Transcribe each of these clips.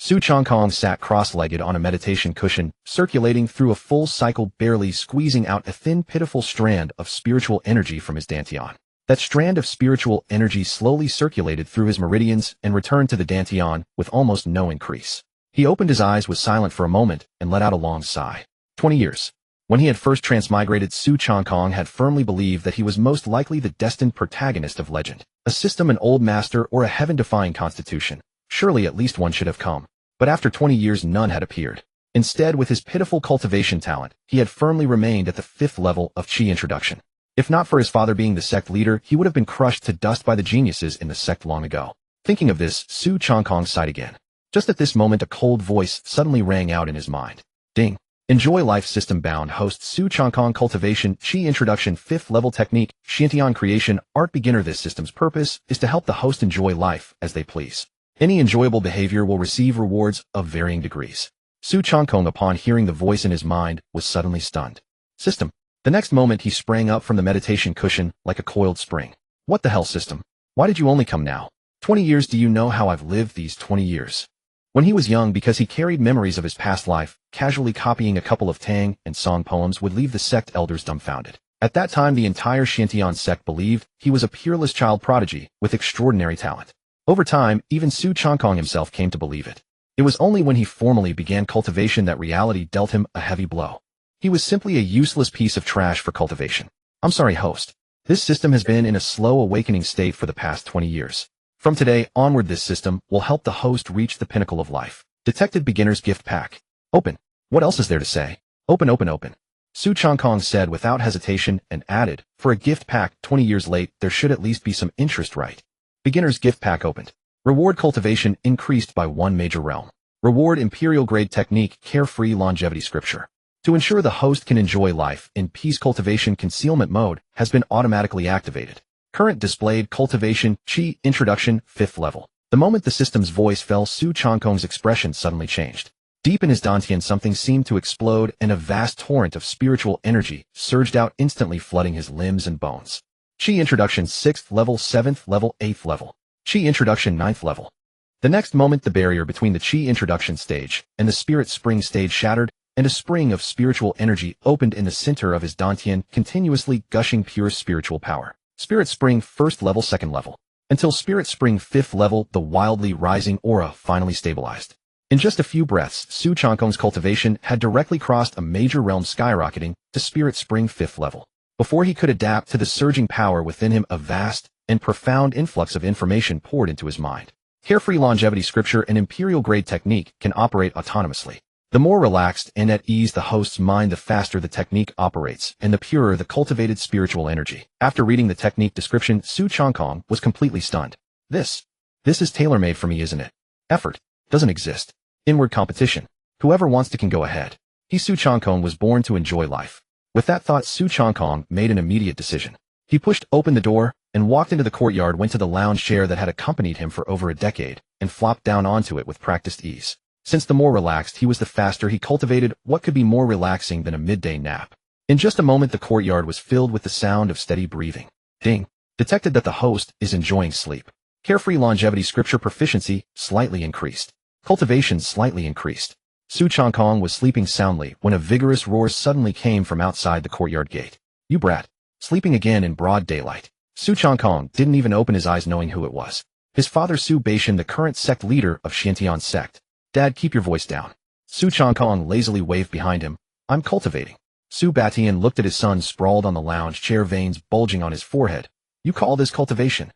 Su Changkong sat cross-legged on a meditation cushion, circulating through a full cycle, barely squeezing out a thin, pitiful strand of spiritual energy from his dantian. That strand of spiritual energy slowly circulated through his meridians and returned to the dantian with almost no increase. He opened his eyes, was silent for a moment, and let out a long sigh. 20 years. When he had first transmigrated, Su Changkong had firmly believed that he was most likely the destined protagonist of legend. A system, an old master, or a heaven-defying constitution. Surely at least one should have come. But after 20 years none had appeared. Instead, with his pitiful cultivation talent, he had firmly remained at the 5th level of Qi introduction. If not for his father being the sect leader, he would have been crushed to dust by the geniuses in the sect long ago. Thinking of this, Su Changkong sighed again. Just at this moment a cold voice suddenly rang out in his mind. Ding. Enjoy life. System bound host Su Changkong Cultivation Qi Introduction 5th Level Technique Xiantian Creation Art Beginner. This system's purpose is to help the host enjoy life as they please. Any enjoyable behavior will receive rewards of varying degrees. Su Changkong, upon hearing the voice in his mind, was suddenly stunned. System. The next moment he sprang up from the meditation cushion like a coiled spring. What the hell, system? Why did you only come now? 20 years. Do you know how I've lived these 20 years? When he was young, because he carried memories of his past life, casually copying a couple of Tang and Song poems would leave the sect elders dumbfounded. At that time the entire Xiantian sect believed he was a peerless child prodigy with extraordinary talent. Over time, even Su Changkong himself came to believe it. It was only when he formally began cultivation that reality dealt him a heavy blow. He was simply a useless piece of trash for cultivation. I'm sorry, host. This system has been in a slow awakening state for the past 20 years. From today onward this system will help the host reach the pinnacle of life. Detected beginner's gift pack. Open. What else is there to say? Open, open, open. Su Changkong said without hesitation and added, for a gift pack 20 years late, there should at least be some interest, right? Beginner's gift pack opened. Reward cultivation increased by 1 major realm. Reward imperial grade technique carefree longevity scripture. To ensure the host can enjoy life in peace, cultivation concealment mode has been automatically activated. Current displayed cultivation Qi introduction 5th level. The moment the system's voice fell, Su Changkong's expression suddenly changed. Deep in his dantian something seemed to explode and a vast torrent of spiritual energy surged out, instantly flooding his limbs and bones. Qi introduction 6th level, 7th level, 8th level. Qi introduction 9th level. The next moment the barrier between the Qi introduction stage and the spirit spring stage shattered, and a spring of spiritual energy opened in the center of his dantian, continuously gushing pure spiritual power. Spirit spring 1st level, 2nd level. Until spirit spring 5th level, the wildly rising aura finally stabilized. In just a few breaths, Su Changkong's cultivation had directly crossed a major realm, skyrocketing to spirit spring 5th level. Before he could adapt to the surging power within him, a vast and profound influx of information poured into his mind. Carefree longevity scripture and imperial grade technique can operate autonomously. The more relaxed and at ease the host's mind, the faster the technique operates, and the purer the cultivated spiritual energy. After reading the technique description, Su Changkong was completely stunned. This is tailor-made for me, isn't it? Effort doesn't exist. Inward competition. Whoever wants to can go ahead. Su Changkong was born to enjoy life. With that thought, Su Changkong made an immediate decision. He pushed open the door and walked into the courtyard, went to the lounge chair that had accompanied him for over a decade, and flopped down onto it with practiced ease. Since the more relaxed he was, the faster he cultivated. What could be more relaxing than a midday nap? In just a moment the courtyard was filled with the sound of steady breathing. Ding. Detected that the host is enjoying sleep. Carefree longevity scripture proficiency slightly increased. Cultivation slightly increased. Su Changkong was sleeping soundly when a vigorous roar suddenly came from outside the courtyard gate. You brat. Sleeping again in broad daylight. Su Changkong didn't even open his eyes, knowing who it was. His father Su Baishan, the current sect leader of Xiantian sect. Dad, keep your voice down. Su Changkong lazily waved behind him. I'm cultivating. Su Batian looked at his son sprawled on the lounge chair, veins bulging on his forehead. You call this cultivation?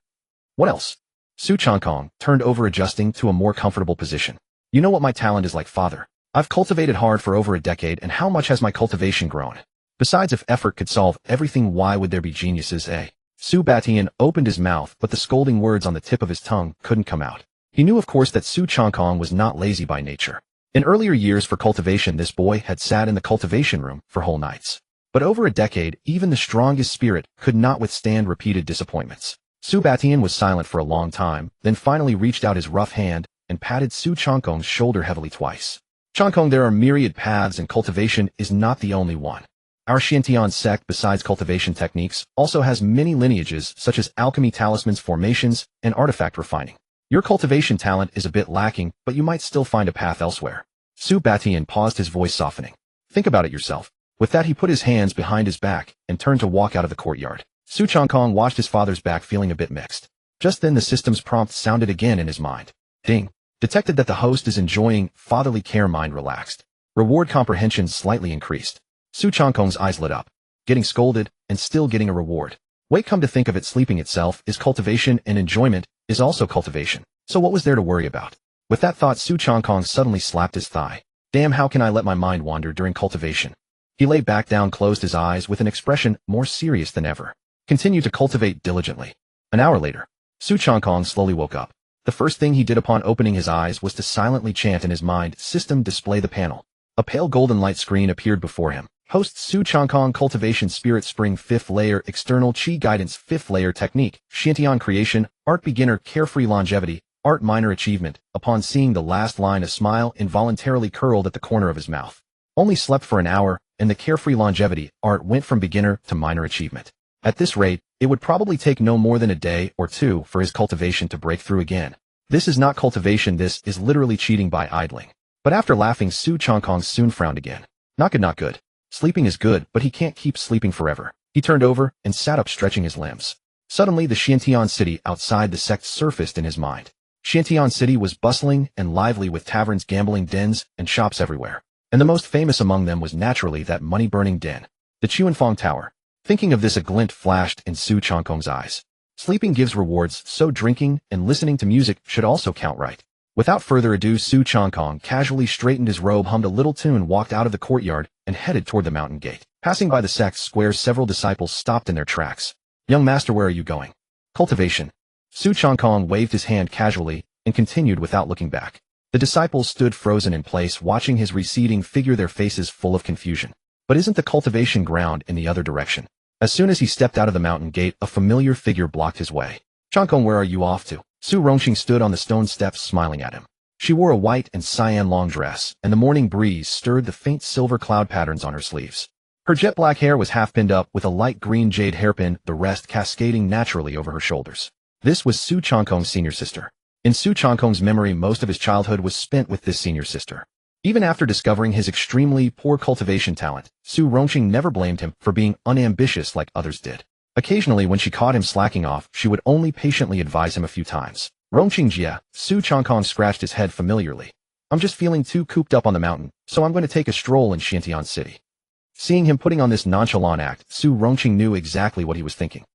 What else? Su Changkong turned over, adjusting to a more comfortable position. You know what my talent is like, father. I've cultivated hard for over a decade, and how much has my cultivation grown? Besides, if effort could solve everything, why would there be geniuses, eh? Su Batian opened his mouth, but the scolding words on the tip of his tongue couldn't come out. He knew, of course, that Su Changkong was not lazy by nature. In earlier years for cultivation, this boy had sat in the cultivation room for whole nights. But over a decade, even the strongest spirit could not withstand repeated disappointments. Su Batian was silent for a long time, then finally reached out his rough hand and patted Su Changkong's shoulder heavily twice. Changkong, there are myriad paths, and cultivation is not the only one. Our Xiantian sect, besides cultivation techniques, also has many lineages such as alchemy, talismans, formations, and artifact refining. Your cultivation talent is a bit lacking, but you might still find a path elsewhere. Su Batian paused, his voice softening. Think about it yourself. With that, he put his hands behind his back and turned to walk out of the courtyard. Su Changkong watched his father's back, feeling a bit mixed. Just then the system's prompt sounded again in his mind. Ding. Detected that the host is enjoying fatherly care. Mind relaxed. Reward comprehension slightly increased. Su Changkong's eyes lit up. Getting scolded and still getting a reward. Wait, come to think of it, sleeping itself is cultivation and enjoyment is also cultivation. So what was there to worry about? With that thought, Su Changkong suddenly slapped his thigh. Damn, how can I let my mind wander during cultivation? He lay back down, closed his eyes with an expression more serious than ever. Continued to cultivate diligently. An hour later, Su Changkong slowly woke up. The first thing he did upon opening his eyes was to silently chant in his mind, "System, display the panel." A pale golden light screen appeared before him. Host Su Changkong, cultivation, spirit spring, 5th layer, external chi guidance, 5th layer technique, Shantian creation, art beginner, carefree longevity, art minor achievement. Upon seeing the last line, a smile involuntarily curled at the corner of his mouth. Only slept for an hour, and the carefree longevity art went from beginner to minor achievement. At this rate, it would probably take no more than a day or two for his cultivation to break through again. This is not cultivation, this is literally cheating by idling. But after laughing, Su Changkong soon frowned again. Not good, not good. Sleeping is good, but he can't keep sleeping forever. He turned over and sat up, stretching his limbs. Suddenly, the Shantian city outside the sect surfaced in his mind. Shantian city was bustling and lively with taverns, gambling dens, and shops everywhere. And the most famous among them was naturally that money-burning den, the Chuanfong Tower. Thinking of this, a glint flashed in Su Changkong's eyes. Sleeping gives rewards, so drinking and listening to music should also count, right? Without further ado, Su Changkong casually straightened his robe, hummed a little tune, walked out of the courtyard, and headed toward the mountain gate. Passing by the sect square, several disciples stopped in their tracks. "Young master, where are you going?" "Cultivation." Su Changkong waved his hand casually and continued without looking back. The disciples stood frozen in place, watching his receding figure, their faces full of confusion. But isn't the cultivation ground in the other direction? As soon as he stepped out of the mountain gate, a familiar figure blocked his way. "Changkong, where are you off to?" Su Rongqing stood on the stone steps, smiling at him. She wore a white and cyan long dress, and the morning breeze stirred the faint silver cloud patterns on her sleeves. Her jet black hair was half pinned up with a light green jade hairpin, the rest cascading naturally over her shoulders. This was Su Changkong's senior sister. In Su Changkong's memory, most of his childhood was spent with this senior sister. Even after discovering his extremely poor cultivation talent, Su Rongqing never blamed him for being unambitious like others did. Occasionally, when she caught him slacking off, she would only patiently advise him a few times. "Rongqing Jia," Su Changkong scratched his head familiarly. "I'm just feeling too cooped up on the mountain, so I'm going to take a stroll in Shantian City." Seeing him putting on this nonchalant act, Su Rongqing knew exactly what he was thinking.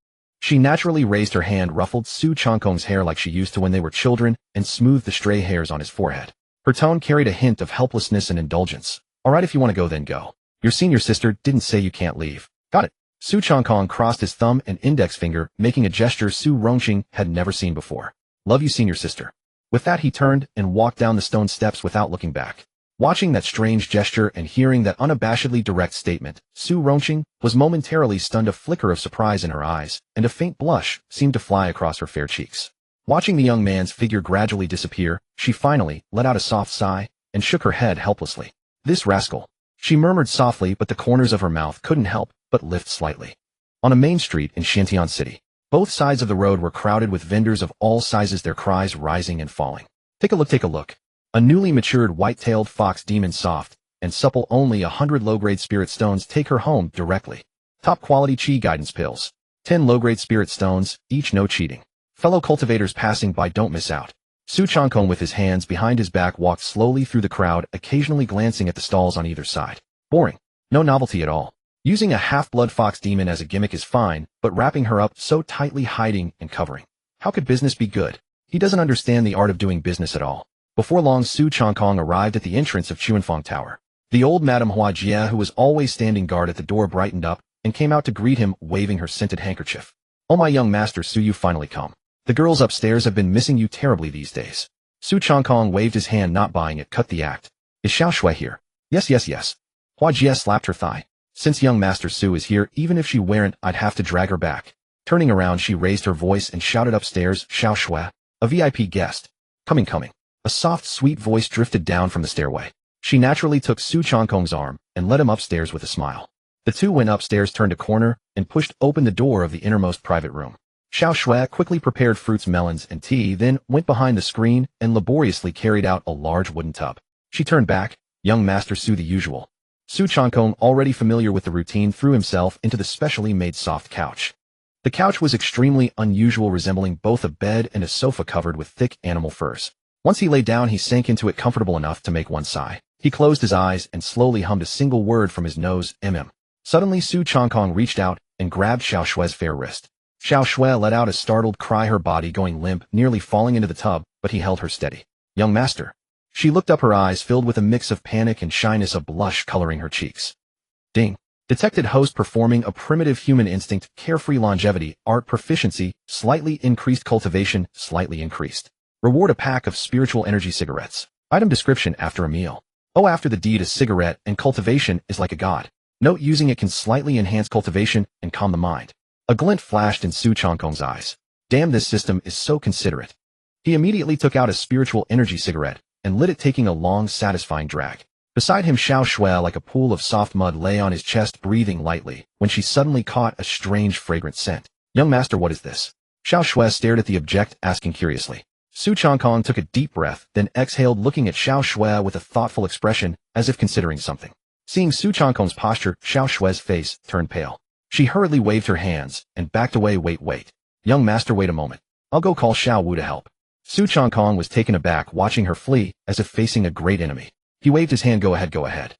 She naturally raised her hand, ruffled Su Changkong's hair like she used to when they were children, and smoothed the stray hairs on his forehead. Her tone carried a hint of helplessness and indulgence. "All right, if you want to go, then go. Your senior sister didn't say you can't leave." "Got it." Su Changkong crossed his thumb and index finger, making a gesture Su Rongqing had never seen before. "Love you, senior sister." With that, he turned and walked down the stone steps without looking back. Watching that strange gesture and hearing that unabashedly direct statement, Su Rongqing was momentarily stunned. A flicker of surprise in her eyes, and a faint blush seemed to fly across her fair cheeks. Watching the young man's figure gradually disappear, she finally let out a soft sigh and shook her head helplessly. "This rascal," she murmured softly, but the corners of her mouth couldn't help but lift slightly. On a main street in Shantian City, both sides of the road were crowded with vendors of all sizes, their cries rising and falling. Take a look, take a look. A newly matured white-tailed fox demon, soft and supple, only 100 low-grade spirit stones, take her home directly. Top quality chi guidance pills. 10 low-grade spirit stones, each, no cheating. Fellow cultivators passing by, don't miss out. Su Changkong, with his hands behind his back, walked slowly through the crowd, occasionally glancing at the stalls on either side. Boring. No novelty at all. Using a half-blood fox demon as a gimmick is fine, but wrapping her up so tightly, hiding and covering. How could business be good? He doesn't understand the art of doing business at all. Before long, Su Changkong arrived at the entrance of Chuanfong Tower. The old Madame Hua Jia, who was always standing guard at the door, brightened up and came out to greet him, waving her scented handkerchief. "Oh, my young master Su, you finally come. The girls upstairs have been missing you terribly these days." Su Changkong waved his hand, not buying it. "Cut the act. Is Xiao Shui here?" "Yes, yes, yes." Hua Jia slapped her thigh. "Since young master Su is here, even if she weren't, I'd have to drag her back." Turning around, she raised her voice and shouted upstairs, "Xiao Shui, a VIP guest. Coming, coming." A soft, sweet voice drifted down from the stairway. She naturally took Su Changkong's arm and led him upstairs with a smile. The two went upstairs, turned a corner, and pushed open the door of the innermost private room. Xiao Shui quickly prepared fruits, melons, and tea, then went behind the screen and laboriously carried out a large wooden tub. She turned back. Young Master Su the usual. Su Changkong, already familiar with the routine, threw himself into the specially made soft couch. The couch was extremely unusual, resembling both a bed and a sofa covered with thick animal furs. Once he lay down, he sank into it comfortable enough to make one sigh. He closed his eyes and slowly hummed a single word from his nose, mm. Suddenly Su Changkong reached out and grabbed Xiao Shui's fair wrist. Xiao Shui let out a startled cry, her body going limp, nearly falling into the tub, but he held her steady. Young master. She looked up, her eyes filled with a mix of panic and shyness, a blush coloring her cheeks. Ding. Detected host performing a primitive human instinct, carefree longevity, art proficiency, slightly increased cultivation, slightly increased. Reward: a pack of spiritual energy cigarettes. Item description: after a meal. Oh, after the deed, a cigarette and cultivation is like a god. Note: using it can slightly enhance cultivation and calm the mind. A glint flashed in Su Changkong's eyes. Damn, this system is so considerate. He immediately took out a spiritual energy cigarette and lit it, taking a long, satisfying drag. Beside him, Xiao Shui, like a pool of soft mud, lay on his chest, breathing lightly, when she suddenly caught a strange, fragrant scent. Young master, what is this? Xiao Shui stared at the object, asking curiously. Su Changkong took a deep breath, then exhaled, looking at Xiao Shui with a thoughtful expression, as if considering something. Seeing Su Changkong's posture, Xiao Shui's face turned pale. She hurriedly waved her hands and backed away. Wait. Young master, wait a moment. I'll go call Xiao Wu to help. Su Changkong was taken aback, watching her flee, as if facing a great enemy. He waved his hand. Go ahead.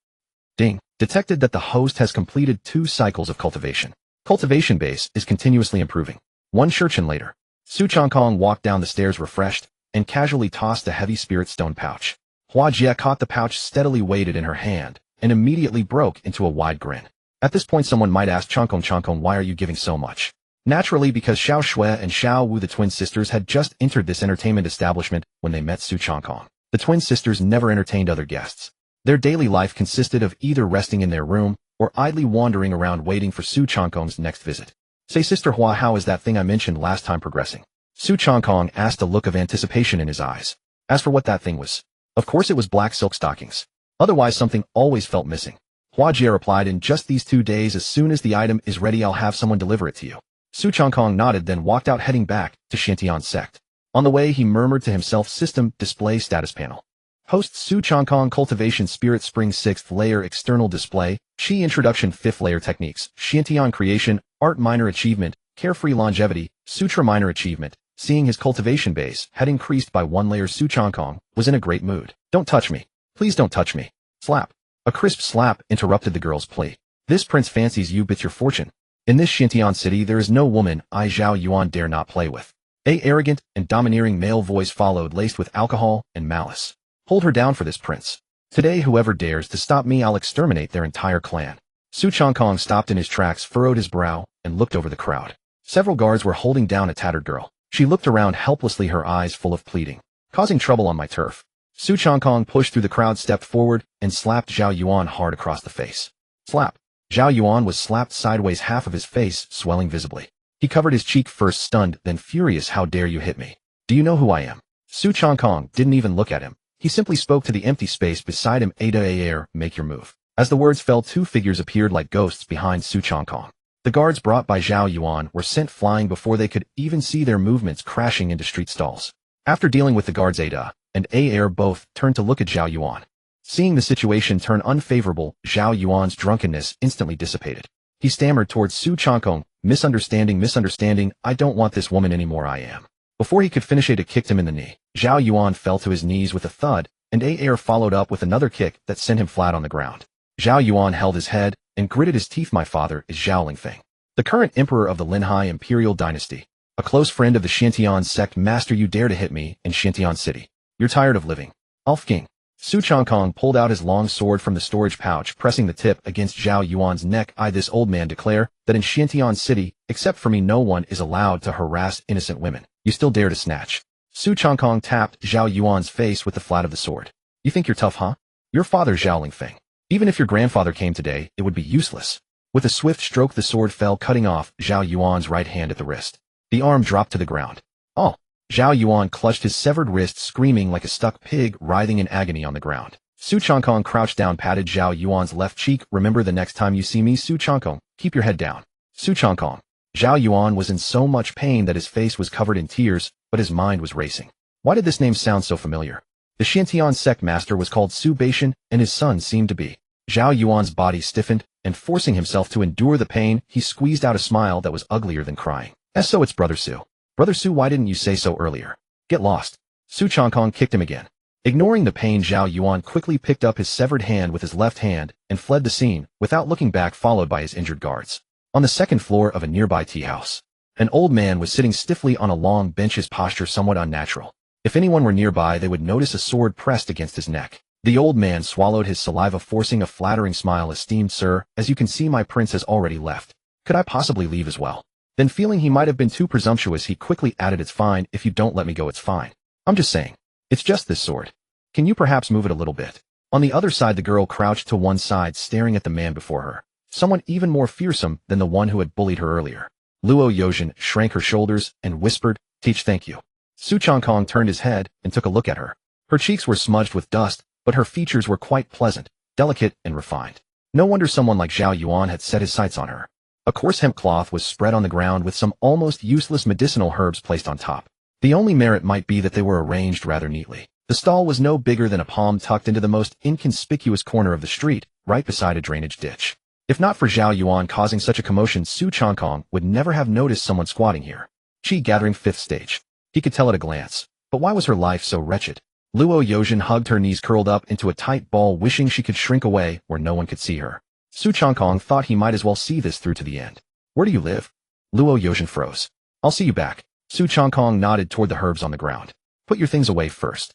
Ding. Detected that the host has completed 2 cycles of cultivation. Cultivation base is continuously improving. 1 shurchen later. Su Changkong walked down the stairs refreshed, and casually tossed a heavy spirit stone pouch. Hua Jie caught the pouch, steadily weighed it in her hand, and immediately broke into a wide grin. At this point, someone might ask, Changkong, why are you giving so much? Naturally, because Xiao Shui and Xiao Wu, the twin sisters, had just entered this entertainment establishment when they met Su Changkong. The twin sisters never entertained other guests. Their daily life consisted of either resting in their room or idly wandering around waiting for Su Changkong's next visit. Say, Sister Hua, how is that thing I mentioned last time progressing? Su Changkong asked, a look of anticipation in his eyes. As for what that thing was, of course it was black silk stockings. Otherwise, something always felt missing. Hua Jie replied, in just these 2 days, as soon as the item is ready, I'll have someone deliver it to you. Su Changkong nodded, then walked out, heading back to Shantian sect. On the way, he murmured to himself, system, display, status panel. Host: Su Changkong, cultivation, spirit spring, 6th layer, external display, Qi introduction, 5th layer, techniques, Shantian creation, art, minor achievement, carefree longevity, sutra, minor achievement. Seeing his cultivation base had increased by 1 layer, Su Changkong was in a great mood. Don't touch me. Please don't touch me. Slap. A crisp slap interrupted the girl's plea. This prince fancies you, but your fortune. In this Shantian city, there is no woman I Zhao Yuan dare not play with. A arrogant and domineering male voice followed, laced with alcohol and malice. Hold her down for this prince. Today, whoever dares to stop me, I'll exterminate their entire clan. Su Changkong stopped in his tracks, furrowed his brow, and looked over the crowd. Several guards were holding down a tattered girl. She looked around helplessly, her eyes full of pleading. Causing trouble on my turf. Su Changkong pushed through the crowd, stepped forward, and slapped Zhao Yuan hard across the face. Slap. Zhao Yuan was slapped sideways, half of his face swelling visibly. He covered his cheek, first stunned, then furious. How dare you hit me? Do you know who I am? Su Changkong didn't even look at him. He simply spoke to the empty space beside him. Ada Air, make your move. As the words fell, 2 figures appeared like ghosts behind Su Changkong. The guards brought by Zhao Yuan were sent flying before they could even see their movements, crashing into street stalls. After dealing with the guards, Ada and Air both turned to look at Zhao Yuan. Seeing the situation turn unfavorable, Zhao Yuan's drunkenness instantly dissipated. He stammered towards Su Changkong, misunderstanding, I don't want this woman anymore, I am. Before he could finish, Ada kicked him in the knee. Zhao Yuan fell to his knees with a thud, and Air followed up with another kick that sent him flat on the ground. Zhao Yuan held his head and gritted his teeth. My father is Zhao Lingfeng, the current emperor of the Linhai imperial dynasty, a close friend of the Shantian sect. Master, you dare to hit me in Shantian city. You're tired of living. Alf King. Su Changkong pulled out his long sword from the storage pouch, pressing the tip against Zhao Yuan's neck. I, this old man, declare that in Shantian city, except for me, no one is allowed to harass innocent women. You still dare to snatch? Su Changkong tapped Zhao Yuan's face with the flat of the sword. You think you're tough, huh? Your father, Zhao Lingfeng. Even if your grandfather came today, it would be useless. With a swift stroke, the sword fell, cutting off Zhao Yuan's right hand at the wrist. The arm dropped to the ground. Oh! Zhao Yuan clutched his severed wrist, screaming like a stuck pig, writhing in agony on the ground. Su Changkong crouched down, patted Zhao Yuan's left cheek. Remember, the next time you see me, Su Changkong, keep your head down. Su Changkong. Zhao Yuan was in so much pain that his face was covered in tears, but his mind was racing. Why did this name sound so familiar? The Xiantian sect master was called Su Beishan, and his son seemed to be. Zhao Yuan's body stiffened, and forcing himself to endure the pain, he squeezed out a smile that was uglier than crying. So it's Brother Su. Brother Su, why didn't you say so earlier? Get lost. Su Changkong kicked him again. Ignoring the pain, Zhao Yuan quickly picked up his severed hand with his left hand and fled the scene, without looking back, followed by his injured guards. On the second floor of a nearby tea house, an old man was sitting stiffly on a long bench, his posture somewhat unnatural. If anyone were nearby, they would notice a sword pressed against his neck. The old man swallowed his saliva, forcing a flattering smile. Esteemed sir, as you can see, my prince has already left. Could I possibly leave as well? Then, feeling he might have been too presumptuous, he quickly added, it's fine, if you don't let me go, it's fine. I'm just saying. It's just this sword. Can you perhaps move it a little bit? On the other side, the girl crouched to one side, staring at the man before her. Someone even more fearsome than the one who had bullied her earlier. Luo Yozhen shrank her shoulders and whispered, teach, thank you. Su Changkong turned his head and took a look at her. Her cheeks were smudged with dust, but her features were quite pleasant, delicate, and refined. No wonder someone like Zhao Yuan had set his sights on her. A coarse hemp cloth was spread on the ground with some almost useless medicinal herbs placed on top. The only merit might be that they were arranged rather neatly. The stall was no bigger than a palm, tucked into the most inconspicuous corner of the street, right beside a drainage ditch. If not for Zhao Yuan causing such a commotion, Su Changkong would never have noticed someone squatting here. Qi gathering 5th stage. He could tell at a glance. But why was her life so wretched? Luo Yozhen hugged her knees, curled up into a tight ball, wishing she could shrink away where no one could see her. Su Changkong thought he might as well see this through to the end. Where do you live? Luo Yozhen froze. I'll see you back. Su Changkong nodded toward the herbs on the ground. Put your things away first.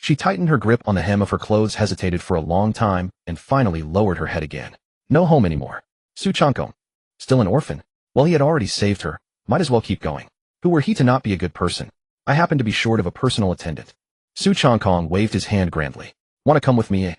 She tightened her grip on the hem of her clothes, hesitated for a long time, and finally lowered her head again. No home anymore. Su Changkong. Still an orphan? Well, he had already saved her. Might as well keep going. Who were he to not be a good person? I happen to be short of a personal attendant. Su Changkong waved his hand grandly. Want to come with me,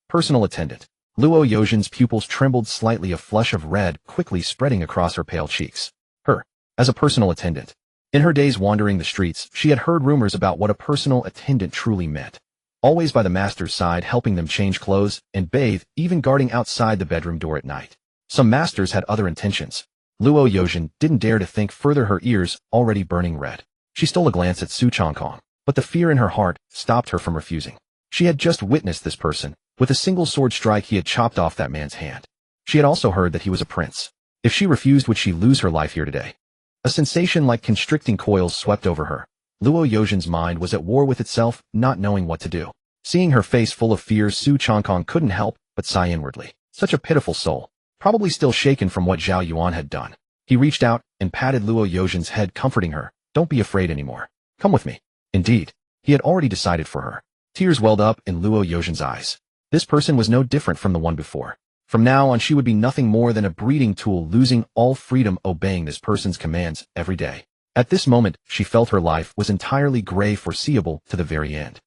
personal attendant? Luo Yozhen's pupils trembled slightly, a flush of red quickly spreading across her pale cheeks. Her, as a personal attendant. In her days wandering the streets, she had heard rumors about what a personal attendant truly meant. Always by the master's side, helping them change clothes and bathe, even guarding outside the bedroom door at night. Some masters had other intentions. Luo Yozhen didn't dare to think further, her ears already burning red. She stole a glance at Su Changkong, but the fear in her heart stopped her from refusing. She had just witnessed this person. With a single sword strike, he had chopped off that man's hand. She had also heard that he was a prince. If she refused, would she lose her life here today? A sensation like constricting coils swept over her. Luo Yozhen's mind was at war with itself, not knowing what to do. Seeing her face full of fear, Su Changkong couldn't help but sigh inwardly. Such a pitiful soul, probably still shaken from what Zhao Yuan had done. He reached out and patted Luo Yozhen's head, comforting her. Don't be afraid anymore. Come with me. Indeed, he had already decided for her. Tears welled up in Luo Yozhen's eyes. This person was no different from the one before. From now on, she would be nothing more than a breeding tool, losing all freedom, obeying this person's commands every day. At this moment, she felt her life was entirely gray, foreseeable to the very end.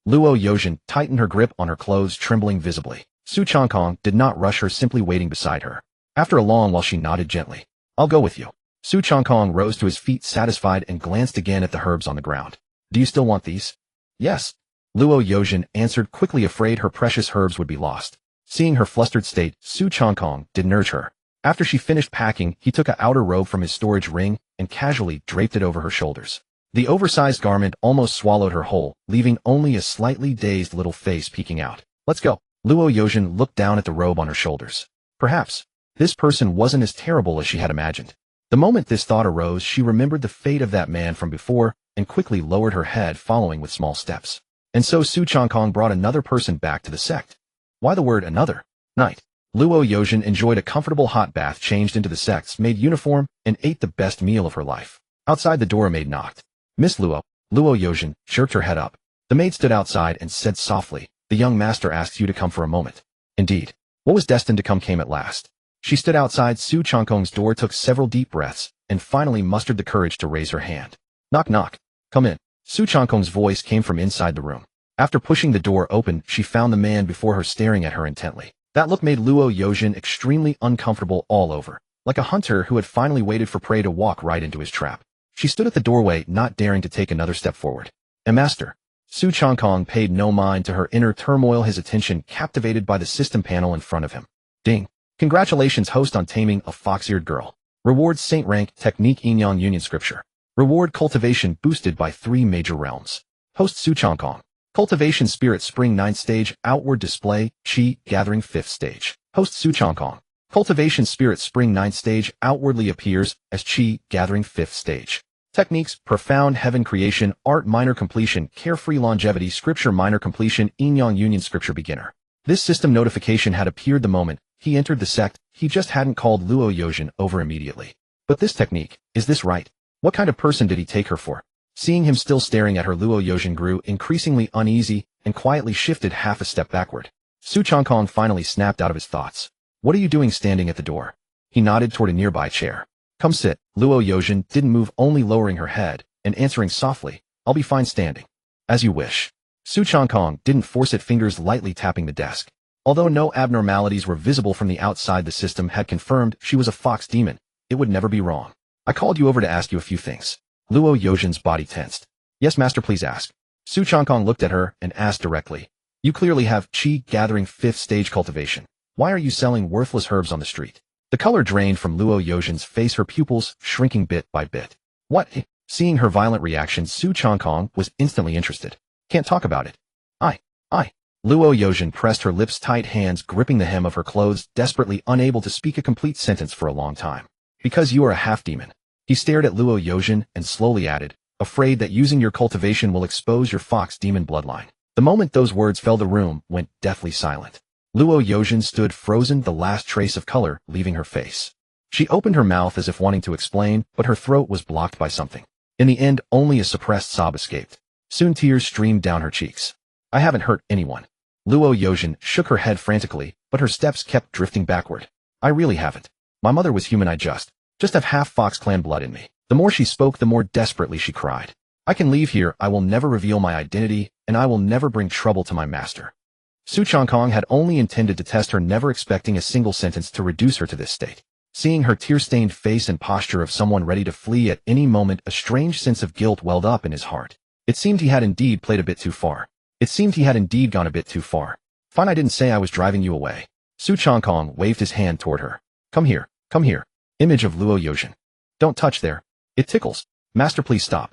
Luo Yozhen tightened her grip on her clothes, trembling visibly. Su Changkong did not rush her, simply waiting beside her. After a long while, she nodded gently. I'll go with you. Su Changkong rose to his feet, satisfied, and glanced again at the herbs on the ground. Do you still want these? Yes. Luo Yozhen answered quickly, afraid her precious herbs would be lost. Seeing her flustered state, Su Changkong didn't urge her. After she finished packing, he took an outer robe from his storage ring and casually draped it over her shoulders. The oversized garment almost swallowed her whole, leaving only a slightly dazed little face peeking out. Let's go. Luo Yozhen looked down at the robe on her shoulders. Perhaps this person wasn't as terrible as she had imagined. The moment this thought arose, she remembered the fate of that man from before and quickly lowered her head, following with small steps. And so Su Changkong brought another person back to the sect. Why the word another? Night. Luo Yozhen enjoyed a comfortable hot bath, changed into the sect's maid uniform, and ate the best meal of her life. Outside the door, a maid knocked. Miss Luo. Luo Yozhen jerked her head up. The maid stood outside and said softly, the young master asks you to come for a moment. Indeed. What was destined to come came at last. She stood outside Su Changkong's door, took several deep breaths, and finally mustered the courage to raise her hand. Knock knock. Come in. Su Changkong's voice came from inside the room. After pushing the door open, she found the man before her staring at her intently. That look made Luo Yozhen extremely uncomfortable all over, like a hunter who had finally waited for prey to walk right into his trap. She stood at the doorway, not daring to take another step forward. Master. Su Changkong paid no mind to her inner turmoil, his attention captivated by the system panel in front of him. Ding. Congratulations, host, on taming a fox-eared girl. Reward Saint Rank Technique Inyan Union Scripture. Reward Cultivation boosted by 3 major realms. Host Su Changkong. Cultivation Spirit Spring 9th Stage. Outward Display, Qi Gathering 5th Stage. Host Su Changkong. Cultivation Spirit Spring 9th Stage outwardly appears as Qi Gathering 5th Stage. Techniques: Profound Heaven Creation, Art Minor Completion, Carefree Longevity, Scripture Minor Completion, Inyan Union Scripture Beginner. This system notification had appeared the moment he entered the sect. He just hadn't called Luo Yojin over immediately. But this technique, is this right? What kind of person did he take her for? Seeing him still staring at her, Luo Yojin grew increasingly uneasy and quietly shifted half a step backward. Su Changkong finally snapped out of his thoughts. What are you doing standing at the door? He nodded toward a nearby chair. Come sit. Luo Yojin didn't move, only lowering her head and answering softly, I'll be fine standing. As you wish. Su Changkong didn't force it, fingers lightly tapping the desk. Although no abnormalities were visible from the outside, the system had confirmed she was a fox demon. It would never be wrong. I called you over to ask you a few things. Luo Yojin's body tensed. Yes, master, please ask. Su Changkong looked at her and asked directly. You clearly have Qi Gathering 5th Stage cultivation. Why are you selling worthless herbs on the street? The color drained from Luo Yojin's face, her pupils shrinking bit by bit. What? Seeing her violent reaction, Su Changkong was instantly interested. Can't talk about it. I. Luo Yojin pressed her lips tight, hands gripping the hem of her clothes, desperately unable to speak a complete sentence for a long time. Because you are a half-demon. He stared at Luo Yojin and slowly added, afraid that using your cultivation will expose your fox demon bloodline. The moment those words fell, the room went deathly silent. Luo Yojin stood frozen, the last trace of color leaving her face. She opened her mouth as if wanting to explain, but her throat was blocked by something. In the end, only a suppressed sob escaped. Soon tears streamed down her cheeks. I haven't hurt anyone. Luo Yojin shook her head frantically, but her steps kept drifting backward. I really haven't. My mother was human. I just have half Fox clan blood in me. The more she spoke, the more desperately she cried. I can leave here. I will never reveal my identity, and I will never bring trouble to my master. Su Changkong had only intended to test her, never expecting a single sentence to reduce her to this state. Seeing her tear-stained face and posture of someone ready to flee at any moment, a strange sense of guilt welled up in his heart. It seemed he had indeed played a bit too far. It seemed he had indeed gone a bit too far. Fine, I didn't say I was driving you away. Su Changkong waved his hand toward her. Come here, come here. Image of Luo Yojin. Don't touch there. It tickles. Master, please stop.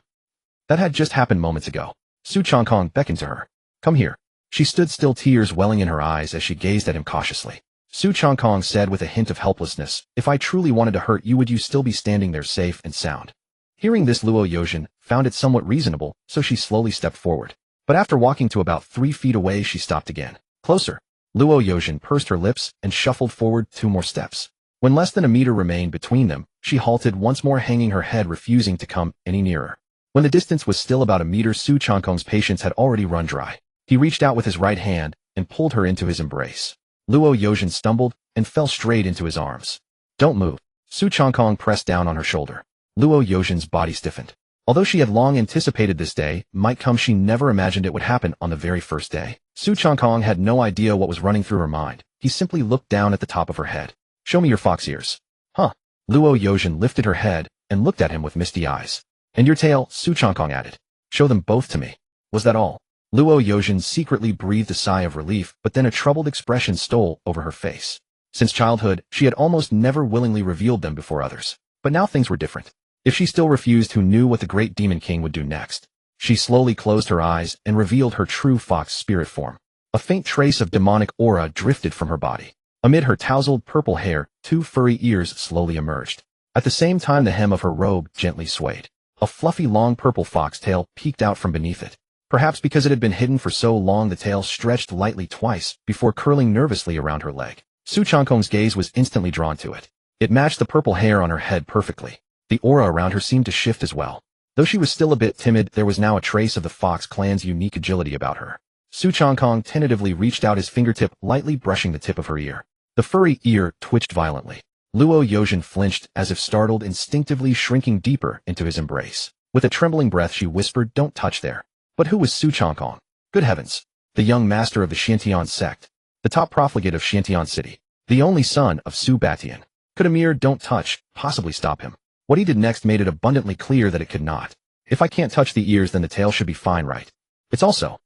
That had just happened moments ago. Su Changkong beckoned to her. Come here. She stood still, tears welling in her eyes as she gazed at him cautiously. Su Changkong said with a hint of helplessness, if I truly wanted to hurt you, would you still be standing there safe and sound? Hearing this, Luo Yojin found it somewhat reasonable, so she slowly stepped forward. But after walking to about 3 feet away, she stopped again. Closer. Luo Yojin pursed her lips and shuffled forward 2 more steps. When less than a meter remained between them, she halted once more, hanging her head, refusing to come any nearer. When the distance was still about a meter, Su Changkong's patience had already run dry. He reached out with his right hand and pulled her into his embrace. Luo Yojin stumbled and fell straight into his arms. Don't move. Su Changkong pressed down on her shoulder. Luo Yojin's body stiffened. Although she had long anticipated this day might come, she never imagined it would happen on the very first day. Su Changkong had no idea what was running through her mind. He simply looked down at the top of her head. Show me your fox ears. Huh. Luo Yojin lifted her head and looked at him with misty eyes. And your tail, Su Changkong added. Show them both to me. Was that all? Luo Yojin secretly breathed a sigh of relief, but then a troubled expression stole over her face. Since childhood, she had almost never willingly revealed them before others. But now things were different. If she still refused, who knew what the great demon king would do next? She slowly closed her eyes and revealed her true fox spirit form. A faint trace of demonic aura drifted from her body. Amid her tousled purple hair, 2 furry ears slowly emerged. At the same time, the hem of her robe gently swayed. A fluffy long purple fox tail peeked out from beneath it. Perhaps because it had been hidden for so long, the tail stretched lightly twice before curling nervously around her leg. Su Changkong's gaze was instantly drawn to it. It matched the purple hair on her head perfectly. The aura around her seemed to shift as well. Though she was still a bit timid, there was now a trace of the Fox clan's unique agility about her. Su Changkong tentatively reached out his fingertip, lightly brushing the tip of her ear. The furry ear twitched violently. Luo Yojin flinched, as if startled, instinctively shrinking deeper into his embrace. With a trembling breath, she whispered, "Don't touch there." But who was Su Changkong? Good heavens! The young master of the Xiantian sect. The top profligate of Xiantian City. The only son of Su Batian. Could a mere "don't touch" possibly stop him? What he did next made it abundantly clear that it could not. If I can't touch the ears, then the tail should be fine, right? It's also.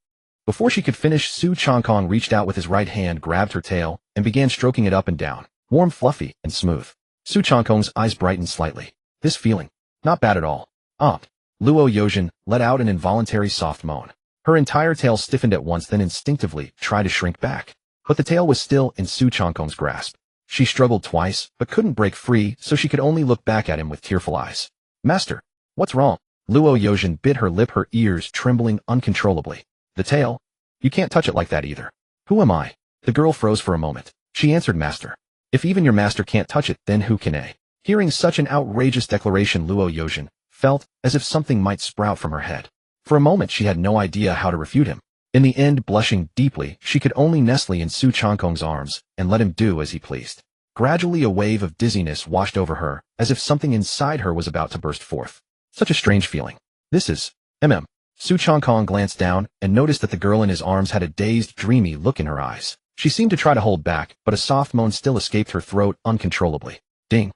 Before she could finish, Su Changkong reached out with his right hand, grabbed her tail, and began stroking it up and down. Warm, fluffy, and smooth. Su Changkong's eyes brightened slightly. This feeling. Not bad at all. Luo Yozhen let out an involuntary soft moan. Her entire tail stiffened at once, then instinctively tried to shrink back. But the tail was still in Su Changkong's grasp. She struggled twice, but couldn't break free, so she could only look back at him with tearful eyes. Master, what's wrong? Luo Yozhen bit her lip, her ears trembling uncontrollably. The tail? You can't touch it like that either. Who am I? The girl froze for a moment. She answered, Master. If even your master can't touch it, then who can? Hearing such an outrageous declaration, Luo Yozhen felt as if something might sprout from her head. For a moment she had no idea how to refute him. In the end, blushing deeply, she could only nestle in Su Changkong's arms and let him do as he pleased. Gradually a wave of dizziness washed over her, as if something inside her was about to burst forth. Such a strange feeling. This is Su Changkong glanced down and noticed that the girl in his arms had a dazed, dreamy look in her eyes. She seemed to try to hold back, but a soft moan still escaped her throat uncontrollably. Ding.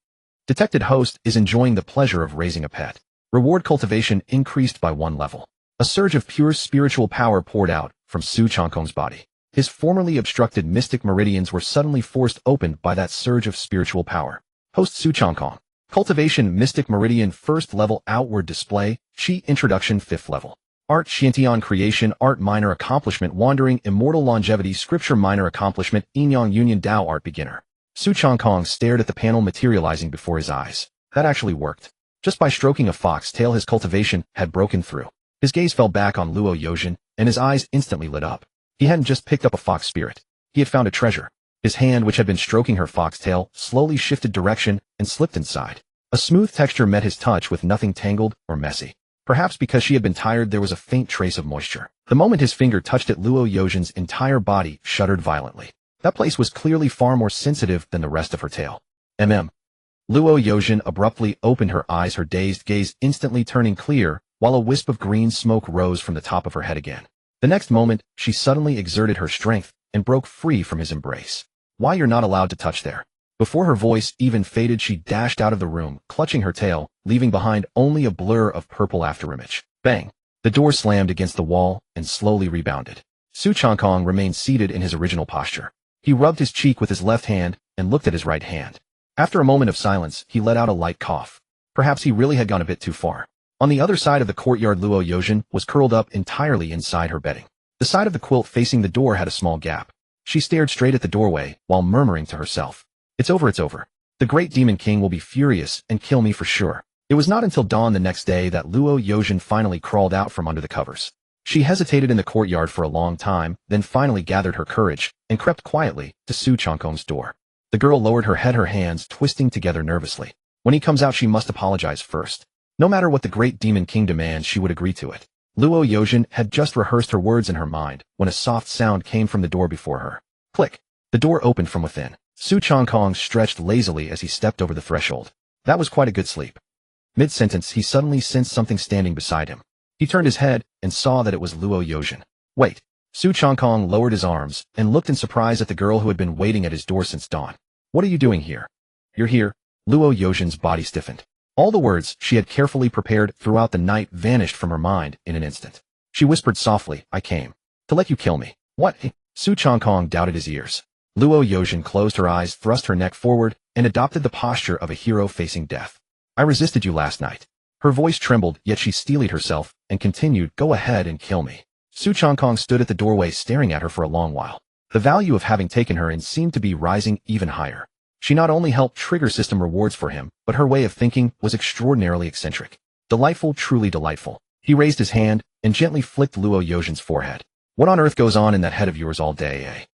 Detected host is enjoying the pleasure of raising a pet. Reward cultivation increased by 1 level. A surge of pure spiritual power poured out from Su Changkong's body. His formerly obstructed mystic meridians were suddenly forced open by that surge of spiritual power. Host Su Changkong. Cultivation Mystic Meridian 1st level outward display, Qi Introduction 5th level. Art Xiantian Creation Art Minor Accomplishment Wandering Immortal Longevity Scripture Minor Accomplishment Yinyang Union Dao Art Beginner. Su Changkong stared at the panel materializing before his eyes. That actually worked. Just by stroking a fox tail his cultivation had broken through. His gaze fell back on Luo Yozhen, and his eyes instantly lit up. He hadn't just picked up a fox spirit. He had found a treasure. His hand, which had been stroking her foxtail, slowly shifted direction and slipped inside. A smooth texture met his touch with nothing tangled or messy. Perhaps because she had been tired, there was a faint trace of moisture. The moment his finger touched it, Luo Yozhen's entire body shuddered violently. That place was clearly far more sensitive than the rest of her tail. Luo Yozhen abruptly opened her eyes, her dazed gaze instantly turning clear, while a wisp of green smoke rose from the top of her head again. The next moment, she suddenly exerted her strength and broke free from his embrace. Why, you're not allowed to touch there. Before her voice even faded, she dashed out of the room, clutching her tail, leaving behind only a blur of purple afterimage. Bang! The door slammed against the wall and slowly rebounded. Su Changkong remained seated in his original posture. He rubbed his cheek with his left hand and looked at his right hand. After a moment of silence, he let out a light cough. Perhaps he really had gone a bit too far. On the other side of the courtyard, Luo Yozhen was curled up entirely inside her bedding. The side of the quilt facing the door had a small gap. She stared straight at the doorway while murmuring to herself. It's over, it's over. The great demon king will be furious and kill me for sure. It was not until dawn the next day that Luo Yozhen finally crawled out from under the covers. She hesitated in the courtyard for a long time, then finally gathered her courage and crept quietly to Su Changkong's door. The girl lowered her head, her hands twisting together nervously. When he comes out, she must apologize first. No matter what the great demon king demands, she would agree to it. Luo Yozhen had just rehearsed her words in her mind when a soft sound came from the door before her. Click. The door opened from within. Su Changkong stretched lazily as he stepped over the threshold. That was quite a good sleep. Mid-sentence, he suddenly sensed something standing beside him. He turned his head and saw that it was Luo Yozhen. Wait. Su Changkong lowered his arms and looked in surprise at the girl who had been waiting at his door since dawn. What are you doing here? You're here. Luo Yozhen's body stiffened. All the words she had carefully prepared throughout the night vanished from her mind in an instant. She whispered softly, I came to let you kill me. What? Su Changkong doubted his ears. Luo Yozhen closed her eyes, thrust her neck forward, and adopted the posture of a hero facing death. I resisted you last night. Her voice trembled, yet she steeled herself and continued, go ahead and kill me. Su Changkong stood at the doorway staring at her for a long while. The value of having taken her in seemed to be rising even higher. She not only helped trigger system rewards for him, but her way of thinking was extraordinarily eccentric. Delightful, truly delightful. He raised his hand and gently flicked Luo Yozhen's forehead. What on earth goes on in that head of yours all day, eh?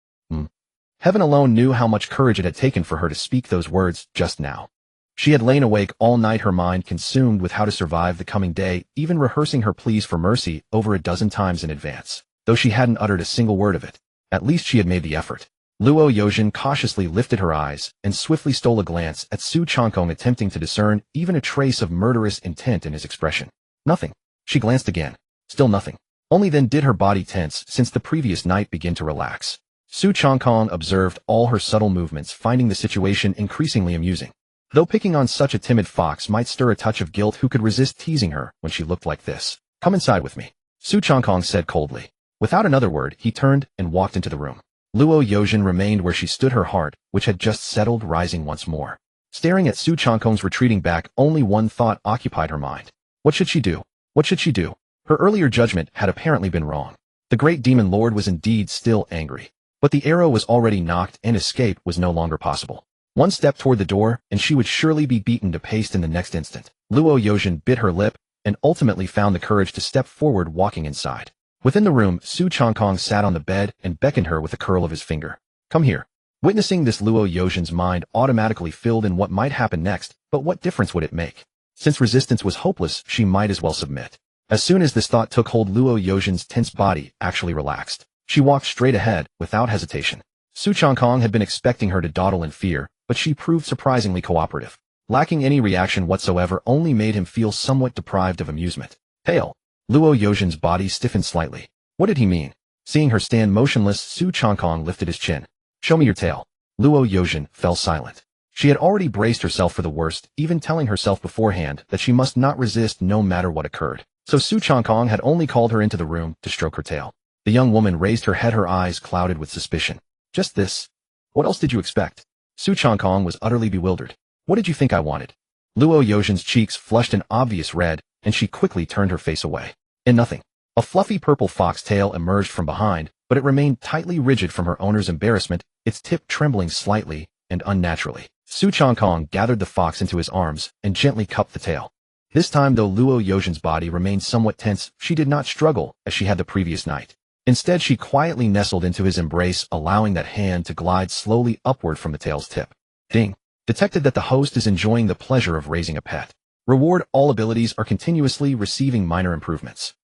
Heaven alone knew how much courage it had taken for her to speak those words just now. She had lain awake all night, her mind consumed with how to survive the coming day, even rehearsing her pleas for mercy over a dozen times in advance. Though she hadn't uttered a single word of it, at least she had made the effort. Luo Yozhen cautiously lifted her eyes and swiftly stole a glance at Su Changkong, attempting to discern even a trace of murderous intent in his expression. Nothing. She glanced again. Still nothing. Only then did her body tense since the previous night begin to relax. Su Changkong observed all her subtle movements, finding the situation increasingly amusing. Though picking on such a timid fox might stir a touch of guilt, who could resist teasing her when she looked like this? Come inside with me, Su Changkong said coldly. Without another word, he turned and walked into the room. Luo Yozhen remained where she stood, her heart, which had just settled, rising once more. Staring at Su Changkong's retreating back, only one thought occupied her mind. What should she do? What should she do? Her earlier judgment had apparently been wrong. The great demon lord was indeed still angry. But the arrow was already knocked and escape was no longer possible. One step toward the door, and she would surely be beaten to paste in the next instant. Luo Yozhen bit her lip, and ultimately found the courage to step forward, walking inside. Within the room, Su Changkong sat on the bed and beckoned her with a curl of his finger. Come here. Witnessing this, Luo Yozhen's mind automatically filled in what might happen next, but what difference would it make? Since resistance was hopeless, she might as well submit. As soon as this thought took hold, Luo Yozhen's tense body actually relaxed. She walked straight ahead, without hesitation. Su Changkong had been expecting her to dawdle in fear, but she proved surprisingly cooperative. Lacking any reaction whatsoever only made him feel somewhat deprived of amusement. Tail. Luo Yozhen's body stiffened slightly. What did he mean? Seeing her stand motionless, Su Changkong lifted his chin. Show me your tail. Luo Yozhen fell silent. She had already braced herself for the worst, even telling herself beforehand that she must not resist no matter what occurred. So Su Changkong had only called her into the room to stroke her tail. The young woman raised her head, her eyes clouded with suspicion. Just this? What else did you expect? Su Changkong was utterly bewildered. What did you think I wanted? Luo Yozhen's cheeks flushed an obvious red, and she quickly turned her face away. In nothing. A fluffy purple fox tail emerged from behind, but it remained tightly rigid from her owner's embarrassment, its tip trembling slightly and unnaturally. Su Changkong gathered the fox into his arms and gently cupped the tail. This time, though Luo Yozhen's body remained somewhat tense, she did not struggle as she had the previous night. Instead, she quietly nestled into his embrace, allowing that hand to glide slowly upward from the tail's tip. Ding. Detected that the host is enjoying the pleasure of raising a pet. Reward: all abilities are continuously receiving minor improvements.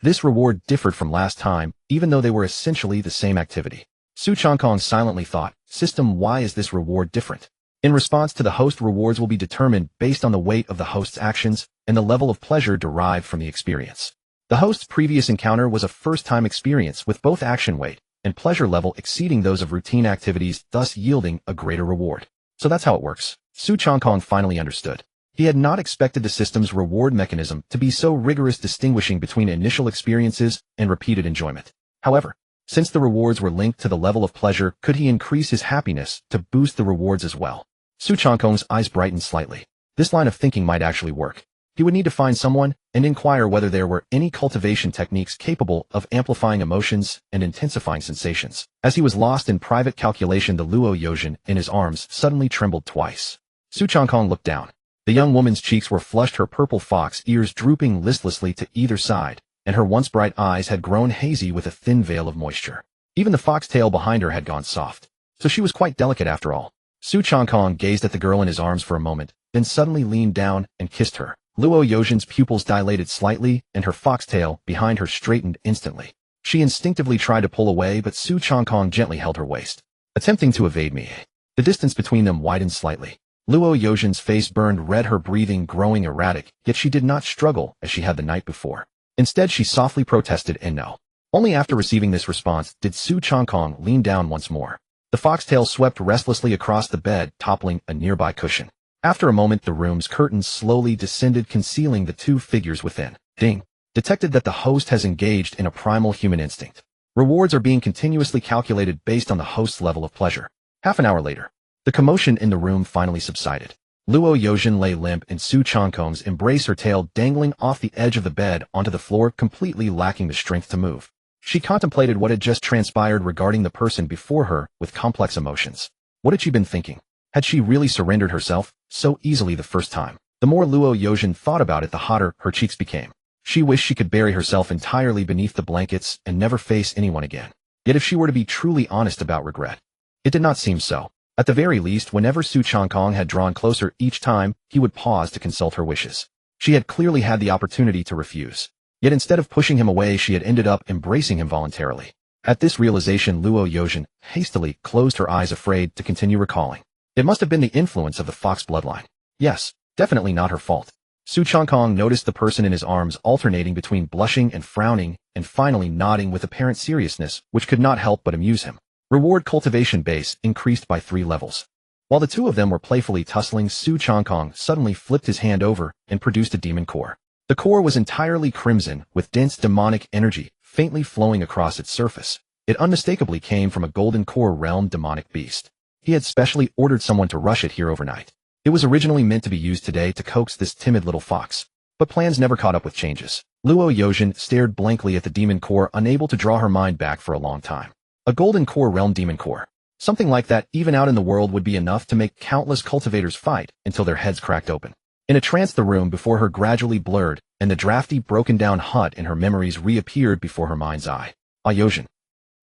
This reward differed from last time, even though they were essentially the same activity. Su Changkong silently thought, system, why is this reward different? In response to the host, rewards will be determined based on the weight of the host's actions and the level of pleasure derived from the experience. The host's previous encounter was a first-time experience with both action weight and pleasure level exceeding those of routine activities, thus yielding a greater reward. So that's how it works. Su Changkong finally understood. He had not expected the system's reward mechanism to be so rigorous, distinguishing between initial experiences and repeated enjoyment. However, since the rewards were linked to the level of pleasure, could he increase his happiness to boost the rewards as well? Su Changkong's eyes brightened slightly. This line of thinking might actually work. He would need to find someone and inquire whether there were any cultivation techniques capable of amplifying emotions and intensifying sensations. As he was lost in private calculation, the Luo Yozhen in his arms suddenly trembled twice. Su Changkong looked down. The young woman's cheeks were flushed, her purple fox ears drooping listlessly to either side, and her once bright eyes had grown hazy with a thin veil of moisture. Even the fox tail behind her had gone soft. So she was quite delicate after all. Su Changkong gazed at the girl in his arms for a moment, then suddenly leaned down and kissed her. Luo Yozhen's pupils dilated slightly, and her foxtail behind her straightened instantly. She instinctively tried to pull away, but Su Changkong gently held her waist. Attempting to evade me. The distance between them widened slightly. Luo Yozhen's face burned red, her breathing growing erratic, yet she did not struggle as she had the night before. Instead, she softly protested and no. Only after receiving this response did Su Changkong lean down once more. The foxtail swept restlessly across the bed, toppling a nearby cushion. After a moment, the room's curtains slowly descended, concealing the two figures within. Ding. Detected that the host has engaged in a primal human instinct. Rewards are being continuously calculated based on the host's level of pleasure. Half an hour later, the commotion in the room finally subsided. Luo Yozhen lay limp in Su Changkong's embrace, her tail dangling off the edge of the bed onto the floor, completely lacking the strength to move. She contemplated what had just transpired regarding the person before her with complex emotions. What had she been thinking? Had she really surrendered herself so easily the first time? The more Luo Yozhen thought about it, the hotter her cheeks became. She wished she could bury herself entirely beneath the blankets and never face anyone again. Yet if she were to be truly honest about regret, it did not seem so. At the very least, whenever Su Changkong had drawn closer, each time he would pause to consult her wishes. She had clearly had the opportunity to refuse. Yet instead of pushing him away, she had ended up embracing him voluntarily. At this realization, Luo Yozhen hastily closed her eyes, afraid to continue recalling. It must have been the influence of the fox bloodline. Yes, definitely not her fault. Su Changkong noticed the person in his arms alternating between blushing and frowning, and finally nodding with apparent seriousness, which could not help but amuse him. Reward: cultivation base increased by 3 levels. While the two of them were playfully tussling, Su Changkong suddenly flipped his hand over and produced a demon core. The core was entirely crimson, with dense demonic energy faintly flowing across its surface. It unmistakably came from a golden core realm demonic beast. He had specially ordered someone to rush it here overnight. It was originally meant to be used today to coax this timid little fox. But plans never caught up with changes. Luo Yojin stared blankly at the demon core, unable to draw her mind back for a long time. A golden core realm demon core. Something like that even out in the world would be enough to make countless cultivators fight until their heads cracked open. In a trance, the room before her gradually blurred, and the drafty, broken-down hut in her memories reappeared before her mind's eye. Yojin.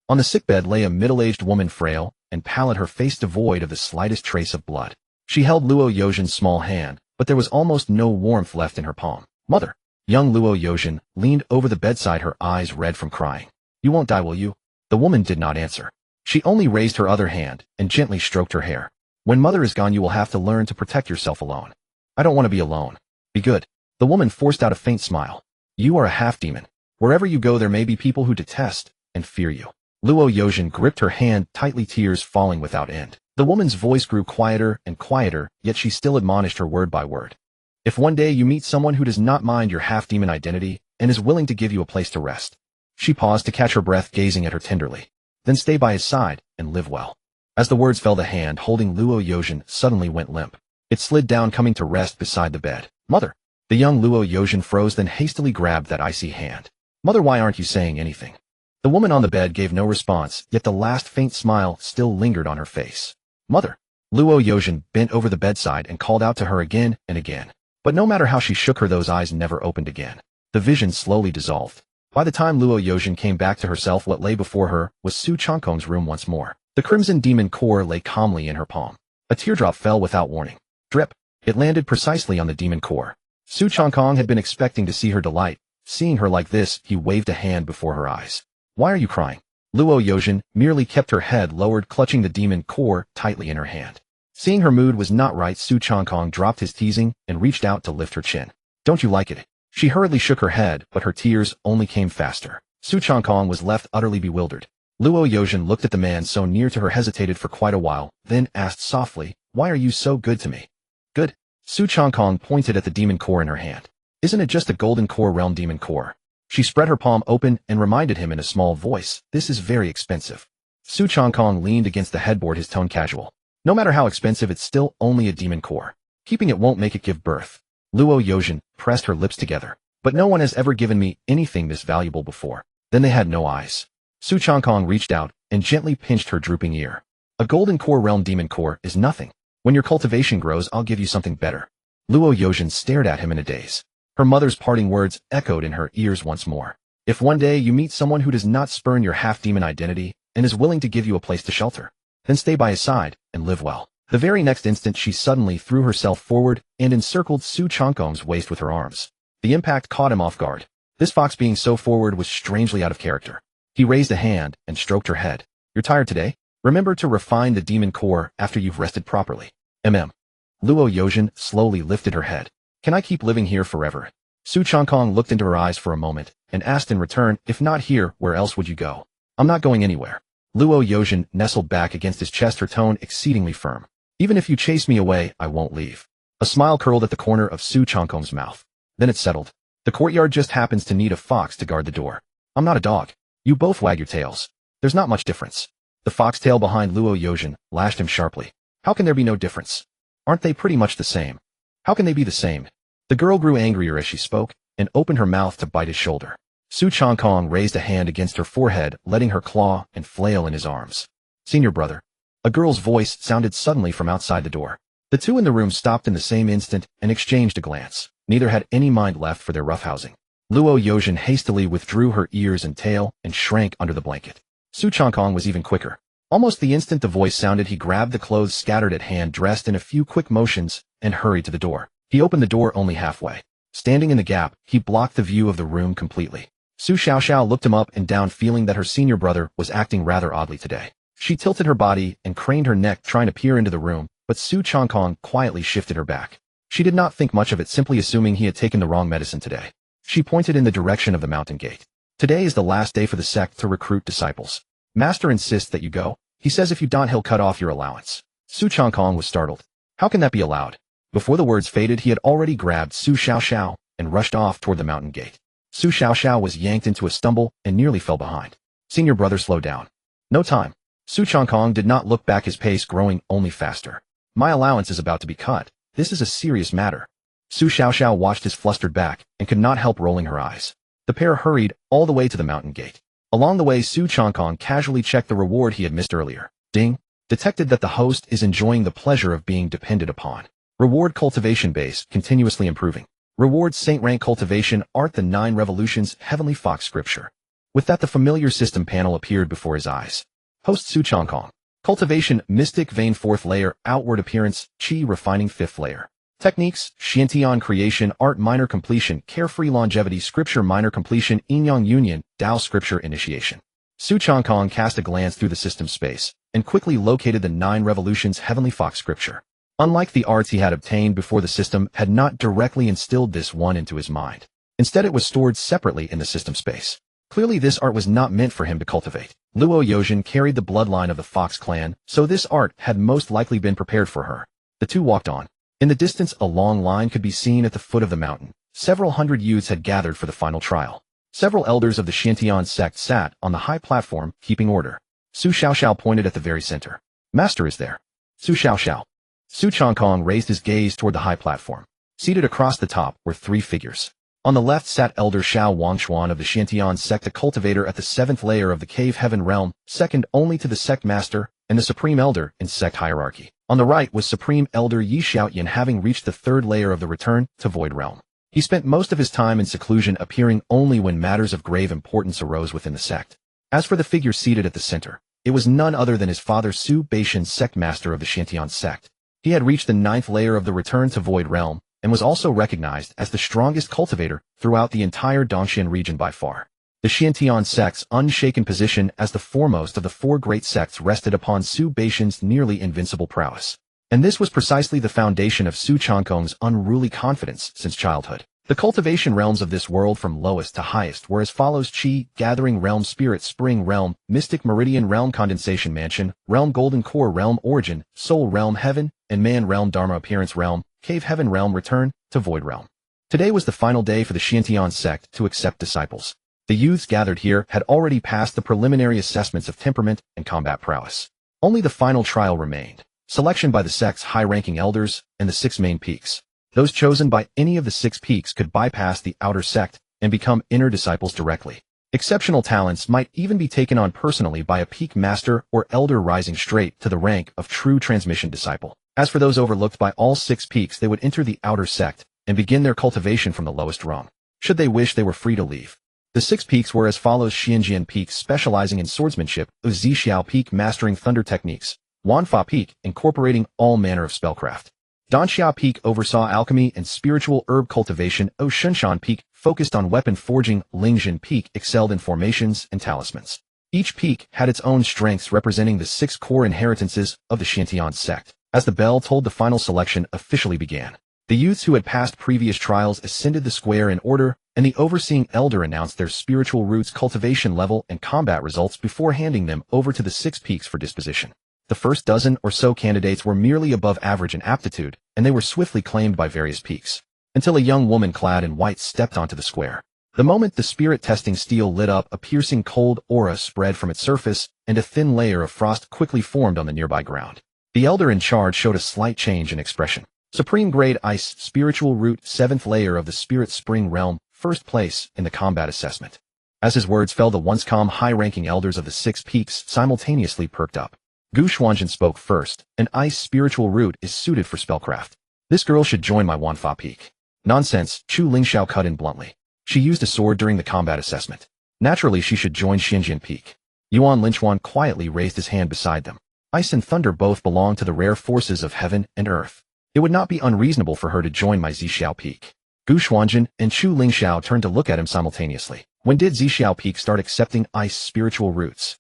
On the sickbed lay a middle-aged woman, frail and pallid, her face devoid of the slightest trace of blood. She held Luo Yojin's small hand, but there was almost no warmth left in her palm. Mother. Young Luo Yojin leaned over the bedside, her eyes red from crying. You won't die, will you? The woman did not answer. She only raised her other hand and gently stroked her hair. When mother is gone, you will have to learn to protect yourself alone. I don't want to be alone. Be good. The woman forced out a faint smile. You are a half-demon. Wherever you go, there may be people who detest and fear you. Luo Yojin gripped her hand tightly, tears falling without end. The woman's voice grew quieter and quieter, yet she still admonished her word by word. If one day you meet someone who does not mind your half-demon identity and is willing to give you a place to rest. She paused to catch her breath, gazing at her tenderly. Then stay by his side and live well. As the words fell, the hand holding Luo Yojin suddenly went limp. It slid down, coming to rest beside the bed. Mother. The young Luo Yojin froze, then hastily grabbed that icy hand. Mother, why aren't you saying anything? The woman on the bed gave no response, yet the last faint smile still lingered on her face. Mother. Luo Yojin bent over the bedside and called out to her again and again. But no matter how she shook her, those eyes never opened again. The vision slowly dissolved. By the time Luo Yojin came back to herself, what lay before her was Su Changkong's room once more. The crimson demon core lay calmly in her palm. A teardrop fell without warning. Drip. It landed precisely on the demon core. Su Changkong had been expecting to see her delight. Seeing her like this, he waved a hand before her eyes. Why are you crying? Luo Yojin merely kept her head lowered, clutching the demon core tightly in her hand. Seeing her mood was not right, Su Changkong dropped his teasing and reached out to lift her chin. Don't you like it? She hurriedly shook her head, but her tears only came faster. Su Changkong was left utterly bewildered. Luo Yojin looked at the man so near to her, hesitated for quite a while, then asked softly, why are you so good to me? Good. Su Changkong pointed at the demon core in her hand. Isn't it just a golden core realm demon core? She spread her palm open and reminded him in a small voice, this is very expensive. Su Changkong leaned against the headboard, his tone casual. No matter how expensive, it's still only a demon core. Keeping it won't make it give birth. Luo Yojin pressed her lips together. But no one has ever given me anything this valuable before. Then they had no eyes. Su Changkong reached out and gently pinched her drooping ear. A golden core realm demon core is nothing. When your cultivation grows, I'll give you something better. Luo Yojin stared at him in a daze. Her mother's parting words echoed in her ears once more. If one day you meet someone who does not spurn your half-demon identity and is willing to give you a place to shelter, then stay by his side and live well. The very next instant, she suddenly threw herself forward and encircled Su Changkong's waist with her arms. The impact caught him off guard. This fox being so forward was strangely out of character. He raised a hand and stroked her head. You're tired today? Remember to refine the demon core after you've rested properly. Luo Yojin slowly lifted her head. Can I keep living here forever? Su Changkong looked into her eyes for a moment and asked in return, if not here, where else would you go? I'm not going anywhere. Luo Yojin nestled back against his chest, her tone exceedingly firm. Even if you chase me away, I won't leave. A smile curled at the corner of Su Changkong's mouth. Then it settled. The courtyard just happens to need a fox to guard the door. I'm not a dog. You both wag your tails. There's not much difference. The foxtail behind Luo Yojin lashed him sharply. How can there be no difference? Aren't they pretty much the same? How can they be the same? The girl grew angrier as she spoke and opened her mouth to bite his shoulder. Su Changkong raised a hand against her forehead, letting her claw and flail in his arms. Senior brother. A girl's voice sounded suddenly from outside the door. The two in the room stopped in the same instant and exchanged a glance. Neither had any mind left for their roughhousing. Luo Yojin hastily withdrew her ears and tail and shrank under the blanket. Su Changkong was even quicker. Almost the instant the voice sounded, he grabbed the clothes scattered at hand, dressed in a few quick motions, and hurried to the door. He opened the door only halfway. Standing in the gap, he blocked the view of the room completely. Su Xiaoxiao looked him up and down, feeling that her senior brother was acting rather oddly today. She tilted her body and craned her neck, trying to peer into the room, but Su Changkong quietly shifted her back. She did not think much of it, simply assuming he had taken the wrong medicine today. She pointed in the direction of the mountain gate. Today is the last day for the sect to recruit disciples. Master insists that you go. He says if you don't, he'll cut off your allowance. Su Changkong was startled. How can that be allowed? Before the words faded, he had already grabbed Su Xiaoxiao and rushed off toward the mountain gate. Su Xiaoxiao was yanked into a stumble and nearly fell behind. Senior brother, slow down. No time. Su Changkong did not look back, his pace growing only faster. My allowance is about to be cut. This is a serious matter. Su Xiaoxiao watched his flustered back and could not help rolling her eyes. The pair hurried all the way to the mountain gate. Along the way, Su Changkong casually checked the reward he had missed earlier. Ding! Detected that the host is enjoying the pleasure of being depended upon. Reward cultivation base, continuously improving. Reward Saint Rank cultivation, art the 9 revolutions, heavenly fox scripture. With that, the familiar system panel appeared before his eyes. Host Su Changkong. Cultivation, mystic vein 4th layer, outward appearance, qi refining 5th layer. Techniques, Xiantian creation, art minor completion, carefree longevity, scripture minor completion, Yin-Yang union, Tao scripture initiation. Su Changkong cast a glance through the system space and quickly located the 9 revolutions heavenly fox scripture. Unlike the arts he had obtained before, the system had not directly instilled this one into his mind. Instead, it was stored separately in the system space. Clearly, this art was not meant for him to cultivate. Luo Yozhen carried the bloodline of the Fox clan, so this art had most likely been prepared for her. The two walked on. In the distance, a long line could be seen at the foot of the mountain. Several hundred youths had gathered for the final trial. Several elders of the Xiantian sect sat on the high platform, keeping order. Su Xiaoxiao pointed at the very center. Master is there. Su Xiaoxiao. Su Changkong raised his gaze toward the high platform. Seated across the top were 3 figures. On the left sat Elder Xiao Wangchuan of the Xiantian sect, a cultivator at the 7th layer of the Cave Heaven realm, second only to the sect master and the Supreme Elder in sect hierarchy. On the right was Supreme Elder Yi Xiaoyan, having reached the 3rd layer of the Return to Void realm. He spent most of his time in seclusion, appearing only when matters of grave importance arose within the sect. As for the figure seated at the center, it was none other than his father Su Beishan, sect master of the Xiantian sect. He had reached the 9th layer of the Return to Void realm, and was also recognized as the strongest cultivator throughout the entire Dongxian region by far. The Xiantian sect's unshaken position as the foremost of the 4 great sects rested upon Su Beishan's nearly invincible prowess. And this was precisely the foundation of Su Changkong's unruly confidence since childhood. The cultivation realms of this world from lowest to highest were as follows: Qi, Gathering Realm, Spirit Spring Realm, Mystic Meridian Realm, Condensation Mansion, Realm Golden Core Realm, Origin, Soul Realm, Heaven, and Man Realm, Dharma Appearance Realm, Cave Heaven Realm, Return to Void Realm. Today was the final day for the Xiantian sect to accept disciples. The youths gathered here had already passed the preliminary assessments of temperament and combat prowess. Only the final trial remained: selection by the sect's high-ranking elders and the 6 main peaks. Those chosen by any of the 6 peaks could bypass the outer sect and become inner disciples directly. Exceptional talents might even be taken on personally by a peak master or elder, rising straight to the rank of true transmission disciple. As for those overlooked by all 6 peaks, they would enter the outer sect and begin their cultivation from the lowest rung. Should they wish, they were free to leave. The 6 peaks were as follows: Xianjian Peak, specializing in swordsmanship; Zixiao Peak, mastering thunder techniques; Wanfa Peak, incorporating all manner of spellcraft; Danxia Peak oversaw alchemy and spiritual herb cultivation; Shenshan Peak focused on weapon forging; Lingzhen Peak excelled in formations and talismans. Each peak had its own strengths, representing the 6 core inheritances of the Xiantian sect. As the bell tolled, the final selection officially began. The youths who had passed previous trials ascended the square in order, and the overseeing elder announced their spiritual roots, cultivation level, and combat results before handing them over to the 6 peaks for disposition. The first dozen or so candidates were merely above average in aptitude, and they were swiftly claimed by various peaks, until a young woman clad in white stepped onto the square. The moment the spirit testing steel lit up, a piercing cold aura spread from its surface, and a thin layer of frost quickly formed on the nearby ground. The elder in charge showed a slight change in expression. Supreme Grade Ice, Spiritual Root, 7th layer of the Spirit Spring Realm, 1st place in the combat assessment. As his words fell, the once calm, high-ranking elders of the 6 peaks simultaneously perked up. Gu Xuanzhen spoke first. An ice spiritual root is suited for spellcraft. This girl should join my Wanfa peak. Nonsense, Chu Lingxiao cut in bluntly. She used a sword during the combat assessment. Naturally, she should join Xianjian peak. Yuan Linchuan quietly raised his hand beside them. Ice and thunder both belong to the rare forces of heaven and earth. It would not be unreasonable for her to join my Zixiao peak. Gu Xuanzhen and Chu Lingxiao turned to look at him simultaneously. When did Zixiao peak start accepting ice spiritual roots?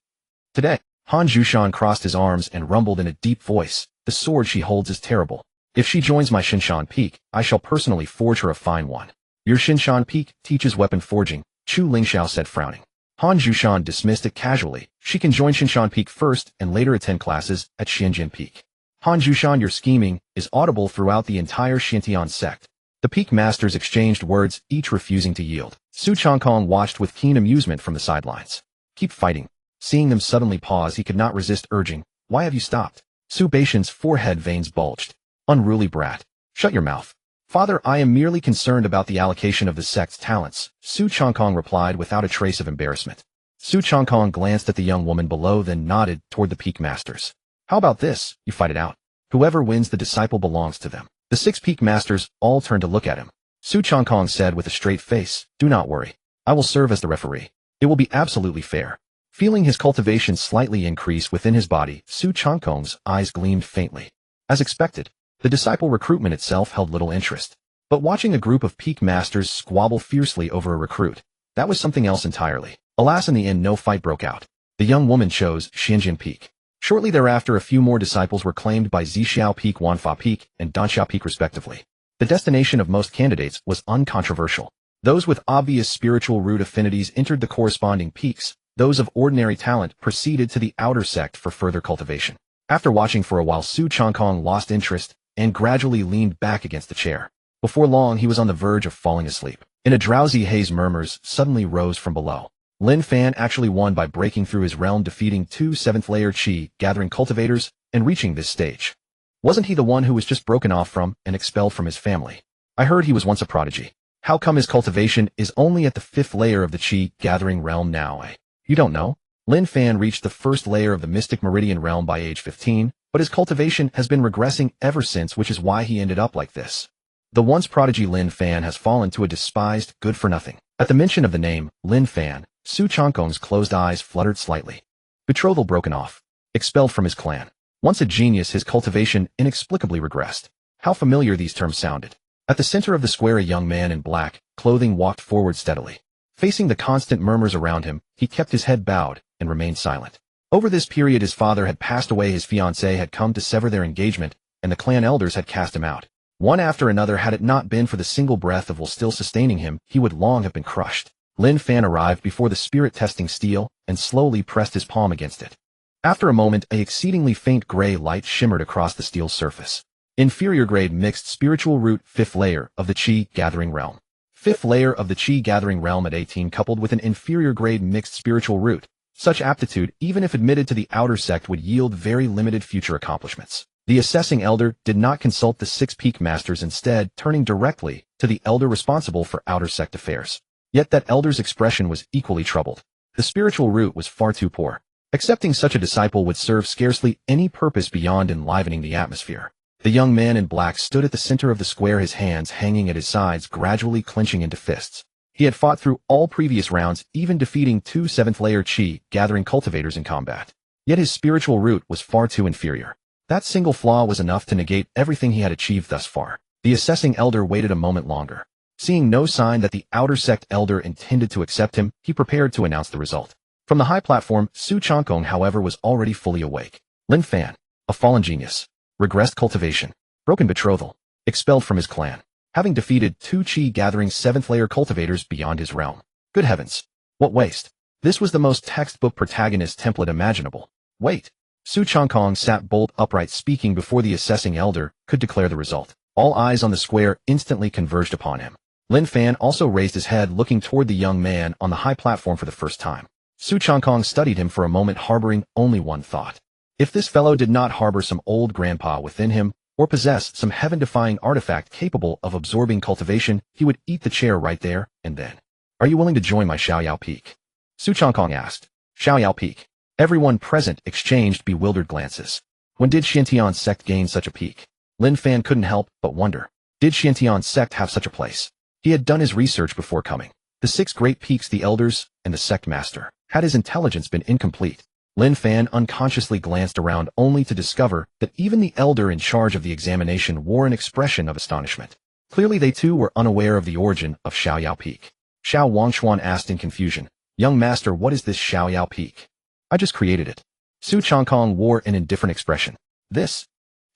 Today. Han Zhushan crossed his arms and rumbled in a deep voice. The sword she holds is terrible. If she joins my Shinshan peak, I shall personally forge her a fine one. Your Shinshan peak teaches weapon forging, Chu Lingxiao said, frowning. Han Zhushan dismissed it casually. She can join Shinshan peak first and later attend classes at Xianjian peak. Han Zhushan, your scheming is audible throughout the entire Xiantian sect. The peak masters exchanged words, each refusing to yield. Su Changkong watched with keen amusement from the sidelines. Keep fighting. Seeing them suddenly pause, he could not resist urging, why have you stopped? Su Beishan's forehead veins bulged. Unruly brat. Shut your mouth. Father, I am merely concerned about the allocation of the sect's talents, Su Changkong replied without a trace of embarrassment. Su Changkong glanced at the young woman below, then nodded toward the peak masters. How about this? You fight it out. Whoever wins, the disciple belongs to them. The 6 peak masters all turned to look at him. Su Changkong said with a straight face, do not worry. I will serve as the referee. It will be absolutely fair. Feeling his cultivation slightly increase within his body, Su Changkong's eyes gleamed faintly. As expected, the disciple recruitment itself held little interest. But watching a group of peak masters squabble fiercely over a recruit, that was something else entirely. Alas, in the end, no fight broke out. The young woman chose Xianjian Peak. Shortly thereafter, a few more disciples were claimed by Zixiao Peak, Wanfa Peak, and Danxiao Peak respectively. The destination of most candidates was uncontroversial. Those with obvious spiritual root affinities entered the corresponding peaks. Those of ordinary talent proceeded to the outer sect for further cultivation. After watching for a while, Su Changkong lost interest and gradually leaned back against the chair. Before long, he was on the verge of falling asleep. In a drowsy haze, murmurs suddenly rose from below. Lin Fan actually won by breaking through his realm, defeating 2 7th-layer Qi gathering cultivators and reaching this stage. Wasn't he the one who was just broken off from and expelled from his family? I heard he was once a prodigy. How come his cultivation is only at the 5th layer of the Qi gathering realm now, eh? You don't know? Lin Fan reached the 1st layer of the Mystic Meridian realm by age 15, but his cultivation has been regressing ever since, which is why he ended up like this. The once prodigy Lin Fan has fallen to a despised good-for-nothing. At the mention of the name, Lin Fan, Su Changkong's closed eyes fluttered slightly. Betrothal broken off. Expelled from his clan. Once a genius, his cultivation inexplicably regressed. How familiar these terms sounded. At the center of the square, a young man in black clothing walked forward steadily. Facing the constant murmurs around him, he kept his head bowed and remained silent. Over this period, his father had passed away, his fiancée had come to sever their engagement, and the clan elders had cast him out. One after another, had it not been for the single breath of will still sustaining him, he would long have been crushed. Lin Fan arrived before the spirit-testing steel and slowly pressed his palm against it. After a moment, an exceedingly faint gray light shimmered across the steel's surface. Inferior grade mixed spiritual root, 5th layer of the Qi gathering realm. 5th layer of the Qi gathering realm at 18, coupled with an inferior grade mixed spiritual root. Such aptitude, even if admitted to the outer sect, would yield very limited future accomplishments. The assessing elder did not consult the 6 peak masters, instead turning directly to the elder responsible for outer sect affairs. Yet that elder's expression was equally troubled. The spiritual root was far too poor. Accepting such a disciple would serve scarcely any purpose beyond enlivening the atmosphere. The young man in black stood at the center of the square, his hands hanging at his sides, gradually clenching into fists. He had fought through all previous rounds, even defeating 2 7th-layer Qi gathering cultivators in combat. Yet his spiritual root was far too inferior. That single flaw was enough to negate everything he had achieved thus far. The assessing elder waited a moment longer. Seeing no sign that the outer sect elder intended to accept him, he prepared to announce the result. From the high platform, Su Changkong, however, was already fully awake. Lin Fan, a fallen genius. Regressed cultivation. Broken betrothal. Expelled from his clan. Having defeated 2 Qi gathering 7th-layer cultivators beyond his realm. Good heavens. What waste. This was the most textbook protagonist template imaginable. Wait. Su Changkong sat bolt upright, speaking before the assessing elder could declare the result. All eyes on the square instantly converged upon him. Lin Fan also raised his head, looking toward the young man on the high platform for the first time. Su Changkong studied him for a moment, harboring only one thought. If this fellow did not harbor some old grandpa within him, or possess some heaven-defying artifact capable of absorbing cultivation, he would eat the chair right there and then. Are you willing to join my Xiaoyao Peak? Su Changkong asked. Xiaoyao Peak. Everyone present exchanged bewildered glances. When did Xiantian's sect gain such a peak? Lin Fan couldn't help but wonder. Did Xiantian's sect have such a place? He had done his research before coming. The 6 great peaks, the elders, and the sect master. Had his intelligence been incomplete? Lin Fan unconsciously glanced around, only to discover that even the elder in charge of the examination wore an expression of astonishment. Clearly they too were unaware of the origin of Xiaoyao Peak. Xiao Wangshuan asked in confusion. Young master, what is this Xiaoyao Peak? I just created it. Su Changkong wore an indifferent expression. This?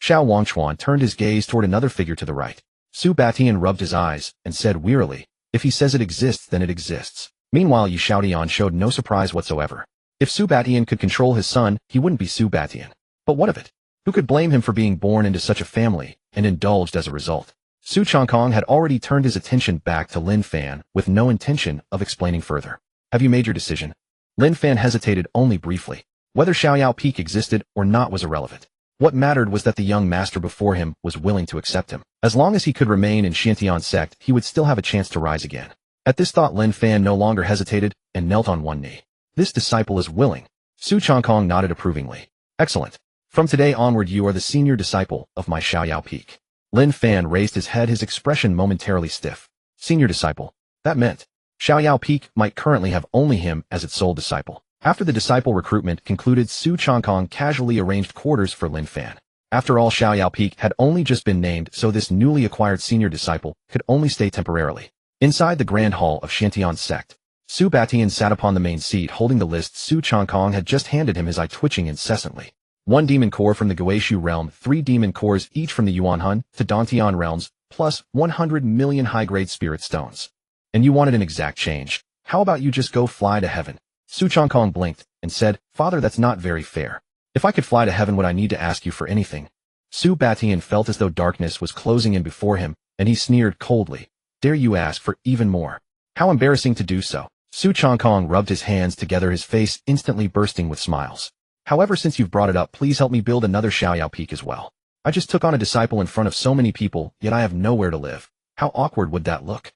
Xiao Wangshuan turned his gaze toward another figure to the right. Su Batian rubbed his eyes and said wearily, if he says it exists, then it exists. Meanwhile, Yi Xiaotian showed no surprise whatsoever. If Su Batian could control his son, he wouldn't be Su Batian. But what of it? Who could blame him for being born into such a family and indulged as a result? Su Changkong had already turned his attention back to Lin Fan with no intention of explaining further. Have you made your decision? Lin Fan hesitated only briefly. Whether Xiaoyao Peak existed or not was irrelevant. What mattered was that the young master before him was willing to accept him. As long as he could remain in Xiantian sect, he would still have a chance to rise again. At this thought, Lin Fan no longer hesitated and knelt on one knee. This disciple is willing. Su Changkong nodded approvingly. Excellent. From today onward you are the senior disciple of my Xiaoyao peak. Lin Fan raised his head, his expression momentarily stiff. Senior disciple. That meant Xiaoyao peak might currently have only him as its sole disciple. After the disciple recruitment concluded, Su Changkong casually arranged quarters for Lin Fan. After all, Xiaoyao peak had only just been named, so this newly acquired senior disciple could only stay temporarily. Inside the grand hall of Xiantian sect, Su Batian sat upon the main seat holding the list Su Changkong had just handed him, his eye twitching incessantly. 1 demon core from the Guishu realm, 3 demon cores each from the Yuanhun to Dantian realms, plus 100 million high-grade spirit stones. And you wanted an exact change. How about you just go fly to heaven? Su Changkong blinked and said, Father, that's not very fair. If I could fly to heaven, would I need to ask you for anything? Su Batian felt as though darkness was closing in before him, and he sneered coldly. Dare you ask for even more? How embarrassing to do so. Su Changkong rubbed his hands together, his face instantly bursting with smiles. However, since you've brought it up, please help me build another Xiaoyao peak as well. I just took on a disciple in front of so many people, yet I have nowhere to live. How awkward would that look?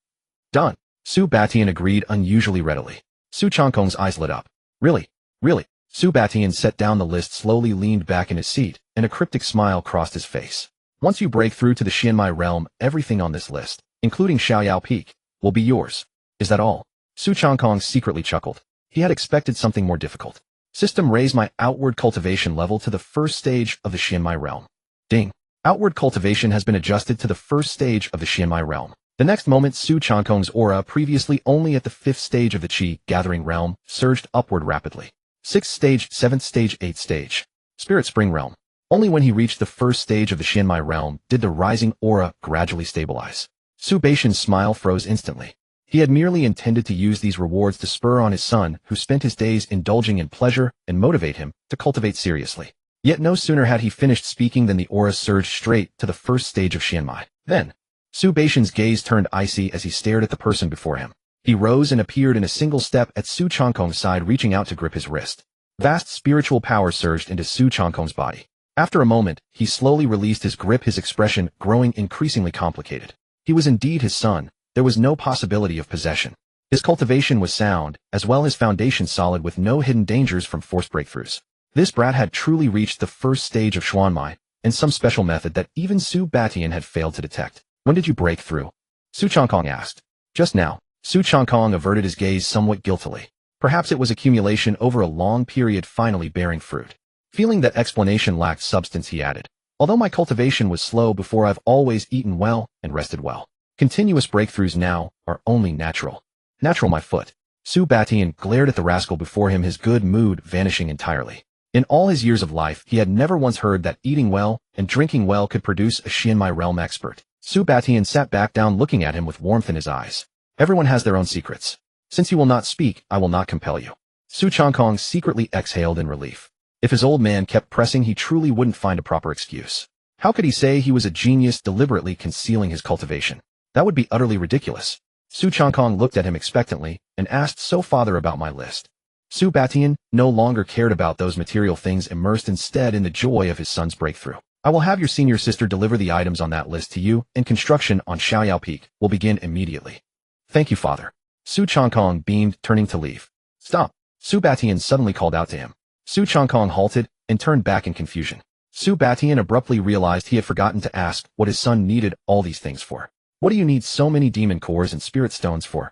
Done. Su Batian agreed unusually readily. Su Changkong's eyes lit up. Really? Really? Su Batian set down the list, slowly leaned back in his seat, and a cryptic smile crossed his face. Once you break through to the Xianmai realm, everything on this list, including Xiaoyao peak, will be yours. Is that all? Su Changkong secretly chuckled. He had expected something more difficult. System, raise my outward cultivation level to the first stage of the Xianmai realm. Ding. Outward cultivation has been adjusted to the first stage of the Xianmai realm. The next moment, Su Changkong's aura, previously only at the 5th stage of the Qi gathering realm, surged upward rapidly. 6th stage, 7th stage, 8th stage. Spirit Spring realm. Only when he reached the first stage of the Xianmai realm did the rising aura gradually stabilize. Su Baishan's smile froze instantly. He had merely intended to use these rewards to spur on his son, who spent his days indulging in pleasure, and motivate him to cultivate seriously. Yet no sooner had he finished speaking than the aura surged straight to the first stage of Xianmai. Then, Su Baishan's gaze turned icy as he stared at the person before him. He rose and appeared in a single step at Su Changkong's side, reaching out to grip his wrist. Vast spiritual power surged into Su Changkong's body. After a moment, he slowly released his grip, his expression growing increasingly complicated. He was indeed his son. There was no possibility of possession. His cultivation was sound, as well as foundation solid, with no hidden dangers from forced breakthroughs. This brat had truly reached the first stage of Xuanmai, and some special method that even Su Batian had failed to detect. When did you break through? Su Changkong asked. Just now. Su Changkong averted his gaze somewhat guiltily. Perhaps it was accumulation over a long period finally bearing fruit. Feeling that explanation lacked substance, he added. Although my cultivation was slow before, I've always eaten well and rested well. Continuous breakthroughs now are only natural. Natural, my foot. Su Batian glared at the rascal before him, his good mood vanishing entirely. In all his years of life, he had never once heard that eating well and drinking well could produce a Xianmai realm expert. Su Batian sat back down, looking at him with warmth in his eyes. Everyone has their own secrets. Since you will not speak, I will not compel you. Su Changkong secretly exhaled in relief. If his old man kept pressing, he truly wouldn't find a proper excuse. How could he say he was a genius deliberately concealing his cultivation? That would be utterly ridiculous. Su Changkong looked at him expectantly and asked, So, father, about my list. Su Batian no longer cared about those material things, immersed instead in the joy of his son's breakthrough. I will have your senior sister deliver the items on that list to you, and construction on Xiaoyao Peak will begin immediately. Thank you, father. Su Changkong beamed, turning to leave. Stop. Su Batian suddenly called out to him. Su Changkong halted and turned back in confusion. Su Batian abruptly realized he had forgotten to ask what his son needed all these things for. What do you need so many demon cores and spirit stones for?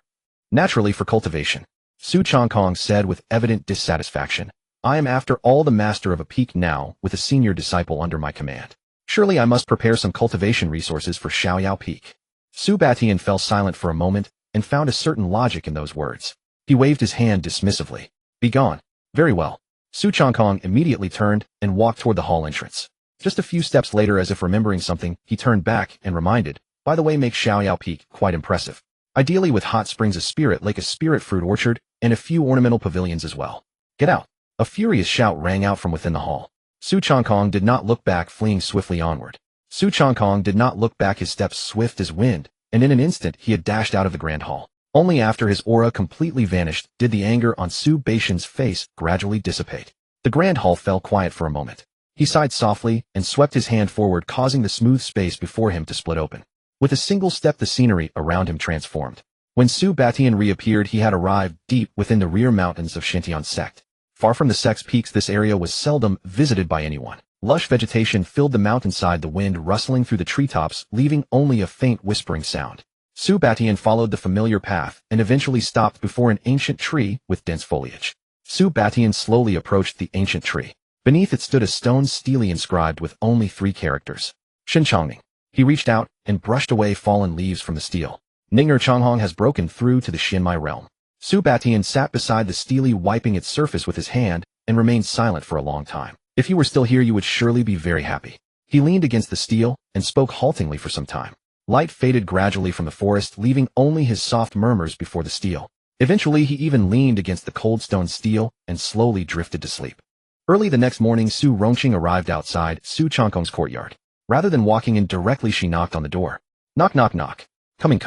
Naturally, for cultivation. Su Changkong said with evident dissatisfaction. I am after all the master of a peak now, with a senior disciple under my command. Surely I must prepare some cultivation resources for Xiaoyao Peak. Su Batian fell silent for a moment and found a certain logic in those words. He waved his hand dismissively. Be gone. Very well. Su Changkong immediately turned and walked toward the hall entrance. Just a few steps later, as if remembering something, he turned back and reminded, by the way, make Xiaoyao Peak quite impressive. Ideally with hot springs, a spirit lake, a spirit fruit orchard, and a few ornamental pavilions as well. Get out. A furious shout rang out from within the hall. Su Changkong did not look back, fleeing swiftly onward. Su Changkong did not look back, his steps swift as wind, and in an instant he had dashed out of the grand hall. Only after his aura completely vanished did the anger on Su Baishan's face gradually dissipate. The grand hall fell quiet for a moment. He sighed softly and swept his hand forward, causing the smooth space before him to split open. With a single step, the scenery around him transformed. When Su Batian reappeared, he had arrived deep within the rear mountains of Xintian sect. Far from the sect's peaks, this area was seldom visited by anyone. Lush vegetation filled the mountainside, the wind rustling through the treetops, leaving only a faint whispering sound. Su Batian followed the familiar path and eventually stopped before an ancient tree with dense foliage. Su Batian slowly approached the ancient tree. Beneath it stood a stone stele inscribed with only 3 characters. Changkong. He reached out and brushed away fallen leaves from the stele. Ninger Changkong has broken through to the Xinmai realm. Su Batian sat beside the stele, wiping its surface with his hand, and remained silent for a long time. If you were still here, you would surely be very happy. He leaned against the stele and spoke haltingly for some time. Light faded gradually from the forest, leaving only his soft murmurs before the stele. Eventually, he even leaned against the cold stone stele and slowly drifted to sleep. Early the next morning, Su Rongqing arrived outside Su Changkong's courtyard. Rather than walking in directly, she knocked on the door. Knock, knock, knock. Coming.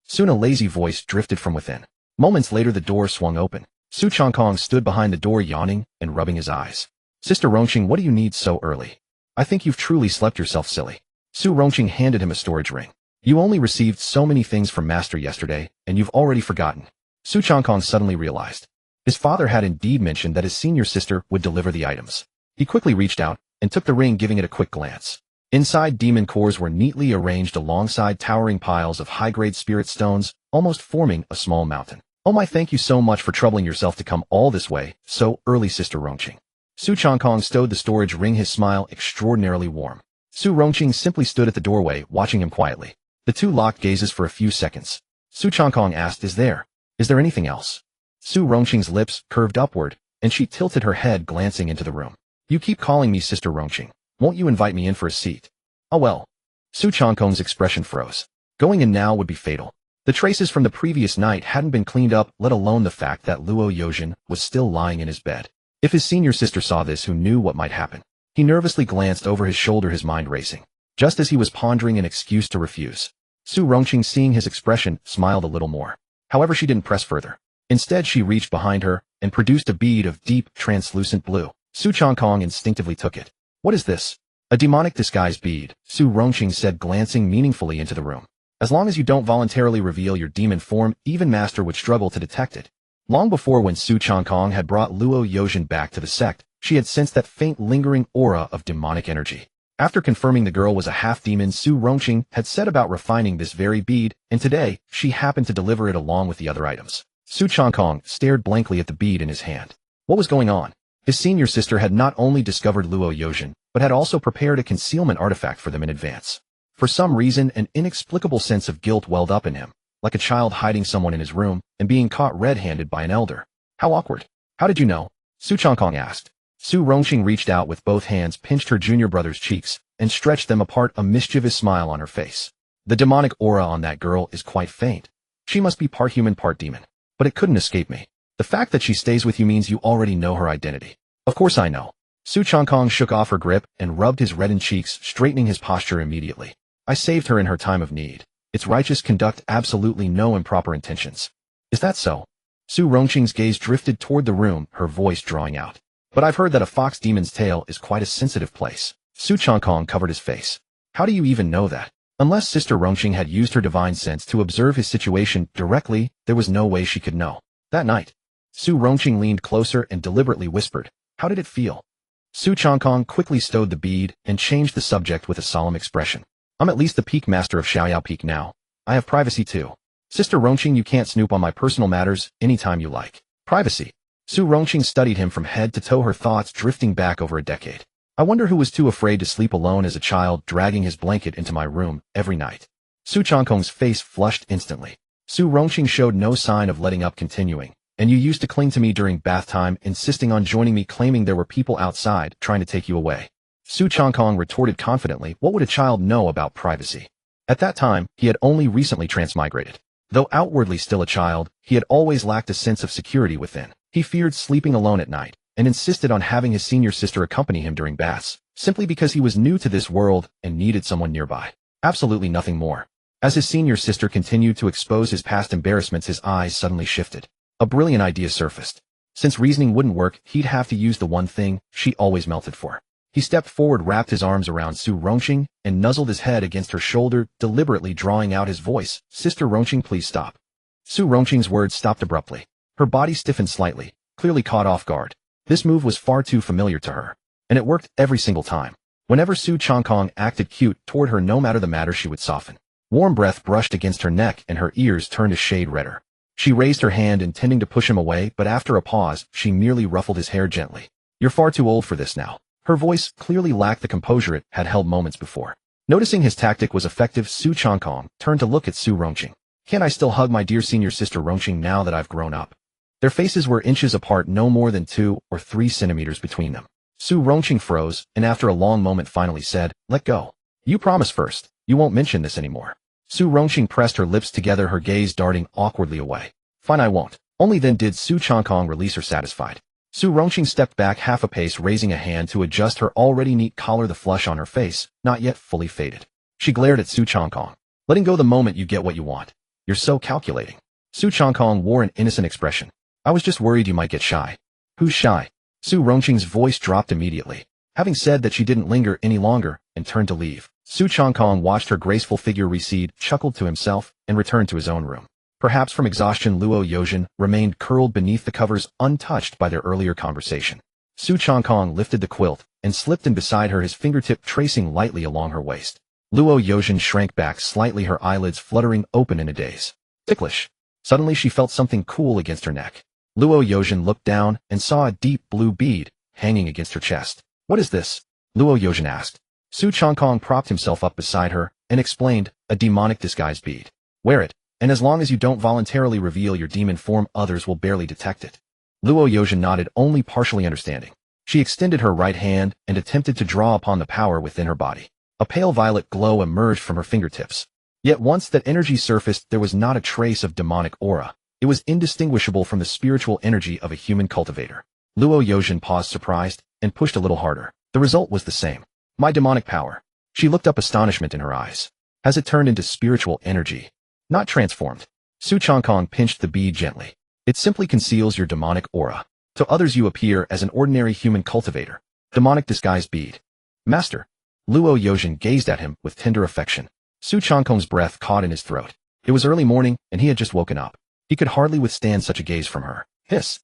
Soon a lazy voice drifted from within. Moments later, the door swung open. Su Changkong stood behind the door, yawning and rubbing his eyes. Sister Rongqing, what do you need so early? I think you've truly slept yourself silly. Su Rongqing handed him a storage ring. You only received so many things from Master yesterday, and you've already forgotten. Su Changkong suddenly realized. His father had indeed mentioned that his senior sister would deliver the items. He quickly reached out and took the ring, giving it a quick glance. Inside, demon cores were neatly arranged alongside towering piles of high-grade spirit stones, almost forming a small mountain. Oh my, thank you so much for troubling yourself to come all this way so early, Sister Rongqing. Su Changkong stowed the storage ring, his smile extraordinarily warm. Su Rongqing simply stood at the doorway, watching him quietly. The two locked gazes for a few seconds. Su Changkong asked, Is there anything else? Su Rongqing's lips curved upward, and she tilted her head, glancing into the room. You keep calling me Sister Rongqing. Won't you invite me in for a seat? Oh well. Su Changkong's expression froze. Going in now would be fatal. The traces from the previous night hadn't been cleaned up, let alone the fact that Luo Yozhen was still lying in his bed. If his senior sister saw this, who knew what might happen? He nervously glanced over his shoulder, his mind racing. Just as he was pondering an excuse to refuse, Su Rongqing, seeing his expression, smiled a little more. However, she didn't press further. Instead, she reached behind her and produced a bead of deep, translucent blue. Su Changkong instinctively took it. What is this? A demonic disguise bead, Su Rongqing said, glancing meaningfully into the room. As long as you don't voluntarily reveal your demon form, even Master would struggle to detect it. Long before, when Su Changkong had brought Luo Yozhen back to the sect, she had sensed that faint, lingering aura of demonic energy. After confirming the girl was a half-demon, Su Rongqing had set about refining this very bead, and today, she happened to deliver it along with the other items. Su Changkong stared blankly at the bead in his hand. What was going on? His senior sister had not only discovered Luo Yozhen, but had also prepared a concealment artifact for them in advance. For some reason, an inexplicable sense of guilt welled up in him, like a child hiding someone in his room and being caught red-handed by an elder. How awkward. How did you know? Su Changkong asked. Su Rongqing reached out with both hands, pinched her junior brother's cheeks, and stretched them apart, a mischievous smile on her face. The demonic aura on that girl is quite faint. She must be part human, part demon. But it couldn't escape me. The fact that she stays with you means you already know her identity. Of course I know. Su Changkong shook off her grip and rubbed his reddened cheeks, straightening his posture immediately. I saved her in her time of need. Its righteous conduct, absolutely no improper intentions. Is that so? Su Rongqing's gaze drifted toward the room, her voice drawing out. But I've heard that a fox demon's tail is quite a sensitive place. Su Changkong covered his face. How do you even know that? Unless Sister Rongqing had used her divine sense to observe his situation directly, there was no way she could know. That night, Su Rongqing leaned closer and deliberately whispered, How did it feel? Su Changkong quickly stowed the bead and changed the subject with a solemn expression. I'm at least the peak master of Xiaoyao Peak now. I have privacy too. Sister Rongqing, you can't snoop on my personal matters anytime you like. Privacy. Su Rongqing studied him from head to toe, her thoughts drifting back over a decade. I wonder who was too afraid to sleep alone as a child, dragging his blanket into my room every night. Su Changkong's face flushed instantly. Su Rongqing showed no sign of letting up, continuing. And you used to cling to me during bath time, insisting on joining me, claiming there were people outside trying to take you away. Su Changkong retorted confidently, what would a child know about privacy? At that time, he had only recently transmigrated. Though outwardly still a child, he had always lacked a sense of security within. He feared sleeping alone at night, and insisted on having his senior sister accompany him during baths, simply because he was new to this world and needed someone nearby. Absolutely nothing more. As his senior sister continued to expose his past embarrassments, his eyes suddenly shifted. A brilliant idea surfaced. Since reasoning wouldn't work, he'd have to use the one thing she always melted for. He stepped forward, wrapped his arms around Su Rongqing, and nuzzled his head against her shoulder, deliberately drawing out his voice. "Sister Rongqing, please stop." Su Rongqing's words stopped abruptly. Her body stiffened slightly, clearly caught off guard. This move was far too familiar to her, and it worked every single time. Whenever Su Changkong acted cute toward her, no matter the matter, she would soften. Warm breath brushed against her neck and her ears turned a shade redder. She raised her hand intending to push him away, but after a pause, she merely ruffled his hair gently. "You're far too old for this now." Her voice clearly lacked the composure it had held moments before. Noticing his tactic was effective, Su Changkong turned to look at Su Rongqing. "Can't I still hug my dear senior sister Rongqing now that I've grown up?" Their faces were inches apart, no more than 2 or 3 centimeters between them. Su Rongqing froze, and after a long moment finally said, "Let go. You promise first, you won't mention this anymore." Su Rongqing pressed her lips together, her gaze darting awkwardly away. "Fine, I won't." Only then did Su Changkong release her, satisfied. Su Rongqing stepped back half a pace, raising a hand to adjust her already neat collar, the flush on her face not yet fully faded. She glared at Su Changkong. "Letting go the moment you get what you want. You're so calculating." Su Changkong wore an innocent expression. "I was just worried you might get shy." "Who's shy?" Su Rongqing's voice dropped immediately. Having said that, she didn't linger any longer and turned to leave. Su Changkong watched her graceful figure recede, chuckled to himself, and returned to his own room. Perhaps from exhaustion, Luo Yozhen remained curled beneath the covers, untouched by their earlier conversation. Su Changkong lifted the quilt and slipped in beside her, his fingertip tracing lightly along her waist. Luo Yozhen shrank back slightly, her eyelids fluttering open in a daze. Ticklish. Suddenly she felt something cool against her neck. Luo Yozhen looked down and saw a deep blue bead hanging against her chest. "What is this?" Luo Yozhen asked. Su Changkong propped himself up beside her and explained, "A demonic disguise bead. Wear it, and as long as you don't voluntarily reveal your demon form, others will barely detect it." Luo Yozhen nodded, only partially understanding. She extended her right hand and attempted to draw upon the power within her body. A pale violet glow emerged from her fingertips. Yet once that energy surfaced, there was not a trace of demonic aura. It was indistinguishable from the spiritual energy of a human cultivator. Luo Yozhen paused, surprised, and pushed a little harder. The result was the same. "My demonic power." She looked up, astonishment in her eyes. "Has it turned into spiritual energy?" "Not transformed." Su Changkong pinched the bead gently. "It simply conceals your demonic aura. To others you appear as an ordinary human cultivator. Demonic disguise bead." "Master." Luo Yozhen gazed at him with tender affection. Su Changkong's breath caught in his throat. It was early morning, and he had just woken up. He could hardly withstand such a gaze from her. Hiss.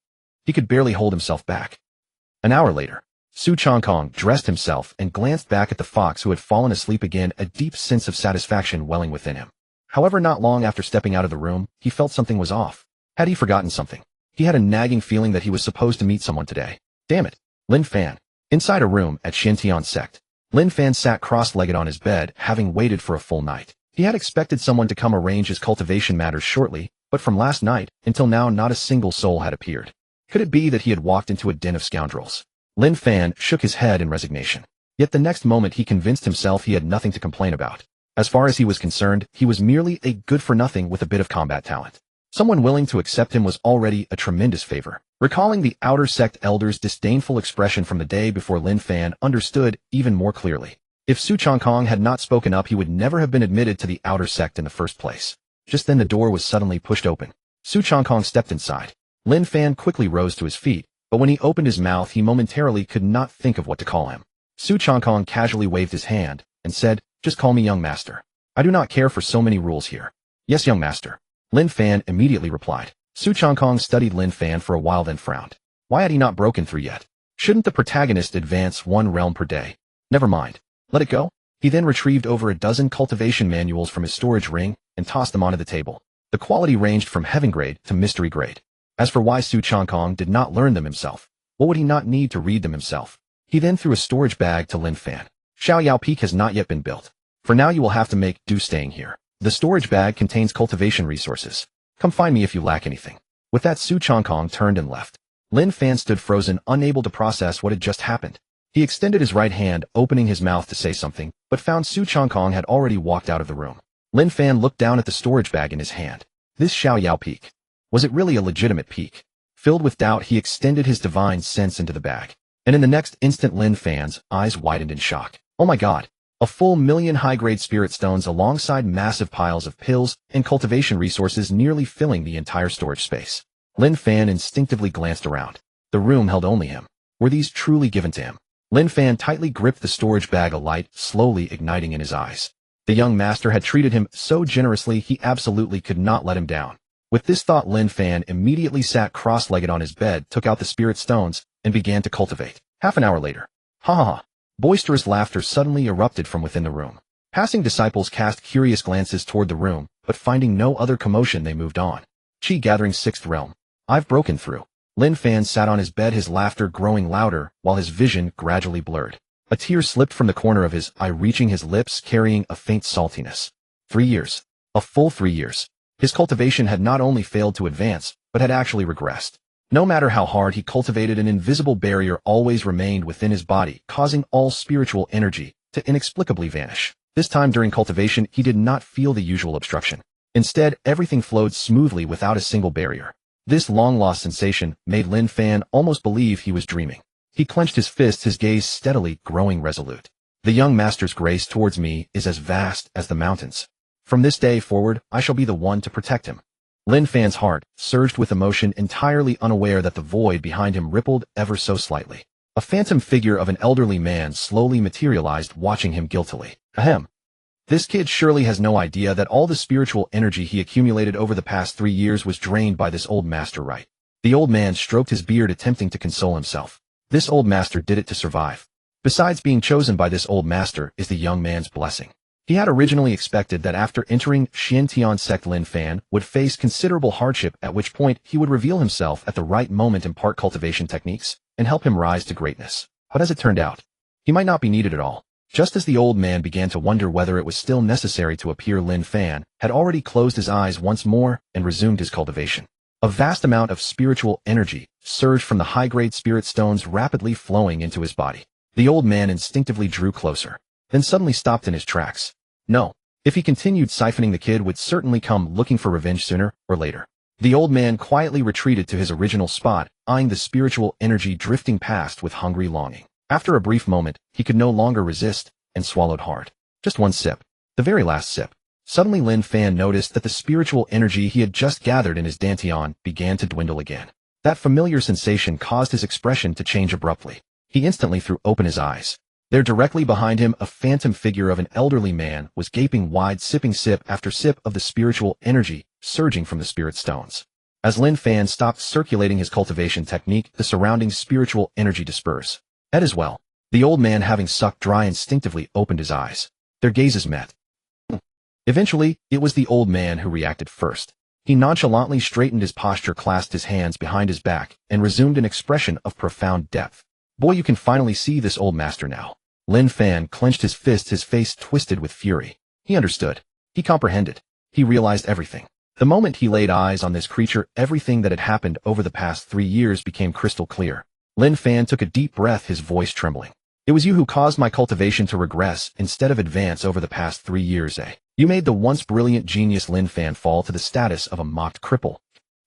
He could barely hold himself back. An hour later, Su Changkong dressed himself and glanced back at the fox, who had fallen asleep again, a deep sense of satisfaction welling within him. However, not long after stepping out of the room, he felt something was off. Had he forgotten something? He had a nagging feeling that he was supposed to meet someone today. Damn it. Lin Fan. Inside a room at Xintian sect, Lin Fan sat cross-legged on his bed, having waited for a full night. He had expected someone to come arrange his cultivation matters shortly, but from last night until now not a single soul had appeared. Could it be that he had walked into a den of scoundrels? Lin Fan shook his head in resignation. Yet the next moment he convinced himself he had nothing to complain about. As far as he was concerned, he was merely a good-for-nothing with a bit of combat talent. Someone willing to accept him was already a tremendous favor. Recalling the outer sect elder's disdainful expression from the day before, Lin Fan understood even more clearly. If Su Changkong had not spoken up, he would never have been admitted to the outer sect in the first place. Just then the door was suddenly pushed open. Su Changkong stepped inside. Lin Fan quickly rose to his feet, but when he opened his mouth he momentarily could not think of what to call him. Su Changkong casually waved his hand and said, "Just call me young master. I do not care for so many rules here." "Yes, young master," Lin Fan immediately replied. Su Changkong studied Lin Fan for a while, then frowned. Why had he not broken through yet? Shouldn't the protagonist advance 1 realm per day? Never mind. Let it go. He then retrieved over a dozen cultivation manuals from his storage ring and tossed them onto the table. The quality ranged from heaven grade to mystery grade. As for why Su Changkong did not learn them himself, what would he not need to read them himself? He then threw a storage bag to Lin Fan. "Xiaoyao Peak has not yet been built. For now you will have to make do staying here. The storage bag contains cultivation resources. Come find me if you lack anything." With that, Su Changkong turned and left. Lin Fan stood frozen, unable to process what had just happened. He extended his right hand, opening his mouth to say something, but found Su Changkong had already walked out of the room. Lin Fan looked down at the storage bag in his hand. This Xiaoyao Peak. Was it really a legitimate peak? Filled with doubt, he extended his divine sense into the bag. And in the next instant, Lin Fan's eyes widened in shock. Oh my god. A full 1,000,000 high-grade spirit stones alongside massive piles of pills and cultivation resources nearly filling the entire storage space. Lin Fan instinctively glanced around. The room held only him. Were these truly given to him? Lin Fan tightly gripped the storage bag alight, slowly igniting in his eyes. The young master had treated him so generously he absolutely could not let him down. With this thought, Lin Fan immediately sat cross-legged on his bed, took out the spirit stones, and began to cultivate. Half an hour later. Ha ha ha. Boisterous laughter suddenly erupted from within the room. Passing disciples cast curious glances toward the room, but finding no other commotion they moved on. Chi gathering sixth realm. I've broken through. Lin Fan sat on his bed, his laughter growing louder, while his vision gradually blurred. A tear slipped from the corner of his eye, reaching his lips, carrying a faint saltiness. 3 years. A full 3 years. His cultivation had not only failed to advance, but had actually regressed. No matter how hard he cultivated, an invisible barrier always remained within his body, causing all spiritual energy to inexplicably vanish. This time during cultivation, he did not feel the usual obstruction. Instead, everything flowed smoothly without a single barrier. This long-lost sensation made Lin Fan almost believe he was dreaming. He clenched his fists, his gaze steadily growing resolute. The young master's grace towards me is as vast as the mountains. From this day forward, I shall be the one to protect him. Lin Fan's heart surged with emotion, entirely unaware that the void behind him rippled ever so slightly. A phantom figure of an elderly man slowly materialized, watching him guiltily. Ahem. This kid surely has no idea that all the spiritual energy he accumulated over the past 3 years was drained by this old master, right? The old man stroked his beard, attempting to console himself. This old master did it to survive. Besides, being chosen by this old master is the young man's blessing. He had originally expected that after entering Xiantian sect, Lin Fan would face considerable hardship, at which point he would reveal himself at the right moment, impart cultivation techniques, and help him rise to greatness. But as it turned out, he might not be needed at all. Just as the old man began to wonder whether it was still necessary to appear, Lin Fan had already closed his eyes once more and resumed his cultivation. A vast amount of spiritual energy surged from the high-grade spirit stones, rapidly flowing into his body. The old man instinctively drew closer, then suddenly stopped in his tracks. No. If he continued siphoning, the kid would certainly come looking for revenge sooner or later. The old man quietly retreated to his original spot, eyeing the spiritual energy drifting past with hungry longing. After a brief moment, he could no longer resist and swallowed hard. Just one sip. The very last sip. Suddenly Lin Fan noticed that the spiritual energy he had just gathered in his dantian began to dwindle again. That familiar sensation caused his expression to change abruptly. He instantly threw open his eyes. There, directly behind him, a phantom figure of an elderly man was gaping wide, sipping sip after sip of the spiritual energy surging from the spirit stones. As Lin Fan stopped circulating his cultivation technique, the surrounding spiritual energy dispersed. Ed as well. The old man, having sucked dry, instinctively opened his eyes. Their gazes met. Eventually, it was the old man who reacted first. He nonchalantly straightened his posture, clasped his hands behind his back, and resumed an expression of profound depth. Boy, you can finally see this old master now. Lin Fan clenched his fists, his face twisted with fury. He understood. He comprehended. He realized everything. The moment he laid eyes on this creature, everything that had happened over the past 3 years became crystal clear. Lin Fan took a deep breath, his voice trembling. It was you who caused my cultivation to regress instead of advance over the past 3 years, eh? You made the once brilliant genius Lin Fan fall to the status of a mocked cripple.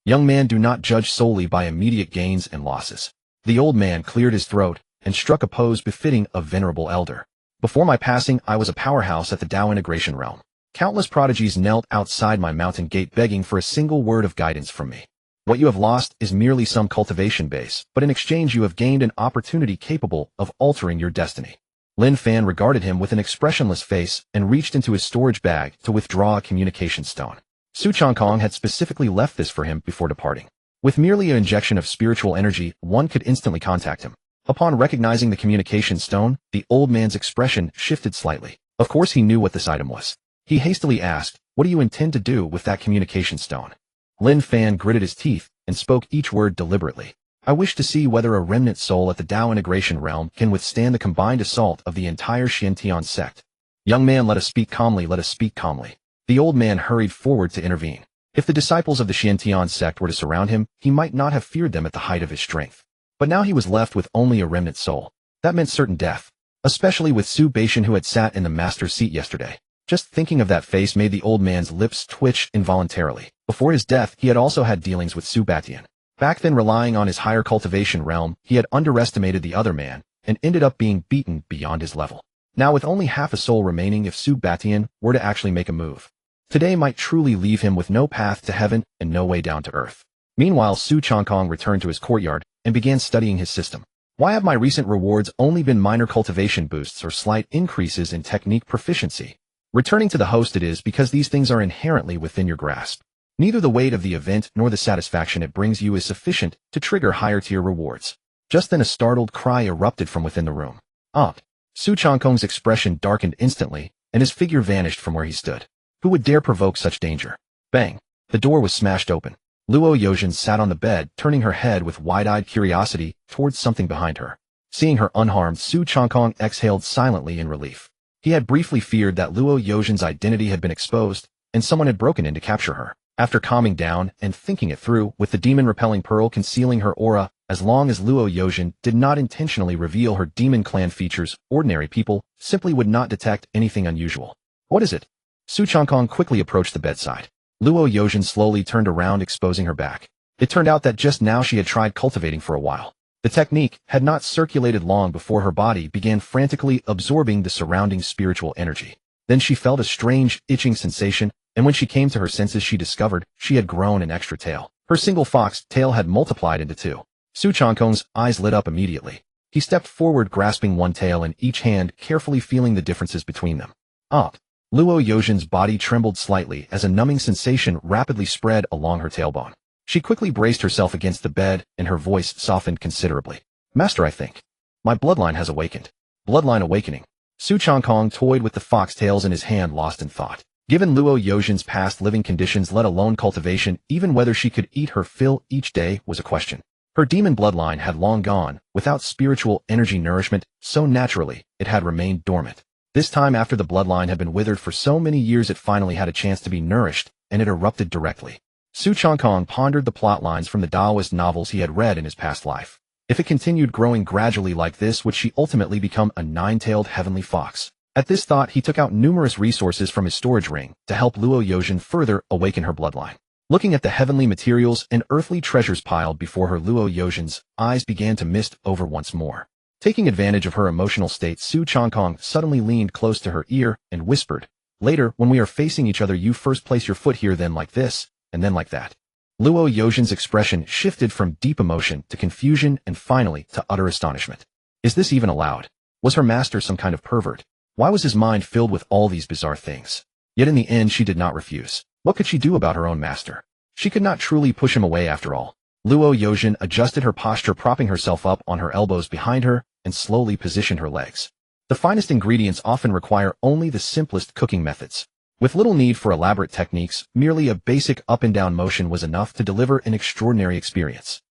Young man, do not judge solely by immediate gains and losses. The old man cleared his throat and struck a pose befitting a venerable elder. Before my passing, I was a powerhouse at the Tao integration realm. Countless prodigies knelt outside my mountain gate begging for a single word of guidance from me. What you have lost is merely some cultivation base, but in exchange you have gained an opportunity capable of altering your destiny. Lin Fan regarded him with an expressionless face and reached into his storage bag to withdraw a communication stone. Changkong had specifically left this for him before departing. With merely an injection of spiritual energy, one could instantly contact him. Upon recognizing the communication stone, the old man's expression shifted slightly. Of course he knew what this item was. He hastily asked, "What do you intend to do with that communication stone?" Lin Fan gritted his teeth and spoke each word deliberately. "I wish to see whether a remnant soul at the Tao integration realm can withstand the combined assault of the entire Xiantian sect." "Young man, let us speak calmly, let us speak calmly." The old man hurried forward to intervene. If the disciples of the Xiantian sect were to surround him, he might not have feared them at the height of his strength. But now he was left with only a remnant soul. That meant certain death, especially with Su Baishan, who had sat in the master's seat yesterday. Just thinking of that face made the old man's lips twitch involuntarily. Before his death, he had also had dealings with Su Batian. Back then, relying on his higher cultivation realm, he had underestimated the other man and ended up being beaten beyond his level. Now, with only half a soul remaining, if Su Batian were to actually make a move, today might truly leave him with no path to heaven and no way down to earth. Meanwhile, Su Changkong returned to his courtyard and began studying his system. Why have my recent rewards only been minor cultivation boosts or slight increases in technique proficiency? Returning to the host, it is because these things are inherently within your grasp. Neither the weight of the event nor the satisfaction it brings you is sufficient to trigger higher-tier rewards. Just then a startled cry erupted from within the room. "Aunt!" Su Changkong's expression darkened instantly, and his figure vanished from where he stood. Who would dare provoke such danger? Bang! The door was smashed open. Luo Yozhen sat on the bed, turning her head with wide-eyed curiosity towards something behind her. Seeing her unharmed, Su Changkong exhaled silently in relief. He had briefly feared that Luo Yozhen's identity had been exposed, and someone had broken in to capture her. After calming down and thinking it through, with the demon-repelling pearl concealing her aura, as long as Luo Yozhen did not intentionally reveal her demon clan features, ordinary people simply would not detect anything unusual. "What is it?" Su Changkong quickly approached the bedside. Luo Yozhen slowly turned around, exposing her back. It turned out that just now she had tried cultivating for a while. The technique had not circulated long before her body began frantically absorbing the surrounding spiritual energy. Then she felt a strange, itching sensation, and when she came to her senses she discovered she had grown an extra tail. Her single fox tail had multiplied into two. Su Changkong's eyes lit up immediately. He stepped forward, grasping one tail in each hand, carefully feeling the differences between them. "Ah!" Luo Yozhen's body trembled slightly as a numbing sensation rapidly spread along her tailbone. She quickly braced herself against the bed, and her voice softened considerably. "Master, I think my bloodline has awakened." Bloodline awakening. Su Changkong toyed with the foxtails in his hand, lost in thought. Given Luo Yozhen's past living conditions, let alone cultivation, even whether she could eat her fill each day was a question. Her demon bloodline had long gone, without spiritual energy nourishment, so naturally it had remained dormant. This time, after the bloodline had been withered for so many years, it finally had a chance to be nourished, and it erupted directly. Su Changkong pondered the plot lines from the Taoist novels he had read in his past life. If it continued growing gradually like this, would she ultimately become a nine-tailed heavenly fox? At this thought, he took out numerous resources from his storage ring to help Luo Yozhen further awaken her bloodline. Looking at the heavenly materials and earthly treasures piled before her, Luo Yozhen's eyes began to mist over once more. Taking advantage of her emotional state, Su Changkong suddenly leaned close to her ear and whispered, "Later, when we are facing each other, you first place your foot here, then like this, and then like that." Luo Yozhen's expression shifted from deep emotion to confusion and finally to utter astonishment. Is this even allowed? Was her master some kind of pervert? Why was his mind filled with all these bizarre things? Yet in the end she did not refuse. What could she do about her own master? She could not truly push him away after all. Luo Yozhen adjusted her posture, propping herself up on her elbows behind her, and slowly positioned her legs. The finest ingredients often require only the simplest cooking methods. With little need for elaborate techniques, merely a basic up and down motion was enough to deliver an extraordinary experience.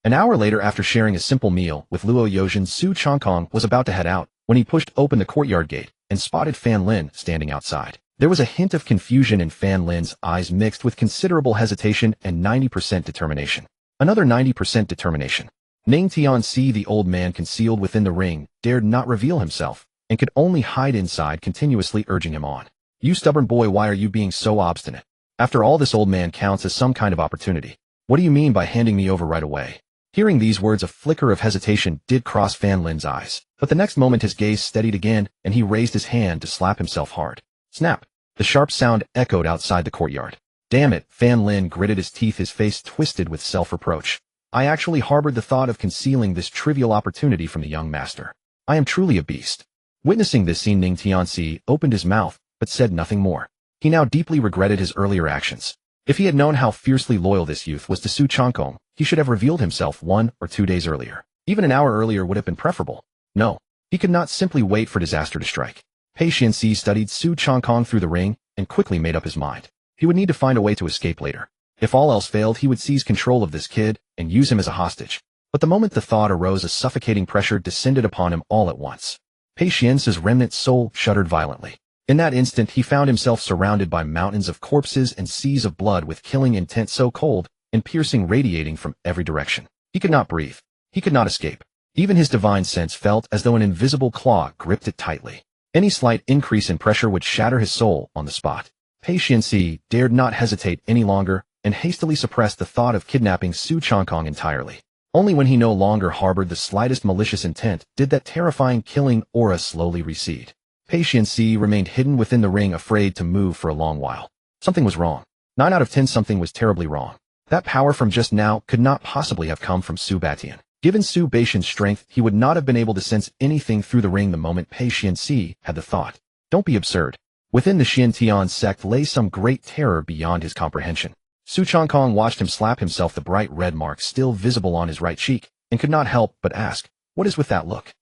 An hour later, after sharing a simple meal with Luo Yozhen, Su Changkong was about to head out when he pushed open the courtyard gate and spotted Fan Lin standing outside. There was a hint of confusion in Fan Lin's eyes, mixed with considerable hesitation and 90% determination. Another 90% determination. Ning Tianxi, the old man concealed within the ring, dared not reveal himself, and could only hide inside, continuously urging him on. "You stubborn boy, why are you being so obstinate? After all, this old man counts as some kind of opportunity. What do you mean by handing me over right away?" Hearing these words, a flicker of hesitation did cross Fan Lin's eyes, but the next moment his gaze steadied again, and he raised his hand to slap himself hard. Snap! The sharp sound echoed outside the courtyard. "Damn it," Fan Lin gritted his teeth, his face twisted with self-reproach. "I actually harbored the thought of concealing this trivial opportunity from the young master. I am truly a beast." Witnessing this scene, Ning Tianxi opened his mouth, but said nothing more. He now deeply regretted his earlier actions. If he had known how fiercely loyal this youth was to Su Changkong, he should have revealed himself 1 or 2 days earlier. Even an hour earlier would have been preferable. No, he could not simply wait for disaster to strike. Pei Xianxi studied Su Changkong through the ring and quickly made up his mind. He would need to find a way to escape later. If all else failed, he would seize control of this kid and use him as a hostage. But the moment the thought arose, a suffocating pressure descended upon him all at once. Pei Xianxi's remnant soul shuddered violently. In that instant, he found himself surrounded by mountains of corpses and seas of blood with killing intent, so cold and piercing, radiating from every direction. He could not breathe. He could not escape. Even his divine sense felt as though an invisible claw gripped it tightly. Any slight increase in pressure would shatter his soul on the spot. Pei Xianxi dared not hesitate any longer and hastily suppressed the thought of kidnapping Su Changkong entirely. Only when he no longer harbored the slightest malicious intent did that terrifying killing aura slowly recede. Pei Xianxi remained hidden within the ring, afraid to move for a long while. Something was wrong. 9 out of 10 something was terribly wrong. That power from just now could not possibly have come from Su Batian. Given Su Baishan's strength, he would not have been able to sense anything through the ring the moment Pei Xianxi had the thought. Don't be absurd. Within the Xiantian sect lay some great terror beyond his comprehension. Su Changkong watched him slap himself, the bright red mark still visible on his right cheek, and could not help but ask, "What is with that look?"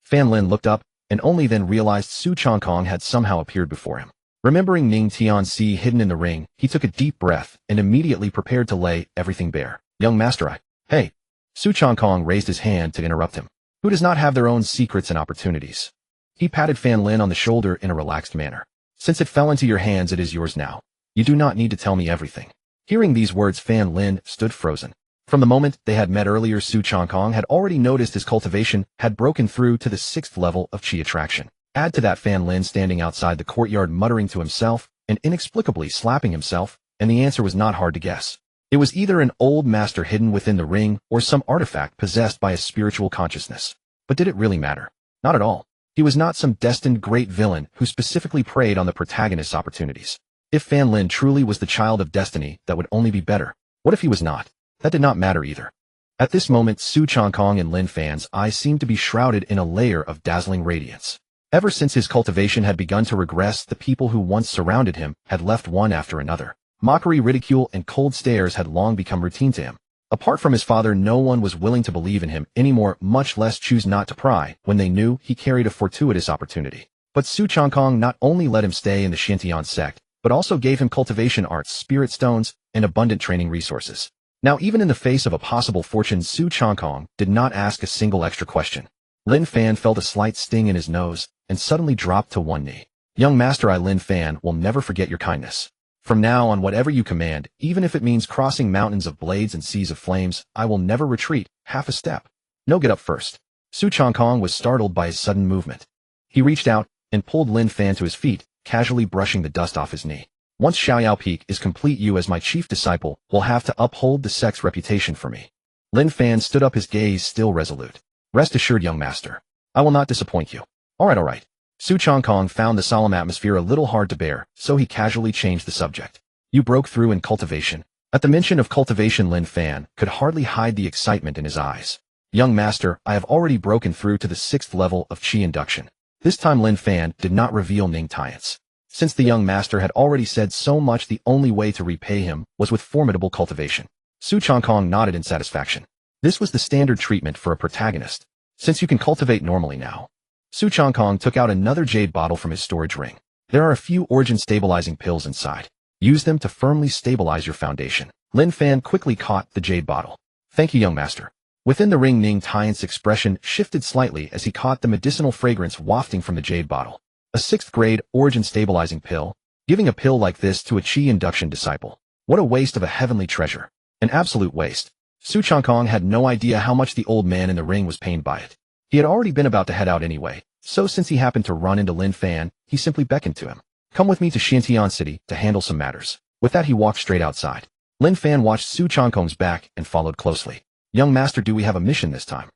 Fan Lin looked up, and only then realized Su Changkong had somehow appeared before him. Remembering Ning Tianxi hidden in the ring, he took a deep breath and immediately prepared to lay everything bare. "Young master, Hey!" Su Changkong raised his hand to interrupt him. Who does not have their own secrets and opportunities? He patted Fan Lin on the shoulder in a relaxed manner. "Since it fell into your hands, it is yours now. You do not need to tell me everything." Hearing these words, Fan Lin stood frozen. From the moment they had met earlier, Su Changkong had already noticed his cultivation had broken through to the 6th level of Qi attraction. Add to that Fan Lin standing outside the courtyard muttering to himself and inexplicably slapping himself, and the answer was not hard to guess. It was either an old master hidden within the ring or some artifact possessed by a spiritual consciousness. But did it really matter? Not at all. He was not some destined great villain who specifically preyed on the protagonist's opportunities. If Fan Lin truly was the child of destiny, that would only be better. What if he was not? That did not matter either. At this moment, Su Changkong and Lin Fan's eyes seemed to be shrouded in a layer of dazzling radiance. Ever since his cultivation had begun to regress, the people who once surrounded him had left one after another. Mockery, ridicule, and cold stares had long become routine to him. Apart from his father, no one was willing to believe in him anymore, much less choose not to pry when they knew he carried a fortuitous opportunity. But Su Changkong not only let him stay in the Xiantian sect, but also gave him cultivation arts, spirit stones, and abundant training resources. Now, even in the face of a possible fortune, Su Changkong did not ask a single extra question. Lin Fan felt a slight sting in his nose and suddenly dropped to one knee. "Young master, Lin Fan will never forget your kindness. From now on, whatever you command, even if it means crossing mountains of blades and seas of flames, I will never retreat half a step." "No, get up first." Su Changkong was startled by his sudden movement. He reached out and pulled Lin Fan to his feet, casually brushing the dust off his knee. "Once Xiaoyao Peak is complete, you as my chief disciple will have to uphold the sect's reputation for me." Lin Fan stood up, his gaze still resolute. "Rest assured, young master. I will not disappoint you." All right. Su Changkong found the solemn atmosphere a little hard to bear, so he casually changed the subject. "You broke through in cultivation." At the mention of cultivation, Lin Fan could hardly hide the excitement in his eyes. "Young master, I have already broken through to the 6th level of Qi induction." This time Lin Fan did not reveal Ning Tian's. Since the young master had already said so much, the only way to repay him was with formidable cultivation. Su Changkong nodded in satisfaction. This was the standard treatment for a protagonist. "Since you can cultivate normally now." Su Changkong took out another jade bottle from his storage ring. "There are a few origin stabilizing pills inside. Use them to firmly stabilize your foundation." Lin Fan quickly caught the jade bottle. "Thank you, young master." Within the ring, Ning Tian's expression shifted slightly as he caught the medicinal fragrance wafting from the jade bottle. A 6th grade origin stabilizing pill. Giving a pill like this to a Qi induction disciple. What a waste of a heavenly treasure. An absolute waste. Su Changkong had no idea how much the old man in the ring was pained by it. He had already been about to head out anyway, so since he happened to run into Lin Fan, he simply beckoned to him. "Come with me to Xiantian City to handle some matters." With that, he walked straight outside. Lin Fan watched Su Changkong's back and followed closely. "Young master, do we have a mission this time?"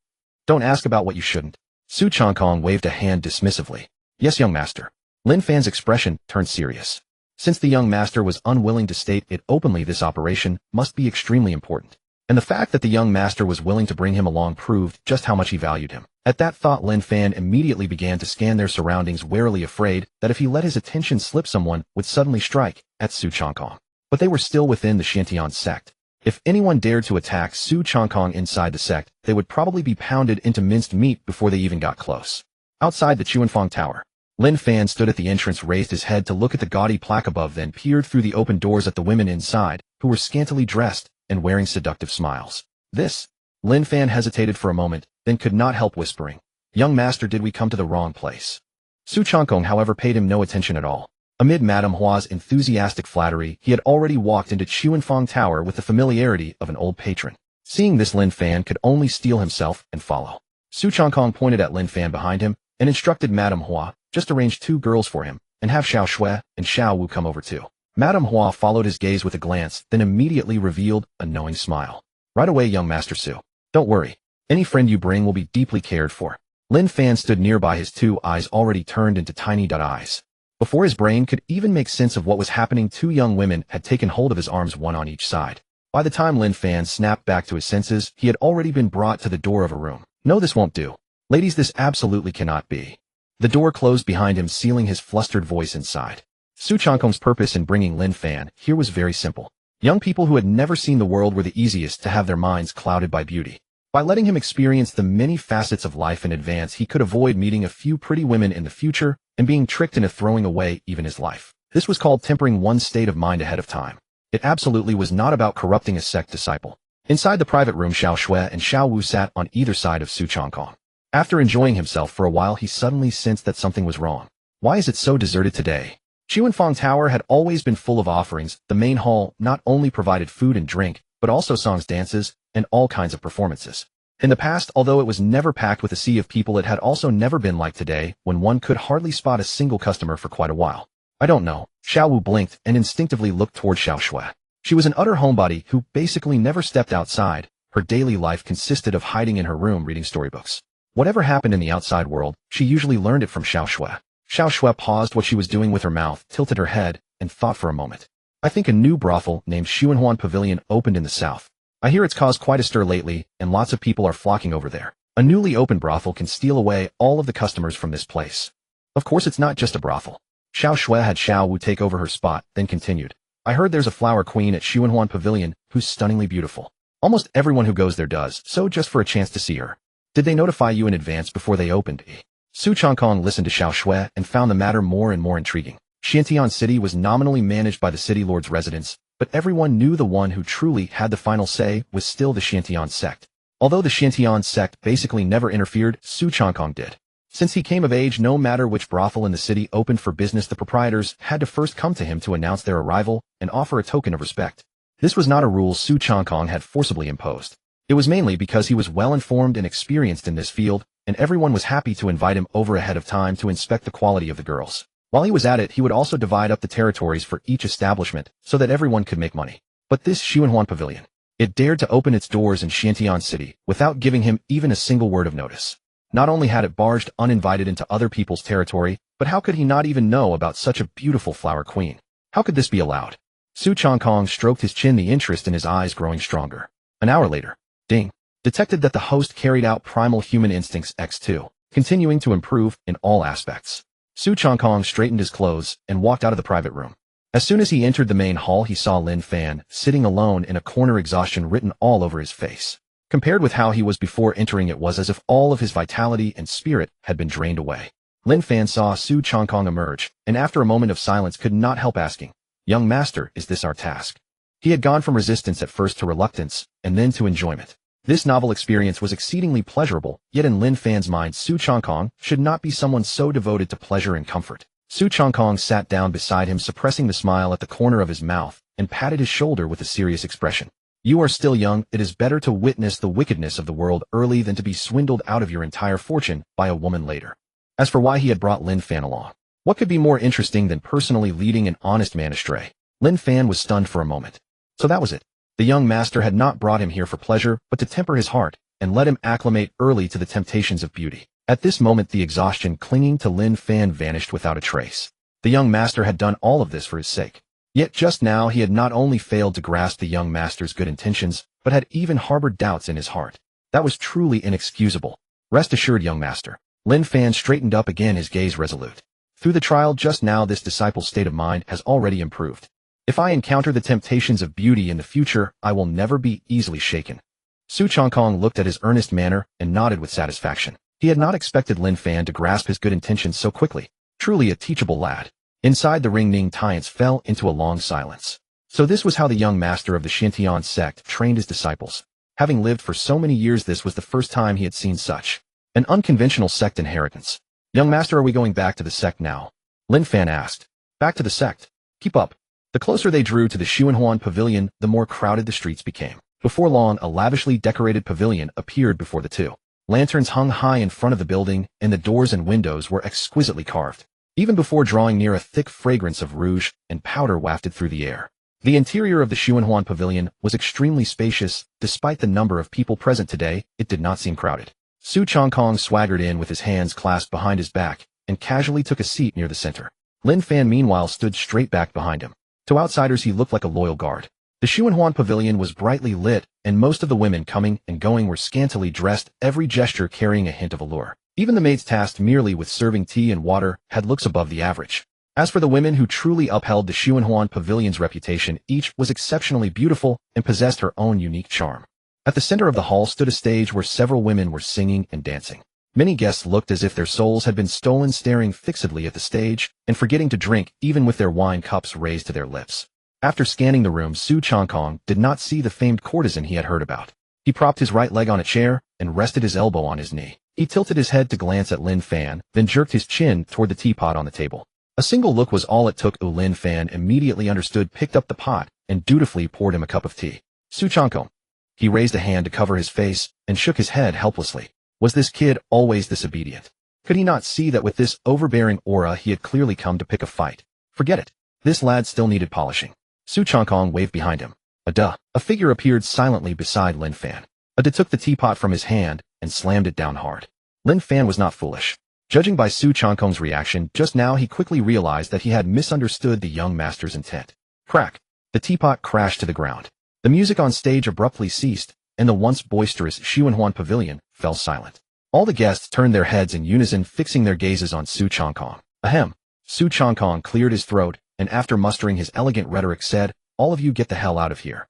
"Don't ask about what you shouldn't." Su Changkong waved a hand dismissively. "Yes, young master." Lin Fan's expression turned serious. Since the young master was unwilling to state it openly, this operation must be extremely important. And the fact that the young master was willing to bring him along proved just how much he valued him. At that thought, Lin Fan immediately began to scan their surroundings, warily afraid that if he let his attention slip, someone would suddenly strike at Su Changkong. But they were still within the Xiantian sect. If anyone dared to attack Su Changkong inside the sect, they would probably be pounded into minced meat before they even got close. Outside the Chuanfang Tower, Lin Fan stood at the entrance, raised his head to look at the gaudy plaque above, then peered through the open doors at the women inside, who were scantily dressed and wearing seductive smiles. "This?" Lin Fan hesitated for a moment, then could not help whispering, "Young master, did we come to the wrong place?" Su Changkong, however, paid him no attention at all. Amid Madame Hua's enthusiastic flattery, he had already walked into Chuanfang Tower with the familiarity of an old patron. Seeing this, Lin Fan could only steel himself and follow. Su Changkong pointed at Lin Fan behind him and instructed Madame Hua, "Just arrange 2 girls for him, and have Xiao Shui and Xiao Wu come over too." Madame Hua followed his gaze with a glance, then immediately revealed a knowing smile. "Right away, young Master Su. Don't worry. Any friend you bring will be deeply cared for." Lin Fan stood nearby, his 2 eyes already turned into tiny eyes. Before his brain could even make sense of what was happening, 2 young women had taken hold of his arms, one on each side. By the time Lin Fan snapped back to his senses, he had already been brought to the door of a room. No, this won't do. Ladies, this absolutely cannot be. The door closed behind him, sealing his flustered voice inside. Su Changkong's purpose in bringing Lin Fan here was very simple. Young people who had never seen the world were the easiest to have their minds clouded by beauty. By letting him experience the many facets of life in advance, he could avoid meeting a few pretty women in the future and being tricked into throwing away even his life. This was called tempering one's state of mind ahead of time. It absolutely was not about corrupting a sect disciple. Inside the private room, Xiao Shui and Xiao Wu sat on either side of Su Changkong. After enjoying himself for a while, he suddenly sensed that something was wrong. Why is it so deserted today? Xuanfang Tower had always been full of offerings. The main hall not only provided food and drink, but also songs, dances, and all kinds of performances. In the past, although it was never packed with a sea of people, it had also never been like today, when one could hardly spot a single customer for quite a while. I don't know. Xiao Wu blinked and instinctively looked toward Xiao Shui. She was an utter homebody who basically never stepped outside. Her daily life consisted of hiding in her room reading storybooks. Whatever happened in the outside world, she usually learned it from Xiao Shui. Xiao Shui paused what she was doing with her mouth, tilted her head, and thought for a moment. I think a new brothel named Xuanhuan Pavilion opened in the south. I hear it's caused quite a stir lately, and lots of people are flocking over there. A newly opened brothel can steal away all of the customers from this place. Of course, it's not just a brothel. Xiao Shui had Xiao Wu take over her spot, then continued. I heard there's a flower queen at Xuanhuan Pavilion who's stunningly beautiful. Almost everyone who goes there does, so just for a chance to see her. Did they notify you in advance before they opened? Su Changkong listened to Xiao Shui and found the matter more and more intriguing. Xiantian City was nominally managed by the city lord's residence, but everyone knew the one who truly had the final say was still the Xiantian sect. Although the Xiantian sect basically never interfered, Su Changkong did. Since he came of age, no matter which brothel in the city opened for business, the proprietors had to first come to him to announce their arrival and offer a token of respect. This was not a rule Su Changkong had forcibly imposed. It was mainly because he was well-informed and experienced in this field, and everyone was happy to invite him over ahead of time to inspect the quality of the girls. While he was at it, he would also divide up the territories for each establishment so that everyone could make money. But this Xuanhuan Pavilion, it dared to open its doors in Xiantian City without giving him even a single word of notice. Not only had it barged uninvited into other people's territory, but how could he not even know about such a beautiful flower queen? How could this be allowed? Su Changkong stroked his chin, the interest in his eyes growing stronger. An hour later, ding, detected that the host carried out primal human instincts X2, continuing to improve in all aspects. Su Changkong straightened his clothes and walked out of the private room. As soon as he entered the main hall, he saw Lin Fan sitting alone in a corner, exhaustion written all over his face. Compared with how he was before entering, it was as if all of his vitality and spirit had been drained away. Lin Fan saw Su Changkong emerge, and after a moment of silence could not help asking, "Young master, is this our task?" He had gone from resistance at first to reluctance, and then to enjoyment. This novel experience was exceedingly pleasurable, yet in Lin Fan's mind, Su Changkong should not be someone so devoted to pleasure and comfort. Su Changkong sat down beside him, suppressing the smile at the corner of his mouth, and patted his shoulder with a serious expression. "You are still young. It is better to witness the wickedness of the world early than to be swindled out of your entire fortune by a woman later." As for why he had brought Lin Fan along, what could be more interesting than personally leading an honest man astray? Lin Fan was stunned for a moment. So that was it. The young master had not brought him here for pleasure, but to temper his heart and let him acclimate early to the temptations of beauty. At this moment, the exhaustion clinging to Lin Fan vanished without a trace. The young master had done all of this for his sake. Yet just now he had not only failed to grasp the young master's good intentions, but had even harbored doubts in his heart. That was truly inexcusable. Rest assured, young master. Lin Fan straightened up again, his gaze resolute. Through the trial just now, this disciple's state of mind has already improved. If I encounter the temptations of beauty in the future, I will never be easily shaken. Su Changkong looked at his earnest manner and nodded with satisfaction. He had not expected Lin Fan to grasp his good intentions so quickly. Truly a teachable lad. Inside the ring, Ning Tiance fell into a long silence. So this was how the young master of the Xiantian sect trained his disciples. Having lived for so many years, this was the first time he had seen such an unconventional sect inheritance. "Young master, are we going back to the sect now?" Lin Fan asked. "Back to the sect? Keep up." The closer they drew to the Xuanhuan Pavilion, the more crowded the streets became. Before long, a lavishly decorated pavilion appeared before the two. Lanterns hung high in front of the building, and the doors and windows were exquisitely carved. Even before drawing near, a thick fragrance of rouge and powder wafted through the air. The interior of the Xuanhuan Pavilion was extremely spacious. Despite the number of people present today, it did not seem crowded. Su Changkong swaggered in with his hands clasped behind his back and casually took a seat near the center. Lin Fan meanwhile stood straight back behind him. To outsiders he looked like a loyal guard. The Xuanhuan pavilion was brightly lit, and most of the women coming and going were scantily dressed, every gesture carrying a hint of allure. Even the maids tasked merely with serving tea and water had looks above the average. As for the women who truly upheld the Xuanhuan pavilion's reputation, each was exceptionally beautiful and possessed her own unique charm. At the center of the hall stood a stage where several women were singing and dancing. Many guests looked as if their souls had been stolen, staring fixedly at the stage and forgetting to drink, even with their wine cups raised to their lips. After scanning the room, Changkong did not see the famed courtesan he had heard about. He propped his right leg on a chair and rested his elbow on his knee. He tilted his head to glance at Lin Fan, then jerked his chin toward the teapot on the table. A single look was all it took. Lin Fan immediately understood, picked up the pot, and dutifully poured him a cup of tea. Changkong. He raised a hand to cover his face and shook his head helplessly. Was this kid always this obedient? Could he not see that with this overbearing aura he had clearly come to pick a fight? Forget it. This lad still needed polishing. Changkong waved behind him. A figure appeared silently beside Lin Fan. Took the teapot from his hand and slammed it down hard. Lin Fan was not foolish. Judging by Changkong's reaction just now, he quickly realized that he had misunderstood the young master's intent. Crack! The teapot crashed to the ground. The music on stage abruptly ceased, and the once boisterous Xuanhuan pavilion fell silent. All the guests turned their heads in unison, fixing their gazes on Changkong. Ahem. Changkong cleared his throat, and after mustering his elegant rhetoric said, "All of you get the hell out of here."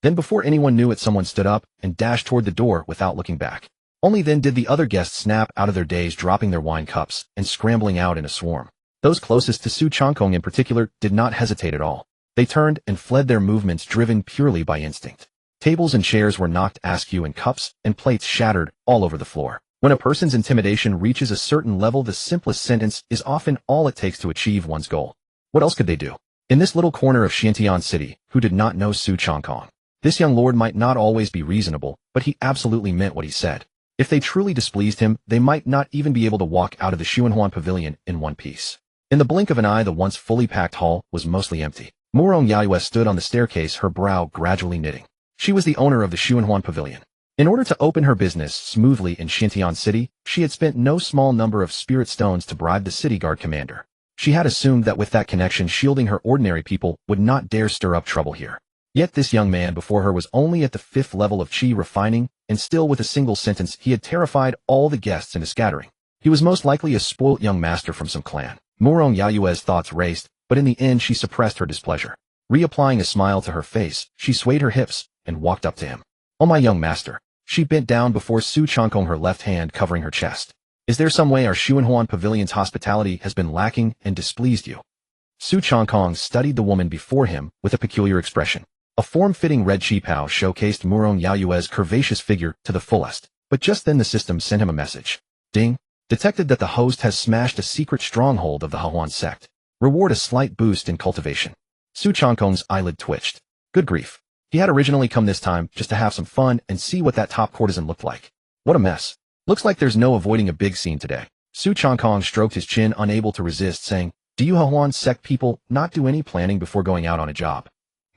Then before anyone knew it, someone stood up and dashed toward the door without looking back. Only then did the other guests snap out of their daze, dropping their wine cups and scrambling out in a swarm. Those closest to Changkong in particular did not hesitate at all. They turned and fled, their movements driven purely by instinct. Tables and chairs were knocked askew and cups and plates shattered all over the floor. When a person's intimidation reaches a certain level, the simplest sentence is often all it takes to achieve one's goal. What else could they do? In this little corner of Xiantian City, who did not know Changkong? This young lord might not always be reasonable, but he absolutely meant what he said. If they truly displeased him, they might not even be able to walk out of the Xuanhuan pavilion in one piece. In the blink of an eye, the once fully packed hall was mostly empty. Murong Yaoyue stood on the staircase, her brow gradually knitting. She was the owner of the Xuanhuan pavilion. In order to open her business smoothly in Xiantian City, she had spent no small number of spirit stones to bribe the city guard commander. She had assumed that with that connection shielding her, ordinary people would not dare stir up trouble here. Yet this young man before her was only at the 5th level of qi refining, and still with a single sentence he had terrified all the guests into scattering. He was most likely a spoilt young master from some clan. Murong Yaoyue's thoughts raced, but in the end she suppressed her displeasure. Reapplying a smile to her face, she swayed her hips and walked up to him. "Oh, my young master." She bent down before Changkong, her left hand covering her chest. "Is there some way our Xuanhuan pavilion's hospitality has been lacking and displeased you?" Changkong studied the woman before him with a peculiar expression. A form-fitting red qipao showcased Murong Yaoyue's curvaceous figure to the fullest, but just then the system sent him a message. Ding! Detected that the host has smashed a secret stronghold of the Hahuan sect. Reward a slight boost in cultivation. Changkong's eyelid twitched. Good grief. He had originally come this time just to have some fun and see what that top courtesan looked like. What a mess. Looks like there's no avoiding a big scene today. Changkong stroked his chin, unable to resist, saying, "Do you Hahuan sect people not do any planning before going out on a job?"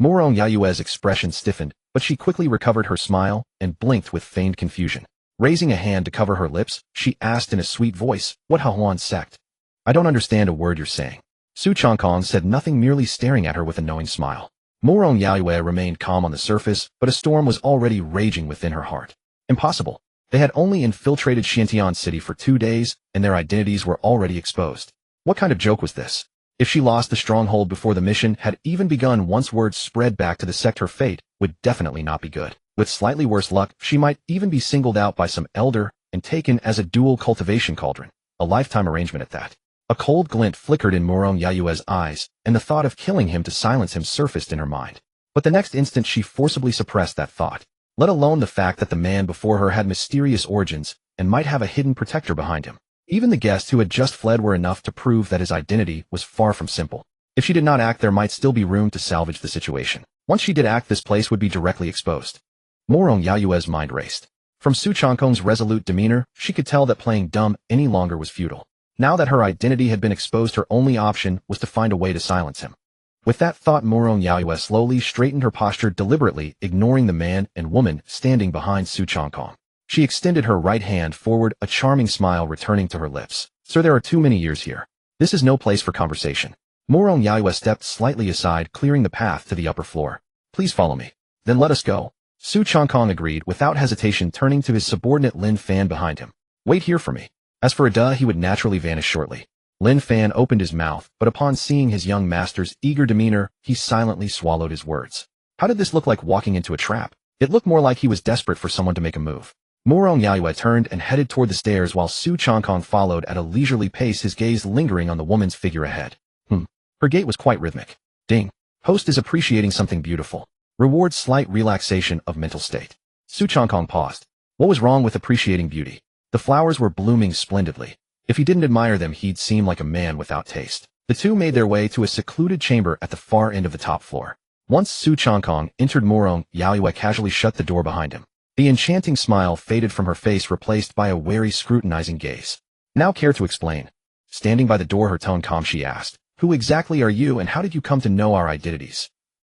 Murong Yaoyue's expression stiffened, but she quickly recovered her smile and blinked with feigned confusion. Raising a hand to cover her lips, she asked in a sweet voice, "What Hahuan sect?" "I don't understand a word you're saying." Changkong said nothing, merely staring at her with a knowing smile. Murong Yaoyue remained calm on the surface, but a storm was already raging within her heart. Impossible. They had only infiltrated Xiantian City for 2 days, and their identities were already exposed. What kind of joke was this? If she lost the stronghold before the mission had even begun, once word spread back to the sect, her fate would definitely not be good. With slightly worse luck, she might even be singled out by some elder and taken as a dual cultivation cauldron, a lifetime arrangement at that. A cold glint flickered in Murong Yaoyue's eyes, and the thought of killing him to silence him surfaced in her mind. But the next instant she forcibly suppressed that thought, let alone the fact that the man before her had mysterious origins and might have a hidden protector behind him. Even the guests who had just fled were enough to prove that his identity was far from simple. If she did not act, there might still be room to salvage the situation. Once she did act, this place would be directly exposed. Murong Yaoyue's mind raced. From Changkong's resolute demeanor, she could tell that playing dumb any longer was futile. Now that her identity had been exposed, her only option was to find a way to silence him. With that thought, Murong Yaoyue slowly straightened her posture, deliberately ignoring the man and woman standing behind Changkong. She extended her right hand forward, a charming smile returning to her lips. "Sir, there are too many years here. This is no place for conversation." Murong Yaoyue stepped slightly aside, clearing the path to the upper floor. Please follow me. Then let us go. Su Changkong agreed without hesitation, turning to his subordinate Lin Fan behind him. Wait here for me. As for Ada, he would naturally vanish shortly. Lin Fan opened his mouth, but upon seeing his young master's eager demeanor, he silently swallowed his words. How did this look like walking into a trap? It looked more like he was desperate for someone to make a move. Murong Yaoyue turned and headed toward the stairs while Su Changkong followed at a leisurely pace, his gaze lingering on the woman's figure ahead. Her gait was quite rhythmic. Ding. Host is appreciating something beautiful. Reward slight relaxation of mental state. Su Changkong paused. What was wrong with appreciating beauty? The flowers were blooming splendidly. If he didn't admire them, he'd seem like a man without taste. The two made their way to a secluded chamber at the far end of the top floor. Once Su Changkong entered, Murong Yaoyue casually shut the door behind him. The enchanting smile faded from her face, replaced by a wary, scrutinizing gaze. Now care to explain? Standing by the door, her tone calm, she asked. Who exactly are you, and how did you come to know our identities?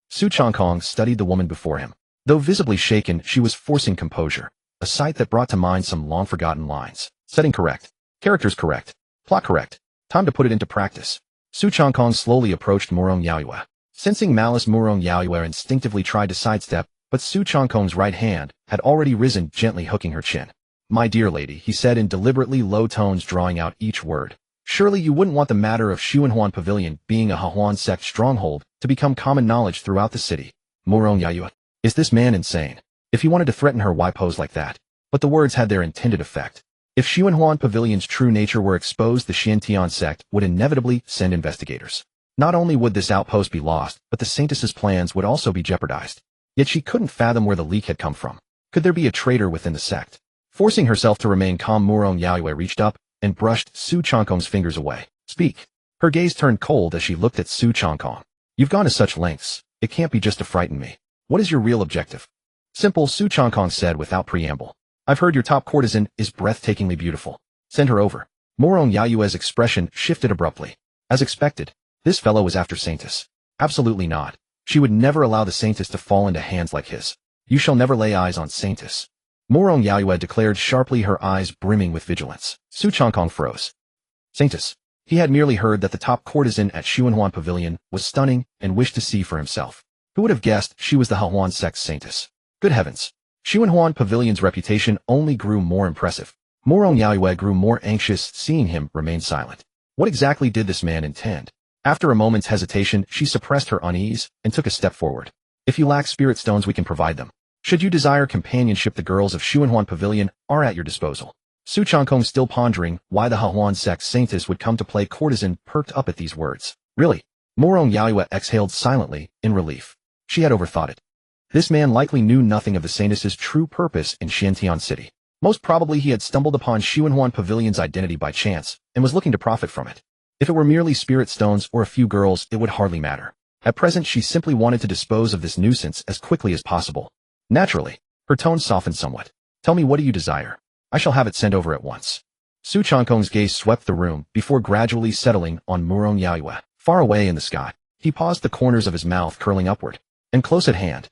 Su Changkong studied the woman before him. Though visibly shaken, she was forcing composure, a sight that brought to mind some long-forgotten lines. Setting correct. Characters correct. Plot correct. Time to put it into practice. Su Changkong slowly approached Murong Yaoyue. Sensing malice, Murong Yaoyue instinctively tried to sidestep, but Su Changkong's right hand had already risen, gently hooking her chin. My dear lady, he said in deliberately low tones, drawing out each word. Surely you wouldn't want the matter of Xuanhuan Pavilion being a Hahuan sect stronghold to become common knowledge throughout the city. Murong Yaoyue. Is this man insane? If he wanted to threaten her, why pose like that? But the words had their intended effect. If Xuanhuan Pavilion's true nature were exposed, the Xiantian sect would inevitably send investigators. Not only would this outpost be lost, but the Saintess's plans would also be jeopardized. Yet she couldn't fathom where the leak had come from. Could there be a traitor within the sect? Forcing herself to remain calm, Murong Yaoyue reached up and brushed Su Changkong's fingers away. Speak. Her gaze turned cold as she looked at Su Changkong. You've gone to such lengths. It can't be just to frighten me. What is your real objective? Simple, Su Changkong said without preamble. I've heard your top courtesan is breathtakingly beautiful. Send her over. Murong Yaoyue's expression shifted abruptly. As expected, this fellow was after Saintess. Absolutely not. She would never allow the Saintess to fall into hands like his. You shall never lay eyes on Saintess. Murong Yaoyue declared sharply, her eyes brimming with vigilance. Su Changkong froze. Saintess. He had merely heard that the top courtesan at Xuanhuan Pavilion was stunning and wished to see for himself. Who would have guessed she was the Hahuan sect's Saintess? Good heavens. Xuanhuan Pavilion's reputation only grew more impressive. Murong Yaoyue grew more anxious, seeing him remain silent. What exactly did this man intend? After a moment's hesitation, she suppressed her unease and took a step forward. If you lack spirit stones, we can provide them. Should you desire companionship, the girls of Xuanhuan Pavilion are at your disposal. Su Changkong, still pondering why the Hahuan sect's Saintess would come to play courtesan, perked up at these words. Really? Murong Yaoyue exhaled silently, in relief. She had overthought it. This man likely knew nothing of the Saintess's true purpose in Xiantian City. Most probably he had stumbled upon Xuanhuan Pavilion's identity by chance, and was looking to profit from it. If it were merely spirit stones or a few girls, it would hardly matter. At present, she simply wanted to dispose of this nuisance as quickly as possible. Naturally, her tone softened somewhat. Tell me, what do you desire? I shall have it sent over at once. Su Changkong's gaze swept the room before gradually settling on Murong Yaoyue. Far away in the sky, he paused, the corners of his mouth curling upward. And close at hand.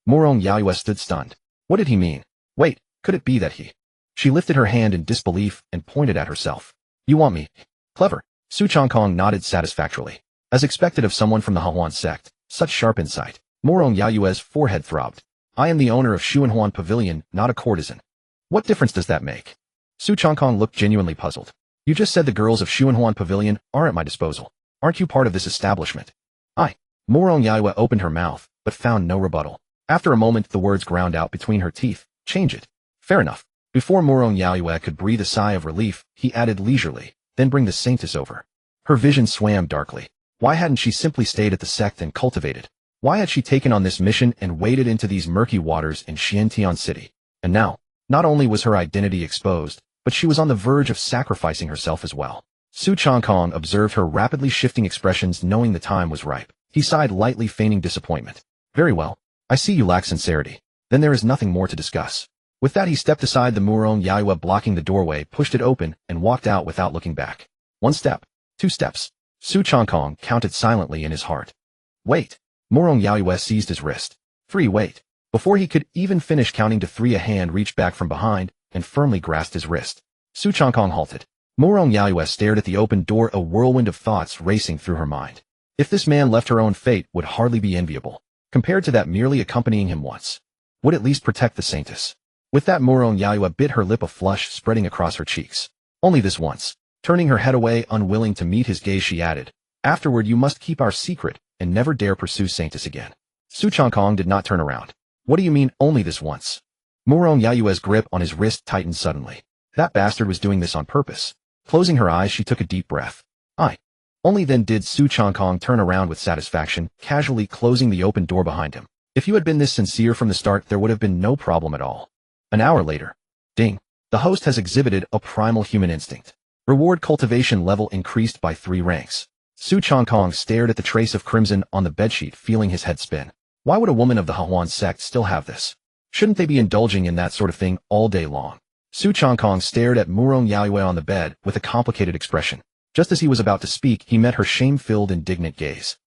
Murong Yaoyue stood stunned. What did he mean? Wait, could it be that he... She lifted her hand in disbelief and pointed at herself. You want me? Clever. Su Changkong nodded satisfactorily. As expected of someone from the Hahuan sect, such sharp insight. Murong Yaoyue's forehead throbbed. I am the owner of Xuanhuan Pavilion, not a courtesan. What difference does that make? Su Changkong looked genuinely puzzled. You just said the girls of Xuanhuan Pavilion are at my disposal. Aren't you part of this establishment? Murong Yaoyue opened her mouth, but found no rebuttal. After a moment, the words ground out between her teeth. Change it. Fair enough. Before Murong Yaoyue could breathe a sigh of relief, he added leisurely, then bring the Saintess over. Her vision swam darkly. Why hadn't she simply stayed at the sect and cultivated? Why had she taken on this mission and waded into these murky waters in Xiantian City? And now, not only was her identity exposed, but she was on the verge of sacrificing herself as well. Su Changkong observed her rapidly shifting expressions, knowing the time was ripe. He sighed lightly, feigning disappointment. Very well. I see you lack sincerity. Then there is nothing more to discuss. With that, he stepped aside, the Murong Yaoyue blocking the doorway, pushed it open, and walked out without looking back. 1 step. 2 steps. Su Changkong counted silently in his heart. Wait. Murong Yaoyue seized his wrist. 3. Wait. Before he could even finish counting to 3, a hand reached back from behind and firmly grasped his wrist. Su Changkong halted. Murong Yaoyue stared at the open door, a whirlwind of thoughts racing through her mind. If this man left, her own fate would hardly be enviable. compared to that merely accompanying him once. Would at least protect the saintess. With that, Murong Yayue bit her lip, a flush spreading across her cheeks. Only this once. Turning her head away, unwilling to meet his gaze, she added, "Afterward you must keep our secret, and never dare pursue saintess again." Su Changkong did not turn around. "What do you mean, only this once?" Murong Yayue's grip on his wrist tightened suddenly. That bastard was doing this on purpose. Closing her eyes, she took a deep breath. Only then did Su Changkong turn around with satisfaction, casually closing the open door behind him. If you had been this sincere from the start, there would have been no problem at all. An hour later. Ding. The host has exhibited a primal human instinct. Reward cultivation level increased by 3 ranks. Su Changkong stared at the trace of crimson on the bedsheet, feeling his head spin. Why would a woman of the Hahuan sect still have this? Shouldn't they be indulging in that sort of thing all day long? Su Changkong stared at Murong Yayue on the bed with a complicated expression. Just as he was about to speak, he met her shame-filled, indignant gaze.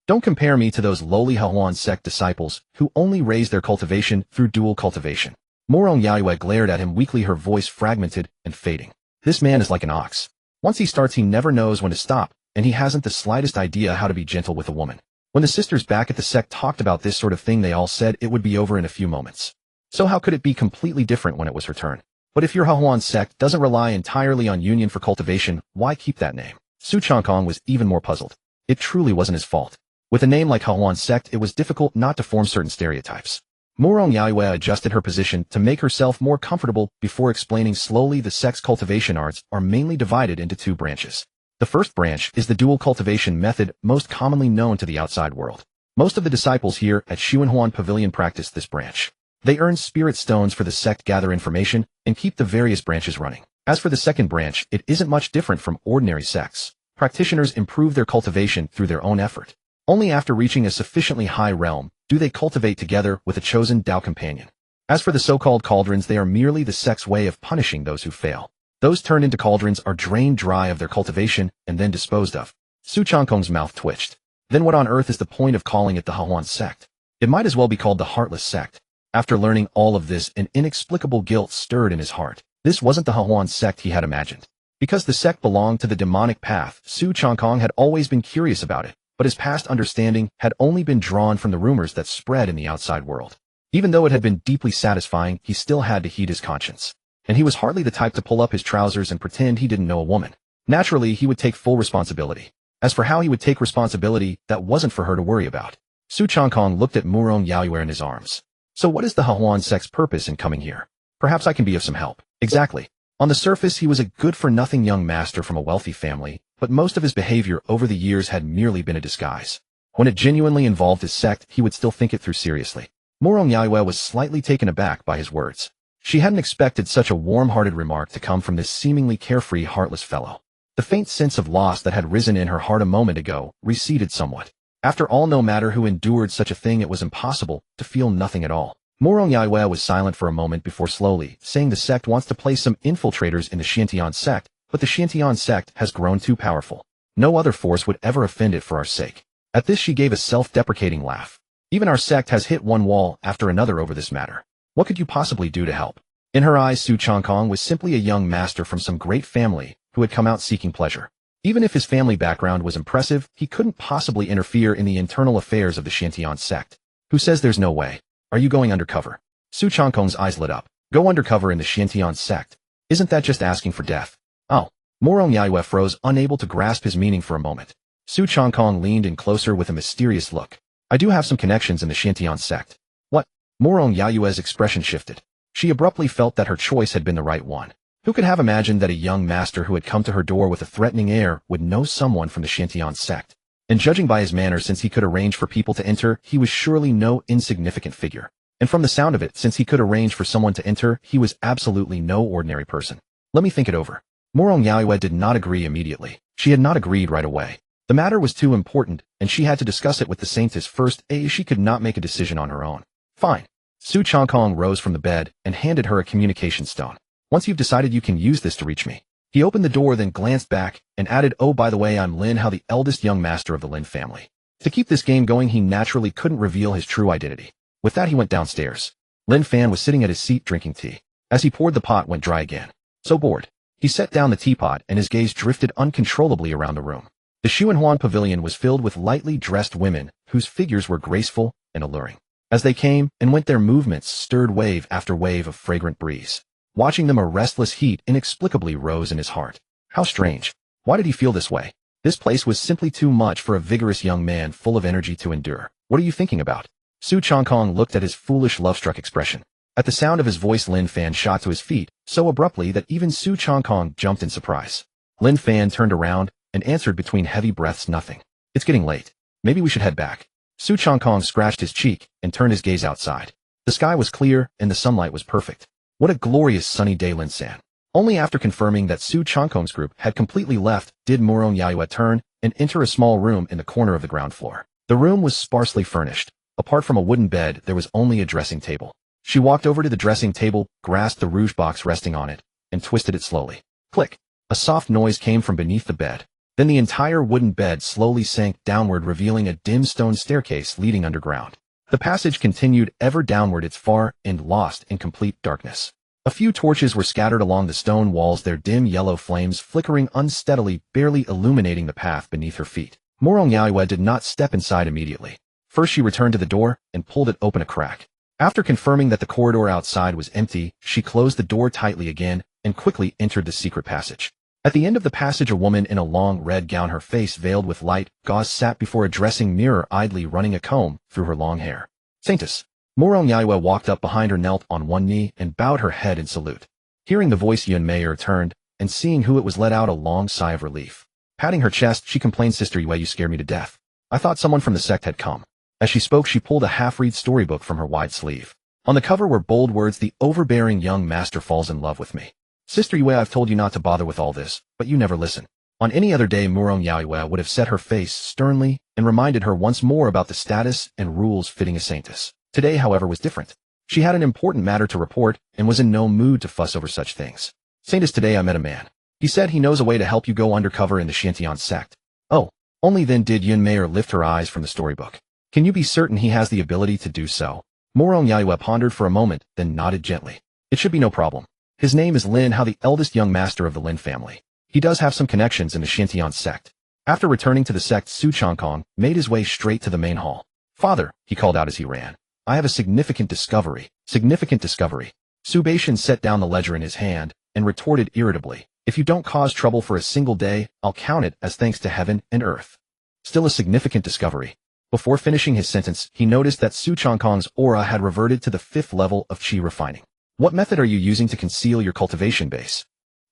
Don't compare me to those lowly Hahuan sect disciples who only raise their cultivation through dual cultivation. Murong Yayue glared at him weakly, her voice fragmented and fading. This man is like an ox. Once he starts, he never knows when to stop, and he hasn't the slightest idea how to be gentle with a woman. When the sisters back at the sect talked about this sort of thing, they all said it would be over in a few moments. So how could it be completely different when it was her turn? But if your Hahuan sect doesn't rely entirely on union for cultivation, why keep that name? Su Changkong was even more puzzled. It truly wasn't his fault. With a name like Hahuan sect, it was difficult not to form certain stereotypes. Murong Yayue adjusted her position to make herself more comfortable before explaining slowly. The sect's cultivation arts are mainly divided into 2 branches. The first branch is the dual cultivation method, most commonly known to the outside world. Most of the disciples here at Xuanhuan Pavilion practice this branch. They earn spirit stones for the sect, gather information, and keep the various branches running. As for the second branch, it isn't much different from ordinary sects. Practitioners improve their cultivation through their own effort. Only after reaching a sufficiently high realm do they cultivate together with a chosen Tao companion. As for the so-called cauldrons, they are merely the sect's way of punishing those who fail. Those turned into cauldrons are drained dry of their cultivation and then disposed of. Su Changkong's mouth twitched. Then what on earth is the point of calling it the Hahuan sect? It might as well be called the Heartless sect. After learning all of this, an inexplicable guilt stirred in his heart. This wasn't the Hahuan sect he had imagined. Because the sect belonged to the demonic path, Su Changkong had always been curious about it, but his past understanding had only been drawn from the rumors that spread in the outside world. Even though it had been deeply satisfying, he still had to heed his conscience. And he was hardly the type to pull up his trousers and pretend he didn't know a woman. Naturally, he would take full responsibility. As for how he would take responsibility, that wasn't for her to worry about. Su Changkong looked at Murong Yayue in his arms. So what is the Hahuan sect's purpose in coming here? Perhaps I can be of some help. Exactly. On the surface, he was a good-for-nothing young master from a wealthy family, but most of his behavior over the years had merely been a disguise. When it genuinely involved his sect, he would still think it through seriously. Murong Yayue was slightly taken aback by his words. She hadn't expected such a warm-hearted remark to come from this seemingly carefree, heartless fellow. The faint sense of loss that had risen in her heart a moment ago receded somewhat. After all, no matter who endured such a thing, it was impossible to feel nothing at all. Murong Yayue was silent for a moment before slowly saying, the sect wants to place some infiltrators in the Xiantian sect, but the Xiantian sect has grown too powerful. No other force would ever offend it for our sake. At this she gave a self-deprecating laugh. Even our sect has hit one wall after another over this matter. What could you possibly do to help? In her eyes, Su Changkong was simply a young master from some great family who had come out seeking pleasure. Even if his family background was impressive, he couldn't possibly interfere in the internal affairs of the Xiantian sect. Who says there's no way? Are you going undercover? Su Changkong's eyes lit up. Go undercover in the Xiantian sect? Isn't that just asking for death? Oh. Murong Yayue froze, unable to grasp his meaning for a moment. Su Changkong leaned in closer with a mysterious look. I do have some connections in the Xiantian sect. What? Murong Yayue's expression shifted. She abruptly felt that her choice had been the right one. Who could have imagined that a young master who had come to her door with a threatening air would know someone from the Xiantian sect? And judging by his manner, since he could arrange for people to enter, he was surely no insignificant figure. And from the sound of it, since he could arrange for someone to enter, he was absolutely no ordinary person. Let me think it over. Murong Yayue did not agree immediately. She had not agreed right away. The matter was too important, and she had to discuss it with the saintess first. She could not make a decision on her own. Fine. Su Changkong rose from the bed and handed her a communication stone. Once you've decided, you can use this to reach me. He opened the door, then glanced back and added, oh, by the way, I'm Lin Hao, the eldest young master of the Lin family. To keep this game going, he naturally couldn't reveal his true identity. With that, he went downstairs. Lin Fan was sitting at his seat drinking tea. As he poured, the pot went dry again. So bored. He set down the teapot and his gaze drifted uncontrollably around the room. The Xuanhuan Pavilion was filled with lightly dressed women whose figures were graceful, and alluring. As they came and went, their movements stirred wave after wave of fragrant breeze. Watching them, a restless heat inexplicably rose in his heart. How strange. Why did he feel this way? This place was simply too much for a vigorous young man full of energy to endure. What are you thinking about? Su Changkong looked at his foolish, love-struck expression. At the sound of his voice, Lin Fan shot to his feet, so abruptly that even Su Changkong jumped in surprise. Lin Fan turned around and answered between heavy breaths, "Nothing. It's getting late. Maybe we should head back." Su Changkong scratched his cheek and turned his gaze outside. The sky was clear and the sunlight was perfect. What a glorious sunny day, Lin San. Only after confirming that Su Changkong's group had completely left did Murong Yaoyue turn and enter a small room in the corner of the ground floor. The room was sparsely furnished. Apart from a wooden bed, there was only a dressing table. She walked over to the dressing table, grasped the rouge box resting on it, and twisted it slowly. Click! A soft noise came from beneath the bed. Then the entire wooden bed slowly sank downward, revealing a dim stone staircase leading underground. The passage continued ever downward, its far end lost in complete darkness. A few torches were scattered along the stone walls, their dim yellow flames flickering unsteadily, barely illuminating the path beneath her feet. Murong Yaoyue did not step inside immediately. First, she returned to the door and pulled it open a crack. After confirming that the corridor outside was empty, she closed the door tightly again and quickly entered the secret passage. At the end of the passage, a woman in a long red gown, her face veiled with light gauze, sat before a dressing mirror, idly running a comb through her long hair. "Saintess." Murong Yaoyue walked up behind her, knelt on one knee, and bowed her head in salute. Hearing the voice, Yun Mayer turned, and seeing who it was, let out a long sigh of relief. Patting her chest, she complained, "Sister Yue, you scared me to death. I thought someone from the sect had come." As she spoke, she pulled a half-read storybook from her wide sleeve. On the cover were bold words, "The overbearing young master falls in love with me." "Sister Yue, I've told you not to bother with all this, but you never listen." On any other day, Murong Yaoyue would have set her face sternly and reminded her once more about the status and rules fitting a saintess. Today, however, was different. She had an important matter to report and was in no mood to fuss over such things. "Saintess, today I met a man. He said he knows a way to help you go undercover in the Shantian sect." "Oh." Only then did Yun Mayer lift her eyes from the storybook. "Can you be certain he has the ability to do so?" Murong Yaoyue pondered for a moment, then nodded gently. "It should be no problem. His name is Lin Hao, the eldest young master of the Lin family. He does have some connections in the Shantian sect." After returning to the sect, Su Changkong made his way straight to the main hall. "Father," he called out as he ran, "I have a significant discovery." "Significant discovery?" Su Beishan set down the ledger in his hand and retorted irritably, "If you don't cause trouble for a single day, I'll count it as thanks to heaven and earth." "Still a significant discovery." Before finishing his sentence, he noticed that Su Changkong's aura had reverted to the 5th level of qi refining. "What method are you using to conceal your cultivation base?"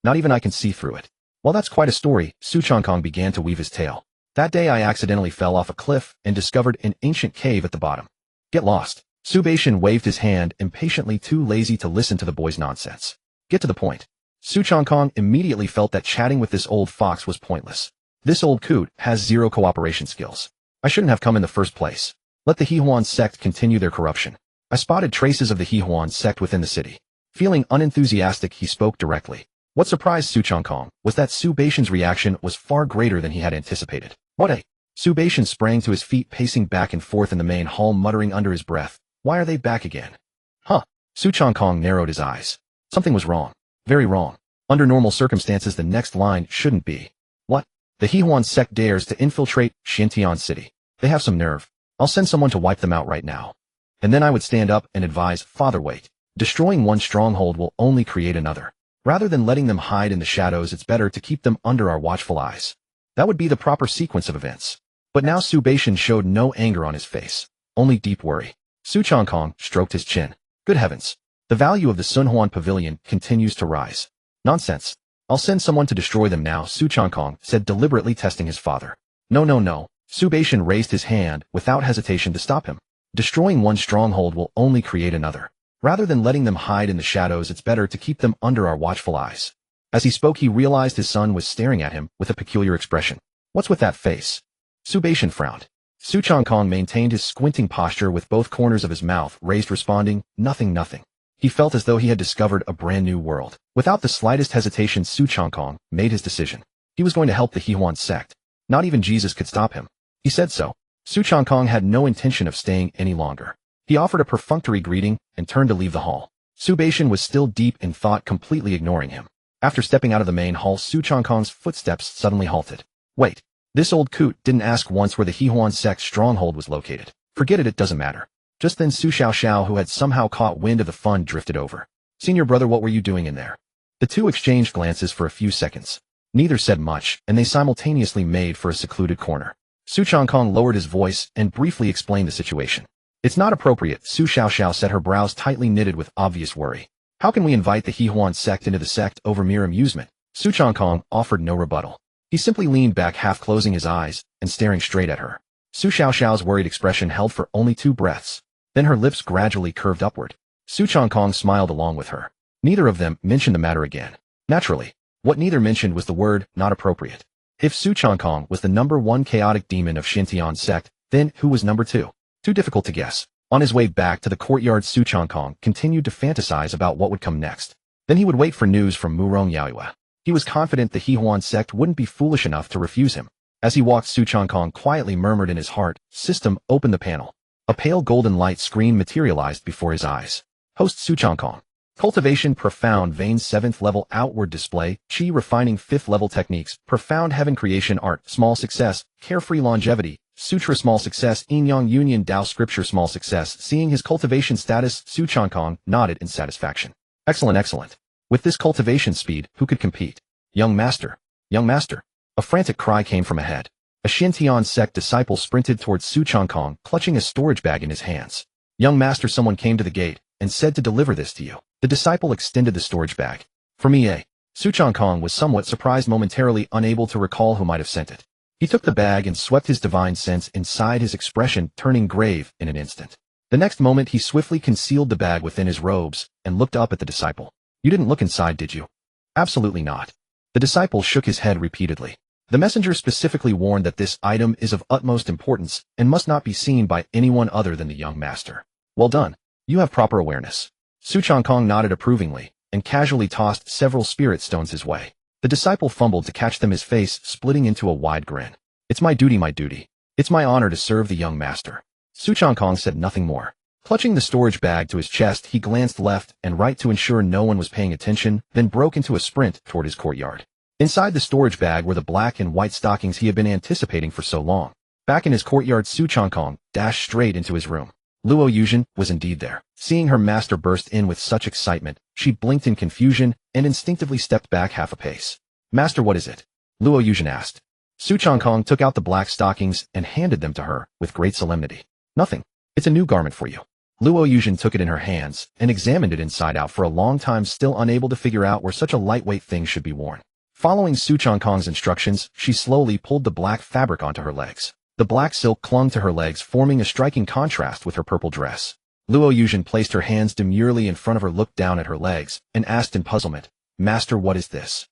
"Not even I can see through it." "Well, that's quite a story." Su Changkong began to weave his tale. "That day I accidentally fell off a cliff and discovered an ancient cave at the bottom." "Get lost." Su Beishan waved his hand, impatiently, too lazy to listen to the boy's nonsense. "Get to the point." Su Changkong immediately felt that chatting with this old fox was pointless. This old coot has zero cooperation skills. I shouldn't have come in the first place. Let the Hehuan sect continue their corruption. I spotted traces of the Hehuan sect within the city. Feeling unenthusiastic, he spoke directly. What surprised Su Changkong was that Su Beishan's reaction was far greater than he had anticipated. "What a—" Su Beishan sprang to his feet, pacing back and forth in the main hall, muttering under his breath, "Why are they back again?" "Huh." Su Changkong narrowed his eyes. Something was wrong. Very wrong. Under normal circumstances, the next line shouldn't be, "What? The Hehuan sect dares to infiltrate Shantian City. They have some nerve. I'll send someone to wipe them out right now." And then I would stand up and advise, "Father, wait. Destroying one stronghold will only create another. Rather than letting them hide in the shadows, it's better to keep them under our watchful eyes." That would be the proper sequence of events. But now Su Beishan showed no anger on his face, only deep worry. Su Changkong stroked his chin. "Good heavens. The value of the Sunhuan Pavilion continues to rise." "Nonsense. I'll send someone to destroy them now," Su Changkong said, deliberately testing his father. "No, no, no." Su Beishan raised his hand without hesitation to stop him. "Destroying one stronghold will only create another. Rather than letting them hide in the shadows, it's better to keep them under our watchful eyes." As he spoke, he realized his son was staring at him with a peculiar expression. "What's with that face?" Su Beishan frowned. Su Changkong maintained his squinting posture with both corners of his mouth raised, responding, "Nothing, nothing." He felt as though he had discovered a brand new world. Without the slightest hesitation, Su Changkong made his decision. He was going to help the Hehuan sect. Not even Jesus could stop him. He said so. Su Changkong had no intention of staying any longer. He offered a perfunctory greeting and turned to leave the hall. Su Beishan was still deep in thought, completely ignoring him. After stepping out of the main hall, Su Changkong's footsteps suddenly halted. Wait. This old coot didn't ask once where the Hehuan sect's stronghold was located. Forget it, it doesn't matter. Just then Su Xiaoxiao, who had somehow caught wind of the fun, drifted over. Senior brother, what were you doing in there? The two exchanged glances for a few seconds. Neither said much, and they simultaneously made for a secluded corner. Su Changkong lowered his voice and briefly explained the situation. It's not appropriate, Su Xiaoxiao said, her brows tightly knitted with obvious worry. How can we invite the Hehuan sect into the sect over mere amusement? Su Changkong offered no rebuttal. He simply leaned back, half closing his eyes and staring straight at her. Su Xiaoxiao's worried expression held for only 2 breaths. Then her lips gradually curved upward. Su Changkong smiled along with her. Neither of them mentioned the matter again. Naturally, what neither mentioned was the word not appropriate. If Su Changkong was the number 1 chaotic demon of Xintian sect, then who was number 2? Too difficult to guess. On his way back to the courtyard, Su Changkong continued to fantasize about what would come next. Then he would wait for news from Murong Yaoyue. He was confident the Hehuan sect wouldn't be foolish enough to refuse him. As he walked, Su Changkong quietly murmured in his heart, "System, open the panel." A pale golden light screen materialized before his eyes. Host Su Changkong. Cultivation, profound veins, 7th level outward display, chi refining, 5th level techniques, profound heaven creation art, small success, carefree longevity, sutra, small success, yin yang union, Tao scripture, small success. Seeing his cultivation status, Su Changkong nodded in satisfaction. Excellent, excellent. With this cultivation speed, who could compete? Young master. Young master. A frantic cry came from ahead. A Xintian sect disciple sprinted towards Su Changkong, clutching a storage bag in his hands. Young master, someone came to the gate and said to deliver this to you. The disciple extended the storage bag. For me, eh? Su Changkong was somewhat surprised, momentarily unable to recall who might have sent it. He took the bag and swept his divine sense inside, his expression turning grave in an instant. The next moment he swiftly concealed the bag within his robes and looked up at the disciple. You didn't look inside, did you? Absolutely not. The disciple shook his head repeatedly. The messenger specifically warned that this item is of utmost importance and must not be seen by anyone other than the young master. Well done. You have proper awareness. Su Changkong nodded approvingly and casually tossed several spirit stones his way. The disciple fumbled to catch them, his face splitting into a wide grin. It's my duty, my duty. It's my honor to serve the young master. Su Changkong said nothing more. Clutching the storage bag to his chest, he glanced left and right to ensure no one was paying attention, then broke into a sprint toward his courtyard. Inside the storage bag were the black and white stockings he had been anticipating for so long. Back in his courtyard, Su Changkong dashed straight into his room. Luo Yuzhen was indeed there. Seeing her master burst in with such excitement, she blinked in confusion and instinctively stepped back half a pace. Master, what is it? Luo Yuzhen asked. Su Changkong took out the black stockings and handed them to her with great solemnity. Nothing. It's a new garment for you. Luo Yuzhen took it in her hands and examined it inside out for a long time, still unable to figure out where such a lightweight thing should be worn. Following Su Changkong's instructions, she slowly pulled the black fabric onto her legs. The black silk clung to her legs, forming a striking contrast with her purple dress. Luo Yuzhen placed her hands demurely in front of her, looked down at her legs, and asked in puzzlement, Master, what is this?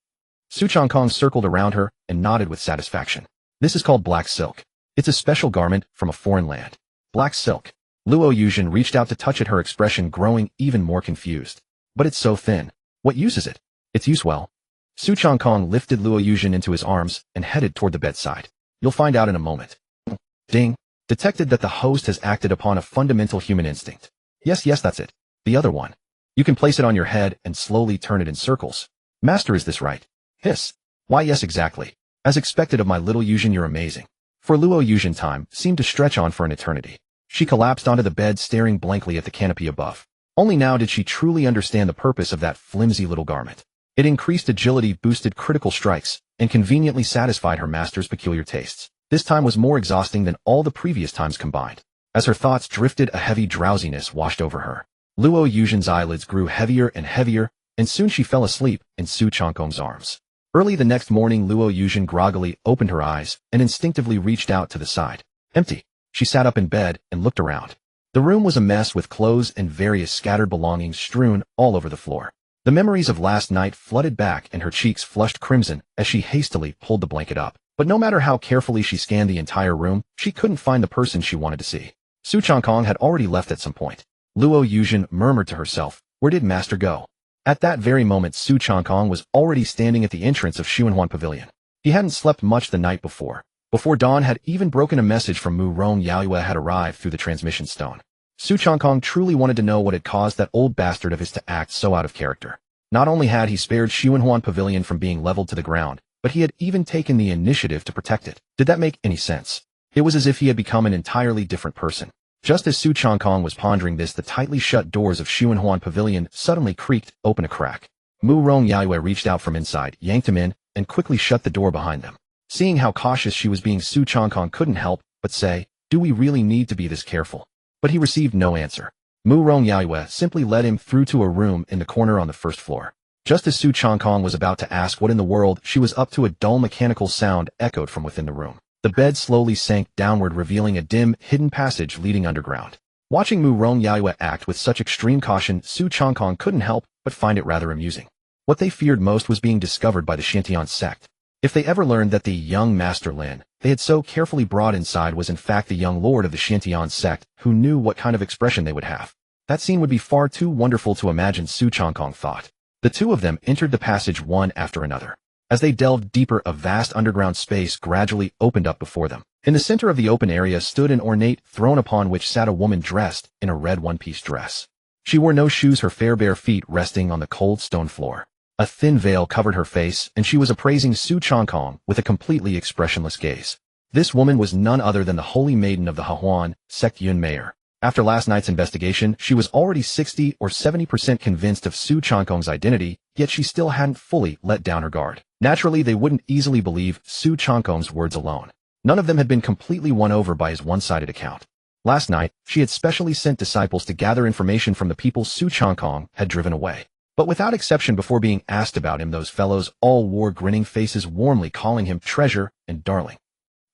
Su Changkong circled around her and nodded with satisfaction. This is called black silk. It's a special garment from a foreign land. Black silk. Luo Yuzhen reached out to touch it, her expression growing even more confused. But it's so thin. What use is it? Its use, well. Su Changkong lifted Luo Yuzhen into his arms and headed toward the bedside. You'll find out in a moment. Ding. Detected that the host has acted upon a fundamental human instinct. Yes, that's it. The other one. You can place it on your head and slowly turn it in circles. Master, is this right? Hiss. Why, yes, exactly. As expected of my little Yuzhen, you're amazing. For Luo Yuzhen, time seemed to stretch on for an eternity. She collapsed onto the bed, staring blankly at the canopy above. Only now did she truly understand the purpose of that flimsy little garment. It increased agility, boosted critical strikes, and conveniently satisfied her master's peculiar tastes. This time was more exhausting than all the previous times combined. As her thoughts drifted, a heavy drowsiness washed over her. Luo Yuzhen's eyelids grew heavier and heavier, and soon she fell asleep in Su Changkong's arms. Early the next morning, Luo Yuzhen groggily opened her eyes and instinctively reached out to the side. Empty. She sat up in bed and looked around. The room was a mess, with clothes and various scattered belongings strewn all over the floor. The memories of last night flooded back and her cheeks flushed crimson as she hastily pulled the blanket up. But no matter how carefully she scanned the entire room, she couldn't find the person she wanted to see. Su Changkong had already left at some point. Luo Yuzhen murmured to herself, where did master go? At that very moment, Su Changkong was already standing at the entrance of Xuanhuan Pavilion. He hadn't slept much the night before. Before dawn had even broken, a message from Murong Yaoyue had arrived through the transmission stone. Su Changkong truly wanted to know what had caused that old bastard of his to act so out of character. Not only had he spared Xuanhuan Pavilion from being leveled to the ground, but he had even taken the initiative to protect it. Did that make any sense? It was as if he had become an entirely different person. Just as Su Changkong was pondering this, the tightly shut doors of Xuanhuan Pavilion suddenly creaked open a crack. Mu Rong Yaiyue reached out from inside, yanked him in, and quickly shut the door behind them. Seeing how cautious she was being, Su Changkong couldn't help but say, "Do we really need to be this careful?" But he received no answer. Mu Rong Yaiyue simply led him through to a room in the corner on the first floor. Just as Su Changkong was about to ask what in the world she was up to, a dull mechanical sound echoed from within the room. The bed slowly sank downward, revealing a dim, hidden passage leading underground. Watching Mu Rong Yaiyue act with such extreme caution, Su Changkong couldn't help but find it rather amusing. What they feared most was being discovered by the Shantian sect. If they ever learned that the young Master Lin they had so carefully brought inside was in fact the young lord of the Shantian sect, who knew what kind of expression they would have. That scene would be far too wonderful to imagine, Su Changkong thought. The two of them entered the passage one after another. As they delved deeper, a vast underground space gradually opened up before them. In the center of the open area stood an ornate throne upon which sat a woman dressed in a red one-piece dress. She wore no shoes, her fair bare feet resting on the cold stone floor. A thin veil covered her face, and she was appraising Su Changkong with a completely expressionless gaze. This woman was none other than the holy maiden of the Hahuan sect, Yun Meier. After last night's investigation, she was already 60 or 70% convinced of Su Changkong's identity, yet she still hadn't fully let down her guard. Naturally, they wouldn't easily believe Su Changkong's words alone. None of them had been completely won over by his one-sided account. Last night, she had specially sent disciples to gather information from the people Su Changkong had driven away. But without exception, before being asked about him, those fellows all wore grinning faces, warmly calling him treasure and darling.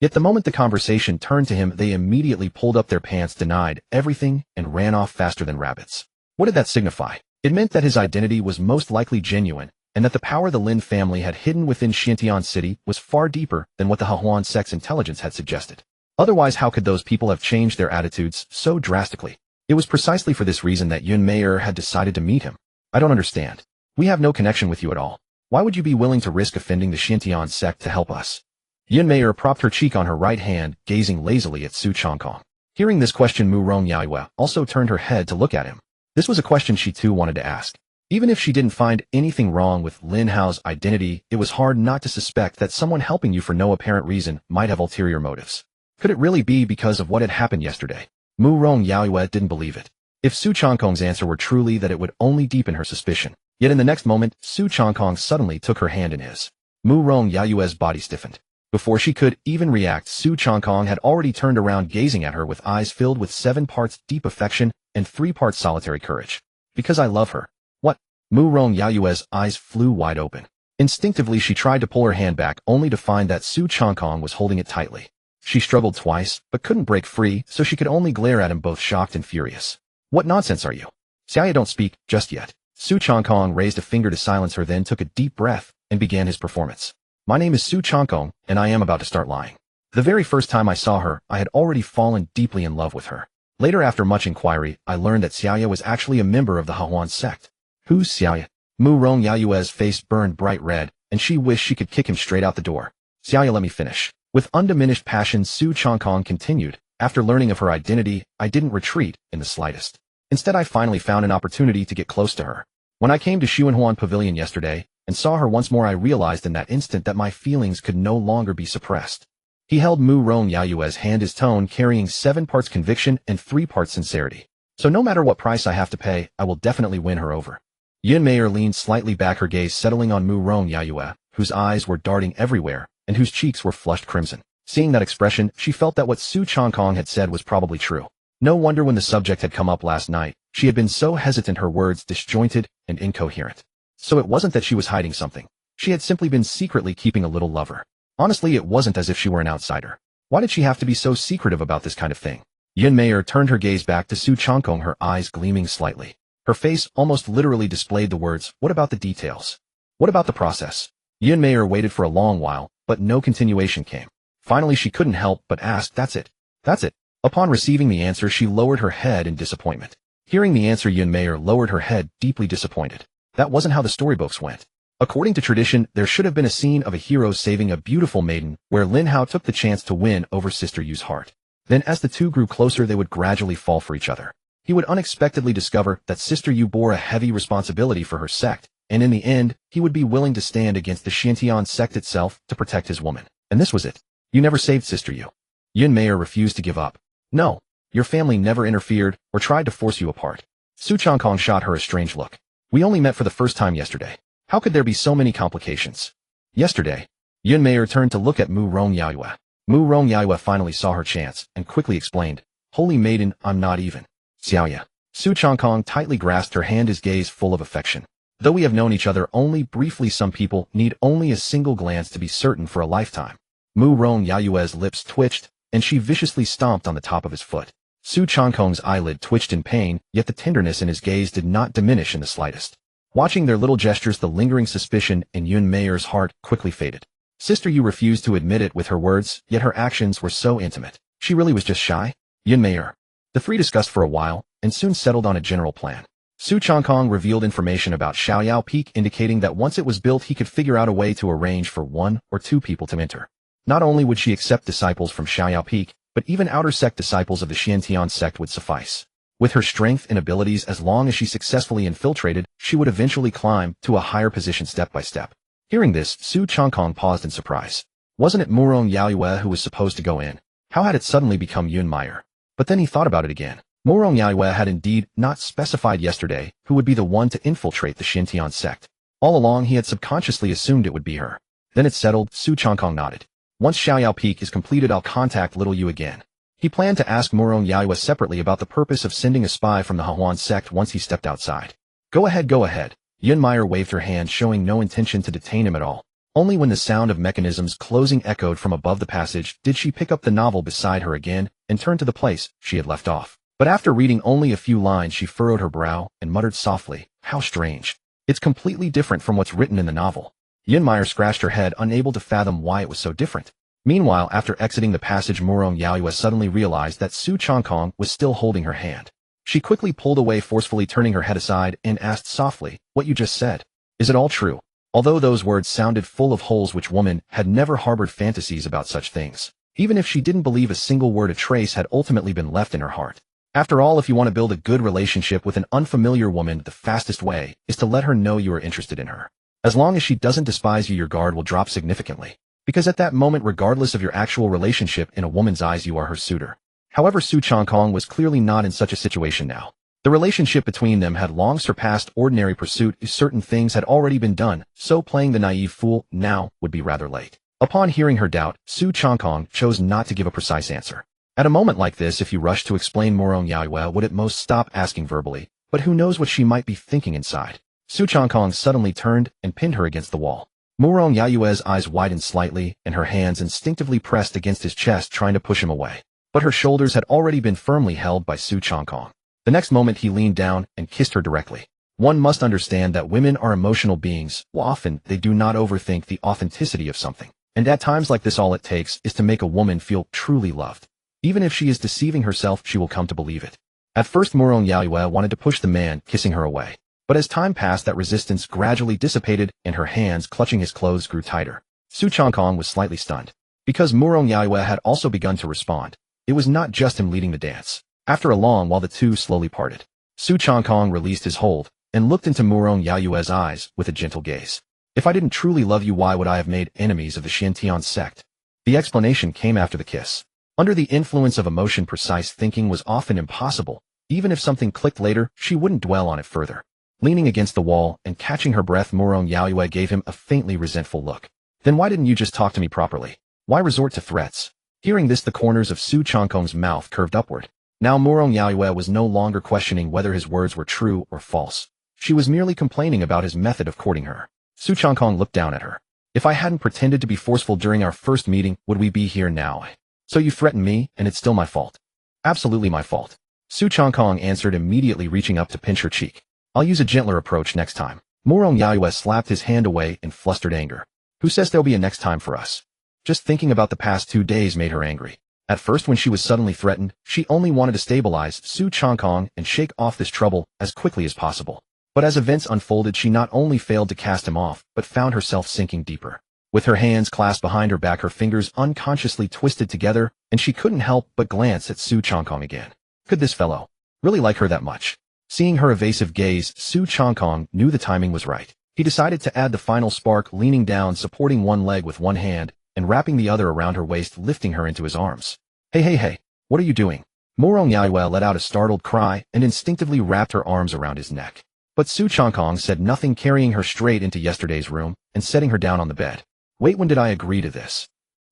Yet the moment the conversation turned to him, they immediately pulled up their pants, denied everything, and ran off faster than rabbits. What did that signify? It meant that his identity was most likely genuine, and that the power the Lin family had hidden within Shantian City was far deeper than what the Hahuan sect's intelligence had suggested. Otherwise, how could those people have changed their attitudes so drastically? It was precisely for this reason that Yun Meier had decided to meet him. I don't understand. We have no connection with you at all. Why would you be willing to risk offending the Shantian sect to help us? Yun Meier propped her cheek on her right hand, gazing lazily at Su Changkong. Hearing this question, Mu Rong Yaiyue also turned her head to look at him. This was a question she too wanted to ask. Even if she didn't find anything wrong with Lin Hao's identity, it was hard not to suspect that someone helping you for no apparent reason might have ulterior motives. Could it really be because of what had happened yesterday? Mu Rong Yaiyue didn't believe it. If Su Changkong's answer were truly that, it would only deepen her suspicion. Yet in the next moment, Su Changkong suddenly took her hand in his. Mu Rong Yaiyue's body stiffened. Before she could even react, Su Changkong had already turned around, gazing at her with eyes filled with 7 parts deep affection and 3 parts solitary courage. Because I love her. What? Mu Rong Yaiyue's eyes flew wide open. Instinctively, she tried to pull her hand back, only to find that Su Changkong was holding it tightly. She struggled twice, but couldn't break free, so she could only glare at him, both shocked and furious. What nonsense are you? Xiaoya, don't speak just yet. Su Changkong raised a finger to silence her, then took a deep breath and began his performance. My name is Su Changkong, and I am about to start lying. The very first time I saw her, I had already fallen deeply in love with her. Later, after much inquiry, I learned that Xiaoya was actually a member of the Hahuan sect. Who's Xiaoya? Mu Rong Yaiyue's face burned bright red, and she wished she could kick him straight out the door. Xiaoya, let me finish. With undiminished passion, Su Changkong continued. After learning of her identity, I didn't retreat in the slightest. Instead, I finally found an opportunity to get close to her. When I came to Xuanhuan Pavilion yesterday and saw her once more, I realized in that instant that my feelings could no longer be suppressed. He held Mu Rong Yaiyue's hand, his tone carrying 7 parts conviction and 3 parts sincerity. So no matter what price I have to pay, I will definitely win her over. Yun Meier leaned slightly back, her gaze settling on Mu Rong Yaiyue, whose eyes were darting everywhere and whose cheeks were flushed crimson. Seeing that expression, she felt that what Su Changkong had said was probably true. No wonder when the subject had come up last night, she had been so hesitant, her words disjointed and incoherent. So it wasn't that she was hiding something. She had simply been secretly keeping a little lover. Honestly, it wasn't as if she were an outsider. Why did she have to be so secretive about this kind of thing? Yun Meier turned her gaze back to Su Changkong, her eyes gleaming slightly. Her face almost literally displayed the words, what about the details? What about the process? Yun Meier waited for a long while, but no continuation came. Finally, she couldn't help but ask, that's it. That's it. Upon receiving the answer, she lowered her head in disappointment. Hearing the answer, Yun Meier lowered her head, deeply disappointed. That wasn't how the storybooks went. According to tradition, there should have been a scene of a hero saving a beautiful maiden, where Lin Hao took the chance to win over Sister Yu's heart. Then as the two grew closer, they would gradually fall for each other. He would unexpectedly discover that Sister Yu bore a heavy responsibility for her sect, and in the end, he would be willing to stand against the Shantian sect itself to protect his woman. And this was it. You never saved Sister Yu. Yun Meier refused to give up. No. Your family never interfered or tried to force you apart. Su Changkong shot her a strange look. We only met for the first time yesterday. How could there be so many complications? Yesterday, Yun Mei turned to look at Mu Rong Yaoyue. Mu Rong Yaoyue finally saw her chance and quickly explained, Holy maiden, I'm not even. Xiaoya. Su Changkong tightly grasped her hand, his gaze full of affection. Though we have known each other only briefly, some people need only a single glance to be certain for a lifetime. Mu Rong Yaoyue's lips twitched, and she viciously stomped on the top of his foot. Su Changkong's eyelid twitched in pain, yet the tenderness in his gaze did not diminish in the slightest. Watching their little gestures, the lingering suspicion in Yun Mei's heart quickly faded. Sister, you refused to admit it with her words, yet her actions were so intimate. She really was just shy? Yun Mei. The three discussed for a while, and soon settled on a general plan. Su Changkong revealed information about Xiaoyao Peak, indicating that once it was built he could figure out a way to arrange for 1 or 2 people to enter. Not only would she accept disciples from Xiaoyao Peak, but even outer sect disciples of the Xiantian sect would suffice. With her strength and abilities, as long as she successfully infiltrated, she would eventually climb to a higher position step by step. Hearing this, Su Changkong paused in surprise. Wasn't it Mu Rong Yaoyue who was supposed to go in? How had it suddenly become Yun Mei? But then he thought about it again. Mu Rong Yaoyue had indeed not specified yesterday who would be the one to infiltrate the Xiantian sect. All along he had subconsciously assumed it would be her. Then it's settled, Su Changkong nodded. Once Xiaoyao Peak is completed, I'll contact little Yu again. He planned to ask Mu Rong Yaoyue separately about the purpose of sending a spy from the Hahuan sect once he stepped outside. Go ahead, go ahead. Yun Mei waved her hand, showing no intention to detain him at all. Only when the sound of mechanisms closing echoed from above the passage did she pick up the novel beside her again and turn to the place she had left off. But after reading only a few lines, she furrowed her brow and muttered softly, how strange. It's completely different from what's written in the novel. Yun Mei scratched her head, unable to fathom why it was so different. Meanwhile, after exiting the passage, Mu Rong Yaoyue suddenly realized that Su Changkong was still holding her hand. She quickly pulled away, forcefully turning her head aside, and asked softly, what you just said? Is it all true? Although those words sounded full of holes, which woman had never harbored fantasies about such things? Even if she didn't believe a single word, a trace had ultimately been left in her heart. After all, if you want to build a good relationship with an unfamiliar woman, the fastest way is to let her know you are interested in her. As long as she doesn't despise you, your guard will drop significantly. Because at that moment, regardless of your actual relationship, in a woman's eyes you are her suitor. However, Su Changkong was clearly not in such a situation now. The relationship between them had long surpassed ordinary pursuit. Certain things had already been done, so playing the naive fool now would be rather late. Upon hearing her doubt, Su Changkong chose not to give a precise answer. At a moment like this, if you rush to explain, Mu Rong Yaoyue would at most stop asking verbally, but who knows what she might be thinking inside. Su Changkong suddenly turned and pinned her against the wall. Mu Rong Yaoyue's eyes widened slightly, and her hands instinctively pressed against his chest, trying to push him away. But her shoulders had already been firmly held by Su Changkong. The next moment he leaned down and kissed her directly. One must understand that women are emotional beings. Often, they do not overthink the authenticity of something. And at times like this, all it takes is to make a woman feel truly loved. Even if she is deceiving herself, she will come to believe it. At first, Mu Rong Yaoyue wanted to push the man kissing her away. But as time passed, that resistance gradually dissipated, and her hands clutching his clothes grew tighter. Su Changkong was slightly stunned. Because Mu Rong Yaoyue had also begun to respond. It was not just him leading the dance. After a long while, the two slowly parted. Su Changkong released his hold and looked into Mu Rong Yaoyue's eyes with a gentle gaze. If I didn't truly love you, why would I have made enemies of the Xiantian sect? The explanation came after the kiss. Under the influence of emotion, precise thinking was often impossible. Even if something clicked later, she wouldn't dwell on it further. Leaning against the wall and catching her breath, Mu Rong Yaoyue gave him a faintly resentful look. Then why didn't you just talk to me properly? Why resort to threats? Hearing this, the corners of Su Changkong's mouth curved upward. Now Mu Rong Yaoyue was no longer questioning whether his words were true or false. She was merely complaining about his method of courting her. Su Changkong looked down at her. If I hadn't pretended to be forceful during our first meeting, would we be here now? So you threatened me, and it's still my fault. Absolutely my fault. Su Changkong answered, immediately reaching up to pinch her cheek. I'll use a gentler approach next time. Mu Rong Yaoyue slapped his hand away in flustered anger. Who says there'll be a next time for us? Just thinking about the past 2 days made her angry. At first, when she was suddenly threatened, she only wanted to stabilize Su Changkong and shake off this trouble as quickly as possible. But as events unfolded, she not only failed to cast him off, but found herself sinking deeper. With her hands clasped behind her back, her fingers unconsciously twisted together, and she couldn't help but glance at Su Changkong again. Could this fellow really like her that much? Seeing her evasive gaze, Su Changkong knew the timing was right. He decided to add the final spark, leaning down, supporting one leg with one hand, and wrapping the other around her waist, lifting her into his arms. Hey, what are you doing? Morong Yaiyue let out a startled cry and instinctively wrapped her arms around his neck. But Su Changkong said nothing, carrying her straight into yesterday's room and setting her down on the bed. Wait, when did I agree to this?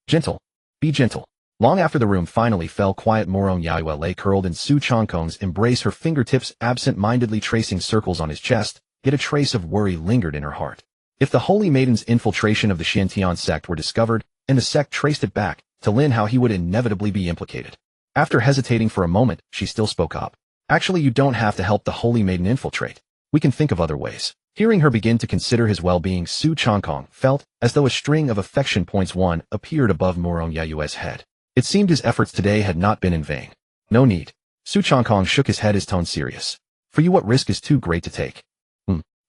Gentle. Be gentle. Long after the room finally fell quiet, Morong Yaiyue lay curled in Su Changkong's embrace, her fingertips absent-mindedly tracing circles on his chest, yet a trace of worry lingered in her heart. If the holy maiden's infiltration of the Xiantian sect were discovered, and the sect traced it back to Lin Hao, he would inevitably be implicated. After hesitating for a moment, she still spoke up. Actually, you don't have to help the holy maiden infiltrate. We can think of other ways. Hearing her begin to consider his well-being, Su Changkong felt as though a string of affection points appeared above Morong Yaiyue's head. It seemed his efforts today had not been in vain. No need. Su Changkong shook his head, his tone serious. For you, what risk is too great to take?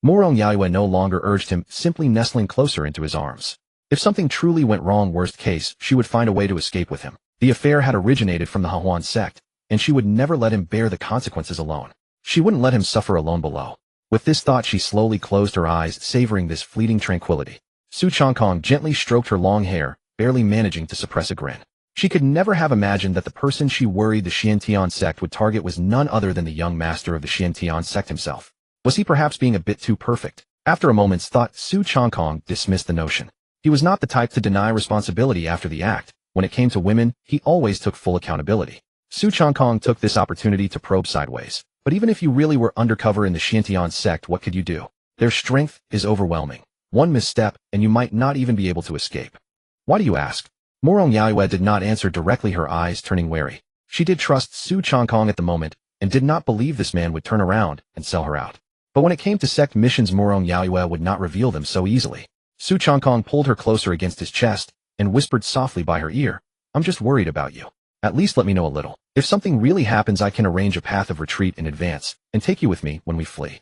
Morong Yaiyue no longer urged him, simply nestling closer into his arms. If something truly went wrong, worst case, she would find a way to escape with him. The affair had originated from the Hahuan sect, and she would never let him bear the consequences alone. She wouldn't let him suffer alone below. With this thought, she slowly closed her eyes, savoring this fleeting tranquility. Su Changkong gently stroked her long hair, barely managing to suppress a grin. She could never have imagined that the person she worried the Xiantian sect would target was none other than the young master of the Xiantian sect himself. Was he perhaps being a bit too perfect? After a moment's thought, Su Changkong dismissed the notion. He was not the type to deny responsibility after the act. When it came to women, he always took full accountability. Su Changkong took this opportunity to probe sideways. But even if you really were undercover in the Xiantian sect, what could you do? Their strength is overwhelming. One misstep, and you might not even be able to escape. Why do you ask? Morong Yaiyue did not answer directly, her eyes turning wary. She did trust Su Changkong at the moment, and did not believe this man would turn around and sell her out. But when it came to sect missions, Morong Yaiyue would not reveal them so easily. Su Changkong pulled her closer against his chest and whispered softly by her ear, I'm just worried about you. At least let me know a little. If something really happens, I can arrange a path of retreat in advance and take you with me when we flee.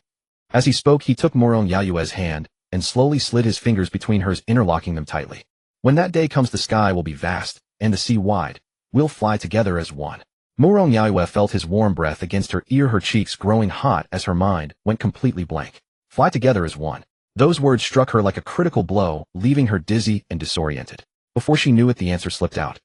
As he spoke, he took Morong Yaiyue's hand and slowly slid his fingers between hers, interlocking them tightly. When that day comes, the sky will be vast and the sea wide. We'll fly together as one. Morong Yaiyue felt his warm breath against her ear, her cheeks growing hot as her mind went completely blank. Fly together as one. Those words struck her like a critical blow, leaving her dizzy and disoriented. Before she knew it, the answer slipped out.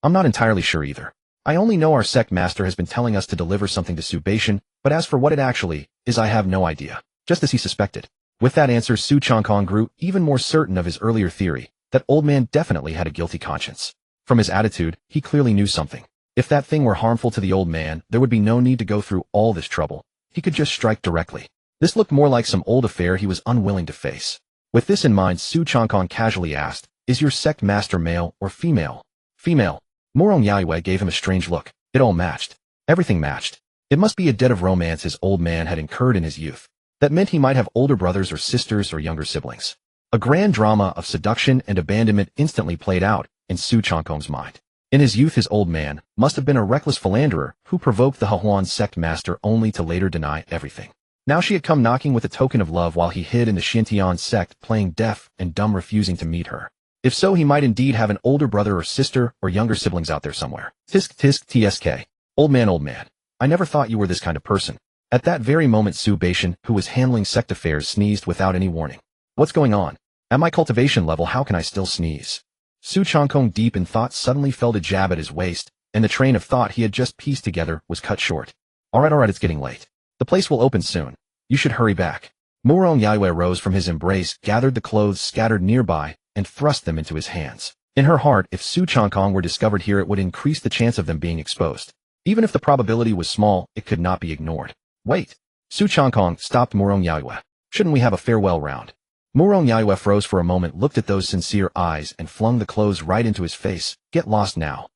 I'm not entirely sure either. I only know our sect master has been telling us to deliver something to Subation, but as for what it actually is, I have no idea. Just as he suspected. With that answer, Su Changkong grew even more certain of his earlier theory, that old man definitely had a guilty conscience. From his attitude, he clearly knew something. If that thing were harmful to the old man, there would be no need to go through all this trouble. He could just strike directly. This looked more like some old affair he was unwilling to face. With this in mind, Su Changkong casually asked, is your sect master male or female? Female. Morong Yaiyue gave him a strange look. It all matched. Everything matched. It must be a debt of romance his old man had incurred in his youth. That meant he might have older brothers or sisters or younger siblings. A grand drama of seduction and abandonment instantly played out in Su Changkong's mind. In his youth, his old man must have been a reckless philanderer who provoked the Hahuan sect master only to later deny everything. Now she had come knocking with a token of love while he hid in the Xiantian sect, playing deaf and dumb, refusing to meet her. If so, he might indeed have an older brother or sister or younger siblings out there somewhere. Tisk tisk tsk. Old man, I never thought you were this kind of person. At that very moment, Subation, who was handling sect affairs, sneezed without any warning. What's going on? At my cultivation level, how can I still sneeze? Su Changkong, deep in thought, suddenly felt a jab at his waist, and the train of thought he had just pieced together was cut short. Alright, it's getting late. The place will open soon. You should hurry back. Morong Yaiyue rose from his embrace, gathered the clothes scattered nearby, and thrust them into his hands. In her heart, if Su Changkong were discovered here, it would increase the chance of them being exposed. Even if the probability was small, it could not be ignored. Wait. Su Changkong stopped Morong Yaiyue. Shouldn't we have a farewell round? Morong Yaiyue froze for a moment, looked at those sincere eyes, and flung the clothes right into his face. Get lost now.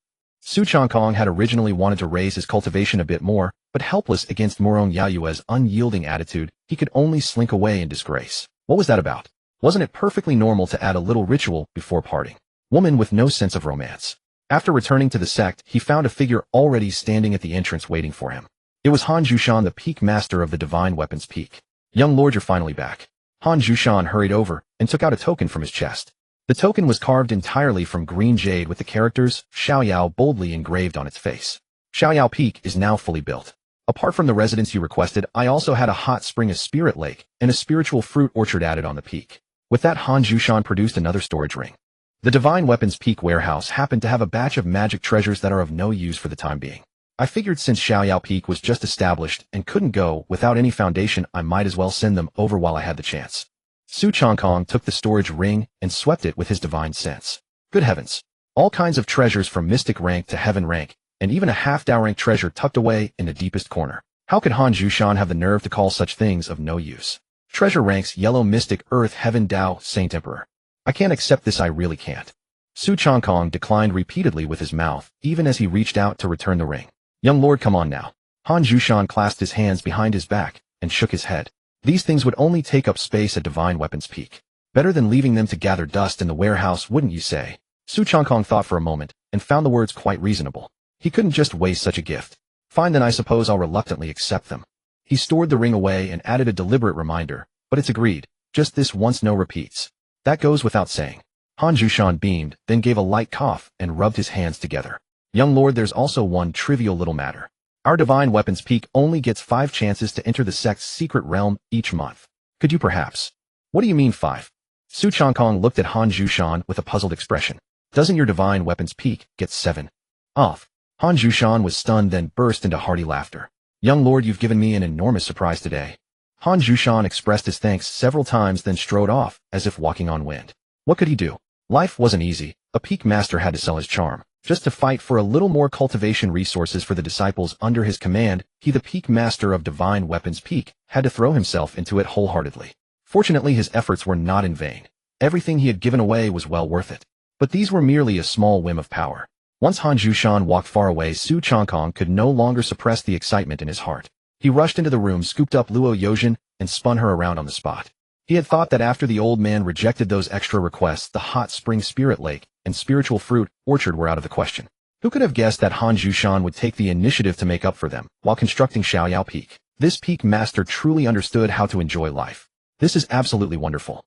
Su Changkong had originally wanted to raise his cultivation a bit more, but helpless against Morong Yaiyue's unyielding attitude, he could only slink away in disgrace. What was that about? Wasn't it perfectly normal to add a little ritual before parting? Woman with no sense of romance. After returning to the sect, he found a figure already standing at the entrance waiting for him. It was Han Jushan, the peak master of the Divine Weapons Peak. Young lord, you're finally back. Han Jushan hurried over and took out a token from his chest. The token was carved entirely from green jade with the characters Xiaoyao boldly engraved on its face. Xiaoyao Peak is now fully built. Apart from the residence you requested, I also had a hot spring, a spirit lake, and a spiritual fruit orchard added on the peak. With that, Han Jushan produced another storage ring. The Divine Weapons Peak warehouse happened to have a batch of magic treasures that are of no use for the time being. I figured since Xiaoyao Peak was just established and couldn't go without any foundation, I might as well send them over while I had the chance. Su Changkong took the storage ring and swept it with his divine sense. Good heavens. All kinds of treasures from mystic rank to heaven rank, and even a half-Dao rank treasure tucked away in the deepest corner. How could Han Jushan have the nerve to call such things of no use? Treasure ranks yellow mystic earth heaven Dao Saint Emperor. I can't accept this, I really can't. Su Changkong declined repeatedly with his mouth, even as he reached out to return the ring. Young lord, come on now. Han Jushan clasped his hands behind his back and shook his head. These things would only take up space at Divine Weapons Peak. Better than leaving them to gather dust in the warehouse, wouldn't you say? Su Changkong thought for a moment and found the words quite reasonable. He couldn't just waste such a gift. Fine, then I suppose I'll reluctantly accept them. He stored the ring away and added a deliberate reminder, but it's agreed. Just this once, no repeats. That goes without saying. Han Jushan beamed, then gave a light cough and rubbed his hands together. Young lord, there's also one trivial little matter. Our Divine Weapons Peak only gets 5 chances to enter the sect's secret realm each month. Could you perhaps? What do you mean 5? Su Changkong looked at Han Jushan with a puzzled expression. Doesn't your Divine Weapons Peak get 7? Off. Han Jushan was stunned, then burst into hearty laughter. Young lord, you've given me an enormous surprise today. Han Jushan expressed his thanks several times, then strode off, as if walking on wind. What could he do? Life wasn't easy. A peak master had to sell his charm. Just to fight for a little more cultivation resources for the disciples under his command, he, the peak master of Divine Weapons Peak, had to throw himself into it wholeheartedly. Fortunately, his efforts were not in vain. Everything he had given away was well worth it. But these were merely a small whim of power. Once Han Jushan walked far away, Su Changkong could no longer suppress the excitement in his heart. He rushed into the room, scooped up Luo Yojin, and spun her around on the spot. He had thought that after the old man rejected those extra requests, the hot spring spirit lake and spiritual fruit orchard were out of the question. Who could have guessed that Han Jushan would take the initiative to make up for them while constructing Xiaoyao Peak? This peak master truly understood how to enjoy life. This is absolutely wonderful.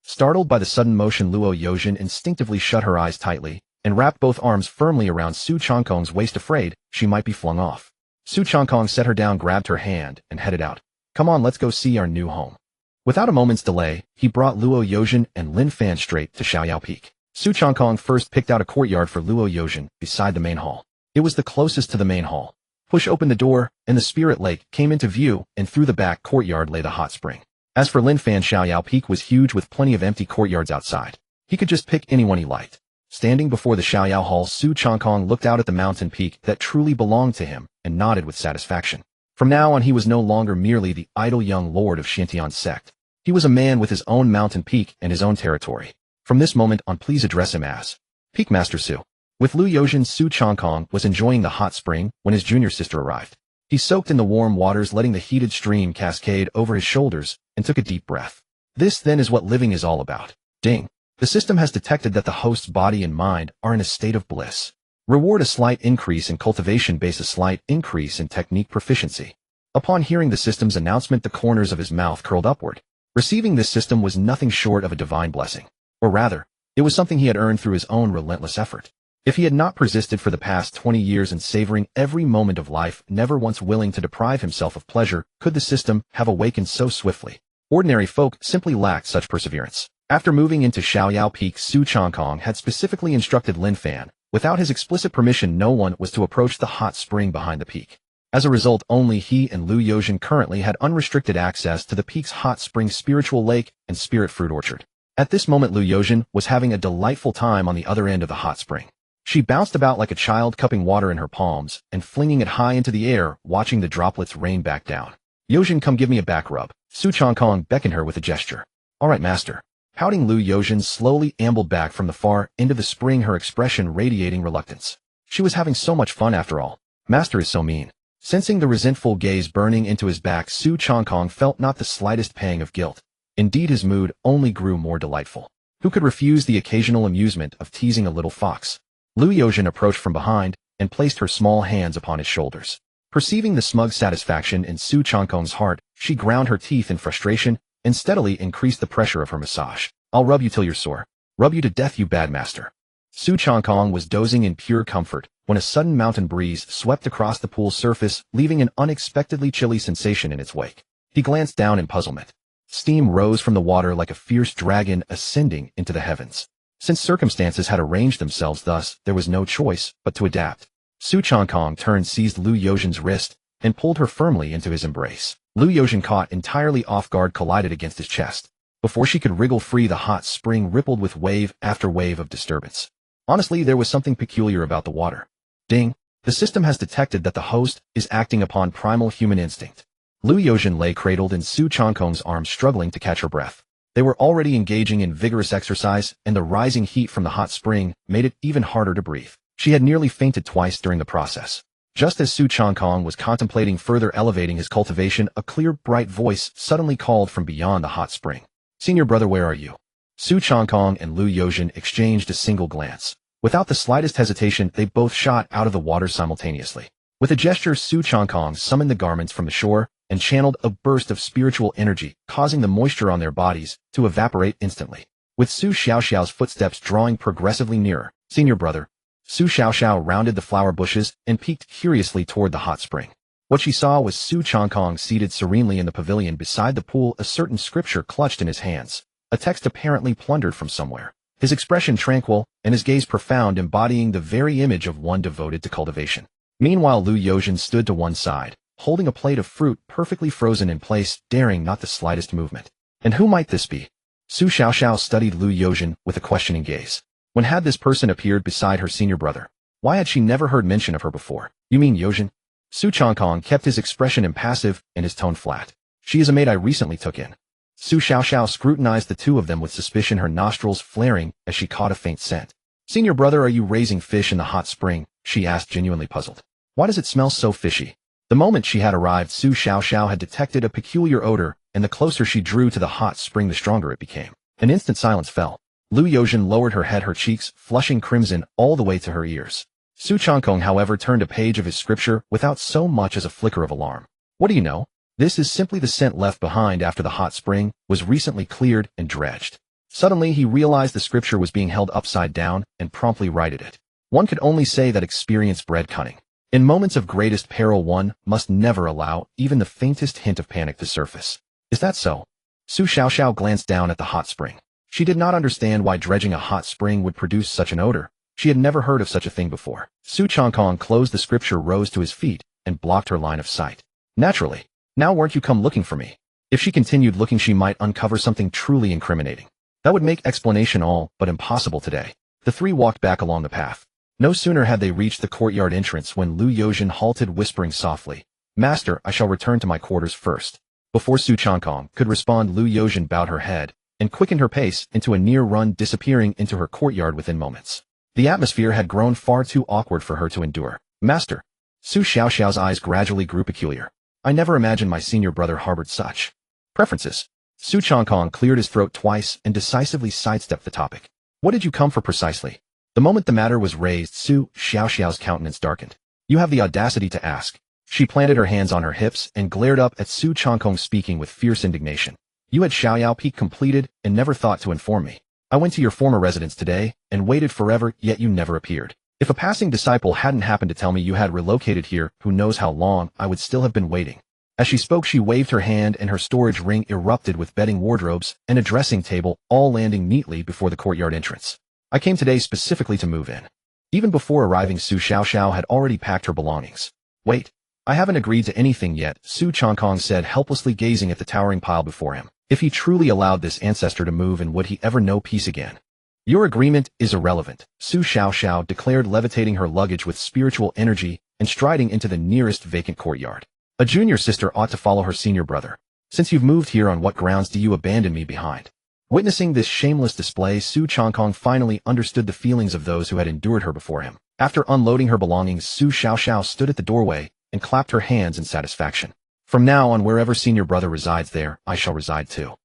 Startled by the sudden motion, Luo Yojin instinctively shut her eyes tightly and wrapped both arms firmly around Su Changkong's waist, afraid she might be flung off. Su Changkong set her down, grabbed her hand, and headed out. Come on, let's go see our new home. Without a moment's delay, he brought Luo Yojin and Lin Fan straight to Xiaoyao Peak. Su Changkong first picked out a courtyard for Luo Yojin beside the main hall. It was the closest to the main hall. Push open the door, and the spirit lake came into view, and through the back courtyard lay the hot spring. As for Lin Fan, Xiaoyao Peak was huge with plenty of empty courtyards outside. He could just pick anyone he liked. Standing before the Xiaoyao Hall, Su Changkong looked out at the mountain peak that truly belonged to him and nodded with satisfaction. From now on, he was no longer merely the idle young lord of Xintian's sect. He was a man with his own mountain peak and his own territory. From this moment on, please address him as Peak Master Su. With Lu Yojin, Su Changkong was enjoying the hot spring when his junior sister arrived. He soaked in the warm waters, letting the heated stream cascade over his shoulders, and took a deep breath. This, then, is what living is all about. Ding. The system has detected that the host's body and mind are in a state of bliss. Reward a slight increase in cultivation base, a slight increase in technique proficiency. Upon hearing the system's announcement, the corners of his mouth curled upward. Receiving this system was nothing short of a divine blessing. Or rather, it was something he had earned through his own relentless effort. If he had not persisted for the past 20 years in savoring every moment of life, never once willing to deprive himself of pleasure, could the system have awakened so swiftly. Ordinary folk simply lacked such perseverance. After moving into Xiaoyao Peak, Su Changkong had specifically instructed Lin Fan, without his explicit permission, no one was to approach the hot spring behind the peak. As a result, only he and Lu Yojin currently had unrestricted access to the peak's hot spring, spiritual lake, and spirit fruit orchard. At this moment, Lu Yojin was having a delightful time on the other end of the hot spring. She bounced about like a child, cupping water in her palms and flinging it high into the air, watching the droplets rain back down. Yojin, come give me a back rub. Su Changkong beckoned her with a gesture. All right, master. Pouting, Lu Yojin slowly ambled back from the far end of the spring, her expression radiating reluctance. She was having so much fun after all. Master is so mean. Sensing the resentful gaze burning into his back, Su Changkong felt not the slightest pang of guilt. Indeed, his mood only grew more delightful. Who could refuse the occasional amusement of teasing a little fox? Lu Yojin approached from behind and placed her small hands upon his shoulders. Perceiving the smug satisfaction in Su Changkong's heart, she ground her teeth in frustration and steadily increased the pressure of her massage. I'll rub you till you're sore. Rub you to death, you bad master. Su Changkong was dozing in pure comfort when a sudden mountain breeze swept across the pool's surface, leaving an unexpectedly chilly sensation in its wake. He glanced down in puzzlement. Steam rose from the water like a fierce dragon ascending into the heavens. Since circumstances had arranged themselves thus, there was no choice but to adapt. Su Changkong turned, seized Lu Yozhen's wrist, and pulled her firmly into his embrace. Lu Yozhen, caught entirely off guard, collided against his chest. Before she could wriggle free, the hot spring rippled with wave after wave of disturbance. Honestly, there was something peculiar about the water. Ding! The system has detected that the host is acting upon primal human instinct. Lu Yozhen lay cradled in Su Changkong's arms, struggling to catch her breath. They were already engaging in vigorous exercise, and the rising heat from the hot spring made it even harder to breathe. She had nearly fainted twice during the process. Just as Su Changkong was contemplating further elevating his cultivation, a clear, bright voice suddenly called from beyond the hot spring. "Senior brother, where are you?" Su Changkong and Lu Yozhen exchanged a single glance. Without the slightest hesitation, they both shot out of the water simultaneously. With a gesture, Su Changkong summoned the garments from the shore and channeled a burst of spiritual energy, causing the moisture on their bodies to evaporate instantly. With Su Xiaoxiao's footsteps drawing progressively nearer, "Senior brother." Su Xiaoxiao rounded the flower bushes and peeked curiously toward the hot spring. What she saw was Su Changkong seated serenely in the pavilion beside the pool, a certain scripture clutched in his hands, a text apparently plundered from somewhere. His expression tranquil, and his gaze profound, embodying the very image of one devoted to cultivation. Meanwhile, Lu Yozhen stood to one side, holding a plate of fruit perfectly frozen in place, daring not the slightest movement. And who might this be? Su Xiaoxiao studied Lu Yozhen with a questioning gaze. When had this person appeared beside her senior brother? Why had she never heard mention of her before? "You mean Yozhen?" Su Changkong kept his expression impassive and his tone flat. "She is a maid I recently took in." Su Xiaoxiao scrutinized the two of them with suspicion, her nostrils flaring as she caught a faint scent. "Senior brother, are you raising fish in the hot spring?" she asked, genuinely puzzled. "Why does it smell so fishy?" The moment she had arrived, Su Xiaoxiao had detected a peculiar odor, and the closer she drew to the hot spring, the stronger it became. An instant silence fell. Lu Yozhen lowered her head, her cheeks flushing crimson all the way to her ears. Su Changkong, however, turned a page of his scripture without so much as a flicker of alarm. "What do you know? This is simply the scent left behind after the hot spring was recently cleared and dredged." Suddenly, he realized the scripture was being held upside down and promptly righted it. One could only say that experience bred cunning. In moments of greatest peril, one must never allow even the faintest hint of panic to surface. "Is that so?" Su Xiaoxiao glanced down at the hot spring. She did not understand why dredging a hot spring would produce such an odor. She had never heard of such a thing before. Su Changkong closed the scripture, rose to his feet, and blocked her line of sight. "Naturally. Now weren't you come looking for me?" If she continued looking, she might uncover something truly incriminating. That would make explanation all but impossible today. The three walked back along the path. No sooner had they reached the courtyard entrance when Lu Yozhen halted, whispering softly, "Master, I shall return to my quarters first." Before Su Changkong could respond, Lu Yozhen bowed her head and quickened her pace into a near run, disappearing into her courtyard within moments. The atmosphere had grown far too awkward for her to endure. "Master." Su Xiaoxiao's eyes gradually grew peculiar. "I never imagined my senior brother harbored such preferences." Su Changkong cleared his throat twice and decisively sidestepped the topic. "What did you come for precisely?" The moment the matter was raised, Su Xiaoxiao's countenance darkened. "You have the audacity to ask." She planted her hands on her hips and glared up at Su Changkong, speaking with fierce indignation. "You had Xiaoyao Peak completed and never thought to inform me. I went to your former residence today and waited forever, yet you never appeared. If a passing disciple hadn't happened to tell me you had relocated here, who knows how long, I would still have been waiting." As she spoke, she waved her hand and her storage ring erupted with bedding, wardrobes, and a dressing table, all landing neatly before the courtyard entrance. "I came today specifically to move in." Even before arriving, Su Xiaoxiao had already packed her belongings. "Wait, I haven't agreed to anything yet," Su Changkong said, helplessly gazing at the towering pile before him. If he truly allowed this ancestor to move in, would he ever know peace again? "Your agreement is irrelevant," Su Xiaoxiao declared, levitating her luggage with spiritual energy and striding into the nearest vacant courtyard. "A junior sister ought to follow her senior brother. Since you've moved here, on what grounds do you abandon me behind?" Witnessing this shameless display, Su Changkong finally understood the feelings of those who had endured her before him. After unloading her belongings, Su Xiaoxiao stood at the doorway and clapped her hands in satisfaction. "From now on, wherever senior brother resides, there I shall reside too."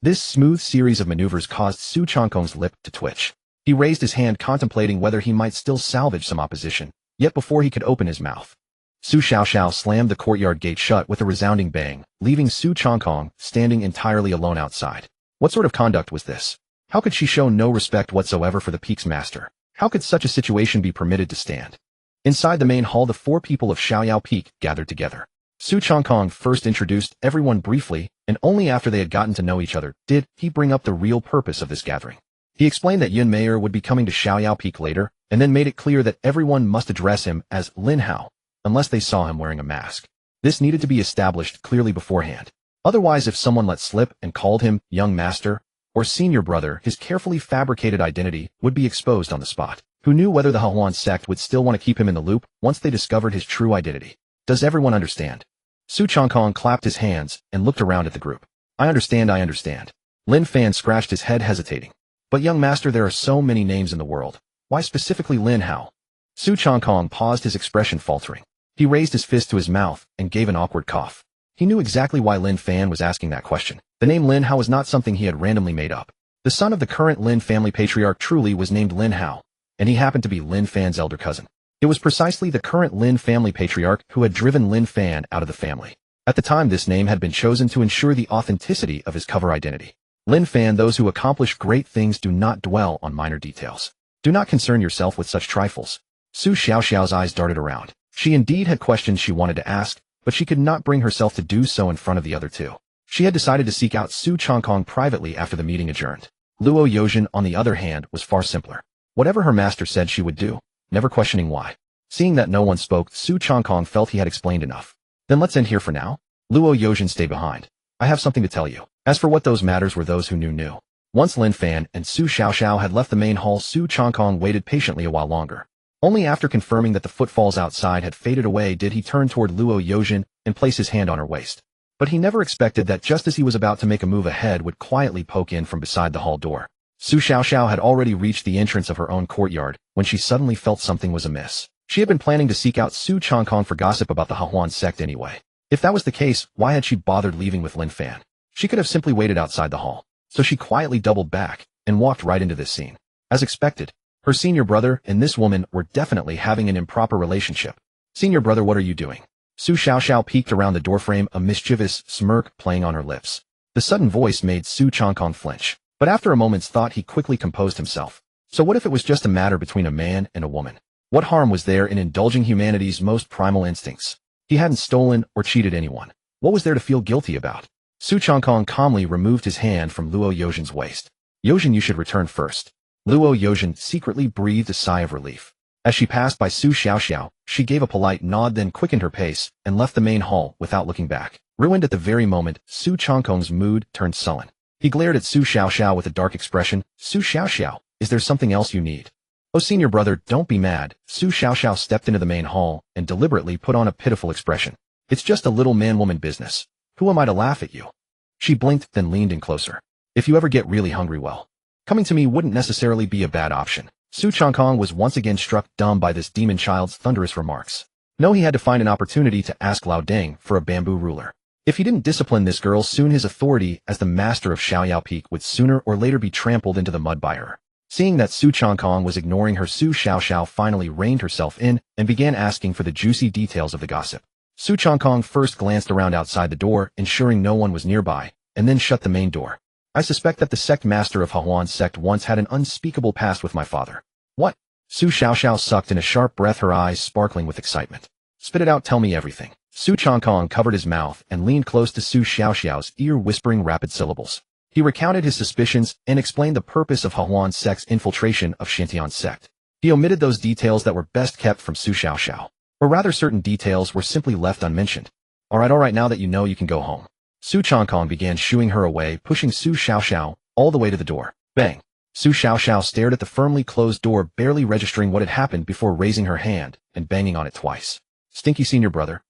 This smooth series of maneuvers caused Su Changkong's lip to twitch. He raised his hand, contemplating whether he might still salvage some opposition, yet before he could open his mouth, Su Xiaoxiao slammed the courtyard gate shut with a resounding bang, leaving Su Changkong standing entirely alone outside. What sort of conduct was this? How could she show no respect whatsoever for the Peak's master? How could such a situation be permitted to stand? Inside the main hall, the four people of Xiaoyao Peak gathered together. Su Changkong first introduced everyone briefly, and only after they had gotten to know each other did he bring up the real purpose of this gathering. He explained that Yun Mayer would be coming to Xiaoyao Peak later, and then made it clear that everyone must address him as Lin Hao, unless they saw him wearing a mask. This needed to be established clearly beforehand. Otherwise, if someone let slip and called him young master or senior brother, his carefully fabricated identity would be exposed on the spot. Who knew whether the Hahuan sect would still want to keep him in the loop once they discovered his true identity? Does everyone understand? Su Changkong clapped his hands and looked around at the group. I understand. Lin Fan scratched his head, hesitating. But young master, there are so many names in the world. Why specifically Lin Hao? Su Changkong paused, his expression faltering. He raised his fist to his mouth and gave an awkward cough. He knew exactly why Lin Fan was asking that question. The name Lin Hao was not something he had randomly made up. The son of the current Lin family patriarch truly was named Lin Hao, and he happened to be Lin Fan's elder cousin. It was precisely the current Lin family patriarch who had driven Lin Fan out of the family. At the time, this name had been chosen to ensure the authenticity of his cover identity. Lin Fan, those who accomplish great things do not dwell on minor details. Do not concern yourself with such trifles. Su Xiaoxiao's eyes darted around. She indeed had questions she wanted to ask, but she could not bring herself to do so in front of the other two. She had decided to seek out Su Changkong privately after the meeting adjourned. Luo Yozhen, on the other hand, was far simpler. Whatever her master said she would do, never questioning why. Seeing that no one spoke, Su Changkong felt he had explained enough. Then let's end here for now. Luo Yozhen, stay behind. I have something to tell you. As for what those matters were, those who knew. Once Lin Fan and Su Xiaoxiao had left the main hall, Su Changkong waited patiently a while longer. Only after confirming that the footfalls outside had faded away did he turn toward Luo Yozhen and place his hand on her waist. But he never expected that just as he was about to make a move, a head would quietly poke in from beside the hall door. Su Xiaoxiao had already reached the entrance of her own courtyard when she suddenly felt something was amiss. She had been planning to seek out Su Changkong for gossip about the Hahuan sect anyway. If that was the case, why had she bothered leaving with Lin Fan? She could have simply waited outside the hall. So she quietly doubled back and walked right into this scene. As expected, her senior brother and this woman were definitely having an improper relationship. Senior brother, what are you doing? Su Xiaoxiao peeked around the doorframe, a mischievous smirk playing on her lips. The sudden voice made Su Changkong flinch, but after a moment's thought he quickly composed himself. So what if it was just a matter between a man and a woman? What harm was there in indulging humanity's most primal instincts? He hadn't stolen or cheated anyone. What was there to feel guilty about? Su Changkong calmly removed his hand from Luo Yozhen's waist. Yozhen, you should return first. Luo Yozhen secretly breathed a sigh of relief. As she passed by Su Xiaoxiao, she gave a polite nod, then quickened her pace and left the main hall without looking back. Ruined at the very moment, Su Changkong's mood turned sullen. He glared at Su Xiaoxiao with a dark expression. Su Xiaoxiao, is there something else you need? Oh, senior brother, don't be mad. Su Xiaoxiao stepped into the main hall and deliberately put on a pitiful expression. It's just a little man-woman business. Who am I to laugh at you? She blinked, then leaned in closer. If you ever get really hungry, well, coming to me wouldn't necessarily be a bad option. Su Changkong was once again struck dumb by this demon child's thunderous remarks. No, he had to find an opportunity to ask Lao Deng for a bamboo ruler. If he didn't discipline this girl soon, his authority as the master of Xiaoyao Peak would sooner or later be trampled into the mud by her. Seeing that Su Changkong was ignoring her, Su Xiaoxiao finally reined herself in and began asking for the juicy details of the gossip. Su Changkong first glanced around outside the door, ensuring no one was nearby, and then shut the main door. I suspect that the sect master of Hahuan sect once had an unspeakable past with my father. What? Su Xiaoxiao sucked in a sharp breath, her eyes sparkling with excitement. Spit it out, tell me everything. Su Changkong covered his mouth and leaned close to Su Xiaoxiao's ear, whispering rapid syllables. He recounted his suspicions and explained the purpose of Hahuan sect's infiltration of Shantian sect. He omitted those details that were best kept from Su Xiaoxiao. Or rather, certain details were simply left unmentioned. All right, now that you know, you can go home. Su Changkong began shooing her away, pushing Su Xiaoxiao all the way to the door. Bang! Su Xiaoxiao stared at the firmly closed door, barely registering what had happened before raising her hand and banging on it twice. Stinky senior brother.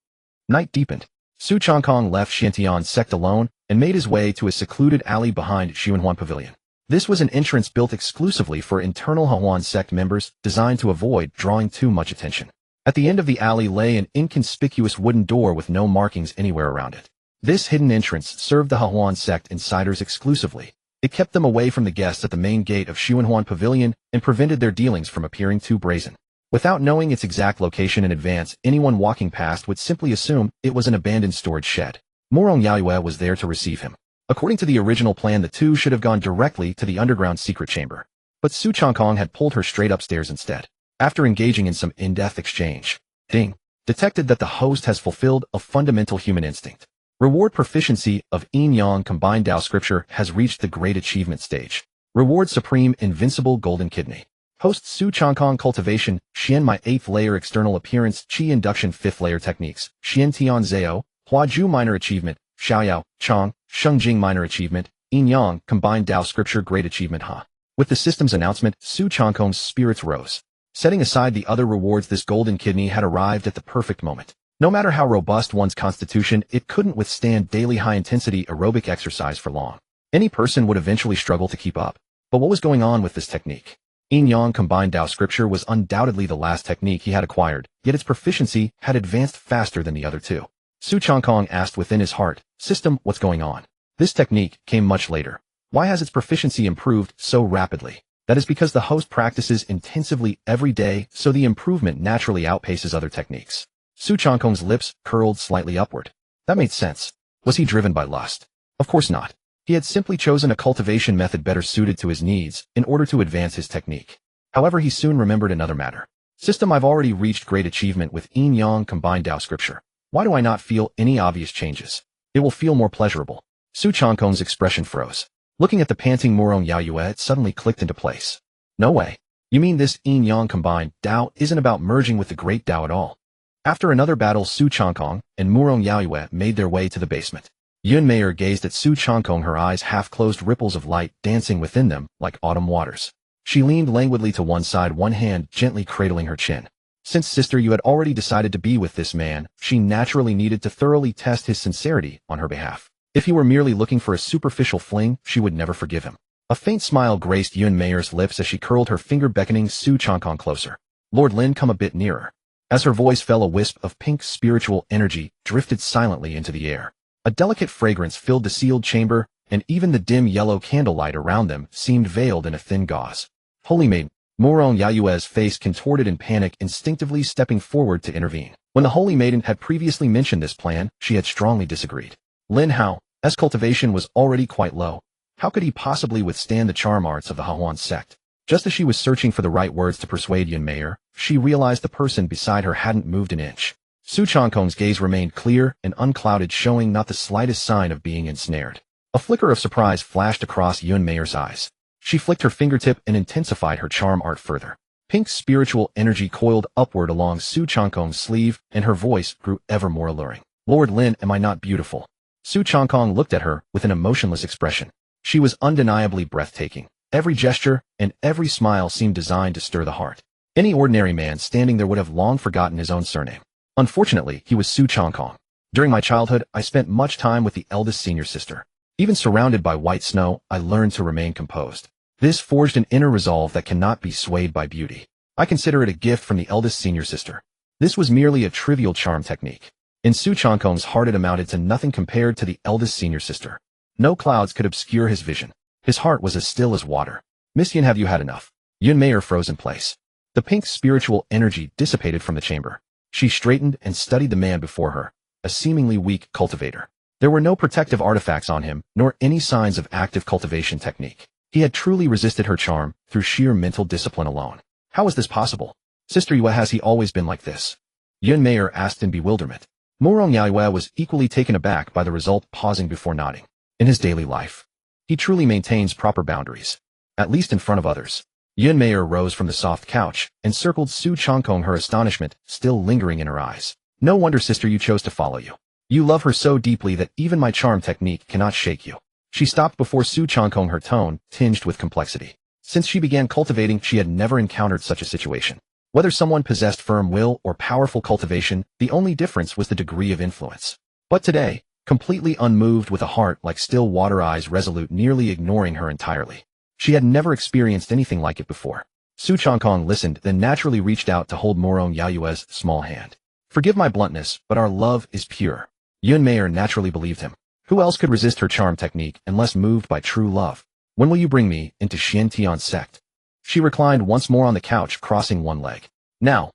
Night deepened. Su Changkong left Shantian sect alone and made his way to a secluded alley behind Xuanhuan Pavilion. This was an entrance built exclusively for internal Hahuan sect members, designed to avoid drawing too much attention. At the end of the alley lay an inconspicuous wooden door with no markings anywhere around it. This hidden entrance served the Hahuan sect insiders exclusively. It kept them away from the guests at the main gate of Xuanhuan Pavilion and prevented their dealings from appearing too brazen. Without knowing its exact location in advance, anyone walking past would simply assume it was an abandoned storage shed. Morong Yaoyue was there to receive him. According to the original plan, the two should have gone directly to the underground secret chamber. But Su Changkong had pulled her straight upstairs instead. After engaging in some in-depth exchange, Ding detected that the host has fulfilled a fundamental human instinct. Reward proficiency of Yin-Yang combined Tao scripture has reached the great achievement stage. Reward supreme invincible golden kidney. Host Su Changkong cultivation, Xian my 8th layer external appearance, Qi induction 5th layer techniques, Xian Tian Zhao, Hua Ju minor achievement, Xiaoyao, Chang, Shengjing minor achievement, Yin Yang, combined Dao scripture great achievement Ha. With the system's announcement, Su Changkong's spirits rose. Setting aside the other rewards, this golden kidney had arrived at the perfect moment. No matter how robust one's constitution, it couldn't withstand daily high-intensity aerobic exercise for long. Any person would eventually struggle to keep up. But what was going on with this technique? Yin Yang combined Dao scripture was undoubtedly the last technique he had acquired, yet its proficiency had advanced faster than the other two. Su Changkong asked within his heart, "System, what's going on?" This technique came much later. Why has its proficiency improved so rapidly? That is because the host practices intensively every day, so the improvement naturally outpaces other techniques. Su Changkong's lips curled slightly upward. That made sense. Was he driven by lust? Of course not. He had simply chosen a cultivation method better suited to his needs in order to advance his technique. However, he soon remembered another matter. System, I've already reached great achievement with Yin Yang combined Dao scripture. Why do I not feel any obvious changes? It will feel more pleasurable. Su Changkong's expression froze. Looking at the panting Murong Yaoyue, it suddenly clicked into place. No way. You mean this Yin Yang combined Dao isn't about merging with the great Dao at all? After another battle, Su Changkong and Murong Yaoyue made their way to the basement. Yun Meier gazed at Su Changkong, her eyes half-closed, ripples of light dancing within them like autumn waters. She leaned languidly to one side, one hand gently cradling her chin. Since Sister Yu had already decided to be with this man, she naturally needed to thoroughly test his sincerity on her behalf. If he were merely looking for a superficial fling, she would never forgive him. A faint smile graced Yun Meier's lips as she curled her finger, beckoning Su Changkong closer. Lord Lin, come a bit nearer. As her voice fell, a wisp of pink spiritual energy drifted silently into the air. A delicate fragrance filled the sealed chamber, and even the dim yellow candlelight around them seemed veiled in a thin gauze. Holy Maid, Murong Yaoyue's face contorted in panic, instinctively stepping forward to intervene. When the Holy Maiden had previously mentioned this plan, she had strongly disagreed. Lin Hao, as cultivation was already quite low, how could he possibly withstand the charm arts of the Hahuan sect? Just as she was searching for the right words to persuade Yun Meier, she realized the person beside her hadn't moved an inch. Su Changkong's gaze remained clear and unclouded, showing not the slightest sign of being ensnared. A flicker of surprise flashed across Yun Meier's eyes. She flicked her fingertip and intensified her charm art further. Pink spiritual energy coiled upward along Su Changkong's sleeve, and her voice grew ever more alluring. Lord Lin, am I not beautiful? Su Changkong looked at her with an emotionless expression. She was undeniably breathtaking. Every gesture and every smile seemed designed to stir the heart. Any ordinary man standing there would have long forgotten his own surname. Unfortunately, he was Su Changkong. During my childhood, I spent much time with the eldest senior sister. Even surrounded by white snow, I learned to remain composed. This forged an inner resolve that cannot be swayed by beauty. I consider it a gift from the eldest senior sister. This was merely a trivial charm technique. In Su Changkong's heart, it amounted to nothing compared to the eldest senior sister. No clouds could obscure his vision. His heart was as still as water. Miss Yin, have you had enough? Yun Meier froze in place. The pink spiritual energy dissipated from the chamber. She straightened and studied the man before her, a seemingly weak cultivator. There were no protective artifacts on him, nor any signs of active cultivation technique. He had truly resisted her charm through sheer mental discipline alone. How was this possible? Sister Yue, has he always been like this? Yun Meier asked in bewilderment. Murong Yaoyue was equally taken aback by the result, pausing before nodding. In his daily life, he truly maintains proper boundaries, at least in front of others. Yun Meier rose from the soft couch and circled Su Changkong, her astonishment still lingering in her eyes. No wonder Sister Yu chose to follow you. You love her so deeply that even my charm technique cannot shake you. She stopped before Su Changkong, her tone tinged with complexity. Since she began cultivating, she had never encountered such a situation. Whether someone possessed firm will or powerful cultivation, the only difference was the degree of influence. But today, completely unmoved, with a heart like still water, eyes resolute, nearly ignoring her entirely. She had never experienced anything like it before. Su Changkong listened, then naturally reached out to hold Murong Yaoyue's small hand. Forgive my bluntness, but our love is pure. Yun Meier naturally believed him. Who else could resist her charm technique unless moved by true love? When will you bring me into Xian Tian's sect? She reclined once more on the couch, crossing one leg. Now,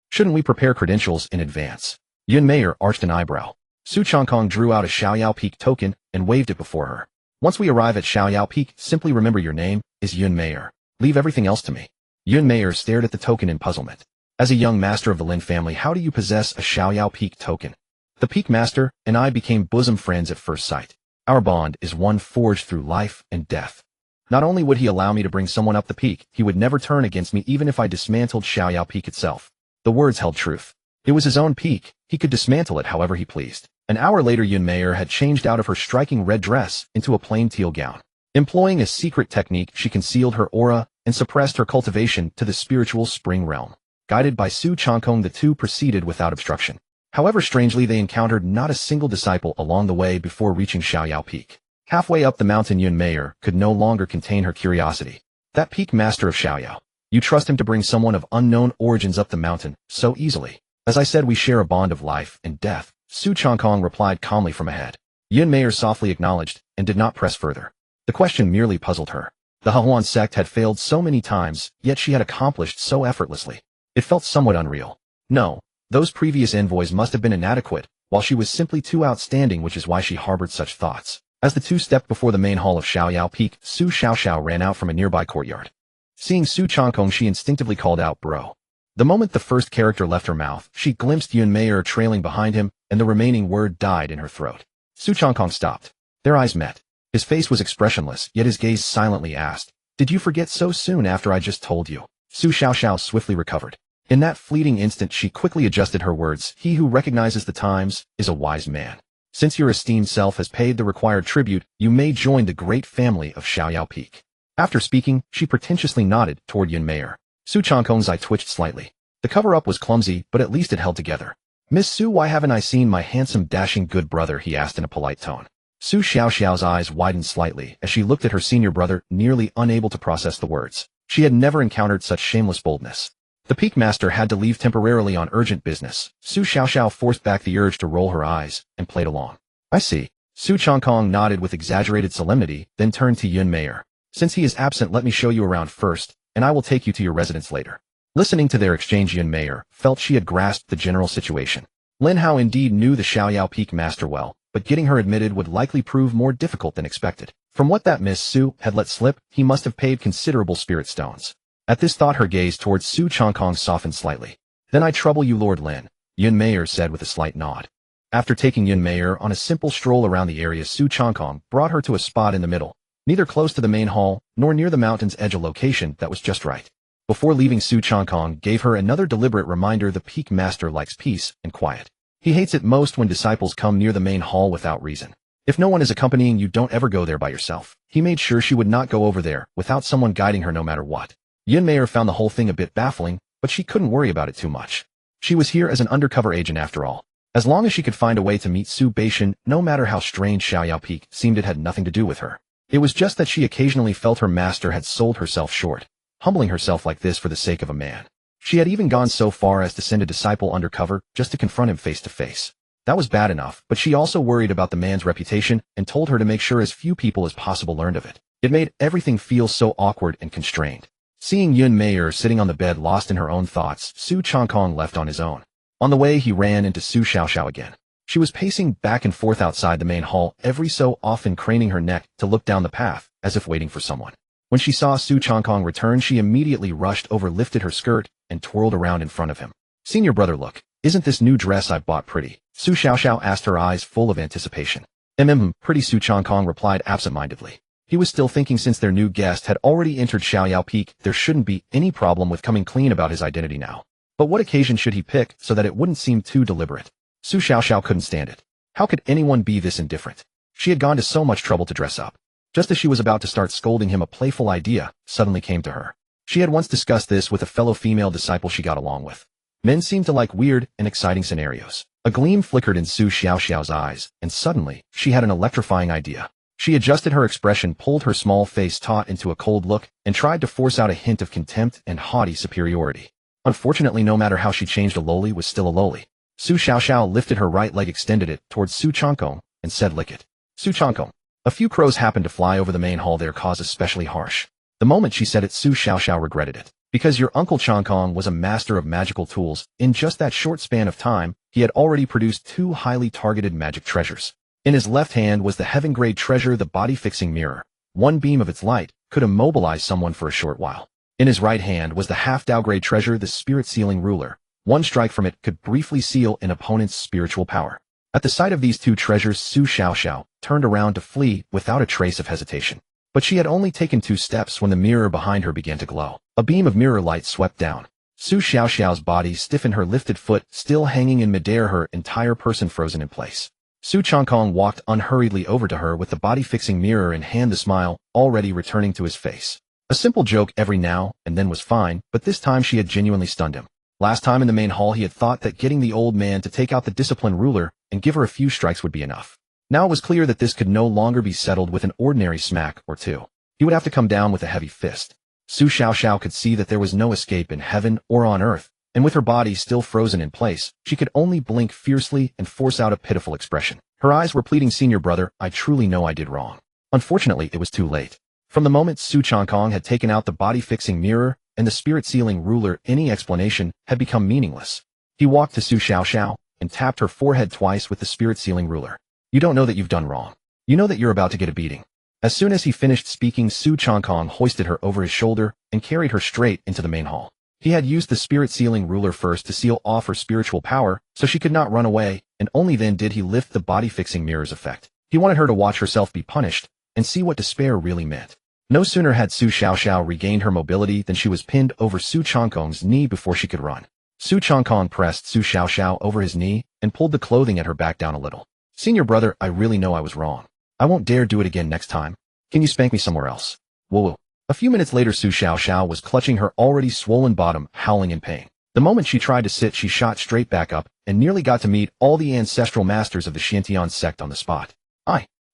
shouldn't we prepare credentials in advance? Yun Meier arched an eyebrow. Su Changkong drew out a Xiaoyao Peak token and waved it before her. Once we arrive at Xiaoyao Peak, simply remember your name is Yun Meier. Leave everything else to me. Yun Meier stared at the token in puzzlement. As a young master of the Lin family, how do you possess a Xiaoyao Peak token? The Peak Master and I became bosom friends at first sight. Our bond is one forged through life and death. Not only would he allow me to bring someone up the peak, he would never turn against me even if I dismantled Xiaoyao Peak itself. The words held truth. It was his own peak. He could dismantle it however he pleased. An hour later, Yun Meier had changed out of her striking red dress into a plain teal gown. Employing a secret technique, she concealed her aura and suppressed her cultivation to the spiritual spring realm. Guided by Su Changkong, the two proceeded without obstruction. However, strangely, they encountered not a single disciple along the way before reaching Xiaoyao Peak. Halfway up the mountain, Yun Meier could no longer contain her curiosity. That peak master of Xiaoyao. You trust him to bring someone of unknown origins up the mountain so easily? As I said, we share a bond of life and death, Su Changkong replied calmly from ahead. Yun Meier softly acknowledged and did not press further. The question merely puzzled her. The Hehuan sect had failed so many times, yet she had accomplished so effortlessly. It felt somewhat unreal. No, those previous envoys must have been inadequate, while she was simply too outstanding, which is why she harbored such thoughts. As the two stepped before the main hall of Xiaoyao Peak, Su Xiaoxiao ran out from a nearby courtyard. Seeing Su Changkong, she instinctively called out, "Bro." The moment the first character left her mouth, she glimpsed Yun Meier trailing behind him, and the remaining word died in her throat. Su Changkong stopped. Their eyes met. His face was expressionless, yet his gaze silently asked, "Did you forget so soon after I just told you?" Su Xiaoxiao swiftly recovered. In that fleeting instant, she quickly adjusted her words. "He who recognizes the times is a wise man. Since your esteemed self has paid the required tribute, you may join the great family of Xiaoyao Peak." After speaking, she pretentiously nodded toward Yun Meier. Su Changkong's eye twitched slightly. The cover-up was clumsy, but at least it held together. "Miss Su, why haven't I seen my handsome, dashing good brother?" he asked in a polite tone. Su Xiaoxiao's eyes widened slightly as she looked at her senior brother, nearly unable to process the words. She had never encountered such shameless boldness. The Peak Master had to leave temporarily on urgent business. Su Xiaoxiao forced back the urge to roll her eyes and played along. "I see." Su Changkong nodded with exaggerated solemnity, then turned to Yun Meier. "Since he is absent, let me show you around first, and I will take you to your residence later." Listening to their exchange, Yun Meier felt she had grasped the general situation. Lin Hao indeed knew the Xiaoyao Peak Master well, but getting her admitted would likely prove more difficult than expected. From what that Miss Su had let slip, he must have paid considerable spirit stones. At this thought, her gaze towards Su Changkong softened slightly. "Then I trouble you, Lord Lin," Yun Meier said with a slight nod. After taking Yun Meier on a simple stroll around the area, Su Changkong brought her to a spot in the middle, neither close to the main hall nor near the mountain's edge, a location that was just right. Before leaving, Su Changkong gave her another deliberate reminder: the Peak Master likes peace and quiet. He hates it most when disciples come near the main hall without reason. If no one is accompanying you, don't ever go there by yourself. He made sure she would not go over there without someone guiding her no matter what. Yun Meier found the whole thing a bit baffling, but she couldn't worry about it too much. She was here as an undercover agent after all. As long as she could find a way to meet Su Beishan, no matter how strange Xiaoyao Peak seemed, it had nothing to do with her. It was just that she occasionally felt her master had sold herself short, humbling herself like this for the sake of a man. She had even gone so far as to send a disciple undercover just to confront him face to face. That was bad enough, but she also worried about the man's reputation and told her to make sure as few people as possible learned of it. It made everything feel so awkward and constrained. Seeing Yun Meier sitting on the bed lost in her own thoughts, Su Changkong left on his own. On the way, he ran into Su Xiaoxiao again. She was pacing back and forth outside the main hall, every so often craning her neck to look down the path, as if waiting for someone. When she saw Su Changkong return, she immediately rushed over, lifted her skirt, and twirled around in front of him. "Senior brother, look. Isn't this new dress I bought pretty?" Su Xiaoxiao asked, her eyes full of anticipation. Pretty," Su Changkong replied absent-mindedly. He was still thinking, since their new guest had already entered Xiaoyao Peak, there shouldn't be any problem with coming clean about his identity now. But what occasion should he pick so that it wouldn't seem too deliberate? Su Xiaoxiao couldn't stand it. How could anyone be this indifferent? She had gone to so much trouble to dress up. Just as she was about to start scolding him, a playful idea suddenly came to her. She had once discussed this with a fellow female disciple she got along with. Men seemed to like weird and exciting scenarios. A gleam flickered in Su Xiaoxiao's eyes, and suddenly, she had an electrifying idea. She adjusted her expression, pulled her small face taut into a cold look, and tried to force out a hint of contempt and haughty superiority. Unfortunately, no matter how she changed, a loli was still a loli. Su Xiaoxiao lifted her right leg, extended it towards Su Changkong, and said, "Lick it." Su Changkong. A few crows happened to fly over the main hall, their cause especially harsh. The moment she said it, Su Xiaoxiao regretted it. Because your uncle Changkong was a master of magical tools, in just that short span of time, he had already produced 2 highly targeted magic treasures. In his left hand was the heaven-grade treasure, the body-fixing mirror. One beam of its light could immobilize someone for a short while. In his right hand was the half-Dao grade treasure, the spirit-sealing ruler. One strike from it could briefly seal an opponent's spiritual power. At the sight of these 2 treasures, Su Xiaoxiao turned around to flee without a trace of hesitation. But she had only taken 2 steps when the mirror behind her began to glow. A beam of mirror light swept down. Su Xiaoxiao's body stiffened, her lifted foot still hanging in midair, her entire person frozen in place. Su Changkong walked unhurriedly over to her with the body-fixing mirror in hand, the smile already returning to his face. A simple joke every now and then was fine, but this time she had genuinely stunned him. Last time in the main hall he had thought that getting the old man to take out the discipline ruler and give her a few strikes would be enough. Now it was clear that this could no longer be settled with an ordinary smack or two. He would have to come down with a heavy fist. Su Xiaoxiao could see that there was no escape in heaven or on earth, and with her body still frozen in place, she could only blink fiercely and force out a pitiful expression. Her eyes were pleading, "Senior brother, I truly know I did wrong." Unfortunately, it was too late. From the moment Su Changkong had taken out the body-fixing mirror and the spirit-sealing ruler, any explanation had become meaningless. He walked to Su Xiaoxiao and tapped her forehead twice with the spirit-sealing ruler. "You don't know that you've done wrong. You know that you're about to get a beating." As soon as he finished speaking, Su Changkong hoisted her over his shoulder and carried her straight into the main hall. He had used the spirit-sealing ruler first to seal off her spiritual power so she could not run away, and only then did he lift the body-fixing mirror's effect. He wanted her to watch herself be punished and see what despair really meant. No sooner had Su Xiaoxiao regained her mobility than she was pinned over Su Changkong's knee before she could run. Su Changkong pressed Su Xiaoxiao over his knee and pulled the clothing at her back down a little. "Senior brother, I really know I was wrong. I won't dare do it again next time. Can you spank me somewhere else?" Whoa. A few minutes later, Su Xiaoxiao was clutching her already swollen bottom, howling in pain. The moment she tried to sit, she shot straight back up and nearly got to meet all the ancestral masters of the Xiantian sect on the spot.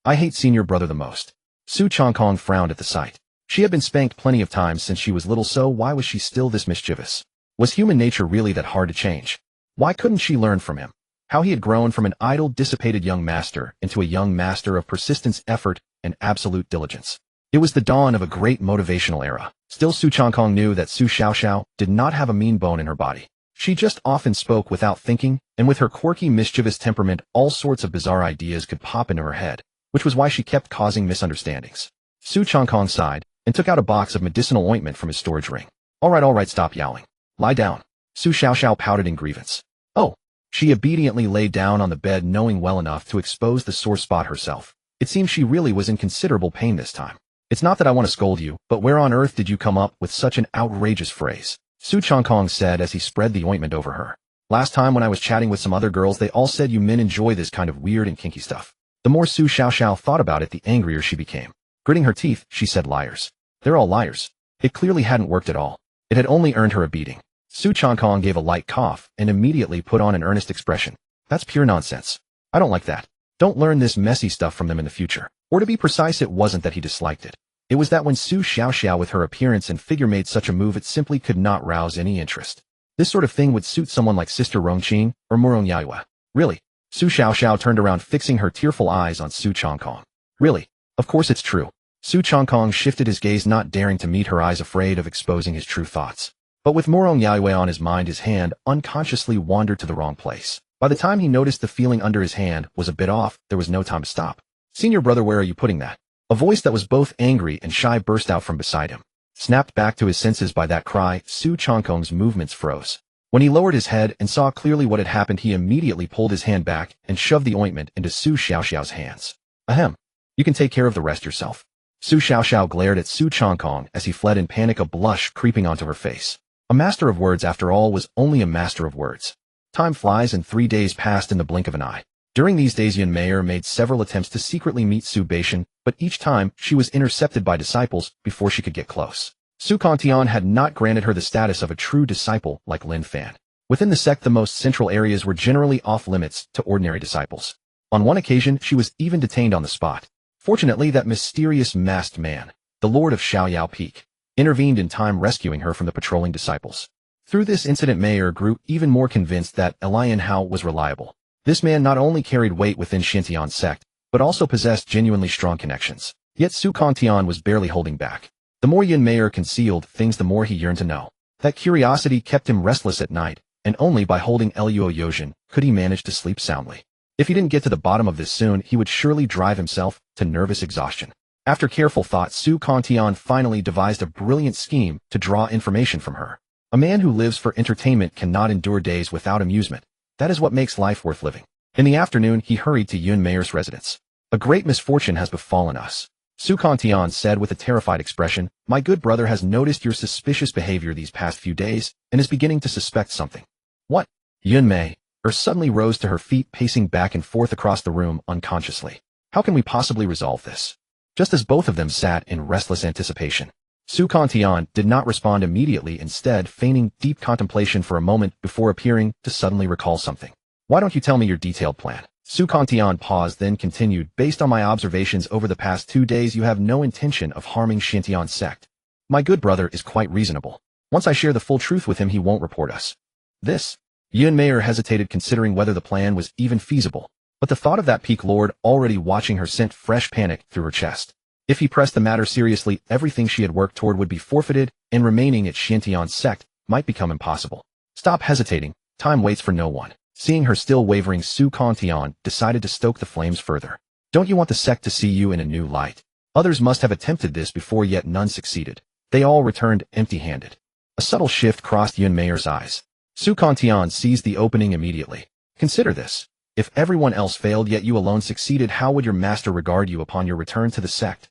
I hate senior brother the most." Su Changkong frowned at the sight. She had been spanked plenty of times since she was little, so why was she still this mischievous? Was human nature really that hard to change? Why couldn't she learn from him? How he had grown from an idle, dissipated young master into a young master of persistence, effort, and absolute diligence. It was the dawn of a great motivational era. Still, Su Changkong knew that Su Xiaoxiao did not have a mean bone in her body. She just often spoke without thinking, and with her quirky, mischievous temperament, all sorts of bizarre ideas could pop into her head, which was why she kept causing misunderstandings. Su Changkong sighed and took out a box of medicinal ointment from his storage ring. All right, stop yowling. Lie down." Su Xiaoxiao pouted in grievance. "Oh." She obediently lay down on the bed, knowing well enough to expose the sore spot herself. It seemed she really was in considerable pain this time. "It's not that I want to scold you, but where on earth did you come up with such an outrageous phrase?" Su Changkong said as he spread the ointment over her. "Last time when I was chatting with some other girls, they all said you men enjoy this kind of weird and kinky stuff." The more Su Xiaoxiao thought about it, the angrier she became. Gritting her teeth, she said, "Liars. They're all liars." It clearly hadn't worked at all. It had only earned her a beating. Su Changkong gave a light cough and immediately put on an earnest expression. "That's pure nonsense. I don't like that. Don't learn this messy stuff from them in the future." Or to be precise, it wasn't that he disliked it. It was that when Su Xiaoxiao with her appearance and figure made such a move, it simply could not rouse any interest. This sort of thing would suit someone like Sister Rongqing or Murong Yayue. "Really?" Su Xiaoxiao turned around, fixing her tearful eyes on Su Changkong. "Really? Of course it's true." Su Changkong shifted his gaze, not daring to meet her eyes, afraid of exposing his true thoughts. But with Murong Yayue on his mind, his hand unconsciously wandered to the wrong place. By the time he noticed the feeling under his hand was a bit off, there was no time to stop. "Senior brother, where are you putting that?" A voice that was both angry and shy burst out from beside him. Snapped back to his senses by that cry, Su Changkong's movements froze. When he lowered his head and saw clearly what had happened, he immediately pulled his hand back and shoved the ointment into Su Xiaoxiao's hands. "Ahem. You can take care of the rest yourself." Su Xiaoxiao glared at Su Changkong as he fled in panic, a blush creeping onto her face. A master of words, after all, was only a master of words. Time flies, and 3 days passed in the blink of an eye. During these days, Yun Meier made several attempts to secretly meet Su Beishan, but each time she was intercepted by disciples before she could get close. Su Kongtian had not granted her the status of a true disciple like Lin Fan. Within the sect, the most central areas were generally off limits to ordinary disciples. On one occasion, she was even detained on the spot. Fortunately, that mysterious masked man, the Lord of Xiaoyao Peak, intervened in time, rescuing her from the patrolling disciples. Through this incident, Meier grew even more convinced that Elian Hao was reliable. This man not only carried weight within Xiantian sect, but also possessed genuinely strong connections. Yet Su Kongtian was barely holding back. The more Yun Meier concealed things, the more he yearned to know. That curiosity kept him restless at night, and only by holding Luo Yozhen could he manage to sleep soundly. If he didn't get to the bottom of this soon, he would surely drive himself to nervous exhaustion. After careful thought, Su Kongtian finally devised a brilliant scheme to draw information from her. A man who lives for entertainment cannot endure days without amusement. That is what makes life worth living. In the afternoon, he hurried to Yun Meier's residence. "A great misfortune has befallen us. Su Kantian said with a terrified expression, "My good brother has noticed your suspicious behavior these past few days and is beginning to suspect something." "What?" Yunmei suddenly rose to her feet, pacing back and forth across the room unconsciously. "How can we possibly resolve this?" Just as both of them sat in restless anticipation, Su Kantian did not respond immediately, instead feigning deep contemplation for a moment before appearing to suddenly recall something. "Why don't you tell me your detailed plan?" Su Kantian paused, then continued, "Based on my observations over the past 2 days, you have no intention of harming Shantian's sect. My good brother is quite reasonable. Once I share the full truth with him, he won't report us." This? Yunmei hesitated, considering whether the plan was even feasible, but the thought of that peak lord already watching her sent fresh panic through her chest. If he pressed the matter seriously, everything she had worked toward would be forfeited, and remaining at Shantian's sect might become impossible. "Stop hesitating. Time waits for no one." Seeing her still wavering, Su Kantian decided to stoke the flames further. "Don't you want the sect to see you in a new light? Others must have attempted this before, yet none succeeded. They all returned empty-handed." A subtle shift crossed Yunmei's eyes. Su Kantian seized the opening immediately. "Consider this. If everyone else failed yet you alone succeeded, how would your master regard you upon your return to the sect?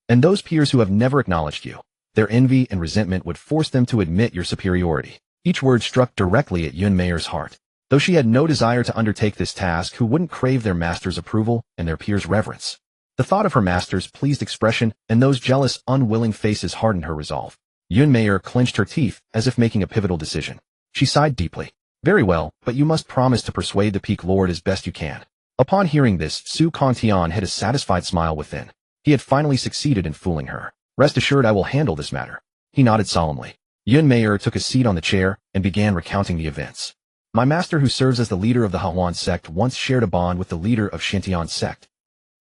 And those peers who have never acknowledged you, their envy and resentment would force them to admit your superiority." Each word struck directly at Yunmei's heart. Though she had no desire to undertake this task, who wouldn't crave their master's approval and their peers' reverence? The thought of her master's pleased expression and those jealous, unwilling faces hardened her resolve. Yunmei clenched her teeth as if making a pivotal decision. She sighed deeply. "Very well, but you must promise to persuade the peak lord as best you can." Upon hearing this, Su Kantian hid a satisfied smile within. He had finally succeeded in fooling her. "Rest assured I will handle this matter." He nodded solemnly. Yunmei took a seat on the chair and began recounting the events. "My master, who serves as the leader of the Hahuan sect, once shared a bond with the leader of Shantian's sect."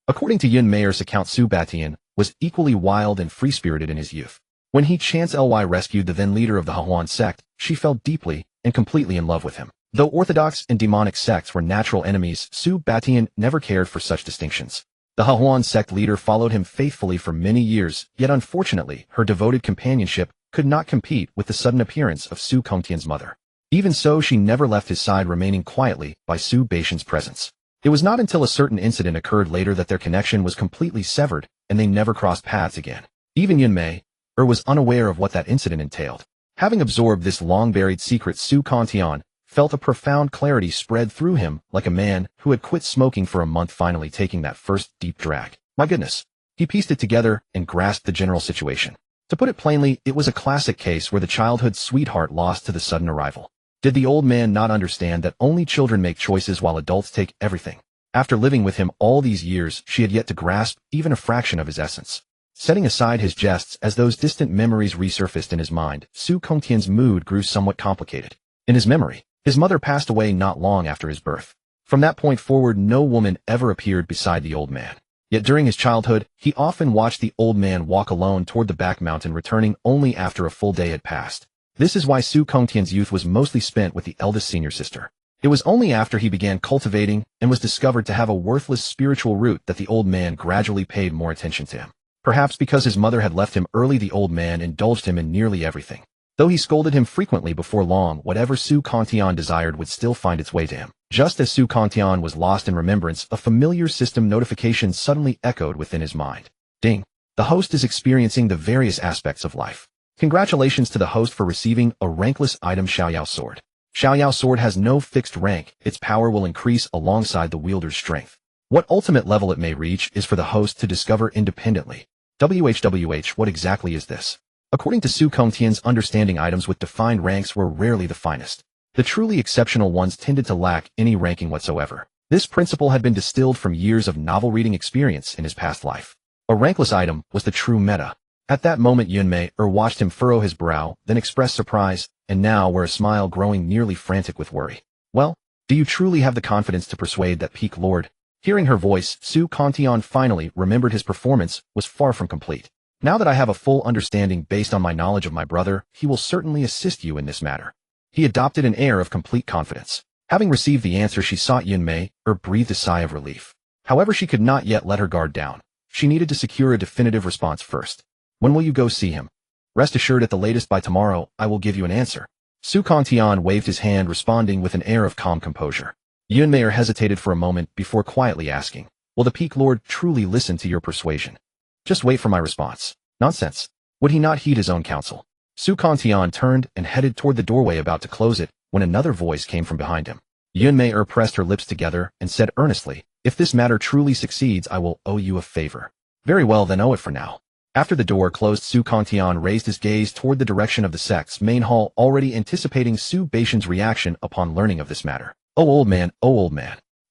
According to Yunmei's account, Su Batian was equally wild and free-spirited in his youth. When he chanced rescued the then leader of the Hahuan sect, she fell deeply and completely in love with him. Though orthodox and demonic sects were natural enemies, Su Batian never cared for such distinctions. The Hahuan sect leader followed him faithfully for many years, yet unfortunately, her devoted companionship could not compete with the sudden appearance of Su Kongtian's mother. Even so, she never left his side, remaining quietly by Su Batian's presence. It was not until a certain incident occurred later that their connection was completely severed, and they never crossed paths again. Even Yunmei was unaware of what that incident entailed. Having absorbed this long-buried secret, Su Kantian felt a profound clarity spread through him, like a man who had quit smoking for a month finally taking that first deep drag. My goodness. He pieced it together and grasped the general situation. To put it plainly, it was a classic case where the childhood sweetheart lost to the sudden arrival. Did the old man not understand that only children make choices while adults take everything? After living with him all these years, she had yet to grasp even a fraction of his essence. Setting aside his jests as those distant memories resurfaced in his mind, Su Kongtian's mood grew somewhat complicated. In his memory, his mother passed away not long after his birth. From that point forward, no woman ever appeared beside the old man. Yet during his childhood, he often watched the old man walk alone toward the back mountain, returning only after a full day had passed. This is why Su Kongtian's youth was mostly spent with the eldest senior sister. It was only after he began cultivating and was discovered to have a worthless spiritual root that the old man gradually paid more attention to him. Perhaps because his mother had left him early, the old man indulged him in nearly everything. Though he scolded him frequently, before long, whatever Su Kantian desired would still find its way to him. Just as Su Kantian was lost in remembrance, a familiar system notification suddenly echoed within his mind. Ding! The host is experiencing the various aspects of life. Congratulations to the host for receiving a rankless item, Xiaoyao Sword. Xiaoyao Sword has no fixed rank, its power will increase alongside the wielder's strength. What ultimate level it may reach is for the host to discover independently. What exactly is this? According to Su Kongtian's understanding, items with defined ranks were rarely the finest. The truly exceptional ones tended to lack any ranking whatsoever. This principle had been distilled from years of novel reading experience in his past life. A rankless item was the true meta. At that moment, Yunmei watched him furrow his brow, then express surprise, and now wear a smile growing nearly frantic with worry. Well, do you truly have the confidence to persuade that peak lord? Hearing her voice, Su Kantian finally remembered his performance was far from complete. Now that I have a full understanding based on my knowledge of my brother, he will certainly assist you in this matter. He adopted an air of complete confidence. Having received the answer she sought, Yunmei breathed a sigh of relief. However, she could not yet let her guard down. She needed to secure a definitive response first. When will you go see him? Rest assured, at the latest by tomorrow, I will give you an answer. Su Kantian waved his hand, responding with an air of calm composure. Yunmei hesitated for a moment before quietly asking, will the peak lord truly listen to your persuasion? Just wait for my response. Nonsense. Would he not heed his own counsel? Su Kangtian turned and headed toward the doorway about to close it when another voice came from behind him. Yun Mei pressed her lips together and said earnestly, "If this matter truly succeeds, I will owe you a favor." "Very well, then owe it for now." After the door closed, Su Kangtian raised his gaze toward the direction of the sect's main hall, already anticipating Su Baishan's reaction upon learning of this matter. Oh old man,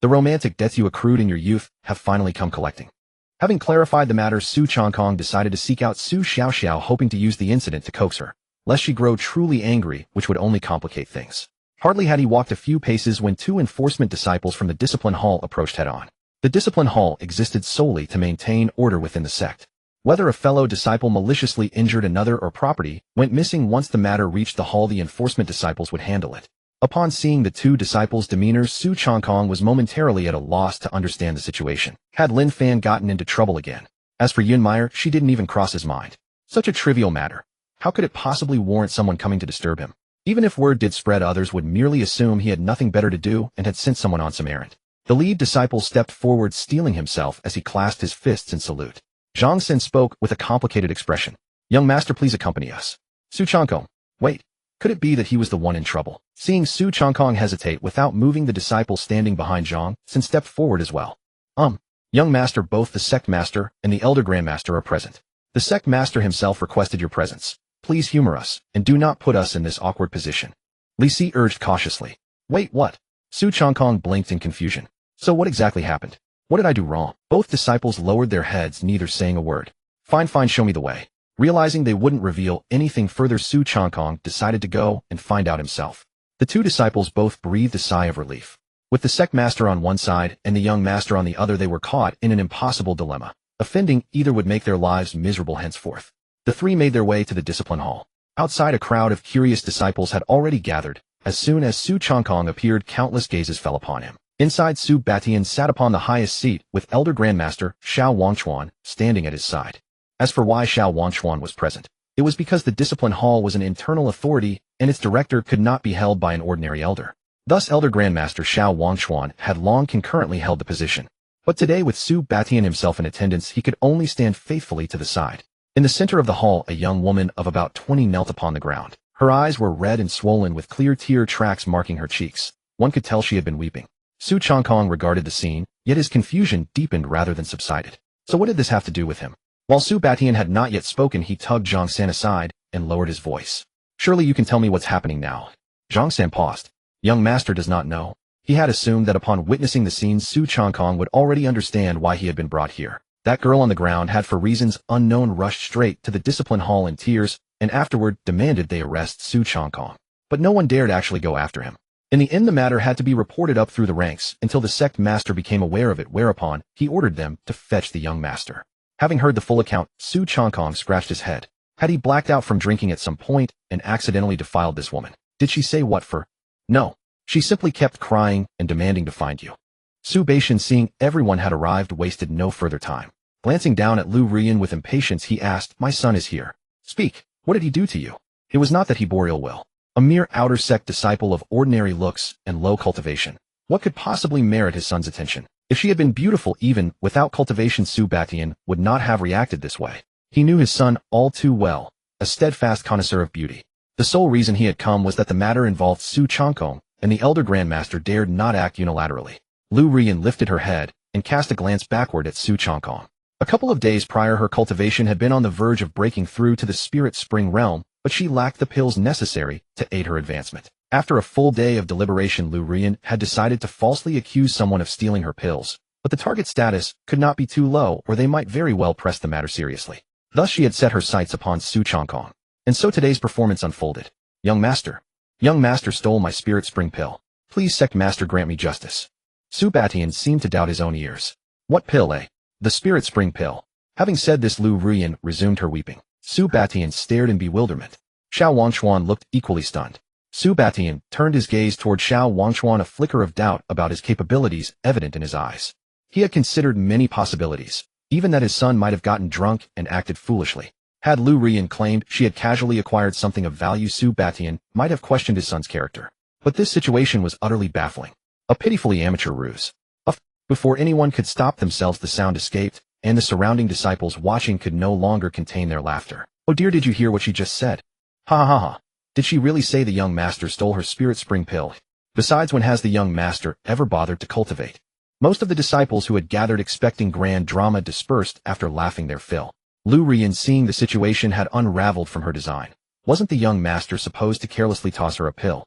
the romantic debts you accrued in your youth have finally come collecting." Having clarified the matter, Su Changkong decided to seek out Su Xiaoxiao, hoping to use the incident to coax her, lest she grow truly angry, which would only complicate things. Hardly had he walked a few paces when two enforcement disciples from the discipline hall approached head-on. The discipline hall existed solely to maintain order within the sect. Whether a fellow disciple maliciously injured another or property went missing once the matter reached the hall, the enforcement disciples would handle it. Upon seeing the two disciples' demeanors, Su Changkong was momentarily at a loss to understand the situation. Had Lin Fan gotten into trouble again? As for Yun Meyer, she didn't even cross his mind. Such a trivial matter. How could it possibly warrant someone coming to disturb him? Even if word did spread, others would merely assume he had nothing better to do and had sent someone on some errand. The lead disciple stepped forward, steeling himself as he clasped his fists in salute. Zhang Sen spoke with a complicated expression. "Young master, please accompany us." Su Changkong. Wait. Could it be that he was the one in trouble? Seeing Su Changkong hesitate without moving, the disciple standing behind Zhang Sen stepped forward as well. Young master, both the sect master and the elder grandmaster are present. The sect master himself requested your presence. Please humor us, and do not put us in this awkward position. Li Si urged cautiously. Wait, what? Su Changkong blinked in confusion. So what exactly happened? What did I do wrong? Both disciples lowered their heads, neither saying a word. Fine, show me the way. Realizing they wouldn't reveal anything further, Su Changkong decided to go and find out himself. The two disciples both breathed a sigh of relief. With the sect master on one side and the young master on the other, they were caught in an impossible dilemma. Offending either would make their lives miserable henceforth. The three made their way to the discipline hall. Outside, a crowd of curious disciples had already gathered. As soon as Su Changkong appeared, countless gazes fell upon him. Inside, Su Batian sat upon the highest seat, with Elder Grandmaster Xiao Wangchuan standing at his side. As for why Xiao Wangchuan was present, it was because the discipline hall was an internal authority, and its director could not be held by an ordinary elder. Thus, Elder Grandmaster Xiao Wangchuan had long concurrently held the position. But today, with Su Batian himself in attendance, he could only stand faithfully to the side. In the center of the hall, a young woman of about 20 knelt upon the ground. Her eyes were red and swollen, with clear tear tracks marking her cheeks. One could tell she had been weeping. Su Changkong regarded the scene, yet his confusion deepened rather than subsided. So what did this have to do with him? While Su Batian had not yet spoken, he tugged Zhang San aside and lowered his voice. Surely you can tell me what's happening now. Zhang San paused. Young master does not know. He had assumed that upon witnessing the scene, Su Changkong would already understand why he had been brought here. That girl on the ground had, for reasons unknown, rushed straight to the discipline hall in tears, and afterward demanded they arrest Su Changkong. But no one dared actually go after him. In the end, the matter had to be reported up through the ranks until the sect master became aware of it, whereupon he ordered them to fetch the young master. Having heard the full account, Su Changkong scratched his head. Had he blacked out from drinking at some point and accidentally defiled this woman? Did she say what for? No. She simply kept crying and demanding to find you. Su Baishan, seeing everyone had arrived, wasted no further time. Glancing down at Lu Rian with impatience, he asked, "My son is here. Speak, what did he do to you?" It was not that he bore ill will. A mere outer sect disciple of ordinary looks and low cultivation. What could possibly merit his son's attention? If she had been beautiful even without cultivation, Su Batian would not have reacted this way. He knew his son all too well, a steadfast connoisseur of beauty. The sole reason he had come was that the matter involved Su Changkong, and the elder grandmaster dared not act unilaterally. Lu Rian lifted her head and cast a glance backward at Su Changkong. A couple of days prior, her cultivation had been on the verge of breaking through to the spirit spring realm, but she lacked the pills necessary to aid her advancement. After a full day of deliberation, Lu Rian had decided to falsely accuse someone of stealing her pills, but the target status could not be too low, or they might very well press the matter seriously. Thus she had set her sights upon Su Changkong. And so today's performance unfolded. Young master stole my spirit spring pill. Please, sect master, grant me justice. Su Batian seemed to doubt his own ears. What pill, eh? The spirit spring pill. Having said this, Lu Rian resumed her weeping. Su Batian stared in bewilderment. Xiao Wangchuan looked equally stunned. Su Batian turned his gaze toward Xiao Wangchuan, a flicker of doubt about his capabilities evident in his eyes. He had considered many possibilities, even that his son might have gotten drunk and acted foolishly. Had Lu Rian claimed she had casually acquired something of value, Su Batian might have questioned his son's character. But this situation was utterly baffling. A pitifully amateur ruse. Before anyone could stop themselves, the sound escaped, and the surrounding disciples watching could no longer contain their laughter. Oh dear, did you hear what she just said? Ha ha ha. Did she really say the young master stole her spirit spring pill? Besides, when has the young master ever bothered to cultivate? Most of the disciples who had gathered expecting grand drama dispersed after laughing their fill. Lu Rian, seeing the situation had unraveled from her design. Wasn't the young master supposed to carelessly toss her a pill?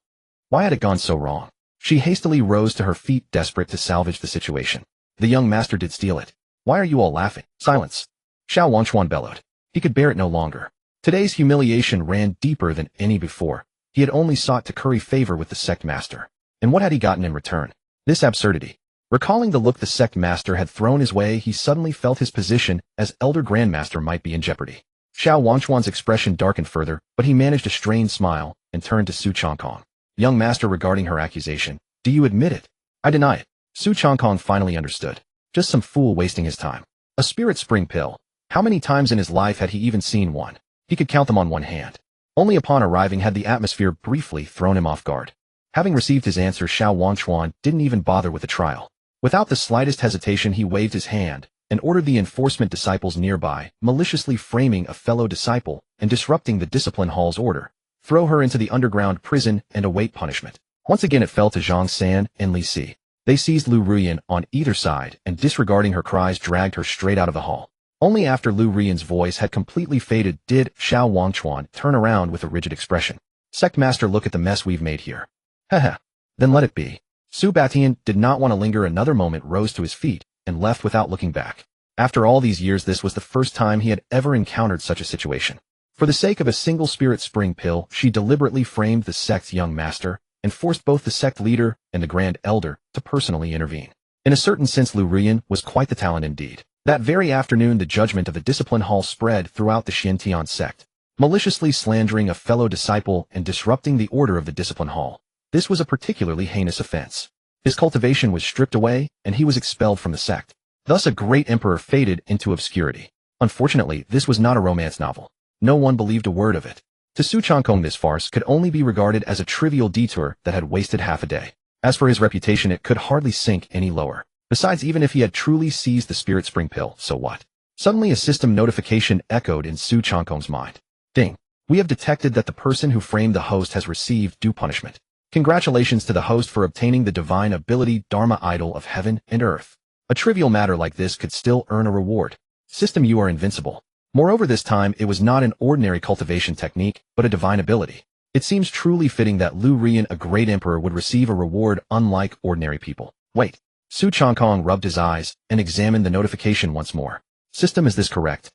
Why had it gone so wrong? She hastily rose to her feet, desperate to salvage the situation. The young master did steal it. Why are you all laughing? Silence. Xiao Wangchuan bellowed. He could bear it no longer. Today's humiliation ran deeper than any before. He had only sought to curry favor with the sect master. And what had he gotten in return? This absurdity. Recalling the look the sect master had thrown his way, he suddenly felt his position as elder grandmaster might be in jeopardy. Xiao Wangchuan's expression darkened further, but he managed a strained smile and turned to Su Changkong. Young master, regarding her accusation, do you admit it? I deny it. Su Changkong finally understood. Just some fool wasting his time. A spirit spring pill. How many times in his life had he even seen one? He could count them on one hand. Only upon arriving had the atmosphere briefly thrown him off guard. Having received his answer, Xiao Wangchuan didn't even bother with the trial. Without the slightest hesitation, he waved his hand and ordered the enforcement disciples nearby, maliciously framing a fellow disciple and disrupting the discipline hall's order, throw her into the underground prison and await punishment. Once again it fell to Zhang San and Li Si. They seized Lu Rian on either side and, disregarding her cries, dragged her straight out of the hall. Only after Lu Rian's voice had completely faded did Xiao Wangchuan turn around with a rigid expression. Sect master, look at the mess we've made here. Haha. Then let it be. Su Batian did not want to linger another moment, rose to his feet, and left without looking back. After all these years, this was the first time he had ever encountered such a situation. For the sake of a single spirit spring pill, she deliberately framed the sect's young master, and forced both the sect leader and the grand elder to personally intervene. In a certain sense, Lu Rian was quite the talent indeed. That very afternoon, the judgment of the discipline hall spread throughout the Xiantian sect, maliciously slandering a fellow disciple and disrupting the order of the discipline hall. This was a particularly heinous offense. His cultivation was stripped away, and he was expelled from the sect. Thus a great emperor faded into obscurity. Unfortunately, this was not a romance novel. No one believed a word of it. To Su Changkong, this farce could only be regarded as a trivial detour that had wasted half a day. As for his reputation, it could hardly sink any lower. Besides, even if he had truly seized the spirit spring pill, so what? Suddenly a system notification echoed in Su Changkong's mind. Ding. We have detected that the person who framed the host has received due punishment. Congratulations to the host for obtaining the divine ability Dharma Idol of Heaven and Earth. A trivial matter like this could still earn a reward. System, you are invincible. Moreover, this time it was not an ordinary cultivation technique, but a divine ability. It seems truly fitting that Lu Rian, a great emperor, would receive a reward unlike ordinary people. Wait. Su Changkong rubbed his eyes and examined the notification once more. System, is this correct?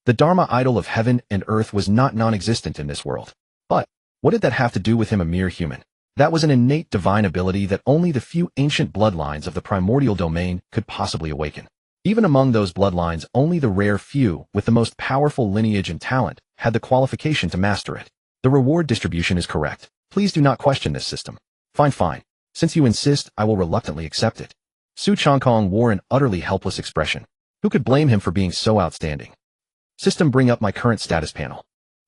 The Dharma Idol of Heaven and Earth was not non-existent in this world. But what did that have to do with him, a mere human? That was an innate divine ability that only the few ancient bloodlines of the primordial domain could possibly awaken. Even among those bloodlines, only the rare few with the most powerful lineage and talent had the qualification to master it. The reward distribution is correct. Please do not question this system. Fine. Since you insist, I will reluctantly accept it. Su Changkong wore an utterly helpless expression. Who could blame him for being so outstanding? System, bring up my current status panel.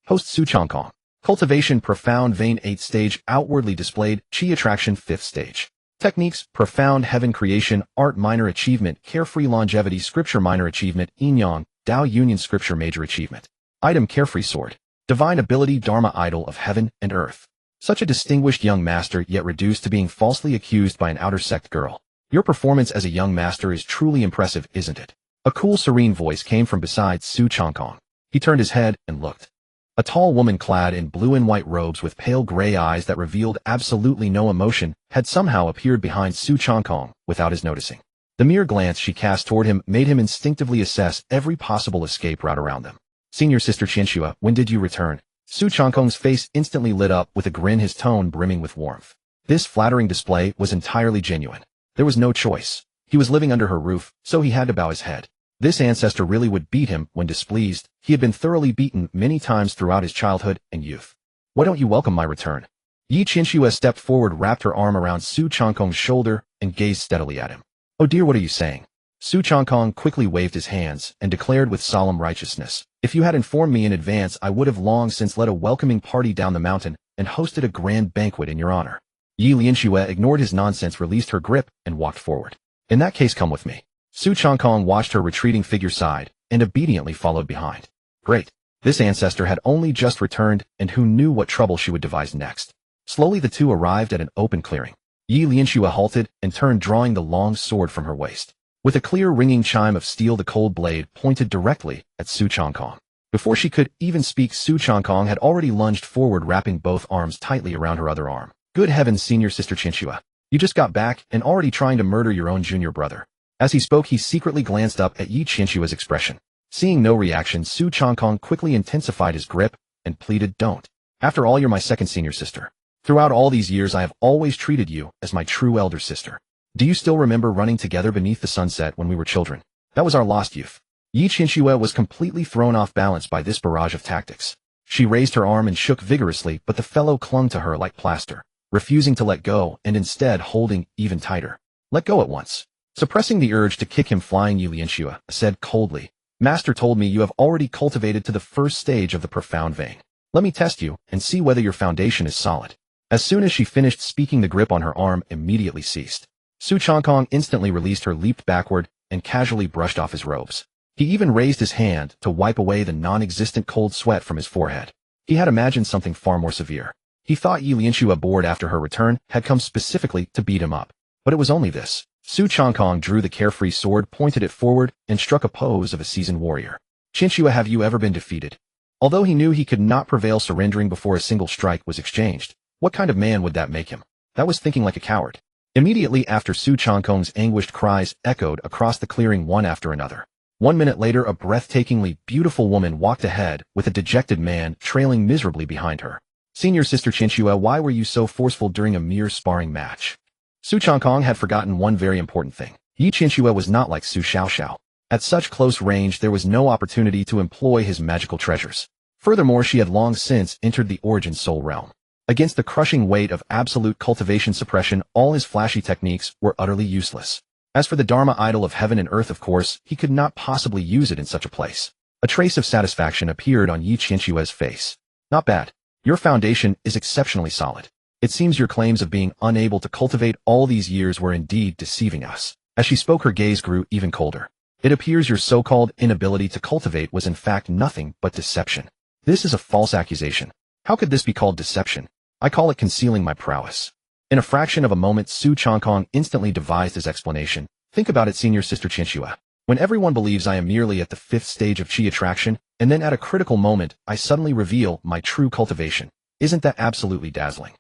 Host Su Changkong. Cultivation, profound vein 8th stage, outwardly displayed, Qi attraction 5th stage. Techniques, profound heaven creation, art minor achievement, carefree longevity, scripture minor achievement, yin yang, Dao union scripture major achievement. Item, carefree sword. Divine ability, Dharma Idol of Heaven and Earth. Such a distinguished young master, yet reduced to being falsely accused by an outer sect girl. Your performance as a young master is truly impressive, isn't it? A cool, serene voice came from beside Su Changkong. He turned his head and looked. A tall woman clad in blue and white robes with pale gray eyes that revealed absolutely no emotion had somehow appeared behind Su Changkong without his noticing. The mere glance she cast toward him made him instinctively assess every possible escape route around them. Senior Sister Qianxue, when did you return? Su Changkong's face instantly lit up with a grin, his tone brimming with warmth. This flattering display was entirely genuine. There was no choice. He was living under her roof, so he had to bow his head. This ancestor really would beat him when displeased. He had been thoroughly beaten many times throughout his childhood and youth. Why don't you welcome my return? Yi Qianxue stepped forward, wrapped her arm around Su Changkong's shoulder, and gazed steadily at him. Oh dear, what are you saying? Su Changkong quickly waved his hands and declared with solemn righteousness, if you had informed me in advance, I would have long since led a welcoming party down the mountain and hosted a grand banquet in your honor. Yi Lianxue ignored his nonsense, released her grip, and walked forward. In that case, come with me. Su Changkong watched her retreating figure side and obediently followed behind. Great. This ancestor had only just returned, and who knew what trouble she would devise next. Slowly the two arrived at an open clearing. Yi Lianxue halted and turned, drawing the long sword from her waist. With a clear ringing chime of steel, the cold blade pointed directly at Su Changkong. Before she could even speak, Su Changkong had already lunged forward, wrapping both arms tightly around her other arm. Good heavens, senior sister Chinchua. You just got back and already trying to murder your own junior brother. As he spoke, he secretly glanced up at Yi Chinchua's expression. Seeing no reaction, Su Changkong quickly intensified his grip and pleaded, don't. After all, you're my second senior sister. Throughout all these years, I have always treated you as my true elder sister. Do you still remember running together beneath the sunset when we were children? That was our lost youth. Yi Chinchua was completely thrown off balance by this barrage of tactics. She raised her arm and shook vigorously, but the fellow clung to her like plaster, refusing to let go and instead holding even tighter. Let go at once. Suppressing the urge to kick him flying, Yi Lianxue said coldly, Master told me you have already cultivated to the first stage of the profound vein. Let me test you and see whether your foundation is solid. As soon as she finished speaking, the grip on her arm immediately ceased. Su Changkong instantly released her, leaped backward, and casually brushed off his robes. He even raised his hand to wipe away the non-existent cold sweat from his forehead. He had imagined something far more severe. He thought Yi Lianxue, bored after her return, had come specifically to beat him up. But it was only this. Su Changkong drew the carefree sword, pointed it forward, and struck a pose of a seasoned warrior. Chinchua, have you ever been defeated? Although he knew he could not prevail surrendering before a single strike was exchanged, what kind of man would that make him? That was thinking like a coward. Immediately after, Su Changkong's anguished cries echoed across the clearing one after another. 1 minute later, a breathtakingly beautiful woman walked ahead with a dejected man trailing miserably behind her. Senior sister Chinchua, why were you so forceful during a mere sparring match? Su Changkong had forgotten one very important thing. Yi Chinchua was not like Su Xiaoxiao. At such close range, there was no opportunity to employ his magical treasures. Furthermore, she had long since entered the Origin Soul realm. Against the crushing weight of absolute cultivation suppression, all his flashy techniques were utterly useless. As for the Dharma idol of heaven and earth, of course, he could not possibly use it in such a place. A trace of satisfaction appeared on Yi Chinchua's face. Not bad. Your foundation is exceptionally solid. It seems your claims of being unable to cultivate all these years were indeed deceiving us. As she spoke, her gaze grew even colder. It appears your so-called inability to cultivate was in fact nothing but deception. This is a false accusation. How could this be called deception? I call it concealing my prowess. In a fraction of a moment, Su Changkong instantly devised his explanation. Think about it, senior sister Chinchua. When everyone believes I am merely at the 5th stage of Qi attraction, and then at a critical moment, I suddenly reveal my true cultivation. Isn't that absolutely dazzling?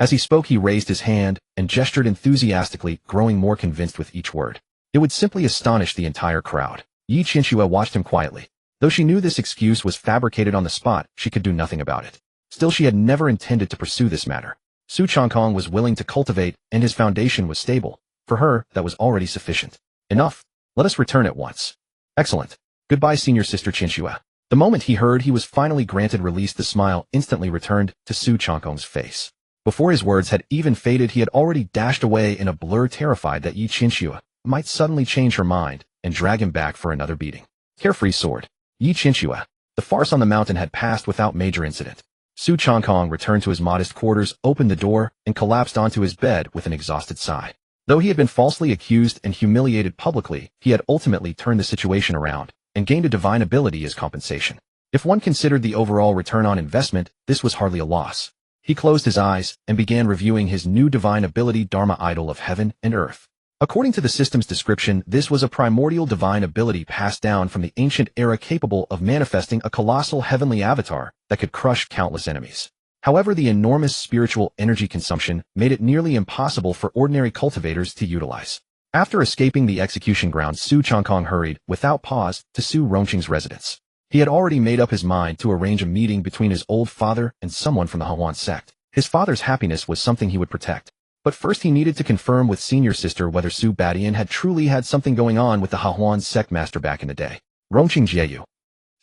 As he spoke, he raised his hand and gestured enthusiastically, growing more convinced with each word. It would simply astonish the entire crowd. Yi Chinchua watched him quietly. Though she knew this excuse was fabricated on the spot, she could do nothing about it. Still, she had never intended to pursue this matter. Su Changkong was willing to cultivate, and his foundation was stable. For her, that was already sufficient. Enough. Let us return at once. Excellent. Goodbye, senior sister Chinchua. The moment he heard he was finally granted release, the smile instantly returned to Su Changkong's face. Before his words had even faded, he had already dashed away in a blur, terrified that Yi Chinchua might suddenly change her mind and drag him back for another beating. Carefree sword. Yi Chinchua. The farce on the mountain had passed without major incident. Su Changkong returned to his modest quarters, opened the door, and collapsed onto his bed with an exhausted sigh. Though he had been falsely accused and humiliated publicly, he had ultimately turned the situation around and gained a divine ability as compensation. If one considered the overall return on investment, this was hardly a loss. He closed his eyes and began reviewing his new divine ability, Dharma idol of heaven and earth. According to the system's description, this was a primordial divine ability passed down from the ancient era, capable of manifesting a colossal heavenly avatar that could crush countless enemies. However, the enormous spiritual energy consumption made it nearly impossible for ordinary cultivators to utilize. After escaping the execution ground, Su Changkong hurried, without pause, to Su Rongqing's residence. He had already made up his mind to arrange a meeting between his old father and someone from the Hahuan sect. His father's happiness was something he would protect. But first he needed to confirm with senior sister whether Su Badian had truly had something going on with the Hahuan sect master back in the day. Rongqing Jieyu.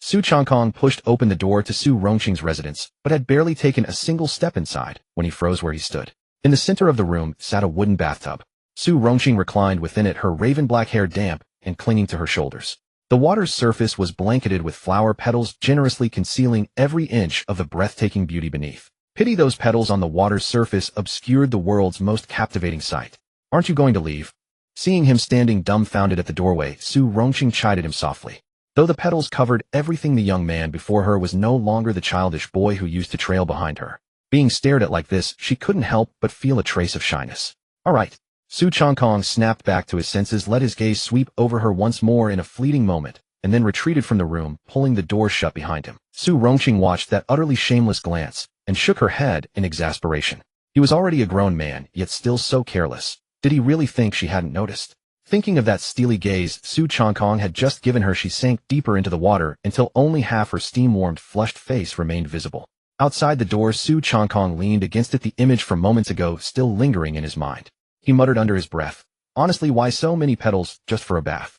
Su Changkong pushed open the door to Su Rongqing's residence, but had barely taken a single step inside when he froze where he stood. In the center of the room sat a wooden bathtub. Su Rongqing reclined within it, her raven black hair damp and clinging to her shoulders. The water's surface was blanketed with flower petals, generously concealing every inch of the breathtaking beauty beneath. Pity those petals on the water's surface obscured the world's most captivating sight. Aren't you going to leave? Seeing him standing dumbfounded at the doorway, Su Rongqing chided him softly. Though the petals covered everything, the young man before her was no longer the childish boy who used to trail behind her. Being stared at like this, she couldn't help but feel a trace of shyness. All right. Su Changkong snapped back to his senses, let his gaze sweep over her once more in a fleeting moment, and then retreated from the room, pulling the door shut behind him. Su Rongqing watched that utterly shameless glance, and shook her head in exasperation. He was already a grown man, yet still so careless. Did he really think she hadn't noticed? Thinking of that steely gaze Su Changkong had just given her, she sank deeper into the water until only half her steam-warmed, flushed face remained visible. Outside the door, Su Changkong leaned against it, the image from moments ago still lingering in his mind. He muttered under his breath, "Honestly, why so many petals just for a bath?"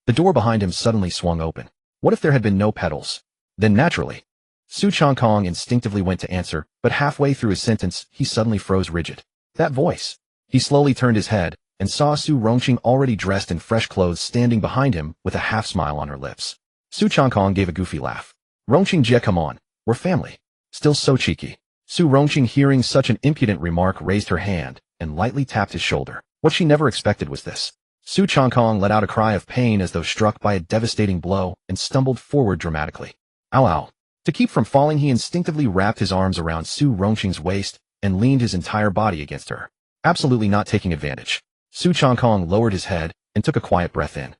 The door behind him suddenly swung open. What if there had been no petals? Then naturally, Su Changkong instinctively went to answer, but halfway through his sentence, he suddenly froze rigid. That voice! He slowly turned his head, and saw Su Rongqing already dressed in fresh clothes standing behind him with a half-smile on her lips. Su Changkong gave a goofy laugh. "Rongqing Jie, come on, we're family." Still so cheeky. Su Rongqing, hearing such an impudent remark, raised her hand and lightly tapped his shoulder. What she never expected was this. Su Changkong let out a cry of pain as though struck by a devastating blow and stumbled forward dramatically. Ow ow. To keep from falling, he instinctively wrapped his arms around Su Rongqing's waist and leaned his entire body against her. Absolutely not taking advantage. Su Changkong lowered his head and took a quiet breath in.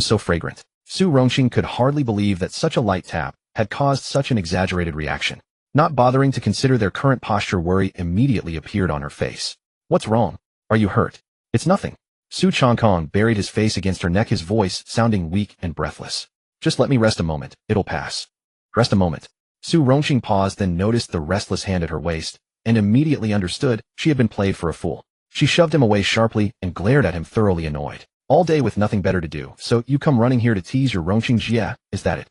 So fragrant. Su Rongqing could hardly believe that such a light tap had caused such an exaggerated reaction. Not bothering to consider their current posture, worry immediately appeared on her face. What's wrong? Are you hurt? It's nothing. Su Changkong buried his face against her neck, his voice sounding weak and breathless. Just let me rest a moment, it'll pass. Rest a moment. Su Rongqing paused, then noticed the restless hand at her waist, and immediately understood she had been played for a fool. She shoved him away sharply and glared at him, thoroughly annoyed. All day with nothing better to do, so you come running here to tease your Rongqing Jie, is that it?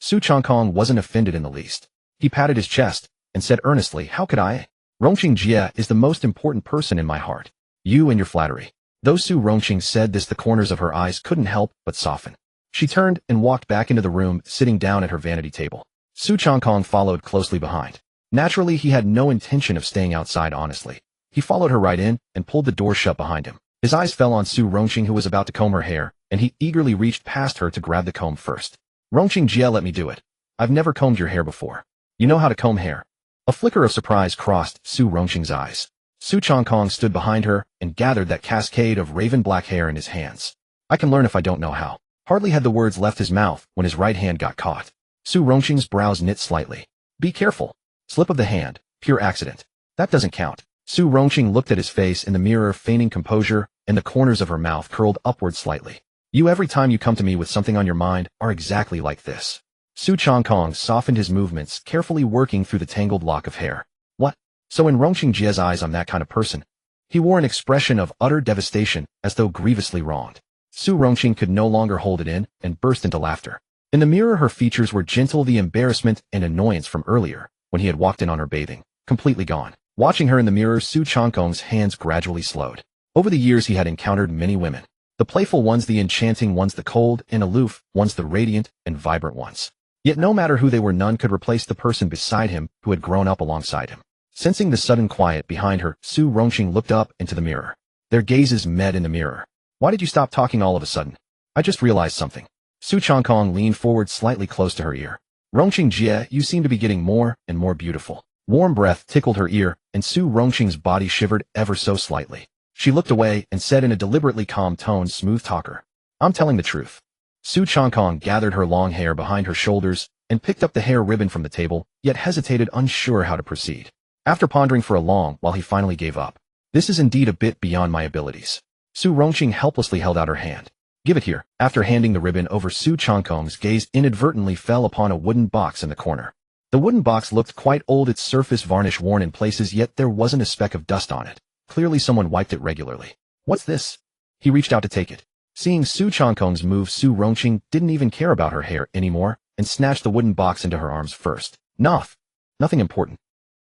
Su Changkong wasn't offended in the least. He patted his chest and said earnestly, how could I? Rongqing Jie is the most important person in my heart. You and your flattery. Though Su Rongqing said this, the corners of her eyes couldn't help but soften. She turned and walked back into the room, sitting down at her vanity table. Su Changkong followed closely behind. Naturally, he had no intention of staying outside, honestly. He followed her right in and pulled the door shut behind him. His eyes fell on Su Rongqing, who was about to comb her hair, and he eagerly reached past her to grab the comb first. Rongqing Jie, let me do it. I've never combed your hair before. You know how to comb hair. A flicker of surprise crossed Su Rongqing's eyes. Su Changkong stood behind her and gathered that cascade of raven black hair in his hands. I can learn if I don't know how. Hardly had the words left his mouth when his right hand got caught. Su Rongqing's brows knit slightly. Be careful. Slip of the hand. Pure accident. That doesn't count. Su Rongqing looked at his face in the mirror, feigning composure, and the corners of her mouth curled upward slightly. You, every time you come to me with something on your mind, are exactly like this. Su Changkong softened his movements, carefully working through the tangled lock of hair. What? So in Rongqing Jie's eyes, I'm that kind of person? He wore an expression of utter devastation, as though grievously wronged. Su Rongqing could no longer hold it in and burst into laughter. In the mirror, her features were gentle, the embarrassment and annoyance from earlier, when he had walked in on her bathing, completely gone. Watching her in the mirror, Su Changkong's hands gradually slowed. Over the years, he had encountered many women. The playful ones, the enchanting ones, the cold and aloof ones, the radiant and vibrant ones. Yet no matter who they were, none could replace the person beside him who had grown up alongside him. Sensing the sudden quiet behind her, Su Rongqing looked up into the mirror. Their gazes met in the mirror. Why did you stop talking all of a sudden? I just realized something. Su Changkong leaned forward slightly close to her ear. Rongqing Jie, you seem to be getting more and more beautiful. Warm breath tickled her ear, and Su Rongqing's body shivered ever so slightly. She looked away and said in a deliberately calm tone, smooth talker. I'm telling the truth. Su Changkong gathered her long hair behind her shoulders and picked up the hair ribbon from the table, yet hesitated, unsure how to proceed. After pondering for a long while, he finally gave up. This is indeed a bit beyond my abilities. Su Rongqing helplessly held out her hand. Give it here. After handing the ribbon over, Su Changkong's gaze inadvertently fell upon a wooden box in the corner. The wooden box looked quite old, its surface varnish worn in places, yet there wasn't a speck of dust on it. Clearly someone wiped it regularly. What's this? He reached out to take it. Seeing Su Changkong's move, Su Rongqing didn't even care about her hair anymore and snatched the wooden box into her arms first. Nothing important.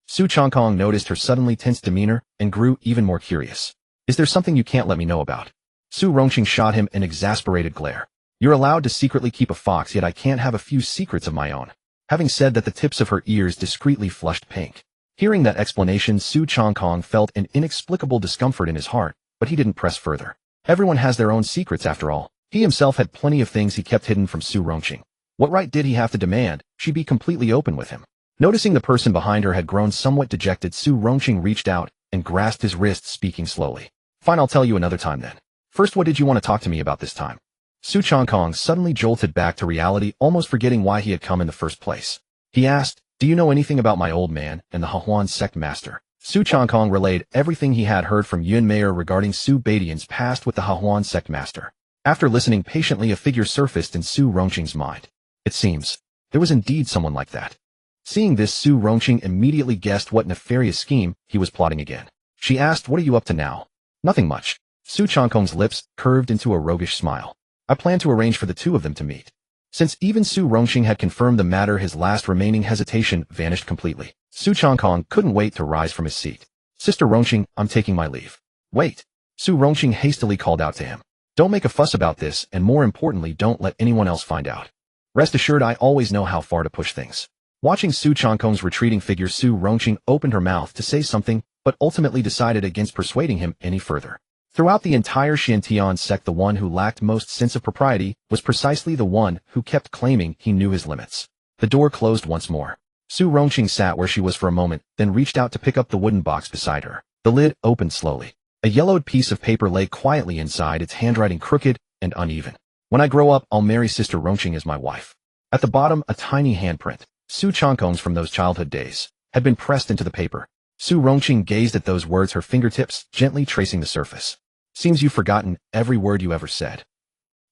Su Changkong noticed her suddenly tense demeanor and grew even more curious. Is there something you can't let me know about? Su Rongqing shot him an exasperated glare. You're allowed to secretly keep a fox, yet I can't have a few secrets of my own. Having said that, the tips of her ears discreetly flushed pink. Hearing that explanation, Su Changkong felt an inexplicable discomfort in his heart, but he didn't press further. Everyone has their own secrets after all. He himself had plenty of things he kept hidden from Su Rongqing. What right did he have to demand she be completely open with him? Noticing the person behind her had grown somewhat dejected, Su Rongqing reached out and grasped his wrist, speaking slowly. Fine, I'll tell you another time then. First, what did you want to talk to me about this time? Su Changkong suddenly jolted back to reality, almost forgetting why he had come in the first place. He asked, do you know anything about my old man and the Hahuan sect master? Su Changkong relayed everything he had heard from Yun Mayer regarding Su Badian's past with the Hahuan sect master. After listening patiently, a figure surfaced in Su Rongqing's mind. It seems there was indeed someone like that. Seeing this, Su Rongqing immediately guessed what nefarious scheme he was plotting again. She asked, what are you up to now? Nothing much. Su Changkong's lips curved into a roguish smile. I plan to arrange for the two of them to meet. Since even Su Rongqing had confirmed the matter, his last remaining hesitation vanished completely. Su Changkong couldn't wait to rise from his seat. Sister Rongqing, I'm taking my leave. Wait. Su Rongqing hastily called out to him. Don't make a fuss about this, and more importantly, don't let anyone else find out. Rest assured, I always know how far to push things. Watching Su Changkong's retreating figure, Su Rongqing opened her mouth to say something, but ultimately decided against persuading him any further. Throughout the entire Xiantian sect, the one who lacked most sense of propriety was precisely the one who kept claiming he knew his limits. The door closed once more. Su Rongqing sat where she was for a moment, then reached out to pick up the wooden box beside her. The lid opened slowly. A yellowed piece of paper lay quietly inside, its handwriting crooked and uneven. When I grow up, I'll marry Sister Rongqing as my wife. At the bottom, a tiny handprint, Su Changkong's from those childhood days, had been pressed into the paper. Su Rongqing gazed at those words, her fingertips gently tracing the surface. Seems you've forgotten every word you ever said.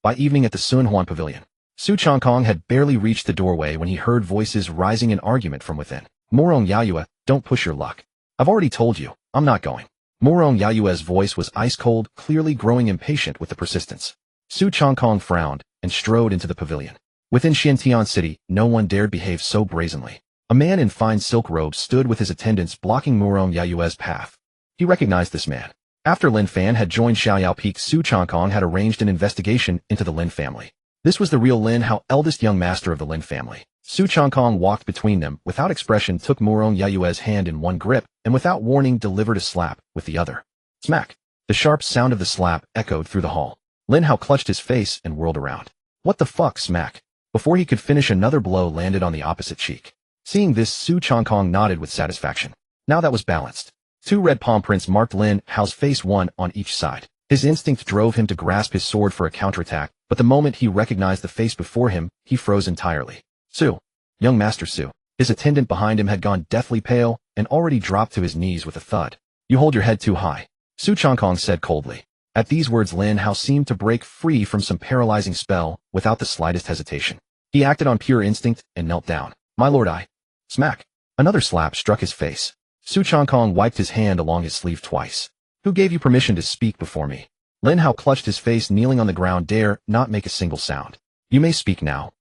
By evening at the Sunhuan Pavilion, Su Changkong had barely reached the doorway when he heard voices rising in argument from within. Morong Yayue, don't push your luck. I've already told you, I'm not going. Morong Yayue's voice was ice cold, clearly growing impatient with the persistence. Su Changkong frowned and strode into the pavilion. Within Xiantian City, no one dared behave so brazenly. A man in fine silk robes stood with his attendants blocking Morong Yayue's path. He recognized this man. After Lin Fan had joined Xiaoyao Peak, Su Changkong had arranged an investigation into the Lin family. This was the real Lin Hao, eldest young master of the Lin family. Su Changkong walked between them, without expression, took Morong Yayue's hand in one grip, and without warning delivered a slap with the other. Smack! The sharp sound of the slap echoed through the hall. Lin Hao clutched his face and whirled around. What the fuck, smack? Before he could finish, another blow landed on the opposite cheek. Seeing this, Su Changkong nodded with satisfaction. Now that was balanced. Two red palm prints marked Lin Hao's face, one on each side. His instinct drove him to grasp his sword for a counterattack, but the moment he recognized the face before him, he froze entirely. Su. Young Master Su. His attendant behind him had gone deathly pale and already dropped to his knees with a thud. You hold your head too high, Su Changkong said coldly. At these words, Lin Hao seemed to break free from some paralyzing spell without the slightest hesitation. He acted on pure instinct and knelt down. My lord, I. Smack. Another slap struck his face. Su Changkong wiped his hand along his sleeve twice. Who gave you permission to speak before me? Lin Hao clutched his face, kneeling on the ground, dare not make a single sound. You may speak now.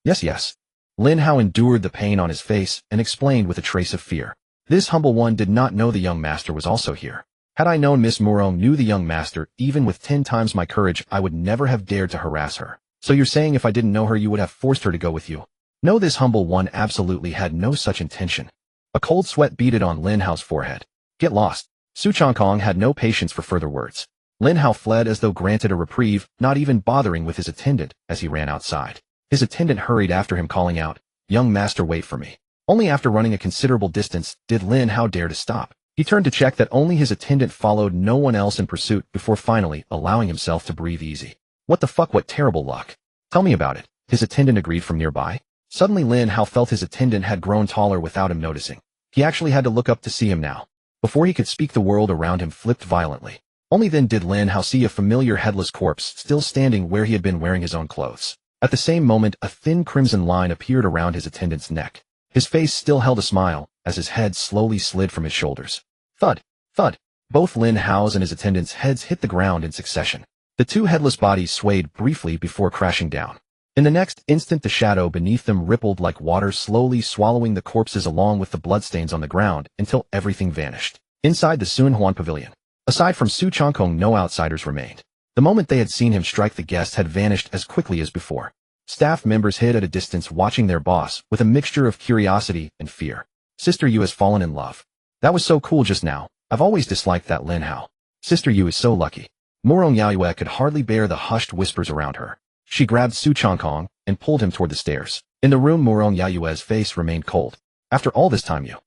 Yes. Lin Hao endured the pain on his face and explained with a trace of fear. This humble one did not know the young master was also here. Had I known Miss Morong knew the young master, even with 10 times my courage, I would never have dared to harass her. So you're saying if I didn't know her, you would have forced her to go with you? No, this humble one absolutely had no such intention. A cold sweat beaded on Lin Hao's forehead. Get lost. Su Changkong had no patience for further words. Lin Hao fled as though granted a reprieve, not even bothering with his attendant as he ran outside. His attendant hurried after him, calling out, Young master, wait for me. Only after running a considerable distance did Lin Hao dare to stop. He turned to check that only his attendant followed, no one else in pursuit, before finally allowing himself to breathe easy. What the fuck, what terrible luck. Tell me about it. His attendant agreed from nearby. Suddenly Lin Hao felt his attendant had grown taller without him noticing. He actually had to look up to see him now. Before he could speak, the world around him flipped violently. Only then did Lin Hao see a familiar headless corpse still standing where he had been wearing his own clothes. At the same moment, a thin crimson line appeared around his attendant's neck. His face still held a smile as his head slowly slid from his shoulders. Thud, thud. Both Lin Hao's and his attendant's heads hit the ground in succession. The two headless bodies swayed briefly before crashing down. In the next instant, the shadow beneath them rippled like water, slowly swallowing the corpses along with the bloodstains on the ground until everything vanished. Inside the Sunhuan Pavilion, aside from Su Changkong, no outsiders remained. The moment they had seen him strike, the guests had vanished as quickly as before. Staff members hid at a distance, watching their boss with a mixture of curiosity and fear. Sister Yu has fallen in love. That was so cool just now. I've always disliked that Lin Hao. Sister Yu is so lucky. Morong Yaoyue could hardly bear the hushed whispers around her. She grabbed Su Changkong and pulled him toward the stairs. In the room, Morong Yaoyue's face remained cold. After all this time, you...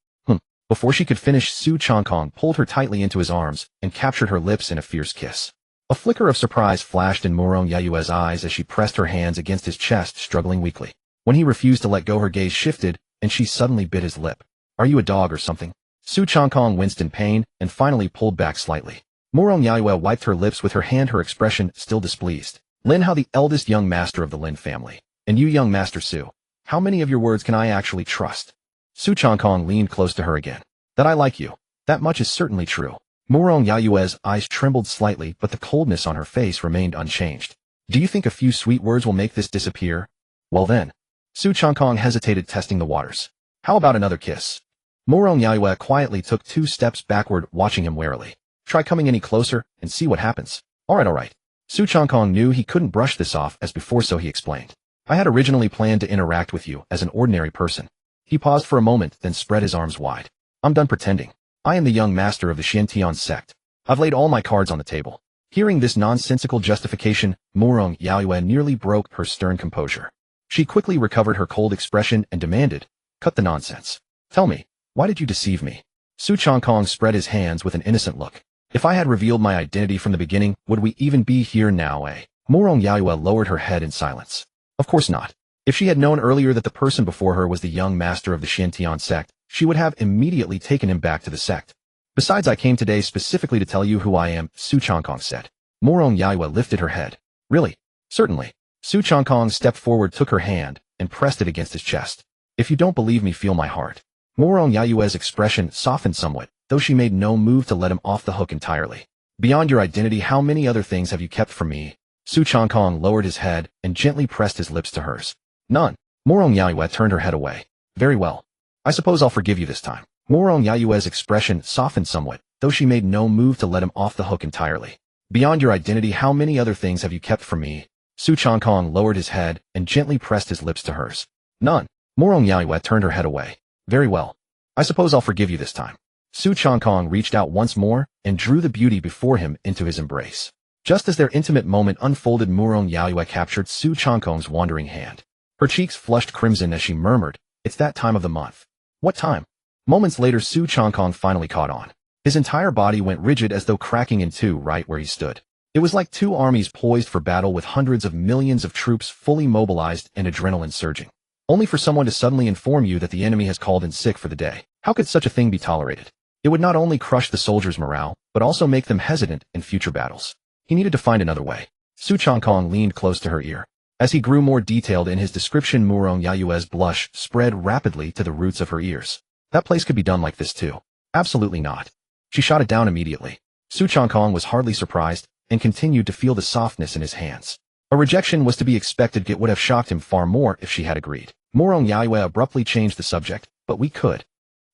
Before she could finish, Su Changkong pulled her tightly into his arms and captured her lips in a fierce kiss. A flicker of surprise flashed in Morong Yaoyue's eyes as she pressed her hands against his chest, struggling weakly. When he refused to let go, her gaze shifted, and she suddenly bit his lip. "Are you a dog or something?" Su Changkong winced in pain and finally pulled back slightly. Morong Yaoyue wiped her lips with her hand, her expression still displeased. "Lin Hao, the eldest young master of the Lin family. And you, young Master Su. How many of your words can I actually trust?" Su Changkong leaned close to her again. "That I like you. That much is certainly true." Morong Yaoyue's eyes trembled slightly, but the coldness on her face remained unchanged. "Do you think a few sweet words will make this disappear? Well then." Su Changkong hesitated, testing the waters. "How about another kiss?" Morong Yaoyue quietly took 2 steps backward, watching him warily. "Try coming any closer and see what happens." All right. Su Changkong knew he couldn't brush this off as before, so he explained. "I had originally planned to interact with you as an ordinary person." He paused for a moment, then spread his arms wide. "I'm done pretending. I am the young master of the Xiantian sect. I've laid all my cards on the table." Hearing this nonsensical justification, Morong Yaoyue nearly broke her stern composure. She quickly recovered her cold expression and demanded, "Cut the nonsense. Tell me, why did you deceive me?" Su Changkong spread his hands with an innocent look. "If I had revealed my identity from the beginning, would we even be here now, eh?" Morong Yaoyue lowered her head in silence. Of course not. If she had known earlier that the person before her was the young master of the Xiantian sect, she would have immediately taken him back to the sect. "Besides, I came today specifically to tell you who I am," Su Changkong said. Morong Yaoyue lifted her head. "Really?" "Certainly." Su Changkong stepped forward, took her hand, and pressed it against his chest. "If you don't believe me, feel my heart." Morong Yaoyue's expression softened somewhat, though she made no move to let him off the hook entirely. "Beyond your identity, how many other things have you kept from me?" Su Changkong lowered his head and gently pressed his lips to hers. "None." Morong Yaoyue turned her head away. "Very well. I suppose I'll forgive you this time." Morong Yaoyue's expression softened somewhat, though she made no move to let him off the hook entirely. "Beyond your identity, how many other things have you kept from me?" Su Changkong lowered his head and gently pressed his lips to hers. "None." Morong Yaoyue turned her head away. "Very well. I suppose I'll forgive you this time." Su Changkong reached out once more and drew the beauty before him into his embrace. Just as their intimate moment unfolded, Morong Yaoyue captured Su Changkong's wandering hand. Her cheeks flushed crimson as she murmured, "It's that time of the month." "What time?" Moments later, Su Changkong finally caught on. His entire body went rigid as though cracking in two right where he stood. It was like 2 armies poised for battle with hundreds of millions of troops fully mobilized and adrenaline surging. Only for someone to suddenly inform you that the enemy has called in sick for the day. How could such a thing be tolerated? It would not only crush the soldiers' morale, but also make them hesitant in future battles. He needed to find another way. Su Changkong leaned close to her ear. As he grew more detailed in his description, Morong Yaoyue's blush spread rapidly to the roots of her ears. That place could be done like this too. Absolutely not. She shot it down immediately. Su Changkong was hardly surprised and continued to feel the softness in his hands. A rejection was to be expected. It would have shocked him far more if she had agreed. Morong Yaoyue abruptly changed the subject, "But we could."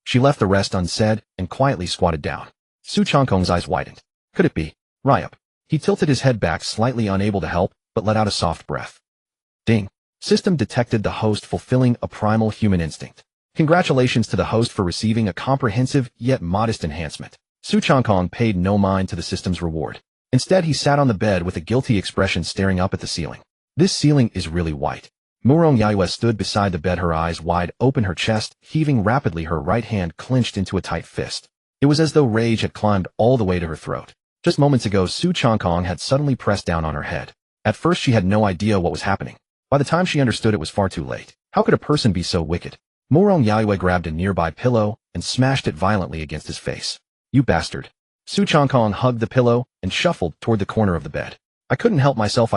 She left the rest unsaid and quietly squatted down. Su Changkong's eyes widened. Could it be? Ryup. He tilted his head back slightly, unable to help, but let out a soft breath. Ding. System detected the host fulfilling a primal human instinct. Congratulations to the host for receiving a comprehensive yet modest enhancement. Su Changkong paid no mind to the system's reward. Instead, he sat on the bed with a guilty expression, staring up at the ceiling. This ceiling is really white. Morong Yaoyue stood beside the bed, her eyes wide open, her chest heaving rapidly, her right hand clenched into a tight fist. It was as though rage had climbed all the way to her throat. Just moments ago, Su Changkong had suddenly pressed down on her head. At first, she had no idea what was happening. By the time she understood, it was far too late. How could a person be so wicked? Morong Yaoyue grabbed a nearby pillow and smashed it violently against his face. "You bastard." Su Changkong hugged the pillow and shuffled toward the corner of the bed. I couldn't help myself.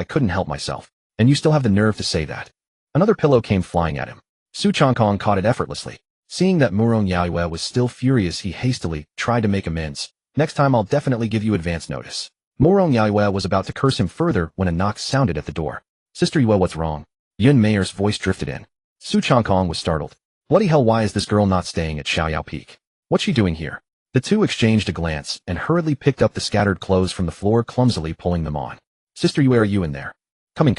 And you still have the nerve to say that." Another pillow came flying at him. Su Changkong caught it effortlessly. Seeing that Morong Yaoyue was still furious, he hastily tried to make amends. "Next time I'll definitely give you advance notice." Morong Yaoyue was about to curse him further when a knock sounded at the door. "Sister Yue, what's wrong?" Yun Mayer's voice drifted in. Su Changkong was startled. Bloody hell, why is this girl not staying at Xiaoyao Peak? What's she doing here? The two exchanged a glance and hurriedly picked up the scattered clothes from the floor, clumsily pulling them on. "Sister Yue, are you in there?" Coming.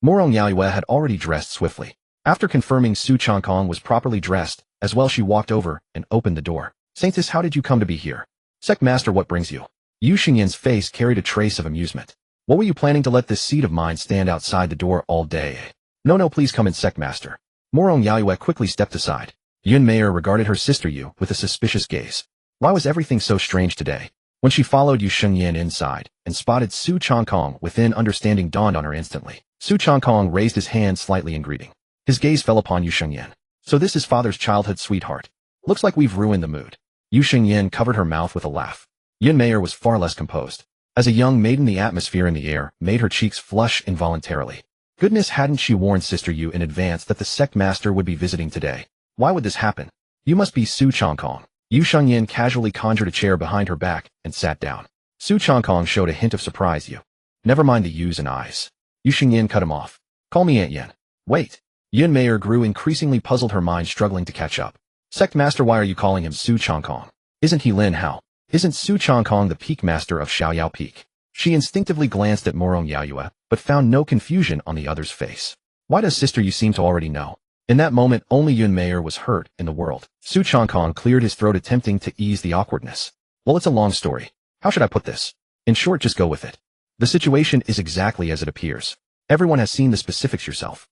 Morong Yaoyue had already dressed swiftly. After confirming Su Changkong was properly dressed, as well, she walked over and opened the door. "Saintus, how did you come to be here?" "Sect Master, what brings you?" Yu Xingyan's face carried a trace of amusement. What were you planning to let this seed of mine stand outside the door all day? No, please come in, sect master. Morong Yaoyue quickly stepped aside. Yun Meier regarded her sister Yu with a suspicious gaze. Why was everything so strange today? When she followed Yu Xingyan inside and spotted Su Changkong within, understanding dawned on her instantly. Su Changkong raised his hand slightly in greeting. His gaze fell upon Yu Xingyan. So this is father's childhood sweetheart. Looks like we've ruined the mood. Yu Xingyan covered her mouth with a laugh. Yun Meier was far less composed. As a young maiden, the atmosphere in the air made her cheeks flush involuntarily. Goodness, hadn't she warned Sister Yu in advance that the sect master would be visiting today? Why would this happen? You must be Su Changkong. Yu Xingyan casually conjured a chair behind her back and sat down. Su Changkong showed a hint of surprise. You. Never mind the U's and I's. Yu Xingyan cut him off. Call me Aunt Yen. Wait. Yun Meier grew increasingly puzzled, her mind struggling to catch up. Sect master, why are you calling him Su Changkong? Isn't he Lin Hao? Isn't Su Changkong the peak master of Xiaoyao Peak? She instinctively glanced at Morong Yaoyue, but found no confusion on the other's face. Why does sister you seem to already know? In that moment, only Yun Meier was hurt in the world. Su Changkong cleared his throat, attempting to ease the awkwardness. Well, it's a long story. How should I put this? In short, just go with it. The situation is exactly as it appears. Everyone has seen the specifics yourself.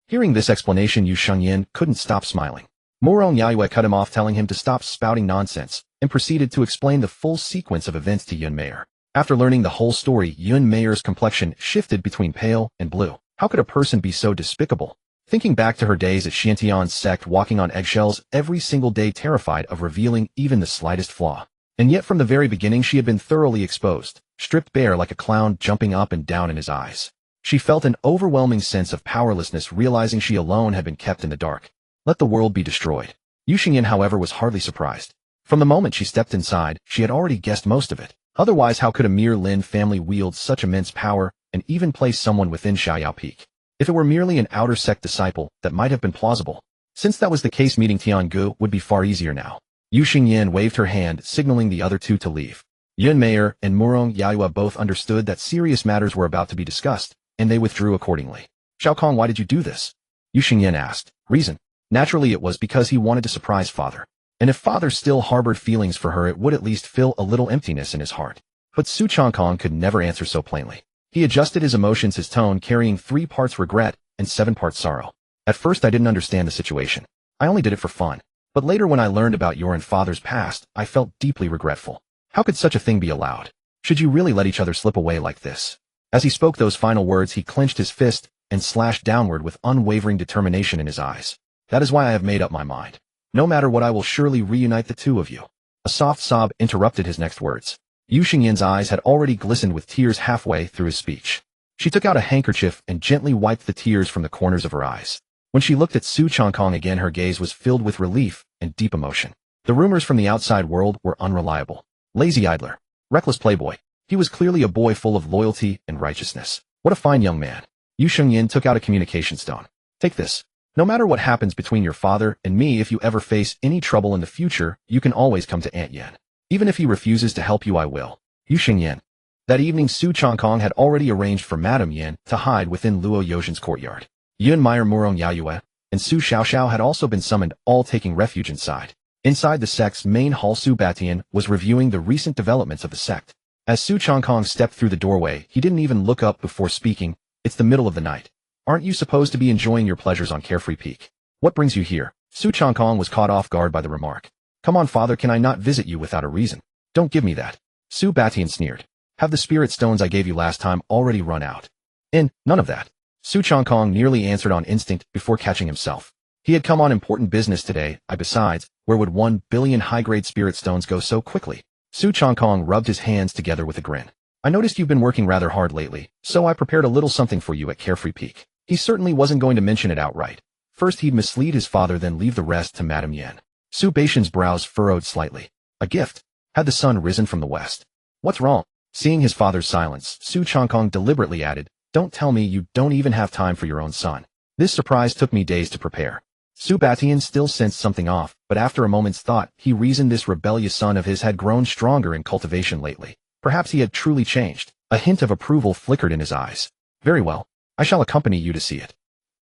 Hearing this explanation, Yu Xingyan couldn't stop smiling. Morong Yaoyue cut him off, telling him to stop spouting nonsense, and proceeded to explain the full sequence of events to Yun Meier. After learning the whole story, Yun Meier's complexion shifted between pale and blue. How could a person be so despicable? Thinking back to her days at Xiantian's sect, walking on eggshells every single day, terrified of revealing even the slightest flaw. And yet from the very beginning she had been thoroughly exposed, stripped bare like a clown, jumping up and down in his eyes. She felt an overwhelming sense of powerlessness, realizing she alone had been kept in the dark. Let the world be destroyed. Yu Xingyan, however, was hardly surprised. From the moment she stepped inside, she had already guessed most of it. Otherwise, how could a mere Lin family wield such immense power and even place someone within Xiaoyao Peak? If it were merely an outer sect disciple, that might have been plausible. Since that was the case, meeting Tiangu would be far easier now. Yu Xingyan waved her hand, signaling the other two to leave. Yun Meier and Morong Yaoyue both understood that serious matters were about to be discussed, and they withdrew accordingly. Xiaokong, why did you do this? Yu Xingyan asked. Reason? Naturally, it was because he wanted to surprise father. And if father still harbored feelings for her, it would at least fill a little emptiness in his heart. But Su Changkong could never answer so plainly. He adjusted his emotions, his tone carrying 3 parts regret and 7 parts sorrow. At first I didn't understand the situation. I only did it for fun. But later, when I learned about your and father's past, I felt deeply regretful. How could such a thing be allowed? Should you really let each other slip away like this? As he spoke those final words, he clenched his fist and slashed downward with unwavering determination in his eyes. That is why I have made up my mind. No matter what, I will surely reunite the two of you. A soft sob interrupted his next words. Yu Xingyan's eyes had already glistened with tears halfway through his speech. She took out a handkerchief and gently wiped the tears from the corners of her eyes. When she looked at Su Changkong again, her gaze was filled with relief and deep emotion. The rumors from the outside world were unreliable. Lazy idler. Reckless playboy. He was clearly a boy full of loyalty and righteousness. What a fine young man. Yu Xingyan took out a communication stone. Take this. No matter what happens between your father and me, if you ever face any trouble in the future, you can always come to Aunt Yen. Even if he refuses to help you, I will. Yu Xingyan. That evening, Su Changkong had already arranged for Madame Yen to hide within Luo Yozhen's courtyard. Yun Meier, Morong Yaoyue, and Su Xiaoxiao had also been summoned, all taking refuge inside. Inside the sect's main hall, Su Batian was reviewing the recent developments of the sect. As Su Changkong stepped through the doorway, he didn't even look up before speaking. It's the middle of the night. Aren't you supposed to be enjoying your pleasures on Carefree Peak? What brings you here? Su Changkong was caught off guard by the remark. Come on, father, can I not visit you without a reason? Don't give me that. Su Batian sneered. Have the spirit stones I gave you last time already run out? None of that. Su Changkong nearly answered on instinct before catching himself. He had come on important business today. Besides, where would 1 billion high-grade spirit stones go so quickly? Su Changkong rubbed his hands together with a grin. I noticed you've been working rather hard lately, so I prepared a little something for you at Carefree Peak. He certainly wasn't going to mention it outright. First he'd mislead his father, then leave the rest to Madame Yen. Su Batian's brows furrowed slightly. A gift? Had the sun risen from the west? What's wrong? Seeing his father's silence, Su Changkong deliberately added, Don't tell me you don't even have time for your own son. This surprise took me days to prepare. Su Batian still sensed something off, but after a moment's thought, he reasoned this rebellious son of his had grown stronger in cultivation lately. Perhaps he had truly changed. A hint of approval flickered in his eyes. Very well. I shall accompany you to see it.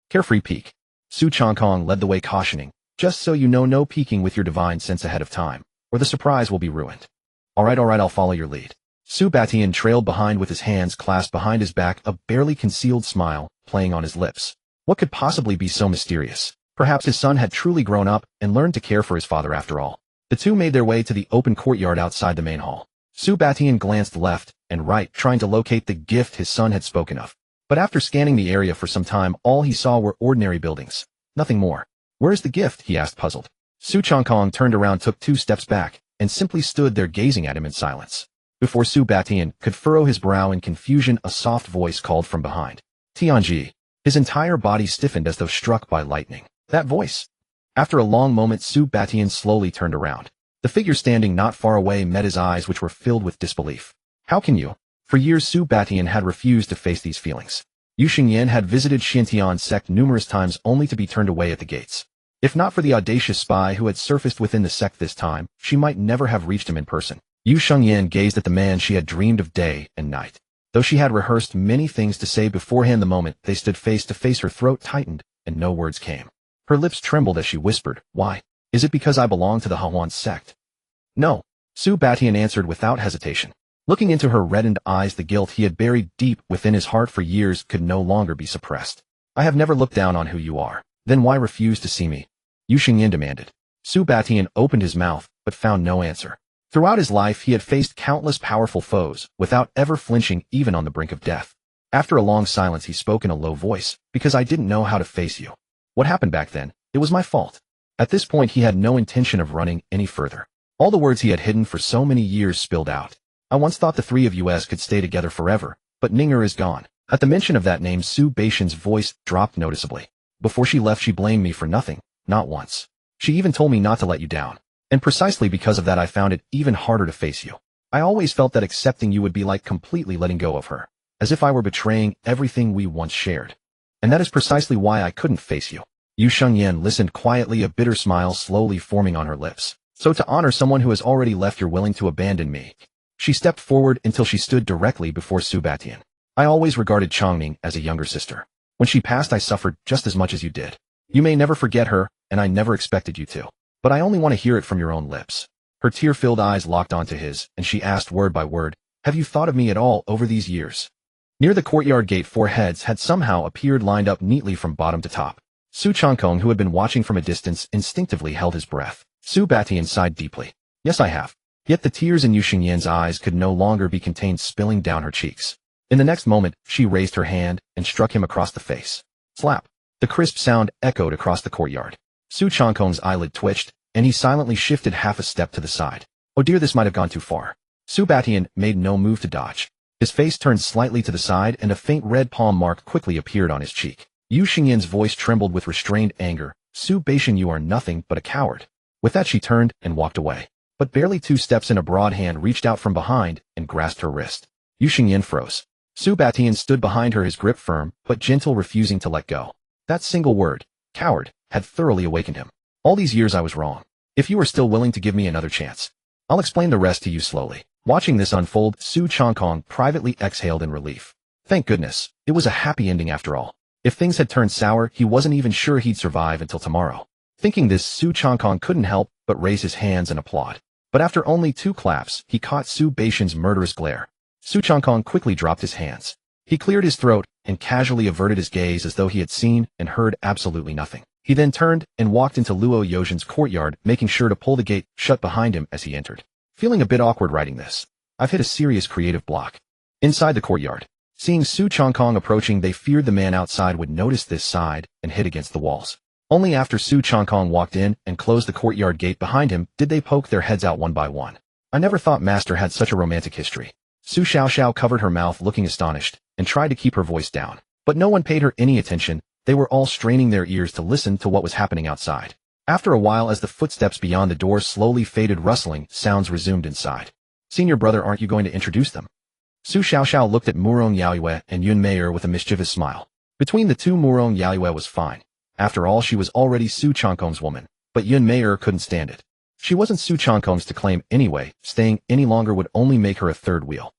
Carefree Peak. Su Changkong led the way, cautioning, just so you know, no peeking with your divine sense ahead of time, or the surprise will be ruined. All right, I'll follow your lead. Su Batian trailed behind with his hands clasped behind his back, a barely concealed smile playing on his lips. What could possibly be so mysterious? Perhaps his son had truly grown up and learned to care for his father after all. The two made their way to the open courtyard outside the main hall. Su Batian glanced left and right, trying to locate the gift his son had spoken of. But after scanning the area for some time, all he saw were ordinary buildings. Nothing more. Where's the gift? He asked, puzzled. Su Changkong turned around, took 2 steps back, and simply stood there gazing at him in silence. Before Su Batian could furrow his brow in confusion, a soft voice called from behind. Tianji. His entire body stiffened as though struck by lightning. That voice. After a long moment, Su Batian slowly turned around. The figure standing not far away met his eyes, which were filled with disbelief. How can you? For years, Su Batian had refused to face these feelings. Yu Xingyan had visited Xintian's sect numerous times only to be turned away at the gates. If not for the audacious spy who had surfaced within the sect this time, she might never have reached him in person. Yu Xingyan gazed at the man she had dreamed of day and night. Though she had rehearsed many things to say beforehand, the moment they stood face to face, her throat tightened and no words came. Her lips trembled as she whispered, "Why? Is it because I belong to the Hawan sect?" "No," Su Batian answered without hesitation. Looking into her reddened eyes, the guilt he had buried deep within his heart for years could no longer be suppressed. "I have never looked down on who you are. Then why refuse to see me?" Yu Xingyan demanded. Su Batian opened his mouth, but found no answer. Throughout his life, he had faced countless powerful foes, without ever flinching even on the brink of death. After a long silence, he spoke in a low voice, "Because I didn't know how to face you. What happened back then, it was my fault." At this point, he had no intention of running any further. All the words he had hidden for so many years spilled out. "I once thought the 3 of us could stay together forever, but Ninger is gone." At the mention of that name, Su Batian's voice dropped noticeably. "Before she left, she blamed me for nothing, not once. She even told me not to let you down. And precisely because of that, I found it even harder to face you. I always felt that accepting you would be like completely letting go of her, as if I were betraying everything we once shared. And that is precisely why I couldn't face you." Yu Xingyan listened quietly, a bitter smile slowly forming on her lips. "So to honor someone who has already left, you're willing to abandon me." She stepped forward until she stood directly before Su Batian. "I always regarded Changning as a younger sister. When she passed, I suffered just as much as you did. You may never forget her, and I never expected you to. But I only want to hear it from your own lips." Her tear-filled eyes locked onto his, and she asked word by word, "Have you thought of me at all over these years?" Near the courtyard gate, 4 heads had somehow appeared, lined up neatly from bottom to top. Su Changkong, who had been watching from a distance, instinctively held his breath. Su Batian sighed deeply. "Yes, I have." Yet the tears in Yu Xingyan's eyes could no longer be contained, spilling down her cheeks. In the next moment, she raised her hand and struck him across the face. Slap. The crisp sound echoed across the courtyard. Su Changkong's eyelid twitched, and he silently shifted half a step to the side. "Oh dear, this might have gone too far." Su Batian made no move to dodge. His face turned slightly to the side, and a faint red palm mark quickly appeared on his cheek. Yu Xingyan's voice trembled with restrained anger. "Su Batian, you are nothing but a coward." With that, she turned and walked away. But barely 2 steps in, a broad hand reached out from behind and grasped her wrist. Yu Xingyan froze. Su Batian stood behind her, his grip firm but gentle, refusing to let go. That single word, coward, had thoroughly awakened him. "All these years I was wrong. If you are still willing to give me another chance, I'll explain the rest to you slowly." Watching this unfold, Su Changkong privately exhaled in relief. Thank goodness, it was a happy ending after all. If things had turned sour, he wasn't even sure he'd survive until tomorrow. Thinking this, Su Changkong couldn't help but raise his hands and applaud. But after only 2 claps, he caught Su Batian's murderous glare. Su Changkong quickly dropped his hands. He cleared his throat and casually averted his gaze as though he had seen and heard absolutely nothing. He then turned and walked into Luo Yozhin's courtyard, making sure to pull the gate shut behind him as he entered. Feeling a bit awkward writing this, I've hit a serious creative block. Inside the courtyard, seeing Su Changkong approaching, they feared the man outside would notice this side and hit against the walls. Only after Su Changkong walked in and closed the courtyard gate behind him did they poke their heads out one by one. "I never thought Master had such a romantic history." Su Xiaoxiao covered her mouth, looking astonished, and tried to keep her voice down. But no one paid her any attention. They were all straining their ears to listen to what was happening outside. After a while, as the footsteps beyond the door slowly faded, rustling sounds resumed inside. "Senior brother, aren't you going to introduce them?" Su Xiaoxiao looked at Murong Yaoyue and Yun Meier with a mischievous smile. Between the two, Murong Yaoyue was fine. After all, she was already Su Changkong's woman, but Yun Meier couldn't stand it. She wasn't Su Changkong's to claim anyway. Staying any longer would only make her a third wheel.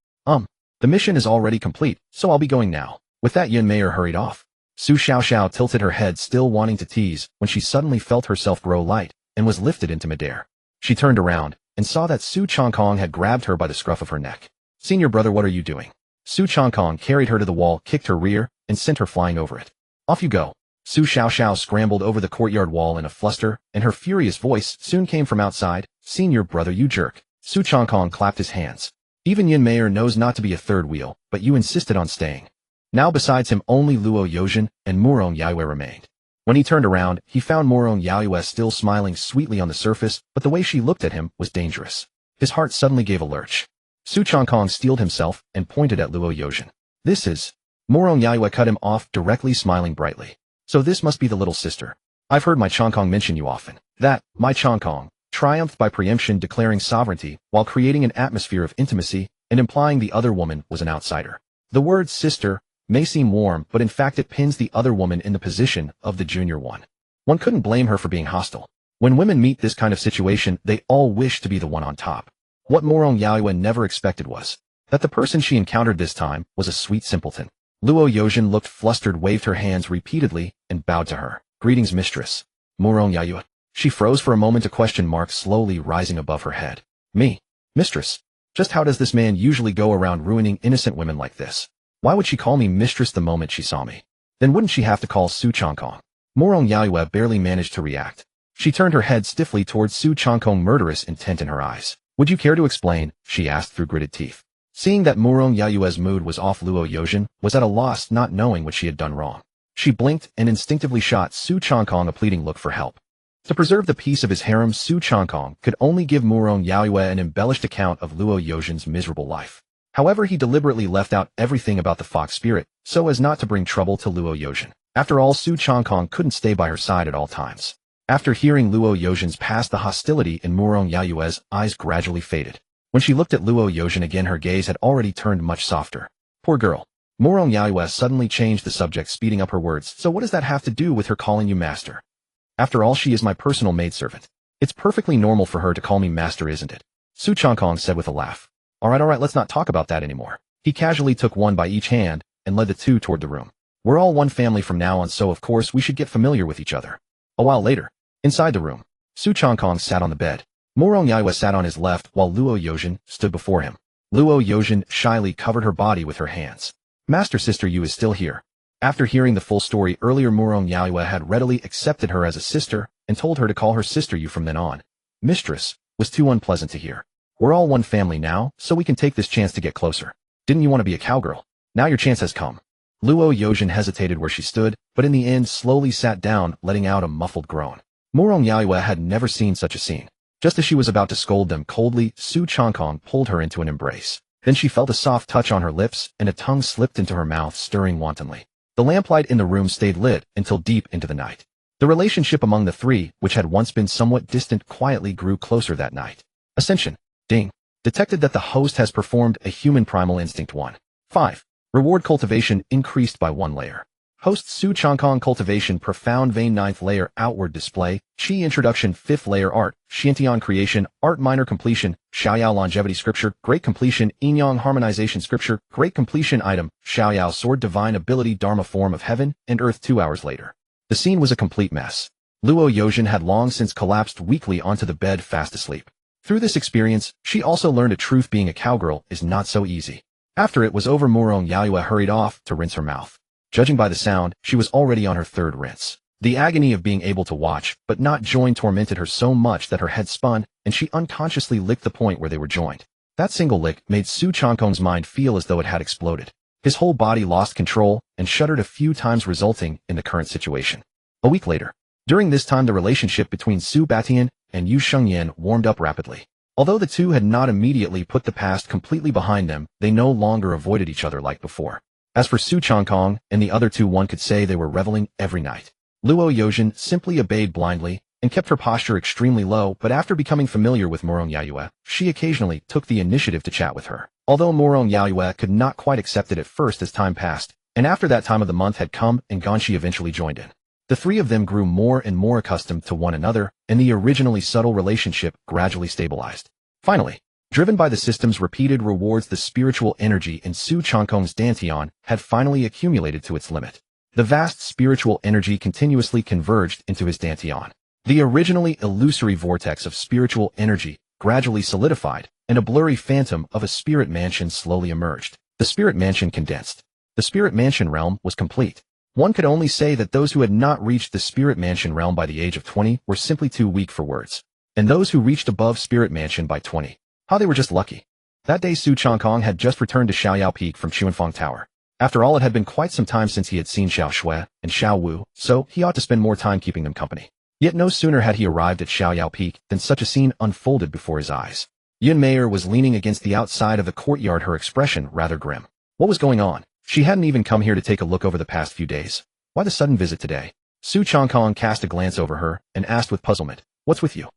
The mission is already complete, so I'll be going now." With that, Yun Meier hurried off. Su Xiaoxiao tilted her head, still wanting to tease, when she suddenly felt herself grow light and was lifted into midair. She turned around and saw that Su Changkong had grabbed her by the scruff of her neck. Senior brother, what are you doing? Su Changkong carried her to the wall, kicked her rear, and sent her flying over it. Off you go. Su Xiaoxiao scrambled over the courtyard wall in a fluster, and her furious voice soon came from outside. Senior brother, you jerk. Su Changkong clapped his hands. Even Yin Mayer knows not to be a third wheel, but you insisted on staying. Now besides him only Luo Yozhen and Murong Yaiyue remained. When he turned around, he found Murong Yaiyue still smiling sweetly on the surface, but the way she looked at him was dangerous. His heart suddenly gave a lurch. Su Changkong steeled himself and pointed at Luo Yozhen. This is... Murong Yaiyue cut him off directly, smiling brightly. So this must be the little sister. I've heard my Changkong mention you often. That, my Changkong, triumphed by preemption, declaring sovereignty while creating an atmosphere of intimacy and implying the other woman was an outsider. The word sister may seem warm, but in fact it pins the other woman in the position of the junior one. One couldn't blame her for being hostile. When women meet this kind of situation, they all wish to be the one on top. What Murong Yaiyue never expected was that the person she encountered this time was a sweet simpleton. Luo Yozhen looked flustered, waved her hands repeatedly, and bowed to her. Greetings, mistress. Murong Yaiyue. She froze for a moment, a question mark slowly rising above her head. Me? Mistress? Just how does this man usually go around ruining innocent women like this? Why would she call me mistress the moment she saw me? Then wouldn't she have to call Su Changkong? Murong Yaiyue barely managed to react. She turned her head stiffly towards Su Changkong, murderous intent in her eyes. Would you care to explain? She asked through gritted teeth. Seeing that Murong Yaiyue's mood was off, Luo Yozhen was at a loss, not knowing what she had done wrong. She blinked and instinctively shot Su Changkong a pleading look for help. To preserve the peace of his harem, Su Changkong could only give Murong Yaiyue an embellished account of Luo Yozhen's miserable life. However, he deliberately left out everything about the fox spirit, so as not to bring trouble to Luo Yozhen. After all, Su Changkong couldn't stay by her side at all times. After hearing Luo Yozhen's past, the hostility in Murong Yaiyue's eyes gradually faded. When she looked at Luo Yozhen again, her gaze had already turned much softer. Poor girl. Murong Yaiyue suddenly changed the subject, speeding up her words. So what does that have to do with her calling you master? After all, she is my personal maidservant. It's perfectly normal for her to call me master, isn't it? Su Changkong said with a laugh. All right, let's not talk about that anymore. He casually took one by each hand and led the two toward the room. We're all one family from now on, so of course we should get familiar with each other. A while later, inside the room, Su Changkong sat on the bed. Murong Yaiyue sat on his left while Luo Yozhen stood before him. Luo Yozhen shyly covered her body with her hands. Master, sister Yu is still here. After hearing the full story earlier, Murong Yaiyue had readily accepted her as a sister and told her to call her sister Yu from then on. Mistress was too unpleasant to hear. We're all one family now, so we can take this chance to get closer. Didn't you want to be a cowgirl? Now your chance has come. Luo Yozhen hesitated where she stood, but in the end slowly sat down, letting out a muffled groan. Murong Yaiyue had never seen such a scene. Just as she was about to scold them coldly, Su Changkong pulled her into an embrace. Then she felt a soft touch on her lips, and a tongue slipped into her mouth, stirring wantonly. The lamplight in the room stayed lit until deep into the night. The relationship among the three, which had once been somewhat distant, quietly grew closer that night. Ascension. Ding. Detected that the host has performed a human primal instinct 1. 5. Reward cultivation increased by 1 layer. Host Su Changkong cultivation profound vein 9th layer outward display, Qi introduction 5th layer art, Xiantian creation, art minor completion, Xiaoyao longevity scripture, great completion, Yinyang harmonization scripture, great completion item, Xiaoyao sword divine ability dharma form of heaven and earth. 2 hours later. The scene was a complete mess. Luo Yozhen had long since collapsed weakly onto the bed, fast asleep. Through this experience, she also learned a truth: being a cowgirl is not so easy. After it was over, Murong Yaiyue hurried off to rinse her mouth. Judging by the sound, she was already on her 3rd rinse. The agony of being able to watch, but not join, tormented her so much that her head spun, and she unconsciously licked the point where they were joined. That single lick made Su Changkong's mind feel as though it had exploded. His whole body lost control and shuddered a few times, resulting in the current situation. A week later. During this time, the relationship between Su Batian and Yu Shengyan warmed up rapidly. Although the two had not immediately put the past completely behind them, they no longer avoided each other like before. As for Su Changkong and the other two, one could say they were reveling every night. Luo Yozhen simply obeyed blindly and kept her posture extremely low, but after becoming familiar with Murong Yaiyue, she occasionally took the initiative to chat with her. Although Murong Yaiyue could not quite accept it at first, as time passed, and after that time of the month had come and gone, she eventually joined in. The three of them grew more and more accustomed to one another, and the originally subtle relationship gradually stabilized. Finally, driven by the system's repeated rewards, the spiritual energy in Su Changkong's dantian had finally accumulated to its limit. The vast spiritual energy continuously converged into his dantian. The originally illusory vortex of spiritual energy gradually solidified, and a blurry phantom of a spirit mansion slowly emerged. The spirit mansion condensed. The spirit mansion realm was complete. One could only say that those who had not reached the spirit mansion realm by the age of 20 were simply too weak for words. And those who reached above spirit mansion by 20, how they were just lucky. That day Su Changkong had just returned to Xiaoyao Peak from Chuanfeng Tower. After all, it had been quite some time since he had seen Xiao Shui and Xiao Wu, so he ought to spend more time keeping them company. Yet no sooner had he arrived at Xiaoyao Peak than such a scene unfolded before his eyes. Yun Meier was leaning against the outside of the courtyard, her expression rather grim. What was going on? She hadn't even come here to take a look over the past few days. Why the sudden visit today? Su Changkong cast a glance over her and asked with puzzlement, "What's with you?"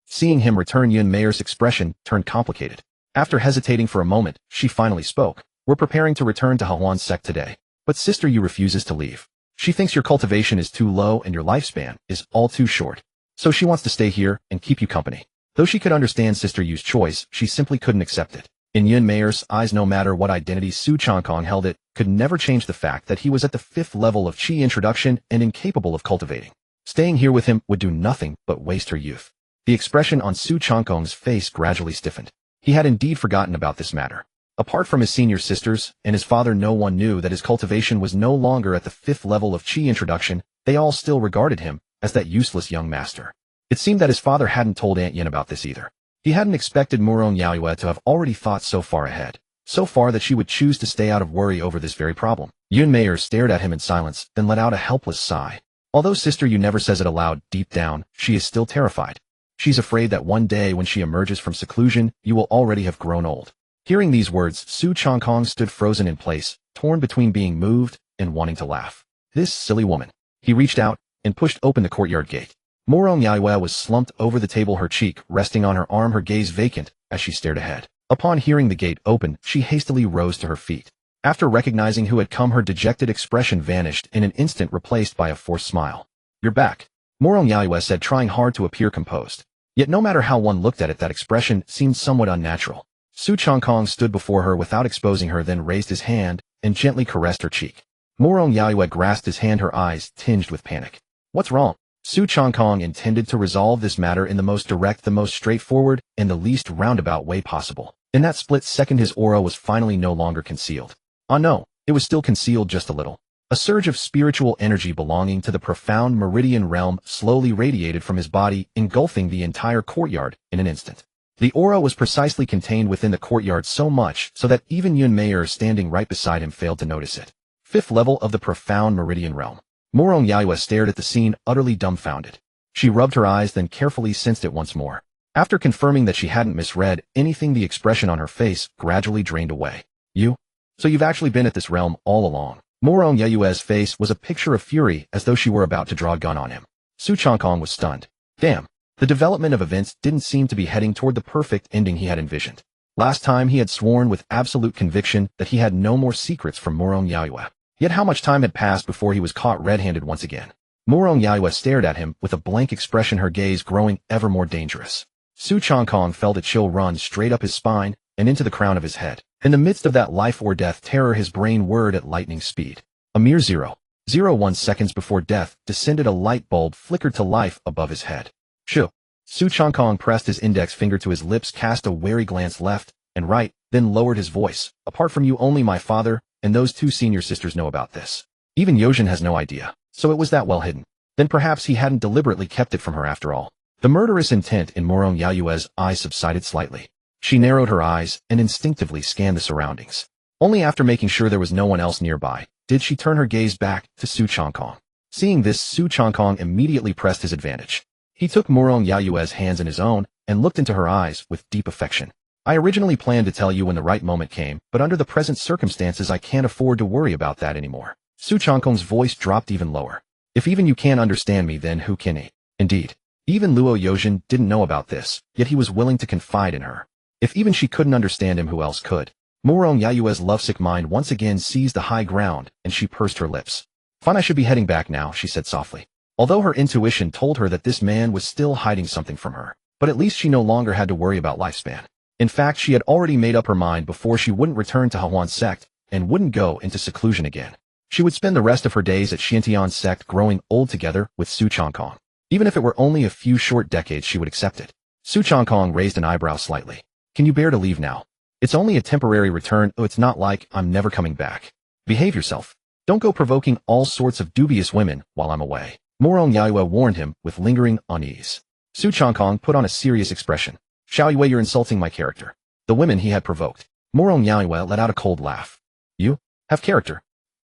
Seeing him return, Yun Meier's expression turned complicated. After hesitating for a moment, she finally spoke. "We're preparing to return to Hahuan's sect today. But Sister Yu refuses to leave. She thinks your cultivation is too low and your lifespan is all too short. So she wants to stay here and keep you company." Though she could understand Sister Yu's choice, she simply couldn't accept it. In Yun Meier's eyes, no matter what identity Su Changkong held, it could never change the fact that he was at the 5th level of Qi introduction and incapable of cultivating. Staying here with him would do nothing but waste her youth. The expression on Su Changkong's face gradually stiffened. He had indeed forgotten about this matter. Apart from his senior sisters and his father, no one knew that his cultivation was no longer at the 5th level of Qi introduction. They all still regarded him as that useless young master. It seemed that his father hadn't told Aunt Yin about this either. He hadn't expected Murong Yaoyue to have already thought so far ahead, so far that she would choose to stay out of worry over this very problem. Yun Meier stared at him in silence, then let out a helpless sigh. Although Sister Yu never says it aloud, deep down, she is still terrified. She's afraid that one day when she emerges from seclusion, you will already have grown old. Hearing these words, Su Changkong stood frozen in place, torn between being moved and wanting to laugh. This silly woman. He reached out and pushed open the courtyard gate. Murong Yaoyue was slumped over the table, her cheek resting on her arm, her gaze vacant as she stared ahead. Upon hearing the gate open, she hastily rose to her feet. After recognizing who had come, her dejected expression vanished in an instant, replaced by a forced smile. "You're back," Murong Yaoyue said, trying hard to appear composed. Yet no matter how one looked at it, that expression seemed somewhat unnatural. Su Changkong stood before her without exposing her, then raised his hand and gently caressed her cheek. Murong Yaoyue grasped his hand, her eyes tinged with panic. "What's wrong?" Su Changkong intended to resolve this matter in the most direct, the most straightforward, and the least roundabout way possible. In that split second, his aura was finally no longer concealed. Ah no, it was still concealed just a little. A surge of spiritual energy belonging to the profound meridian realm slowly radiated from his body, engulfing the entire courtyard in an instant. The aura was precisely contained within the courtyard, so much so that even Yun Meier, standing right beside him, failed to notice it. 5th level of the profound meridian realm. Murong Yaoyue stared at the scene, utterly dumbfounded. She rubbed her eyes, then carefully sensed it once more. After confirming that she hadn't misread anything, the expression on her face gradually drained away. "You? So you've actually been at this realm all along?" Murong Yaoyue's face was a picture of fury, as though she were about to draw a gun on him. Su Changkong was stunned. Damn. The development of events didn't seem to be heading toward the perfect ending he had envisioned. Last time he had sworn with absolute conviction that he had no more secrets from Murong Yaoyue. Yet how much time had passed before he was caught red-handed once again? Murong Yaoyue stared at him with a blank expression, her gaze growing ever more dangerous. Su Changkong felt a chill run straight up his spine and into the crown of his head. In the midst of that life or death terror, his brain whirred at lightning speed. A mere 0.01 seconds before death descended, a light bulb flickered to life above his head. Shoo. Su Changkong pressed his index finger to his lips, cast a wary glance left and right, then lowered his voice. "Apart from you, only my father and those 2 senior sisters know about this. Even Yojin has no idea, so it was that well hidden. Then perhaps he hadn't deliberately kept it from her after all." The murderous intent in Murong Yaoyue's eyes subsided slightly. She narrowed her eyes and instinctively scanned the surroundings. Only after making sure there was no one else nearby did she turn her gaze back to Su Changkong. Seeing this, Su Changkong immediately pressed his advantage. He took Murong Yaoyue's hands in his own and looked into her eyes with deep affection. "I originally planned to tell you when the right moment came, but under the present circumstances I can't afford to worry about that anymore." Su Changkong's voice dropped even lower. "If even you can't understand me, then who can he?" Indeed, even Luo Yojin didn't know about this, yet he was willing to confide in her. If even she couldn't understand him, who else could? Murong Yaoyue's lovesick mind once again seized the high ground, and she pursed her lips. "Fine, I should be heading back now," she said softly. Although her intuition told her that this man was still hiding something from her, but at least she no longer had to worry about lifespan. In fact, she had already made up her mind before she wouldn't return to Hahuan's sect and wouldn't go into seclusion again. She would spend the rest of her days at Xiantian's sect, growing old together with Su Changkong. Even if it were only a few short decades, she would accept it. Su Changkong raised an eyebrow slightly. Can you bear to leave now? It's only a temporary return. Oh, it's not like I'm never coming back. Behave yourself. Don't go provoking all sorts of dubious women while I'm away. Morong Yaiwe warned him with lingering unease. Su Changkong put on a serious expression. Xiao Yue, you're insulting my character. The women he had provoked. Morong Yaiwe let out a cold laugh. You have character.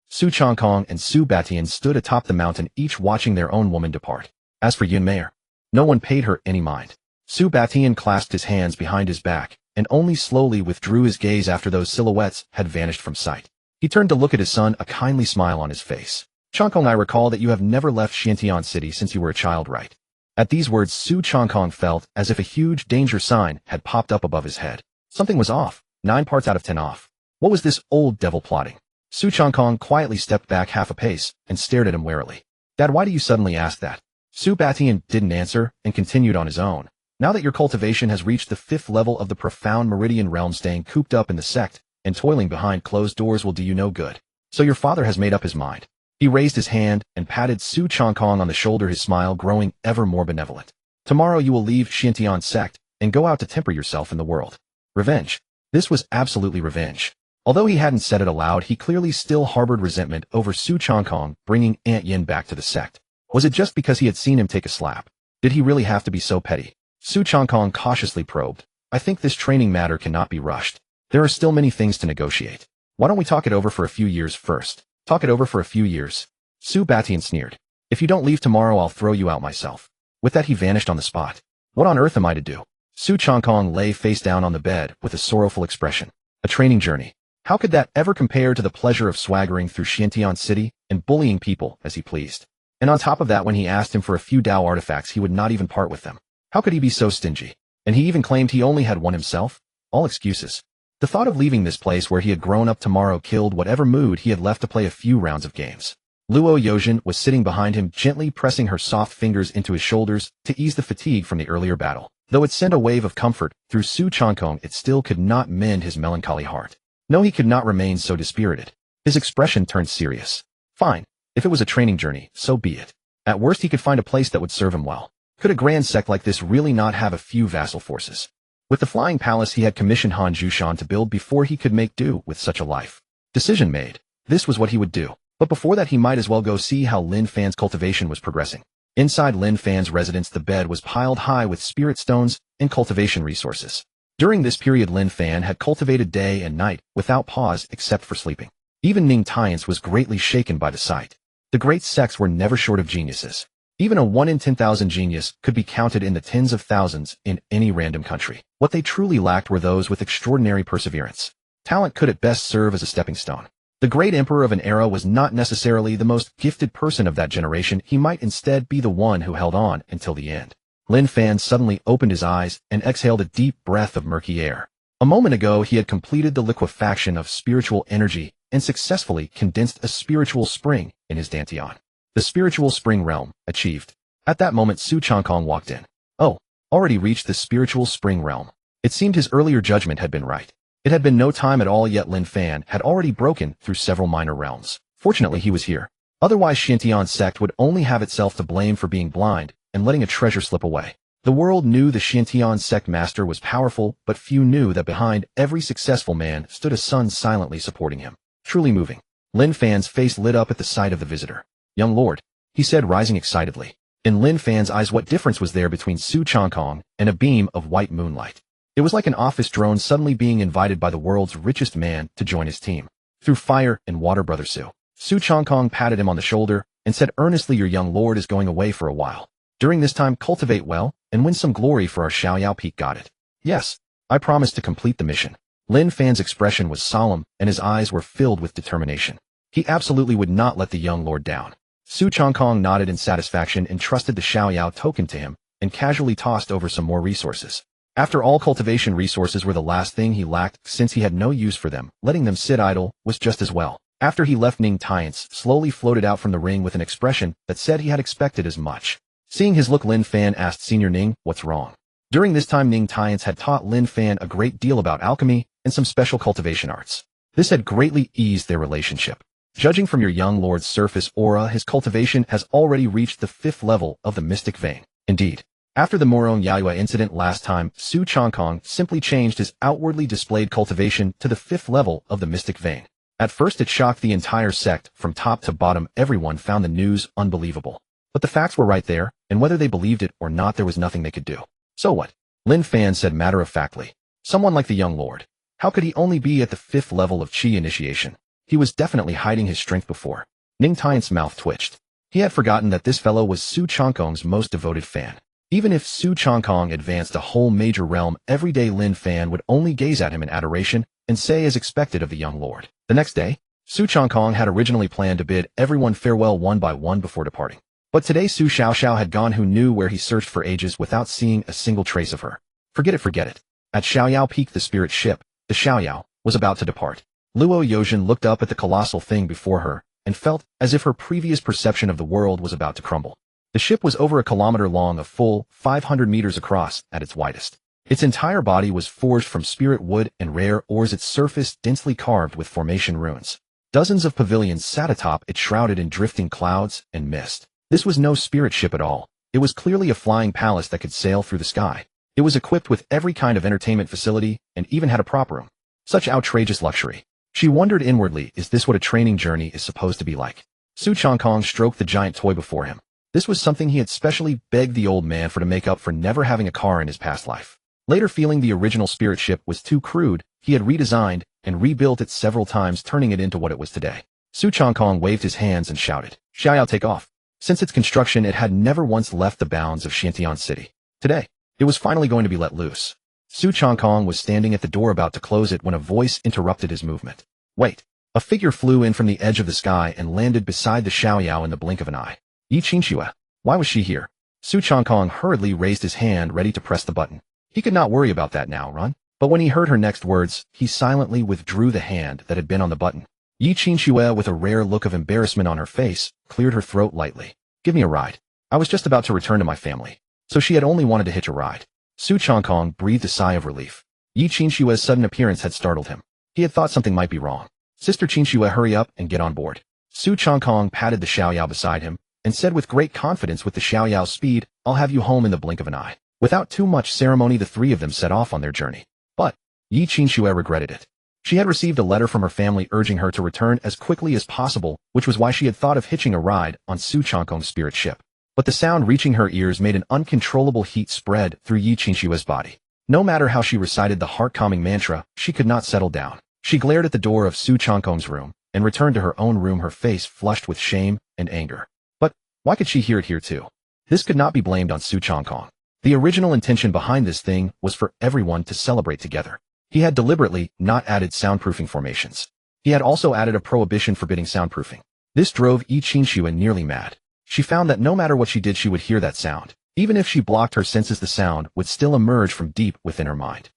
Su Changkong and Su Batian stood atop the mountain, each watching their own woman depart. As for Yun Meier, no one paid her any mind. Su Batian clasped his hands behind his back and only slowly withdrew his gaze after those silhouettes had vanished from sight. He turned to look at his son, a kindly smile on his face. Changkong, I recall that you have never left Xiantian City since you were a child, right? At these words, Su Changkong felt as if a huge danger sign had popped up above his head. Something was off, 9 parts out of 10 off. What was this old devil plotting? Su Changkong quietly stepped back half a pace and stared at him warily. Dad, why do you suddenly ask that? Su Batian didn't answer and continued on his own. Now that your cultivation has reached the 5th level of the profound meridian realm, staying cooped up in the sect and toiling behind closed doors will do you no good. So your father has made up his mind. He raised his hand and patted Su Changkong on the shoulder, his smile growing ever more benevolent. Tomorrow you will leave Xiantian sect and go out to temper yourself in the world. Revenge. This was absolutely revenge. Although he hadn't said it aloud, he clearly still harbored resentment over Su Changkong bringing Aunt Yin back to the sect. Was it just because he had seen him take a slap? Did he really have to be so petty? Su Changkong cautiously probed. I think this training matter cannot be rushed. There are still many things to negotiate. Why don't we talk it over for a few years first? Talk it over for a few years. Su Batian sneered. If you don't leave tomorrow, I'll throw you out myself. With that, he vanished on the spot. What on earth am I to do? Su Changkong lay face down on the bed with a sorrowful expression. A training journey. How could that ever compare to the pleasure of swaggering through Xiantian City and bullying people as he pleased? And on top of that, when he asked him for a few Dao artifacts, he would not even part with them. How could he be so stingy? And he even claimed he only had one himself? All excuses. The thought of leaving this place where he had grown up tomorrow killed whatever mood he had left to play a few rounds of games. Luo Yojin was sitting behind him, gently pressing her soft fingers into his shoulders to ease the fatigue from the earlier battle. Though it sent a wave of comfort through Su Changkong, it still could not mend his melancholy heart. No, he could not remain so dispirited. His expression turned serious. Fine. If it was a training journey, so be it. At worst, he could find a place that would serve him well. Could a grand sect like this really not have a few vassal forces? With the flying palace he had commissioned Han Jushan to build before he could make do with such a life. Decision made. This was what he would do. But before that, he might as well go see how Lin Fan's cultivation was progressing. Inside Lin Fan's residence, the bed was piled high with spirit stones and cultivation resources. During this period, Lin Fan had cultivated day and night without pause except for sleeping. Even Ning Tiance was greatly shaken by the sight. The great sects were never short of geniuses. Even a 1 in 10,000 genius could be counted in the tens of thousands in any random country. What they truly lacked were those with extraordinary perseverance. Talent could at best serve as a stepping stone. The great emperor of an era was not necessarily the most gifted person of that generation. He might instead be the one who held on until the end. Lin Fan suddenly opened his eyes and exhaled a deep breath of murky air. A moment ago, he had completed the liquefaction of spiritual energy and successfully condensed a spiritual spring in his dantian. The spiritual spring realm achieved. At that moment, Su Changkong walked in. Oh, already reached the spiritual spring realm. It seemed his earlier judgment had been right. It had been no time at all, yet Lin Fan had already broken through several minor realms. Fortunately, he was here. Otherwise, Xiantian sect would only have itself to blame for being blind and letting a treasure slip away. The world knew the Xiantian sect master was powerful, but few knew that behind every successful man stood a son silently supporting him. Truly moving. Lin Fan's face lit up at the sight of the visitor. Young lord, he said, rising excitedly. In Lin Fan's eyes, what difference was there between Su Changkong and a beam of white moonlight? It was like an office drone suddenly being invited by the world's richest man to join his team. Through fire and water, brother Su. Su Changkong patted him on the shoulder and said earnestly, your young lord is going away for a while. During this time, cultivate well and win some glory for our Xiaoyao Peak. Got it? Yes, I promise to complete the mission. Lin Fan's expression was solemn and his eyes were filled with determination. He absolutely would not let the young lord down. Su Changkong nodded in satisfaction and trusted the Xiaoyao token to him and casually tossed over some more resources. After all, cultivation resources were the last thing he lacked since he had no use for them. Letting them sit idle was just as well. After he left, Ning Tiance slowly floated out from the ring with an expression that said he had expected as much. Seeing his look, Lin Fan asked Senior Ning, what's wrong? During this time, Ning Tiance had taught Lin Fan a great deal about alchemy and some special cultivation arts. This had greatly eased their relationship. Judging from your young lord's surface aura, his cultivation has already reached the 5th level of the mystic vein. Indeed, After the Morong Yayue incident last time, Su Changkong simply changed his outwardly displayed cultivation to the 5th level of the mystic vein. At first it shocked the entire sect, from top to bottom everyone found the news unbelievable. But the facts were right there, and whether they believed it or not there was nothing they could do. So what? Lin Fan said matter-of-factly. Someone like the young lord. How could he only be at the 5th level of Qi initiation? He was definitely hiding his strength before. Ning Tian's mouth twitched. He had forgotten that this fellow was Su Changkong's most devoted fan. Even if Su Changkong advanced a whole major realm, everyday Lin Fan would only gaze at him in adoration and say as expected of the young lord. The next day, Su Changkong had originally planned to bid everyone farewell one by one before departing. But today Su Xiaoxiao had gone who knew where he searched for ages without seeing a single trace of her. Forget it. At Xiaoyao Peak the spirit ship, the Xiaoyao, was about to depart. Luo Yozhen looked up at the colossal thing before her and felt as if her previous perception of the world was about to crumble. The ship was over a kilometer long, a full 500 meters across at its widest. Its entire body was forged from spirit wood and rare ores, its surface densely carved with formation runes. Dozens of pavilions sat atop it, shrouded in drifting clouds and mist. This was no spirit ship at all. It was clearly a flying palace that could sail through the sky. It was equipped with every kind of entertainment facility and even had a prop room. Such outrageous luxury. She wondered inwardly, is this what a training journey is supposed to be like? Su Changkong stroked the giant toy before him. This was something he had specially begged the old man for to make up for never having a car in his past life. Later, feeling the original spirit ship was too crude, he had redesigned and rebuilt it several times, turning it into what it was today. Su Changkong waved his hands and shouted, "Xiaoyao, take off." Since its construction, it had never once left the bounds of Xiantian City. Today, it was finally going to be let loose. Su Changkong was standing at the door about to close it when a voice interrupted his movement. Wait! A figure flew in from the edge of the sky and landed beside the Xiaoyao in the blink of an eye. Yi Qingxue. Why was she here? Su Changkong hurriedly raised his hand, ready to press the button. He could not worry about that now, run. But when he heard her next words, he silently withdrew the hand that had been on the button. Yi Qingxue, with a rare look of embarrassment on her face, cleared her throat lightly. Give me a ride. I was just about to return to my family. So she had only wanted to hitch a ride. Su Changkong breathed a sigh of relief. Yi Qingxue's sudden appearance had startled him. He had thought something might be wrong. Sister Qingxue, hurry up and get on board. Su Changkong patted the Xiaoyao beside him and said with great confidence, with the Xiaoyao's speed, I'll have you home in the blink of an eye. Without too much ceremony, the three of them set off on their journey. But Yi Qingxue regretted it. She had received a letter from her family urging her to return as quickly as possible, which was why she had thought of hitching a ride on Su Changkong's spirit ship. But the sound reaching her ears made an uncontrollable heat spread through Yi Qingxue's body. No matter how she recited the heart-calming mantra, she could not settle down. She glared at the door of Su Changkong's room and returned to her own room, her face flushed with shame and anger. But why could she hear it here too? This could not be blamed on Su Changkong. The original intention behind this thing was for everyone to celebrate together. He had deliberately not added soundproofing formations. He had also added a prohibition forbidding soundproofing. This drove Yi Qingxue nearly mad. She found that no matter what she did, she would hear that sound. Even if she blocked her senses, the sound would still emerge from deep within her mind.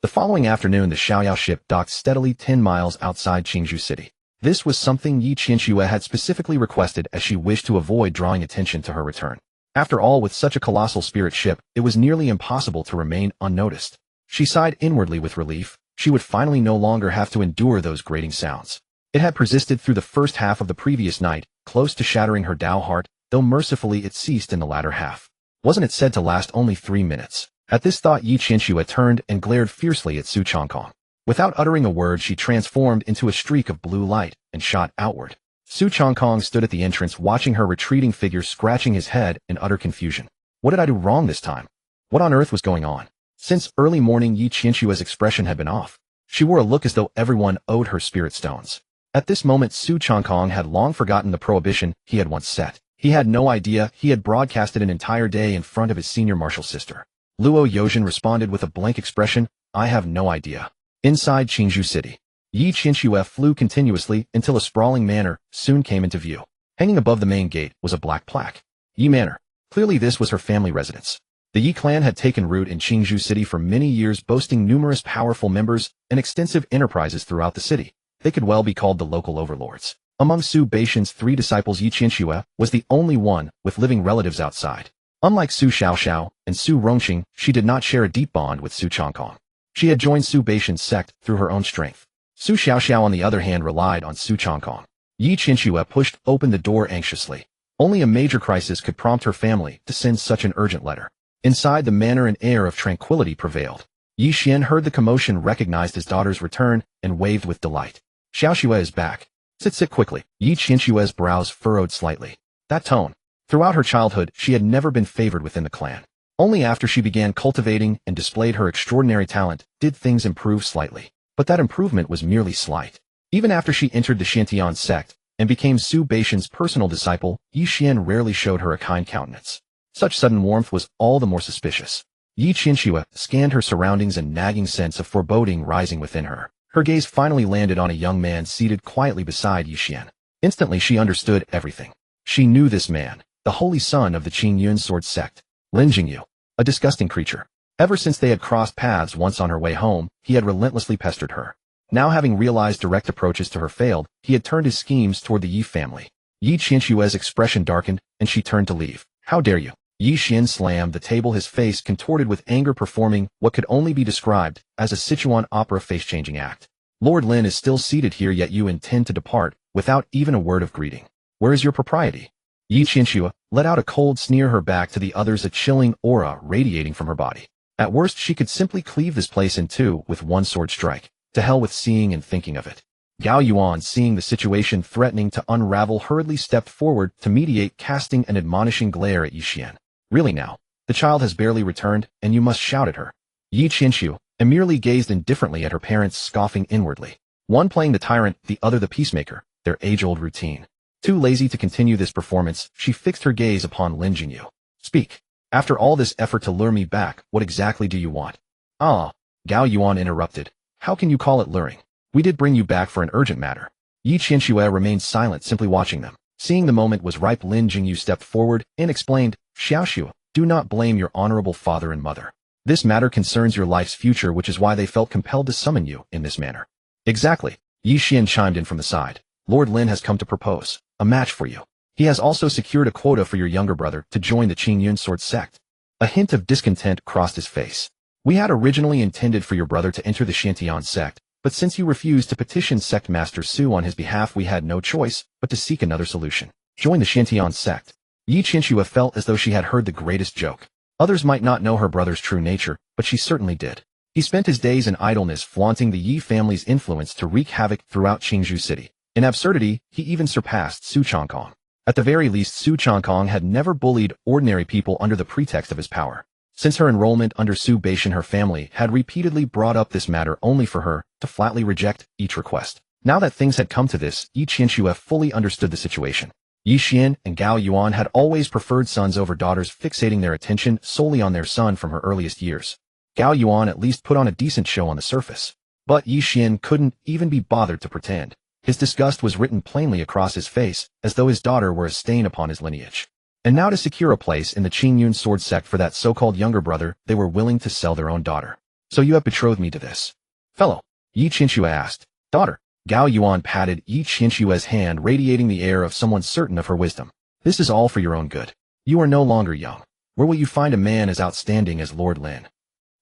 The following afternoon, the Xiaoyao ship docked steadily 10 miles outside Qingzhou City. This was something Yi Qingxue had specifically requested, as she wished to avoid drawing attention to her return. After all, with such a colossal spirit ship, it was nearly impossible to remain unnoticed. She sighed inwardly with relief. She would finally no longer have to endure those grating sounds. It had persisted through the first half of the previous night, close to shattering her Tao heart, though mercifully it ceased in the latter half. Wasn't it said to last only 3 minutes? At this thought, Yi Qingxue turned and glared fiercely at Su Changkong. Without uttering a word, she transformed into a streak of blue light and shot outward. Su Changkong stood at the entrance, watching her retreating figure, scratching his head in utter confusion. What did I do wrong this time? What on earth was going on? Since early morning, Yi Qingxue's expression had been off. She wore a look as though everyone owed her spirit stones. At this moment, Su Changkong had long forgotten the prohibition he had once set. He had no idea he had broadcasted an entire day in front of his senior martial sister. Luo Yozhen responded with a blank expression, I have no idea. Inside Qingzhou City, Yi Qingxue flew continuously until a sprawling manor soon came into view. Hanging above the main gate was a black plaque. Yi Manor. Clearly this was her family residence. The Yi clan had taken root in Qingzhou City for many years, boasting numerous powerful members and extensive enterprises throughout the city. They could well be called the local overlords. Among Su Baishan's 3 disciples, Yi Qingxue was the only one with living relatives outside. Unlike Su Xiaoxiao and Su Rongqing, she did not share a deep bond with Su Changkong. She had joined Su Baishan's sect through her own strength. Su Xiaoxiao, on the other hand, relied on Su Changkong. Yi Qingxue pushed open the door anxiously. Only a major crisis could prompt her family to send such an urgent letter. Inside the manner an air of tranquility prevailed. Yi Xian heard the commotion, recognized his daughter's return, and waved with delight. Xiao Xue is back. Sit quickly. Yi Qianshue's brows furrowed slightly. That tone. Throughout her childhood, she had never been favored within the clan. Only after she began cultivating and displayed her extraordinary talent did things improve slightly. But that improvement was merely slight. Even after she entered the Shantian sect and became Su Baishan's personal disciple, Yi Xian rarely showed her a kind countenance. Such sudden warmth was all the more suspicious. Yi Qianxue scanned her surroundings, a nagging sense of foreboding rising within her. Her gaze finally landed on a young man seated quietly beside Yi Xian. Instantly she understood everything. She knew this man, the holy son of the Qingyun sword sect, Lin Jingyu, a disgusting creature. Ever since they had crossed paths once on her way home, he had relentlessly pestered her. Now, having realized direct approaches to her failed, he had turned his schemes toward the Yi family. Yi Qianshue's expression darkened, and she turned to leave. How dare you? Yi Xian slammed the table, his face contorted with anger, performing what could only be described as a Sichuan opera face-changing act. Lord Lin is still seated here, yet you intend to depart without even a word of greeting. Where is your propriety? Yi Qianxue let out a cold sneer, her back to the others, a chilling aura radiating from her body. At worst, she could simply cleave this place in two with one sword strike. To hell with seeing and thinking of it. Gao Yuan, seeing the situation threatening to unravel, hurriedly stepped forward to mediate, casting an admonishing glare at Yi Xian. Really now? The child has barely returned, and you must shout at her. Yi Qianxue merely gazed indifferently at her parents, scoffing inwardly. One playing the tyrant, the other the peacemaker, their age-old routine. Too lazy to continue this performance, she fixed her gaze upon Lin Jingyu. Speak. After all this effort to lure me back, what exactly do you want? Ah, Gao Yuan interrupted. How can you call it luring? We did bring you back for an urgent matter. Yi Qianxue remained silent, simply watching them. Seeing the moment was ripe, Lin Jingyu stepped forward and explained, Xiaoxue, do not blame your honorable father and mother. This matter concerns your life's future, which is why they felt compelled to summon you in this manner. Exactly. Yi Xian chimed in from the side. Lord Lin has come to propose a match for you. He has also secured a quota for your younger brother to join the Qingyun sword sect. A hint of discontent crossed his face. We had originally intended for your brother to enter the Shantian sect, but since you refused to petition Sect Master Su on his behalf, we had no choice but to seek another solution. Join the Shantian sect. Yi Qianxue felt as though she had heard the greatest joke. Others might not know her brother's true nature, but she certainly did. He spent his days in idleness, flaunting the Yi family's influence to wreak havoc throughout Qingzhou City. In absurdity, he even surpassed Su Changkong. At the very least, Su Changkong had never bullied ordinary people under the pretext of his power. Since her enrollment under Su Baishan, her family had repeatedly brought up this matter only for her to flatly reject each request. Now that things had come to this, Yi Qianxue fully understood the situation. Yi Xian and Gao Yuan had always preferred sons over daughters, fixating their attention solely on their son from her earliest years. Gao Yuan at least put on a decent show on the surface. But Yi Xian couldn't even be bothered to pretend. His disgust was written plainly across his face, as though his daughter were a stain upon his lineage. And now, to secure a place in the Qingyun sword sect for that so-called younger brother, they were willing to sell their own daughter. So you have betrothed me to this fellow? Yi Qianxue asked. Daughter. Gao Yuan patted Yi Qianshue's hand, radiating the air of someone certain of her wisdom. This is all for your own good. You are no longer young. Where will you find a man as outstanding as Lord Lin?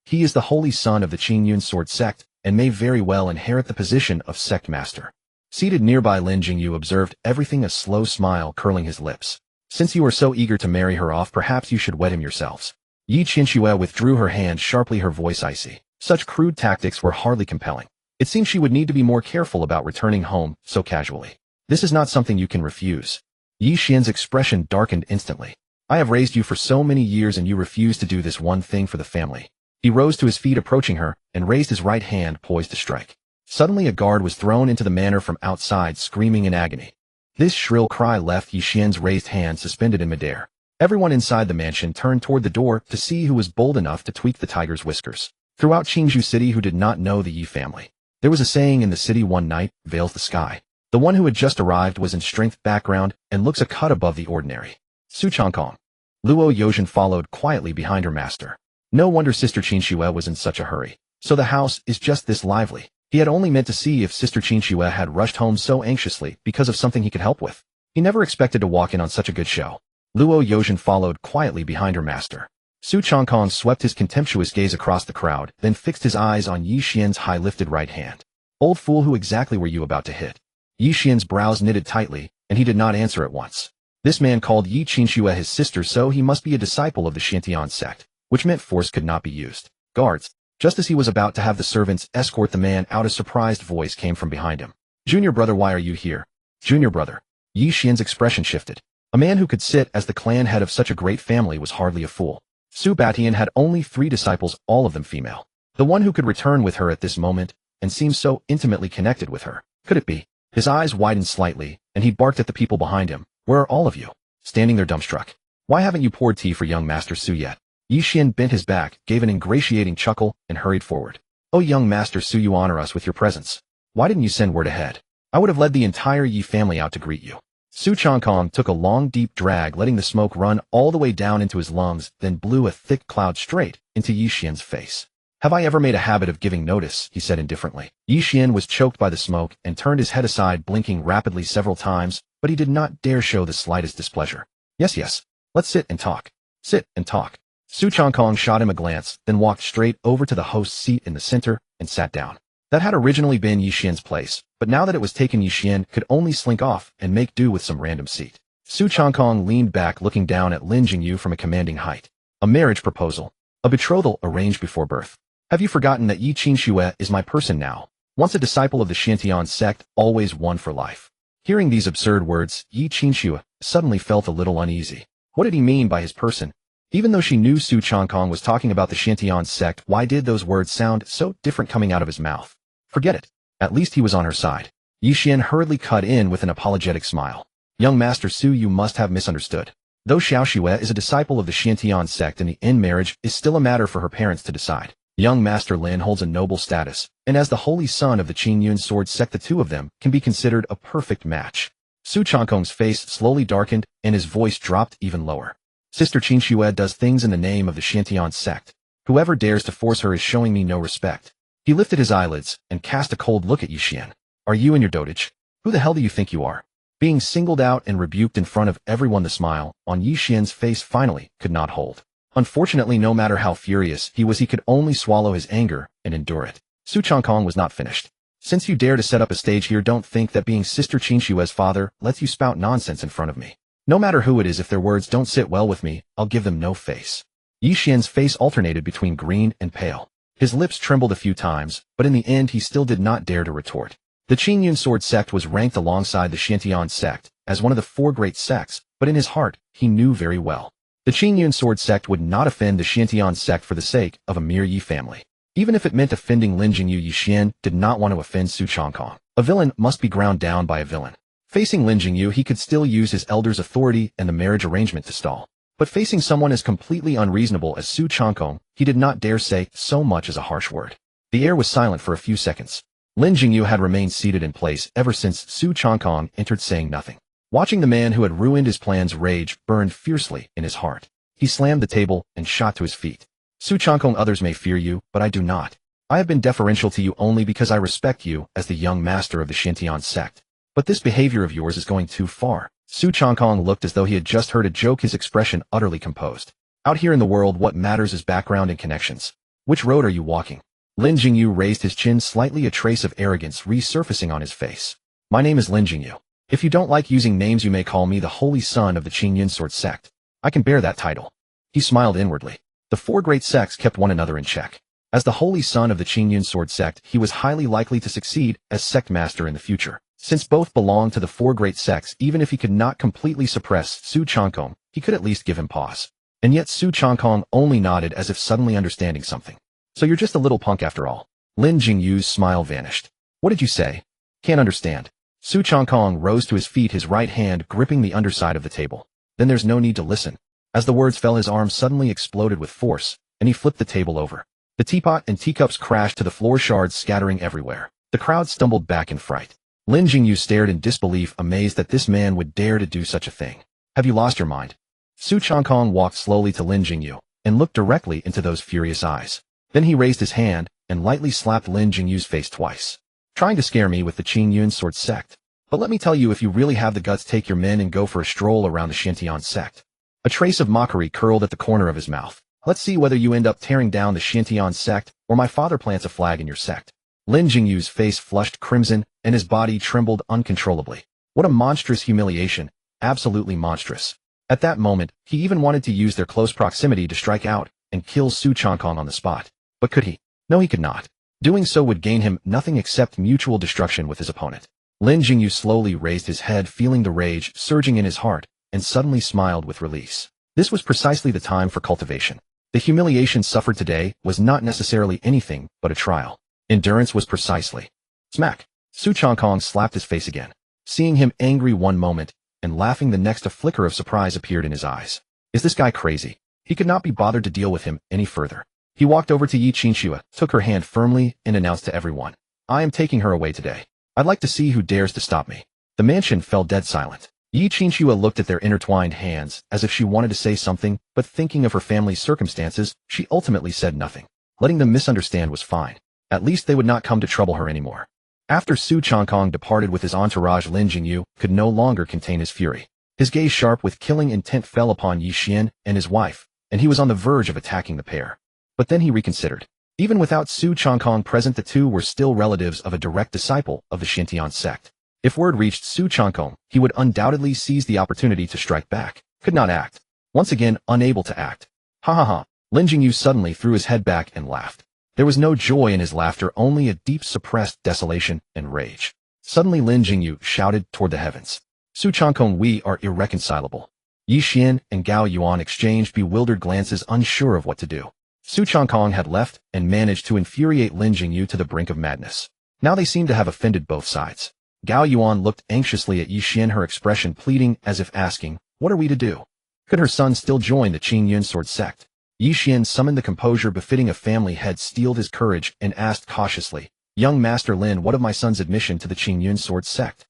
He is the holy son of the Qingyun sword sect, and may very well inherit the position of sect master. Seated nearby, Lin Jingyu observed everything, a slow smile curling his lips. Since you are so eager to marry her off, perhaps you should wed him yourselves. Yi Qianxue withdrew her hand sharply, her voice icy. Such crude tactics were hardly compelling. It seemed she would need to be more careful about returning home so casually. This is not something you can refuse. Yi Xian's expression darkened instantly. I have raised you for so many years, and you refuse to do this one thing for the family. He rose to his feet, approaching her, and raised his right hand poised to strike. Suddenly a guard was thrown into the manor from outside, screaming in agony. This shrill cry left Yi Xian's raised hand suspended in midair. Everyone inside the mansion turned toward the door to see who was bold enough to tweak the tiger's whiskers. Throughout Qingzhou City, who did not know the Yi family? There was a saying in the city: one night veils the sky. The one who had just arrived was in strength, background, and looks a cut above the ordinary. Su Changkong. Luo Yozhen followed quietly behind her master. No wonder Sister Qinxue was in such a hurry. So the house is just this lively. He had only meant to see if Sister Qinxue had rushed home so anxiously because of something he could help with. He never expected to walk in on such a good show. Luo Yozhen followed quietly behind her master. Su Changkong swept his contemptuous gaze across the crowd, then fixed his eyes on Yi Xian's high-lifted right hand. Old fool, who exactly were you about to hit? Yi Xian's brows knitted tightly, and he did not answer at once. This man called Yi Qinxue his sister, so he must be a disciple of the Shantian sect. which meant force could not be used. Guards. Just as he was about to have the servants escort the man out, a surprised voice came from behind him. Junior brother, why are you here? Junior brother. Yi Xian's expression shifted. A man who could sit as the clan head of such a great family was hardly a fool. Su Batian had only 3 disciples, all of them female. The one who could return with her at this moment, and seemed so intimately connected with her. Could it be? His eyes widened slightly, and he barked at the people behind him. Where are all of you? Standing there dumbstruck. Why haven't you poured tea for young Master Su yet? Yi Xian bent his back, gave an ingratiating chuckle, and hurried forward. Oh, young Master Su, you honor us with your presence. Why didn't you send word ahead? I would have led the entire Yi family out to greet you. Su Changkong took a long deep drag, letting the smoke run all the way down into his lungs, then blew a thick cloud straight into Yi Xian's face. Have I ever made a habit of giving notice? He said indifferently. Yi Xian was choked by the smoke and turned his head aside, blinking rapidly several times, but he did not dare show the slightest displeasure. Yes. Let's sit and talk. Sit and talk. Su Changkong shot him a glance, then walked straight over to the host's seat in the center and sat down. That had originally been Yi Xian's place, but now that it was taken, Yi Xian could only slink off and make do with some random seat. Su Changkong leaned back, looking down at Lin Jingyu from a commanding height. A marriage proposal. A betrothal arranged before birth. Have you forgotten that Yi Qinxue is my person now? Once a disciple of the Shantian sect, always one for life. Hearing these absurd words, Yi Qinxue suddenly felt a little uneasy. What did he mean by his person? Even though she knew Su Changkong was talking about the Shantian sect, why did those words sound so different coming out of his mouth? Forget it. At least he was on her side. Yi Xian hurriedly cut in with an apologetic smile. Young Master Su, you must have misunderstood. Though Xiao Xue is a disciple of the Shantian sect, and the in-marriage is still a matter for her parents to decide. Young Master Lin holds a noble status, and as the holy son of the Qingyun sword sect, the two of them can be considered a perfect match. Su Changkong's face slowly darkened, and his voice dropped even lower. Sister Qinxue does things in the name of the Shantian sect. Whoever dares to force her is showing me no respect. He lifted his eyelids and cast a cold look at Yi Xian. Are you in your dotage? Who the hell do you think you are? Being singled out and rebuked in front of everyone, the smile on Yi Xian's face finally could not hold. Unfortunately, no matter how furious he was, he could only swallow his anger and endure it. Su Changkong was not finished. Since you dare to set up a stage here, don't think that being Sister Qinxue's father lets you spout nonsense in front of me. No matter who it is, if their words don't sit well with me, I'll give them no face. Yi Xian's face alternated between green and pale. His lips trembled a few times, but in the end he still did not dare to retort. The Qingyun sword sect was ranked alongside the Shantian sect as one of the 4 great sects, but in his heart, he knew very well. The Qingyun sword sect would not offend the Shantian sect for the sake of a mere Yi family. Even if it meant offending Lin Jingyu, Yi Xian did not want to offend Su Changkong. A villain must be ground down by a villain. Facing Lin Jingyu, he could still use his elder's authority and the marriage arrangement to stall. But facing someone as completely unreasonable as Su Changkong, he did not dare say so much as a harsh word. The air was silent for a few seconds. Lin Jingyu had remained seated in place ever since Su Changkong entered, saying nothing. Watching the man who had ruined his plans, rage burned fiercely in his heart. He slammed the table and shot to his feet. Su Changkong, others may fear you, but I do not. I have been deferential to you only because I respect you as the young master of the Shantian sect. But this behavior of yours is going too far. Su Changkong looked as though he had just heard a joke, his expression utterly composed. Out here in the world, what matters is background and connections. Which road are you walking? Lin Jingyu raised his chin slightly, a trace of arrogance resurfacing on his face. My name is Lin Jingyu. If you don't like using names, you may call me the holy son of the Qingyun sword sect. I can bear that title. He smiled inwardly. The 4 great sects kept one another in check. As the holy son of the Qingyun sword sect, he was highly likely to succeed as sect master in the future. Since both belonged to the 4 great sects, even if he could not completely suppress Su Changkong, he could at least give him pause. And yet Su Changkong only nodded as if suddenly understanding something. So you're just a little punk after all. Lin Jingyu's smile vanished. What did you say? Can't understand. Su Changkong rose to his feet, his right hand gripping the underside of the table. Then there's no need to listen. As the words fell, his arm suddenly exploded with force, and he flipped the table over. The teapot and teacups crashed to the floor, shards scattering everywhere. The crowd stumbled back in fright. Lin Jingyu stared in disbelief, amazed that this man would dare to do such a thing. Have you lost your mind? Su Changkong walked slowly to Lin Jingyu and looked directly into those furious eyes. Then he raised his hand and lightly slapped Lin Jingyu's face twice. Trying to scare me with the Qingyun sword sect. But let me tell you, if you really have the guts, take your men and go for a stroll around the Shantian sect. A trace of mockery curled at the corner of his mouth. Let's see whether you end up tearing down the Shantian sect, or my father plants a flag in your sect. Lin Jingyu's face flushed crimson, and his body trembled uncontrollably. What a monstrous humiliation, absolutely monstrous. At that moment, he even wanted to use their close proximity to strike out, and kill Su Changkong on the spot. But could he? No, he could not. Doing so would gain him nothing except mutual destruction with his opponent. Lin Jingyu slowly raised his head, feeling the rage surging in his heart, and suddenly smiled with release. This was precisely the time for cultivation. The humiliation suffered today was not necessarily anything but a trial. Endurance was precisely. Smack! Su Changkong slapped his face again. Seeing him angry one moment, and laughing the next, a flicker of surprise appeared in his eyes. Is this guy crazy? He could not be bothered to deal with him any further. He walked over to Yi Qinxue, took her hand firmly, and announced to everyone, I am taking her away today. I'd like to see who dares to stop me. The mansion fell dead silent. Yi Qinxue looked at their intertwined hands as if she wanted to say something, but thinking of her family's circumstances, she ultimately said nothing. Letting them misunderstand was fine. At least they would not come to trouble her anymore. After Su Changkong departed with his entourage, Lin Jingyu could no longer contain his fury. His gaze, sharp with killing intent, fell upon Yi Xian and his wife, and he was on the verge of attacking the pair. But then he reconsidered. Even without Su Changkong present, the two were still relatives of a direct disciple of the Xintian sect. If word reached Su Changkong, he would undoubtedly seize the opportunity to strike back. Could not act. Once again, unable to act. Ha ha ha. Lin Jingyu suddenly threw his head back and laughed. There was no joy in his laughter, only a deep suppressed desolation and rage. Suddenly Lin Jingyu shouted toward the heavens. Su Changkong, we are irreconcilable. Yi Xian and Gao Yuan exchanged bewildered glances, unsure of what to do. Su Changkong had left and managed to infuriate Lin Jingyu to the brink of madness. Now they seemed to have offended both sides. Gao Yuan looked anxiously at Yi Xian, her expression pleading, as if asking, what are we to do? Could her son still join the Qingyun sword sect? Yi Xian summoned the composure befitting a family head, steeled his courage, and asked cautiously, Young Master Lin, what of my son's admission to the Qingyun sword sect?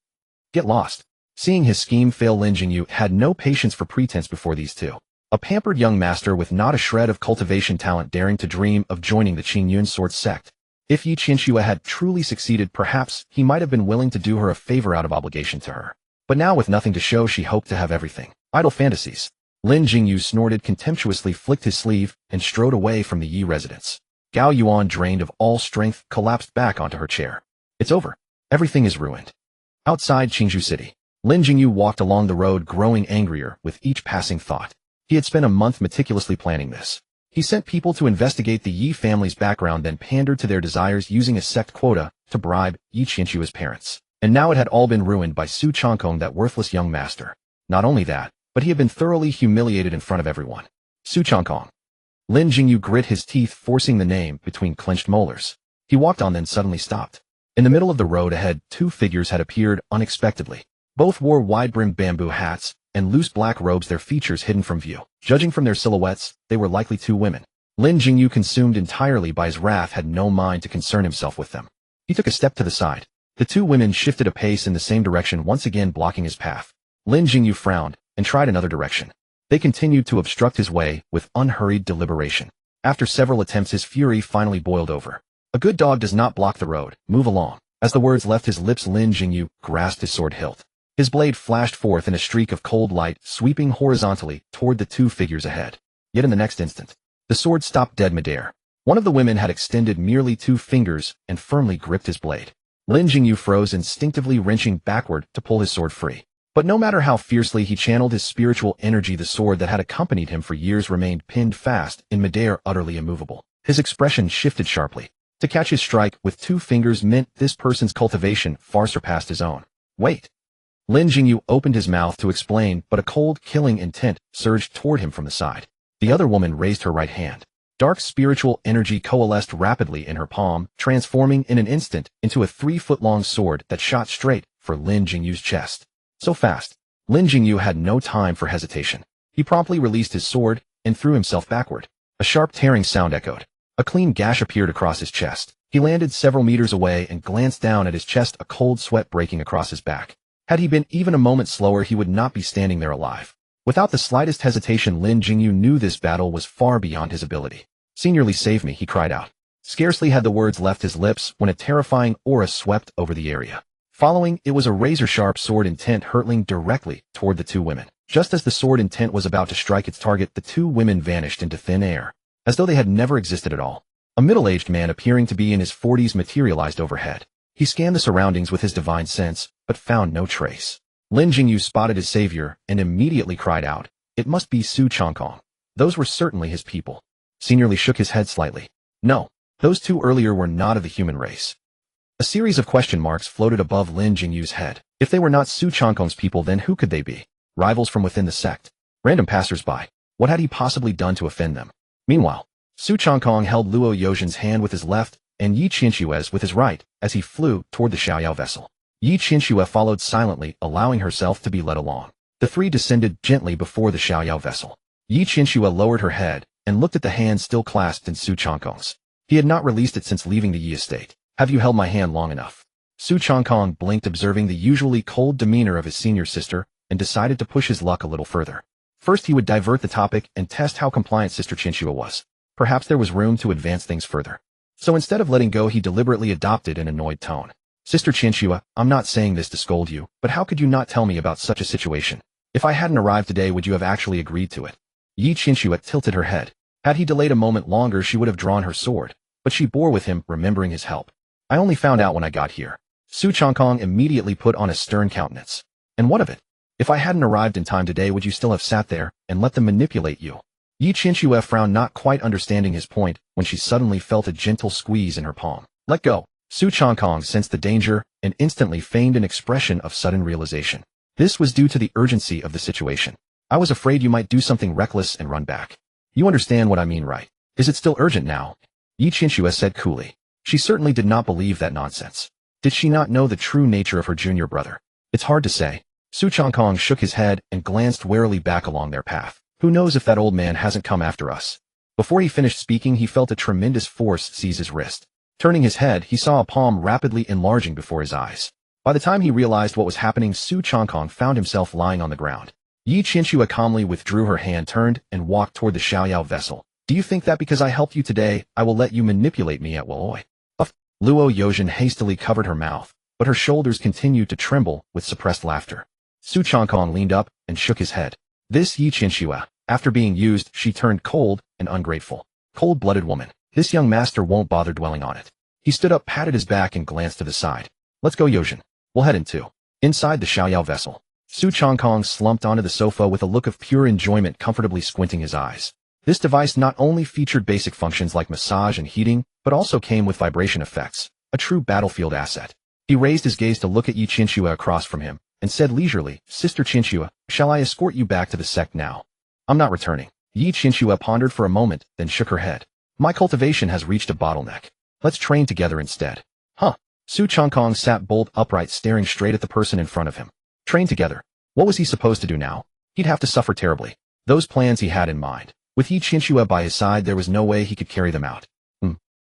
Get lost. Seeing his scheme fail, Lin Jingyu had no patience for pretense before these two. A pampered young master with not a shred of cultivation talent daring to dream of joining the Qingyun sword sect. If Yi Qinxue had truly succeeded, perhaps he might have been willing to do her a favor out of obligation to her. But now, with nothing to show, she hoped to have everything. Idle fantasies. Lin Jingyu snorted contemptuously, flicked his sleeve, and strode away from the Yi residence. Gao Yuan, drained of all strength, collapsed back onto her chair. It's over. Everything is ruined. Outside Qingzhou City, Lin Jingyu walked along the road, growing angrier with each passing thought. He had spent a month meticulously planning this. He sent people to investigate the Yi family's background, then pandered to their desires using a sect quota to bribe Yi Qinshue's parents. And now it had all been ruined by Su Changkong, that worthless young master. Not only that, but he had been thoroughly humiliated in front of everyone. Su Changkong. Lin Jingyu grit his teeth, forcing the name between clenched molars. He walked on, then suddenly stopped. In the middle of the road ahead, two figures had appeared unexpectedly. Both wore wide-brimmed bamboo hats and loose black robes, their features hidden from view. Judging from their silhouettes, they were likely two women. Lin Jingyu, consumed entirely by his wrath, had no mind to concern himself with them. He took a step to the side. The two women shifted a pace in the same direction, once again blocking his path. Lin Jingyu frowned and tried another direction. They continued to obstruct his way with unhurried deliberation. After several attempts, his fury finally boiled over. A good dog does not block the road. Move along. As the words left his lips, Lin Jingyu grasped his sword hilt. His blade flashed forth in a streak of cold light, sweeping horizontally toward the two figures ahead. Yet in the next instant, the sword stopped dead midair. One of the women had extended merely 2 fingers and firmly gripped his blade. Lin Jingyu froze, instinctively wrenching backward to pull his sword free. But no matter how fiercely he channeled his spiritual energy, the sword that had accompanied him for years remained pinned fast in midair, utterly immovable. His expression shifted sharply. To catch his strike with 2 fingers meant this person's cultivation far surpassed his own. Wait. Lin Jingyu opened his mouth to explain, but a cold, killing intent surged toward him from the side. The other woman raised her right hand. Dark spiritual energy coalesced rapidly in her palm, transforming in an instant into a 3-foot-long sword that shot straight for Lin Jingyu's chest. So fast, Lin Jingyu had no time for hesitation. He promptly released his sword and threw himself backward. A sharp tearing sound echoed. A clean gash appeared across his chest. He landed several meters away and glanced down at his chest, a cold sweat breaking across his back. Had he been even a moment slower, he would not be standing there alive. Without the slightest hesitation, Lin Jingyu knew this battle was far beyond his ability. "Seniorly, save me," he cried out. Scarcely had the words left his lips when a terrifying aura swept over the area. Following, it was a razor-sharp sword intent hurtling directly toward the 2 women. Just as the sword intent was about to strike its target, the 2 women vanished into thin air, as though they had never existed at all. A middle-aged man appearing to be in his 40s materialized overhead. He scanned the surroundings with his divine sense, but found no trace. Lin Jingyu spotted his savior and immediately cried out, "It must be Su Changkong." Those were certainly his people. Seniorly shook his head slightly. No, those two earlier were not of the human race. A series of question marks floated above Lin Jingyu's head. If they were not Su Changkong's people, then who could they be? Rivals from within the sect? Random passers-by? What had he possibly done to offend them? Meanwhile, Su Changkong held Luo Yozhen's hand with his left and Yi Qinshue's with his right as he flew toward the Xiaoyao vessel. Yi Qinshu followed silently, allowing herself to be led along. The three descended gently before the Xiaoyao vessel. Yi Qinshu lowered her head and looked at the hand still clasped in Su Changkong's. He had not released it since leaving the Yi estate. Have you held my hand long enough? Su Changkong blinked, observing the usually cold demeanor of his senior sister, and decided to push his luck a little further. First, he would divert the topic and test how compliant Sister Qinshu was. Perhaps there was room to advance things further. So instead of letting go, he deliberately adopted an annoyed tone. Sister Qinshu, I'm not saying this to scold you, but how could you not tell me about such a situation? If I hadn't arrived today, would you have actually agreed to it? Yi Qinshu tilted her head. Had he delayed a moment longer, she would have drawn her sword, but she bore with him, remembering his help. I only found out when I got here. Su Changkong immediately put on a stern countenance. And what of it? If I hadn't arrived in time today, would you still have sat there and let them manipulate you? Yi Qinshu frowned, not quite understanding his point, when she suddenly felt a gentle squeeze in her palm. Let go. Su Changkong sensed the danger and instantly feigned an expression of sudden realization. This was due to the urgency of the situation. I was afraid you might do something reckless and run back. You understand what I mean, right? Is it still urgent now? Yi Qinshu said coolly. She certainly did not believe that nonsense. Did she not know the true nature of her junior brother? It's hard to say. Su Changkong shook his head and glanced warily back along their path. Who knows if that old man hasn't come after us? Before he finished speaking, he felt a tremendous force seize his wrist. Turning his head, he saw a palm rapidly enlarging before his eyes. By the time he realized what was happening, Su Changkong found himself lying on the ground. Yi Qinshu calmly withdrew her hand, turned, and walked toward the Xiaoyao vessel. Do you think that because I helped you today, I will let you manipulate me at will? Luo Yozhen hastily covered her mouth, but her shoulders continued to tremble with suppressed laughter. Su Changkong leaned up and shook his head. This Yi Qinshu, after being used, she turned cold and ungrateful. Cold-blooded woman. This young master won't bother dwelling on it. He stood up, patted his back, and glanced to the side. Let's go, Yozhen. We'll head inside the Xiaoyao vessel. Su Changkong slumped onto the sofa with a look of pure enjoyment, comfortably squinting his eyes. This device not only featured basic functions like massage and heating, but also came with vibration effects, a true battlefield asset. He raised his gaze to look at Yi Qinshu across from him, and said leisurely, Sister Qinshu, shall I escort you back to the sect now? I'm not returning. Yi Qinshu pondered for a moment, then shook her head. My cultivation has reached a bottleneck. Let's train together instead. Huh? Su Changkong sat bolt upright, staring straight at the person in front of him. Train together. What was he supposed to do now? He'd have to suffer terribly. Those plans he had in mind. With Yi Qinshu by his side, there was no way he could carry them out.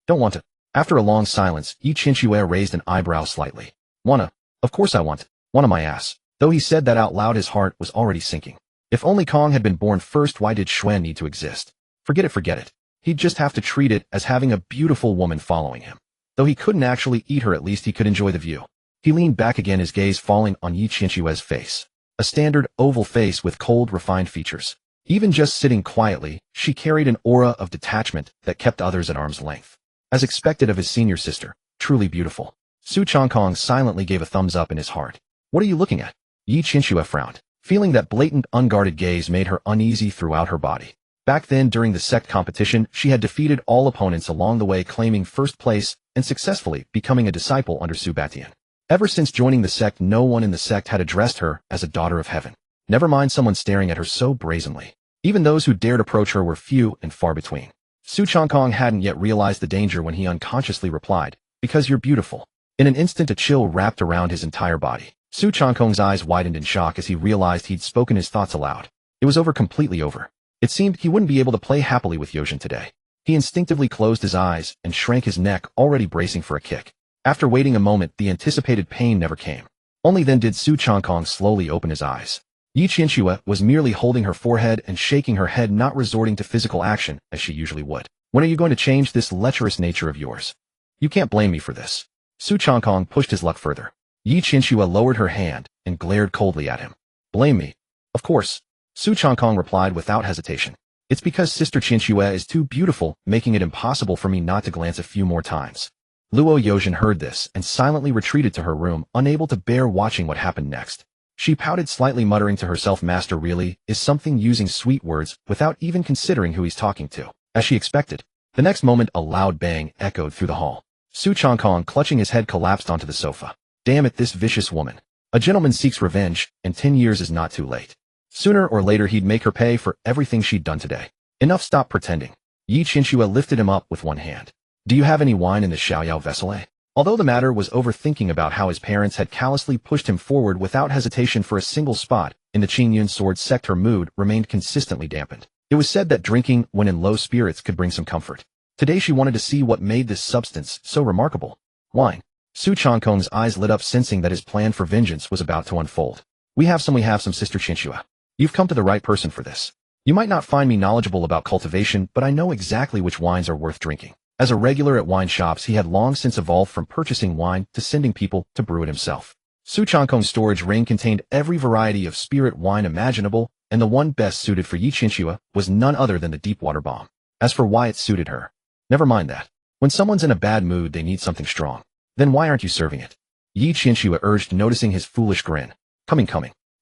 Don't want to. After a long silence, Yi Qinshu raised an eyebrow slightly. Wanna? Of course I want. Wanna my ass. Though he said that out loud, his heart was already sinking. If only Kong had been born first, why did Xuan need to exist? Forget it. He'd just have to treat it as having a beautiful woman following him. Though he couldn't actually eat her, at least he could enjoy the view. He leaned back again, his gaze falling on Yi Qinshu's face. A standard, oval face with cold, refined features. Even just sitting quietly, she carried an aura of detachment that kept others at arm's length. As expected of his senior sister, truly beautiful. Su Changkong silently gave a thumbs up in his heart. What are you looking at? Yi Qinshu frowned. Feeling that blatant, unguarded gaze made her uneasy throughout her body. Back then, during the sect competition, she had defeated all opponents along the way, claiming first place and successfully becoming a disciple under Su Batian. Ever since joining the sect, no one in the sect had addressed her as a daughter of heaven. Never mind someone staring at her so brazenly. Even those who dared approach her were few and far between. Su Changkong hadn't yet realized the danger when he unconsciously replied, because you're beautiful. In an instant, a chill wrapped around his entire body. Su Changkong's eyes widened in shock as he realized he'd spoken his thoughts aloud. It was over, completely over. It seemed he wouldn't be able to play happily with Yozhen today. He instinctively closed his eyes and shrank his neck, already bracing for a kick. After waiting a moment, the anticipated pain never came. Only then did Su Changkong slowly open his eyes. Yi Qinshu was merely holding her forehead and shaking her head, not resorting to physical action as she usually would. When are you going to change this lecherous nature of yours? You can't blame me for this. Su Changkong pushed his luck further. Yi Qinshu lowered her hand and glared coldly at him. Blame me? Of course. Su Changkong replied without hesitation. It's because Sister Qinshu is too beautiful, making it impossible for me not to glance a few more times. Luo Yozhen heard this and silently retreated to her room, unable to bear watching what happened next. She pouted slightly, muttering to herself, Master really is something, using sweet words without even considering who he's talking to. as she expected. The next moment, a loud bang echoed through the hall. Su Changkong, clutching his head, collapsed onto the sofa. Damn it, this vicious woman. A gentleman seeks revenge, and 10 years is not too late. Sooner or later he'd make her pay for everything she'd done today. Enough, stop pretending. Yi Qianxue lifted him up with one hand. Do you have any wine in the Xiaoyao vessel, eh? Although the matter was overthinking about how his parents had callously pushed him forward without hesitation for a single spot in the Qingyun sword sect, her mood remained consistently dampened. It was said that drinking when in low spirits could bring some comfort. Today she wanted to see what made this substance so remarkable. Wine. Su Changkong's eyes lit up, sensing that his plan for vengeance was about to unfold. We have some, Sister Qianxue. You've come to the right person for this. You might not find me knowledgeable about cultivation, but I know exactly which wines are worth drinking. As a regular at wine shops, he had long since evolved from purchasing wine to sending people to brew it himself. Su Changkong's storage ring contained every variety of spirit wine imaginable, and the one best suited for Yi Qianxue was none other than the Deepwater Bomb. As for why it suited her, never mind that. When someone's in a bad mood, they need something strong. Then why aren't you serving it? Yi Qianxue urged, noticing his foolish grin. Coming.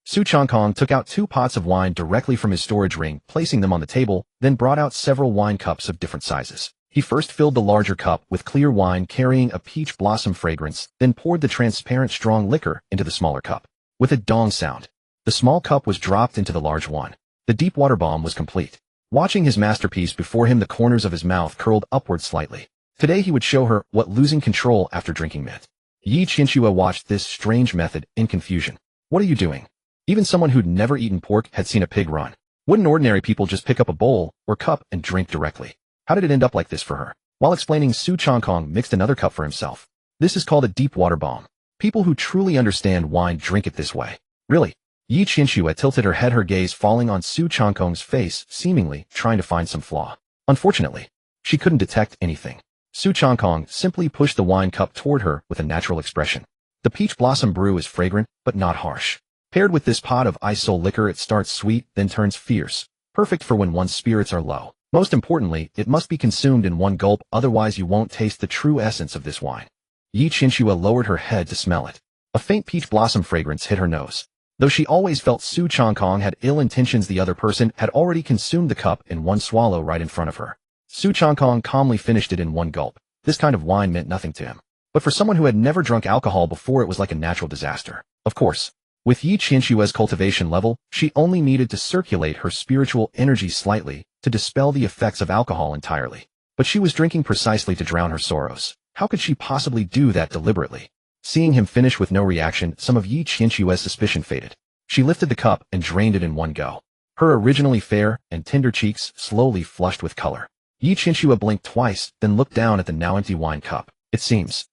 Su Changkong took out 2 pots of wine directly from his storage ring, placing them on the table, then brought out several wine cups of different sizes. He first filled the larger cup with clear wine carrying a peach blossom fragrance, then poured the transparent strong liquor into the smaller cup. With a dong sound, the small cup was dropped into the large one. The Deepwater Bomb was complete. Watching his masterpiece before him, the corners of his mouth curled upward slightly. Today he would show her what losing control after drinking meant. Yi Qianxue watched this strange method in confusion. What are you doing? Even someone who'd never eaten pork had seen a pig run. Wouldn't ordinary people just pick up a bowl or cup and drink directly? How did it end up like this for her? While explaining, Su Changkong mixed another cup for himself. This is called a Deepwater Bomb. People who truly understand wine drink it this way. Really? Yi Qianxue tilted her head, her gaze falling on Su Changkong's face, seemingly trying to find some flaw. Unfortunately, she couldn't detect anything. Su Changkong simply pushed the wine cup toward her with a natural expression. The peach blossom brew is fragrant, but not harsh. Paired with this pot of ice-soul liquor, it starts sweet, then turns fierce. Perfect for when one's spirits are low. Most importantly, it must be consumed in one gulp, otherwise you won't taste the true essence of this wine. Yi Qianxue lowered her head to smell it. A faint peach blossom fragrance hit her nose. Though she always felt Su Changkong had ill intentions, the other person had already consumed the cup in one swallow right in front of her. Su Changkong calmly finished it in one gulp. This kind of wine meant nothing to him. But for someone who had never drunk alcohol before, it was like a natural disaster. Of course, with Yi Qianxue's cultivation level, she only needed to circulate her spiritual energy slightly to dispel the effects of alcohol entirely. But she was drinking precisely to drown her sorrows. How could she possibly do that deliberately? Seeing him finish with no reaction, some of Yi Qianxue's suspicion faded. She lifted the cup and drained it in one go. Her originally fair and tender cheeks slowly flushed with color. Yi Qianxue blinked twice, then looked down at the now empty wine cup. It seems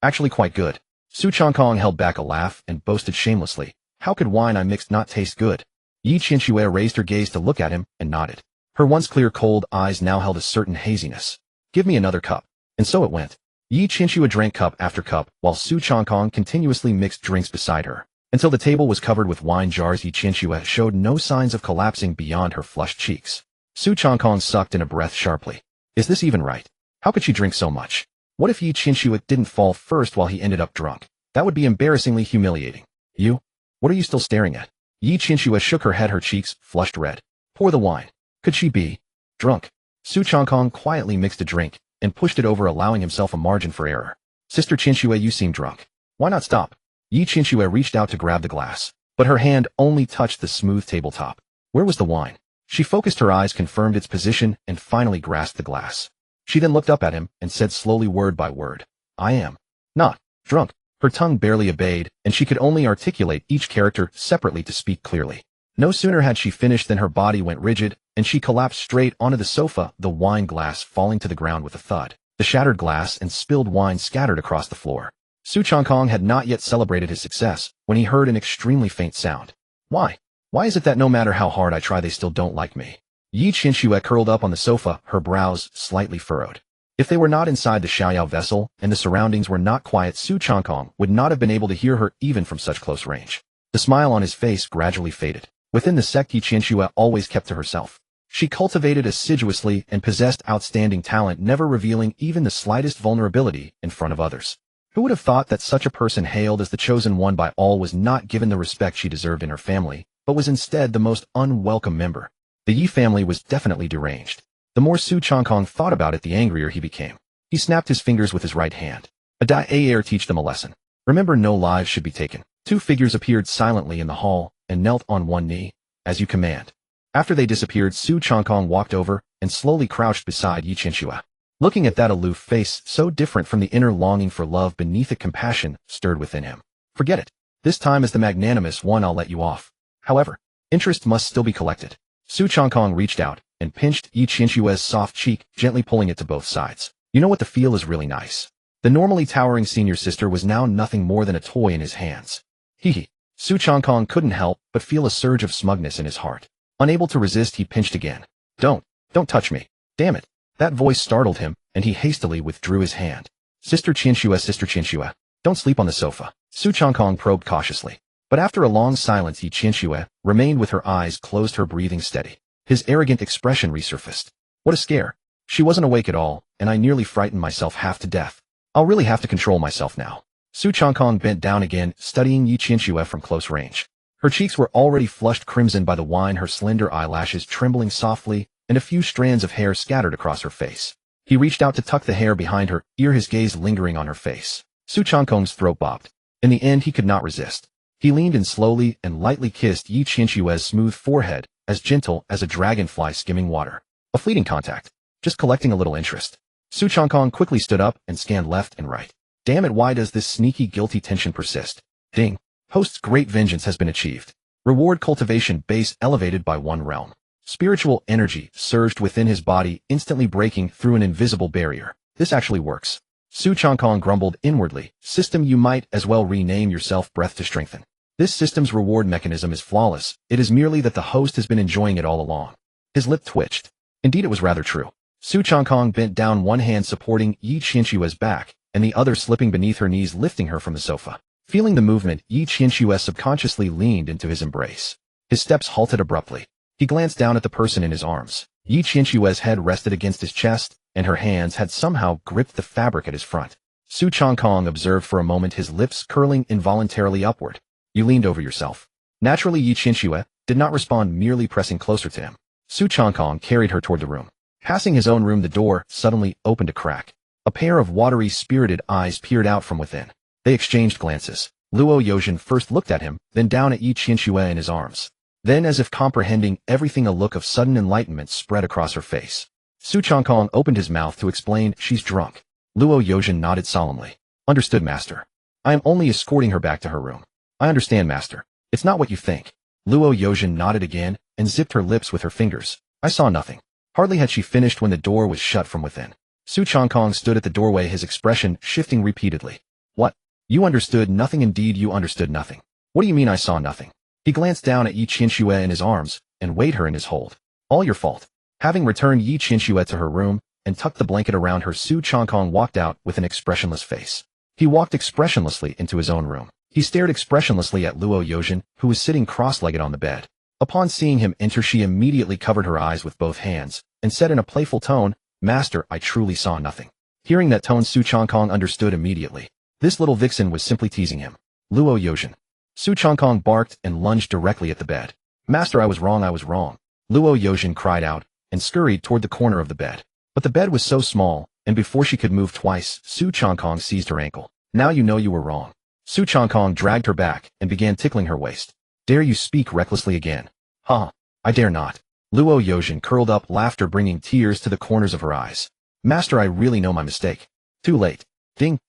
actually quite good. Su Changkong held back a laugh and boasted shamelessly. How could wine I mixed not taste good? Yi Qianxue raised her gaze to look at him and nodded. Her once clear, cold eyes now held a certain haziness. Give me another cup. And so it went. Yi Qianxue drank cup after cup, while Su Changkong continuously mixed drinks beside her. Until the table was covered with wine jars, Yi Qianxue showed no signs of collapsing beyond her flushed cheeks. Su Changkong sucked in a breath sharply. Is this even right? How could she drink so much? What if Yi Qianxue didn't fall first while he ended up drunk? That would be embarrassingly humiliating. You? What are you still staring at? Yi Qianxue shook her head, her cheeks flushed red. Pour the wine. Could she be drunk? Su Changkong quietly mixed a drink and pushed it over, allowing himself a margin for error. Sister Qianxue, you seem drunk. Why not stop? Yi Qianxue reached out to grab the glass, but her hand only touched the smooth tabletop. Where was the wine? She focused her eyes, confirmed its position, and finally grasped the glass. She then looked up at him and said slowly, word by word, I am not drunk. Her tongue barely obeyed, and she could only articulate each character separately to speak clearly. No sooner had she finished than her body went rigid, and she collapsed straight onto the sofa, the wine glass falling to the ground with a thud. The shattered glass and spilled wine scattered across the floor. Su Changkong had not yet celebrated his success when he heard an extremely faint sound. Why? Why is it that no matter how hard I try, they still don't like me? Yi Qianxue curled up on the sofa, her brows slightly furrowed. If they were not inside the Xiaoyao vessel and the surroundings were not quiet, Su Changkong would not have been able to hear her even from such close range. The smile on his face gradually faded. Within the sect, Yi Qianxue always kept to herself. She cultivated assiduously and possessed outstanding talent, never revealing even the slightest vulnerability in front of others. Who would have thought that such a person, hailed as the chosen one by all, was not given the respect she deserved in her family, but was instead the most unwelcome member? The Yi family was definitely deranged. The more Su Changkong thought about it, the angrier he became. He snapped his fingers with his right hand. Air teach them a lesson. Remember, no lives should be taken. Two figures appeared silently in the hall and knelt on one knee, as you command. After they disappeared, Su Changkong walked over and slowly crouched beside Yi Qianxue. Looking at that aloof face, so different from the inner longing for love beneath it, compassion stirred within him. Forget it. This time as the magnanimous one I'll let you off. However, interest must still be collected. Su Changkong reached out and pinched Yi Qianxue's soft cheek, gently pulling it to both sides. You know what, the feel is really nice. The normally towering senior sister was now nothing more than a toy in his hands. Hee. Su Changkong couldn't help but feel a surge of smugness in his heart. Unable to resist, he pinched again. Don't touch me. Damn it. That voice startled him, and he hastily withdrew his hand. Sister Qianxue, don't sleep on the sofa. Su Changkong probed cautiously. But after a long silence, Yi Qianxue remained with her eyes closed, her breathing steady. His arrogant expression resurfaced. What a scare. She wasn't awake at all, and I nearly frightened myself half to death. I'll really have to control myself now. Su Changkong bent down again, studying Yi Qianxue from close range. Her cheeks were already flushed crimson by the wine, her slender eyelashes trembling softly, and a few strands of hair scattered across her face. He reached out to tuck the hair behind her ear, his gaze lingering on her face. Su Changkong's throat bobbed. In the end, he could not resist. He leaned in slowly and lightly kissed Yi Qianxue's smooth forehead, as gentle as a dragonfly skimming water. A fleeting contact. Just collecting a little interest. Su Changkong quickly stood up and scanned left and right. Damn it, why does this sneaky, guilty tension persist? Ding. Host's great vengeance has been achieved. Reward cultivation base elevated by 1 realm. Spiritual energy surged within his body, instantly breaking through an invisible barrier. This actually works. Su Changkong grumbled inwardly. System, you might as well rename yourself Breath to Strengthen. This system's reward mechanism is flawless. It is merely that the host has been enjoying it all along. His lip twitched. Indeed, it was rather true. Su Changkong bent down, one hand supporting Yi Qianxue's back, and the other slipping beneath her knees, lifting her from the sofa. Feeling the movement, Yi Qianxue subconsciously leaned into his embrace. His steps halted abruptly. He glanced down at the person in his arms. Yi Qianxue's head rested against his chest, and her hands had somehow gripped the fabric at his front. Su Changkong observed for a moment, his lips curling involuntarily upward. You leaned over yourself. Naturally, Yi Qianxue did not respond, merely pressing closer to him. Su Changkong carried her toward the room. Passing his own room, the door suddenly opened a crack. A pair of watery, spirited eyes peered out from within. They exchanged glances. Luo Yozhen first looked at him, then down at Yi Qianxue in his arms. Then, as if comprehending everything, a look of sudden enlightenment spread across her face. Su Changkong opened his mouth to explain, she's drunk. Luo Yozhen nodded solemnly. Understood, master. I am only escorting her back to her room. I understand, master. It's not what you think. Luo Yozhen nodded again and zipped her lips with her fingers. I saw nothing. Hardly had she finished when the door was shut from within. Su Changkong stood at the doorway, his expression shifting repeatedly. What? You understood nothing? Indeed, you understood nothing. What do you mean I saw nothing? He glanced down at Yi Qianxue in his arms and weighed her in his hold. All your fault. Having returned Yi Qianxue to her room and tucked the blanket around her, Su Changkong walked out with an expressionless face. He walked expressionlessly into his own room. He stared expressionlessly at Luo Yozhen, who was sitting cross-legged on the bed. Upon seeing him enter, she immediately covered her eyes with both hands and said in a playful tone, Master, I truly saw nothing. Hearing that tone, Su Changkong understood immediately. This little vixen was simply teasing him. Luo Yozhen. Su Changkong barked and lunged directly at the bed. Master, I was wrong. Luo Yozhen cried out and scurried toward the corner of the bed. But the bed was so small, and before she could move twice, Su Changkong seized her ankle. Now you know you were wrong. Su Changkong dragged her back and began tickling her waist. Dare you speak recklessly again? Huh? I dare not. Luo Yozhen curled up, laughter bringing tears to the corners of her eyes. Master, I really know my mistake. Too late. Ding.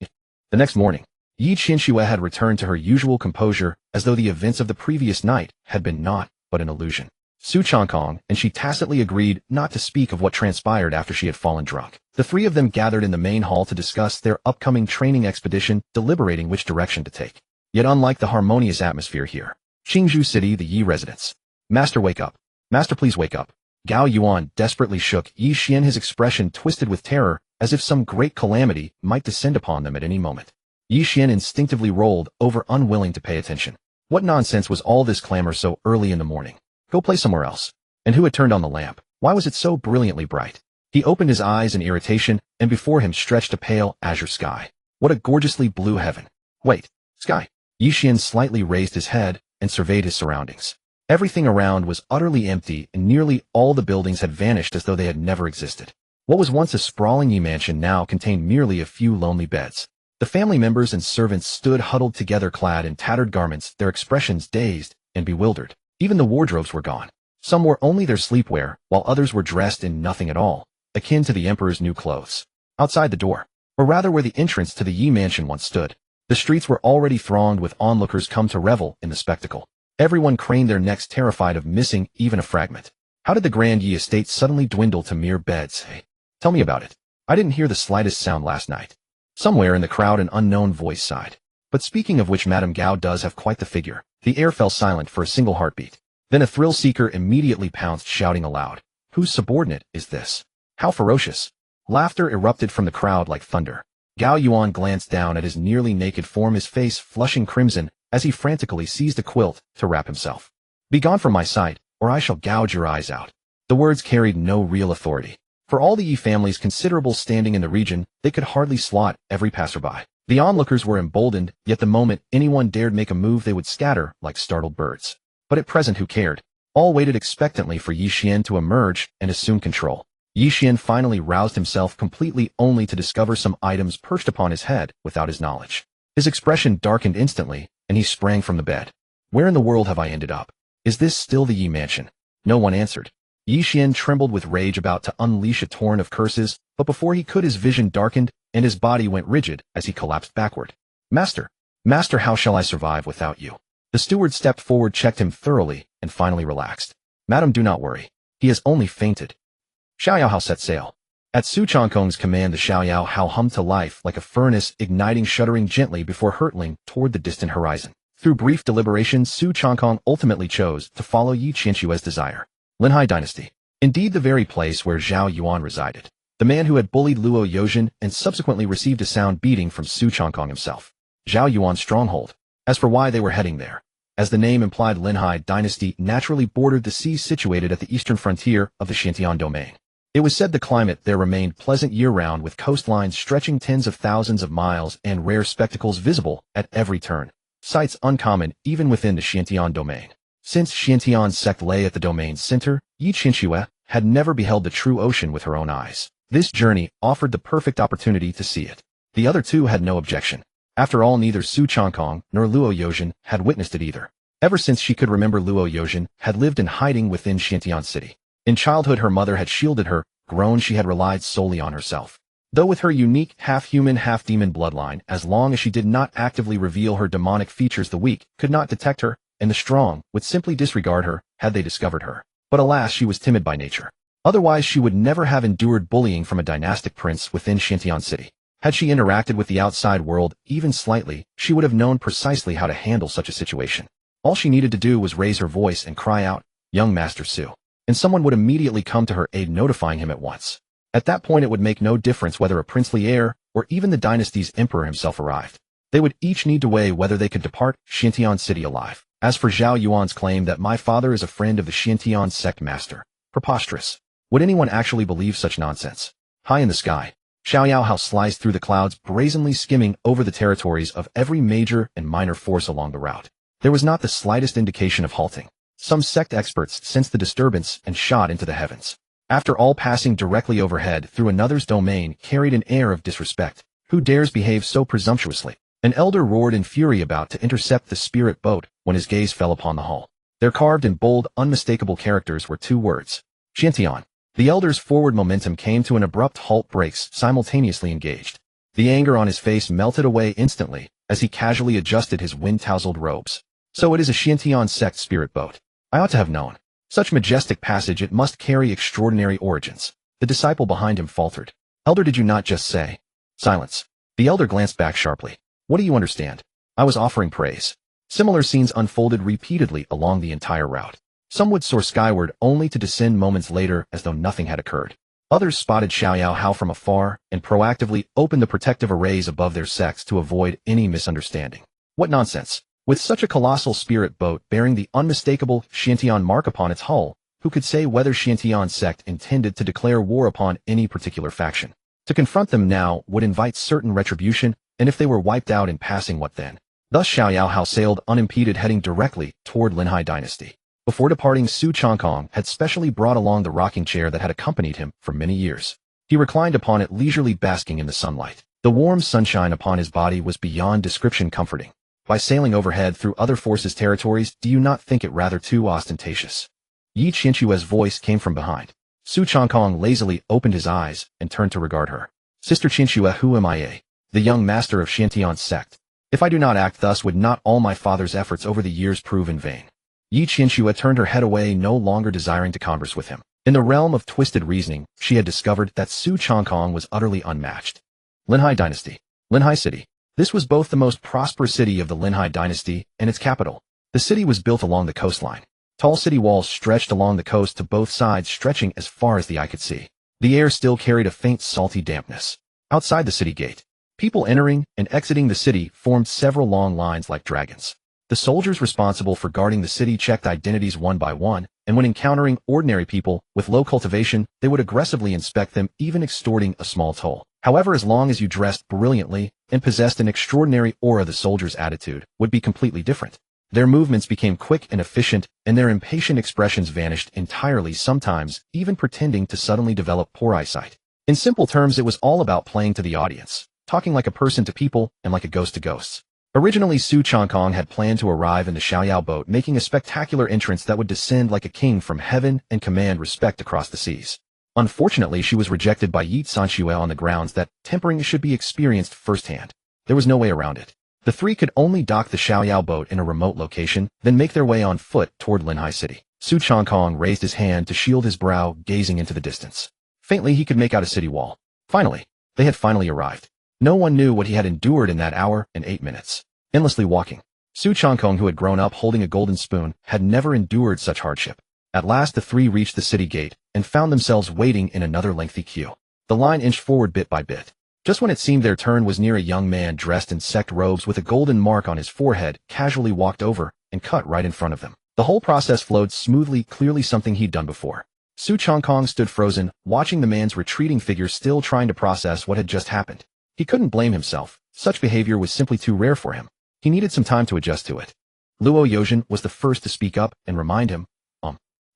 The next morning, Yi Qianxue had returned to her usual composure, as though the events of the previous night had been naught but an illusion. Su Changkong and she tacitly agreed not to speak of what transpired after she had fallen drunk. The three of them gathered in the main hall to discuss their upcoming training expedition, deliberating which direction to take. Yet unlike the harmonious atmosphere here, Qingzhou City, the Yi residence. Master, wake up. Master, please wake up. Gao Yuan desperately shook Yi Xian, his expression twisted with terror, as if some great calamity might descend upon them at any moment. Yi Xian instinctively rolled over, unwilling to pay attention. What nonsense was all this clamor so early in the morning? Go play somewhere else. And who had turned on the lamp? Why was it so brilliantly bright? He opened his eyes in irritation, and before him stretched a pale, azure sky. What a gorgeously blue heaven. Wait, sky. Yi Xian slightly raised his head and surveyed his surroundings. Everything around was utterly empty, and nearly all the buildings had vanished as though they had never existed. What was once a sprawling Yi mansion now contained merely a few lonely beds. The family members and servants stood huddled together clad in tattered garments, their expressions dazed and bewildered. Even the wardrobes were gone. Some wore only their sleepwear, while others were dressed in nothing at all, akin to the emperor's new clothes. Outside the door, or rather where the entrance to the Yi mansion once stood, the streets were already thronged with onlookers come to revel in the spectacle. Everyone craned their necks, terrified of missing even a fragment. How did the Grand Yi estate suddenly dwindle to mere beds? Hey, tell me about it. I didn't hear the slightest sound last night. Somewhere in the crowd an unknown voice sighed. But speaking of which, Madame Gao does have quite the figure. The air fell silent for a single heartbeat. Then a thrill-seeker immediately pounced, shouting aloud. Whose subordinate is this? How ferocious! Laughter erupted from the crowd like thunder. Gao Yuan glanced down at his nearly naked form, his face flushing crimson, as he frantically seized a quilt to wrap himself. Begone from my sight, or I shall gouge your eyes out. The words carried no real authority. For all the Yi family's considerable standing in the region, they could hardly slot every passerby. The onlookers were emboldened, yet the moment anyone dared make a move they would scatter like startled birds. But at present who cared? All waited expectantly for Yi Xian to emerge and assume control. Yi Xian finally roused himself completely, only to discover some items perched upon his head without his knowledge. His expression darkened instantly, and he sprang from the bed. Where in the world have I ended up? Is this still the Yi mansion? No one answered. Yi Xian trembled with rage, about to unleash a torrent of curses, but before he could, his vision darkened, and his body went rigid as he collapsed backward. Master! Master, how shall I survive without you? The steward stepped forward, checked him thoroughly, and finally relaxed. Madam, do not worry. He has only fainted. Xiaoyao set sail. At Su Changkong's command, the Xiaoyao hummed to life like a furnace, igniting, shuddering gently before hurtling toward the distant horizon. Through brief deliberation, Su Changkong ultimately chose to follow Yi Qianxue's desire. Linhai Dynasty. Indeed, the very place where Zhao Yuan resided. The man who had bullied Luo Yozhen and subsequently received a sound beating from Su Changkong himself. Zhao Yuan's stronghold. As for why they were heading there, as the name implied, Linhai Dynasty naturally bordered the seas situated at the eastern frontier of the Xintian domain. It was said the climate there remained pleasant year-round, with coastlines stretching tens of thousands of miles and rare spectacles visible at every turn. Sights uncommon even within the Xintian domain. Since Xintian's sect lay at the domain's center, Yi Qianxue had never beheld the true ocean with her own eyes. This journey offered the perfect opportunity to see it. The other two had no objection. After all, neither Su Changkong nor Luo Yozhen had witnessed it either. Ever since she could remember, Luo Yozhen had lived in hiding within Xintian City. In childhood, her mother had shielded her. Grown, she had relied solely on herself. Though with her unique half-human, half-demon bloodline, as long as she did not actively reveal her demonic features, the weak could not detect her, and the strong would simply disregard her had they discovered her. But alas, she was timid by nature. Otherwise, she would never have endured bullying from a dynastic prince within Xintian City. Had she interacted with the outside world even slightly, she would have known precisely how to handle such a situation. All she needed to do was raise her voice and cry out, "Young Master Su," and someone would immediately come to her aid, notifying him at once. At that point, it would make no difference whether a princely heir or even the dynasty's emperor himself arrived. They would each need to weigh whether they could depart Xintian City alive. As for Zhao Yuan's claim that my father is a friend of the Xintian sect master, preposterous. Would anyone actually believe such nonsense? High in the sky, Xiaoyao sliced through the clouds, brazenly skimming over the territories of every major and minor force along the route. There was not the slightest indication of halting. Some sect experts sensed the disturbance and shot into the heavens. After all, passing directly overhead through another's domain carried an air of disrespect. Who dares behave so presumptuously? An elder roared in fury, about to intercept the spirit boat, when his gaze fell upon the hull. There, carved in bold, unmistakable characters, were two words: Xintian. The elder's forward momentum came to an abrupt halt, brakes simultaneously engaged. The anger on his face melted away instantly as he casually adjusted his wind-tousled robes. So it is a Xintian sect spirit boat. I ought to have known. Such majestic passage, it must carry extraordinary origins. The disciple behind him faltered. Elder, did you not just say? Silence. The elder glanced back sharply. What do you understand? I was offering praise. Similar scenes unfolded repeatedly along the entire route. Some would soar skyward only to descend moments later as though nothing had occurred. Others spotted Xiaoyao from afar and proactively opened the protective arrays above their sects to avoid any misunderstanding. What nonsense! With such a colossal spirit boat bearing the unmistakable Xintian mark upon its hull, who could say whether Xintian sect intended to declare war upon any particular faction? To confront them now would invite certain retribution, and if they were wiped out in passing, what then? Thus Xiaoyao sailed unimpeded, heading directly toward Linhai Dynasty. Before departing, Su Changkong had specially brought along the rocking chair that had accompanied him for many years. He reclined upon it, leisurely basking in the sunlight. The warm sunshine upon his body was beyond description comforting. By sailing overhead through other forces' territories, do you not think it rather too ostentatious? Yi Qianque's voice came from behind. Su Changkong lazily opened his eyes and turned to regard her. Sister Qianque, who am I? The young master of Shantian's sect. If I do not act thus, would not all my father's efforts over the years prove in vain? Yi Qianque turned her head away, no longer desiring to converse with him. In the realm of twisted reasoning, she had discovered that Su Changkong was utterly unmatched. Linhai Dynasty. Linhai City. This was both the most prosperous city of the Linhai Dynasty and its capital. The city was built along the coastline. Tall city walls stretched along the coast to both sides, stretching as far as the eye could see. The air still carried a faint salty dampness. Outside the city gate, people entering and exiting the city formed several long lines like dragons. The soldiers responsible for guarding the city checked identities one by one, and when encountering ordinary people with low cultivation, they would aggressively inspect them, even extorting a small toll. However, as long as you dressed brilliantly and possessed an extraordinary aura, the soldiers' attitude would be completely different. Their movements became quick and efficient, and their impatient expressions vanished entirely, sometimes even pretending to suddenly develop poor eyesight. In simple terms, it was all about playing to the audience, talking like a person to people and like a ghost to ghosts. Originally, Su Changkong had planned to arrive in the Xiaoyao boat, making a spectacular entrance that would descend like a king from heaven and command respect across the seas. Unfortunately, she was rejected by Yi Qianque on the grounds that tempering should be experienced firsthand. There was no way around it. The three could only dock the Xiaoyao boat in a remote location, then make their way on foot toward Linhai City. Su Changkong raised his hand to shield his brow, gazing into the distance. Faintly, he could make out a city wall. Finally, they had finally arrived. No one knew what he had endured in that hour and 8 minutes. Endlessly walking. Su Changkong, who had grown up holding a golden spoon, had never endured such hardship. At last the three reached the city gate and found themselves waiting in another lengthy queue. The line inched forward bit by bit. Just when it seemed their turn was near, a young man dressed in sect robes with a golden mark on his forehead casually walked over and cut right in front of them. The whole process flowed smoothly, clearly something he'd done before. Su Changkong stood frozen, watching the man's retreating figure, still trying to process what had just happened. He couldn't blame himself. Such behavior was simply too rare for him. He needed some time to adjust to it. Luo Yozhen was the first to speak up and remind him,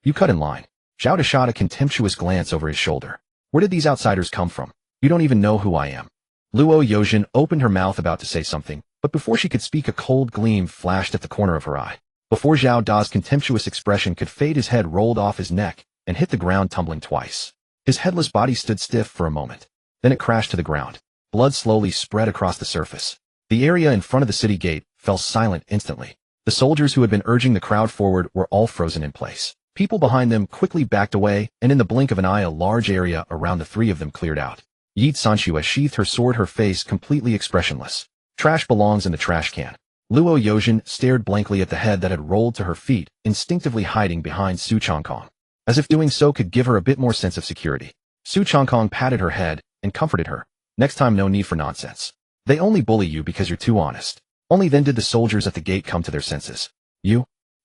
You cut in line. Zhao De shot a contemptuous glance over his shoulder. Where did these outsiders come from? You don't even know who I am. Luo Yozhen opened her mouth about to say something, but before she could speak, a cold gleam flashed at the corner of her eye. Before Zhao Da's contemptuous expression could fade, his head rolled off his neck and hit the ground, tumbling twice. His headless body stood stiff for a moment. Then it crashed to the ground. Blood slowly spread across the surface. The area in front of the city gate fell silent instantly. The soldiers who had been urging the crowd forward were all frozen in place. People behind them quickly backed away, and in the blink of an eye, a large area around the three of them cleared out. Yi Qianque sheathed her sword, her face completely expressionless. Trash belongs in the trash can. Luo Yozhen stared blankly at the head that had rolled to her feet, instinctively hiding behind Su Changkong, as if doing so could give her a bit more sense of security. Su Changkong patted her head and comforted her. Next time, no need for nonsense. They only bully you because you're too honest. Only then did the soldiers at the gate come to their senses.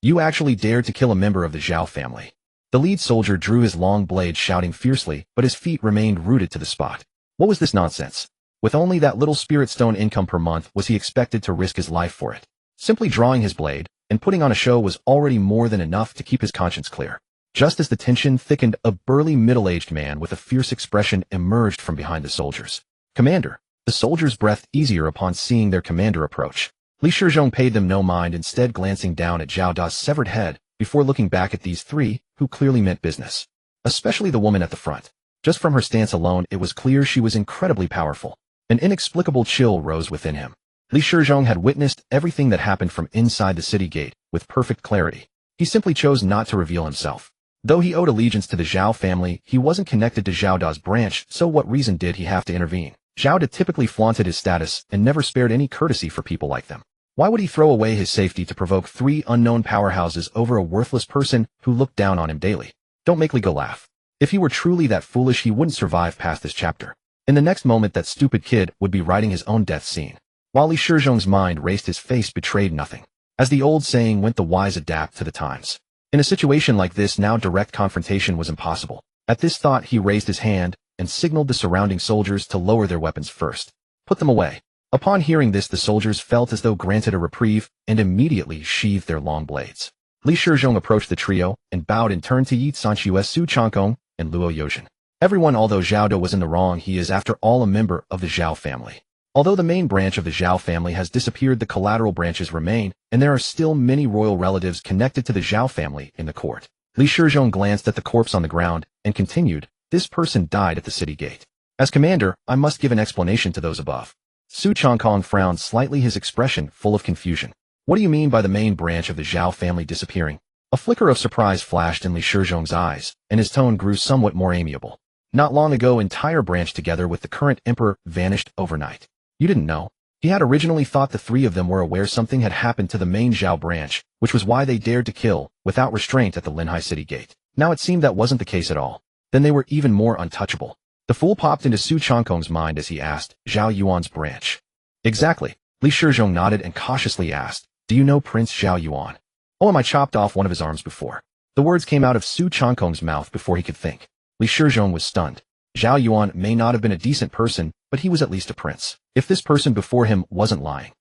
You actually dared to kill a member of the Zhao family. The lead soldier drew his long blade, shouting fiercely, but his feet remained rooted to the spot. What was this nonsense? With only that little spirit stone income per month, was he expected to risk his life for it? Simply drawing his blade and putting on a show was already more than enough to keep his conscience clear. Just as the tension thickened, a burly middle-aged man with a fierce expression emerged from behind the soldiers. Commander. The soldiers breathed easier upon seeing their commander approach. Li Shizhong paid them no mind, instead glancing down at Zhao Da's severed head before looking back at these three, who clearly meant business. Especially the woman at the front. Just from her stance alone, it was clear she was incredibly powerful. An inexplicable chill rose within him. Li Shizhong had witnessed everything that happened from inside the city gate with perfect clarity. He simply chose not to reveal himself. Though he owed allegiance to the Zhao family, he wasn't connected to Zhao Da's branch, so what reason did he have to intervene? Zhao Da typically flaunted his status and never spared any courtesy for people like them. Why would he throw away his safety to provoke three unknown powerhouses over a worthless person who looked down on him daily? Don't make Li go laugh. If he were truly that foolish, he wouldn't survive past this chapter. In the next moment, that stupid kid would be writing his own death scene. While Li Shizhong's mind raced, his face betrayed nothing. As the old saying went, the wise adapt to the times. In a situation like this, now direct confrontation was impossible. At this thought, he raised his hand and signaled the surrounding soldiers to lower their weapons first. Put them away. Upon hearing this, the soldiers felt as though granted a reprieve and immediately sheathed their long blades. Li Shizhong approached the trio and bowed in turn to Yi Sanqiu, Su Changkong, and Luo Yozhen. Everyone, although Zhao De was in the wrong, he is after all a member of the Zhao family. Although the main branch of the Zhao family has disappeared, the collateral branches remain, and there are still many royal relatives connected to the Zhao family in the court. Li Shizhong glanced at the corpse on the ground and continued, "This person died at the city gate. As commander, I must give an explanation to those above." Su Changkong frowned slightly, his expression full of confusion. "What do you mean by the main branch of the Zhao family disappearing?" A flicker of surprise flashed in Li Shizhong's eyes, and his tone grew somewhat more amiable. "Not long ago, entire branch together with the current emperor vanished overnight. You didn't know?" He had originally thought the three of them were aware something had happened to the main Zhao branch, which was why they dared to kill, without restraint, at the Linhai city gate. Now it seemed that wasn't the case at all. Then they were even more untouchable. The fool popped into Su Changkong's mind as he asked, "Zhao Yuan's branch?" "Exactly." Li Shizhong nodded and cautiously asked, "Do you know Prince Zhao Yuan?" "Oh, I chopped off one of his arms before." The words came out of Su Changkong's mouth before he could think. Li Shizhong was stunned. Zhao Yuan may not have been a decent person, but he was at least a prince. If this person before him wasn't lying,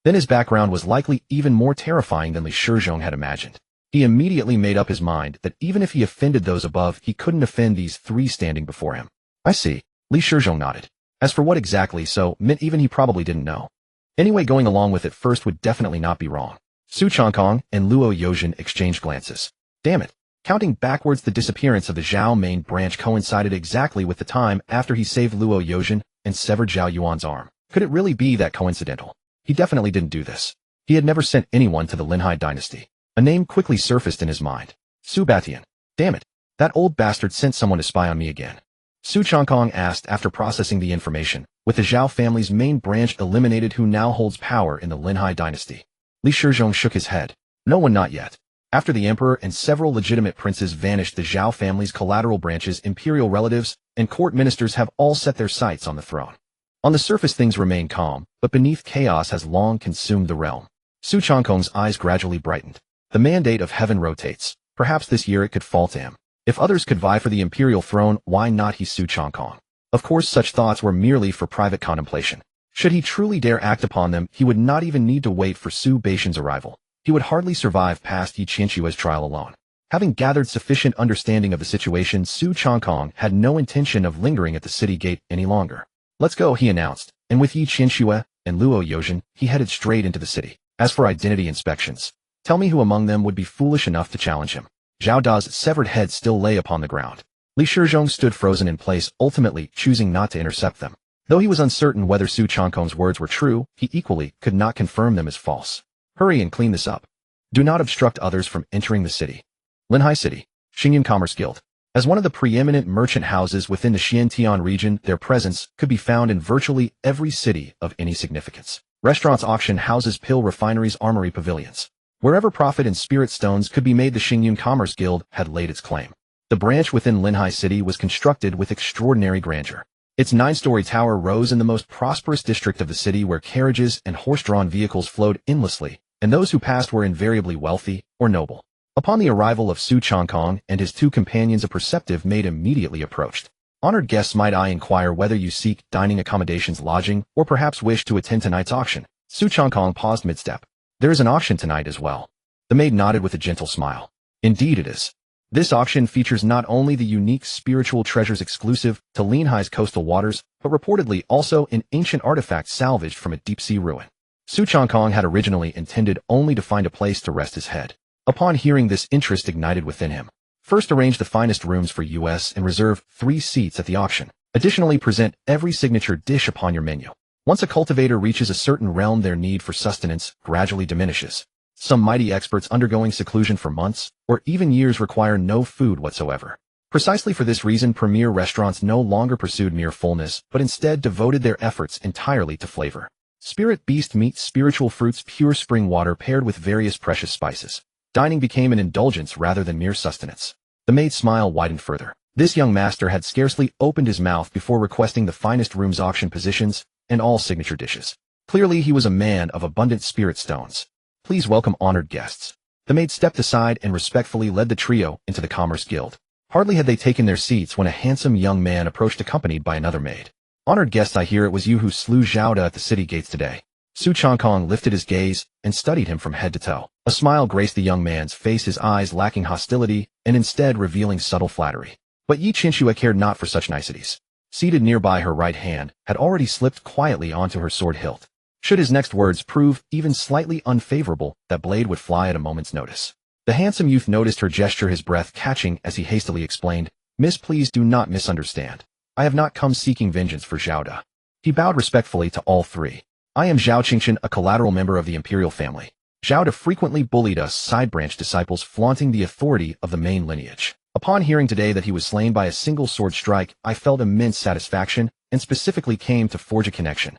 then his background was likely even more terrifying than Li Shizhong had imagined. He immediately made up his mind that even if he offended those above, he couldn't offend these three standing before him. "I see." Li Shizhong nodded. As for what exactly so meant, even he probably didn't know. Anyway, going along with it first would definitely not be wrong. Su Changkong and Luo Yozhen exchanged glances. Damn it. Counting backwards, the disappearance of the Zhao main branch coincided exactly with the time after he saved Luo Yozhen and severed Zhao Yuan's arm. Could it really be that coincidental? He definitely didn't do this. He had never sent anyone to the Linhai dynasty. A name quickly surfaced in his mind. Su Batian. Damn it. That old bastard sent someone to spy on me again. Su Changkong asked after processing the information. With the Zhao family's main branch eliminated, who now holds power in the Linhai dynasty? Li Shizhong shook his head. No one, not yet. After the emperor and several legitimate princes vanished, the Zhao family's collateral branches, imperial relatives, and court ministers have all set their sights on the throne. On the surface things remain calm, but beneath chaos has long consumed the realm. Su Changkong's eyes gradually brightened. The mandate of heaven rotates. Perhaps this year it could fall to him. If others could vie for the imperial throne, why not he, Su Changkong? Of course, such thoughts were merely for private contemplation. Should he truly dare act upon them, he would not even need to wait for Su Baishan's arrival. He would hardly survive past Yi Qianxue's trial alone. Having gathered sufficient understanding of the situation, Su Changkong had no intention of lingering at the city gate any longer. "Let's go," he announced, and with Yi Qianxue and Luo Yozhen, he headed straight into the city. As for identity inspections, tell me who among them would be foolish enough to challenge him. Zhao Da's severed head still lay upon the ground. Li Shizhong stood frozen in place, ultimately choosing not to intercept them. Though he was uncertain whether Su Changkong's words were true, he equally could not confirm them as false. "Hurry and clean this up. Do not obstruct others from entering the city." Linhai City, Xingyun Commerce Guild. As one of the preeminent merchant houses within the Xiantian region, their presence could be found in virtually every city of any significance. Restaurants, auction houses, pill refineries, armory, pavilions. Wherever profit and spirit stones could be made, the Xingyun Commerce Guild had laid its claim. The branch within Linhai City was constructed with extraordinary grandeur. Its 9-story tower rose in the most prosperous district of the city, where carriages and horse-drawn vehicles flowed endlessly, and those who passed were invariably wealthy or noble. Upon the arrival of Su Changkong and his two companions, a perceptive maid immediately approached. "Honored guests, might I inquire whether you seek dining accommodations, lodging, or perhaps wish to attend tonight's auction?" Su Changkong paused mid-step. "There is an auction tonight as well." The maid nodded with a gentle smile. "Indeed it is. This auction features not only the unique spiritual treasures exclusive to Linhai's coastal waters, but reportedly also an ancient artifact salvaged from a deep-sea ruin." Su Changkong had originally intended only to find a place to rest his head. Upon hearing this, interest ignited within him. "First, arrange the finest rooms for us and reserve 3 seats at the auction. Additionally, present every signature dish upon your menu. Once a cultivator reaches a certain realm, their need for sustenance gradually diminishes. Some mighty experts undergoing seclusion for months, or even years, require no food whatsoever. Precisely for this reason, premier restaurants no longer pursued mere fullness, but instead devoted their efforts entirely to flavor. Spirit beast meat, spiritual fruits, pure spring water paired with various precious spices. Dining became an indulgence rather than mere sustenance. The maid's smile widened further. This young master had scarcely opened his mouth before requesting the finest rooms, auction positions, and all signature dishes. Clearly he was a man of abundant spirit stones. "Please welcome honored guests." The maid stepped aside and respectfully led the trio into the Commerce Guild. Hardly had they taken their seats when a handsome young man approached, accompanied by another maid. "Honored guests, I hear it was you who slew Zhao De at the city gates today." Su Changkong lifted his gaze and studied him from head to toe. A smile graced the young man's face, his eyes lacking hostility and instead revealing subtle flattery. But Yi Qianxue cared not for such niceties. Seated nearby, her right hand had already slipped quietly onto her sword hilt. Should his next words prove even slightly unfavorable, that blade would fly at a moment's notice. The handsome youth noticed her gesture, his breath catching as he hastily explained, "Miss, please do not misunderstand. I have not come seeking vengeance for Zhao Da." He bowed respectfully to all three. "I am Zhao Qingchen, a collateral member of the imperial family. Zhao Da frequently bullied us side-branch disciples, flaunting the authority of the main lineage. Upon hearing today that he was slain by a single sword strike, I felt immense satisfaction and specifically came to forge a connection."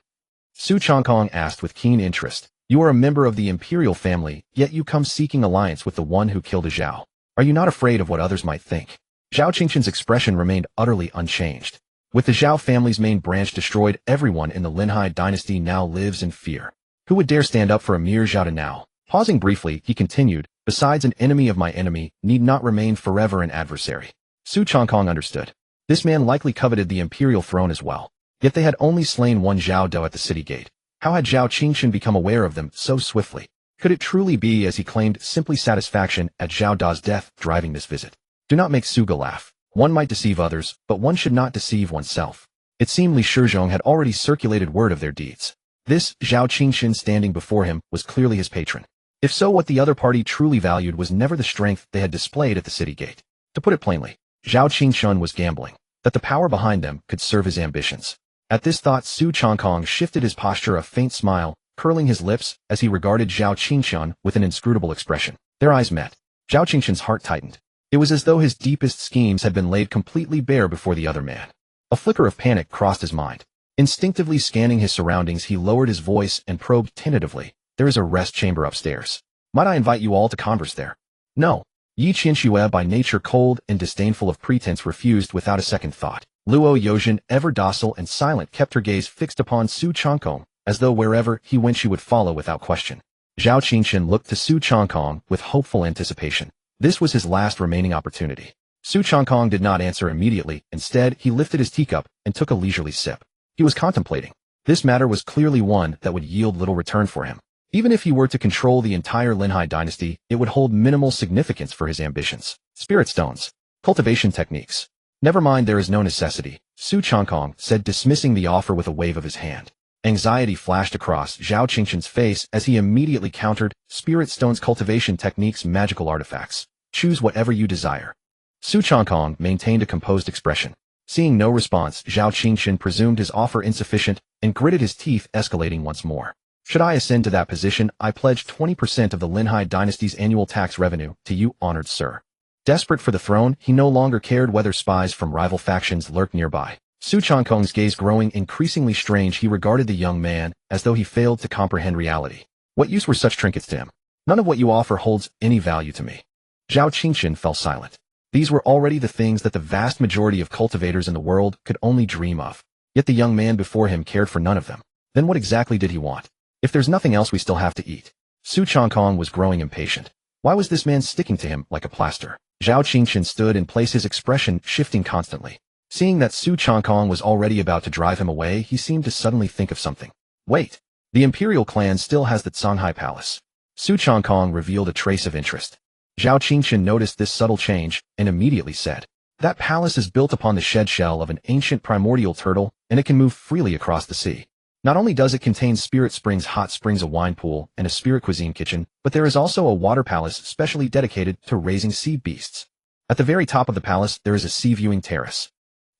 Su Changkong asked with keen interest, "You are a member of the imperial family, yet you come seeking alliance with the one who killed a Zhao. Are you not afraid of what others might think?" Zhao Qingchen's expression remained utterly unchanged. With the Zhao family's main branch destroyed, everyone in the Linhai dynasty now lives in fear. Who would dare stand up for a mere Zhao Da now? Pausing briefly, he continued, "Besides, an enemy of my enemy need not remain forever an adversary." Su Changkong understood. This man likely coveted the imperial throne as well. Yet they had only slain one Zhao Da at the city gate. How had Zhao Qingchen become aware of them so swiftly? Could it truly be, as he claimed, simply satisfaction at Zhao Da's death driving this visit? Do not make Suga laugh. One might deceive others, but one should not deceive oneself. It seemed Li Shizhong had already circulated word of their deeds. This Zhao Qingchen standing before him was clearly his patron. If so, what the other party truly valued was never the strength they had displayed at the city gate. To put it plainly, Zhao Qingchen was gambling that the power behind them could serve his ambitions. At this thought, Su Changkong shifted his posture, a faint smile curling his lips as he regarded Zhao Qingchen with an inscrutable expression. Their eyes met. Zhao Qingchen's heart tightened. It was as though his deepest schemes had been laid completely bare before the other man. A flicker of panic crossed his mind. Instinctively scanning his surroundings, he lowered his voice and probed tentatively, "There is a rest chamber upstairs. Might I invite you all to converse there?" "No." Yi Qianxue, by nature cold and disdainful of pretense, refused without a second thought. Luo Yozhen, ever docile and silent, kept her gaze fixed upon Su Changkong, as though wherever he went she would follow without question. Zhao Qingchen looked to Su Changkong with hopeful anticipation. This was his last remaining opportunity. Su Changkong did not answer immediately. Instead, he lifted his teacup and took a leisurely sip. He was contemplating. This matter was clearly one that would yield little return for him. Even if he were to control the entire Linhai dynasty, it would hold minimal significance for his ambitions. Spirit stones. Cultivation techniques. "Never mind, there is no necessity," Su Changkong said, dismissing the offer with a wave of his hand. Anxiety flashed across Zhao Qingchen's face as he immediately countered, "Spirit stones, cultivation techniques, magical artifacts. Choose whatever you desire." Su Changkong maintained a composed expression. Seeing no response, Zhao Qingchen presumed his offer insufficient and gritted his teeth, escalating once more. "Should I ascend to that position, I pledge 20% of the Linhai dynasty's annual tax revenue to you, honored sir." Desperate for the throne, he no longer cared whether spies from rival factions lurked nearby. Su Changkong's gaze growing increasingly strange, he regarded the young man as though he failed to comprehend reality. What use were such trinkets to him? "None of what you offer holds any value to me." Zhao Qingchen fell silent. These were already the things that the vast majority of cultivators in the world could only dream of. Yet the young man before him cared for none of them. Then what exactly did he want? "If there's nothing else, we still have to eat." Su Changkong was growing impatient. Why was this man sticking to him like a plaster? Zhao Qingchen stood in place, his expression shifting constantly. Seeing that Su Changkong was already about to drive him away, he seemed to suddenly think of something. "Wait. The imperial clan still has the Shanghai palace." Su Changkong revealed a trace of interest. Zhao Qingchen noticed this subtle change and immediately said, "That palace is built upon the shed shell of an ancient primordial turtle, and it can move freely across the sea. Not only does it contain spirit springs, hot springs, a wine pool, and a spirit cuisine kitchen, but there is also a water palace specially dedicated to raising sea beasts. At the very top of the palace, there is a sea viewing terrace."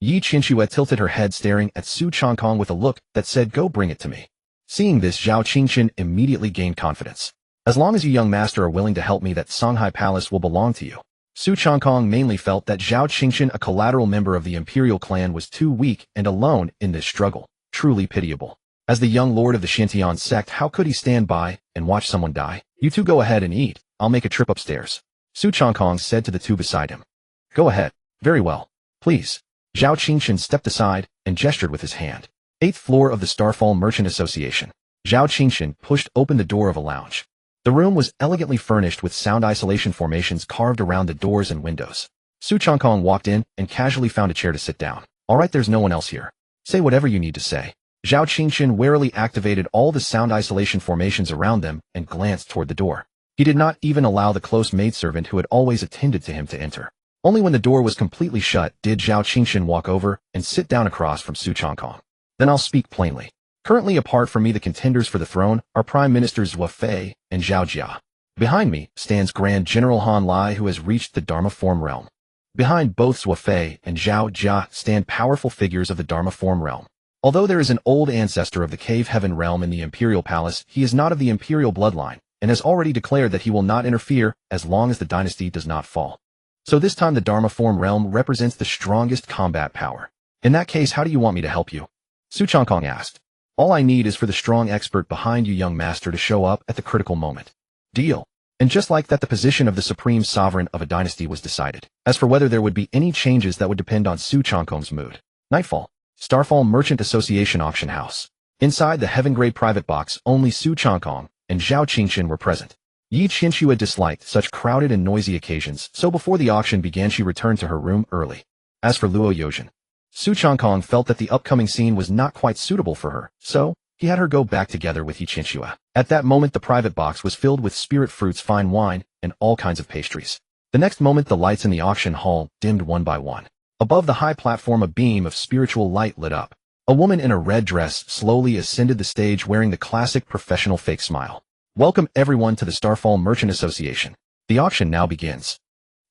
Yi Qianxue tilted her head, staring at Su Changkong with a look that said, "Go bring it to me." Seeing this, Zhao Qingchen immediately gained confidence. "As long as you, young master, are willing to help me, that Shanghai palace will belong to you." Su Changkong mainly felt that Zhao Qingchen, a collateral member of the imperial clan, was too weak and alone in this struggle. Truly pitiable. As the young lord of the Xintian sect, how could he stand by and watch someone die? "You two go ahead and eat. I'll make a trip upstairs," Su Changkong said to the two beside him. "Go ahead." "Very well. Please." Zhao Qingchen stepped aside and gestured with his hand. 8th floor of the Starfall Merchant Association. Zhao Qingchen pushed open the door of a lounge. The room was elegantly furnished with sound isolation formations carved around the doors and windows. Su Changkong walked in and casually found a chair to sit down. "All right, there's no one else here. Say whatever you need to say." Zhao Qingchen warily activated all the sound isolation formations around them and glanced toward the door. He did not even allow the close maidservant who had always attended to him to enter. Only when the door was completely shut did Zhao Qingshan walk over and sit down across from Su Changkong. Then I'll speak plainly. Currently apart from me the contenders for the throne are Prime Ministers Zhou Fei and Zhao Jia. Behind me stands Grand General Han Lai who has reached the Dharma form realm. Behind both Zhou Fei and Zhao Jia stand powerful figures of the Dharma form realm. Although there is an old ancestor of the Cave Heaven realm in the Imperial Palace, he is not of the Imperial bloodline and has already declared that he will not interfere as long as the dynasty does not fall. So this time the Dharma form realm represents the strongest combat power. In that case, how do you want me to help you? Su Changkong asked. All I need is for the strong expert behind you, young master, to show up at the critical moment. Deal. And just like that, the position of the supreme sovereign of a dynasty was decided. As for whether there would be any changes, that would depend on Su Changkong's mood. Nightfall. Starfall Merchant Association Auction House. Inside the heaven-grade private box, only Su Changkong and Zhao Qingshan were present. Yi Qinshu disliked such crowded and noisy occasions, so before the auction began she returned to her room early. As for Luo Yozhen, Su Changkong felt that the upcoming scene was not quite suitable for her, so he had her go back together with Yi Qinshu. At that moment the private box was filled with spirit fruits, fine wine, and all kinds of pastries. The next moment the lights in the auction hall dimmed one by one. Above the high platform a beam of spiritual light lit up. A woman in a red dress slowly ascended the stage wearing the classic professional fake smile. Welcome everyone to the Starfall Merchant Association. The auction now begins.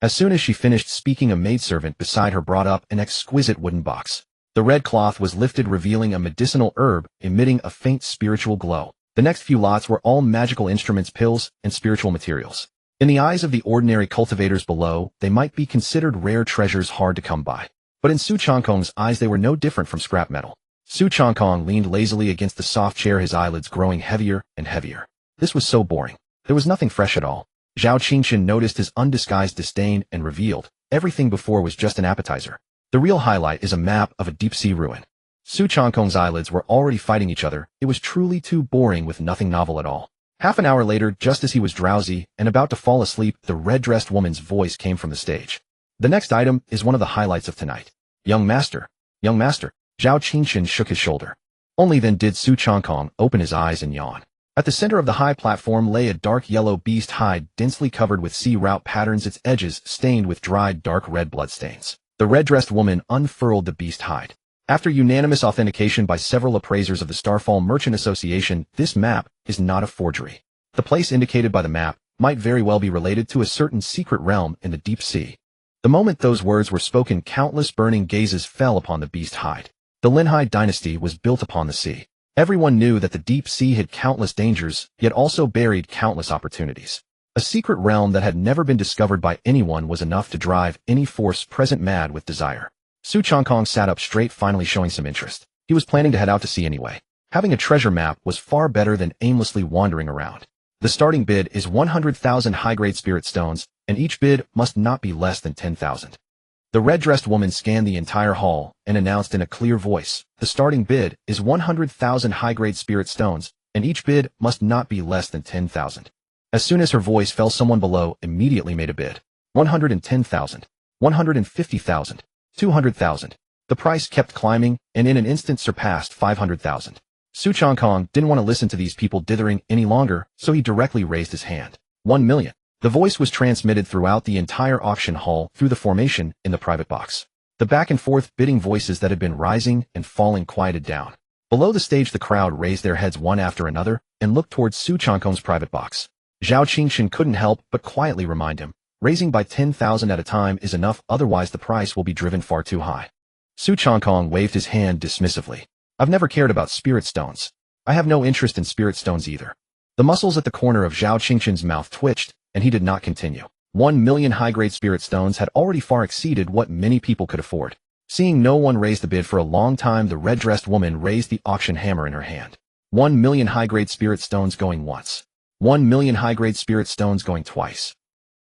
As soon as she finished speaking, a maidservant beside her brought up an exquisite wooden box. The red cloth was lifted, revealing a medicinal herb emitting a faint spiritual glow. The next few lots were all magical instruments, pills, and spiritual materials. In the eyes of the ordinary cultivators below, they might be considered rare treasures hard to come by. But in Su Changkong's eyes they were no different from scrap metal. Su Changkong leaned lazily against the soft chair, his eyelids growing heavier and heavier. This was so boring. There was nothing fresh at all. Zhao Qingshan noticed his undisguised disdain and revealed, everything before was just an appetizer. The real highlight is a map of a deep-sea ruin. Su Changkong's eyelids were already fighting each other. It was truly too boring with nothing novel at all. Half an hour later, just as he was drowsy and about to fall asleep, the red-dressed woman's voice came from the stage. The next item is one of the highlights of tonight. Young master. Young master. Zhao Qingshan shook his shoulder. Only then did Su Changkong open his eyes and yawn. At the center of the high platform lay a dark yellow beast hide densely covered with sea route patterns, its edges stained with dried dark red bloodstains. The red-dressed woman unfurled the beast hide. After unanimous authentication by several appraisers of the Starfall Merchant Association, this map is not a forgery. The place indicated by the map might very well be related to a certain secret realm in the deep sea. The moment those words were spoken, countless burning gazes fell upon the beast hide. The Linhai dynasty was built upon the sea. Everyone knew that the deep sea had countless dangers, yet also buried countless opportunities. A secret realm that had never been discovered by anyone was enough to drive any force present mad with desire. Su Changkong sat up straight, finally showing some interest. He was planning to head out to sea anyway. Having a treasure map was far better than aimlessly wandering around. The starting bid is 100,000 high-grade spirit stones, and each bid must not be less than 10,000. The red-dressed woman scanned the entire hall and announced in a clear voice, the starting bid is 100,000 high-grade spirit stones, and each bid must not be less than 10,000. As soon as her voice fell, someone below immediately made a bid. 110,000. 150,000. 200,000. The price kept climbing, and in an instant surpassed 500,000. Su Changkong didn't want to listen to these people dithering any longer, so he directly raised his hand. 1 million. The voice was transmitted throughout the entire auction hall through the formation in the private box. The back-and-forth bidding voices that had been rising and falling quieted down. Below the stage the crowd raised their heads one after another and looked towards Su Changkong's private box. Zhao Qingshan couldn't help but quietly remind him, raising by 10,000 at a time is enough, otherwise the price will be driven far too high. Su Changkong waved his hand dismissively. I've never cared about spirit stones. I have no interest in spirit stones either. The muscles at the corner of Zhao Qingshan's mouth twitched, and he did not continue. 1 million high-grade spirit stones had already far exceeded what many people could afford. Seeing no one raise the bid for a long time, the red-dressed woman raised the auction hammer in her hand. 1 million high-grade spirit stones going once. 1 million high-grade spirit stones going twice.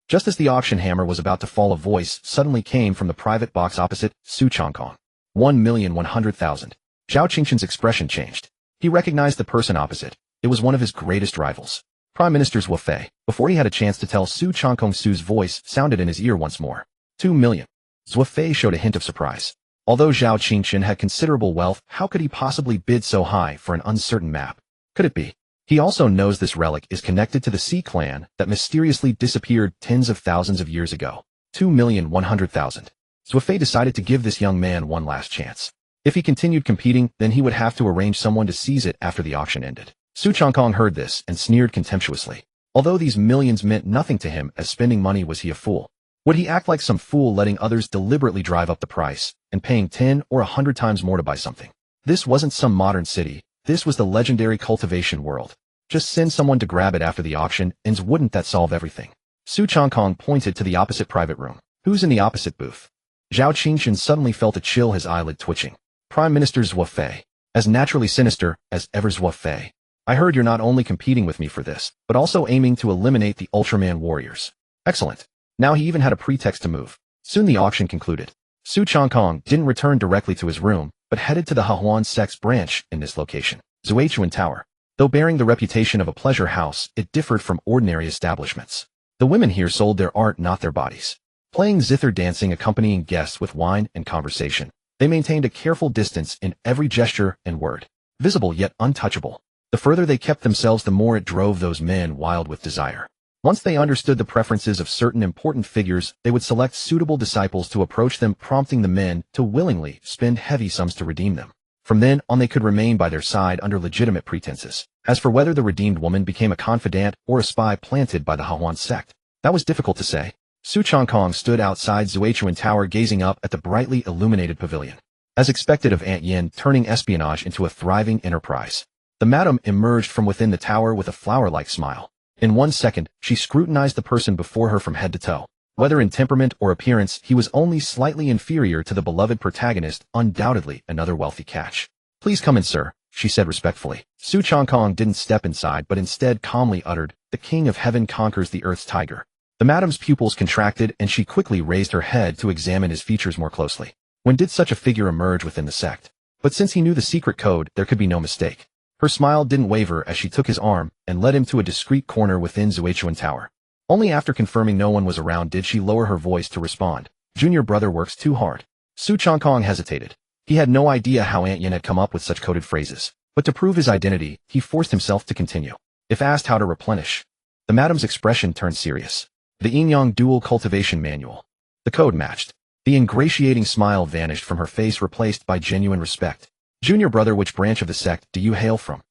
Just as the auction hammer was about to fall, a voice suddenly came from the private box opposite Su Changkong. 1,100,000. Zhao Qingshan's expression changed. He recognized the person opposite. It was one of his greatest rivals. Prime Minister Zhou Fei. Before he had a chance to tell Su Changkong, Su's voice sounded in his ear once more. 2 million. Zhou Fei showed a hint of surprise. Although Zhao Qingshan had considerable wealth, how could he possibly bid so high for an uncertain map? Could it be? He also knows this relic is connected to the Sea clan that mysteriously disappeared tens of thousands of years ago. 2,100,000. Zhuofei decided to give this young man one last chance. If he continued competing, then he would have to arrange someone to seize it after the auction ended. Su Changkong heard this and sneered contemptuously. Although these millions meant nothing to him as spending money, was he a fool? Would he act like some fool letting others deliberately drive up the price and paying 10 or 100 times more to buy something? This wasn't some modern city. This was the legendary cultivation world. Just send someone to grab it after the auction, and wouldn't that solve everything? Su Changkong pointed to the opposite private room. Who's in the opposite booth? Zhao Qingxin suddenly felt a chill, his eyelid twitching. Prime Minister Zhuofei. As naturally sinister as ever. Zhuofei. I heard you're not only competing with me for this, but also aiming to eliminate the Ultraman warriors. Excellent. Now he even had a pretext to move. Soon the auction concluded. Su Changkong didn't return directly to his room, but headed to the Hehuan sect's branch in this location, Zuichuan Tower. Though bearing the reputation of a pleasure house, it differed from ordinary establishments. The women here sold their art, not their bodies. Playing zither dancing, accompanying guests with wine and conversation, they maintained a careful distance in every gesture and word, visible yet untouchable. The further they kept themselves, the more it drove those men wild with desire. Once they understood the preferences of certain important figures, they would select suitable disciples to approach them, prompting the men to willingly spend heavy sums to redeem them. From then on, they could remain by their side under legitimate pretenses. As for whether the redeemed woman became a confidant or a spy planted by the Hehuan sect, that was difficult to say. Su Changkong stood outside Zuichuan Tower, gazing up at the brightly illuminated pavilion. As expected of Aunt Yin, turning espionage into a thriving enterprise, the madam emerged from within the tower with a flower-like smile. In 1 second, she scrutinized the person before her from head to toe. Whether in temperament or appearance, he was only slightly inferior to the beloved protagonist, undoubtedly another wealthy catch. Please come in, sir, she said respectfully. Su Changkong didn't step inside, but instead calmly uttered, "The king of heaven conquers the earth's tiger." The madam's pupils contracted, and she quickly raised her head to examine his features more closely. When did such a figure emerge within the sect? But since he knew the secret code, there could be no mistake. Her smile didn't waver as she took his arm and led him to a discreet corner within Zuichuan Tower. Only after confirming no one was around did she lower her voice to respond. "Junior brother works too hard." Su Changkong hesitated. He had no idea how Aunt Yin had come up with such coded phrases, but to prove his identity, he forced himself to continue. If asked how to replenish, the madam's expression turned serious. The Yin-Yang Dual Cultivation Manual. The code matched. The ingratiating smile vanished from her face, replaced by genuine respect. "Junior brother, which branch of the sect do you hail from?"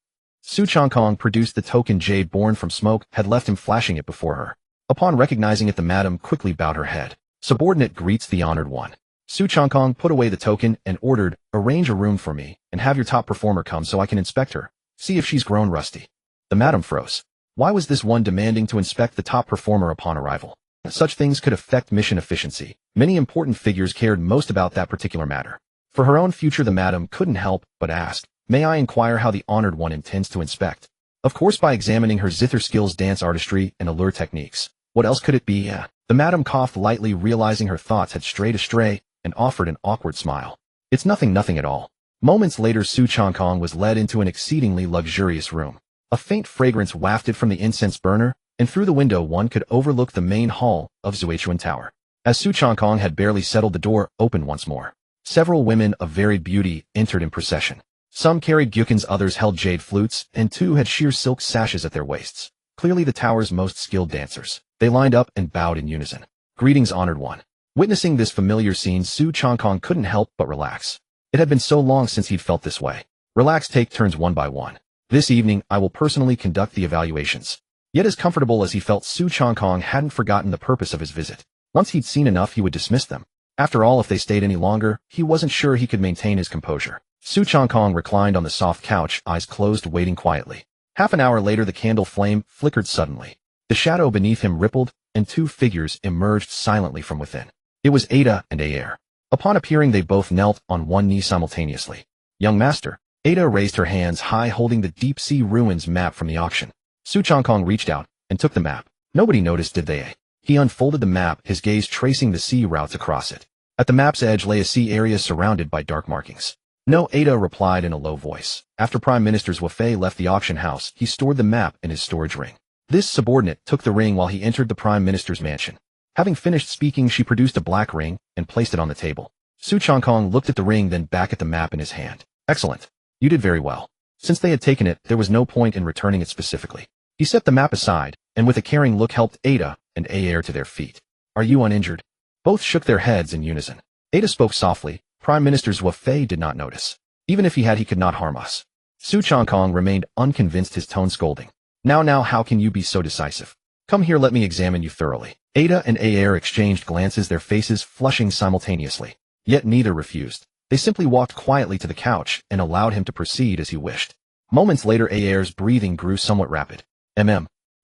Su Changkong produced the token. Jade born from smoke had left him flashing it before her. Upon recognizing it, the madam quickly bowed her head. "Subordinate greets the honored one." Su Changkong put away the token and ordered, "Arrange a room for me, and have your top performer come so I can inspect her. See if she's grown rusty." The madam froze. Why was this one demanding to inspect the top performer upon arrival? Such things could affect mission efficiency. Many important figures cared most about that particular matter. For her own future, the madam couldn't help but ask, "May I inquire how the honored one intends to inspect?" Of course, by examining her zither skills, dance artistry, and allure techniques. What else could it be? The madam coughed lightly, realizing her thoughts had strayed astray, and offered an awkward smile. "It's nothing at all." Moments later, Su Changkong was led into an exceedingly luxurious room. A faint fragrance wafted from the incense burner, and through the window one could overlook the main hall of Zuichuan Tower. As Su Changkong had barely settled, the door opened once more. Several women of varied beauty entered in procession. Some carried gyukins, others held jade flutes, and 2 had sheer silk sashes at their waists. Clearly the tower's most skilled dancers. They lined up and bowed in unison. "Greetings, honored one." Witnessing this familiar scene, Su Changkong couldn't help but relax. It had been so long since he'd felt this way. "Relax, take turns one by one. This evening, I will personally conduct the evaluations." Yet as comfortable as he felt, Su Changkong hadn't forgotten the purpose of his visit. Once he'd seen enough, he would dismiss them. After all, if they stayed any longer, he wasn't sure he could maintain his composure. Su Changkong reclined on the soft couch, eyes closed, waiting quietly. Half an hour later, the candle flame flickered suddenly. The shadow beneath him rippled, and 2 figures emerged silently from within. It was Ada and Aer. Upon appearing, they both knelt on one knee simultaneously. "Young master." Ada raised her hands high, holding the deep-sea ruins map from the auction. Su Changkong reached out and took the map. Nobody noticed, did they? He unfolded the map, his gaze tracing the sea routes across it. At the map's edge lay a sea area surrounded by dark markings. "No," Ada replied in a low voice. After Prime Minister Zhuofei left the auction house, he stored the map in his storage ring. This subordinate took the ring while he entered the Prime Minister's mansion. Having finished speaking, she produced a black ring and placed it on the table. Su Changkong looked at the ring, then back at the map in his hand. "Excellent. You did very well." Since they had taken it, there was no point in returning it specifically. He set the map aside, and with a caring look helped Ada and Aer to their feet. Are you uninjured? Both shook their heads in unison. Ada spoke softly. Prime Minister Zhou Fei did not notice. Even if he had, he could not harm us. Su Changkong remained unconvinced, his tone scolding. Now, how can you be so decisive? Come here, let me examine you thoroughly. Ada and Aer exchanged glances, their faces flushing simultaneously. Yet neither refused. They simply walked quietly to the couch and allowed him to proceed as he wished. Moments later, Aer's breathing grew somewhat rapid.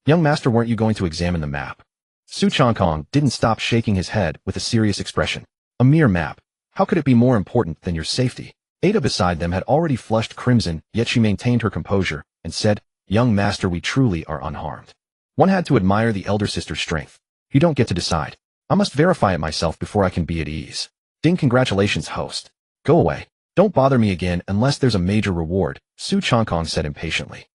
Young master, weren't you going to examine the map? Su Changkong didn't stop shaking his head with a serious expression. A mere map. How could it be more important than your safety? Ada beside them had already flushed crimson, yet she maintained her composure and said, Young master, we truly are unharmed. One had to admire the elder sister's strength. You don't get to decide. I must verify it myself before I can be at ease. Ding, congratulations, host. Go away. Don't bother me again unless there's a major reward, Su Changkong said impatiently.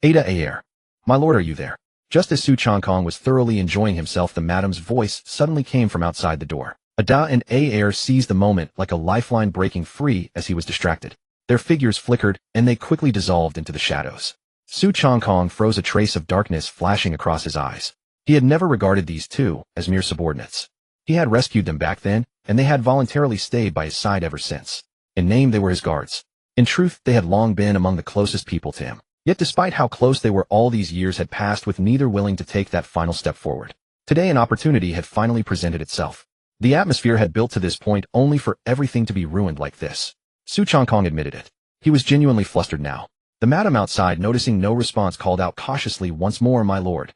Ada Aer. My lord, are you there? Just as Su Changkong was thoroughly enjoying himself, the madam's voice suddenly came from outside the door. Ada and Aer seized the moment like a lifeline breaking free as he was distracted. Their figures flickered, and they quickly dissolved into the shadows. Su Changkong froze, a trace of darkness flashing across his eyes. He had never regarded these two as mere subordinates. He had rescued them back then, and they had voluntarily stayed by his side ever since. In name, they were his guards. In truth, they had long been among the closest people to him. Yet despite how close they were, all these years had passed with neither willing to take that final step forward. Today an opportunity had finally presented itself. The atmosphere had built to this point only for everything to be ruined like this. Su Changkong admitted it. He was genuinely flustered now. The madam outside, noticing no response, called out cautiously once more, my lord.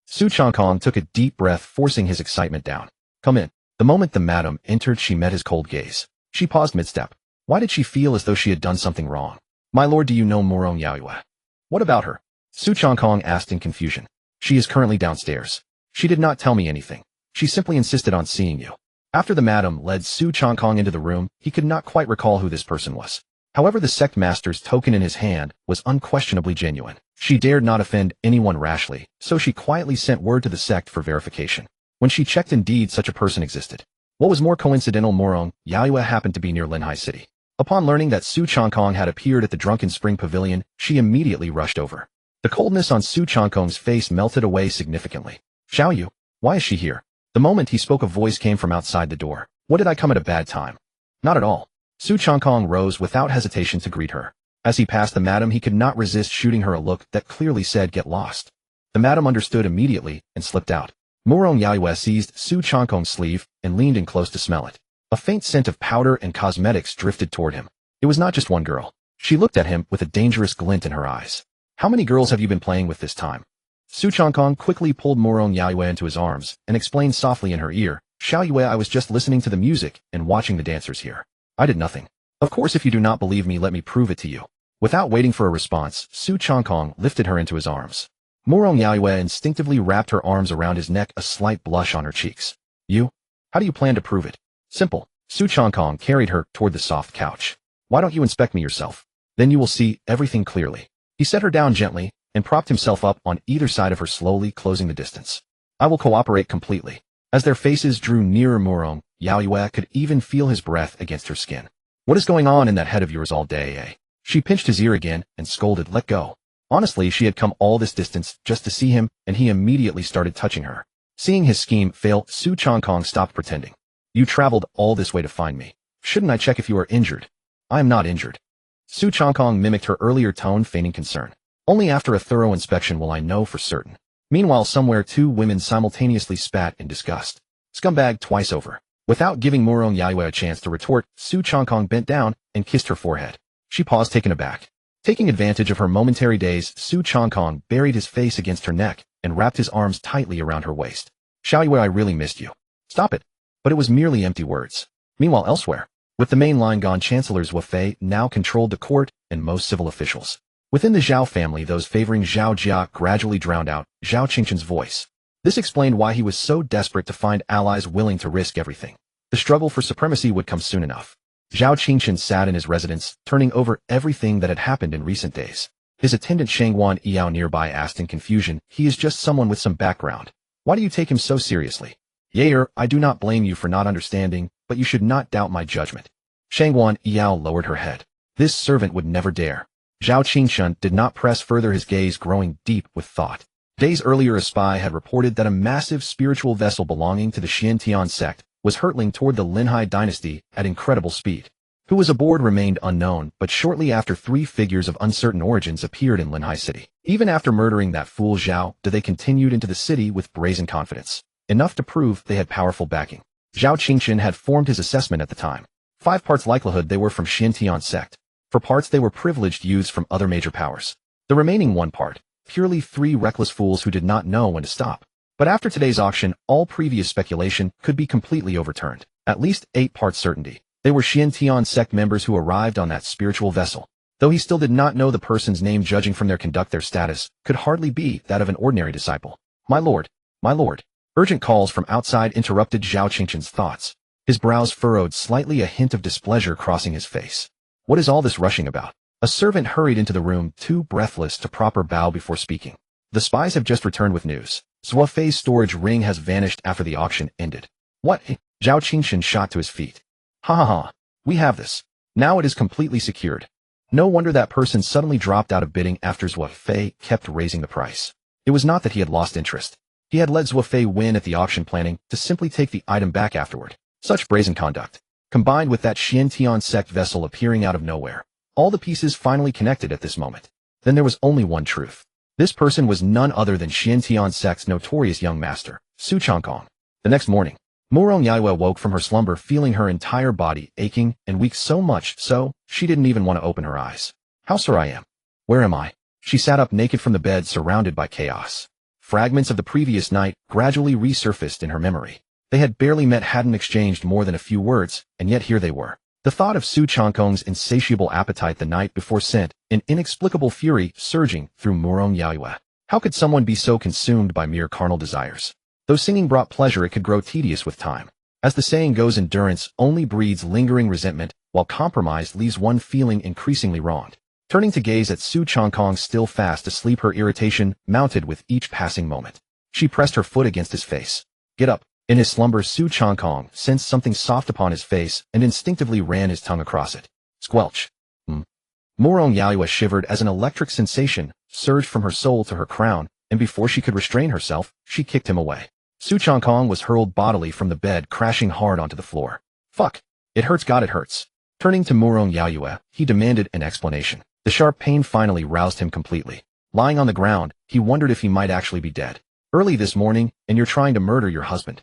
Su Changkong took a deep breath, forcing his excitement down. Come in. The moment the madam entered, she met his cold gaze. She paused mid-step. Why did she feel as though she had done something wrong? My lord, do you know Morong Yaoyue? What about her? Su Changkong asked in confusion. She is currently downstairs. She did not tell me anything. She simply insisted on seeing you. After the madam led Su Changkong into the room, he could not quite recall who this person was. However, the sect master's token in his hand was unquestionably genuine. She dared not offend anyone rashly, so she quietly sent word to the sect for verification. When she checked, indeed such a person existed. What was more coincidental, Morong Yaoyue happened to be near Linhai City. Upon learning that Su Changkong had appeared at the Drunken Spring Pavilion, she immediately rushed over. The coldness on Su Changkong's face melted away significantly. Xiao Yu, why is she here? The moment he spoke, a voice came from outside the door. What, did I come at a bad time? Not at all. Su Changkong rose without hesitation to greet her. As he passed the madam, he could not resist shooting her a look that clearly said, get lost. The madam understood immediately and slipped out. Morong Yaoyue seized Su Changkong's sleeve and leaned in close to smell it. A faint scent of powder and cosmetics drifted toward him. It was not just one girl. She looked at him with a dangerous glint in her eyes. How many girls have you been playing with this time? Su Changkong quickly pulled Morong Yaoyue into his arms and explained softly in her ear, Xiao Yue, I was just listening to the music and watching the dancers here. I did nothing. Of course, if you do not believe me, let me prove it to you. Without waiting for a response, Su Changkong lifted her into his arms. Morong Yaoyue instinctively wrapped her arms around his neck, a slight blush on her cheeks. You? How do you plan to prove it? Simple. Su Changkong carried her toward the soft couch. Why don't you inspect me yourself? Then you will see everything clearly. He set her down gently and propped himself up on either side of her, slowly closing the distance. I will cooperate completely. As their faces drew nearer, Morong Yaoyue could even feel his breath against her skin. What is going on in that head of yours all day, eh? She pinched his ear again and scolded, let go. Honestly, she had come all this distance just to see him, and he immediately started touching her. Seeing his scheme fail, Su Changkong stopped pretending. You traveled all this way to find me. Shouldn't I check if you are injured? I am not injured. Su Changkong mimicked her earlier tone, feigning concern. Only after a thorough inspection will I know for certain. Meanwhile, somewhere two women simultaneously spat in disgust. Scumbag twice over. Without giving Morong Yaoyue a chance to retort, Su Changkong bent down and kissed her forehead. She paused, taken aback. Taking advantage of her momentary daze, Su Changkong buried his face against her neck and wrapped his arms tightly around her waist. Xiao Yue, I really missed you. Stop it. But it was merely empty words. Meanwhile, elsewhere, with the main line gone, Chancellor Zhou Fei now controlled the court and most civil officials. Within the Zhao family, those favoring Zhao Jia gradually drowned out Zhao Qingchen's voice. This explained why he was so desperate to find allies willing to risk everything. The struggle for supremacy would come soon enough. Zhao Qingchen sat in his residence, turning over everything that had happened in recent days. His attendant Shangguan Yao nearby asked in confusion, he is just someone with some background. Why do you take him so seriously? Yair, I do not blame you for not understanding, but you should not doubt my judgment. Shangguan Yao lowered her head. This servant would never dare. Zhao Qingshun did not press further, his gaze growing deep with thought. Days earlier, a spy had reported that a massive spiritual vessel belonging to the Xiantian sect was hurtling toward the Linhai dynasty at incredible speed. Who was aboard remained unknown, but shortly after, 3 figures of uncertain origins appeared in Linhai City. Even after murdering that fool Zhao, they continued into the city with brazen confidence, enough to prove they had powerful backing. Zhao Qingshun had formed his assessment at the time. 5 parts likelihood they were from Xiantian sect. 4 parts they were privileged youths from other major powers. The remaining 1 part, purely 3 reckless fools who did not know when to stop. But after today's auction, all previous speculation could be completely overturned. At least 8 parts certainty. They were Xiantian sect members who arrived on that spiritual vessel. Though he still did not know the person's name, judging from their conduct, their status could hardly be that of an ordinary disciple. My lord, my lord. Urgent calls from outside interrupted Zhao Qingshun's thoughts. His brows furrowed slightly, a hint of displeasure crossing his face. What is all this rushing about? A servant hurried into the room, too breathless to proper bow before speaking. The spies have just returned with news. Zhao Fei's storage ring has vanished after the auction ended. What? Zhao Qingshun shot to his feet. Ha ha ha. We have this. Now it is completely secured. No wonder that person suddenly dropped out of bidding after Zhao Fei kept raising the price. It was not that he had lost interest. He had let Zhao Fei win at the auction, planning to simply take the item back afterward. Such brazen conduct, combined with that Xiantian sect vessel appearing out of nowhere, all the pieces finally connected at this moment. Then there was only one truth. This person was none other than Xiantian sect's notorious young master, Su Changkong. The next morning, Murong Yaiwe woke from her slumber feeling her entire body aching and weak, so much so she didn't even want to open her eyes. How sore I am. Where am I? She sat up naked from the bed, surrounded by chaos. Fragments of the previous night gradually resurfaced in her memory. They had barely met, hadn't exchanged more than a few words, and yet here they were. The thought of Su Changkong's insatiable appetite the night before sent an inexplicable fury surging through Murong Yaiwe. How could someone be so consumed by mere carnal desires? Though singing brought pleasure, it could grow tedious with time. As the saying goes, endurance only breeds lingering resentment, while compromise leaves one feeling increasingly wronged. Turning to gaze at Su Changkong still fast asleep, her irritation mounted with each passing moment. She pressed her foot against his face. Get up. In his slumber, Su Changkong sensed something soft upon his face and instinctively ran his tongue across it. Squelch. Murong Yaiwe shivered as an electric sensation surged from her soul to her crown, and before she could restrain herself, she kicked him away. Su Changkong was hurled bodily from the bed, crashing hard onto the floor. Fuck. It hurts, God, it hurts. Turning to Murong Yaiwe, he demanded an explanation. The sharp pain finally roused him completely. Lying on the ground, he wondered if he might actually be dead. Early this morning, and you're trying to murder your husband.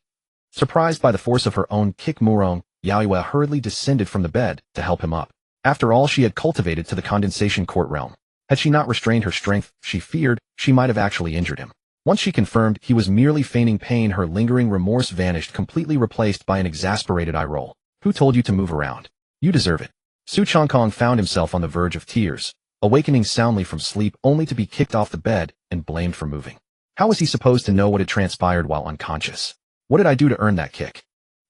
Surprised by the force of her own kick, Murong Yaiwe hurriedly descended from the bed to help him up. After all she had cultivated to the condensation court realm, had she not restrained her strength, she feared she might have actually injured him. Once she confirmed he was merely feigning pain, her lingering remorse vanished, completely replaced by an exasperated eye roll. Who told you to move around? You deserve it. Su Changkong found himself on the verge of tears, awakening soundly from sleep only to be kicked off the bed and blamed for moving. How was he supposed to know what had transpired while unconscious? What did I do to earn that kick?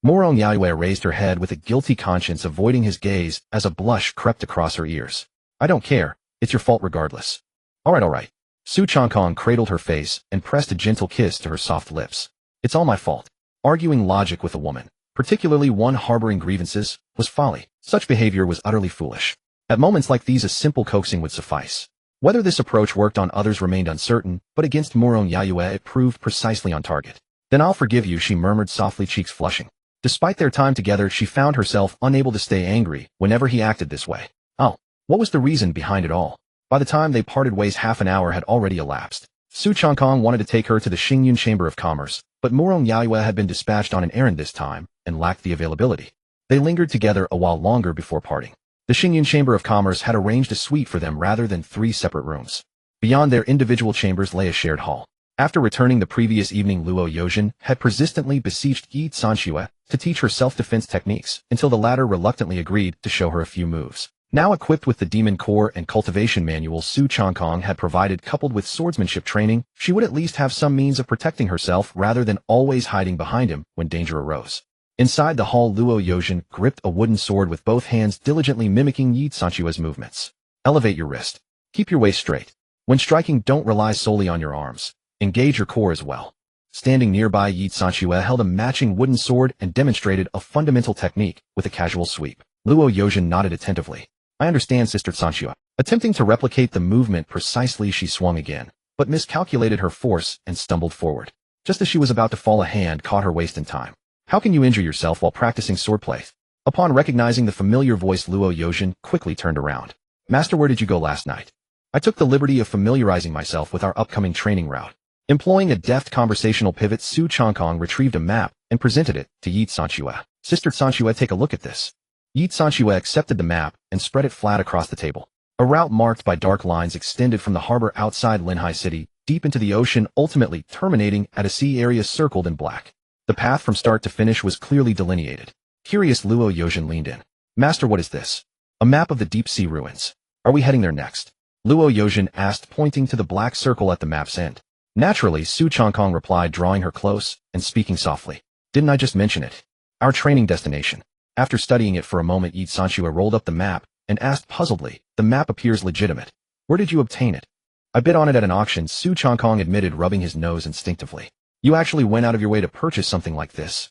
Murong Yaiwe raised her head with a guilty conscience, avoiding his gaze as a blush crept across her ears. I don't care. It's your fault regardless. All right. Su Changkong cradled her face and pressed a gentle kiss to her soft lips. It's all my fault. Arguing logic with a woman, particularly one harboring grievances, was folly. Such behavior was utterly foolish. At moments like these, a simple coaxing would suffice. Whether this approach worked on others remained uncertain, but against Murong Yaiwe it proved precisely on target. Then I'll forgive you, she murmured softly, cheeks flushing. Despite their time together, she found herself unable to stay angry whenever he acted this way. Oh, what was the reason behind it all? By the time they parted ways, half an hour had already elapsed. Su Changkong wanted to take her to the Xingyun Chamber of Commerce, but Murong Yaiwe had been dispatched on an errand this time and lacked the availability. They lingered together a while longer before parting. The Xingyun Chamber of Commerce had arranged a suite for them rather than 3 separate rooms. Beyond their individual chambers lay a shared hall. After returning the previous evening, Luo Yozhen had persistently beseeched Yi Sanxue to teach her self-defense techniques until the latter reluctantly agreed to show her a few moves. Now equipped with the Demon Core and Cultivation Manual Su Changkong had provided, coupled with swordsmanship training, she would at least have some means of protecting herself rather than always hiding behind him when danger arose. Inside the hall, Luo Yozhen gripped a wooden sword with both hands, diligently mimicking Yi Sanxue's movements. Elevate your wrist. Keep your waist straight. When striking, don't rely solely on your arms. Engage your core as well. Standing nearby, Yi Sanxue held a matching wooden sword and demonstrated a fundamental technique with a casual sweep. Luo Yozhen nodded attentively. I understand, Sister Sanxue. Attempting to replicate the movement precisely, she swung again, but miscalculated her force and stumbled forward. Just as she was about to fall, a hand caught her waist in time. How can you injure yourself while practicing swordplay? Upon recognizing the familiar voice, Luo Yozhen quickly turned around. Master, where did you go last night? I took the liberty of familiarizing myself with our upcoming training route. Employing a deft conversational pivot, Su Changkong retrieved a map and presented it to Yi Sanxue. Sister Sanxue, take a look at this. Yi Sanxue accepted the map and spread it flat across the table. A route marked by dark lines extended from the harbor outside Linhai City, deep into the ocean, ultimately terminating at a sea area circled in black. The path from start to finish was clearly delineated. Curious, Luo Yozhen leaned in. Master, what is this? A map of the deep sea ruins. Are we heading there next? Luo Yozhen asked, pointing to the black circle at the map's end. Naturally, Su Changkong replied, drawing her close and speaking softly. Didn't I just mention it? Our training destination. After studying it for a moment, Yi Sanxue rolled up the map and asked puzzledly, the map appears legitimate. Where did you obtain it? I bid on it at an auction, Su Changkong admitted, rubbing his nose instinctively. You actually went out of your way to purchase something like this?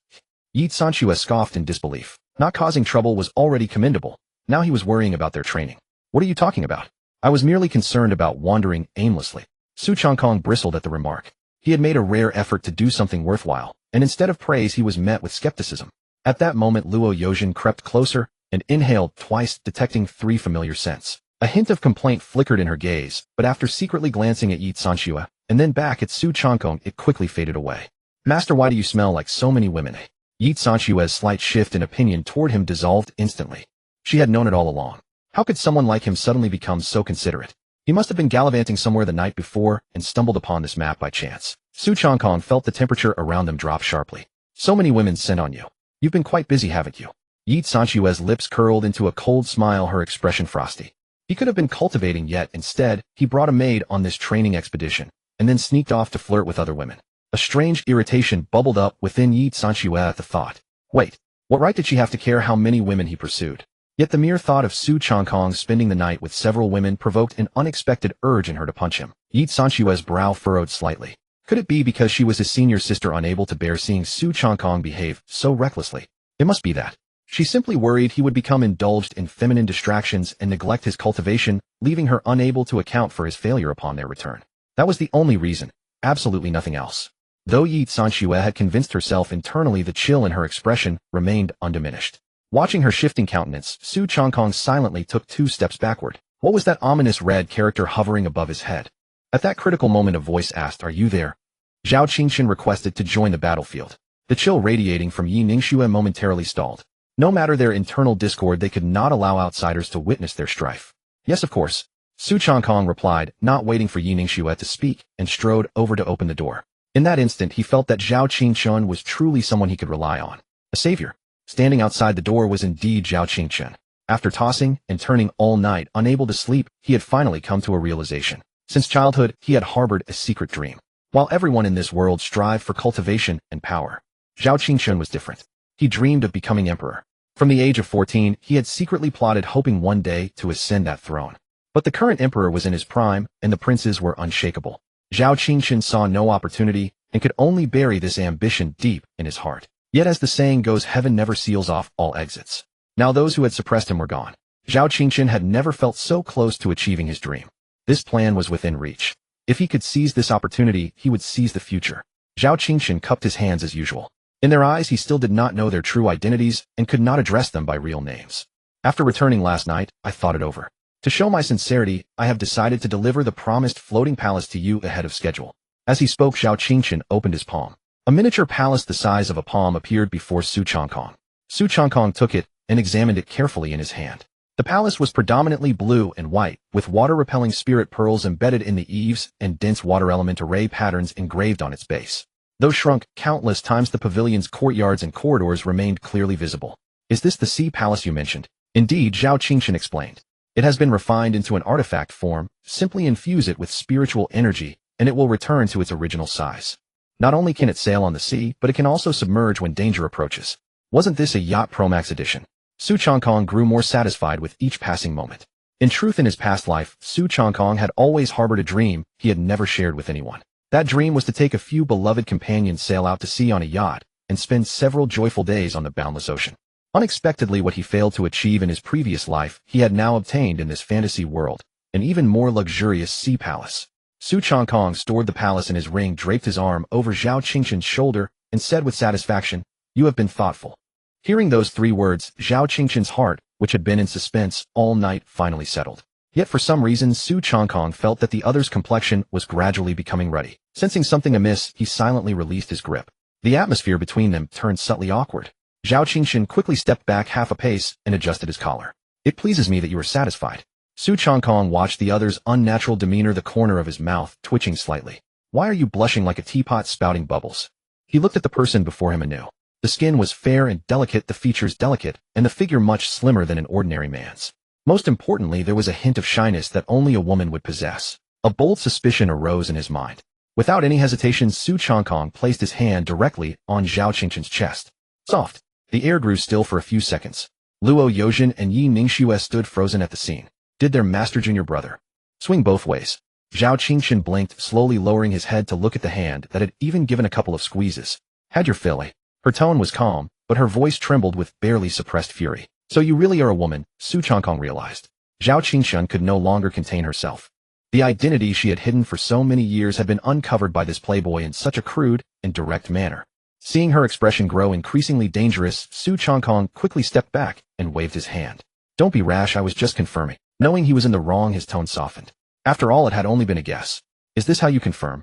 Yi Sanxue scoffed in disbelief. Not causing trouble was already commendable. Now he was worrying about their training. What are you talking about? I was merely concerned about wandering aimlessly. Su Changkong bristled at the remark. He had made a rare effort to do something worthwhile, and instead of praise he was met with skepticism. At that moment, Luo Yozhen crept closer and inhaled twice, detecting 3 familiar scents. A hint of complaint flickered in her gaze, but after secretly glancing at Yi Sanxue and then back at Su Changkong, it quickly faded away. Master, why do you smell like so many women? Yi Sanxue's slight shift in opinion toward him dissolved instantly. She had known it all along. How could someone like him suddenly become so considerate? He must have been gallivanting somewhere the night before and stumbled upon this map by chance. Su Changkong felt the temperature around them drop sharply. So many women sent on you. You've been quite busy, haven't you? Yi Sanxue's lips curled into a cold smile, her expression frosty. He could have been cultivating, yet instead, he brought a maid on this training expedition, and then sneaked off to flirt with other women. A strange irritation bubbled up within Yi Sanxue at the thought. Wait, what right did she have to care how many women he pursued? Yet the mere thought of Su Changkong spending the night with several women provoked an unexpected urge in her to punch him. Yi Sanxue's brow furrowed slightly. Could it be because she was his senior sister, unable to bear seeing Su Changkong behave so recklessly? It must be that. She simply worried he would become indulged in feminine distractions and neglect his cultivation, leaving her unable to account for his failure upon their return. That was the only reason, absolutely nothing else. Though Yi Sanxue had convinced herself internally, the chill in her expression remained undiminished. Watching her shifting countenance, Su Changkong silently took 2 steps backward. What was that ominous red character hovering above his head? At that critical moment, a voice asked, "Are you there?" Zhao Qingxin requested to join the battlefield. The chill radiating from Yi Ningxue momentarily stalled. No matter their internal discord, they could not allow outsiders to witness their strife. Yes, of course. Su Changkong replied, not waiting for Yi Ningxue to speak, and strode over to open the door. In that instant, he felt that Zhao Qingxin was truly someone he could rely on. A savior. Standing outside the door was indeed Zhao Qingxin. After tossing and turning all night, unable to sleep, he had finally come to a realization. Since childhood, he had harbored a secret dream. While everyone in this world strived for cultivation and power, Zhao Qingxin was different. He dreamed of becoming emperor. From the age of 14, he had secretly plotted, hoping one day to ascend that throne. But the current emperor was in his prime, and the princes were unshakable. Zhao Qingxin saw no opportunity, and could only bury this ambition deep in his heart. Yet as the saying goes, heaven never seals off all exits. Now those who had suppressed him were gone. Zhao Qingxin had never felt so close to achieving his dream. This plan was within reach. If he could seize this opportunity, he would seize the future. Zhao Qingxin cupped his hands as usual. In their eyes, he still did not know their true identities and could not address them by real names. After returning last night, I thought it over. To show my sincerity, I have decided to deliver the promised floating palace to you ahead of schedule. As he spoke, Zhao Qingxin opened his palm. A miniature palace the size of a palm appeared before Su Changkong. Su Changkong took it and examined it carefully in his hand. The palace was predominantly blue and white, with water-repelling spirit pearls embedded in the eaves and dense water element array patterns engraved on its base. Though shrunk countless times, the pavilion's courtyards and corridors remained clearly visible. Is this the sea palace you mentioned? Indeed, Zhao Qingxin explained. It has been refined into an artifact form. Simply infuse it with spiritual energy, and it will return to its original size. Not only can it sail on the sea, but it can also submerge when danger approaches. Wasn't this a Yacht Pro Max edition? Su Changkong grew more satisfied with each passing moment. In truth, in his past life, Su Changkong had always harbored a dream he had never shared with anyone. That dream was to take a few beloved companions, sail out to sea on a yacht, and spend several joyful days on the boundless ocean. Unexpectedly, what he failed to achieve in his previous life, he had now obtained in this fantasy world. an even more luxurious sea palace. Su Changkong stored the palace in his ring, draped his arm over Zhao Qingqian's shoulder, and said with satisfaction, "You have been thoughtful." Hearing those 3 words, Zhao Qingqian's heart, which had been in suspense all night, finally settled. Yet for some reason Su Changkong felt that the other's complexion was gradually becoming ruddy. Sensing something amiss, he silently released his grip. The atmosphere between them turned subtly awkward. Zhao Qingqian quickly stepped back half a pace and adjusted his collar. "It pleases me that you are satisfied." Su Changkong watched the other's unnatural demeanor, the corner of his mouth twitching slightly. "Why are you blushing like a teapot spouting bubbles?" He looked at the person before him anew. The skin was fair and delicate, the features delicate, and the figure much slimmer than an ordinary man's. Most importantly, there was a hint of shyness that only a woman would possess. A bold suspicion arose in his mind. Without any hesitation, Su Changkong placed his hand directly on Zhao Qingqian's chest. Soft. The air grew still for a few seconds. Luo Yojin and Yi Ningxue stood frozen at the scene. Did their master junior brother swing both ways? Zhao Qingqian blinked, slowly lowering his head to look at the hand that had even given a couple of squeezes. "Had your fill, eh?" Her tone was calm, but her voice trembled with barely suppressed fury. "So you really are a woman," Su Changkong realized. Zhao Qingqian could no longer contain herself. The identity she had hidden for so many years had been uncovered by this playboy in such a crude and direct manner. Seeing her expression grow increasingly dangerous, Su Changkong quickly stepped back and waved his hand. "Don't be rash, I was just confirming." Knowing he was in the wrong, his tone softened. "After all, it had only been a guess. Is this how you confirm?"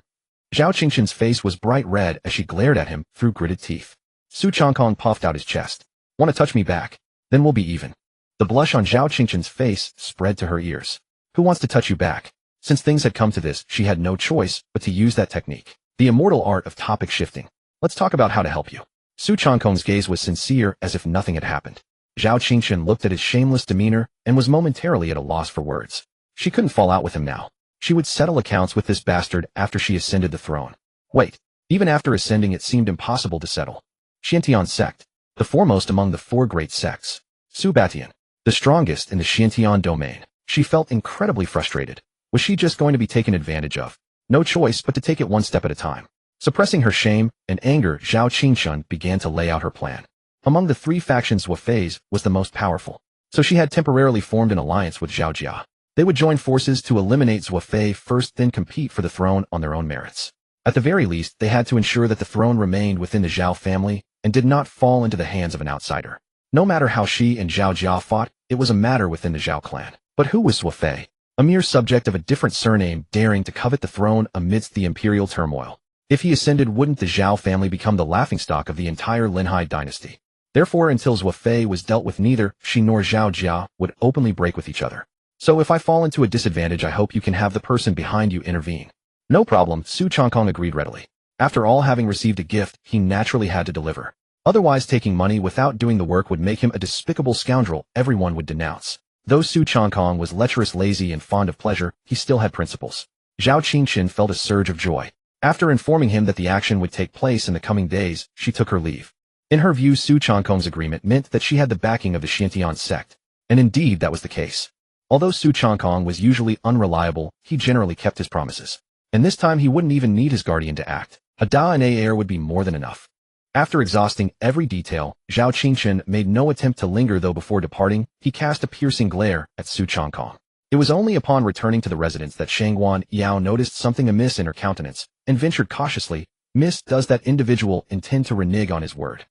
Zhao Qingqian's face was bright red as she glared at him through gritted teeth. Su Changkong puffed out his chest. "Want to touch me back? Then we'll be even." The blush on Zhao Qingqian's face spread to her ears. "Who wants to touch you back?" Since things had come to this, she had no choice but to use that technique. The immortal art of topic shifting. "Let's talk about how to help you." Su Changkong's gaze was sincere, as if nothing had happened. Zhao Qingqian looked at his shameless demeanor and was momentarily at a loss for words. She couldn't fall out with him now. She would settle accounts with this bastard after she ascended the throne. Wait, even after ascending it seemed impossible to settle. Xiantian sect, the foremost among the 4 great sects. Su Batian, the strongest in the Xiantian domain. She felt incredibly frustrated. Was she just going to be taken advantage of? No choice but to take it one step at a time. Suppressing her shame and anger, Zhao Qingqian began to lay out her plan. Among the 3 factions, Zuofei's was the most powerful, so she had temporarily formed an alliance with Zhao Jia. They would join forces to eliminate Zuofei first, then compete for the throne on their own merits. At the very least, they had to ensure that the throne remained within the Zhao family and did not fall into the hands of an outsider. No matter how she and Zhao Jia fought, it was a matter within the Zhao clan. But who was Zuofei? A mere subject of a different surname daring to covet the throne amidst the imperial turmoil. If he ascended, wouldn't the Zhao family become the laughingstock of the entire Linhai dynasty? Therefore, until Zuofei was dealt with, neither she nor Zhao Jia would openly break with each other. "So if I fall into a disadvantage, I hope you can have the person behind you intervene." "No problem," Su Changkong agreed readily. After all, having received a gift, he naturally had to deliver. Otherwise, taking money without doing the work would make him a despicable scoundrel everyone would denounce. Though Su Changkong was lecherous, lazy, and fond of pleasure, he still had principles. Zhao Qingqian felt a surge of joy. After informing him that the action would take place in the coming days, she took her leave. In her view, Su Changkong's agreement meant that she had the backing of the Xiantian sect. And indeed, that was the case. Although Su Changkong was usually unreliable, he generally kept his promises. And this time he wouldn't even need his guardian to act. A Da and A heir would be more than enough. After exhausting every detail, Zhao Qingqian made no attempt to linger, though before departing, he cast a piercing glare at Su Changkong. It was only upon returning to the residence that Shangguan Yao noticed something amiss in her countenance, and ventured cautiously, "Miss, does that individual intend to renege on his word?"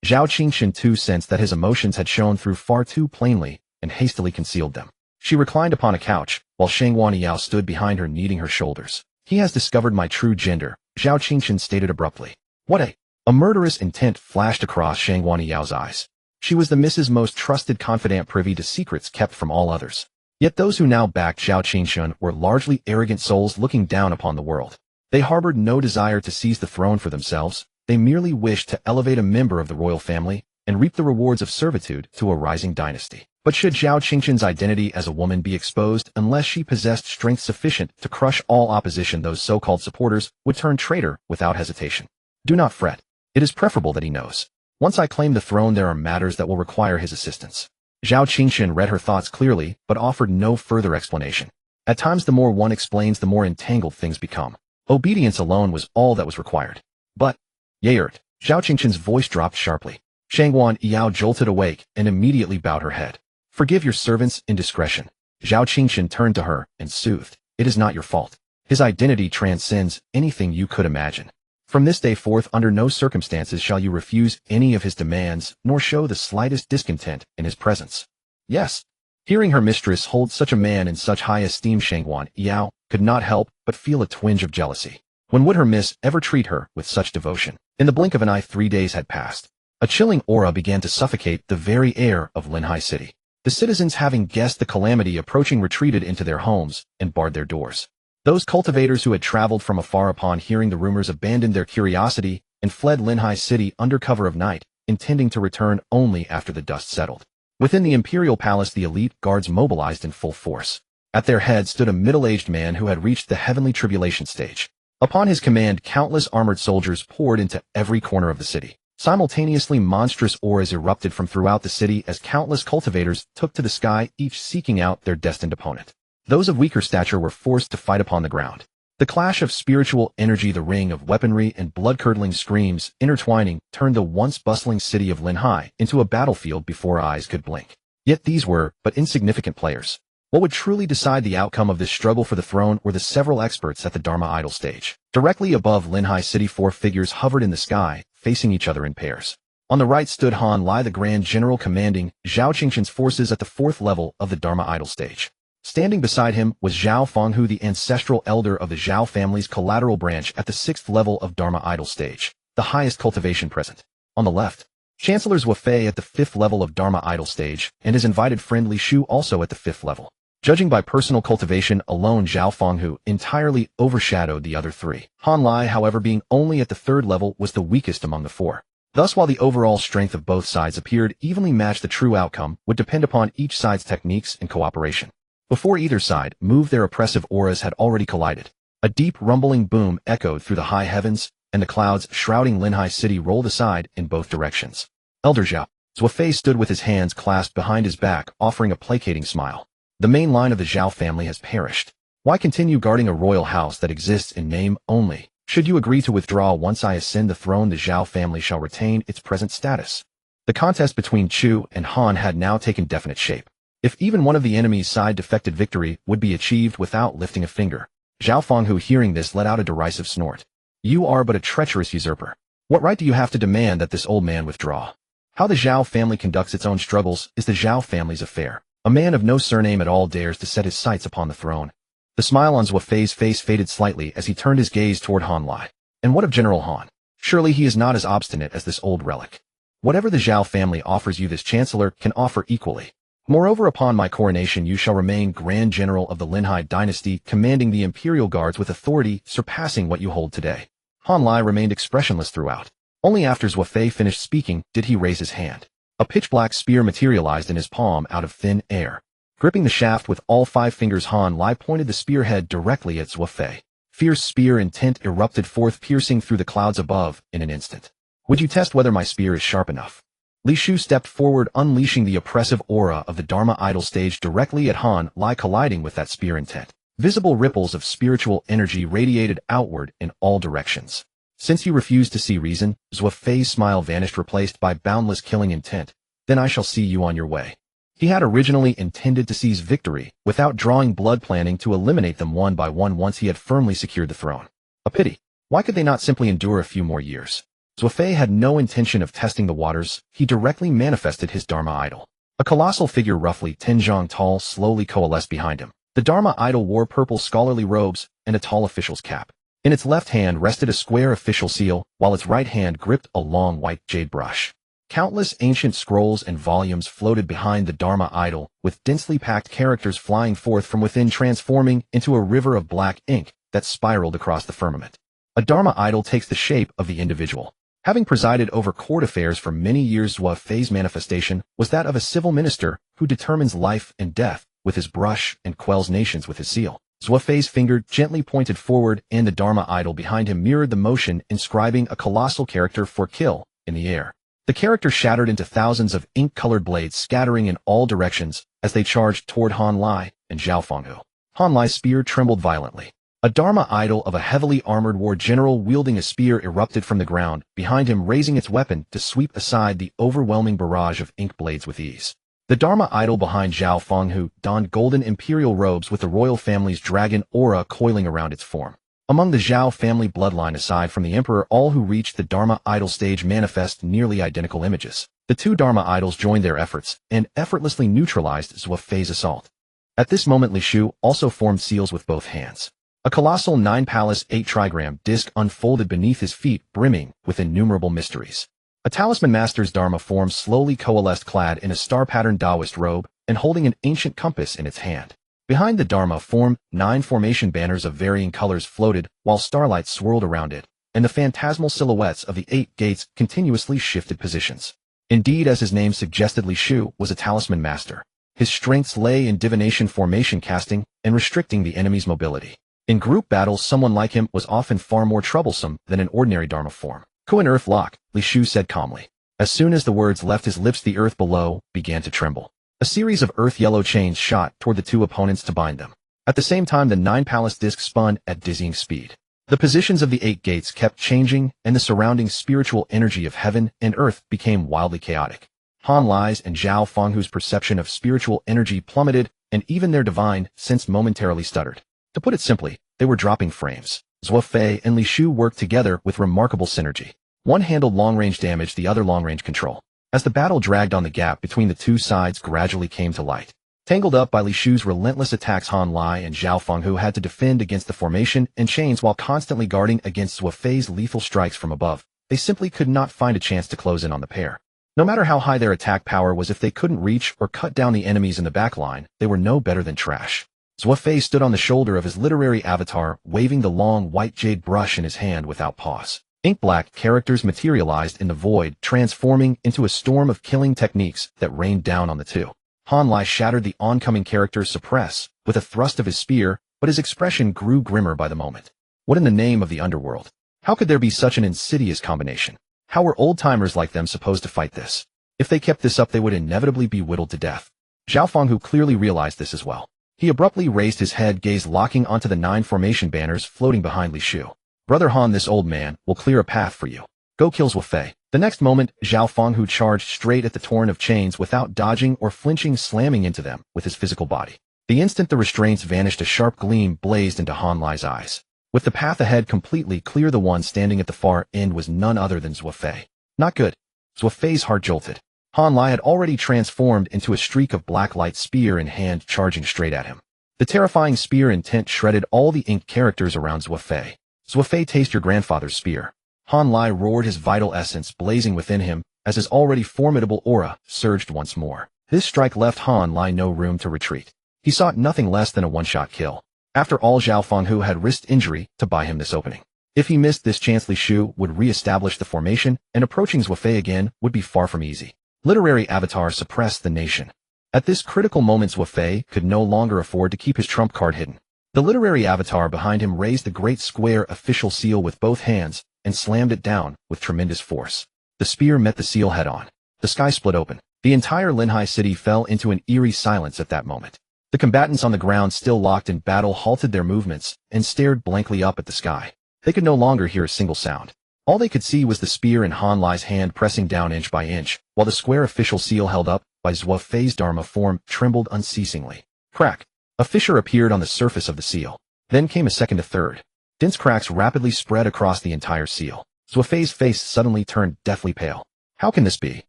Zhao Qingqian too sensed that his emotions had shown through far too plainly, and hastily concealed them. She reclined upon a couch, while Shangguan Yao stood behind her, kneading her shoulders. "He has discovered my true gender," Zhao Qingqian stated abruptly. "What a murderous intent flashed across Shangguan Yao's eyes. She was the Mrs. most trusted confidant, privy to secrets kept from all others. Yet those who now backed Zhao Qingqian were largely arrogant souls looking down upon the world. They harbored no desire to seize the throne for themselves. They merely wished to elevate a member of the royal family and reap the rewards of servitude to a rising dynasty. But should Zhao Qingqian's identity as a woman be exposed, unless she possessed strength sufficient to crush all opposition, those so-called supporters would turn traitor without hesitation. Do not fret. It is preferable that he knows. Once I claim the throne, there are matters that will require his assistance. Zhao Qingqian read her thoughts clearly, but offered no further explanation. At times, the more one explains, the more entangled things become. Obedience alone was all that was required. But, Yayert, Zhao Qingqian's voice dropped sharply. Shangguan Yao jolted awake and immediately bowed her head. "Forgive your servant's indiscretion." Zhao Qingshan turned to her and soothed. It is not your fault. His identity transcends anything you could imagine. From this day forth, under no circumstances shall you refuse any of his demands, nor show the slightest discontent in his presence. Yes. Hearing her mistress hold such a man in such high esteem, Shangguan Yao could not help but feel a twinge of jealousy. When would her miss ever treat her with such devotion? In the blink of an eye, 3 days had passed. A chilling aura began to suffocate the very air of Linhai City. The citizens, having guessed the calamity approaching, retreated into their homes and barred their doors. Those cultivators who had traveled from afar upon hearing the rumors abandoned their curiosity and fled Linhai City under cover of night, intending to return only after the dust settled. Within the imperial palace, the elite guards mobilized in full force. At their head stood a middle-aged man who had reached the heavenly tribulation stage. Upon his command, countless armored soldiers poured into every corner of the city. Simultaneously, monstrous auras erupted from throughout the city as countless cultivators took to the sky, each seeking out their destined opponent. Those of weaker stature were forced to fight upon the ground. The clash of spiritual energy, the ring of weaponry, and blood-curdling screams intertwining turned the once bustling city of Linhai into a battlefield before eyes could blink. Yet these were but insignificant players. What would truly decide the outcome of this struggle for the throne were the several experts at the Dharma idol stage. Directly above Linhai City, 4 figures hovered in the sky, facing each other in pairs. On the right stood Han Lai, the Grand General commanding Zhao Qingshan's forces at the 4th level of the Dharma idol stage. Standing beside him was Zhao Fenghu, the ancestral elder of the Zhao family's collateral branch at the 6th level of Dharma idol stage, the highest cultivation present. On the left, Chancellor Zhou Fei at the 5th level of Dharma idol stage, and his invited friend Li Shu also at the 5th level. Judging by personal cultivation alone, Zhao Fenghu entirely overshadowed the other 3. Han Lai, however, being only at the 3rd level, was the weakest among the 4. Thus, while the overall strength of both sides appeared evenly matched, the true outcome would depend upon each side's techniques and cooperation. Before either side moved, their oppressive auras had already collided. A deep rumbling boom echoed through the high heavens, and the clouds shrouding Linhai City rolled aside in both directions. Elder Zhao Zhou Fei stood with his hands clasped behind his back, offering a placating smile. The main line of the Zhao family has perished. Why continue guarding a royal house that exists in name only? Should you agree to withdraw once I ascend the throne, the Zhao family shall retain its present status. The contest between Chu and Han had now taken definite shape. If even one of the enemy's side defected, victory would be achieved without lifting a finger. Zhao Fenghu, hearing this, let out a derisive snort. You are but a treacherous usurper. What right do you have to demand that this old man withdraw? How the Zhao family conducts its own struggles is the Zhao family's affair. A man of no surname at all dares to set his sights upon the throne. The smile on Zhou Fei's face faded slightly as he turned his gaze toward Han Lai. And what of General Han? Surely he is not as obstinate as this old relic. Whatever the Zhao family offers you, this chancellor can offer equally. Moreover, upon my coronation you shall remain Grand General of the Linhai dynasty, commanding the imperial guards with authority surpassing what you hold today. Han Lai remained expressionless throughout. Only after Zhou Fei finished speaking did he raise his hand. A pitch-black spear materialized in his palm out of thin air. Gripping the shaft with all 5 fingers, Han Lai pointed the spearhead directly at Zhou Fei. Fierce spear intent erupted forth, piercing through the clouds above in an instant. Would you test whether my spear is sharp enough? Li Shu stepped forward, unleashing the oppressive aura of the Dharma idol stage directly at Han Lai, colliding with that spear intent. Visible ripples of spiritual energy radiated outward in all directions. Since you refuse to see reason, Zhou Fei's smile vanished, replaced by boundless killing intent. Then I shall see you on your way. He had originally intended to seize victory without drawing blood, planning to eliminate them one by one once he had firmly secured the throne. A pity. Why could they not simply endure a few more years? Zhou Fei had no intention of testing the waters. He directly manifested his Dharma idol. A colossal figure roughly 10 zhang tall slowly coalesced behind him. The Dharma idol wore purple scholarly robes and a tall official's cap. In its left hand rested a square official seal, while its right hand gripped a long white jade brush. Countless ancient scrolls and volumes floated behind the Dharma idol, with densely packed characters flying forth from within, transforming into a river of black ink that spiraled across the firmament. A Dharma idol takes the shape of the individual. Having presided over court affairs for many years, Zhou Fei's manifestation was that of a civil minister who determines life and death with his brush and quells nations with his seal. Zhou Fei's finger gently pointed forward, and the Dharma idol behind him mirrored the motion, inscribing a colossal character for kill in the air. The character shattered into thousands of ink-colored blades, scattering in all directions as they charged toward Han Lai and Zhao Fenghu. Han Lai's spear trembled violently. A Dharma idol of a heavily armored war general wielding a spear erupted from the ground behind him, raising its weapon to sweep aside the overwhelming barrage of ink blades with ease. The Dharma idol behind Zhao Fenghu donned golden imperial robes with the royal family's dragon aura coiling around its form. Among the Zhao family bloodline aside from the emperor, all who reached the Dharma idol stage manifest nearly identical images. The two Dharma idols joined their efforts and effortlessly neutralized Zhou Fei's assault. At this moment, Li Shu also formed seals with both hands. A colossal 9-palace 8-trigram disc unfolded beneath his feet, brimming with innumerable mysteries. A talisman master's Dharma form slowly coalesced, clad in a star-patterned Taoist robe and holding an ancient compass in its hand. Behind the Dharma form, 9 formation banners of varying colors floated while starlight swirled around it, and the phantasmal silhouettes of the 8 gates continuously shifted positions. Indeed, as his name suggested, Li Shu was a talisman master. His strengths lay in divination formation casting and restricting the enemy's mobility. In group battles, someone like him was often far more troublesome than an ordinary Dharma form. "Ko an earth lock," Li Shu said calmly. As soon as the words left his lips, the earth below began to tremble. A series of earth-yellow chains shot toward the two opponents to bind them. At the same time, the 9-palace disc spun at dizzying speed. The positions of the 8 gates kept changing, and the surrounding spiritual energy of heaven and earth became wildly chaotic. Han Lai's and Zhao Fenghu's perception of spiritual energy plummeted, and even their divine sense momentarily stuttered. To put it simply, they were dropping frames. Zhou Fei and Li Shu worked together with remarkable synergy. One handled long-range damage, the other long-range control. As the battle dragged on, the gap between the two sides gradually came to light. Tangled up by Li Shu's relentless attacks, Han Lai and Zhao Fenghu had to defend against the formation and chains while constantly guarding against Zhou Fei's lethal strikes from above. They simply could not find a chance to close in on the pair. No matter how high their attack power was, if they couldn't reach or cut down the enemies in the back line, they were no better than trash. Zhou Fei stood on the shoulder of his literary avatar, waving the long white jade brush in his hand without pause. Ink-black characters materialized in the void, transforming into a storm of killing techniques that rained down on the two. Han Lai shattered the oncoming character's suppress with a thrust of his spear, but his expression grew grimmer by the moment. What in the name of the underworld? How could there be such an insidious combination? How were old-timers like them supposed to fight this? If they kept this up, they would inevitably be whittled to death. Zhao Fenghu clearly realized this as well. He abruptly raised his head, gaze locking onto the 9 formation banners floating behind Li Shu. "Brother Han, this old man will clear a path for you. Go kill Zhou Fei." The next moment, Zhao Fenghu charged straight at the torrent of chains without dodging or flinching, slamming into them with his physical body. The instant the restraints vanished, a sharp gleam blazed into Han Lai's eyes. With the path ahead completely clear, the one standing at the far end was none other than Zhou Fei. Not good. Zhou Fei's heart jolted. Han Lai had already transformed into a streak of black light, spear in hand, charging straight at him. The terrifying spear intent shredded all the inked characters around Zhou Fei. "Zhou Fei, taste your grandfather's spear." Han Lai roared, his vital essence blazing within him as his already formidable aura surged once more. This strike left Han Lai no room to retreat. He sought nothing less than a one-shot kill. After all, Zhao Fenghu had risked injury to buy him this opening. If he missed this chance, Li Shu would re-establish the formation, and approaching Zhou Fei again would be far from easy. Literary avatar suppressed the nation. At this critical moment, Zhou Fei could no longer afford to keep his trump card hidden. The literary avatar behind him raised the great square official seal with both hands and slammed it down with tremendous force. The spear met the seal head-on. The sky split open. The entire Linhai city fell into an eerie silence at that moment. The combatants on the ground, still locked in battle, halted their movements and stared blankly up at the sky. They could no longer hear a single sound. All they could see was the spear in Han Lai's hand pressing down inch by inch, while the square official seal held up by Zhou Fei's Dharma form trembled unceasingly. Crack! A fissure appeared on the surface of the seal. Then came a second, a third. Dense cracks rapidly spread across the entire seal. Zhou Fei's face suddenly turned deathly pale. How can this be?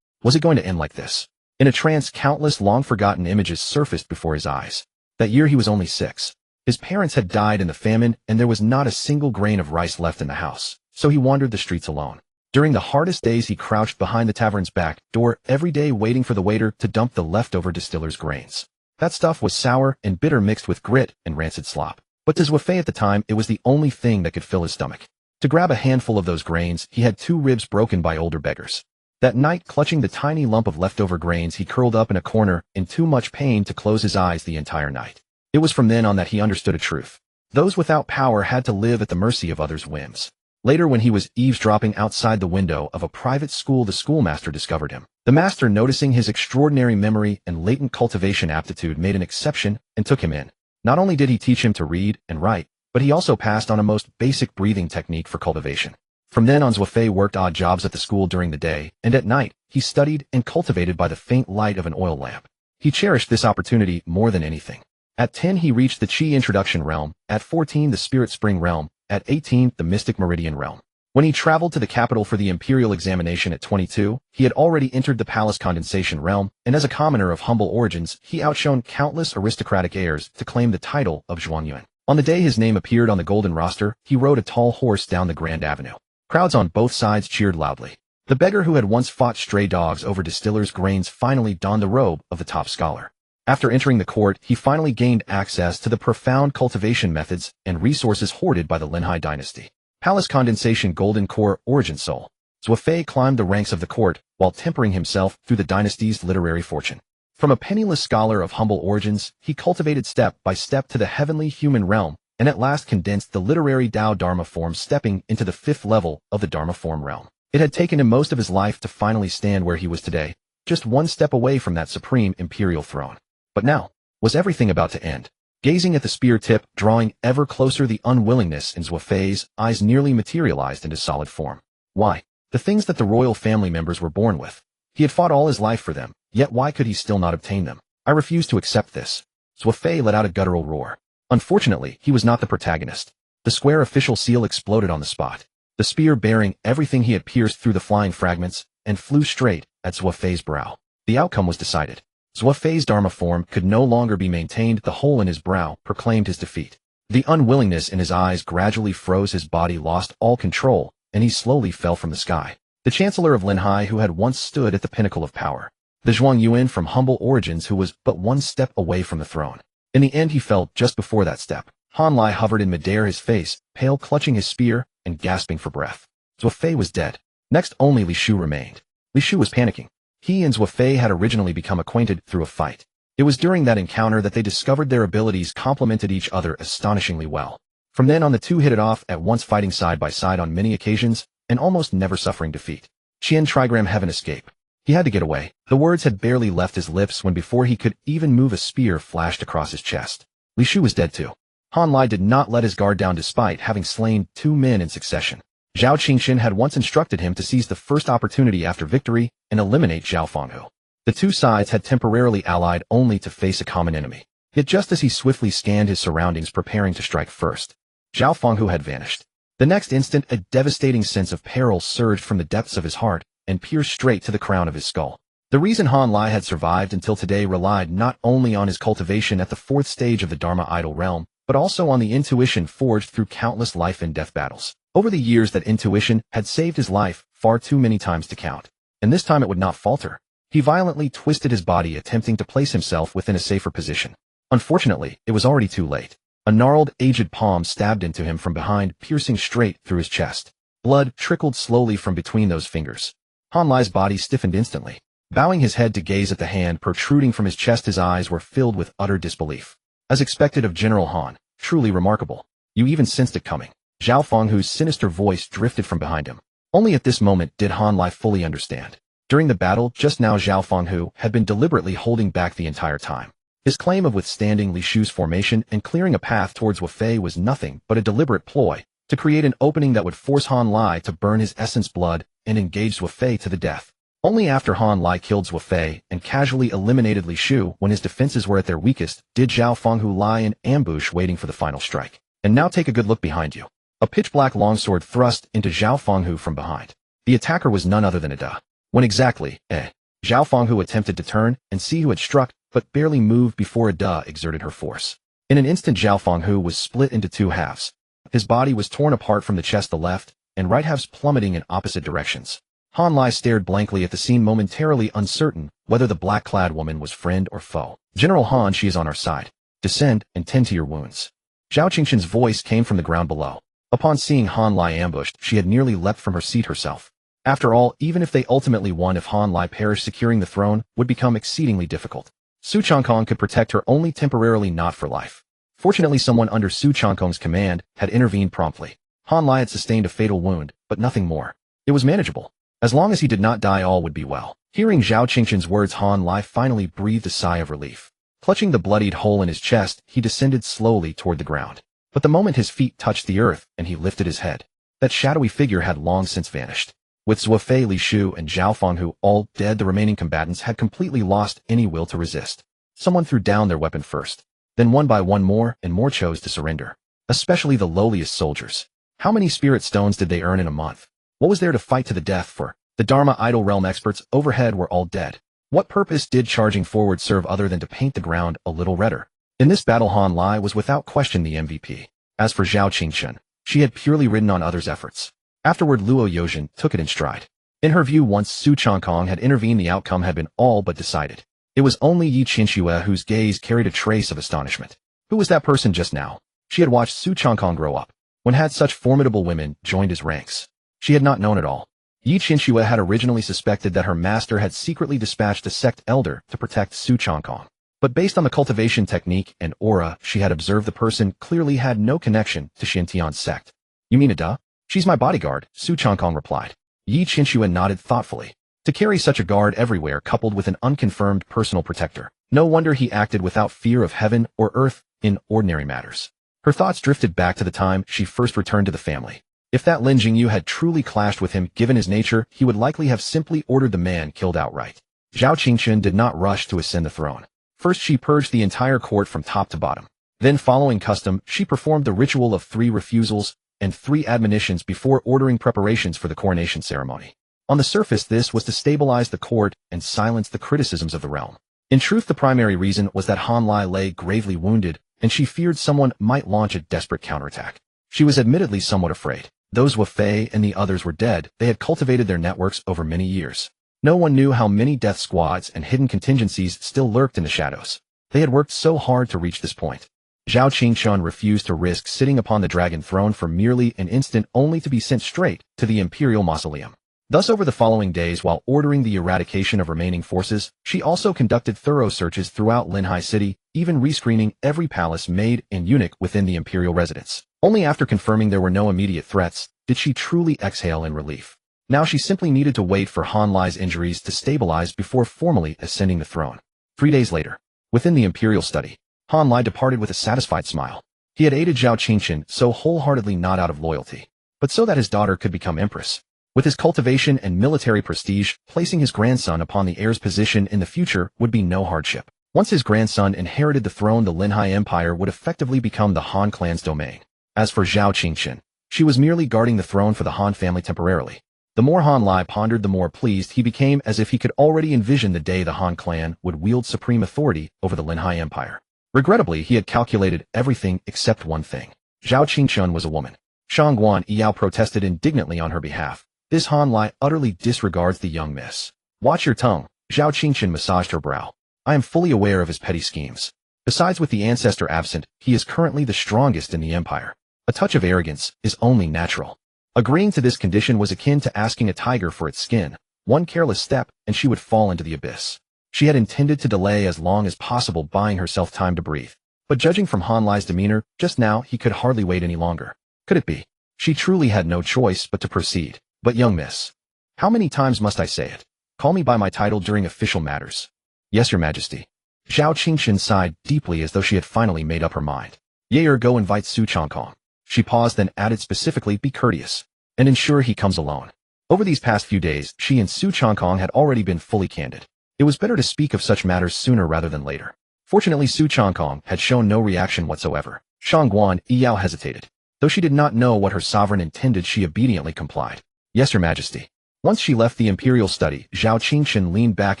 Was it going to end like this? In a trance, countless long-forgotten images surfaced before his eyes. That year he was only 6. His parents had died in the famine, and there was not a single grain of rice left in the house, so he wandered the streets alone. During the hardest days, he crouched behind the tavern's back door every day, waiting for the waiter to dump the leftover distiller's grains. That stuff was sour and bitter, mixed with grit and rancid slop. But to Zhou Fei at the time, it was the only thing that could fill his stomach. To grab a handful of those grains, he had 2 ribs broken by older beggars. That night, clutching the tiny lump of leftover grains, he curled up in a corner in too much pain to close his eyes the entire night. It was from then on that he understood a truth. Those without power had to live at the mercy of others' whims. Later, when he was eavesdropping outside the window of a private school, the schoolmaster discovered him. The master, noticing his extraordinary memory and latent cultivation aptitude, made an exception and took him in. Not only did he teach him to read and write, but he also passed on a most basic breathing technique for cultivation. From then on, Zhou Fei worked odd jobs at the school during the day, and at night, he studied and cultivated by the faint light of an oil lamp. He cherished this opportunity more than anything. At 10 he reached the Qi Introduction Realm, at 14 the Spirit Spring Realm, at 18 the Mystic Meridian Realm. When he traveled to the capital for the Imperial Examination at 22, he had already entered the Palace Condensation Realm, and as a commoner of humble origins, he outshone countless aristocratic heirs to claim the title of Zhuangyuan. On the day his name appeared on the golden roster, he rode a tall horse down the Grand Avenue. Crowds on both sides cheered loudly. The beggar who had once fought stray dogs over distillers' grains finally donned the robe of the top scholar. After entering the court, he finally gained access to the profound cultivation methods and resources hoarded by the Linhai dynasty. Palace Condensation Golden Core Origin Soul. Zhuofei climbed the ranks of the court while tempering himself through the dynasty's literary fortune. From a penniless scholar of humble origins, he cultivated step by step to the heavenly human realm, and at last condensed the literary Tao Dharma form, stepping into the 5th level of the Dharma form realm. It had taken him most of his life to finally stand where he was today, just one step away from that supreme imperial throne. But now, was everything about to end? Gazing at the spear tip, drawing ever closer, the unwillingness in Zhuofei's eyes nearly materialized into solid form. Why? The things that the royal family members were born with. He had fought all his life for them, yet why could he still not obtain them? I refuse to accept this. Zhuofei let out a guttural roar. Unfortunately, he was not the protagonist. The square official seal exploded on the spot. The spear, bearing everything he had pierced through the flying fragments, and flew straight at Zhuofei's brow. The outcome was decided. Zhuofei's Dharma form could no longer be maintained. The hole in his brow proclaimed his defeat. The unwillingness in his eyes gradually froze. His body lost all control, and he slowly fell from the sky. The Chancellor of Linhai, who had once stood at the pinnacle of power. The Zhuangyuan from humble origins, who was but one step away from the throne. In the end he fell just before that step. Han Lai hovered in midair, his face pale, clutching his spear and gasping for breath. Zhuofei was dead. Next only Li Shu remained. Li Shu was panicking. He and Zhuofei had originally become acquainted through a fight. It was during that encounter that they discovered their abilities complemented each other astonishingly well. From then on, the two hit it off, at once fighting side by side on many occasions, and almost never suffering defeat. Qian Trigram Heaven escape. He had to get away. The words had barely left his lips when, before he could even move, a spear flashed across his chest. Li Shu was dead too. Han Lai did not let his guard down despite having slain 2 men in succession. Zhao Qingxin had once instructed him to seize the first opportunity after victory and eliminate Zhao Fenghu. The two sides had temporarily allied only to face a common enemy. Yet just as he swiftly scanned his surroundings preparing to strike first, Zhao Fenghu had vanished. The next instant, a devastating sense of peril surged from the depths of his heart and pierced straight to the crown of his skull. The reason Han Lai had survived until today relied not only on his cultivation at the 4th stage of the Dharma Idol realm, but also on the intuition forged through countless life and death battles. Over the years, that intuition had saved his life far too many times to count. And this time it would not falter. He violently twisted his body, attempting to place himself within a safer position. Unfortunately, it was already too late. A gnarled, aged palm stabbed into him from behind, piercing straight through his chest. Blood trickled slowly from between those fingers. Han Lai's body stiffened instantly. Bowing his head to gaze at the hand protruding from his chest, his eyes were filled with utter disbelief. As expected of General Han, truly remarkable. You even sensed it coming. Zhao Fenghu's sinister voice drifted from behind him. Only at this moment did Han Lai fully understand. During the battle just now, Zhao Fenghu had been deliberately holding back the entire time. His claim of withstanding Li Shu's formation and clearing a path towards Zhuofei was nothing but a deliberate ploy to create an opening that would force Han Lai to burn his essence blood and engage Zhuofei to the death. Only after Han Lai killed Zhuofei and casually eliminated Li Shu when his defenses were at their weakest did Zhao Fenghu lie in ambush waiting for the final strike. And now take a good look behind you. A pitch-black longsword thrust into Zhao Fenghu from behind. The attacker was none other than Ada. When exactly, Zhao Fenghu attempted to turn and see who had struck, but barely moved before Ada exerted her force. In an instant, Zhao Fenghu was split into 2 halves. His body was torn apart from the chest, the left and right halves plummeting in opposite directions. Han Lai stared blankly at the scene, momentarily uncertain whether the black-clad woman was friend or foe. General Han, she is on our side. Descend and tend to your wounds. Zhao Qingxin's voice came from the ground below. Upon seeing Han Lai ambushed, she had nearly leapt from her seat herself. After all, even if they ultimately won, if Han Lai perished, securing the throne would become exceedingly difficult. Su Changkong could protect her only temporarily, not for life. Fortunately, someone under Su Changkong's command had intervened promptly. Han Lai had sustained a fatal wound, but nothing more. It was manageable. As long as he did not die, all would be well. Hearing Zhao Qingxin's words, Han Lai finally breathed a sigh of relief. Clutching the bloodied hole in his chest, he descended slowly toward the ground. But the moment his feet touched the earth and he lifted his head, that shadowy figure had long since vanished. With Zhuofei, Li Shu, and Zhao Fenghu all dead, the remaining combatants had completely lost any will to resist. Someone threw down their weapon first. Then one by one more and more chose to surrender. Especially the lowliest soldiers. How many spirit stones did they earn in a month? What was there to fight to the death for? The Dharma Idol Realm experts overhead were all dead. What purpose did charging forward serve other than to paint the ground a little redder? In this battle, Han Lai was without question the MVP. As for Zhao Qingchen, she had purely ridden on others' efforts. Afterward, Luo Yozhen took it in stride. In her view, once Su Changkong had intervened, the outcome had been all but decided. It was only Yi Qinxue whose gaze carried a trace of astonishment. Who was that person just now? She had watched Su Changkong grow up. When had such formidable women joined his ranks? She had not known it all. Yi Qinxue had originally suspected that her master had secretly dispatched a sect elder to protect Su Changkong. But based on the cultivation technique and aura she had observed, the person clearly had no connection to Xintian's sect. You mean Ada? She's my bodyguard, Su Changkong replied. Yi Qinxue nodded thoughtfully. To carry such a guard everywhere coupled with an unconfirmed personal protector, no wonder he acted without fear of heaven or earth in ordinary matters. Her thoughts drifted back to the time she first returned to the family. If that Lin Jingyu had truly clashed with him, given his nature, he would likely have simply ordered the man killed outright. Zhao Qingchen did not rush to ascend the throne. First, she purged the entire court from top to bottom. Then, following custom, she performed the ritual of 3 refusals and 3 admonitions before ordering preparations for the coronation ceremony. On the surface, this was to stabilize the court and silence the criticisms of the realm. In truth, the primary reason was that Han Lai lay gravely wounded, and she feared someone might launch a desperate counterattack. She was admittedly somewhat afraid. Those Wei and the others were dead. They had cultivated their networks over many years. No one knew how many death squads and hidden contingencies still lurked in the shadows. They had worked so hard to reach this point. Zhao Qingchen refused to risk sitting upon the dragon throne for merely an instant, only to be sent straight to the imperial mausoleum. Thus, over the following days, while ordering the eradication of remaining forces, she also conducted thorough searches throughout Linhai City, even rescreening every palace, maid, and eunuch within the imperial residence. Only after confirming there were no immediate threats did she truly exhale in relief. Now she simply needed to wait for Han Lai's injuries to stabilize before formally ascending the throne. 3 days later, within the imperial study, Han Lai departed with a satisfied smile. He had aided Zhao Qingchen so wholeheartedly not out of loyalty, but so that his daughter could become empress. With his cultivation and military prestige, placing his grandson upon the heir's position in the future would be no hardship. Once his grandson inherited the throne, the Linhai Empire would effectively become the Han clan's domain. As for Zhao Qingchen, she was merely guarding the throne for the Han family temporarily. The more Han Lai pondered, the more pleased he became, as if he could already envision the day the Han clan would wield supreme authority over the Linhai Empire. Regrettably, he had calculated everything except one thing. Zhao Qingchen was a woman. Shangguan Yao protested indignantly on her behalf. This Han Lai utterly disregards the young miss. Watch your tongue. Zhao Qingchen massaged her brow. I am fully aware of his petty schemes. Besides, with the ancestor absent, he is currently the strongest in the empire. A touch of arrogance is only natural. Agreeing to this condition was akin to asking a tiger for its skin. One careless step, and she would fall into the abyss. She had intended to delay as long as possible, buying herself time to breathe. But judging from Han Lai's demeanor, just now he could hardly wait any longer. Could it be? She truly had no choice but to proceed. But young miss, how many times must I say it? Call me by my title during official matters. Yes, your majesty. Zhao Qingchen sighed deeply as though she had finally made up her mind. Yair, go invite Su Changkong. She paused, then added specifically, be courteous, and ensure he comes alone. Over these past few days, she and Su Changkong had already been fully candid. It was better to speak of such matters sooner rather than later. Fortunately, Su Changkong had shown no reaction whatsoever. Shangguan Yao hesitated. Though she did not know what her sovereign intended, she obediently complied. Yes, your majesty. Once she left the imperial study, Zhao Qingchen leaned back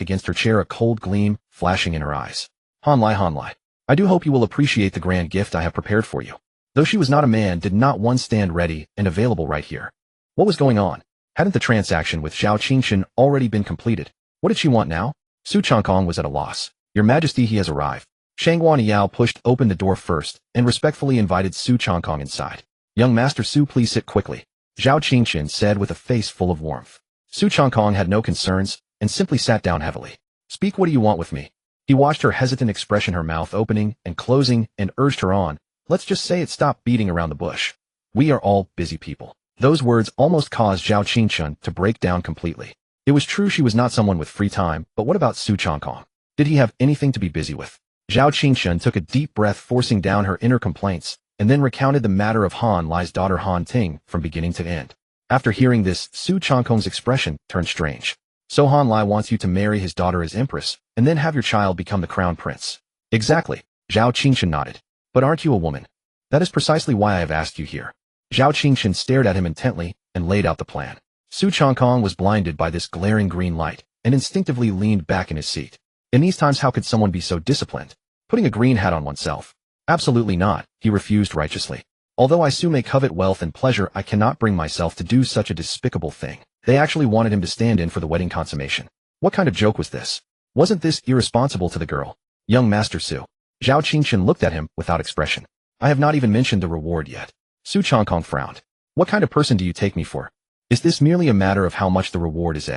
against her chair, a cold gleam flashing in her eyes. Han Lai, I do hope you will appreciate the grand gift I have prepared for you. Though she was not a man, did not one stand ready and available right here? What was going on? Hadn't the transaction with Zhao Qingchen already been completed? What did she want now? Su Changkong was at a loss. Your majesty, he has arrived. Shangguan Yao pushed open the door first and respectfully invited Su Changkong inside. Young Master Su, please sit quickly, Zhao Qingchen said with a face full of warmth. Su Changkong had no concerns and simply sat down heavily. Speak, what do you want with me? He watched her hesitant expression, her mouth opening and closing, and urged her on. Let's just say it, stop beating around the bush. We are all busy people. Those words almost caused Zhao Qingchen to break down completely. It was true she was not someone with free time, but what about Su Changkong? Did he have anything to be busy with? Zhao Qingchen took a deep breath, forcing down her inner complaints, and then recounted the matter of Han Lai's daughter Han Ting from beginning to end. After hearing this, Su Changkong's expression turned strange. So Han Lai wants you to marry his daughter as empress, and then have your child become the crown prince. Exactly. Zhao Qingshan nodded. But aren't you a woman? That is precisely why I have asked you here. Zhao Qingshan stared at him intently and laid out the plan. Su Changkong was blinded by this glaring green light and instinctively leaned back in his seat. In these times, how could someone be so disciplined? Putting a green hat on oneself. Absolutely not, he refused righteously. Although I may covet wealth and pleasure, I cannot bring myself to do such a despicable thing. They actually wanted him to stand in for the wedding consummation. What kind of joke was this? Wasn't this irresponsible to the girl? Young Master Su. Zhao Qingshan looked at him without expression. I have not even mentioned the reward yet. Su Changkong frowned. What kind of person do you take me for? Is this merely a matter of how much the reward is?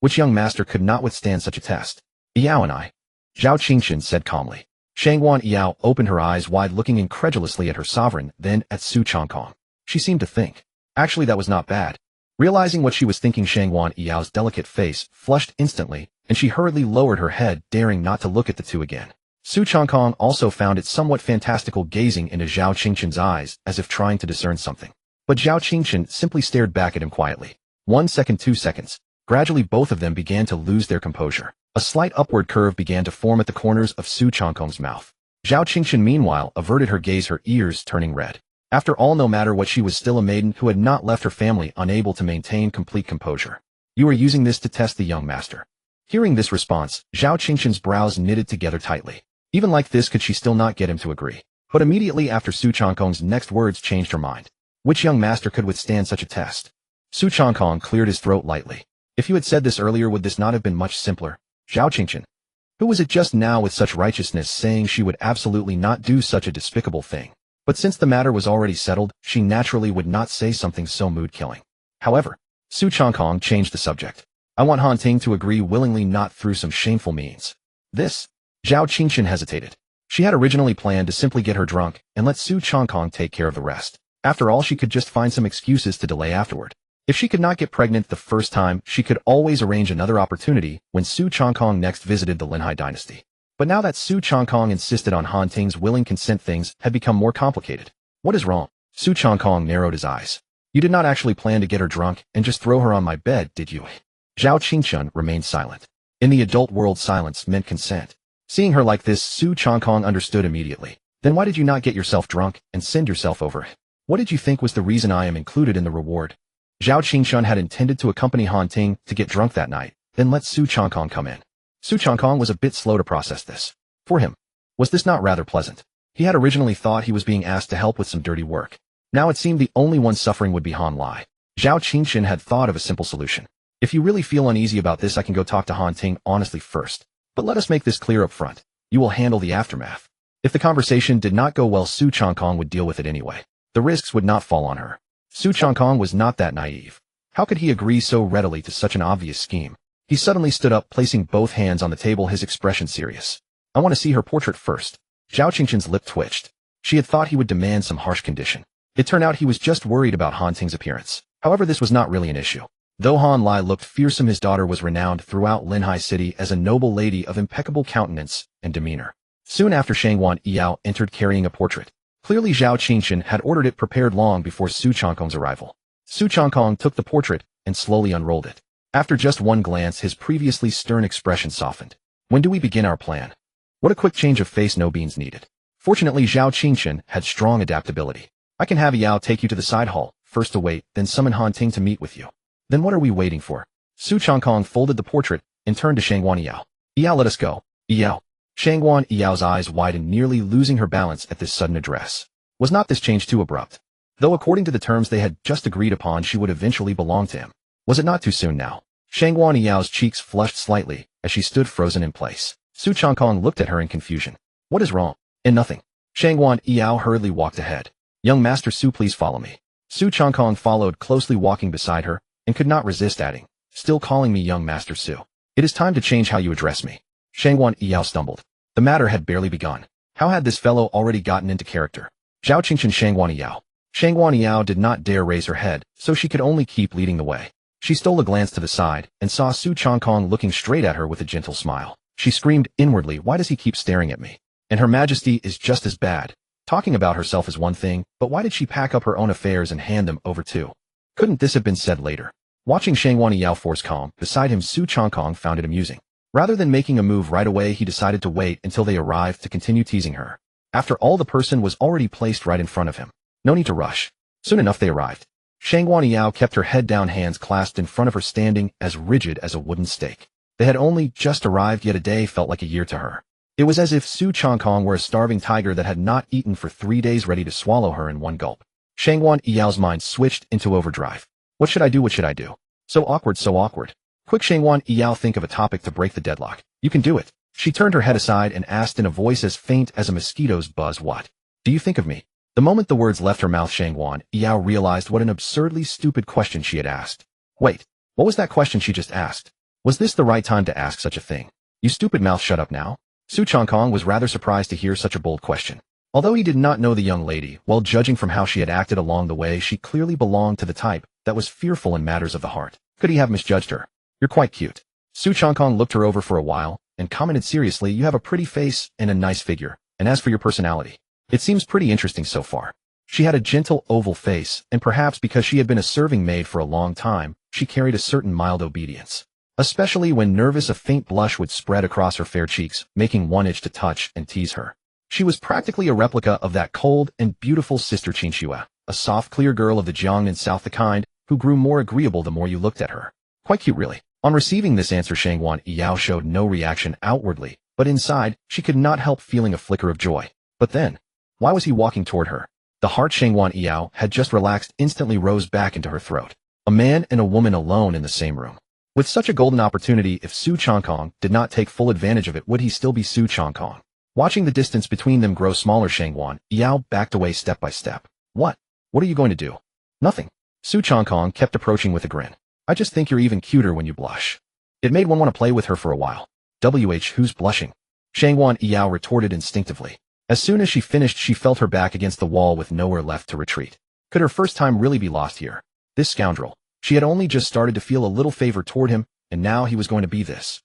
Which young master could not withstand such a test? Yao and I. Zhao Qingshan said calmly. Shangguan Yao opened her eyes wide, looking incredulously at her sovereign, then at Su Changkong. She seemed to think. Actually, that was not bad. Realizing what she was thinking, Shangguan Yao's delicate face flushed instantly, and she hurriedly lowered her head, daring not to look at the two again. Su Changkong also found it somewhat fantastical gazing into Zhao Qingshan's eyes as if trying to discern something. But Zhao Qingshan simply stared back at him quietly. 1 second, 2 seconds. Gradually both of them began to lose their composure. A slight upward curve began to form at the corners of Su Changkong's mouth. Zhao Qingshan meanwhile averted her gaze, her ears turning red. After all, no matter what, she was still a maiden who had not left her family, unable to maintain complete composure. You are using this to test the young master. Hearing this response, Zhao Qingshan's brows knitted together tightly. Even like this could she still not get him to agree. But immediately after Su Changkong's next words changed her mind. Which young master could withstand such a test? Su Changkong cleared his throat lightly. If you had said this earlier, would this not have been much simpler? Zhao Qingshan. Who was it just now with such righteousness saying she would absolutely not do such a despicable thing? But since the matter was already settled, she naturally would not say something so mood-killing. However, Su Changkong changed the subject. I want Han Ting to agree willingly, not through some shameful means. This? Zhao Qingshan hesitated. She had originally planned to simply get her drunk and let Su Changkong take care of the rest. After all, she could just find some excuses to delay afterward. If she could not get pregnant the first time, she could always arrange another opportunity when Su Changkong next visited the Linhai dynasty. But now that Su Changkong insisted on Han Ting's willing consent, things had become more complicated. What is wrong? Su Changkong narrowed his eyes. You did not actually plan to get her drunk and just throw her on my bed, did you? Zhao Qingshan remained silent. In the adult world, silence meant consent. Seeing her like this, Su Changkong understood immediately. Then why did you not get yourself drunk and send yourself over? What did you think was the reason I am included in the reward? Zhao Qingshan had intended to accompany Han Ting to get drunk that night, then let Su Changkong come in. Su Changkong was a bit slow to process this. For him, was this not rather pleasant? He had originally thought he was being asked to help with some dirty work. Now it seemed the only one suffering would be Han Lai. Zhao Qingshan had thought of a simple solution. If you really feel uneasy about this, I can go talk to Han Ting honestly first. But let us make this clear up front. You will handle the aftermath. If the conversation did not go well, Su Changkong would deal with it anyway. The risks would not fall on her. Su Changkong was not that naive. How could he agree so readily to such an obvious scheme? He suddenly stood up, placing both hands on the table, his expression serious. I want to see her portrait first. Zhao Qingshan's lip twitched. She had thought he would demand some harsh condition. It turned out he was just worried about Han Ting's appearance. However, this was not really an issue. Though Han Lai looked fearsome, his daughter was renowned throughout Linhai City as a noble lady of impeccable countenance and demeanor. Soon after, Shangguan Yao entered carrying a portrait. Clearly, Zhao Qingshan had ordered it prepared long before Su Changkong's arrival. Su Changkong took the portrait and slowly unrolled it. After just one glance, his previously stern expression softened. When do we begin our plan? What a quick change of face, no beans needed. Fortunately, Zhao Qingshan had strong adaptability. I can have Yao take you to the side hall, first to wait, then summon Han Ting to meet with you. Then what are we waiting for? Su Changkong folded the portrait and turned to Shangguan Yao. Yao, let us go. Yao. Shangguan Yao's eyes widened, nearly losing her balance at this sudden address. Was not this change too abrupt? Though according to the terms they had just agreed upon, she would eventually belong to him. Was it not too soon now? Shangguan Yao's cheeks flushed slightly as she stood frozen in place. Su Changkong looked at her in confusion. What is wrong? And nothing. Shangguan Yao hurriedly walked ahead. Young Master Su, please follow me. Su Changkong followed closely, walking beside her, and could not resist adding, still calling me Young Master Su. It is time to change how you address me. Shangguan Yao stumbled. The matter had barely begun. How had this fellow already gotten into character? Zhao Qingshan, Shangguan Yao. Shangguan Yao did not dare raise her head, so she could only keep leading the way. She stole a glance to the side and saw Su Changkong looking straight at her with a gentle smile. She screamed inwardly, why does he keep staring at me? And Her Majesty is just as bad. Talking about herself is one thing, but why did she pack up her own affairs and hand them over too? Couldn't this have been said later? Watching Shangguan Yao force calm beside him, Su Changkong found it amusing. Rather than making a move right away, he decided to wait until they arrived to continue teasing her. After all, the person was already placed right in front of him. No need to rush. Soon enough they arrived. Shangguan Yao kept her head down, hands clasped in front of her, standing as rigid as a wooden stake. They had only just arrived, yet a day felt like a year to her. It was as if Su Changkong were a starving tiger that had not eaten for 3 days, ready to swallow her in one gulp. Shangguan Yao's mind switched into overdrive. What should I do? What should I do? So awkward, so awkward. Quick, Shangguan Yao, think of a topic to break the deadlock. You can do it. She turned her head aside and asked in a voice as faint as a mosquito's buzz, what do you think of me? The moment the words left her mouth, Shangguan Yao realized what an absurdly stupid question she had asked. Wait, what was that question she just asked? Was this the right time to ask such a thing? You stupid mouth, shut up now. Su Changkong was rather surprised to hear such a bold question. Although he did not know the young lady, well, judging from how she had acted along the way, she clearly belonged to the type that was fearful in matters of the heart. Could he have misjudged her? You're quite cute. Su Changkong looked her over for a while and commented seriously, you have a pretty face and a nice figure, and as for your personality, it seems pretty interesting so far. She had a gentle oval face, and perhaps because she had been a serving maid for a long time, she carried a certain mild obedience. Especially when nervous, a faint blush would spread across her fair cheeks, making one itch to touch and tease her. She was practically a replica of that cold and beautiful sister Qingxue, a soft, clear girl of the Jiangnan South, the kind who grew more agreeable the more you looked at her. Quite cute, really. On receiving this answer, Shangguan Yao showed no reaction outwardly, but inside, she could not help feeling a flicker of joy. But then, why was he walking toward her? The heart Shangguan Yao had just relaxed instantly rose back into her throat. A man and a woman alone in the same room. With such a golden opportunity, if Su Changkong did not take full advantage of it, would he still be Su Changkong? Watching the distance between them grow smaller, Shangguan Yao backed away step by step. What are you going to do? Nothing. Su Changkong kept approaching with a grin. I just think you're even cuter when you blush. It made one want to play with her for a while. Who's blushing? Shangguan Yao retorted instinctively. As soon as she finished, she felt her back against the wall with nowhere left to retreat. Could her first time really be lost here? This scoundrel. She had only just started to feel a little favor toward him, and now he was going to be this.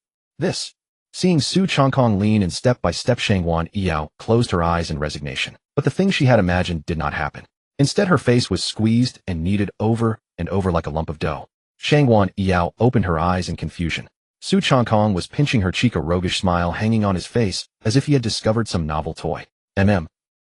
Seeing Su Changkong lean in step by step, Shangguan Yao closed her eyes in resignation. But the thing she had imagined did not happen. Instead, her face was squeezed and kneaded over and over like a lump of dough. Shangguan Yao opened her eyes in confusion. Su Changkong was pinching her cheek, a roguish smile hanging on his face, as if he had discovered some novel toy.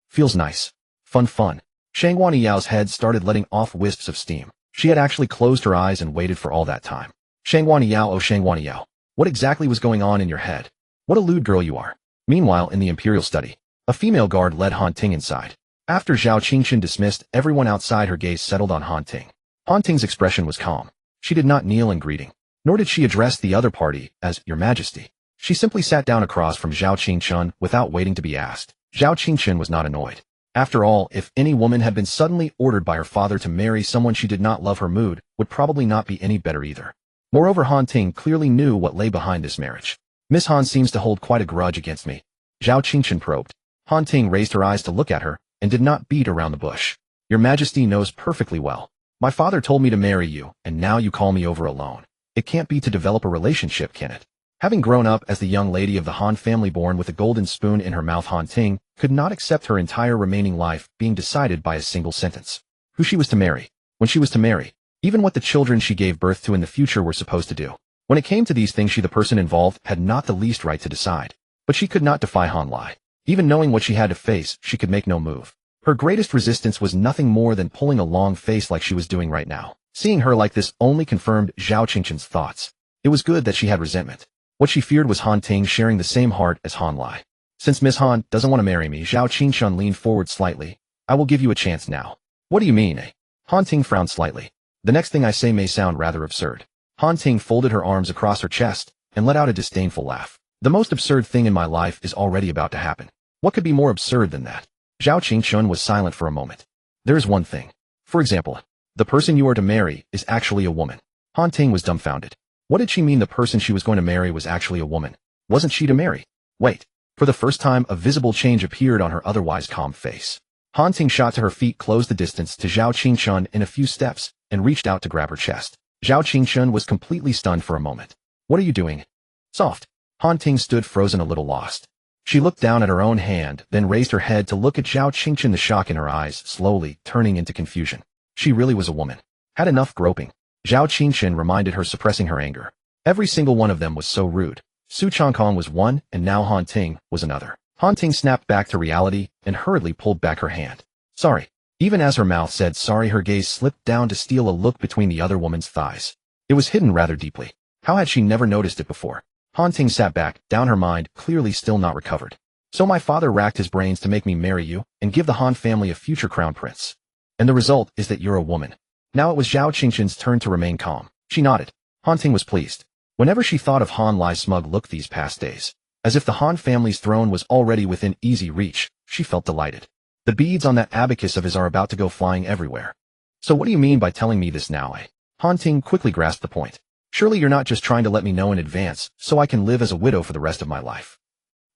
Feels nice. Fun. Shangguan Yao's head started letting off wisps of steam. She had actually closed her eyes and waited for all that time. Shangguan Yao, oh Shangguan Yao, what exactly was going on in your head? What a lewd girl you are. Meanwhile, in the imperial study, a female guard led Han Ting inside. After Zhao Qingchen dismissed everyone outside, her gaze settled on Han Ting. Han Ting's expression was calm. She did not kneel in greeting, nor did she address the other party as Your Majesty. She simply sat down across from Zhao Qingchen without waiting to be asked. Zhao Qingchen was not annoyed. After all, if any woman had been suddenly ordered by her father to marry someone she did not love, her mood would probably not be any better either. Moreover, Han Ting clearly knew what lay behind this marriage. Miss Han seems to hold quite a grudge against me. Zhao Qingchen probed. Han Ting raised her eyes to look at her and did not beat around the bush. Your Majesty knows perfectly well. My father told me to marry you, and now you call me over alone. It can't be to develop a relationship, can it? Having grown up as the young lady of the Han family, born with a golden spoon in her mouth, Han Ting could not accept her entire remaining life being decided by a single sentence. Who she was to marry, when she was to marry, even what the children she gave birth to in the future were supposed to do. When it came to these things, she, the person involved, had not the least right to decide. But she could not defy Han Lai. Even knowing what she had to face, she could make no move. Her greatest resistance was nothing more than pulling a long face like she was doing right now. Seeing her like this only confirmed Zhao Qingchen's thoughts. It was good that she had resentment. What she feared was Han Ting sharing the same heart as Han Lai. Since Miss Han doesn't want to marry me, Zhao Qingchen leaned forward slightly. I will give you a chance now. What do you mean, eh? Han Ting frowned slightly. The next thing I say may sound rather absurd. Han Ting folded her arms across her chest and let out a disdainful laugh. The most absurd thing in my life is already about to happen. What could be more absurd than that? Zhao Qingchen was silent for a moment. There is one thing. For example, the person you are to marry is actually a woman. Han Ting was dumbfounded. What did she mean the person she was going to marry was actually a woman? Wasn't she to marry? Wait. For the first time, a visible change appeared on her otherwise calm face. Han Ting shot to her feet, closed the distance to Zhao Qingchen in a few steps, and reached out to grab her chest. Zhao Qingchen was completely stunned for a moment. What are you doing? Soft. Han Ting stood frozen, a little lost. She looked down at her own hand, then raised her head to look at Zhao Qingchen, the shock in her eyes slowly turning into confusion. She really was a woman. Had enough groping. Zhao Qingchen reminded her, suppressing her anger. Every single one of them was so rude. Su Changkong was one, and now Han Ting was another. Han Ting snapped back to reality and hurriedly pulled back her hand. Sorry. Even as her mouth said sorry, her gaze slipped down to steal a look between the other woman's thighs. It was hidden rather deeply. How had she never noticed it before? Han Ting sat back, down, her mind clearly still not recovered. So my father racked his brains to make me marry you and give the Han family a future crown prince. And the result is that you're a woman. Now it was Zhao Qingshan's turn to remain calm. She nodded. Han Ting was pleased. Whenever she thought of Han Lai's smug look these past days, as if the Han family's throne was already within easy reach, she felt delighted. The beads on that abacus of his are about to go flying everywhere. So what do you mean by telling me this now, eh? Han Ting quickly grasped the point. Surely you're not just trying to let me know in advance so I can live as a widow for the rest of my life.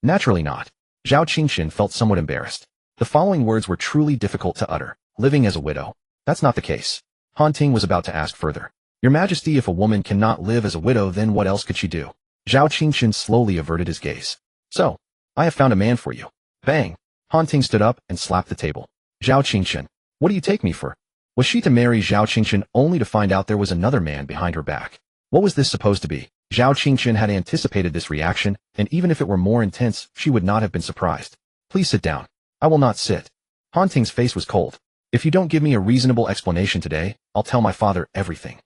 Naturally not. Zhao Qingshan felt somewhat embarrassed. The following words were truly difficult to utter. Living as a widow? That's not the case. Han Ting was about to ask further. Your Majesty, if a woman cannot live as a widow, then what else could she do? Zhao Qingshan slowly averted his gaze. So, I have found a man for you. Bang! Han Ting stood up and slapped the table. Zhao Qingshan, what do you take me for? Was she to marry Zhao Qingshan only to find out there was another man behind her back? What was this supposed to be? Zhao Qingshan had anticipated this reaction, and even if it were more intense, she would not have been surprised. Please sit down. I will not sit. Han Ting's face was cold. If you don't give me a reasonable explanation today, I'll tell my father everything.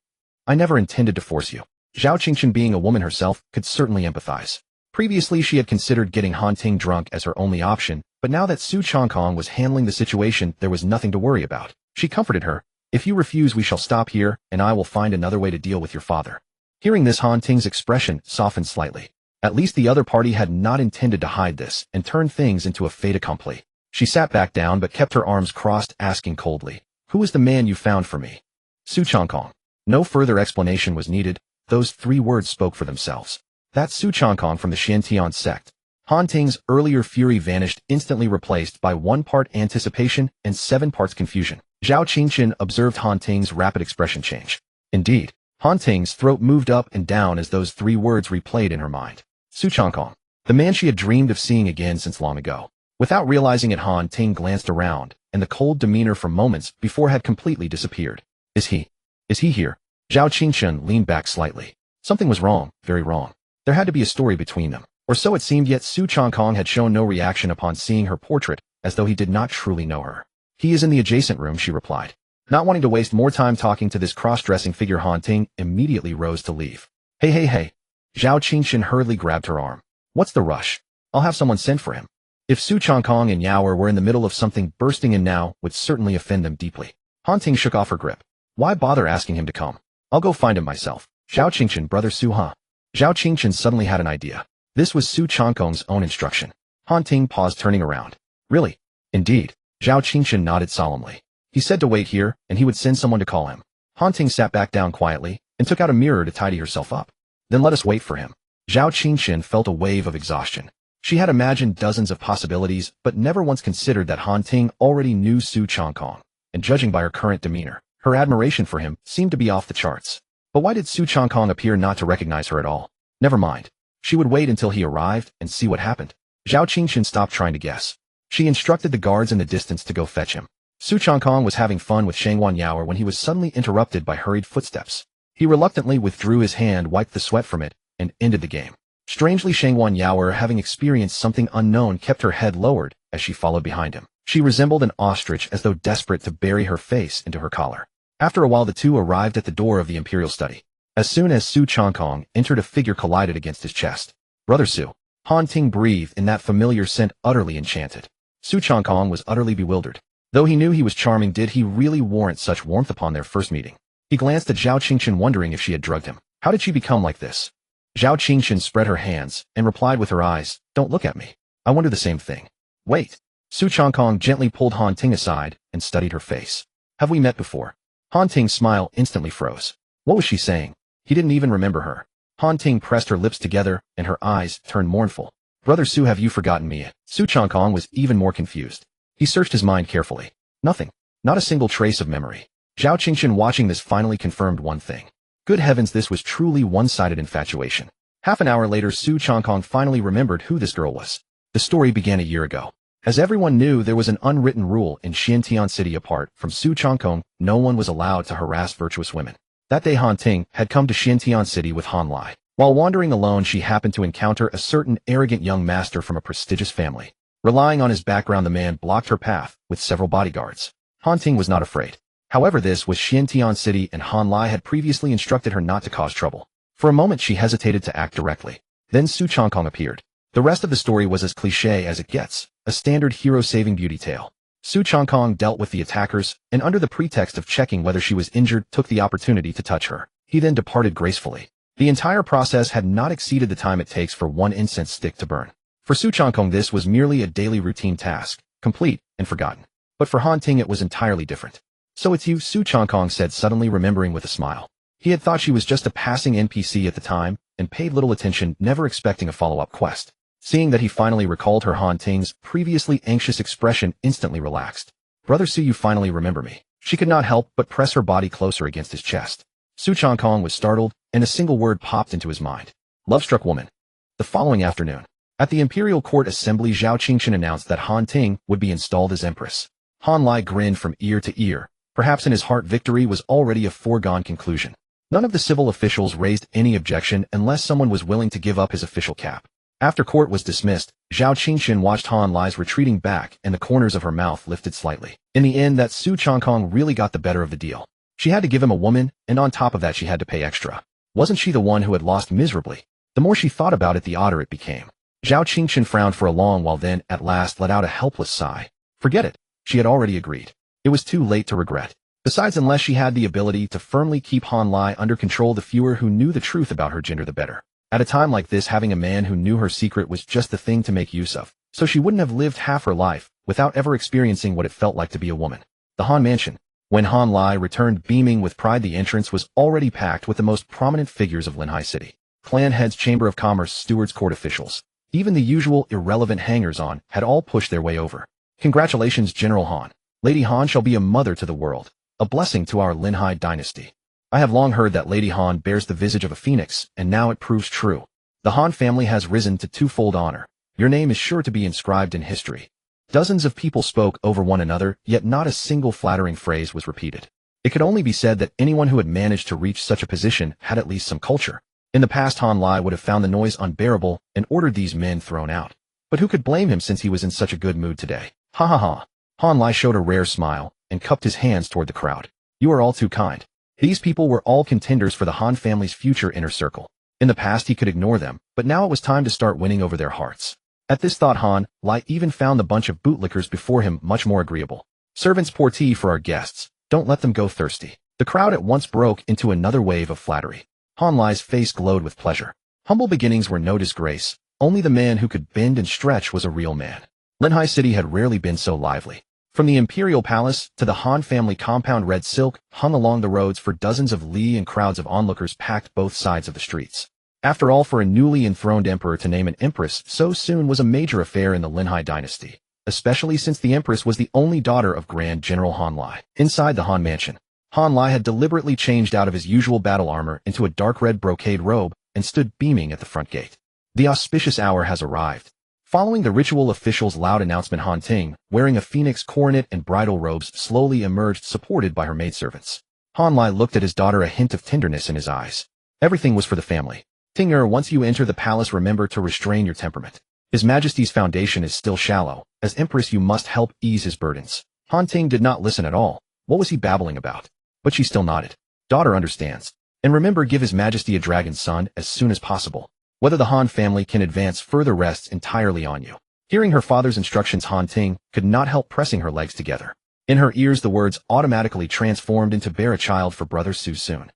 I never intended to force you. Zhao Qingshan, being a woman herself, could certainly empathize. Previously she had considered getting Han Ting drunk as her only option, but now that Su Changkong was handling the situation, there was nothing to worry about. She comforted her. If you refuse, we shall stop here, and I will find another way to deal with your father. Hearing this, Han Ting's expression softened slightly. At least the other party had not intended to hide this and turn things into a fait accompli. She sat back down but kept her arms crossed, asking coldly, "Who is the man you found for me?" Su Changkong. No further explanation was needed. Those 3 words spoke for themselves. That's Su Changkong from the Xiantian sect. Han Ting's earlier fury vanished, instantly replaced by 1 part anticipation and 7 parts confusion. Zhao Qingshan observed Han Ting's rapid expression change. Indeed, Han Ting's throat moved up and down as those 3 words replayed in her mind. Su Changkong, the man she had dreamed of seeing again since long ago. Without realizing it, Han Ting glanced around, and the cold demeanor from moments before had completely disappeared. Is he here? Zhao Qingshan leaned back slightly. Something was wrong, very wrong. There had to be a story between them. Or so it seemed, yet Su Changkong had shown no reaction upon seeing her portrait, as though he did not truly know her. He is in the adjacent room, she replied. Not wanting to waste more time talking to this cross-dressing figure, Han Ting immediately rose to leave. Hey. Zhao Qingshan hurriedly grabbed her arm. What's the rush? I'll have someone sent for him. If Su Changkong and Yaoer were in the middle of something, bursting in now would certainly offend them deeply. Han Ting shook off her grip. Why bother asking him to come? I'll go find him myself. Zhao Qingshan, brother Su, huh? Zhao Qingshan suddenly had an idea. This was Su Changkong's own instruction. Han Ting paused, turning around. Really? Indeed. Zhao Qingshan nodded solemnly. He said to wait here, and he would send someone to call him. Han Ting sat back down quietly, and took out a mirror to tidy herself up. Then let us wait for him. Zhao Qingshan felt a wave of exhaustion. She had imagined dozens of possibilities, but never once considered that Han Ting already knew Su Changkong, and judging by her current demeanor, her admiration for him seemed to be off the charts. But why did Su Changkong appear not to recognize her at all? Never mind. She would wait until he arrived and see what happened. Zhao Qingshan stopped trying to guess. She instructed the guards in the distance to go fetch him. Su Changkong was having fun with Shangwan Yaoer when he was suddenly interrupted by hurried footsteps. He reluctantly withdrew his hand, wiped the sweat from it, and ended the game. Strangely, Shangwan Yaoer, having experienced something unknown, kept her head lowered as she followed behind him. She resembled an ostrich, as though desperate to bury her face into her collar. After a while, the two arrived at the door of the imperial study. As soon as Su Changkong entered, a figure collided against his chest. Brother Su. Han Ting breathed in that familiar scent, utterly enchanted. Su Changkong was utterly bewildered. Though he knew he was charming, did he really warrant such warmth upon their first meeting? He glanced at Zhao Qingshan, wondering if she had drugged him. How did she become like this? Zhao Qingshan spread her hands and replied with her eyes, "Don't look at me. I wonder the same thing." Wait. Su Changkong gently pulled Han Ting aside and studied her face. Have we met before? Han Ting's smile instantly froze. What was she saying? He didn't even remember her. Han Ting pressed her lips together and her eyes turned mournful. Brother Su, have you forgotten me? Su Changkong was even more confused. He searched his mind carefully. Nothing. Not a single trace of memory. Zhao Qingshan, watching this, finally confirmed one thing. Good heavens, this was truly one-sided infatuation. Half an hour later, Su Changkong finally remembered who this girl was. The story began a year ago. As everyone knew, there was an unwritten rule in Xiantian City: apart from Su Changkong, no one was allowed to harass virtuous women. That day, Han Ting had come to Xiantian City with Han Lai. While wandering alone, she happened to encounter a certain arrogant young master from a prestigious family. Relying on his background, the man blocked her path with several bodyguards. Han Ting was not afraid. However, this was Xintian City, and Han Lai had previously instructed her not to cause trouble. For a moment, she hesitated to act directly. Then Su Changkong appeared. The rest of the story was as cliché as it gets, a standard hero-saving beauty tale. Su Changkong dealt with the attackers, and under the pretext of checking whether she was injured, took the opportunity to touch her. He then departed gracefully. The entire process had not exceeded the time it takes for one incense stick to burn. For Su Changkong, this was merely a daily routine task, complete and forgotten. But for Han Ting, it was entirely different. "So it's you," Su Changkong said, suddenly remembering with a smile. He had thought she was just a passing NPC at the time, and paid little attention, never expecting a follow-up quest. Seeing that he finally recalled her, Han Ting's previously anxious expression instantly relaxed. "Brother Su, you finally remember me." She could not help but press her body closer against his chest. Su Changkong was startled, and a single word popped into his mind. Love-struck woman. The following afternoon, at the Imperial Court Assembly, Zhao Qingchen announced that Han Ting would be installed as Empress. Han Lai grinned from ear to ear. Perhaps in his heart, victory was already a foregone conclusion. None of the civil officials raised any objection unless someone was willing to give up his official cap. After court was dismissed, Zhao Qingchen watched Han Lai's retreating back, and the corners of her mouth lifted slightly. In the end, that Su Changkong really got the better of the deal. She had to give him a woman, and on top of that she had to pay extra. Wasn't she the one who had lost miserably? The more she thought about it, the odder it became. Zhao Qingchen frowned for a long while, then at last let out a helpless sigh. Forget it. She had already agreed. It was too late to regret. Besides, unless she had the ability to firmly keep Han Lai under control, the fewer who knew the truth about her gender, the better. At a time like this, having a man who knew her secret was just the thing to make use of, so she wouldn't have lived half her life without ever experiencing what it felt like to be a woman. The Han Mansion. When Han Lai returned beaming with pride, the entrance was already packed with the most prominent figures of Linhai City. Clan heads, Chamber of Commerce, stewards, court officials. Even the usual irrelevant hangers-on had all pushed their way over. "Congratulations, General Han. Lady Han shall be a mother to the world, a blessing to our Linhai dynasty. I have long heard that Lady Han bears the visage of a phoenix, and now it proves true. The Han family has risen to twofold honor. Your name is sure to be inscribed in history." Dozens of people spoke over one another, yet not a single flattering phrase was repeated. It could only be said that anyone who had managed to reach such a position had at least some culture. In the past, Han Lai would have found the noise unbearable and ordered these men thrown out. But who could blame him, since he was in such a good mood today? Ha ha ha. Han Lai showed a rare smile and cupped his hands toward the crowd. "You are all too kind." These people were all contenders for the Han family's future inner circle. In the past, he could ignore them, but now it was time to start winning over their hearts. At this thought, Han Lai even found the bunch of bootlickers before him much more agreeable. "Servants, pour tea for our guests. Don't let them go thirsty." The crowd at once broke into another wave of flattery. Han Lai's face glowed with pleasure. Humble beginnings were no disgrace. Only the man who could bend and stretch was a real man. Linhai City had rarely been so lively. From the Imperial Palace to the Han family compound, red silk hung along the roads for dozens of li, and crowds of onlookers packed both sides of the streets. After all, for a newly enthroned emperor to name an empress so soon was a major affair in the Linhai dynasty, especially since the empress was the only daughter of Grand General Han Lai. Inside the Han Mansion, Han Lai had deliberately changed out of his usual battle armor into a dark red brocade robe and stood beaming at the front gate. "The auspicious hour has arrived." Following the ritual official's loud announcement, Han Ting, wearing a phoenix coronet and bridal robes, slowly emerged, supported by her maidservants. Han Lai looked at his daughter, a hint of tenderness in his eyes. Everything was for the family. "Ting-er, once you enter the palace, remember to restrain your temperament. His Majesty's foundation is still shallow. As Empress, you must help ease his burdens." Han Ting did not listen at all. What was he babbling about? But she still nodded. "Daughter understands. And remember, give His Majesty a dragon son as soon as possible. Whether the Han family can advance further rests entirely on you." Hearing her father's instructions, Han Ting could not help pressing her legs together. In her ears, the words automatically transformed into "bear a child for Brother Su soon."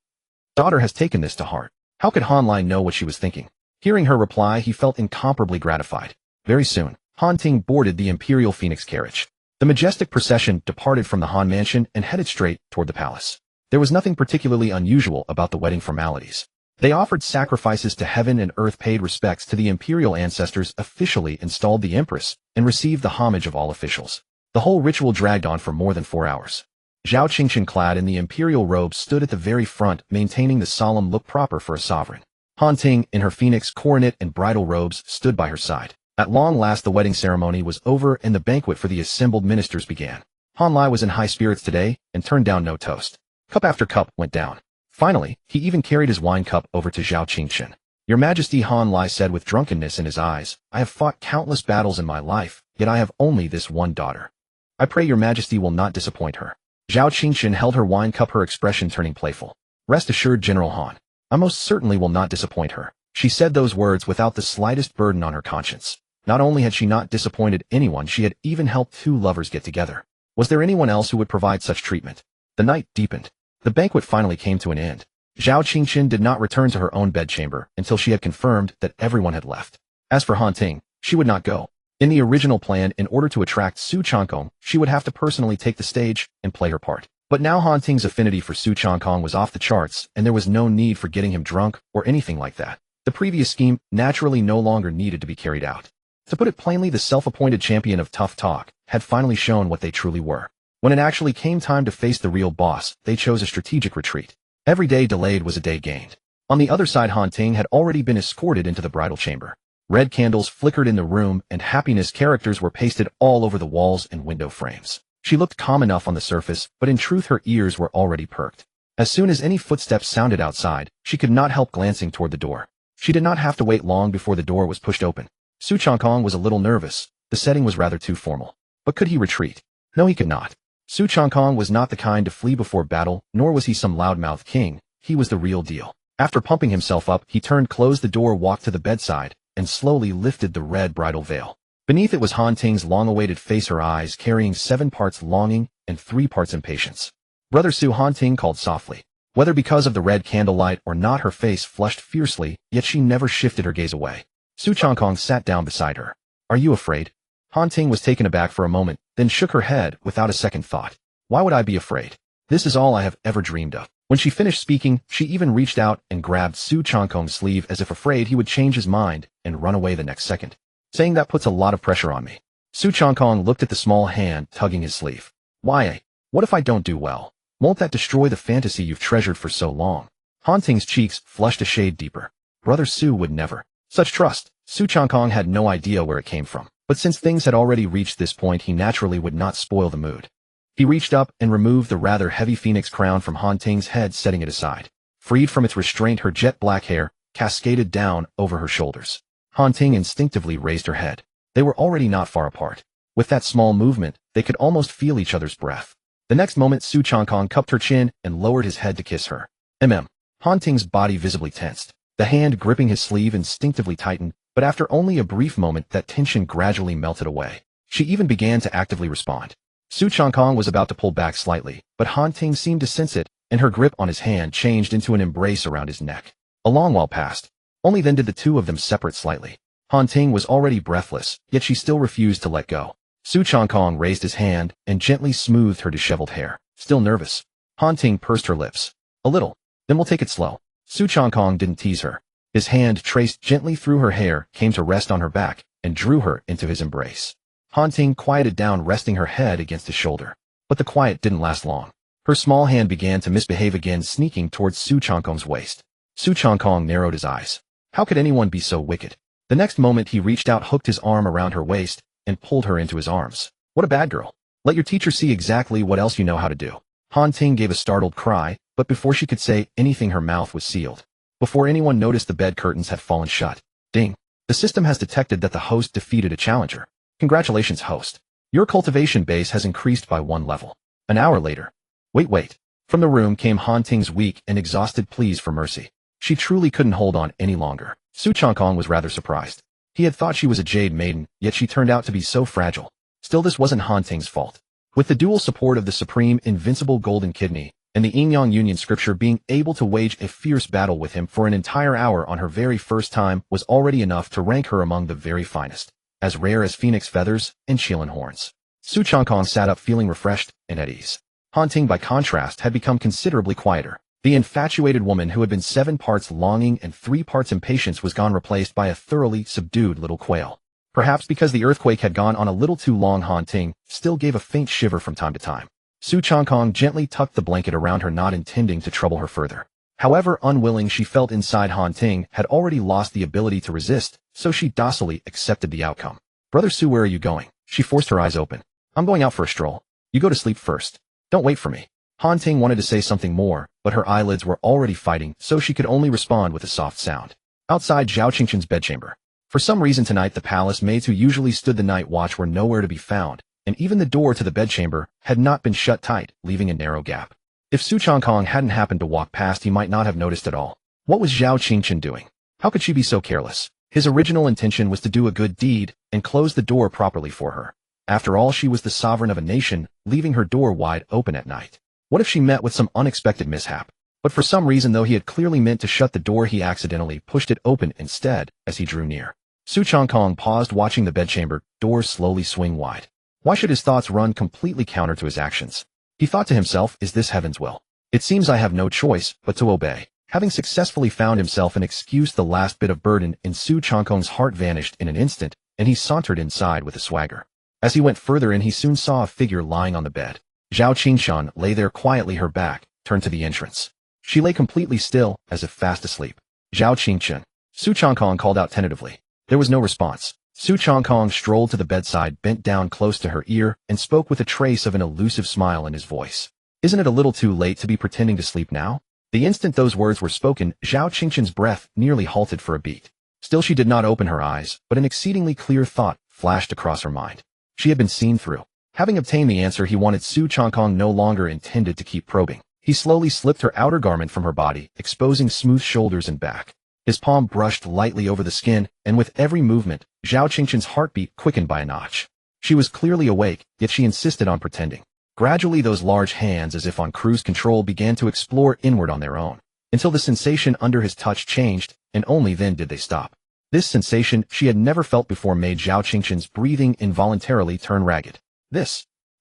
Daughter has taken this to heart. How could Han Lai know what she was thinking? Hearing her reply, he felt incomparably gratified. Very soon, Han Ting boarded the Imperial Phoenix carriage. The majestic procession departed from the Han Mansion and headed straight toward the palace. There was nothing particularly unusual about the wedding formalities. They offered sacrifices to heaven and earth, paid respects to the imperial ancestors, officially installed the empress, and received the homage of all officials. The whole ritual dragged on for more than 4 hours. Zhao Qingchen, clad in the imperial robe, stood at the very front, maintaining the solemn look proper for a sovereign. Han Ting, in her phoenix coronet and bridal robes, stood by her side. At long last, the wedding ceremony was over and the banquet for the assembled ministers began. Han Lai was in high spirits today and turned down no toast. Cup after cup went down. Finally, he even carried his wine cup over to Zhao Qingchen. Your Majesty, Han Lai said with drunkenness in his eyes, I have fought countless battles in my life, yet I have only this one daughter. I pray your Majesty will not disappoint her. Zhao Qingchen held her wine cup, her expression turning playful. Rest assured, General Han. I most certainly will not disappoint her. She said those words without the slightest burden on her conscience. Not only had she not disappointed anyone, she had even helped two lovers get together. Was there anyone else who would provide such treatment? The night deepened. The banquet finally came to an end. Zhao Qingchen did not return to her own bedchamber until she had confirmed that everyone had left. As for Han Ting, she would not go. In the original plan, in order to attract Su Changkong, she would have to personally take the stage and play her part. But now Han Ting's affinity for Su Changkong was off the charts, and there was no need for getting him drunk or anything like that. The previous scheme naturally no longer needed to be carried out. To put it plainly, the self-appointed champion of tough talk had finally shown what they truly were. When it actually came time to face the real boss, they chose a strategic retreat. Every day delayed was a day gained. On the other side, Han Ting had already been escorted into the bridal chamber. Red candles flickered in the room, and happiness characters were pasted all over the walls and window frames. She looked calm enough on the surface, but in truth her ears were already perked. As soon as any footsteps sounded outside, she could not help glancing toward the door. She did not have to wait long before the door was pushed open. Su Changkong was a little nervous. The setting was rather too formal. But could he retreat? No, he could not. Su Changkong was not the kind to flee before battle, nor was he some loudmouth king. He was the real deal. After pumping himself up, he turned, closed the door, walked to the bedside, and slowly lifted the red bridal veil. Beneath it was Han Ting's long-awaited face, her eyes carrying 7 parts longing and 3 parts impatience. Brother Su, Han Ting called softly. Whether because of the red candlelight or not, her face flushed fiercely, yet she never shifted her gaze away. Su Changkong sat down beside her. Are you afraid? Han Ting was taken aback for a moment, then shook her head without a second thought. Why would I be afraid? This is all I have ever dreamed of. When she finished speaking, she even reached out and grabbed Su Changkong's sleeve as if afraid he would change his mind and run away the next second. Saying that puts a lot of pressure on me. Su Changkong looked at the small hand tugging his sleeve. Why? What if I don't do well? Won't that destroy the fantasy you've treasured for so long? Han Ting's cheeks flushed a shade deeper. Brother Su would never. Such trust. Su Changkong had no idea where it came from. But since things had already reached this point, he naturally would not spoil the mood. He reached up and removed the rather heavy phoenix crown from Han Ting's head, setting it aside. Freed from its restraint, her jet black hair cascaded down over her shoulders. Han Ting instinctively raised her head. They were already not far apart. With that small movement, they could almost feel each other's breath. The next moment, Su Changkong cupped her chin and lowered his head to kiss her. Han Ting's body visibly tensed. The hand gripping his sleeve instinctively tightened, but after only a brief moment, that tension gradually melted away. She even began to actively respond. Su Changkong was about to pull back slightly, but Han Ting seemed to sense it, and her grip on his hand changed into an embrace around his neck. A long while passed. Only then did the two of them separate slightly. Han Ting was already breathless, yet she still refused to let go. Su Changkong raised his hand and gently smoothed her disheveled hair. Still nervous, Han Ting pursed her lips. A little. Then we'll take it slow. Su Changkong didn't tease her. His hand traced gently through her hair, came to rest on her back, and drew her into his embrace. Han Ting quieted down, resting her head against his shoulder. But the quiet didn't last long. Her small hand began to misbehave again, sneaking towards Su Changkong's waist. Su Changkong narrowed his eyes. How could anyone be so wicked? The next moment he reached out, hooked his arm around her waist, and pulled her into his arms. What a bad girl. Let your teacher see exactly what else you know how to do. Han Ting gave a startled cry, but before she could say anything her mouth was sealed. Before anyone noticed, the bed curtains had fallen shut. Ding. The system has detected that the host defeated a challenger. Congratulations, host. Your cultivation base has increased by 1 level. An hour later. Wait. From the room came Han Ting's weak and exhausted pleas for mercy. She truly couldn't hold on any longer. Su Changkong was rather surprised. He had thought she was a jade maiden, yet she turned out to be so fragile. Still, this wasn't Han Ting's fault. With the dual support of the supreme invincible golden kidney, and the Yin-Yang Union scripture, being able to wage a fierce battle with him for an entire hour on her very first time was already enough to rank her among the very finest, as rare as phoenix feathers and Qilin horns. Su Changkong sat up feeling refreshed and at ease. Han Ting, by contrast, had become considerably quieter. The infatuated woman who had been 7 parts longing and 3 parts impatience was gone, replaced by a thoroughly subdued little quail. Perhaps because the earthquake had gone on a little too long, Han Ting still gave a faint shiver from time to time. Su Changkong gently tucked the blanket around her, not intending to trouble her further. However unwilling she felt inside, Han Ting had already lost the ability to resist, so she docilely accepted the outcome. Brother Su, where are you going? She forced her eyes open. I'm going out for a stroll. You go to sleep first. Don't wait for me. Han Ting wanted to say something more, but her eyelids were already fighting, so she could only respond with a soft sound. Outside Zhao Qingqian's bedchamber. For some reason tonight the palace maids who usually stood the night watch were nowhere to be found, and even the door to the bedchamber had not been shut tight, leaving a narrow gap. If Su Changkong hadn't happened to walk past, he might not have noticed at all. What was Zhao Qingqian doing? How could she be so careless? His original intention was to do a good deed and close the door properly for her. After all, she was the sovereign of a nation, leaving her door wide open at night. What if she met with some unexpected mishap? But for some reason, though he had clearly meant to shut the door, he accidentally pushed it open instead as he drew near. Su Changkong paused, watching the bedchamber doors slowly swing wide. Why should his thoughts run completely counter to his actions? He thought to himself, is this heaven's will? It seems I have no choice but to obey. Having successfully found himself an excuse, the last bit of burden in Su Changkong's heart vanished in an instant, and he sauntered inside with a swagger. As he went further in, he soon saw a figure lying on the bed. Zhao Qingqian lay there quietly, her back turned to the entrance. She lay completely still, as if fast asleep. Zhao Qingqian. Su Changkong called out tentatively. There was no response. Su Changkong strolled to the bedside, bent down close to her ear, and spoke with a trace of an elusive smile in his voice. Isn't it a little too late to be pretending to sleep now? The instant those words were spoken, Zhao Qingqian's breath nearly halted for a beat. Still she did not open her eyes, but an exceedingly clear thought flashed across her mind. She had been seen through. Having obtained the answer he wanted, Su Changkong no longer intended to keep probing. He slowly slipped her outer garment from her body, exposing smooth shoulders and back. His palm brushed lightly over the skin, and with every movement, Zhao Qingqian's heartbeat quickened by a notch. She was clearly awake, yet she insisted on pretending. Gradually those large hands, as if on cruise control, began to explore inward on their own, until the sensation under his touch changed, and only then did they stop. This sensation she had never felt before made Zhao Qingqian's breathing involuntarily turn ragged.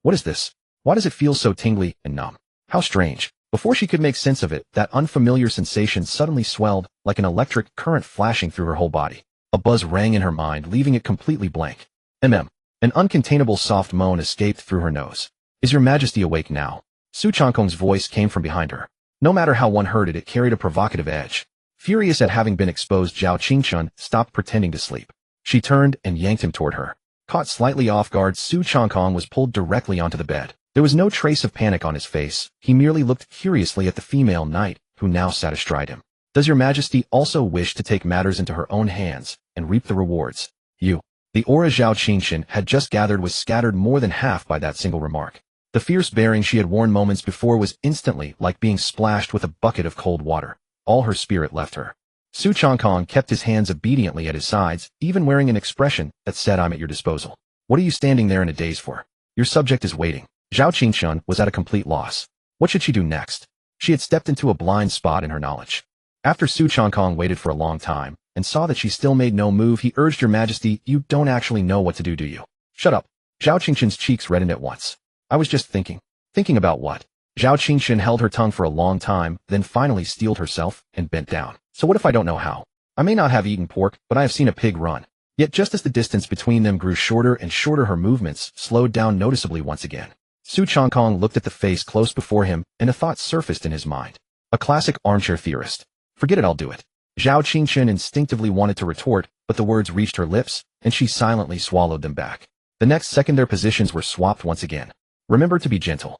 What is this? Why does it feel so tingly and numb? How strange. Before she could make sense of it, that unfamiliar sensation suddenly swelled, like an electric current flashing through her whole body. A buzz rang in her mind, leaving it completely blank. An uncontainable soft moan escaped through her nose. Is your majesty awake now? Su Changkong's voice came from behind her. No matter how one heard it, it carried a provocative edge. Furious at having been exposed, Zhao Qingqian stopped pretending to sleep. She turned and yanked him toward her. Caught slightly off guard, Su Changkong was pulled directly onto the bed. There was no trace of panic on his face. He merely looked curiously at the female knight, who now sat astride him. Does your majesty also wish to take matters into her own hands and reap the rewards? The aura Zhao Qingqian had just gathered was scattered more than half by that single remark. The fierce bearing she had worn moments before was instantly like being splashed with a bucket of cold water. All her spirit left her. Su Changkong kept his hands obediently at his sides, even wearing an expression that said, I'm at your disposal. What are you standing there in a daze for? Your subject is waiting. Zhao Qingqian was at a complete loss. What should she do next? She had stepped into a blind spot in her knowledge. After Su Changkong waited for a long time and saw that she still made no move, he urged, Your Majesty, you don't actually know what to do you? Shut up. Zhao Qingqian's cheeks reddened at once. I was just thinking. Thinking about what? Zhao Qingqian held her tongue for a long time, then finally steeled herself and bent down. So what if I don't know how? I may not have eaten pork, but I have seen a pig run. Yet just as the distance between them grew shorter and shorter, her movements slowed down noticeably once again. Su Changkong looked at the face close before him, and a thought surfaced in his mind. A classic armchair theorist. Forget it, I'll do it. Zhao Qingqian instinctively wanted to retort, but the words reached her lips, and she silently swallowed them back. The next second their positions were swapped once again. Remember to be gentle.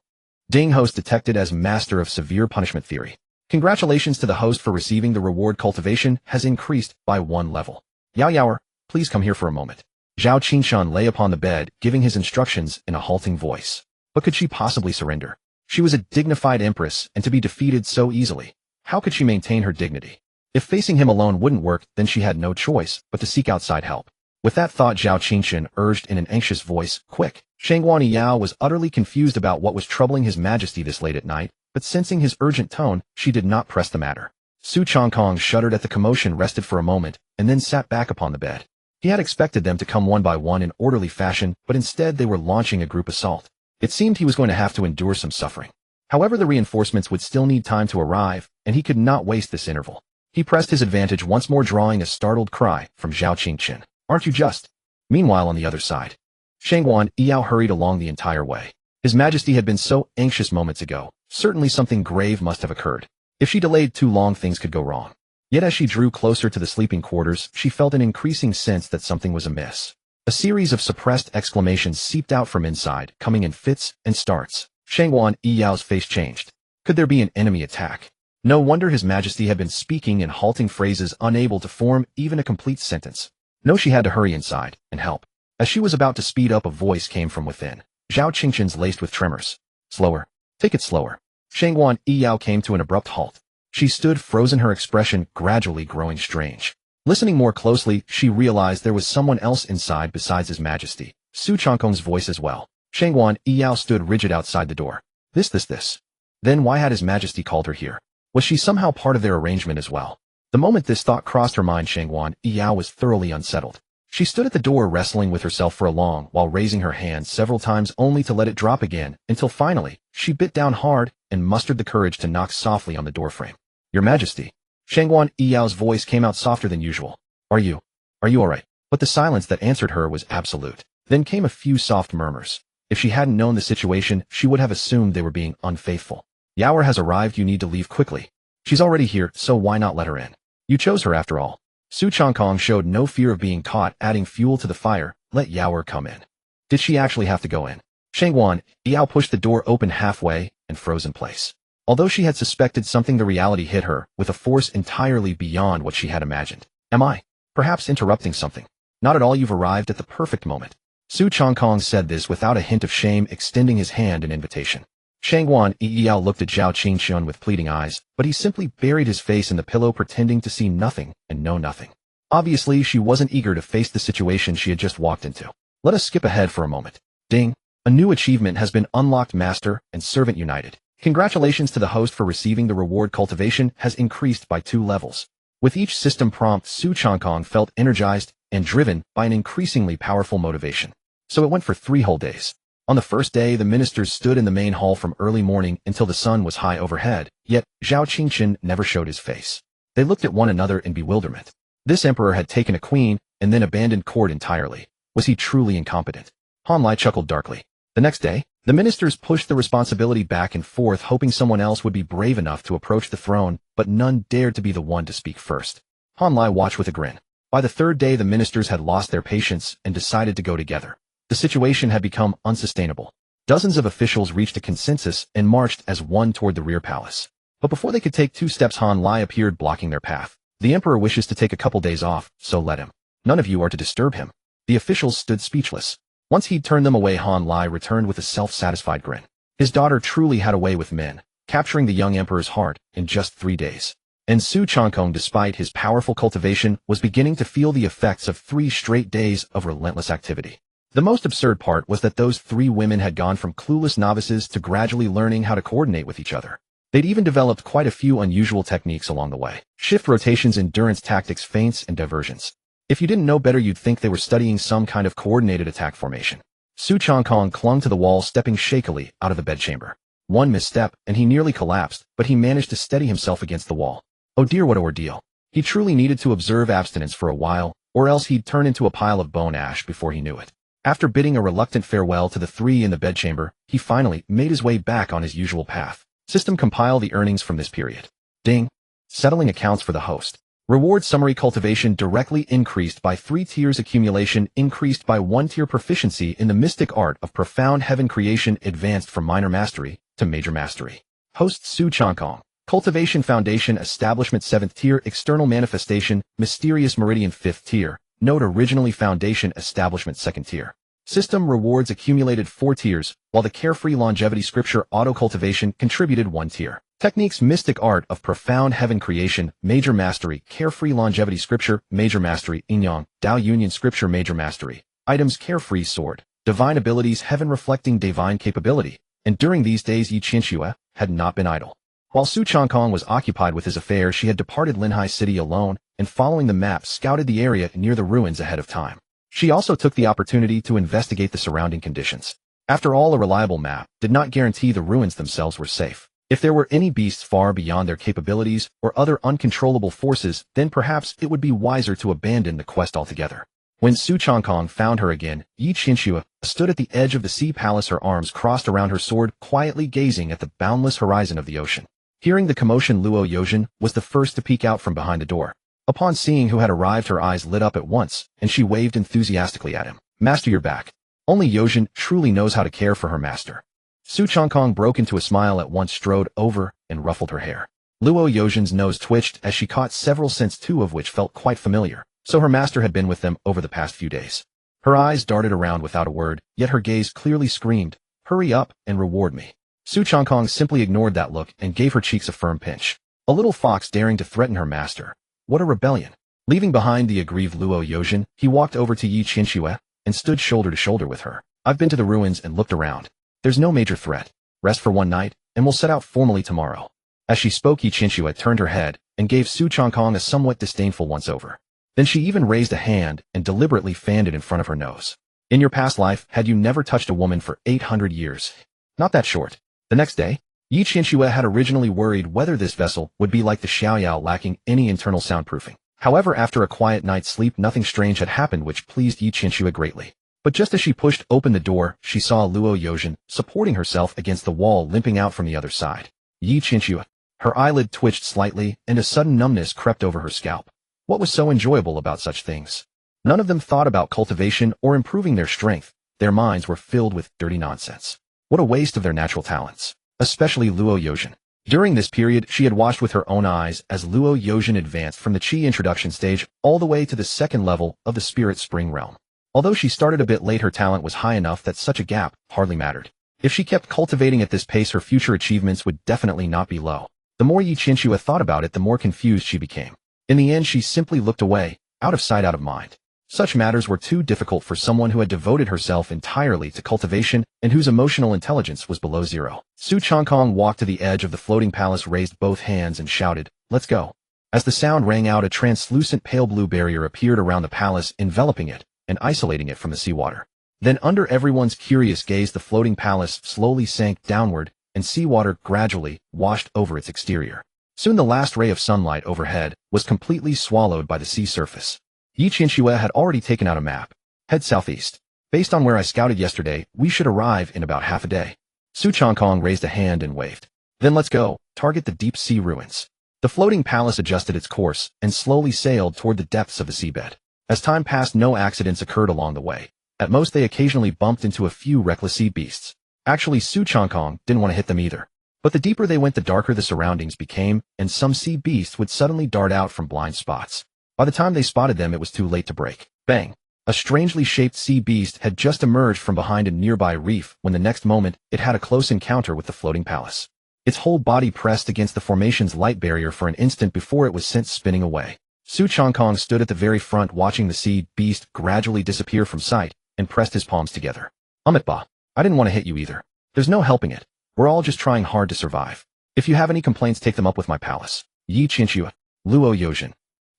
Ding, host detected as master of severe punishment theory. Congratulations to the host for receiving the reward. Cultivation has increased by 1 level. Yao Yaoer, please come here for a moment. Zhao Qingqian lay upon the bed, giving his instructions in a halting voice. But could she possibly surrender? She was a dignified empress, and to be defeated so easily, how could she maintain her dignity? If facing him alone wouldn't work, then she had no choice but to seek outside help. With that thought, Zhao Qingqian urged in an anxious voice, Quick! Shangguan Yao was utterly confused about what was troubling his majesty this late at night, but sensing his urgent tone, she did not press the matter. Su Changkong shuddered at the commotion, rested for a moment, and then sat back upon the bed. He had expected them to come one by one in orderly fashion, but instead they were launching a group assault. It seemed he was going to have to endure some suffering. However, the reinforcements would still need time to arrive, and he could not waste this interval. He pressed his advantage once more, drawing a startled cry from Zhao Qingqian. Aren't you just? Meanwhile, on the other side, Shangguan Yao hurried along the entire way. His Majesty had been so anxious moments ago. Certainly something grave must have occurred. If she delayed too long, things could go wrong. Yet as she drew closer to the sleeping quarters, she felt an increasing sense that something was amiss. A series of suppressed exclamations seeped out from inside, coming in fits and starts. Shangguan Yao's face changed. Could there be an enemy attack? No wonder His Majesty had been speaking in halting phrases, unable to form even a complete sentence. No, she had to hurry inside and help. As she was about to speed up, a voice came from within. Zhao Qingqian's laced with tremors. Slower. Take it slower. Shangguan Yiyao came to an abrupt halt. She stood frozen, her expression gradually growing strange. Listening more closely, she realized there was someone else inside besides His Majesty. Su Changkong's voice as well. Shangguan Yiyao stood rigid outside the door. This. Then why had His Majesty called her here? Was she somehow part of their arrangement as well? The moment this thought crossed her mind, Shangguan Yiyao was thoroughly unsettled. She stood at the door wrestling with herself for a long while, raising her hand several times only to let it drop again, until finally, she bit down hard and mustered the courage to knock softly on the doorframe. Your Majesty. Shangguan Yiyao's voice came out softer than usual. Are you all right? But the silence that answered her was absolute. Then came a few soft murmurs. If she hadn't known the situation, she would have assumed they were being unfaithful. Yaoer has arrived, you need to leave quickly. She's already here, so why not let her in? You chose her after all. Su Changkong showed no fear of being caught, adding fuel to the fire. Let Yaoer come in. Did she actually have to go in? Shangguan Yiyao pushed the door open halfway and froze in place. Although she had suspected something, the reality hit her with a force entirely beyond what she had imagined. Am I perhaps interrupting something? Not at all, you've arrived at the perfect moment. Su Changkong said this without a hint of shame, extending his hand in invitation. Shangguan Yiyao looked at Zhao Qingqian with pleading eyes, but he simply buried his face in the pillow, pretending to see nothing and know nothing. Obviously, she wasn't eager to face the situation she had just walked into. Let us skip ahead for a moment. Ding! A new achievement has been unlocked. Master and servant united. Congratulations to the host for receiving the reward. Cultivation has increased by 2 levels. With each system prompt, Su Changkong felt energized and driven by an increasingly powerful motivation. So it went for 3 whole days. On the first day, the ministers stood in the main hall from early morning until the sun was high overhead, yet Zhao Qingqian never showed his face. They looked at one another in bewilderment. This emperor had taken a queen and then abandoned court entirely. Was he truly incompetent? Han Lai chuckled darkly. The next day, the ministers pushed the responsibility back and forth, hoping someone else would be brave enough to approach the throne, but none dared to be the one to speak first. Han Lai watched with a grin. By the 3rd day, the ministers had lost their patience and decided to go together. The situation had become unsustainable. Dozens of officials reached a consensus and marched as one toward the rear palace. But before they could take 2 steps, Han Lai appeared, blocking their path. The emperor wishes to take a couple days off, so let him. None of you are to disturb him. The officials stood speechless. Once he'd turned them away, Han Lai returned with a self-satisfied grin. His daughter truly had a way with men, capturing the young emperor's heart in just 3 days. And Su Changkong, despite his powerful cultivation, was beginning to feel the effects of 3 straight days of relentless activity. The most absurd part was that those 3 women had gone from clueless novices to gradually learning how to coordinate with each other. They'd even developed quite a few unusual techniques along the way. Shift rotations, endurance tactics, feints, and diversions. If you didn't know better, you'd think they were studying some kind of coordinated attack formation. Su Changkong clung to the wall, stepping shakily out of the bedchamber. One misstep, and he nearly collapsed, but he managed to steady himself against the wall. Oh dear, what an ordeal. He truly needed to observe abstinence for a while, or else he'd turn into a pile of bone ash before he knew it. After bidding a reluctant farewell to the 3 in the bedchamber, he finally made his way back on his usual path. System compile the earnings from this period. Ding. Settling accounts for the host. Reward summary. Cultivation directly increased by 3 tiers. Accumulation increased by 1 tier. Proficiency in the mystic art of profound heaven creation advanced from minor mastery to major mastery. Host Su Changkong. Cultivation foundation establishment 7th tier. External manifestation mysterious meridian 5th tier. Note originally foundation establishment 2nd tier. System rewards accumulated 4 tiers, while the carefree longevity scripture auto cultivation contributed 1 tier. Techniques mystic art of profound heaven creation major mastery carefree longevity scripture major mastery Inyang Dao union scripture major mastery. Items carefree sword divine abilities heaven reflecting divine capability. And during these days Yi Qianxue had not been idle. While Su Changkong was occupied with his affairs, she had departed Linhai City alone and, following the map, scouted the area near the ruins ahead of time. She also took the opportunity to investigate the surrounding conditions. After all, a reliable map did not guarantee the ruins themselves were safe. If there were any beasts far beyond their capabilities or other uncontrollable forces, then perhaps it would be wiser to abandon the quest altogether. When Su Changkong found her again, Yi Qianxue stood at the edge of the sea palace, her arms crossed around her sword, quietly gazing at the boundless horizon of the ocean. Hearing the commotion, Luo Yozhen was the first to peek out from behind the door. Upon seeing who had arrived, her eyes lit up at once, and she waved enthusiastically at him. Master, you're back. Only Yozhen truly knows how to care for her master. Su Changkong broke into a smile at once, strode over, and ruffled her hair. Luo Yozhen's nose twitched as she caught several scents, two of which felt quite familiar, so her master had been with them over the past few days. Her eyes darted around without a word, yet her gaze clearly screamed, "Hurry up and reward me." Su Changkong simply ignored that look and gave her cheeks a firm pinch. A little fox daring to threaten her master. What a rebellion. Leaving behind the aggrieved Luo Yozhen, he walked over to Yi Qinxue and stood shoulder to shoulder with her. "I've been to the ruins and looked around. There's no major threat. Rest for one night, and we'll set out formally tomorrow." As she spoke, Yi Qinxue turned her head and gave Su Changkong a somewhat disdainful once-over. Then she even raised a hand and deliberately fanned it in front of her nose. "In your past life, had you never touched a woman for 800 years? Not that short." The next day, Yi Qinxue had originally worried whether this vessel would be like the Xiaoyao, lacking any internal soundproofing. However, after a quiet night's sleep, nothing strange had happened, which pleased Yi Qinxue greatly. But just as she pushed open the door, she saw Luo Yozhen supporting herself against the wall, limping out from the other side. Yi Qinxue. Her eyelid twitched slightly, and a sudden numbness crept over her scalp. What was so enjoyable about such things? None of them thought about cultivation or improving their strength. Their minds were filled with dirty nonsense. What a waste of their natural talents. Especially Luo Yozhen. During this period, she had watched with her own eyes as Luo Yozhen advanced from the Qi introduction stage all the way to the second level of the Spirit Spring realm. Although she started a bit late, her talent was high enough that such a gap hardly mattered. If she kept cultivating at this pace, her future achievements would definitely not be low. The more Yi Qinxue thought about it, the more confused she became. In the end, she simply looked away, out of sight, out of mind. Such matters were too difficult for someone who had devoted herself entirely to cultivation and whose emotional intelligence was below zero. Su Changkong walked to the edge of the floating palace, raised both hands and shouted, "Let's go." As the sound rang out, a translucent pale blue barrier appeared around the palace, enveloping it and isolating it from the seawater. Then, under everyone's curious gaze, the floating palace slowly sank downward, and seawater gradually washed over its exterior. Soon the last ray of sunlight overhead was completely swallowed by the sea surface. Yi Qinxue had already taken out a map. "Head southeast. Based on where I scouted yesterday, we should arrive in about half a day." Su Changkong raised a hand and waved. "Then let's go. Target the deep sea ruins." The floating palace adjusted its course and slowly sailed toward the depths of the seabed. As time passed, no accidents occurred along the way. At most, they occasionally bumped into a few reckless sea beasts. Actually, Su Changkong didn't want to hit them either. But the deeper they went, the darker the surroundings became, and some sea beasts would suddenly dart out from blind spots. By the time they spotted them, it was too late to break. Bang! A strangely shaped sea beast had just emerged from behind a nearby reef when the next moment it had a close encounter with the floating palace. Its whole body pressed against the formation's light barrier for an instant before it was sent spinning away. Su Changkong stood at the very front, watching the sea beast gradually disappear from sight, and pressed his palms together. "Amitba, I didn't want to hit you either. There's no helping it. We're all just trying hard to survive. If you have any complaints, take them up with my palace." Yi Qinxue. Luo Yozhen.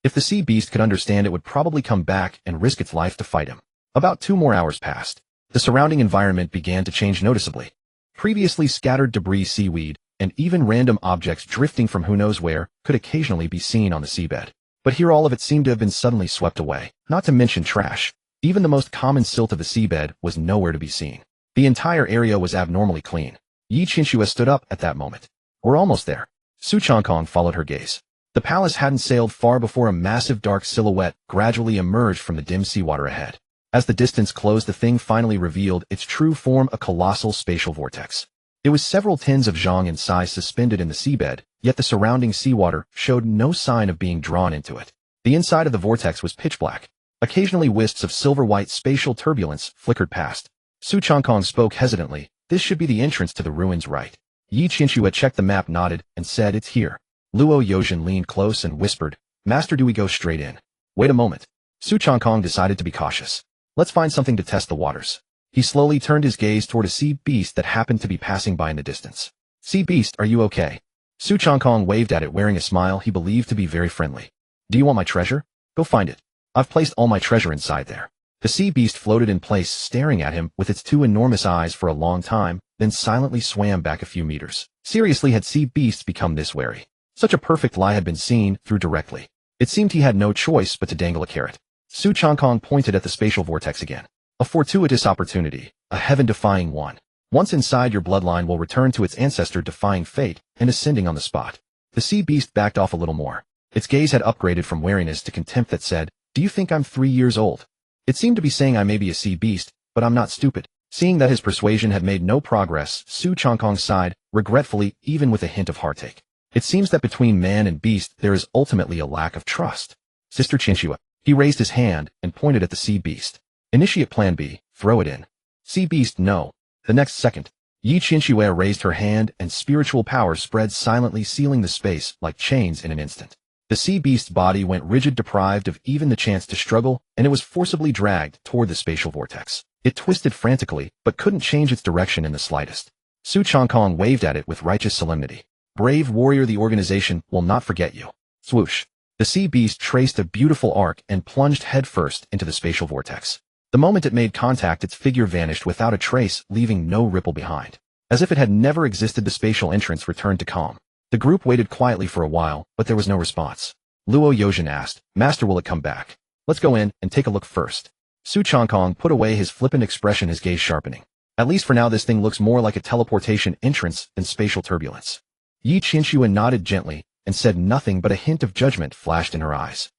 If the sea beast could understand, it would probably come back and risk its life to fight him. About 2 more hours passed. The surrounding environment began to change noticeably. Previously scattered debris, seaweed, and even random objects drifting from who knows where could occasionally be seen on the seabed. But here all of it seemed to have been suddenly swept away. Not to mention trash. Even the most common silt of the seabed was nowhere to be seen. The entire area was abnormally clean. Yi Qinxue stood up at that moment. "We're almost there." Su Changkong followed her gaze. The palace hadn't sailed far before a massive dark silhouette gradually emerged from the dim seawater ahead. As the distance closed, the thing finally revealed its true form, a colossal spatial vortex. It was several tens of zhang in size, suspended in the seabed, yet the surrounding seawater showed no sign of being drawn into it. The inside of the vortex was pitch black. Occasionally wisps of silver-white spatial turbulence flickered past. Su Changkong spoke hesitantly. "This should be the entrance to the ruins, right?" Yi Qinxue checked the map, nodded, and said, "It's here." Luo Yozhen leaned close and whispered, "Master, do we go straight in?" "Wait a moment." Su Changkong decided to be cautious. "Let's find something to test the waters." He slowly turned his gaze toward a sea beast that happened to be passing by in the distance. "Sea beast, are you okay?" Su Changkong waved at it, wearing a smile he believed to be very friendly. "Do you want my treasure? Go find it. I've placed all my treasure inside there." The sea beast floated in place, staring at him with its 2 enormous eyes for a long time, then silently swam back a few meters. Seriously, had sea beasts become this wary? Such a perfect lie had been seen through directly. It seemed he had no choice but to dangle a carrot. Su Changkong pointed at the spatial vortex again. "A fortuitous opportunity, a heaven-defying one. Once inside, your bloodline will return to its ancestor, defying fate and ascending on the spot." The sea beast backed off a little more. Its gaze had upgraded from wariness to contempt that said, "Do you think I'm 3 years old?" It seemed to be saying, "I may be a sea beast, but I'm not stupid." Seeing that his persuasion had made no progress, Su Changkong sighed, regretfully, even with a hint of heartache. It seems that between man and beast there is ultimately a lack of trust. Sister Chinchua. He raised his hand and pointed at the sea beast. Initiate plan B, throw it in. Sea beast no. The next second, Yi Chinchua raised her hand and spiritual power spread silently, sealing the space like chains in an instant. The sea beast's body went rigid, deprived of even the chance to struggle, and it was forcibly dragged toward the spatial vortex. It twisted frantically, but couldn't change its direction in the slightest. Su Changkong waved at it with righteous solemnity. Brave warrior, the organization will not forget you. Swoosh. The sea beast traced a beautiful arc and plunged headfirst into the spatial vortex. The moment it made contact, its figure vanished without a trace, leaving no ripple behind. As if it had never existed, the spatial entrance returned to calm. The group waited quietly for a while, but there was no response. Luo Yozhen asked, Master, will it come back? Let's go in and take a look first. Su Changkong put away his flippant expression, his gaze sharpening. At least for now, this thing looks more like a teleportation entrance than spatial turbulence. Yi Chinchua nodded gently and said nothing, but a hint of judgment flashed in her eyes.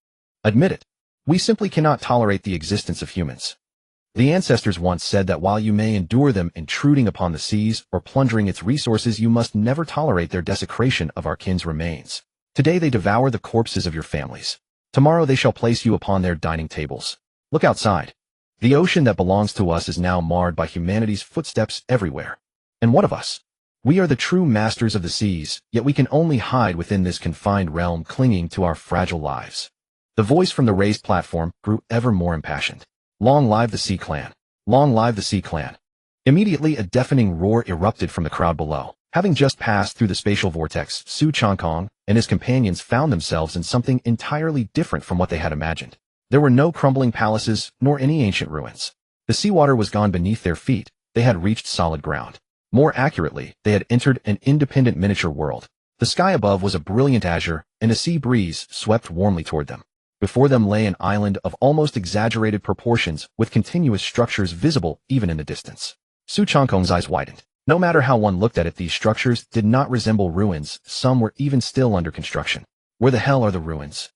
Admit it. We simply cannot tolerate the existence of humans. The ancestors once said that while you may endure them intruding upon the seas or plundering its resources, you must never tolerate their desecration of our kin's remains. Today they devour the corpses of your families. Tomorrow they shall place you upon their dining tables. Look outside. The ocean that belongs to us is now marred by humanity's footsteps everywhere. And what of us? We are the true masters of the seas, yet we can only hide within this confined realm, clinging to our fragile lives. The voice from the raised platform grew ever more impassioned. Long live the Sea Clan! Long live the Sea Clan! Immediately a deafening roar erupted from the crowd below. Having just passed through the spatial vortex, Su Changkong and his companions found themselves in something entirely different from what they had imagined. There were no crumbling palaces, nor any ancient ruins. The seawater was gone beneath their feet. They had reached solid ground. More accurately, they had entered an independent miniature world. The sky above was a brilliant azure, and a sea breeze swept warmly toward them. Before them lay an island of almost exaggerated proportions, with continuous structures visible even in the distance. Su Changkong's eyes widened. No matter how one looked at it, these structures did not resemble ruins. Some were even still under construction. Where the hell are the ruins?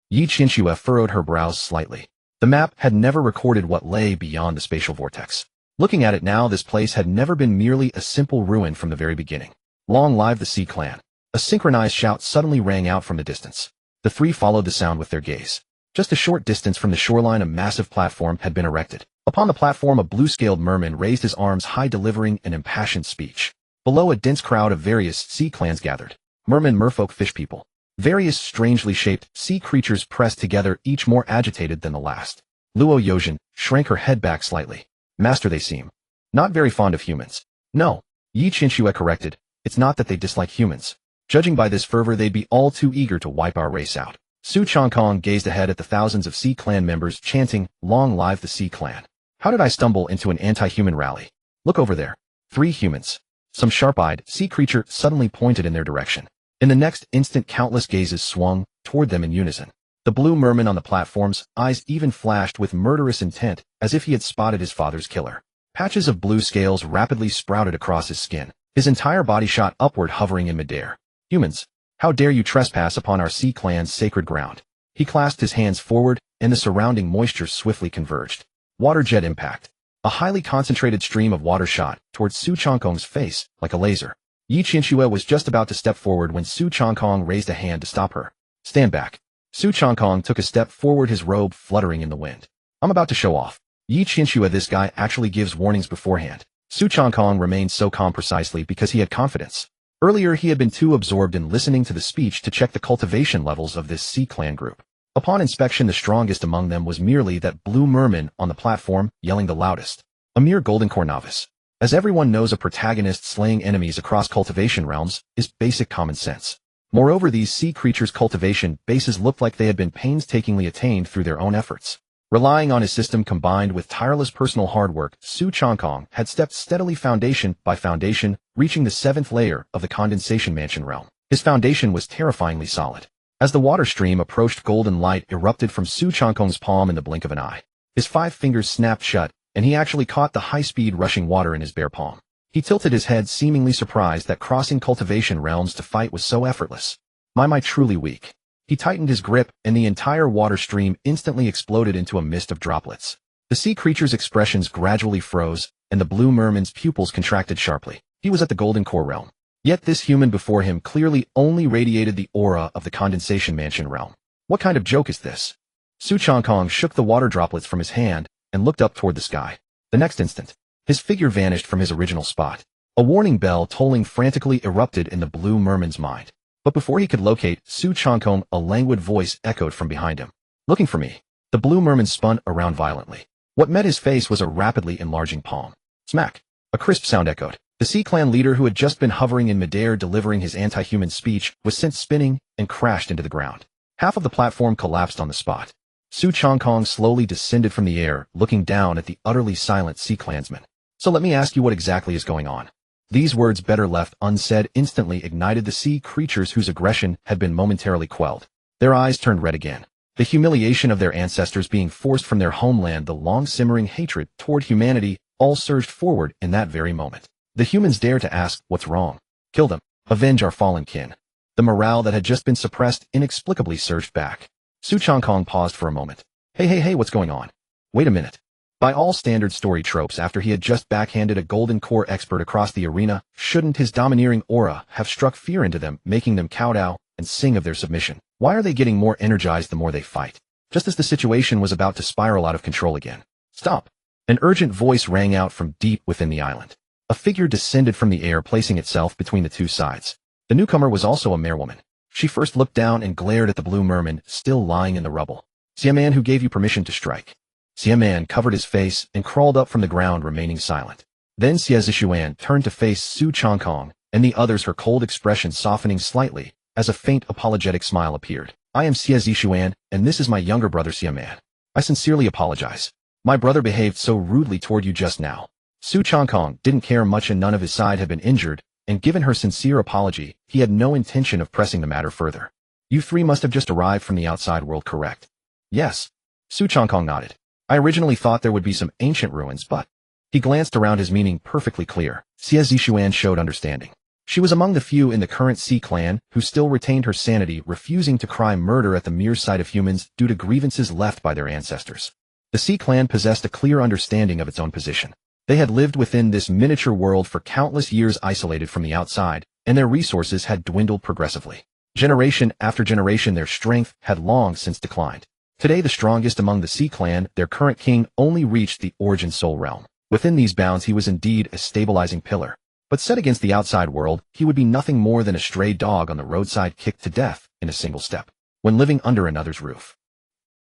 Yi Chinchua furrowed her brows slightly. The map had never recorded what lay beyond the spatial vortex. Looking at it now, this place had never been merely a simple ruin from the very beginning. Long live the Sea Clan! A synchronized shout suddenly rang out from the distance. The three followed the sound with their gaze. Just a short distance from the shoreline, a massive platform had been erected. Upon the platform, a blue-scaled merman raised his arms high, delivering an impassioned speech. Below, a dense crowd of various sea clans gathered. Mermen, merfolk, fish people. Various strangely shaped sea creatures pressed together, each more agitated than the last. Luo Yozhen shrank her head back slightly. Master, they seem not very fond of humans. No, Yi Chinchua corrected. It's not that they dislike humans. Judging by this fervor, they'd be all too eager to wipe our race out. Su Changkong gazed ahead at the thousands of Sea Clan members chanting, Long live the Sea Clan. How did I stumble into an anti-human rally? Look over there. 3 humans. Some sharp-eyed sea creature suddenly pointed in their direction. In the next instant, countless gazes swung toward them in unison. The blue merman on the platform's eyes even flashed with murderous intent, as if he had spotted his father's killer. Patches of blue scales rapidly sprouted across his skin. His entire body shot upward, hovering in midair. Humans! How dare you trespass upon our Sea Clan's sacred ground? He clasped his hands forward, and the surrounding moisture swiftly converged. Water jet impact. A highly concentrated stream of water shot towards Su Changkong's face like a laser. Yi Chinchua was just about to step forward when Su Changkong raised a hand to stop her. Stand back. Su Changkong took a step forward, his robe fluttering in the wind. I'm about to show off. Yi Chinchua, this guy actually gives warnings beforehand. Su Changkong remained so calm precisely because he had confidence. Earlier, he had been too absorbed in listening to the speech to check the cultivation levels of this Sea Clan group. Upon inspection, the strongest among them was merely that blue merman on the platform, yelling the loudest. A mere golden core novice. As everyone knows, a protagonist slaying enemies across cultivation realms is basic common sense. Moreover, these sea creatures' cultivation bases looked like they had been painstakingly attained through their own efforts. Relying on his system combined with tireless personal hard work, Su Changkong had stepped steadily foundation by foundation, reaching the 7th layer of the condensation mansion realm. His foundation was terrifyingly solid. As the water stream approached, golden light erupted from Su Changkong's palm in the blink of an eye. His 5 fingers snapped shut, and he actually caught the high-speed rushing water in his bare palm. He tilted his head, seemingly surprised that crossing cultivation realms to fight was so effortless. My truly weak. He tightened his grip, and the entire water stream instantly exploded into a mist of droplets. The sea creature's expressions gradually froze, and the blue merman's pupils contracted sharply. He was at the golden core realm. Yet this human before him clearly only radiated the aura of the condensation mansion realm. What kind of joke is this? Changkong shook the water droplets from his hand and looked up toward the sky. The next instant, his figure vanished from his original spot. A warning bell tolling frantically erupted in the blue merman's mind. But before he could locate Changkong, a languid voice echoed from behind him. Looking for me. The blue merman spun around violently. What met his face was a rapidly enlarging palm. Smack. A crisp sound echoed. The Sea Clan leader, who had just been hovering in midair delivering his anti-human speech, was sent spinning and crashed into the ground. Half of the platform collapsed on the spot. Changkong slowly descended from the air, looking down at the utterly silent Sea Clansman. So let me ask you what exactly is going on. These words, better left unsaid, instantly ignited the sea creatures whose aggression had been momentarily quelled. Their eyes turned red again. The humiliation of their ancestors being forced from their homeland, the long-simmering hatred toward humanity, all surged forward in that very moment. The humans dared to ask, what's wrong? Kill them. Avenge our fallen kin. The morale that had just been suppressed inexplicably surged back. Changkong paused for a moment. Hey, what's going on? Wait a minute. By all standard story tropes, after he had just backhanded a golden core expert across the arena, shouldn't his domineering aura have struck fear into them, making them kowtow and sing of their submission? Why are they getting more energized the more they fight? Just as the situation was about to spiral out of control again. Stop! An urgent voice rang out from deep within the island. A figure descended from the air, placing itself between the two sides. The newcomer was also a merewoman. She first looked down and glared at the blue merman, still lying in the rubble. "See a man who gave you permission to strike." Xie Man covered his face and crawled up from the ground, remaining silent. Then Xie Zishuan turned to face Changkong and the others, her cold expression softening slightly as a faint apologetic smile appeared. "I am Xie Zishuan, and this is my younger brother Xie Man. I sincerely apologize. My brother behaved so rudely toward you just now." Changkong didn't care much, and none of his side had been injured, and given her sincere apology, he had no intention of pressing the matter further. "You three must have just arrived from the outside world, correct?" "Yes." Changkong nodded. "I originally thought there would be some ancient ruins, but—" He glanced around, his meaning perfectly clear. Xie Zishuan showed understanding. She was among the few in the current Sea Clan who still retained her sanity, refusing to cry murder at the mere sight of humans due to grievances left by their ancestors. The Sea Clan possessed a clear understanding of its own position. They had lived within this miniature world for countless years, isolated from the outside, and their resources had dwindled progressively. Generation after generation, their strength had long since declined. Today, the strongest among the Sea Clan, their current king, only reached the Origin Soul realm. Within these bounds, he was indeed a stabilizing pillar. But set against the outside world, he would be nothing more than a stray dog on the roadside, kicked to death in a single step. When living under another's roof,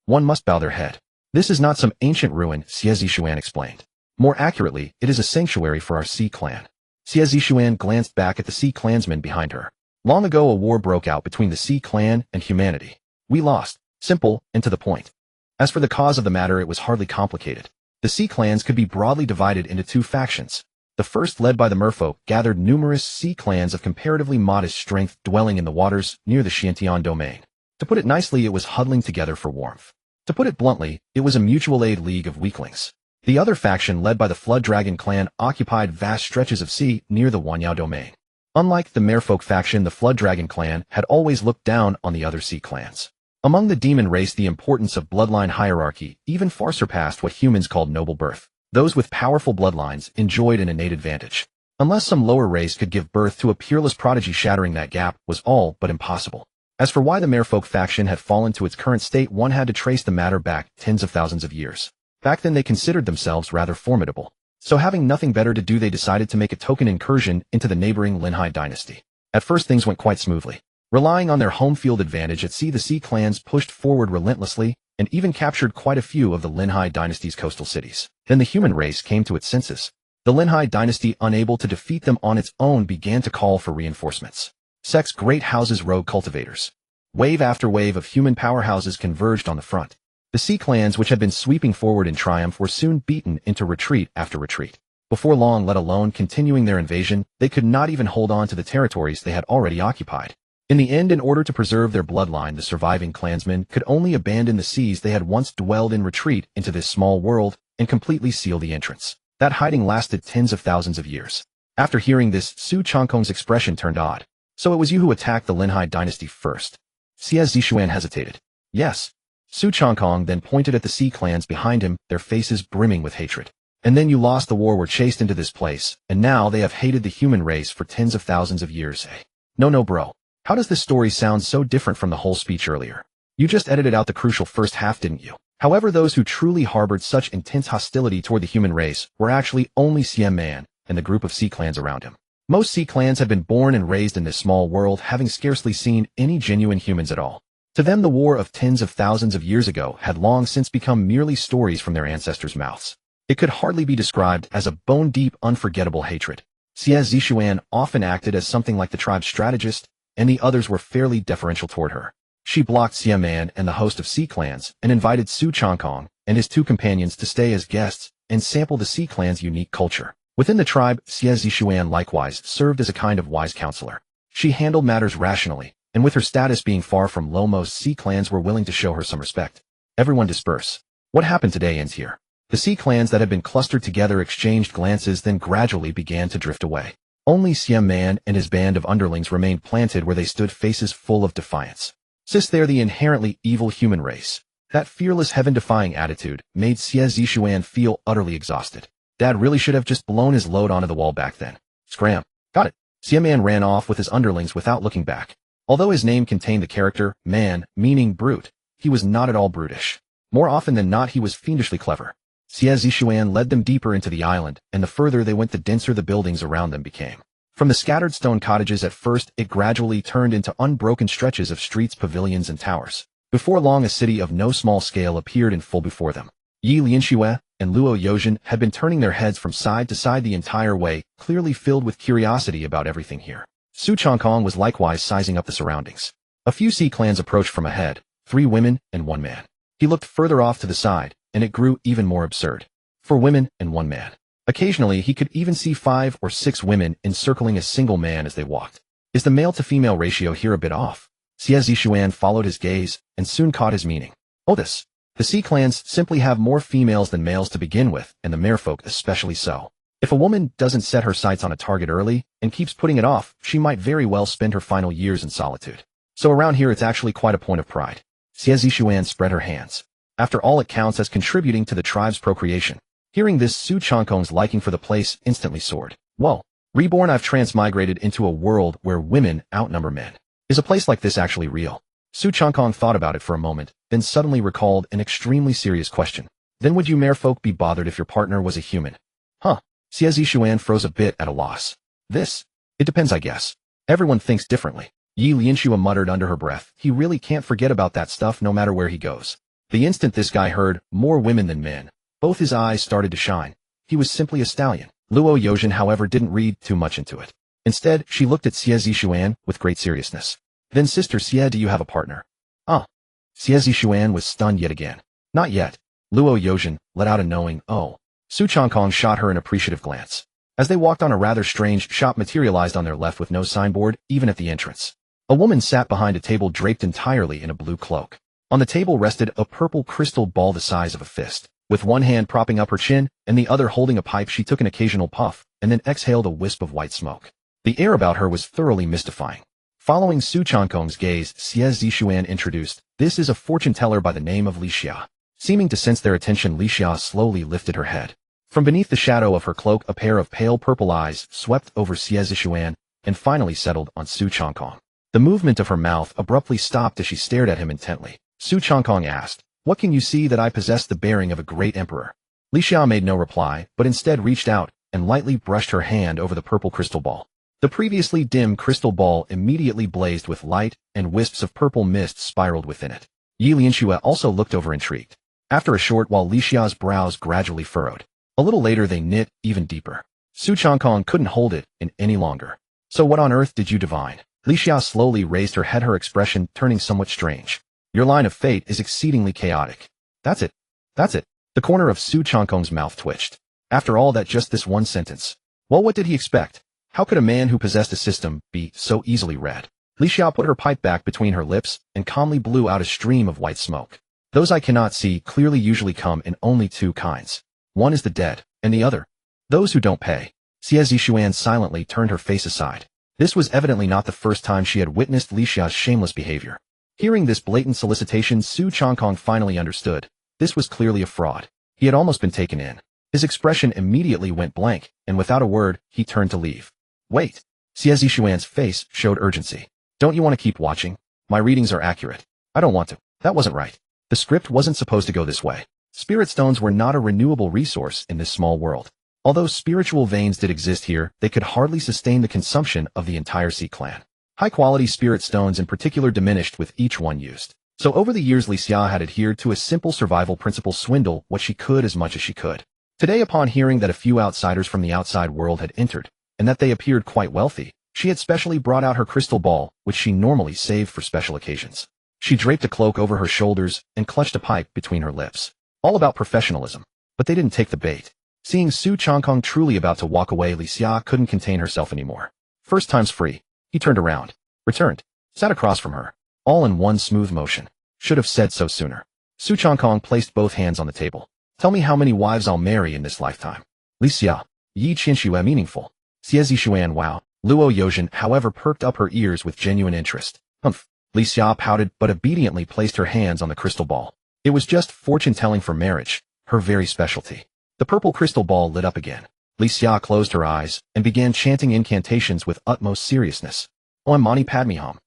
one must bow their head. "This is not some ancient ruin," Xie Zishuan explained. "More accurately, it is a sanctuary for our Sea Clan." Xie Zishuan glanced back at the Sea Clansmen behind her. "Long ago, a war broke out between the Sea Clan and humanity. We lost. Simple and to the point. As for the cause of the matter, it was hardly complicated. The Sea Clans could be broadly divided into two factions. The first, led by the merfolk, gathered numerous sea clans of comparatively modest strength dwelling in the waters near the Xiantian domain. To put it nicely, it was huddling together for warmth. To put it bluntly, it was a mutual aid league of weaklings. The other faction, led by the Flood Dragon clan, occupied vast stretches of sea near the Wanyao domain. Unlike the merfolk faction, the Flood Dragon clan had always looked down on the other sea clans. Among the demon race, the importance of bloodline hierarchy even far surpassed what humans called noble birth. Those with powerful bloodlines enjoyed an innate advantage. Unless some lower race could give birth to a peerless prodigy, shattering that gap was all but impossible. As for why the merfolk faction had fallen to its current state, one had to trace the matter back tens of thousands of years. Back then, they considered themselves rather formidable. So having nothing better to do, they decided to make a token incursion into the neighboring Linhai dynasty. At first, things went quite smoothly. Relying on their home field advantage at sea, the Sea Clans pushed forward relentlessly and even captured quite a few of the Linhai dynasty's coastal cities. Then the human race came to its senses. The Linhai dynasty, unable to defeat them on its own, began to call for reinforcements. Sects, great houses, rogue cultivators. Wave after wave of human powerhouses converged on the front. The Sea Clans, which had been sweeping forward in triumph, were soon beaten into retreat after retreat. Before long, let alone continuing their invasion, they could not even hold on to the territories they had already occupied. In the end, in order to preserve their bloodline, the surviving clansmen could only abandon the seas they had once dwelled in, retreat into this small world, and completely seal the entrance. That hiding lasted tens of thousands of years. After hearing this, Changkong's expression turned odd. "So it was you who attacked the Linhai dynasty first?" Xie Zishuan hesitated. "Yes." Changkong then pointed at the Sea Clans behind him, their faces brimming with hatred. And then you lost the war, were chased into this place, and now they have hated the human race for tens of thousands of years, eh? No, bro. How does this story sound so different from the whole speech earlier? You just edited out the crucial first half, didn't you? However, those who truly harbored such intense hostility toward the human race were actually only Siam Man and the group of sea clans around him. Most sea clans have been born and raised in this small world, having scarcely seen any genuine humans at all. To them, the war of tens of thousands of years ago had long since become merely stories from their ancestors' mouths. It could hardly be described as a bone-deep, unforgettable hatred. Xie Zishuan often acted as something like the tribe's strategist, and the others were fairly deferential toward her. She blocked Siam Man and the host of sea clans and invited Su Changkong and his two companions to stay as guests and sample the sea clan's unique culture. Within the tribe, Xie Zishuan likewise served as a kind of wise counselor. She handled matters rationally, and with her status being far from low, most sea clans were willing to show her some respect. Everyone disperse. What happened today ends here. The sea clans that had been clustered together exchanged glances, then gradually began to drift away. Only Siam Man and his band of underlings remained planted where they stood, faces full of defiance. Since they're the inherently evil human race, that fearless, heaven-defying attitude made Xie Zishuan feel utterly exhausted. Dad really should have just blown his load onto the wall back then. Scram. Got it. Siam Man ran off with his underlings without looking back. Although his name contained the character man, meaning brute, he was not at all brutish. More often than not, he was fiendishly clever. Xie Zishuan led them deeper into the island, and the further they went, the denser the buildings around them became. From the scattered stone cottages at first, it gradually turned into unbroken stretches of streets, pavilions, and towers. Before long, a city of no small scale appeared in full before them. Yi Lianxue and Luo Yozhen had been turning their heads from side to side the entire way, clearly filled with curiosity about everything here. Su Changkong was likewise sizing up the surroundings. A few sea clans approached from ahead, 3 women and 1 man. He looked further off to the side, and it grew even more absurd. 4 women and 1 man. Occasionally, he could even see 5 or 6 women encircling a single man as they walked. Is the male-to-female ratio here a bit off? Xie Zishuan followed his gaze and soon caught his meaning. Oh, this. The sea clans simply have more females than males to begin with, and the merfolk especially so. If a woman doesn't set her sights on a target early and keeps putting it off, she might very well spend her final years in solitude. So around here, it's actually quite a point of pride. Xie Zishuan spread her hands. After all, it counts as contributing to the tribe's procreation. Hearing this, Su Changkong's liking for the place instantly soared. Whoa. Reborn, I've transmigrated into a world where women outnumber men. Is a place like this actually real? Su Changkong thought about it for a moment, then suddenly recalled an extremely serious question. Then would you merfolk be bothered if your partner was a human? Huh. Xie Zishuan froze a bit at a loss. It depends, I guess. Everyone thinks differently. Yi Lianxue muttered under her breath. He really can't forget about that stuff no matter where he goes. The instant this guy heard more women than men, both his eyes started to shine. He was simply a stallion. Luo Yozhen, however, didn't read too much into it. Instead, she looked at Xie Zishuan with great seriousness. Then, Sister Xie, do you have a partner? Ah. Xie Zishuan was stunned yet again. Not yet. Luo Yozhen let out a knowing oh. Su Changkong shot her an appreciative glance. As they walked on, a rather strange shop materialized on their left with no signboard, even at the entrance. A woman sat behind a table draped entirely in a blue cloak. On the table rested a purple crystal ball the size of a fist. With one hand propping up her chin and the other holding a pipe, she took an occasional puff and then exhaled a wisp of white smoke. The air about her was thoroughly mystifying. Following Su Changkong's gaze, Xie Zishuan introduced, "This is a fortune teller by the name of Li Xia." Seeming to sense their attention, Li Xia slowly lifted her head. From beneath the shadow of her cloak, a pair of pale purple eyes swept over Xie Zishuan and finally settled on Su Changkong. The movement of her mouth abruptly stopped as she stared at him intently. Su Changkong asked, "What can you see that I possess the bearing of a great emperor?" Li Xia made no reply, but instead reached out and lightly brushed her hand over the purple crystal ball. The previously dim crystal ball immediately blazed with light, and wisps of purple mist spiraled within it. Yi Lianxue also looked over, intrigued. After a short while, Li Xia's brows gradually furrowed. A little later, they knit even deeper. Su Changkong couldn't hold it in any longer. "So what on earth did you divine?" Li Xia slowly raised her head, her expression turning somewhat strange. "Your line of fate is exceedingly chaotic." That's it. The corner of Su Changkong's mouth twitched. After all that, just this one sentence. Well, what did he expect? How could a man who possessed a system be so easily read? Li Xia put her pipe back between her lips and calmly blew out a stream of white smoke. "Those I cannot see clearly usually come in only 2 kinds. One is the dead, and the other, those who don't pay." Xie Zishuan silently turned her face aside. This was evidently not the first time she had witnessed Li Xia's shameless behavior. Hearing this blatant solicitation, Su Changkong finally understood. This was clearly a fraud. He had almost been taken in. His expression immediately went blank, and without a word, he turned to leave. Wait. Xie Zishuan's face showed urgency. Don't you want to keep watching? My readings are accurate. I don't want to. That wasn't right. The script wasn't supposed to go this way. Spirit stones were not a renewable resource in this small world. Although spiritual veins did exist here, they could hardly sustain the consumption of the entire Sea clan. High-quality spirit stones in particular diminished with each one used. So over the years Li Xia had adhered to a simple survival principle: swindle what she could as much as she could. Today, upon hearing that a few outsiders from the outside world had entered, and that they appeared quite wealthy, she had specially brought out her crystal ball, which she normally saved for special occasions. She draped a cloak over her shoulders and clutched a pipe between her lips. All about professionalism. But they didn't take the bait. Seeing Su Changkong truly about to walk away, Li Xia couldn't contain herself anymore. First time's free. He turned around, returned, sat across from her, all in one smooth motion. Should have said so sooner. Su Changkong placed both hands on the table. Tell me how many wives I'll marry in this lifetime. Li Xia. Yi Qinshui meaningful. Xie Zishuan wow. Luo Yozhen, however, perked up her ears with genuine interest. Humph. Li Xia pouted but obediently placed her hands on the crystal ball. It was just fortune-telling for marriage, her very specialty. The purple crystal ball lit up again. Li Xia closed her eyes and began chanting incantations with utmost seriousness. Om Mani Padme Hum.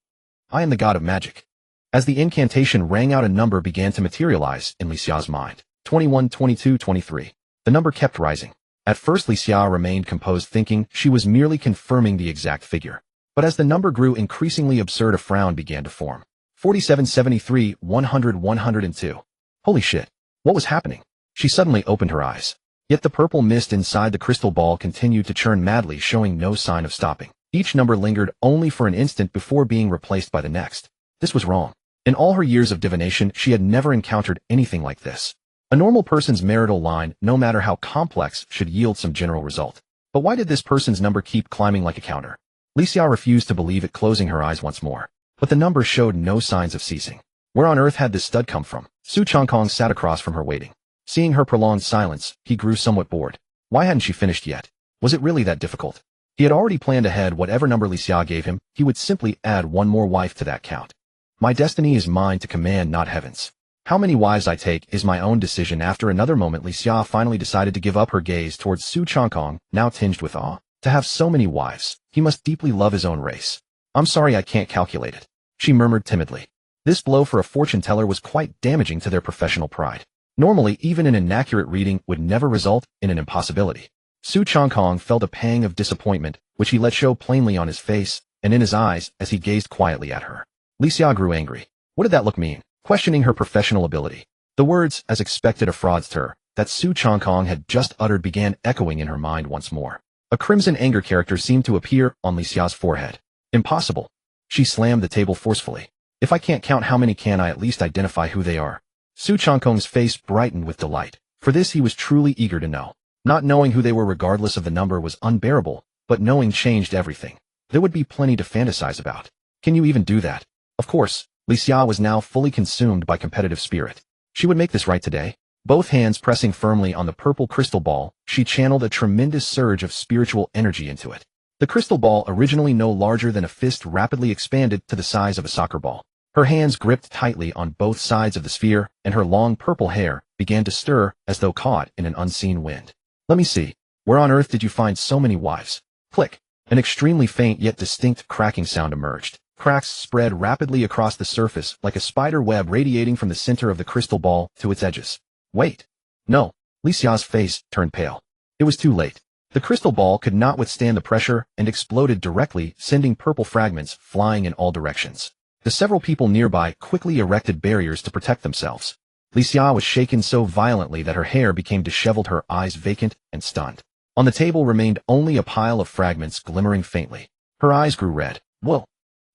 I am the god of magic. As the incantation rang out, a number began to materialize in Li Xia's mind. 21, 22, 23. The number kept rising. At first Li Xia remained composed, thinking she was merely confirming the exact figure. But as the number grew increasingly absurd, a frown began to form. 47, 73, 100, 102. Holy shit. What was happening? She suddenly opened her eyes. Yet the purple mist inside the crystal ball continued to churn madly, showing no sign of stopping. Each number lingered only for an instant before being replaced by the next. This was wrong. In all her years of divination, she had never encountered anything like this. A normal person's marital line, no matter how complex, should yield some general result. But why did this person's number keep climbing like a counter? Li Xia refused to believe it, closing her eyes once more. But the number showed no signs of ceasing. Where on earth had this stud come from? Su Changkong sat across from her waiting. Seeing her prolonged silence, he grew somewhat bored. Why hadn't she finished yet? Was it really that difficult? He had already planned ahead. Whatever number Li Xia gave him, he would simply add one more wife to that count. My destiny is mine to command, not heaven's. How many wives I take is my own decision. After another moment, Li Xia finally decided to give up her gaze towards Su Changkong, now tinged with awe. To have so many wives, he must deeply love his own race. I'm sorry, I can't calculate it, she murmured timidly. This blow for a fortune teller was quite damaging to their professional pride. Normally, even an inaccurate reading would never result in an impossibility. Su Changkong felt a pang of disappointment, which he let show plainly on his face and in his eyes as he gazed quietly at her. Li Xia grew angry. What did that look mean? Questioning her professional ability. The words, as expected a fraudster, that Su Changkong had just uttered began echoing in her mind once more. A crimson anger character seemed to appear on Li Xia's forehead. Impossible. She slammed the table forcefully. If I can't count, how many can I at least identify who they are? Su Changkong's face brightened with delight. For this he was truly eager to know. Not knowing who they were regardless of the number was unbearable, but knowing changed everything. There would be plenty to fantasize about. Can you even do that? Of course. Li Xia was now fully consumed by competitive spirit. She would make this right today. Both hands pressing firmly on the purple crystal ball, she channeled a tremendous surge of spiritual energy into it. The crystal ball, originally no larger than a fist, rapidly expanded to the size of a soccer ball. Her hands gripped tightly on both sides of the sphere, and her long purple hair began to stir as though caught in an unseen wind. Let me see. Where on earth did you find so many wives? Click. An extremely faint yet distinct cracking sound emerged. Cracks spread rapidly across the surface like a spider web radiating from the center of the crystal ball to its edges. Wait. No. Li Xia's face turned pale. It was too late. The crystal ball could not withstand the pressure and exploded directly, sending purple fragments flying in all directions. The several people nearby quickly erected barriers to protect themselves. Li Xia was shaken so violently that her hair became disheveled, her eyes vacant and stunned. On the table remained only a pile of fragments glimmering faintly. Her eyes grew red. Whoa!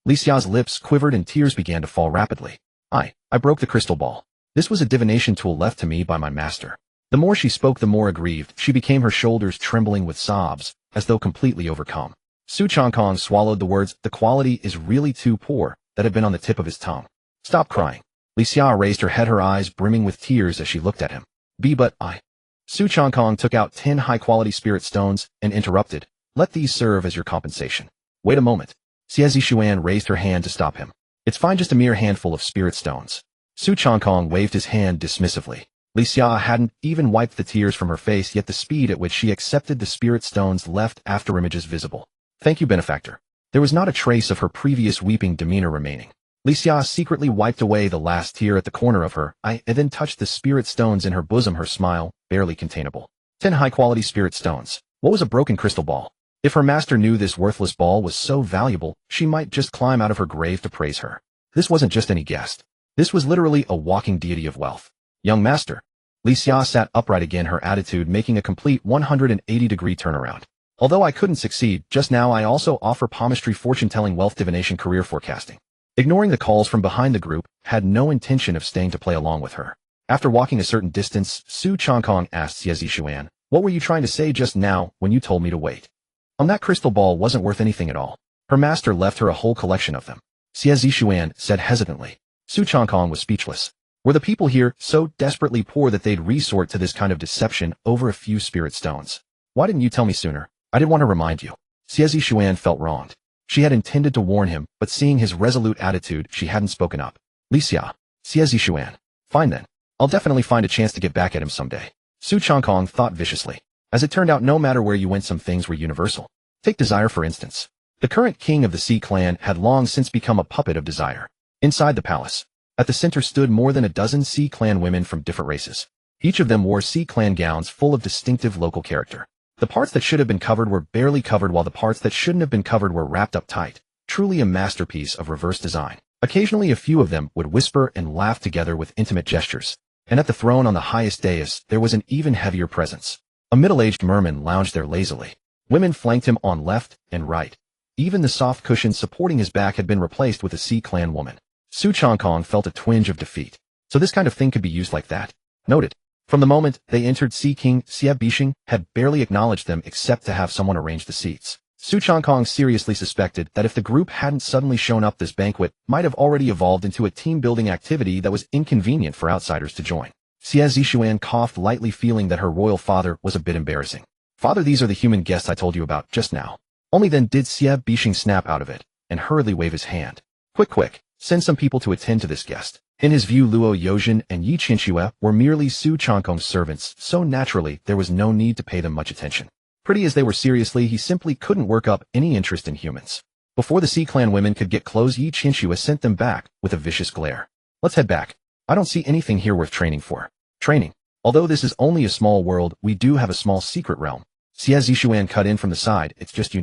Li Xia's lips quivered and tears began to fall rapidly. I broke the crystal ball. This was a divination tool left to me by my master. The more she spoke, the more aggrieved she became, her shoulders trembling with sobs, as though completely overcome. Su Changkong swallowed the words, the quality is really too poor, that had been on the tip of his tongue. Stop crying. Li Xia raised her head, her eyes brimming with tears as she looked at him. But I. Su Changkong took out 10 high-quality spirit stones and interrupted. Let these serve as your compensation. Wait a moment. Xie Zishuan raised her hand to stop him. It's fine, just a mere handful of spirit stones. Su Changkong waved his hand dismissively. Li Xia hadn't even wiped the tears from her face, yet the speed at which she accepted the spirit stones left afterimages visible. Thank you, benefactor. There was not a trace of her previous weeping demeanor remaining. Li Xia secretly wiped away the last tear at the corner of her eye and then touched the spirit stones in her bosom, her smile barely containable. 10 high-quality spirit stones. What was a broken crystal ball? If her master knew this worthless ball was so valuable, she might just climb out of her grave to praise her. This wasn't just any guest. This was literally a walking deity of wealth. Young master. Li Xia sat upright again, her attitude making a complete 180-degree turnaround. Although I couldn't succeed just now, I also offer palmistry, fortune-telling, wealth divination, career forecasting. Ignoring the calls from behind, the group had no intention of staying to play along with her. After walking a certain distance, Su Changkong asked Xie Zishuan, "What were you trying to say just now when you told me to wait?" That crystal ball wasn't worth anything at all. Her master left her a whole collection of them. Xie Zishuan said hesitantly. Su Changkong was speechless. Were the people here so desperately poor that they'd resort to this kind of deception over a few spirit stones? Why didn't you tell me sooner? I didn't want to remind you. Xie Zishuan felt wronged. She had intended to warn him, but seeing his resolute attitude, she hadn't spoken up. Li Xia. Xie Zishuan. Fine then. I'll definitely find a chance to get back at him someday. Su Changkong thought viciously. As it turned out, no matter where you went, some things were universal. Take Desire for instance. The current king of the Sea clan had long since become a puppet of Desire. Inside the palace, at the center stood more than a dozen Sea clan women from different races. Each of them wore Sea clan gowns full of distinctive local character. The parts that should have been covered were barely covered, while the parts that shouldn't have been covered were wrapped up tight. Truly a masterpiece of reverse design. Occasionally a few of them would whisper and laugh together with intimate gestures. And at the throne on the highest dais, there was an even heavier presence. A middle-aged merman lounged there lazily. Women flanked him on left and right. Even the soft cushions supporting his back had been replaced with a Sea clan woman. Su Changkong felt a twinge of defeat. So this kind of thing could be used like that? Noted. From the moment they entered, Sea King Xie Bixing had barely acknowledged them except to have someone arrange the seats. Su Changkong seriously suspected that if the group hadn't suddenly shown up, this banquet might have already evolved into a team-building activity that was inconvenient for outsiders to join. Xie Zishuan coughed lightly, feeling that her royal father was a bit embarrassing. Father, these are the human guests I told you about just now. Only then did Xie Bixing snap out of it and hurriedly wave his hand. Quick, send some people to attend to this guest. In his view, Luo Yozhen and Yi Qinxue were merely Su Changkong's servants, so naturally there was no need to pay them much attention. Pretty as they were, seriously, he simply couldn't work up any interest in humans. Before the Sea clan women could get close, Yi Qinxue sent them back with a vicious glare. Let's head back. I don't see anything here worth training for. Training. Although this is only a small world, we do have a small secret realm. Xie Zishuan cut in from the side. It's just,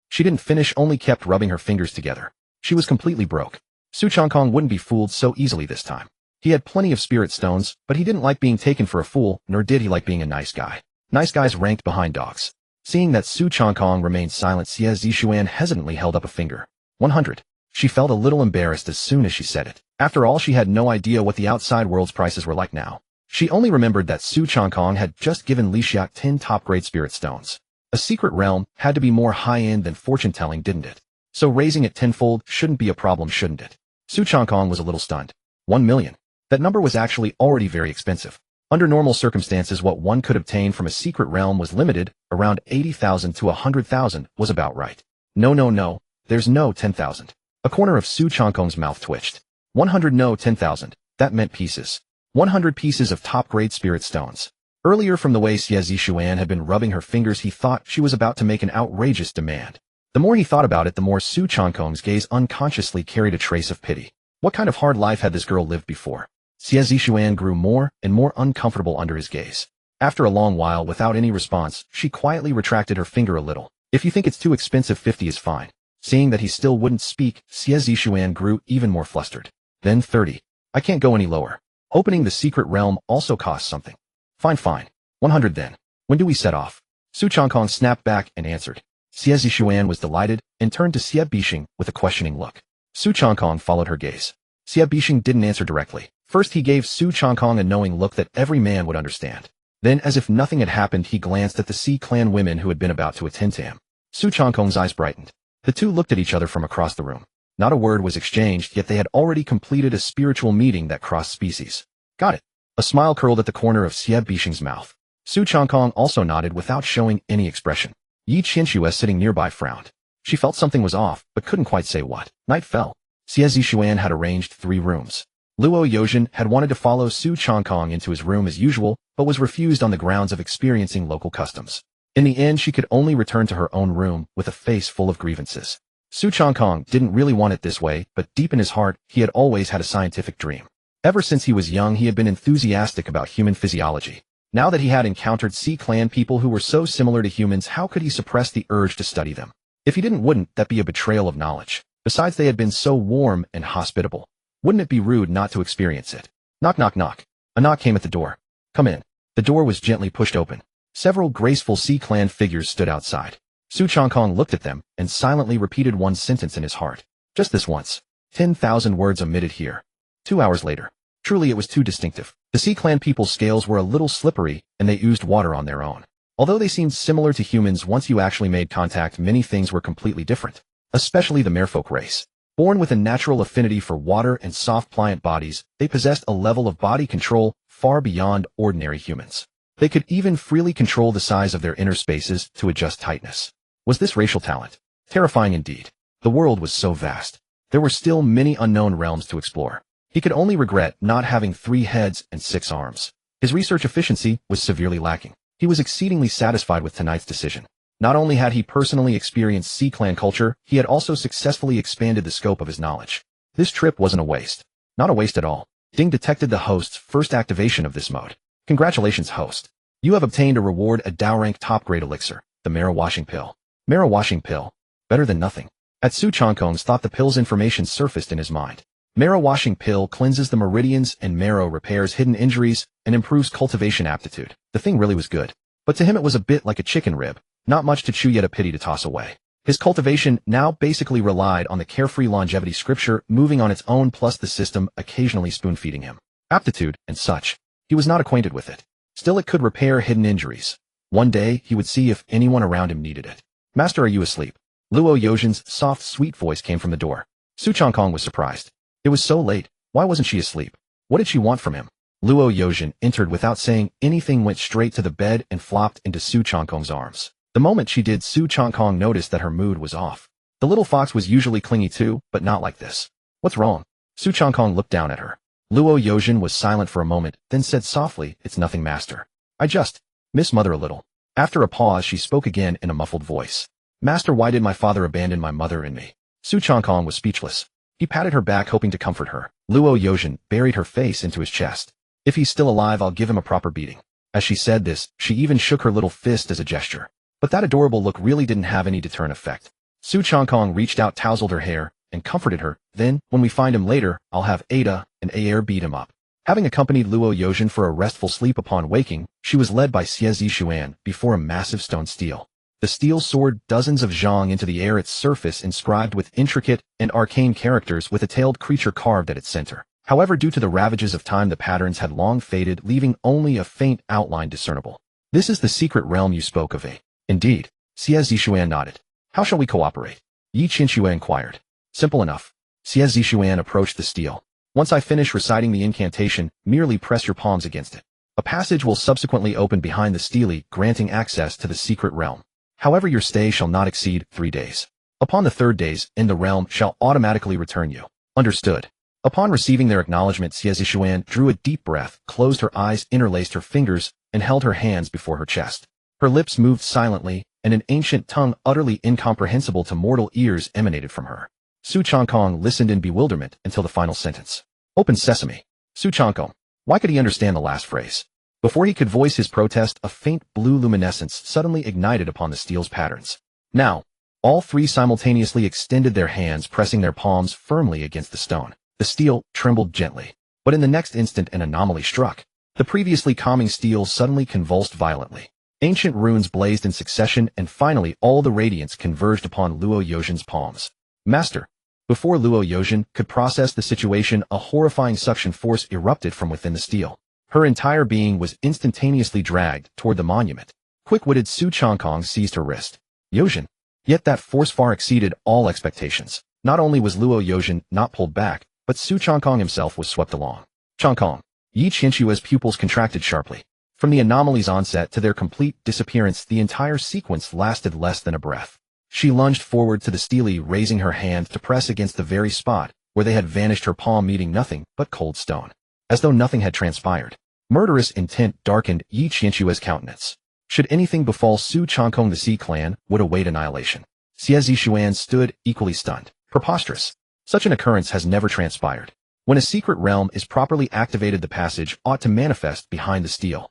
She didn't finish, only kept rubbing her fingers together. She was completely broke. Su Changkong wouldn't be fooled so easily this time. He had plenty of spirit stones, but he didn't like being taken for a fool, nor did he like being a nice guy. Nice guys ranked behind dogs. Seeing that Su Changkong remained silent, Xie Zishuan hesitantly held up a finger. 100. She felt a little embarrassed as soon as she said it. After all, she had no idea what the outside world's prices were like now. She only remembered that Su Changkong had just given Li Xia 10 top-grade spirit stones. A secret realm had to be more high-end than fortune-telling, didn't it? So raising it tenfold shouldn't be a problem, shouldn't it? Su Changkong was a little stunned. 1 million. That number was actually already very expensive. Under normal circumstances, what one could obtain from a secret realm was limited. Around 80,000 to 100,000 was about right. No. There's no 10,000. A corner of Su Changkong's mouth twitched. 100, no 10,000. That meant pieces. 100 pieces of top-grade spirit stones. Earlier, from the way Xie Zishuan had been rubbing her fingers, he thought she was about to make an outrageous demand. The more he thought about it, the more Su Changkong's gaze unconsciously carried a trace of pity. What kind of hard life had this girl lived before? Xie Zishuan grew more and more uncomfortable under his gaze. After a long while, without any response, she quietly retracted her finger a little. If you think it's too expensive, 50 is fine. Seeing that he still wouldn't speak, Xie Zishuan grew even more flustered. Then 30. I can't go any lower. Opening the secret realm also costs something. Fine. 100 then. When do we set off? Su Changkong snapped back and answered. Xie Zishuan was delighted and turned to Xie Bixing with a questioning look. Su Changkong followed her gaze. Xie Bixing didn't answer directly. First, he gave Su Changkong a knowing look that every man would understand. Then, as if nothing had happened, he glanced at the Sea clan women who had been about to attend to him. Su Changkong's eyes brightened. The two looked at each other from across the room. Not a word was exchanged, yet they had already completed a spiritual meeting that crossed species. Got it. A smile curled at the corner of Xie Bixing's mouth. Su Changkong also nodded without showing any expression. Yi Qinxue, sitting nearby, frowned. She felt something was off, but couldn't quite say what. Night fell. Xie Zishuan had arranged 3 rooms. Luo Yozhen had wanted to follow Su Changkong into his room as usual, but was refused on the grounds of experiencing local customs. In the end, she could only return to her own room with a face full of grievances. Su Changkong didn't really want it this way, but deep in his heart, he had always had a scientific dream. Ever since he was young, he had been enthusiastic about human physiology. Now that he had encountered Sea Clan people who were so similar to humans, how could he suppress the urge to study them? If he didn't, wouldn't that be a betrayal of knowledge? Besides, they had been so warm and hospitable. Wouldn't it be rude not to experience it? Knock, knock, knock. A knock came at the door. Come in. The door was gently pushed open. Several graceful Sea Clan figures stood outside. Su Changkong looked at them and silently repeated one sentence in his heart. Just this once. 10,000 words omitted here. 2 hours later. Truly it was too distinctive. The Sea Clan people's scales were a little slippery, and they oozed water on their own. Although they seemed similar to humans, once you actually made contact, many things were completely different. Especially the merfolk race. Born with a natural affinity for water and soft, pliant bodies, they possessed a level of body control far beyond ordinary humans. They could even freely control the size of their inner spaces to adjust tightness. Was this racial talent? Terrifying indeed. The world was so vast. There were still many unknown realms to explore. He could only regret not having 3 heads and 6 arms. His research efficiency was severely lacking. He was exceedingly satisfied with tonight's decision. Not only had he personally experienced Sea Clan culture, he had also successfully expanded the scope of his knowledge. This trip wasn't a waste. Not a waste at all. Ding detected the host's first activation of this mode. Congratulations, host. You have obtained a reward, a Dow rank top-grade elixir, the Marrow Washing Pill. Marrow Washing Pill. Better than nothing. At Su Changkong's thought, the pill's information surfaced in his mind. Marrow Washing Pill cleanses the meridians and marrow, repairs hidden injuries, and improves cultivation aptitude. The thing really was good. But to him it was a bit like a chicken rib. Not much to chew, yet a pity to toss away. His cultivation now basically relied on the carefree longevity scripture moving on its own, plus the system occasionally spoon-feeding him aptitude and such. He was not acquainted with it. Still, it could repair hidden injuries. One day, he would see if anyone around him needed it. Master, are you asleep? Luo Yozhen's soft, sweet voice came from the door. Su Changkong was surprised. It was so late. Why wasn't she asleep? What did she want from him? Luo Yozhen entered without saying anything, went straight to the bed and flopped into Su Changkong's arms. The moment she did, Su Changkong noticed that her mood was off. The little fox was usually clingy too, but not like this. What's wrong? Su Changkong looked down at her. Luo Yozhen was silent for a moment, then said softly, It's nothing, master. I just miss mother a little. After a pause, she spoke again in a muffled voice. Master, why did my father abandon my mother and me? Su Changkong was speechless. He patted her back, hoping to comfort her. Luo Yozhen buried her face into his chest. If he's still alive, I'll give him a proper beating. As she said this, she even shook her little fist as a gesture. But that adorable look really didn't have any deterrent effect. Su Changkong reached out, tousled her hair, and comforted her. Then, when we find him later, I'll have Ada and Aer beat him up. Having accompanied Luo Yozhen for a restful sleep, upon waking, she was led by Xie Zishuan before a massive stone stele. The stele soared dozens of zhang into the air, its surface inscribed with intricate and arcane characters with a tailed creature carved at its center. However, due to the ravages of time, the patterns had long faded, leaving only a faint outline discernible. This is the secret realm you spoke of, eh? Indeed. Xie Zishuan nodded. How shall we cooperate? Yi Qinxue inquired. Simple enough. Xie Zishuan approached the stele. Once I finish reciting the incantation, merely press your palms against it. A passage will subsequently open behind the stele, granting access to the secret realm. However, your stay shall not exceed 3 days. Upon the 3rd days, in the realm shall automatically return you. Understood. Upon receiving their acknowledgement, Xie Zishuan drew a deep breath, closed her eyes, interlaced her fingers, and held her hands before her chest. Her lips moved silently, and an ancient tongue utterly incomprehensible to mortal ears emanated from her. Su Changkong listened in bewilderment until the final sentence. Open sesame. Su Changkong. Why could he understand the last phrase? Before he could voice his protest, a faint blue luminescence suddenly ignited upon the stele's patterns. Now, all 3 simultaneously extended their hands, pressing their palms firmly against the stone. The stele trembled gently, but in the next instant an anomaly struck. The previously calming stele suddenly convulsed violently. Ancient runes blazed in succession, and finally all the radiance converged upon Luo Yozhen's palms. Master. Before Luo Yozhen could process the situation, a horrifying suction force erupted from within the stele. Her entire being was instantaneously dragged toward the monument. Quick-witted Su Changkong seized her wrist. Yozhen. Yet that force far exceeded all expectations. Not only was Luo Yozhen not pulled back, but Su Changkong himself was swept along. Changkong. Yi Qinshua's pupils contracted sharply. From the anomaly's onset to their complete disappearance, the entire sequence lasted less than a breath. She lunged forward to the stele, raising her hand to press against the very spot where they had vanished, her palm meeting nothing but cold stone. As though nothing had transpired. Murderous intent darkened Yi Qianxue's countenance. Should anything befall Su Changkong, the Sea clan would await annihilation. Xie Zishuan stood, equally stunned. Preposterous. Such an occurrence has never transpired. When a secret realm is properly activated, the passage ought to manifest behind the steel.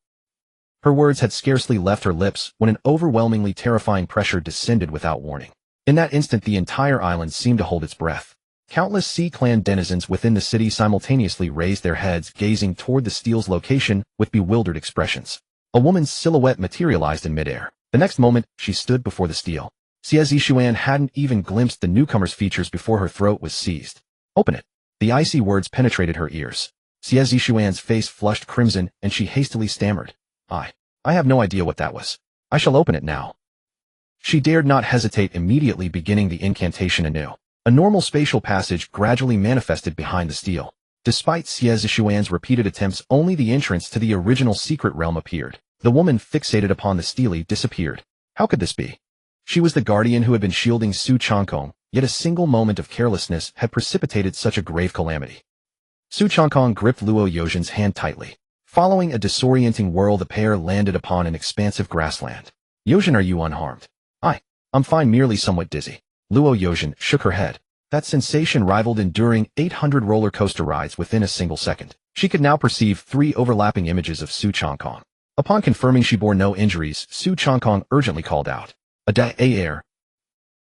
Her words had scarcely left her lips when an overwhelmingly terrifying pressure descended without warning. In that instant, the entire island seemed to hold its breath. Countless Sea clan denizens within the city simultaneously raised their heads, gazing toward the steel's location with bewildered expressions. A woman's silhouette materialized in midair. The next moment, she stood before the steel. Xie Zishuan hadn't even glimpsed the newcomer's features before her throat was seized. "Open it." The icy words penetrated her ears. Xie Zishuan's face flushed crimson, and she hastily stammered. I have no idea what that was. I shall open it now." She dared not hesitate, immediately beginning the incantation anew. A normal spatial passage gradually manifested behind the steel. Despite Xie Zishuan's repeated attempts, only the entrance to the original secret realm appeared. The woman fixated upon the steely disappeared. How could this be? She was the guardian who had been shielding Su Changkong, yet a single moment of carelessness had precipitated such a grave calamity. Su Changkong gripped Luo Yozhin's hand tightly. Following a disorienting whirl, the pair landed upon an expansive grassland. "Yozhin, are you unharmed?" I'm fine, merely somewhat dizzy." Luo Yozhin shook her head. That sensation rivaled enduring 800 roller coaster rides within a single second. She could now perceive 3 overlapping images of Su Changkong. Upon confirming she bore no injuries, Su Changkong urgently called out, "Air."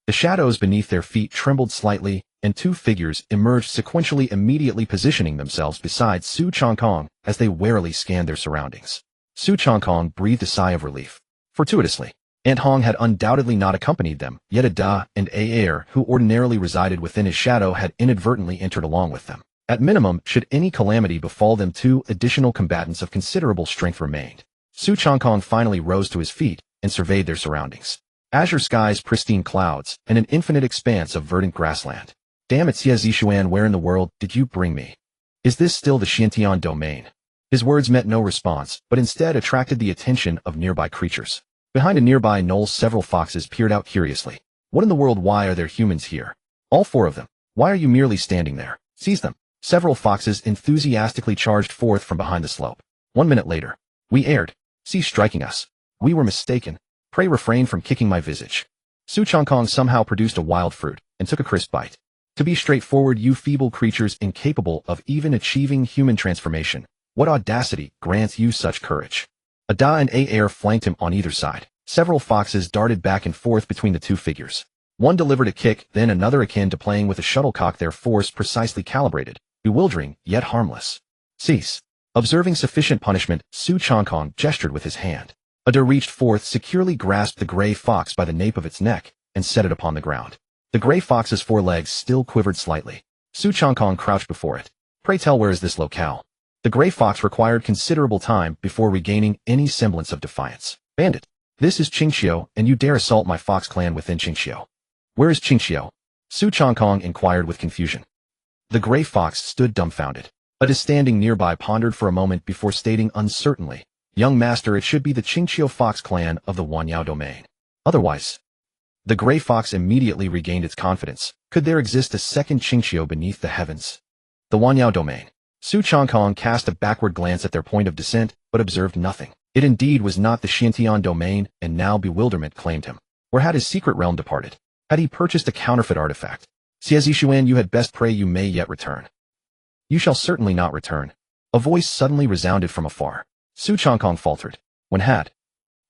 The shadows beneath their feet trembled slightly, and 2 figures emerged sequentially, immediately positioning themselves beside Su Changkong as they warily scanned their surroundings. Su Changkong breathed a sigh of relief. Fortuitously, Aunt Hong had undoubtedly not accompanied them, yet Ada and Air, who ordinarily resided within his shadow, had inadvertently entered along with them. At minimum, should any calamity befall them, 2 additional combatants of considerable strength remained. Su Changkong finally rose to his feet and surveyed their surroundings. Azure skies, pristine clouds, and an infinite expanse of verdant grassland. "Damn it, Xie Zishuan, where in the world did you bring me? Is this still the Xiantian domain?" His words met no response, but instead attracted the attention of nearby creatures. Behind a nearby knoll, several foxes peered out curiously. "What in the world? Why are there humans here? All 4 of them. Why are you merely standing there? Seize them." Several foxes enthusiastically charged forth from behind the slope. 1 minute later. "We erred. Cease striking us. We were mistaken. Pray refrain from kicking my visage." Su Changkong somehow produced a wild fruit and took a crisp bite. "To be straightforward, you feeble creatures incapable of even achieving human transformation. What audacity grants you such courage?" Ada and Air flanked him on either side. Several foxes darted back and forth between the 2 figures. One delivered a kick, then another, akin to playing with a shuttlecock, their force precisely calibrated, bewildering yet harmless. "Cease." Observing sufficient punishment, Su Changkong gestured with his hand. Ada reached forth, securely grasped the gray fox by the nape of its neck, and set it upon the ground. The gray fox's 4 legs still quivered slightly. Su Changkong crouched before it. "Pray tell, where is this locale?" The gray fox required considerable time before regaining any semblance of defiance. "Bandit, this is Qingxiu, and you dare assault my fox clan within Qingxiu." "Where is Qingxiu?" Su Changkong inquired with confusion. The gray fox stood dumbfounded. Ada, standing nearby, pondered for a moment before stating uncertainly, "Young master, it should be the Qingxiu fox clan of the Wanyao domain. Otherwise..." The gray fox immediately regained its confidence. Could there exist a second Qingxiu beneath the heavens? The Wanyao domain. Su Changkong cast a backward glance at their point of descent, but observed nothing. It indeed was not the Xiantian domain, and now bewilderment claimed him. Or had his secret realm departed? Had he purchased a counterfeit artifact? "Xie Zishuan, you had best pray you may yet return." "You shall certainly not return." A voice suddenly resounded from afar. Su Changkong faltered. When had?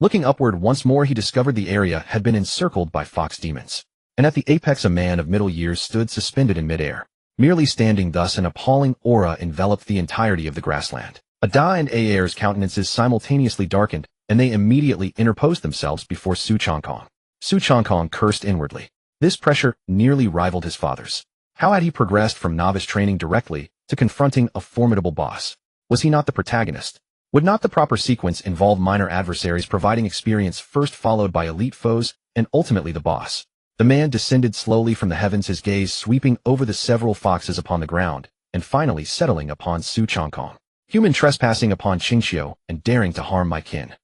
Looking upward once more, he discovered the area had been encircled by fox demons. And at the apex, a man of middle years stood suspended in midair. Merely standing thus, an appalling aura enveloped the entirety of the grassland. Ada and Air's countenances simultaneously darkened, and they immediately interposed themselves before Su Changkong. Su Changkong cursed inwardly. This pressure nearly rivaled his father's. How had he progressed from novice training directly to confronting a formidable boss? Was he not the protagonist? Would not the proper sequence involve minor adversaries providing experience first, followed by elite foes, and ultimately the boss? The man descended slowly from the heavens, his gaze sweeping over the several foxes upon the ground, and finally settling upon Su Changkong. "Human trespassing upon Qingxiu and daring to harm my kin."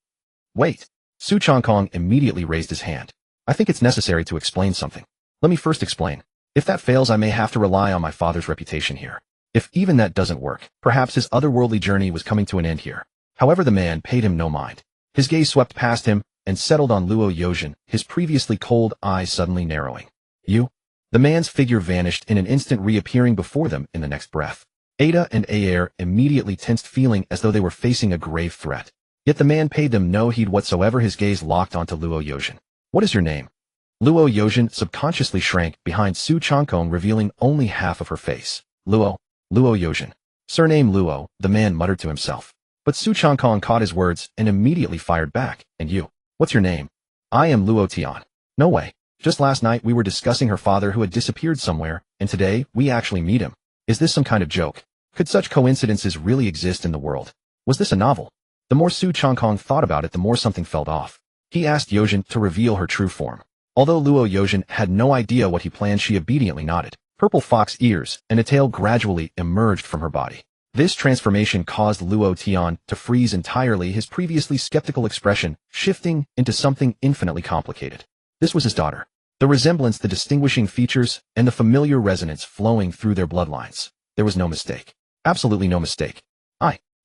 "Wait." Su Changkong immediately raised his hand. "I think it's necessary to explain something. Let me first explain. If that fails, I may have to rely on my father's reputation here. If even that doesn't work, perhaps his otherworldly journey was coming to an end here. However, the man paid him no mind. His gaze swept past him and settled on Luo Yozhen, his previously cold eyes suddenly narrowing. You? The man's figure vanished in an instant, reappearing before them in the next breath. Ada and Aer immediately tensed, feeling as though they were facing a grave threat. Yet the man paid them no heed whatsoever, his gaze locked onto Luo Yozhen. What is your name? Luo Yozhen subconsciously shrank behind Su Changkong, revealing only half of her face. Luo Yozhen. Surname Luo, the man muttered to himself. But Su Changkong caught his words and immediately fired back. And you? What's your name? I am Luo Tian. No way. Just last night we were discussing her father who had disappeared somewhere, and today we actually meet him. Is this some kind of joke? Could such coincidences really exist in the world? Was this a novel? The more Su Changkong thought about it, the more something felt off. He asked Yozhen to reveal her true form. Although Luo Yozhen had no idea what he planned, she obediently nodded. Purple fox ears and a tail gradually emerged from her body. This transformation caused Luo Tian to freeze entirely, his previously skeptical expression shifting into something infinitely complicated. This was his daughter. The resemblance, the distinguishing features, and the familiar resonance flowing through their bloodlines. There was no mistake. Absolutely no mistake.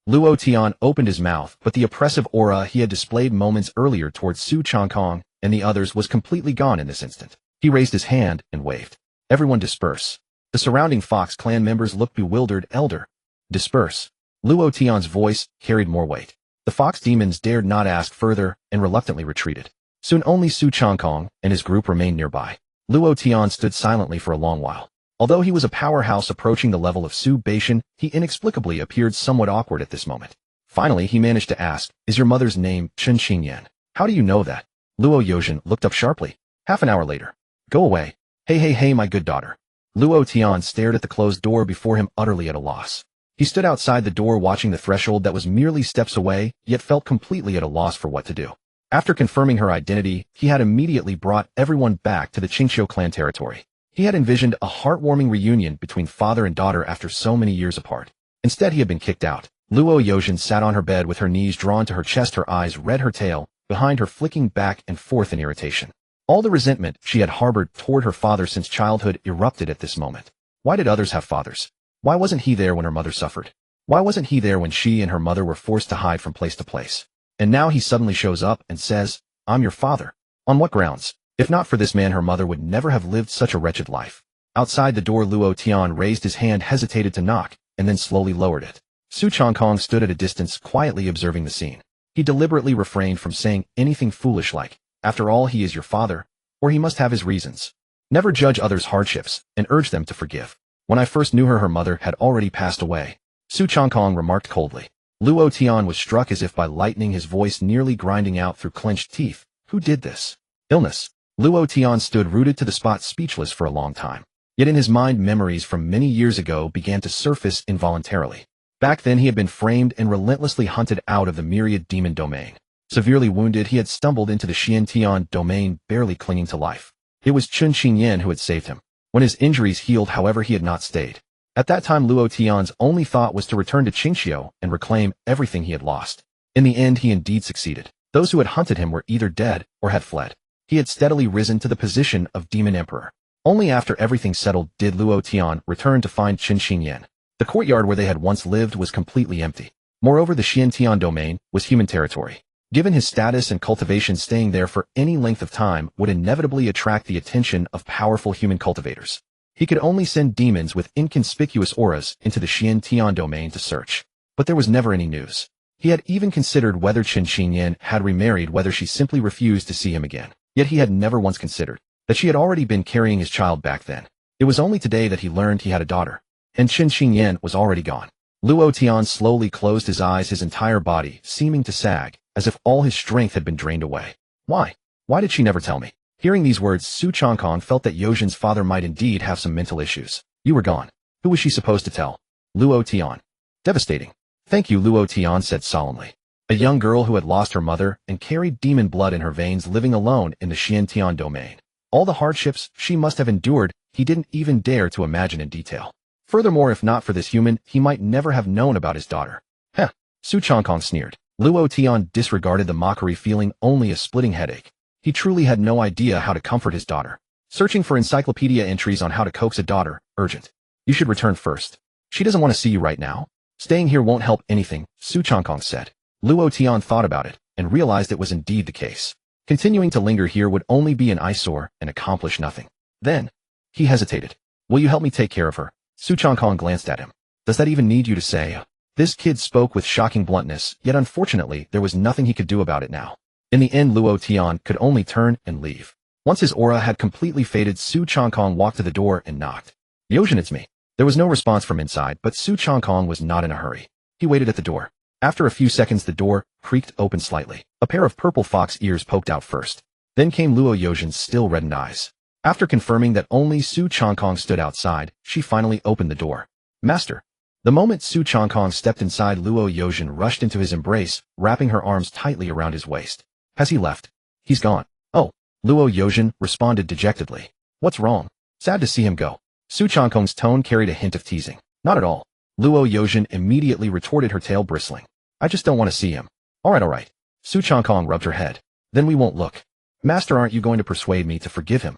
Luo Tian opened his mouth, but the oppressive aura he had displayed moments earlier towards Su Changkong and the others was completely gone in this instant. He raised his hand and waved. Everyone disperse. The surrounding Fox clan members looked bewildered. Elder. Disperse. Luo Tian's voice carried more weight. The Fox demons dared not ask further and reluctantly retreated. Soon only Su Changkong and his group remained nearby. Luo Tian stood silently for a long while. Although he was a powerhouse approaching the level of Su Beishan, he inexplicably appeared somewhat awkward at this moment. Finally, he managed to ask, "Is your mother's name Chen Xingyan?" "How do you know that?" Luo Yozhen looked up sharply. Half an hour later. "Go away. Hey, my good daughter." Luo Tian stared at the closed door before him, utterly at a loss. He stood outside the door watching the threshold that was merely steps away, yet felt completely at a loss for what to do. After confirming her identity, he had immediately brought everyone back to the Qingqiu clan territory. He had envisioned a heartwarming reunion between father and daughter after so many years apart. Instead, he had been kicked out. Luo Yozhen sat on her bed with her knees drawn to her chest, her eyes red, her tail behind her flicking back and forth in irritation. All the resentment she had harbored toward her father since childhood erupted at this moment. Why did others have fathers? Why wasn't he there when her mother suffered? Why wasn't he there when she and her mother were forced to hide from place to place? And now he suddenly shows up and says, "I'm your father." On what grounds? If not for this man, her mother would never have lived such a wretched life. Outside the door, Luo Tian raised his hand, hesitated to knock, and then slowly lowered it. Su Changkong stood at a distance, quietly observing the scene. He deliberately refrained from saying anything foolish like, "After all, he is your father," or "He must have his reasons." Never judge others' hardships, and urge them to forgive. "When I first knew her, her mother had already passed away," Su Changkong remarked coldly. Luo Tian was struck as if by lightning, his voice nearly grinding out through clenched teeth. Who did this? Illness. Luo Tian stood rooted to the spot, speechless for a long time. Yet in his mind, memories from many years ago began to surface involuntarily. Back then, he had been framed and relentlessly hunted out of the myriad demon domain. Severely wounded, he had stumbled into the Xiantian domain, barely clinging to life. It was Chen Xingyan who had saved him. When his injuries healed, however, he had not stayed. At that time, Luo Tian's only thought was to return to Qingqiu and reclaim everything he had lost. In the end, he indeed succeeded. Those who had hunted him were either dead or had fled. He had steadily risen to the position of Demon Emperor. Only after everything settled did Luo Tian return to find Chen Xingyan. The courtyard where they had once lived was completely empty. Moreover, the Xiantian domain was human territory. Given his status and cultivation, staying there for any length of time would inevitably attract the attention of powerful human cultivators. He could only send demons with inconspicuous auras into the Xiantian domain to search. But there was never any news. He had even considered whether Chen Xingyan had remarried, whether she simply refused to see him again. Yet he had never once considered that she had already been carrying his child back then. It was only today that he learned he had a daughter, and Chen Xingyan was already gone. Luo Tian slowly closed his eyes, his entire body seeming to sag, as if all his strength had been drained away. Why? Why did she never tell me? Hearing these words, Su Changkong felt that Yozhen's father might indeed have some mental issues. You were gone. Who was she supposed to tell? Luo Tian. Devastating. Thank you, Luo Tian said solemnly. A young girl who had lost her mother and carried demon blood in her veins, living alone in the Xiantian domain. All the hardships she must have endured, he didn't even dare to imagine in detail. Furthermore, if not for this human, he might never have known about his daughter. Heh, Su Changkong sneered. Luo Tian disregarded the mockery, feeling only a splitting headache. He truly had no idea how to comfort his daughter. Searching for encyclopedia entries on how to coax a daughter, urgent. You should return first. She doesn't want to see you right now. Staying here won't help anything, Su Changkong said. Luo Tian thought about it, and realized it was indeed the case. Continuing to linger here would only be an eyesore and accomplish nothing. Then, he hesitated. Will you help me take care of her? Su Changkong glanced at him. Does that even need you to say? This kid spoke with shocking bluntness, yet unfortunately there was nothing he could do about it now. In the end, Luo Tian could only turn and leave. Once his aura had completely faded, Su Changkong walked to the door and knocked. Yojin, it's me. There was no response from inside, but Su Changkong was not in a hurry. He waited at the door. After a few seconds, the door creaked open slightly. A pair of purple fox ears poked out first. Then came Luo Yojin's still reddened eyes. After confirming that only Su Changkong stood outside, she finally opened the door. Master. The moment Su Changkong stepped inside, Luo Yojin rushed into his embrace, wrapping her arms tightly around his waist. Has he left? He's gone. Oh. Luo Yojin responded dejectedly. What's wrong? Sad to see him go. Su Changkong's tone carried a hint of teasing. Not at all. Luo Yojin immediately retorted, her tail bristling. I just don't want to see him. Alright. Su Changkong rubbed her head. Then we won't look. Master, aren't you going to persuade me to forgive him?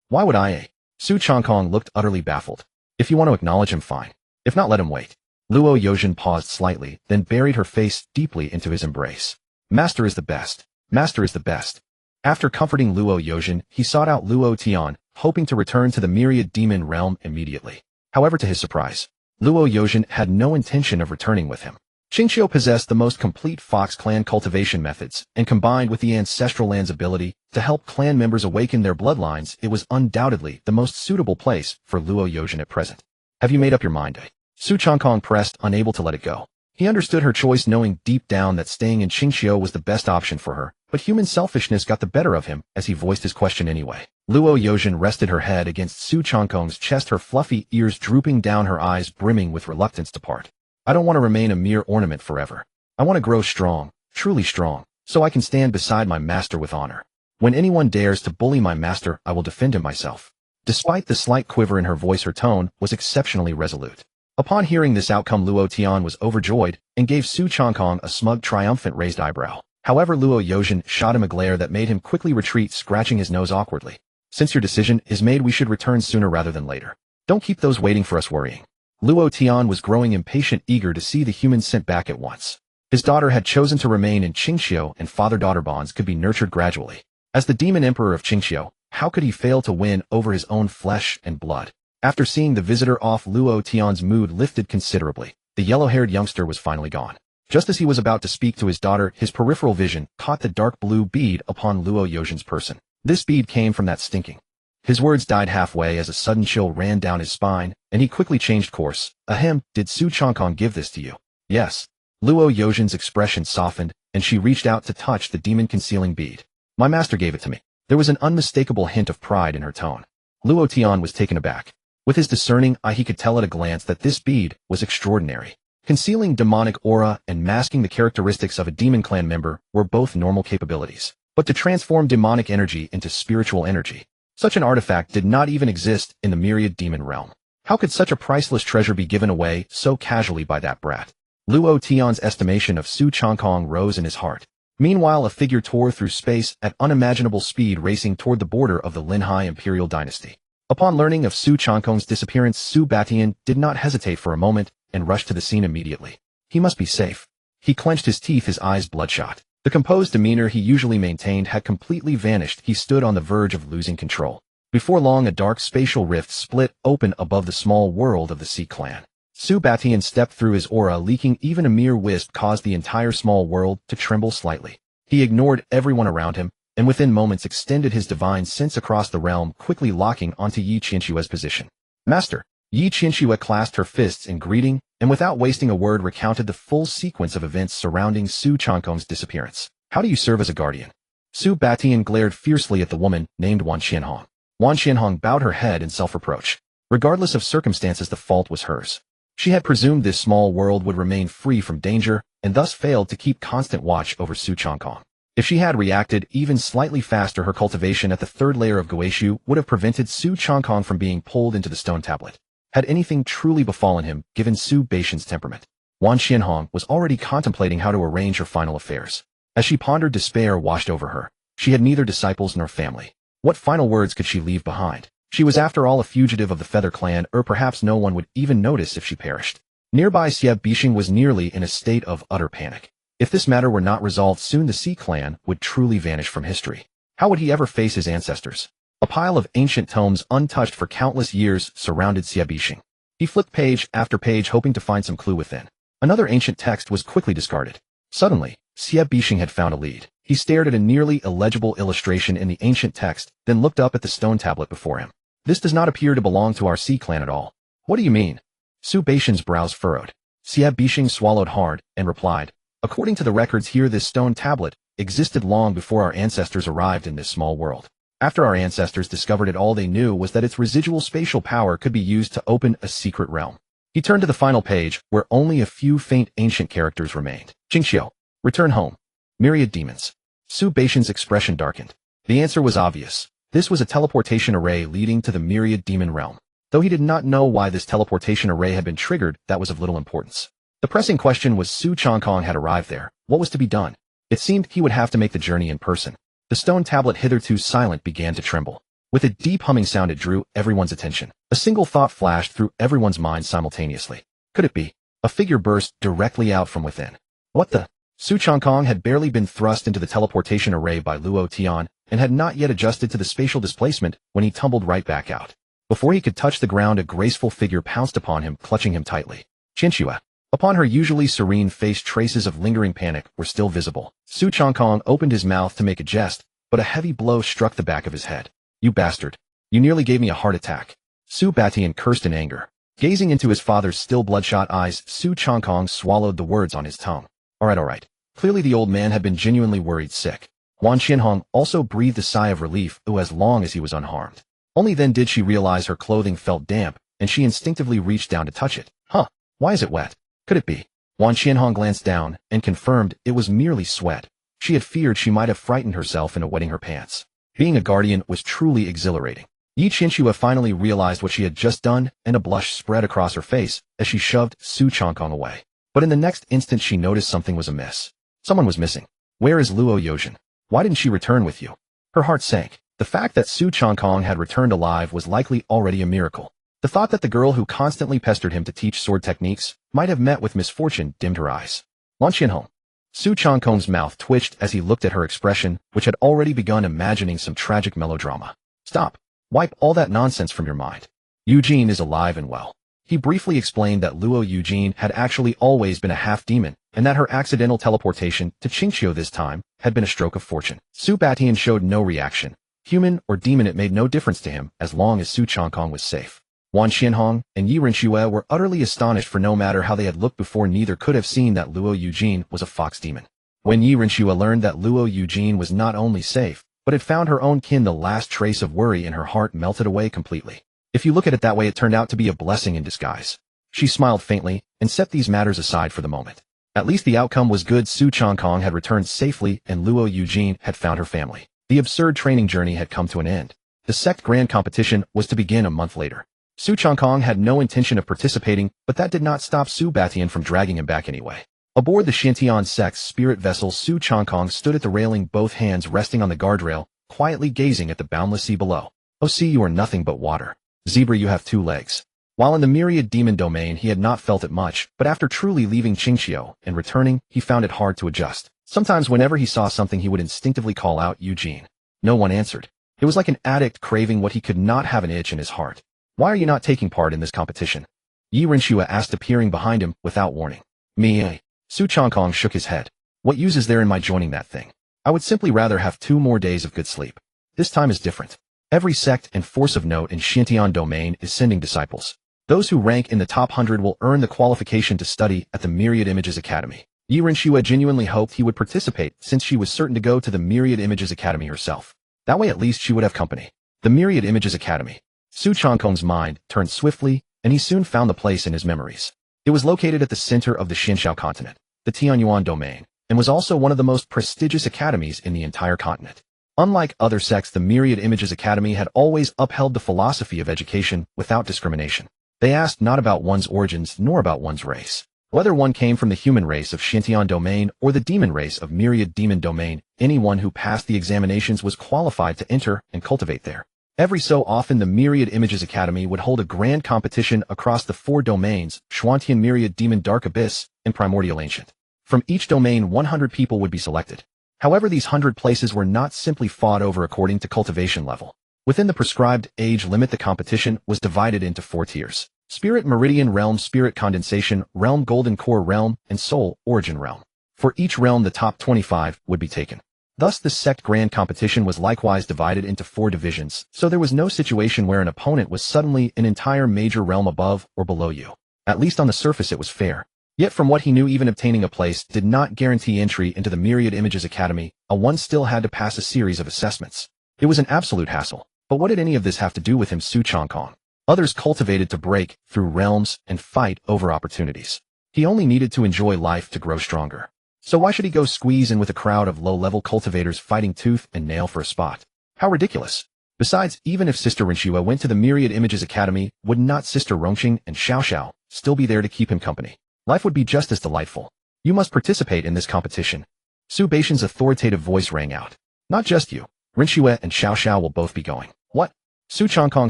Why would I? Su Changkong looked utterly baffled. If you want to acknowledge him, fine. If not, let him wait. Luo Yojin paused slightly, then buried her face deeply into his embrace. Master is the best. Master is the best. After comforting Luo Yojin, he sought out Luo Tian, hoping to return to the myriad demon realm immediately. However, to his surprise, Luo Yojin had no intention of returning with him. Qingqiu possessed the most complete Fox clan cultivation methods, and combined with the ancestral land's ability to help clan members awaken their bloodlines, it was undoubtedly the most suitable place for Luo Yojin at present. Have you made up your mind? Su Changkong pressed, unable to let it go. He understood her choice, knowing deep down that staying in Qingqiu was the best option for her, but human selfishness got the better of him as he voiced his question anyway. Luo Yojin rested her head against Su Changkong's chest, her fluffy ears drooping down, her eyes brimming with reluctance to part. I don't want to remain a mere ornament forever. I want to grow strong, truly strong, so I can stand beside my master with honor. When anyone dares to bully my master, I will defend him myself. Despite the slight quiver in her voice, her tone was exceptionally resolute. Upon hearing this outcome, Luo Tian was overjoyed and gave Su Changkong a smug, triumphant raised eyebrow. However, Luo Yojin shot him a glare that made him quickly retreat, scratching his nose awkwardly. Since your decision is made, we should return sooner rather than later. Don't keep those waiting for us worrying. Luo Tian was growing impatient, eager to see the humans sent back at once. His daughter had chosen to remain in Qingqiu, and father-daughter bonds could be nurtured gradually. As the demon emperor of Qingqiu, how could he fail to win over his own flesh and blood? After seeing the visitor off, Luo Tian's mood lifted considerably. The yellow-haired youngster was finally gone. Just as he was about to speak to his daughter, his peripheral vision caught the dark blue bead upon Luo Yojin's person. This bead came from that stinking. His words died halfway as a sudden chill ran down his spine, and he quickly changed course. Ahem, did Su Changkong give this to you? Yes. Luo Yojin's expression softened, and she reached out to touch the demon-concealing bead. My master gave it to me. There was an unmistakable hint of pride in her tone. Luo Tian was taken aback. With his discerning eye, he could tell at a glance that this bead was extraordinary. Concealing demonic aura and masking the characteristics of a demon clan member were both normal capabilities. But to transform demonic energy into spiritual energy, such an artifact did not even exist in the myriad demon realm. How could such a priceless treasure be given away so casually by that brat? Luo Tian's estimation of Su Changkong rose in his heart. Meanwhile, a figure tore through space at unimaginable speed, racing toward the border of the Linhai Imperial Dynasty. Upon learning of Su Changkong's disappearance, Su Batian did not hesitate for a moment and rushed to the scene immediately. He must be safe. He clenched his teeth, his eyes bloodshot. The composed demeanor he usually maintained had completely vanished. He stood on the verge of losing control. Before long, a dark spatial rift split open above the small world of the Sea Clan. Su Batian stepped through, his aura leaking. Even a mere wisp caused the entire small world to tremble slightly. He ignored everyone around him, and within moments extended his divine sense across the realm, quickly locking onto Yi Qianxue's position. Master! Yi Qianxue clasped her fists in greeting, and without wasting a word recounted the full sequence of events surrounding Su Changkong's disappearance. How do you serve as a guardian? Su Batian glared fiercely at the woman named Wan Qianhong. Wan Qianhong bowed her head in self-reproach. Regardless of circumstances, the fault was hers. She had presumed this small world would remain free from danger, and thus failed to keep constant watch over Su Changkong. If she had reacted even slightly faster, her cultivation at the third layer of Guishu would have prevented Su Changkong from being pulled into the stone tablet. Had anything truly befallen him, given Su Batian's temperament, Wan Qianhong was already contemplating how to arrange her final affairs. As she pondered, despair washed over her. She had neither disciples nor family. What final words could she leave behind? She was after all a fugitive of the Feather Clan, or perhaps no one would even notice if she perished. Nearby Xie Bixing was nearly in a state of utter panic. If this matter were not resolved soon, the Sea Clan would truly vanish from history. How would he ever face his ancestors? A pile of ancient tomes untouched for countless years surrounded Xie Bixing. He flipped page after page hoping to find some clue within. Another ancient text was quickly discarded. Suddenly, Xie Bixing had found a lead. He stared at a nearly illegible illustration in the ancient text, then looked up at the stone tablet before him. This does not appear to belong to our Sea Clan at all. What do you mean? Xu Beixing's brows furrowed. Xie Bixing swallowed hard and replied, according to the records here, this stone tablet existed long before our ancestors arrived in this small world. After our ancestors discovered it, all they knew was that its residual spatial power could be used to open a secret realm. He turned to the final page, where only a few faint ancient characters remained. Jingxiu, return home. Myriad demons. Xu Beixing's expression darkened. The answer was obvious. This was a teleportation array leading to the myriad demon realm. Though he did not know why this teleportation array had been triggered, that was of little importance. The pressing question was Su Changkong had arrived there. What was to be done? It seemed he would have to make the journey in person. The stone tablet, hitherto silent, began to tremble. With a deep humming sound, it drew everyone's attention. A single thought flashed through everyone's mind simultaneously. Could it be? A figure burst directly out from within. What the? Su Changkong had barely been thrust into the teleportation array by Luo Tian and had not yet adjusted to the spatial displacement when he tumbled right back out. Before he could touch the ground, a graceful figure pounced upon him, clutching him tightly. Qinxue. Upon her usually serene face, traces of lingering panic were still visible. Su Changkong opened his mouth to make a jest, but a heavy blow struck the back of his head. You bastard. You nearly gave me a heart attack. Su Batian cursed in anger. Gazing into his father's still bloodshot eyes, Su Changkong swallowed the words on his tongue. All right. Clearly the old man had been genuinely worried sick. Wan Qianhong also breathed a sigh of relief, as long as he was unharmed. Only then did she realize her clothing felt damp, and she instinctively reached down to touch it. Huh, why is it wet? Could it be? Wan Qianhong glanced down and confirmed it was merely sweat. She had feared she might have frightened herself into wetting her pants. Being a guardian was truly exhilarating. Yi Qinxue finally realized what she had just done, and a blush spread across her face as she shoved Su Changkong away. But in the next instant she noticed something was amiss. Someone was missing. Where is Luo Yozhen? Why didn't she return with you? Her heart sank. The fact that Su Changkong had returned alive was likely already a miracle. The thought that the girl who constantly pestered him to teach sword techniques might have met with misfortune dimmed her eyes. Lan Qianhong. Su Changkong's mouth twitched as he looked at her expression, which had already begun imagining some tragic melodrama. Stop. Wipe all that nonsense from your mind. Eugene is alive and well. He briefly explained that Luo Eugene had actually always been a half-demon, and that her accidental teleportation to Qingxiu this time had been a stroke of fortune. Su Batian showed no reaction. Human or demon, it made no difference to him as long as Su Changkong was safe. Wan Qianhong and Yi Rinxue were utterly astonished, for no matter how they had looked before, neither could have seen that Luo Eugene was a fox demon. When Yi Rinxue learned that Luo Eugene was not only safe, but had found her own kin, the last trace of worry in her heart melted away completely. If you look at it that way, it turned out to be a blessing in disguise. She smiled faintly and set these matters aside for the moment. At least the outcome was good. Su Changkong had returned safely and Luo Eugene had found her family. The absurd training journey had come to an end. The sect grand competition was to begin a month later. Su Changkong had no intention of participating, but that did not stop Su Batian from dragging him back anyway. Aboard the Xintian sect's spirit vessel, Su Changkong stood at the railing, both hands resting on the guardrail, quietly gazing at the boundless sea below. Oh sea, you are nothing but water. Zebra, you have 2 legs. While in the myriad demon domain, he had not felt it much, but after truly leaving Qingxiu and returning, he found it hard to adjust. Sometimes whenever he saw something, he would instinctively call out Eugene. No one answered. It was like an addict craving what he could not have, an itch in his heart. Why are you not taking part in this competition? Yi Rinxue asked, appearing behind him without warning. Me. Su Changkong shook his head. What use is there in my joining that thing? I would simply rather have 2 more days of good sleep. This time is different. Every sect and force of note in Xintian domain is sending disciples. Those who rank in the top 100 will earn the qualification to study at the Myriad Images Academy. Yi Rinxue genuinely hoped he would participate, since she was certain to go to the Myriad Images Academy herself. That way at least she would have company. The Myriad Images Academy. Su Changkong's mind turned swiftly, and he soon found the place in his memories. It was located at the center of the Xinxiao continent, the Tianyuan domain, and was also one of the most prestigious academies in the entire continent. Unlike other sects, the Myriad Images Academy had always upheld the philosophy of education without discrimination. They asked not about one's origins nor about one's race. Whether one came from the human race of Xintian domain or the demon race of Myriad demon domain, anyone who passed the examinations was qualified to enter and cultivate there. Every so often the Myriad Images Academy would hold a grand competition across the 4 domains, Xuantian Myriad Demon Dark Abyss, and Primordial Ancient. From each domain 100 people would be selected. However, these 100 places were not simply fought over according to cultivation level. Within the prescribed age limit, the competition was divided into 4 tiers: Spirit Meridian Realm, Spirit Condensation Realm, Golden Core Realm, and Soul Origin Realm. For each realm the top 25 would be taken. Thus the sect grand competition was likewise divided into 4 divisions, so there was no situation where an opponent was suddenly an entire major realm above or below you. At least on the surface it was fair. Yet from what he knew, even obtaining a place did not guarantee entry into the Myriad Images Academy. One still had to pass a series of assessments. It was an absolute hassle. But what did any of this have to do with him, Changkong? Others cultivated to break through realms and fight over opportunities. He only needed to enjoy life to grow stronger. So why should he go squeeze in with a crowd of low-level cultivators fighting tooth and nail for a spot? How ridiculous. Besides, even if Sister Rinxue went to the Myriad Images Academy, would not Sister Rongqing and Xiao still be there to keep him company? Life would be just as delightful. You must participate in this competition. Su Baishan's authoritative voice rang out. Not just you. Rinxue and Xiao will both be going. What? Su Changkong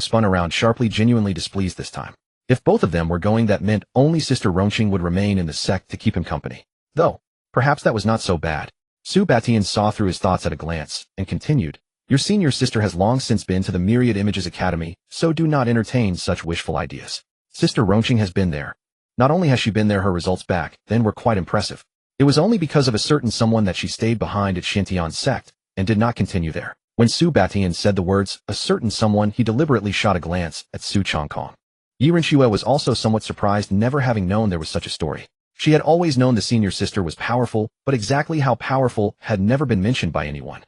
spun around sharply, genuinely displeased this time. If both of them were going, that meant only Sister Rongqing would remain in the sect to keep him company. Though, perhaps that was not so bad. Su Batian saw through his thoughts at a glance, and continued. Your senior sister has long since been to the Myriad Images Academy, so do not entertain such wishful ideas. Sister Rongqing has been there. Not only has she been there, her results back then were quite impressive. It was only because of a certain someone that she stayed behind at Xintian's sect, and did not continue there. When Su Batian said the words, a certain someone, he deliberately shot a glance at Su Changkong. Yi Rinxue was also somewhat surprised, never having known there was such a story. She had always known the senior sister was powerful, but exactly how powerful had never been mentioned by anyone.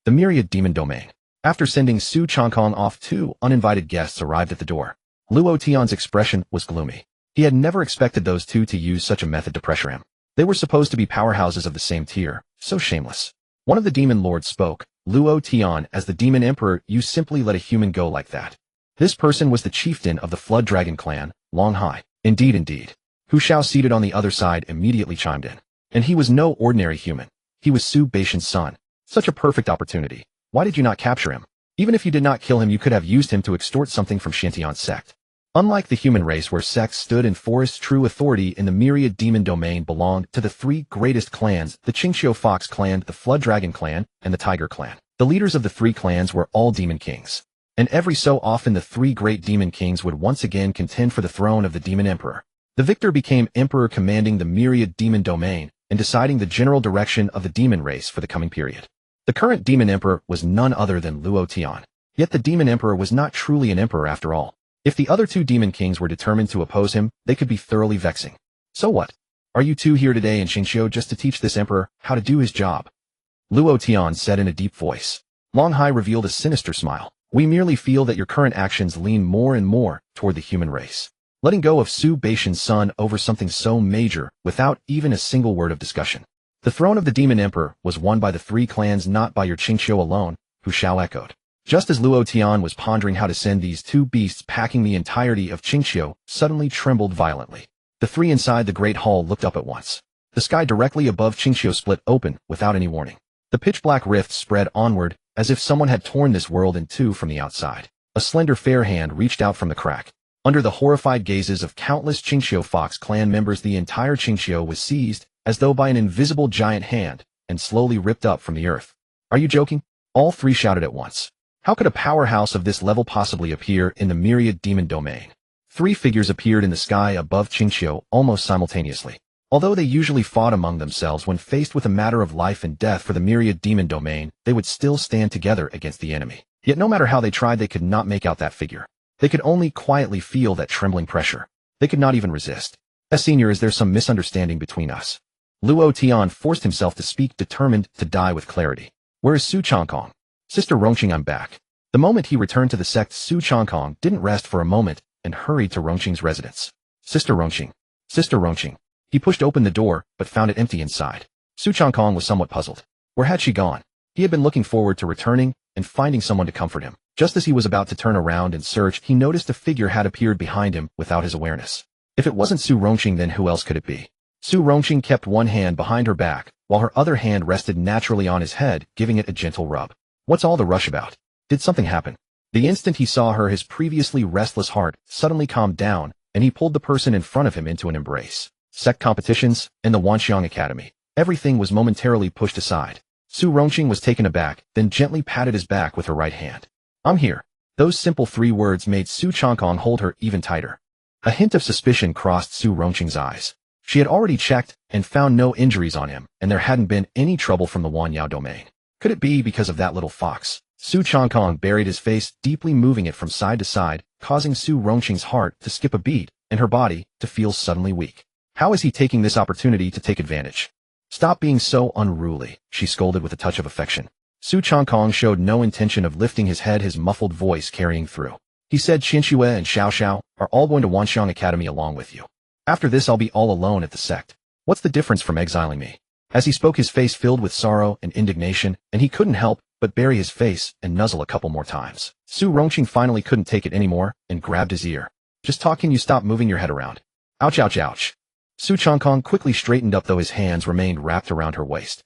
The Myriad Demon Domain. After sending Su Changkong off, 2 uninvited guests arrived at the door. Luo Tian's expression was gloomy. He had never expected those 2 to use such a method to pressure him. They were supposed to be powerhouses of the same tier, so shameless. One of the demon lords spoke. Luo Tian, as the demon emperor, you simply let a human go like that. This person was the chieftain of the Flood Dragon clan, Long Hai. Indeed. Hu Xiao, seated on the other side, immediately chimed in. And he was no ordinary human. He was Su Baishan's son. Such a perfect opportunity. Why did you not capture him? Even if you did not kill him, you could have used him to extort something from Xintian's sect. Unlike the human race, where sects stood in forest, true authority in the Myriad Demon Domain belonged to the 3 greatest clans, the Qingxiu Fox clan, the Flood Dragon clan, and the Tiger clan. The leaders of the 3 clans were all demon kings. And every so often the 3 great demon kings would once again contend for the throne of the demon emperor. The victor became emperor, commanding the Myriad Demon Domain and deciding the general direction of the demon race for the coming period. The current demon emperor was none other than Luo Tian. Yet the demon emperor was not truly an emperor after all. If the other 2 demon kings were determined to oppose him, they could be thoroughly vexing. So what? Are you 2 here today in Qingxiu just to teach this emperor how to do his job? Luo Tian said in a deep voice. Long Hai revealed a sinister smile. We merely feel that your current actions lean more and more toward the human race. Letting go of Su Baishan's son over something so major, without even a single word of discussion. The throne of the demon emperor was won by the 3 clans, not by your Qingxiu alone, Hu Xiao echoed. Just as Luo Tian was pondering how to send these 2 beasts packing the entirety of Qingxiu, suddenly trembled violently. The 3 inside the great hall looked up at once. The sky directly above Qingxiu split open without any warning. The pitch-black rift spread onward, as if someone had torn this world in 2 from the outside. A slender fair hand reached out from the crack. Under the horrified gazes of countless Qingxiu Fox clan members, the entire Qingxiu was seized, as though by an invisible giant hand, and slowly ripped up from the earth. Are you joking? All 3 shouted at once. How could a powerhouse of this level possibly appear in the Myriad Demon Domain? 3 figures appeared in the sky above Qingxiu almost simultaneously. Although they usually fought among themselves when faced with a matter of life and death for the Myriad Demon Domain, they would still stand together against the enemy. Yet no matter how they tried, they could not make out that figure. They could only quietly feel that trembling pressure. They could not even resist. Senior, is there some misunderstanding between us? Luo Tian forced himself to speak, determined to die with clarity. Where is Su Changkong? Sister Rongqing, I'm back. The moment he returned to the sect, Su Changkong didn't rest for a moment and hurried to Rongqing's residence. Sister Rongqing. Sister Rongqing. He pushed open the door, but found it empty inside. Su Changkong was somewhat puzzled. Where had she gone? He had been looking forward to returning and finding someone to comfort him. Just as he was about to turn around and search, he noticed a figure had appeared behind him without his awareness. If it wasn't Su Rongqing, then who else could it be? Su Rongqing kept one hand behind her back, while her other hand rested naturally on his head, giving it a gentle rub. What's all the rush about? Did something happen? The instant he saw her, his previously restless heart suddenly calmed down, and he pulled the person in front of him into an embrace. Sect competitions and the Wanxiang Academy. Everything was momentarily pushed aside. Su Rongqing was taken aback, then gently patted his back with her right hand. I'm here. Those simple 3 words made Su Changkong hold her even tighter. A hint of suspicion crossed Su Rongqing's eyes. She had already checked and found no injuries on him, and there hadn't been any trouble from the Wanyao domain. Could it be because of that little fox? Su Changkong buried his face, deeply moving it from side to side, causing Su Rongqing's heart to skip a beat and her body to feel suddenly weak. How is he taking this opportunity to take advantage? Stop being so unruly, she scolded with a touch of affection. Su Changkong showed no intention of lifting his head, his muffled voice carrying through. He said Qinxue and Xiao Xiao are all going to Wanxiang Academy along with you. After this I'll be all alone at the sect. What's the difference from exiling me? As he spoke, his face filled with sorrow and indignation, and he couldn't help but bury his face and nuzzle a couple more times. Su Rongqing finally couldn't take it anymore and grabbed his ear. Just talk, can you stop moving your head around? Ouch, ouch, ouch. Su Changkong quickly straightened up, though his hands remained wrapped around her waist.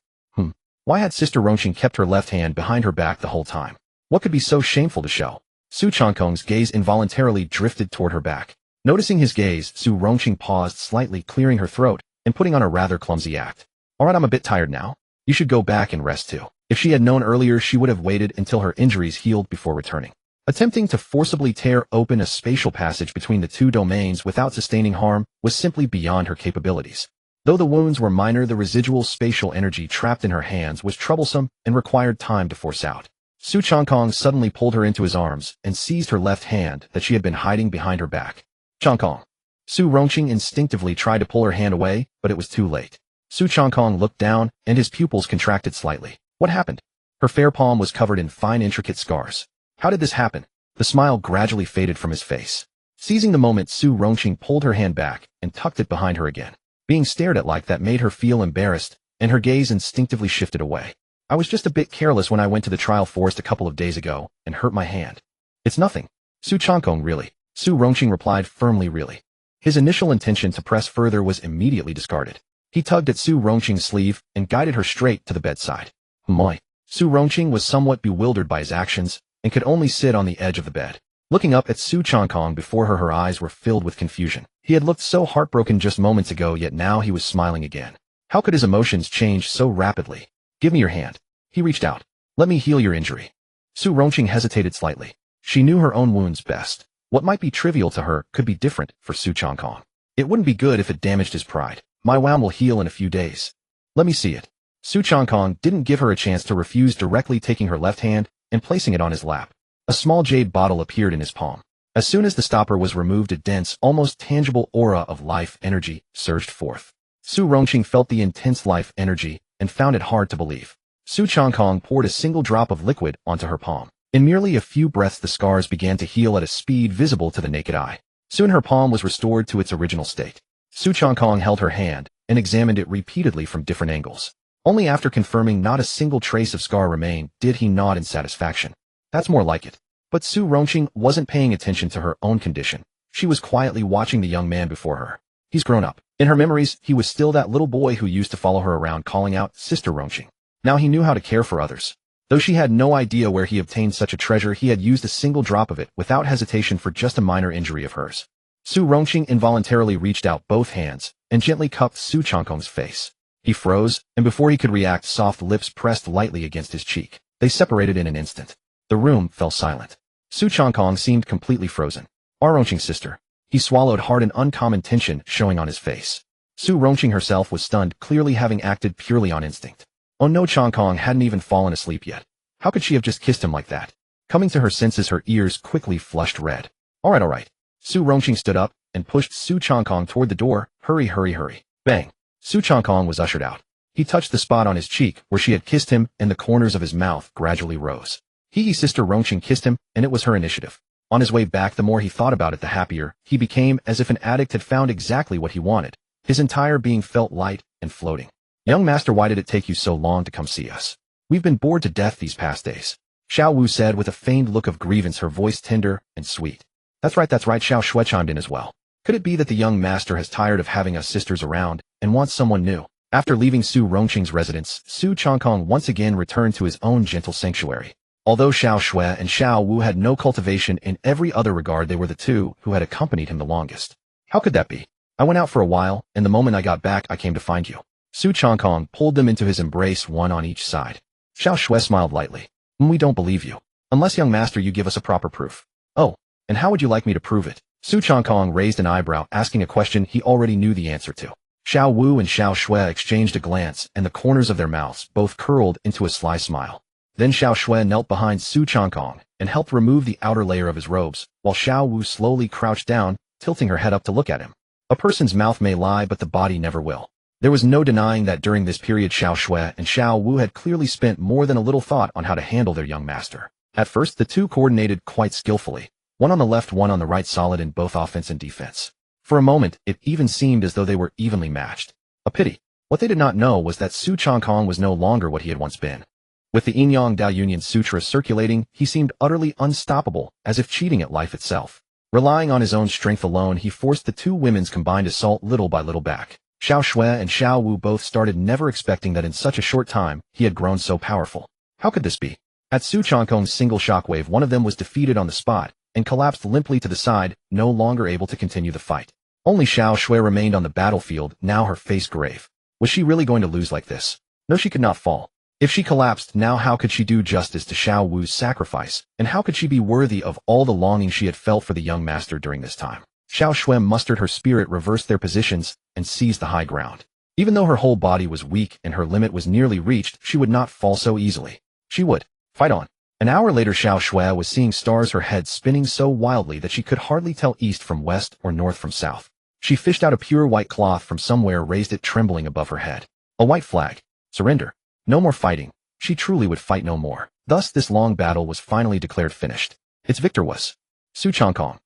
Why had Sister Rongqing kept her left hand behind her back the whole time? What could be so shameful to show? Su Changkong's gaze involuntarily drifted toward her back. Noticing his gaze, Su Rongqing paused slightly, clearing her throat and putting on a rather clumsy act. Alright, I'm a bit tired now. You should go back and rest too. If she had known earlier, she would have waited until her injuries healed before returning. Attempting to forcibly tear open a spatial passage between the 2 domains without sustaining harm was simply beyond her capabilities. Though the wounds were minor, the residual spatial energy trapped in her hands was troublesome and required time to force out. Su Changkong suddenly pulled her into his arms and seized her left hand that she had been hiding behind her back. Changkong. Su Rongqing instinctively tried to pull her hand away, but it was too late. Su Changkong looked down, and his pupils contracted slightly. What happened? Her fair palm was covered in fine, intricate scars. How did this happen? The smile gradually faded from his face. Seizing the moment, Su Rongqing pulled her hand back and tucked it behind her again. Being stared at like that made her feel embarrassed, and her gaze instinctively shifted away. I was just a bit careless when I went to the trial forest a couple of days ago and hurt my hand. It's nothing. Su Changkong, really? Su Rongqing replied firmly, really. His initial intention to press further was immediately discarded. He tugged at Su Rongqing's sleeve and guided her straight to the bedside. Moi. Su Rongqing was somewhat bewildered by his actions and could only sit on the edge of the bed. Looking up at Su Changkong before her, her eyes were filled with confusion. He had looked so heartbroken just moments ago, yet now he was smiling again. How could his emotions change so rapidly? Give me your hand. He reached out. Let me heal your injury. Su Rongqing hesitated slightly. She knew her own wounds best. What might be trivial to her could be different for Su Changkong. It wouldn't be good if it damaged his pride. My wound will heal in a few days. Let me see it. Su Changkong didn't give her a chance to refuse, directly taking her left hand and placing it on his lap. A small jade bottle appeared in his palm. As soon as the stopper was removed, a dense, almost tangible aura of life energy surged forth. Su Rongqing felt the intense life energy and found it hard to believe. Su Changkong poured a single drop of liquid onto her palm. In merely a few breaths, the scars began to heal at a speed visible to the naked eye. Soon her palm was restored to its original state. Su Changkong held her hand and examined it repeatedly from different angles. Only after confirming not a single trace of scar remained did he nod in satisfaction. That's more like it. But Su Rongqing wasn't paying attention to her own condition. She was quietly watching the young man before her. He's grown up. In her memories, he was still that little boy who used to follow her around calling out, Sister Rongqing. Now he knew how to care for others. Though she had no idea where he obtained such a treasure, he had used a single drop of it without hesitation for just a minor injury of hers. Su Rongqing involuntarily reached out both hands and gently cupped Su Changkong's face. He froze, and before he could react, soft lips pressed lightly against his cheek. They separated in an instant. The room fell silent. Su Changkong seemed completely frozen. Our Rongqing sister. He swallowed hard, an uncommon tension showing on his face. Su Rongqing herself was stunned, clearly having acted purely on instinct. Oh no, Changkong hadn't even fallen asleep yet. How could she have just kissed him like that? Coming to her senses, her ears quickly flushed red. Alright. Su Rongqing stood up and pushed Su Changkong toward the door. Hurry, hurry, hurry. Bang. Su Changkong was ushered out. He touched the spot on his cheek where she had kissed him, and the corners of his mouth gradually rose. Sister Rongqing kissed him, and it was her initiative. On his way back, the more he thought about it, the happier he became, as if an addict had found exactly what he wanted. His entire being felt light and floating. Young master, why did it take you so long to come see us? We've been bored to death these past days. Xiao Wu said with a feigned look of grievance, her voice tender and sweet. That's right, Xiao Shui chimed in as well. Could it be that the young master has tired of having us sisters around and wants someone new? After leaving Su Rongqing's residence, Su Changkong once again returned to his own gentle sanctuary. Although Xiao Shui and Xiao Wu had no cultivation in every other regard, they were the two who had accompanied him the longest. How could that be? I went out for a while, and the moment I got back I came to find you. Su Changkong pulled them into his embrace, one on each side. Xiao Shui smiled lightly. We don't believe you. Unless, young master, you give us a proper proof. Oh, and how would you like me to prove it? Su Changkong raised an eyebrow, asking a question he already knew the answer to. Xiao Wu and Xiao Shui exchanged a glance, and the corners of their mouths both curled into a sly smile. Then Xiao Shui knelt behind Su Changkong and helped remove the outer layer of his robes, while Xiao Wu slowly crouched down, tilting her head up to look at him. A person's mouth may lie, but the body never will. There was no denying that during this period Xiao Shui and Xiao Wu had clearly spent more than a little thought on how to handle their young master. At first, the two coordinated quite skillfully, one on the left, one on the right, solid in both offense and defense. For a moment, it even seemed as though they were evenly matched. A pity. What they did not know was that Su Changkong was no longer what he had once been. With the Yin-Yang Dao Union Sutra circulating, he seemed utterly unstoppable, as if cheating at life itself. Relying on his own strength alone, he forced the two women's combined assault little by little back. Xiao Shui and Xiao Wu both started, never expecting that in such a short time he had grown so powerful. How could this be? At Su Changkong's single shockwave, one of them was defeated on the spot and collapsed limply to the side, no longer able to continue the fight. Only Xiao Shui remained on the battlefield, now her face grave. Was she really going to lose like this? No, she could not fall. If she collapsed now, how could she do justice to Xiao Wu's sacrifice, and how could she be worthy of all the longing she had felt for the young master during this time? Xiao Shui mustered her spirit, reversed their positions, and seized the high ground. Even though her whole body was weak and her limit was nearly reached, she would not fall so easily. She would fight on. An hour later, Xiao Shui was seeing stars, her head spinning so wildly that she could hardly tell east from west or north from south. She fished out a pure white cloth from somewhere, raised it trembling above her head. A white flag. Surrender. No more fighting. She truly would fight no more. Thus this long battle was finally declared finished. Its victor was Su Changkong.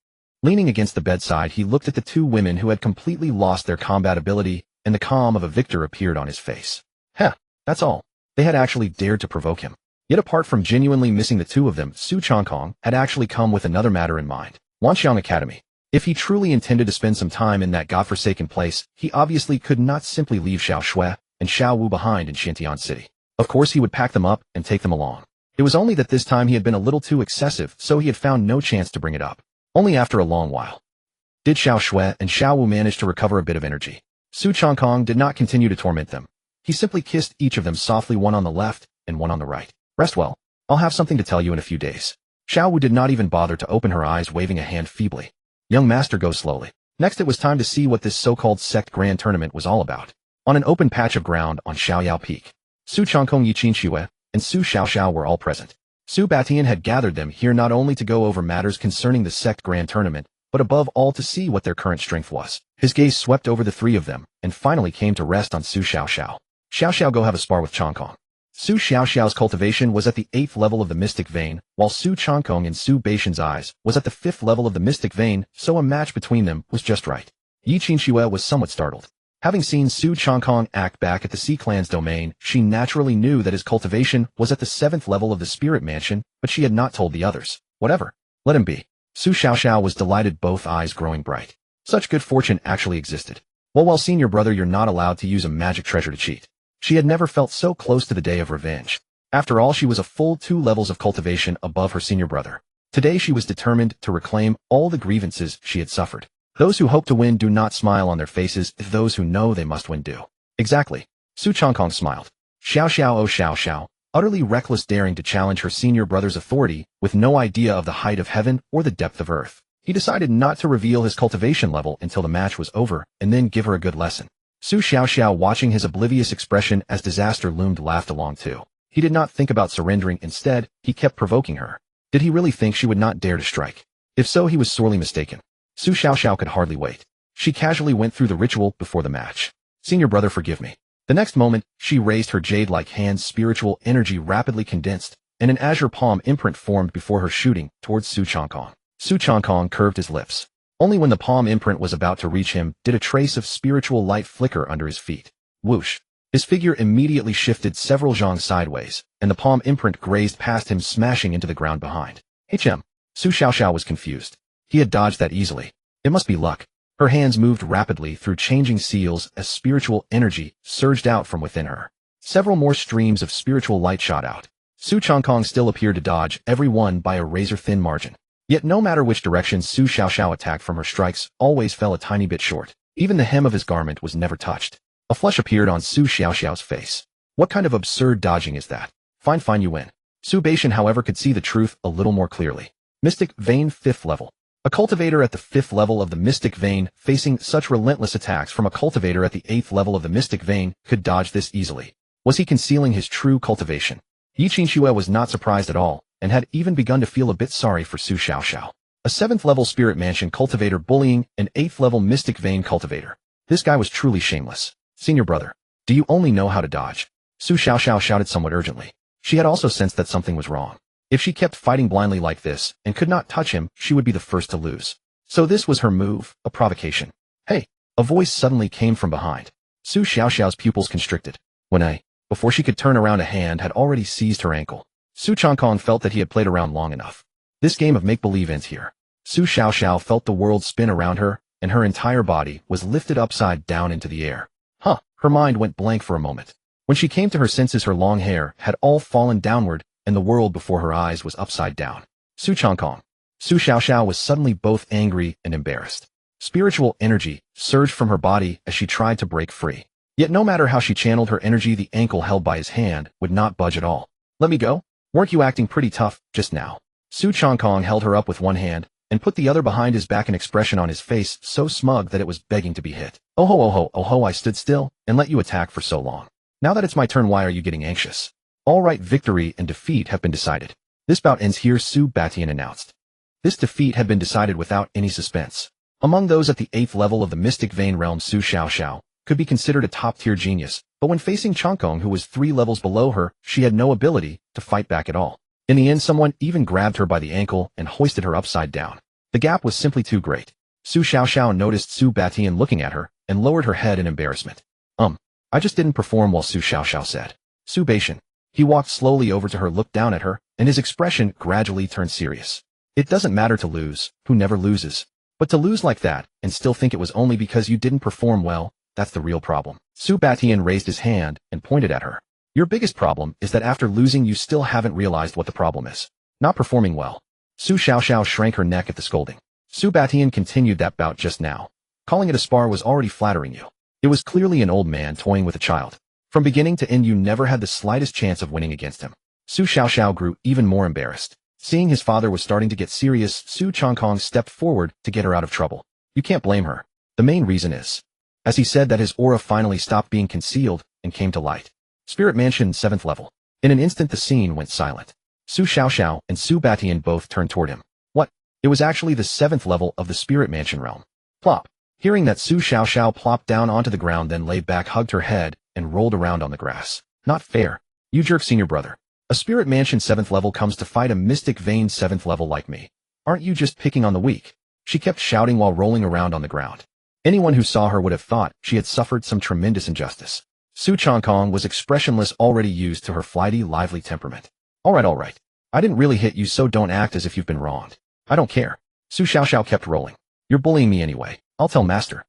Leaning against the bedside, he looked at the two women who had completely lost their combat ability, and the calm of a victor appeared on his face. Heh, that's all. They had actually dared to provoke him. Yet apart from genuinely missing the two of them, Su Changkong had actually come with another matter in mind. Wanxiang Academy. If he truly intended to spend some time in that godforsaken place, he obviously could not simply leave Xiao Shui and Xiao Wu behind in Xintian City. Of course he would pack them up and take them along. It was only that this time he had been a little too excessive, so he had found no chance to bring it up. Only after a long while did Xiao Shui and Xiao Wu manage to recover a bit of energy. Su Changkong did not continue to torment them. He simply kissed each of them softly, one on the left and one on the right. Rest well. I'll have something to tell you in a few days. Xiao Wu did not even bother to open her eyes, waving a hand feebly. Young master, go slowly. Next it was time to see what this so-called sect grand tournament was all about. On an open patch of ground on Xiaoyao Peak, Su Changkong, Yiqin Xue, and Su Xiaoxiao were all present. Su Batian had gathered them here not only to go over matters concerning the sect grand tournament, but above all to see what their current strength was. His gaze swept over the three of them, and finally came to rest on Su Xiaoxiao. Xiaoxiao, go have a spar with Changkong. Su Xiaoxiao's cultivation was at the 8th level of the mystic vein, while Su Changkong in Su Baishan's eyes was at the 5th level of the mystic vein, so a match between them was just right. Yiqin Xue was somewhat startled. Having seen Su Changkong act back at the Sea Clan's domain, she naturally knew that his cultivation was at the 7th level of the spirit mansion, but she had not told the others. Whatever. Let him be. Su Xiaoxiao was delighted, both eyes growing bright. Such good fortune actually existed. Well, senior brother, you're not allowed to use a magic treasure to cheat. She had never felt so close to the day of revenge. After all, she was a full 2 levels of cultivation above her senior brother. Today she was determined to reclaim all the grievances she had suffered. Those who hope to win do not smile on their faces if those who know they must win do. Exactly. Su Changkong smiled. Xiao Xiao, oh Xiao Xiao, utterly reckless, daring to challenge her senior brother's authority, with no idea of the height of heaven or the depth of earth. He decided not to reveal his cultivation level until the match was over, and then give her a good lesson. Su Xiaoxiao, watching his oblivious expression as disaster loomed, laughed along too. He did not think about surrendering. Instead, he kept provoking her. Did he really think she would not dare to strike? If so, he was sorely mistaken. Su Xiaoxiao could hardly wait. She casually went through the ritual before the match. Senior brother, forgive me. The next moment, she raised her jade-like hands, spiritual energy rapidly condensed, and an azure palm imprint formed before her, shooting towards Su Changkong. Su Changkong curved his lips. Only when the palm imprint was about to reach him did a trace of spiritual light flicker under his feet. Whoosh. His figure immediately shifted several zhang sideways, and the palm imprint grazed past him, smashing into the ground behind. HM. Su Xiaoxiao was confused. He had dodged that easily. It must be luck. Her hands moved rapidly through changing seals as spiritual energy surged out from within her. Several more streams of spiritual light shot out. Su Changkong still appeared to dodge every one by a razor-thin margin. Yet no matter which direction Su Xiaoxiao attacked from her strikes always fell a tiny bit short. Even the hem of his garment was never touched. A flush appeared on Su Xiaoxiao's face. What kind of absurd dodging is that? Fine, you win. Su Baishan, however, could see the truth a little more clearly. Mystic Vein 5th level. A cultivator at the 5th level of the Mystic Vein facing such relentless attacks from a cultivator at the 8th level of the Mystic Vein could dodge this easily. Was he concealing his true cultivation? Yi Qingxue was not surprised at all, and had even begun to feel a bit sorry for Su Xiaoxiao. A 7th level Spirit Mansion cultivator bullying an 8th level Mystic Vein cultivator. This guy was truly shameless. Senior brother, do you only know how to dodge? Su Xiaoxiao shouted somewhat urgently. She had also sensed that something was wrong. If she kept fighting blindly like this and could not touch him, she would be the first to lose. So this was her move, a provocation. Hey! A voice suddenly came from behind. Su Xiaoxiao's pupils constricted. Before she could turn around, a hand had already seized her ankle. Su Changkong felt that he had played around long enough. This game of make-believe ends here. Su Xiaoxiao felt the world spin around her, and her entire body was lifted upside down into the air. Her mind went blank for a moment. When she came to her senses, her long hair had all fallen downward, and the world before her eyes was upside down. Su Changkong. Su Xiaoxiao was suddenly both angry and embarrassed. Spiritual energy surged from her body as she tried to break free. Yet no matter how she channeled her energy, the ankle held by his hand would not budge at all. Let me go? Weren't you acting pretty tough just now? Su Changkong held her up with one hand and put the other behind his back, an expression on his face so smug that it was begging to be hit. Oh ho, I stood still and let you attack for so long. Now that it's my turn, why are you getting anxious? All right, victory and defeat have been decided. This bout ends here, Su Batian announced. This defeat had been decided without any suspense. Among those at the 8th level of the Mystic Vein realm, Su Xiaoxiao could be considered a top-tier genius, but when facing Changkong, who was 3 levels below her, she had no ability to fight back at all. In the end, someone even grabbed her by the ankle and hoisted her upside down. The gap was simply too great. Su Xiaoxiao noticed Su Batian looking at her and lowered her head in embarrassment. I just didn't perform well, Su Xiaoxiao said. Su Baishan. He walked slowly over to her, looked down at her, and his expression gradually turned serious. It doesn't matter to lose, who never loses. But to lose like that and still think it was only because you didn't perform well, that's the real problem. Su Batian raised his hand and pointed at her. Your biggest problem is that after losing you still haven't realized what the problem is. Not performing well. Su Xiaoxiao shrank her neck at the scolding. Su Batian continued, that bout just now. Calling it a spar was already flattering you. It was clearly an old man toying with a child. From beginning to end, you never had the slightest chance of winning against him. Su Xiaoxiao grew even more embarrassed. Seeing his father was starting to get serious, Su Changkong stepped forward to get her out of trouble. You can't blame her. The main reason is, as he said that, his aura finally stopped being concealed and came to light. Spirit Mansion 7th level. In an instant the scene went silent. Su Xiaoxiao and Su Batian both turned toward him. What? It was actually the 7th level of the Spirit Mansion realm. Plop. Hearing that, Su Xiaoxiao plopped down onto the ground, then lay back, hugged her head, and rolled around on the grass. Not fair. You jerk, senior brother. A Spirit Mansion 7th level comes to fight a Mystic Vein 7th level like me. Aren't you just picking on the weak? She kept shouting while rolling around on the ground. Anyone who saw her would have thought she had suffered some tremendous injustice. Su Changkong was expressionless, already used to her flighty, lively temperament. All right. I didn't really hit you, so don't act as if you've been wronged. I don't care. Su Xiaoxiao kept rolling. You're bullying me anyway. I'll tell master.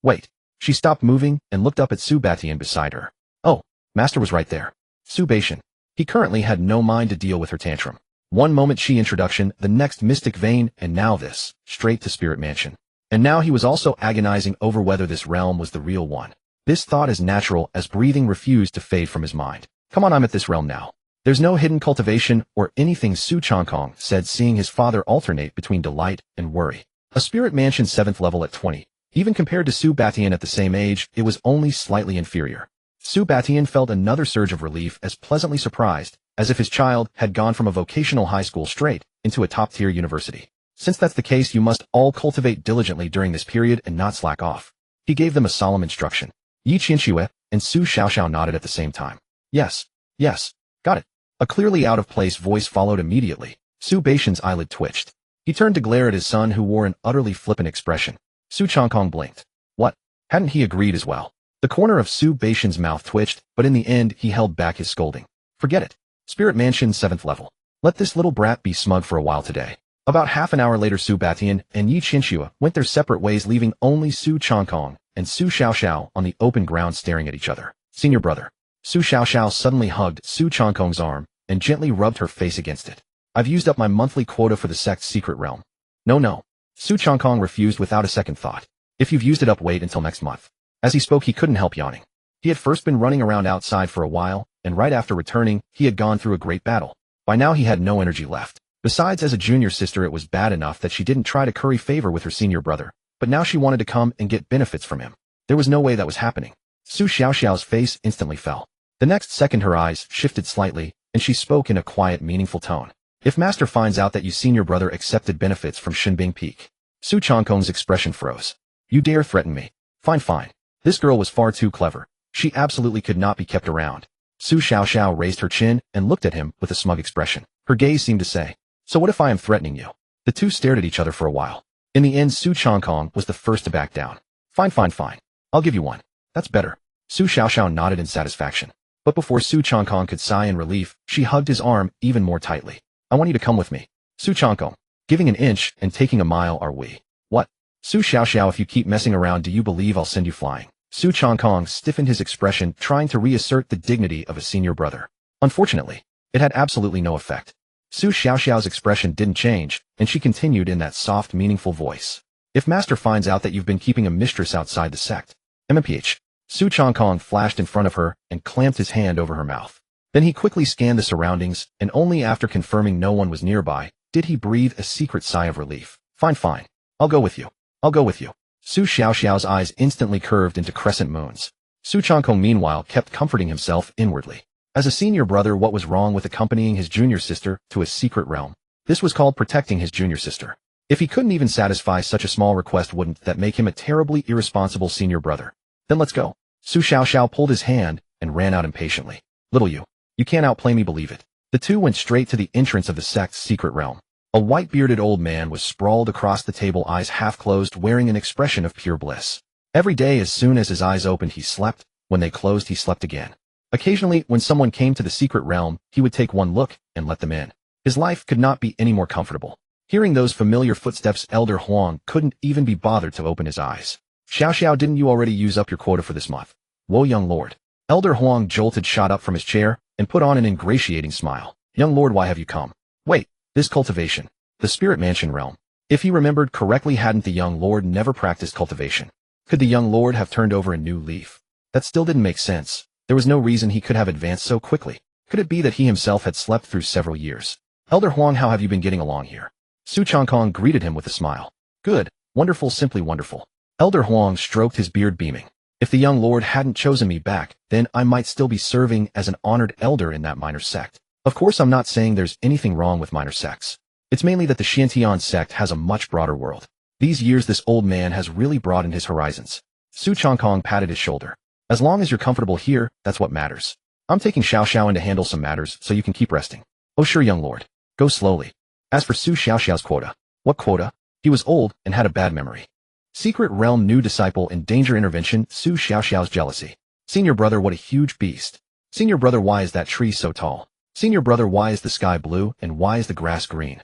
Wait. She stopped moving and looked up at Su Batian beside her. Oh, master was right there. Su Baishan. He currently had no mind to deal with her tantrum. One moment she introduction, the next Mystic Vein, and now this, straight to Spirit Mansion. And now he was also agonizing over whether this realm was the real one. This thought, as natural as breathing, refused to fade from his mind. Come on, I'm at this realm now. There's no hidden cultivation or anything, Su Changkong said, seeing his father alternate between delight and worry. A Spirit Mansion 7th level at 20. Even compared to Su Batian at the same age, it was only slightly inferior. Su Batian felt another surge of relief, as pleasantly surprised as if his child had gone from a vocational high school straight into a top-tier university. Since that's the case, you must all cultivate diligently during this period and not slack off. He gave them a solemn instruction. Yi Qingxue and Su Xiaoxiao nodded at the same time. Yes, got it. A clearly out-of-place voice followed immediately. Su Baishan's eyelid twitched. He turned to glare at his son, who wore an utterly flippant expression. Su Changkong blinked. What? Hadn't he agreed as well? The corner of Su Baishan's mouth twitched, but in the end he held back his scolding. Forget it. Spirit Mansion 7th level. Let this little brat be smug for a while today. About half an hour later, Su Batian and Yi Qinxue went their separate ways, leaving only Su Changkong and Su Xiaoxiao on the open ground staring at each other. Senior brother. Su Xiaoxiao suddenly hugged Su Changkong's arm and gently rubbed her face against it. I've used up my monthly quota for the sect's secret realm. No. Su Changkong refused without a second thought. If you've used it up, wait until next month. As he spoke, he couldn't help yawning. He had first been running around outside for a while, and right after returning, he had gone through a great battle. By now he had no energy left. Besides, as a junior sister, it was bad enough that she didn't try to curry favor with her senior brother, but now she wanted to come and get benefits from him. There was no way that was happening. Su Xiaoxiao's face instantly fell. The next second her eyes shifted slightly, and she spoke in a quiet, meaningful tone. If Master finds out that you senior brother accepted benefits from Shinbing Peak. Su Changkong's expression froze. You dare threaten me? Fine. This girl was far too clever. She absolutely could not be kept around. Su Xiaoxiao raised her chin and looked at him with a smug expression. Her gaze seemed to say, so what if I am threatening you? The two stared at each other for a while. In the end, Su Changkong was the first to back down. Fine. I'll give you one. That's better. Su Xiaoxiao nodded in satisfaction. But before Su Changkong could sigh in relief, she hugged his arm even more tightly. I want you to come with me. Su Changkong. Giving an inch and taking a mile are we. What? Su Xiaoxiao, if you keep messing around, do you believe I'll send you flying? Su Changkong stiffened his expression, trying to reassert the dignity of a senior brother. Unfortunately, it had absolutely no effect. Su Xiaoxiao's expression didn't change, and she continued in that soft, meaningful voice. If Master finds out that you've been keeping a mistress outside the sect. MMPH. Su Changkong flashed in front of her and clamped his hand over her mouth. Then he quickly scanned the surroundings, and only after confirming no one was nearby, did he breathe a secret sigh of relief. Fine. I'll go with you. Su Xiaoxiao's eyes instantly curved into crescent moons. Su Changkong, meanwhile, kept comforting himself inwardly. As a senior brother, what was wrong with accompanying his junior sister to a secret realm? This was called protecting his junior sister. If he couldn't even satisfy such a small request, wouldn't that make him a terribly irresponsible senior brother? Then let's go. Su Xiaoxiao pulled his hand and ran out impatiently. Little you can't outplay me, believe it. The two went straight to the entrance of the sect's secret realm. A white-bearded old man was sprawled across the table, eyes half closed, wearing an expression of pure bliss. Every day, as soon as his eyes opened, he slept. When they closed, he slept again. Occasionally, when someone came to the secret realm, he would take one look and let them in. His life could not be any more comfortable. Hearing those familiar footsteps, Elder Huang couldn't even be bothered to open his eyes. Xiaoxiao, didn't you already use up your quota for this month? Whoa, young lord. Elder Huang jolted, shot up from his chair, and put on an ingratiating smile. Young lord, why have you come? Wait. This cultivation. The spirit mansion realm. If he remembered correctly, hadn't the young lord never practiced cultivation? Could the young lord have turned over a new leaf? That still didn't make sense. There was no reason he could have advanced so quickly. Could it be that he himself had slept through several years? Elder Huang, how have you been getting along here? Su Changkong greeted him with a smile. Good. Wonderful, simply wonderful. Elder Huang stroked his beard, beaming. If the young lord hadn't chosen me back, then I might still be serving as an honored elder in that minor sect. Of course, I'm not saying there's anything wrong with minor sects. It's mainly that the Xiantian sect has a much broader world. These years, this old man has really broadened his horizons. Su Changkong patted his shoulder. As long as you're comfortable here, that's what matters. I'm taking Xiaoxiao in to handle some matters, so you can keep resting. Oh sure, young lord. Go slowly. As for Su Xiaoxiao's quota. What quota? He was old and had a bad memory. Secret realm, new disciple in danger, intervention, Su Xiaoxiao's jealousy. Senior brother, what a huge beast. Senior brother, why is that tree so tall? Senior brother, why is the sky blue, and why is the grass green?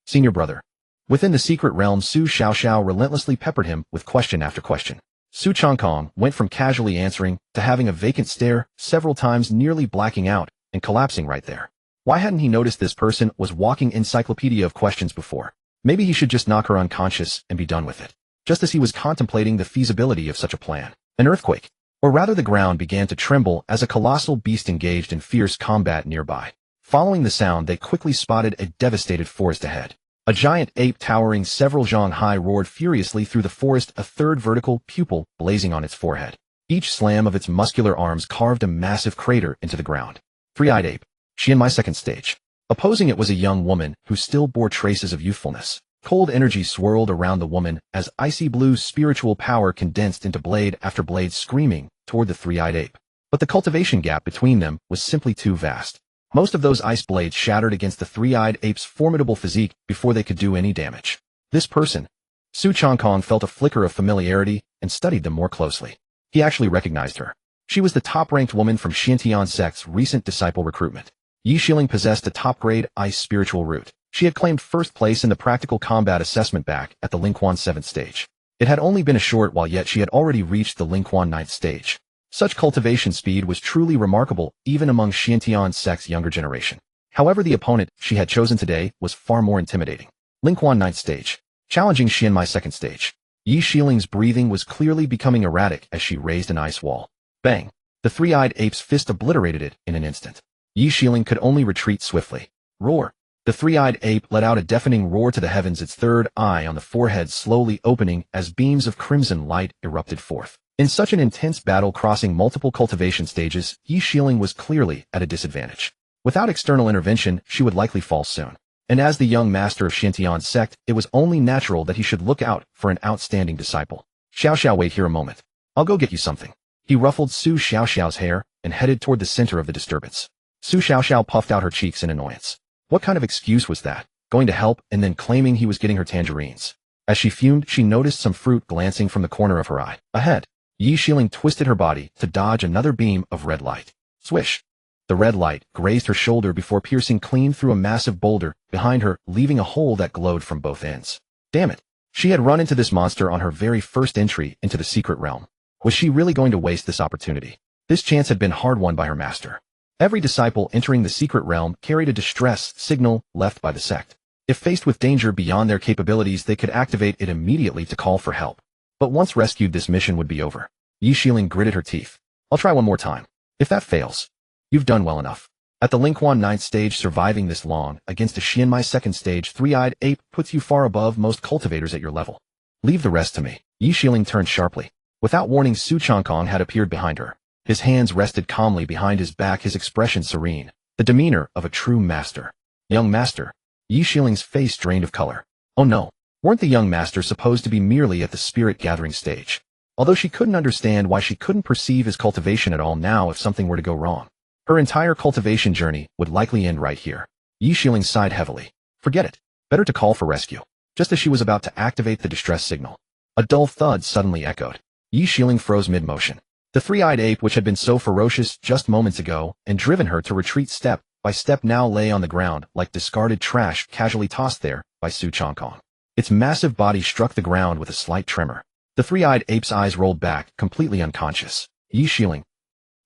Senior brother. Within the secret realm, Su Xiaoxiao relentlessly peppered him with question after question. Su Changkong went from casually answering to having a vacant stare, several times nearly blacking out and collapsing right there. Why hadn't he noticed this person was walking encyclopedia of questions before? Maybe he should just knock her unconscious and be done with it. Just as he was contemplating the feasibility of such a plan, an earthquake, or rather the ground, began to tremble as a colossal beast engaged in fierce combat nearby. Following the sound, they quickly spotted a devastated forest ahead. A giant ape towering several zhang high roared furiously through the forest, a third vertical pupil blazing on its forehead. Each slam of its muscular arms carved a massive crater into the ground. Three-eyed ape. She in my second stage. Opposing it was a young woman who still bore traces of youthfulness. Cold energy swirled around the woman as icy blue spiritual power condensed into blade after blade, screaming toward the three-eyed ape. But the cultivation gap between them was simply too vast. Most of those ice blades shattered against the three-eyed ape's formidable physique before they could do any damage. This person. Su Changkong felt a flicker of familiarity and studied them more closely. He actually recognized her. She was the top-ranked woman from Xiantian sect's recent disciple recruitment. Yi Xiling possessed a top-grade ice spiritual root. She had claimed first place in the practical combat assessment back at the Lingquan 7th stage. It had only been a short while yet she had already reached the Lingquan 9th stage. Such cultivation speed was truly remarkable even among Xiantian sect's younger generation. However, the opponent she had chosen today was far more intimidating. Lingquan 9th stage, challenging Xianmai 2nd stage. Yi Xiling's breathing was clearly becoming erratic as she raised an ice wall. Bang! The three-eyed ape's fist obliterated it in an instant. Yi Xiling could only retreat swiftly. Roar! The three-eyed ape let out a deafening roar to the heavens, its third eye on the forehead slowly opening as beams of crimson light erupted forth. In such an intense battle crossing multiple cultivation stages, Yi Xiling was clearly at a disadvantage. Without external intervention, she would likely fall soon. And as the young master of Xiantian sect, it was only natural that he should look out for an outstanding disciple. Xiao, wait here a moment. I'll go get you something. He ruffled Su Xiao's hair and headed toward the center of the disturbance. Su Xiao puffed out her cheeks in annoyance. What kind of excuse was that? Going to help and then claiming he was getting her tangerines. As she fumed, she noticed some fruit glancing from the corner of her eye. Ahead, Yi Xiling twisted her body to dodge another beam of red light. Swish! The red light grazed her shoulder before piercing clean through a massive boulder behind her, leaving a hole that glowed from both ends. Damn it! She had run into this monster on her very first entry into the secret realm. Was she really going to waste this opportunity? This chance had been hard won by her master. Every disciple entering the secret realm carried a distress signal left by the sect. If faced with danger beyond their capabilities, they could activate it immediately to call for help. But once rescued, this mission would be over. Yi Xiling gritted her teeth. I'll try one more time. If that fails, you've done well enough. At the Lingquan 9th stage, surviving this long against a Xianmai 2nd stage three-eyed ape puts you far above most cultivators at your level. Leave the rest to me. Yi Xiling turned sharply. Without warning, Su Changkong had appeared behind her. His hands rested calmly behind his back, his expression serene, the demeanor of a true master. Young master. Yi Xiling's face drained of color. Oh no, weren't the young master supposed to be merely at the spirit gathering stage? Although she couldn't understand why she couldn't perceive his cultivation at all now if something were to go wrong. Her entire cultivation journey would likely end right here. Yi Xiling sighed heavily. Forget it. Better to call for rescue. Just as she was about to activate the distress signal, a dull thud suddenly echoed. Yi Xiling froze mid-motion. The three-eyed ape, which had been so ferocious just moments ago and driven her to retreat step by step, now lay on the ground like discarded trash casually tossed there by Su Changkong. Its massive body struck the ground with a slight tremor. The three-eyed ape's eyes rolled back, completely unconscious. Yi Xiling.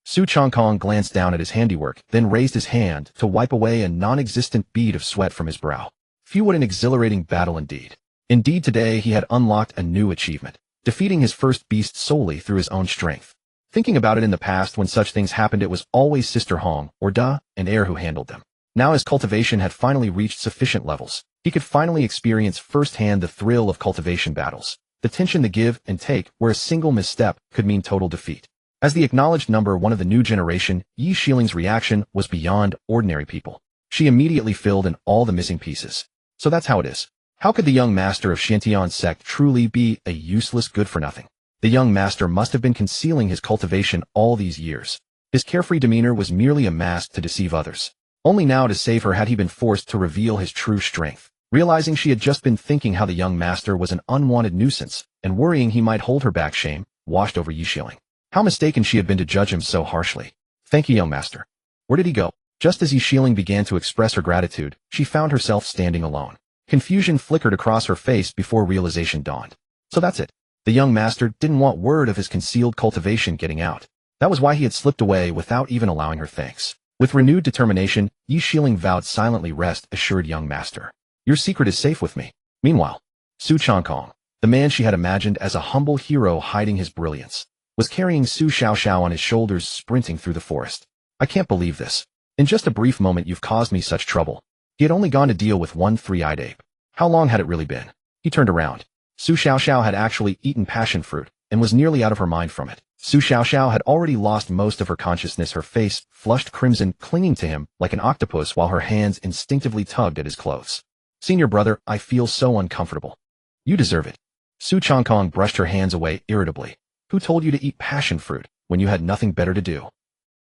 Su Changkong glanced down at his handiwork, then raised his hand to wipe away a non-existent bead of sweat from his brow. Phew, what an exhilarating battle indeed. Indeed, today he had unlocked a new achievement, defeating his first beast solely through his own strength. Thinking about it, in the past when such things happened, it was always Sister Hong, or Da, and Air who handled them. Now his cultivation had finally reached sufficient levels. He could finally experience firsthand the thrill of cultivation battles, the tension, the give and take, where a single misstep could mean total defeat. As the acknowledged number one of the new generation, Yi Xiling's reaction was beyond ordinary people. She immediately filled in all the missing pieces. So that's how it is. How could the young master of Xiantian sect truly be a useless good-for-nothing? The young master must have been concealing his cultivation all these years. His carefree demeanor was merely a mask to deceive others. Only now to save her had he been forced to reveal his true strength. Realizing she had just been thinking how the young master was an unwanted nuisance, and worrying he might hold her back, shame washed over Yi Xiling. How mistaken she had been to judge him so harshly. Thank you, young master. Where did he go? Just as Yi Xiling began to express her gratitude, she found herself standing alone. Confusion flickered across her face before realization dawned. So that's it. The young master didn't want word of his concealed cultivation getting out. That was why he had slipped away without even allowing her thanks. With renewed determination, Yi Xiling vowed silently, rest assured, young master. Your secret is safe with me. Meanwhile, Su Changkong, the man she had imagined as a humble hero hiding his brilliance, was carrying Su Xiao on his shoulders, sprinting through the forest. I can't believe this. In just a brief moment you've caused me such trouble. He had only gone to deal with one three-eyed ape. How long had it really been? He turned around. Su Xiao had actually eaten passion fruit and was nearly out of her mind from it. Su Xiao had already lost most of her consciousness, her face flushed crimson, clinging to him like an octopus while her hands instinctively tugged at his clothes. Senior brother, I feel so uncomfortable. You deserve it. Su Changkong brushed her hands away irritably. Who told you to eat passion fruit when you had nothing better to do?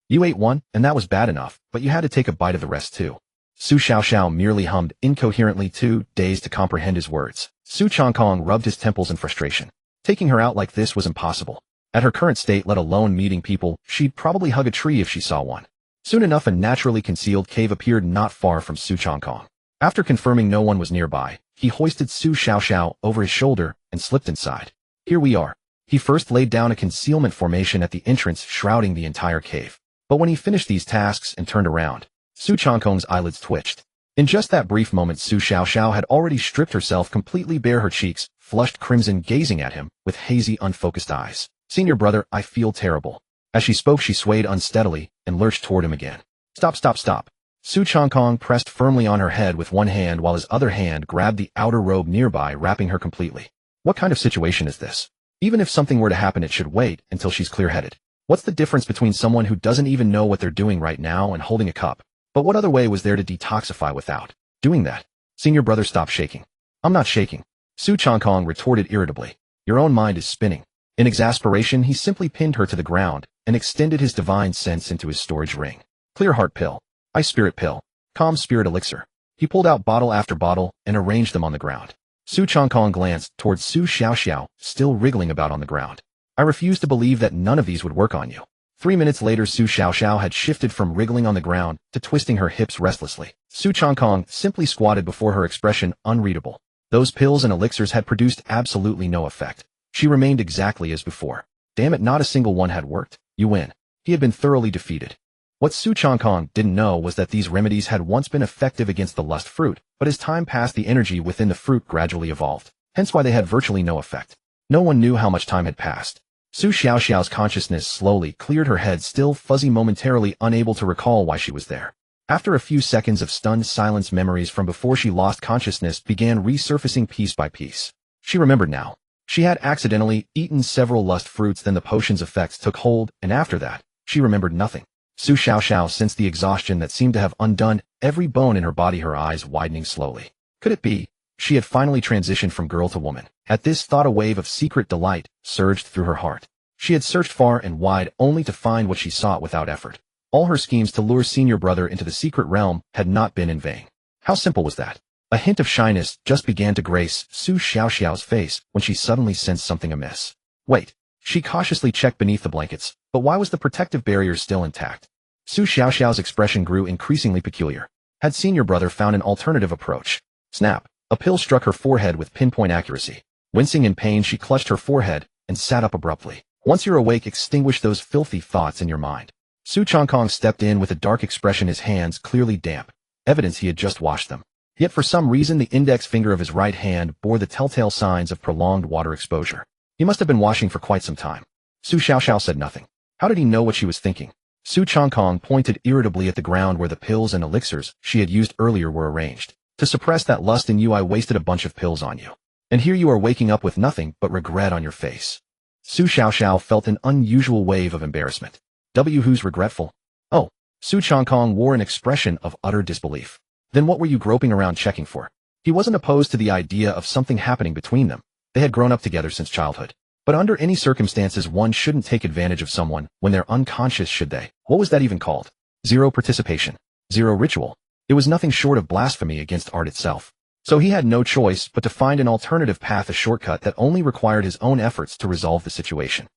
You ate one, and that was bad enough, but you had to take a bite of the rest too. Su Xiao merely hummed incoherently, too dazed to comprehend his words. Su Changkong rubbed his temples in frustration. Taking her out like this was impossible. At her current state, let alone meeting people, she'd probably hug a tree if she saw one. Soon enough, a naturally concealed cave appeared not far from Su Changkong. After confirming no one was nearby, he hoisted Su Xiaoxiao over his shoulder and slipped inside. Here we are. He first laid down a concealment formation at the entrance, shrouding the entire cave. But when he finished these tasks and turned around, Su Changkong's eyelids twitched. In just that brief moment, Su Xiaoxiao had already stripped herself completely bare, her cheeks flushed crimson, gazing at him with hazy, unfocused eyes. "Senior brother, I feel terrible." As she spoke, she swayed unsteadily and lurched toward him again. "Stop, stop, stop." Su Changkong pressed firmly on her head with one hand while his other hand grabbed the outer robe nearby, wrapping her completely. What kind of situation is this? Even if something were to happen, it should wait until she's clear-headed. What's the difference between someone who doesn't even know what they're doing right now and holding a cup? But what other way was there to detoxify without doing that? "Senior brother, stop shaking." "I'm not shaking," Su Changkong retorted irritably. "Your own mind is spinning." In exasperation, he simply pinned her to the ground and extended his divine sense into his storage ring. Clear heart pill, ice spirit pill, calm spirit elixir. He pulled out bottle after bottle and arranged them on the ground. Su Changkong glanced towards Su Xiaoxiao, still wriggling about on the ground. "I refuse to believe that none of these would work on you." 3 minutes later, Su Xiaoxiao had shifted from wriggling on the ground to twisting her hips restlessly. Su Changkong simply squatted before her, expression unreadable. Those pills and elixirs had produced absolutely no effect. She remained exactly as before. Damn it, not a single one had worked. You win. He had been thoroughly defeated. What Su Changkong didn't know was that these remedies had once been effective against the lust fruit, but as time passed, the energy within the fruit gradually evolved, hence why they had virtually no effect. No one knew how much time had passed. Su Xiaoxiao's consciousness slowly cleared, her head still fuzzy, momentarily unable to recall why she was there. After a few seconds of stunned silence, memories from before she lost consciousness began resurfacing piece by piece. She remembered now. She had accidentally eaten several lust fruits, then the potion's effects took hold, and after that, she remembered nothing. Su Xiaoxiao sensed the exhaustion that seemed to have undone every bone in her body, her eyes widening slowly. Could it be? She had finally transitioned from girl to woman. At this thought, a wave of secret delight surged through her heart. She had searched far and wide only to find what she sought without effort. All her schemes to lure senior brother into the secret realm had not been in vain. How simple was that? A hint of shyness just began to grace Su Xiaoxiao's face when she suddenly sensed something amiss. Wait. She cautiously checked beneath the blankets, but why was the protective barrier still intact? Su Xiaoxiao's expression grew increasingly peculiar. Had senior brother found an alternative approach? Snap. A pill struck her forehead with pinpoint accuracy. Wincing in pain, she clutched her forehead and sat up abruptly. "Once you're awake, extinguish those filthy thoughts in your mind." Su Changkong stepped in with a dark expression, his hands clearly damp, evidence he had just washed them. Yet for some reason, the index finger of his right hand bore the telltale signs of prolonged water exposure. He must have been washing for quite some time. Su Xiaoxiao said nothing. How did he know what she was thinking? Su Changkong pointed irritably at the ground where the pills and elixirs she had used earlier were arranged. "To suppress that lust in you, I wasted a bunch of pills on you. And here you are waking up with nothing but regret on your face." Su Xiaoxiao felt an unusual wave of embarrassment. Who's regretful? Oh. Su Changkong wore an expression of utter disbelief. Then what were you groping around checking for? He wasn't opposed to the idea of something happening between them. They had grown up together since childhood. But under any circumstances, one shouldn't take advantage of someone when they're unconscious, should they? What was that even called? Zero participation. Zero ritual. It was nothing short of blasphemy against art itself. So he had no choice but to find an alternative path, a shortcut that only required his own efforts to resolve the situation.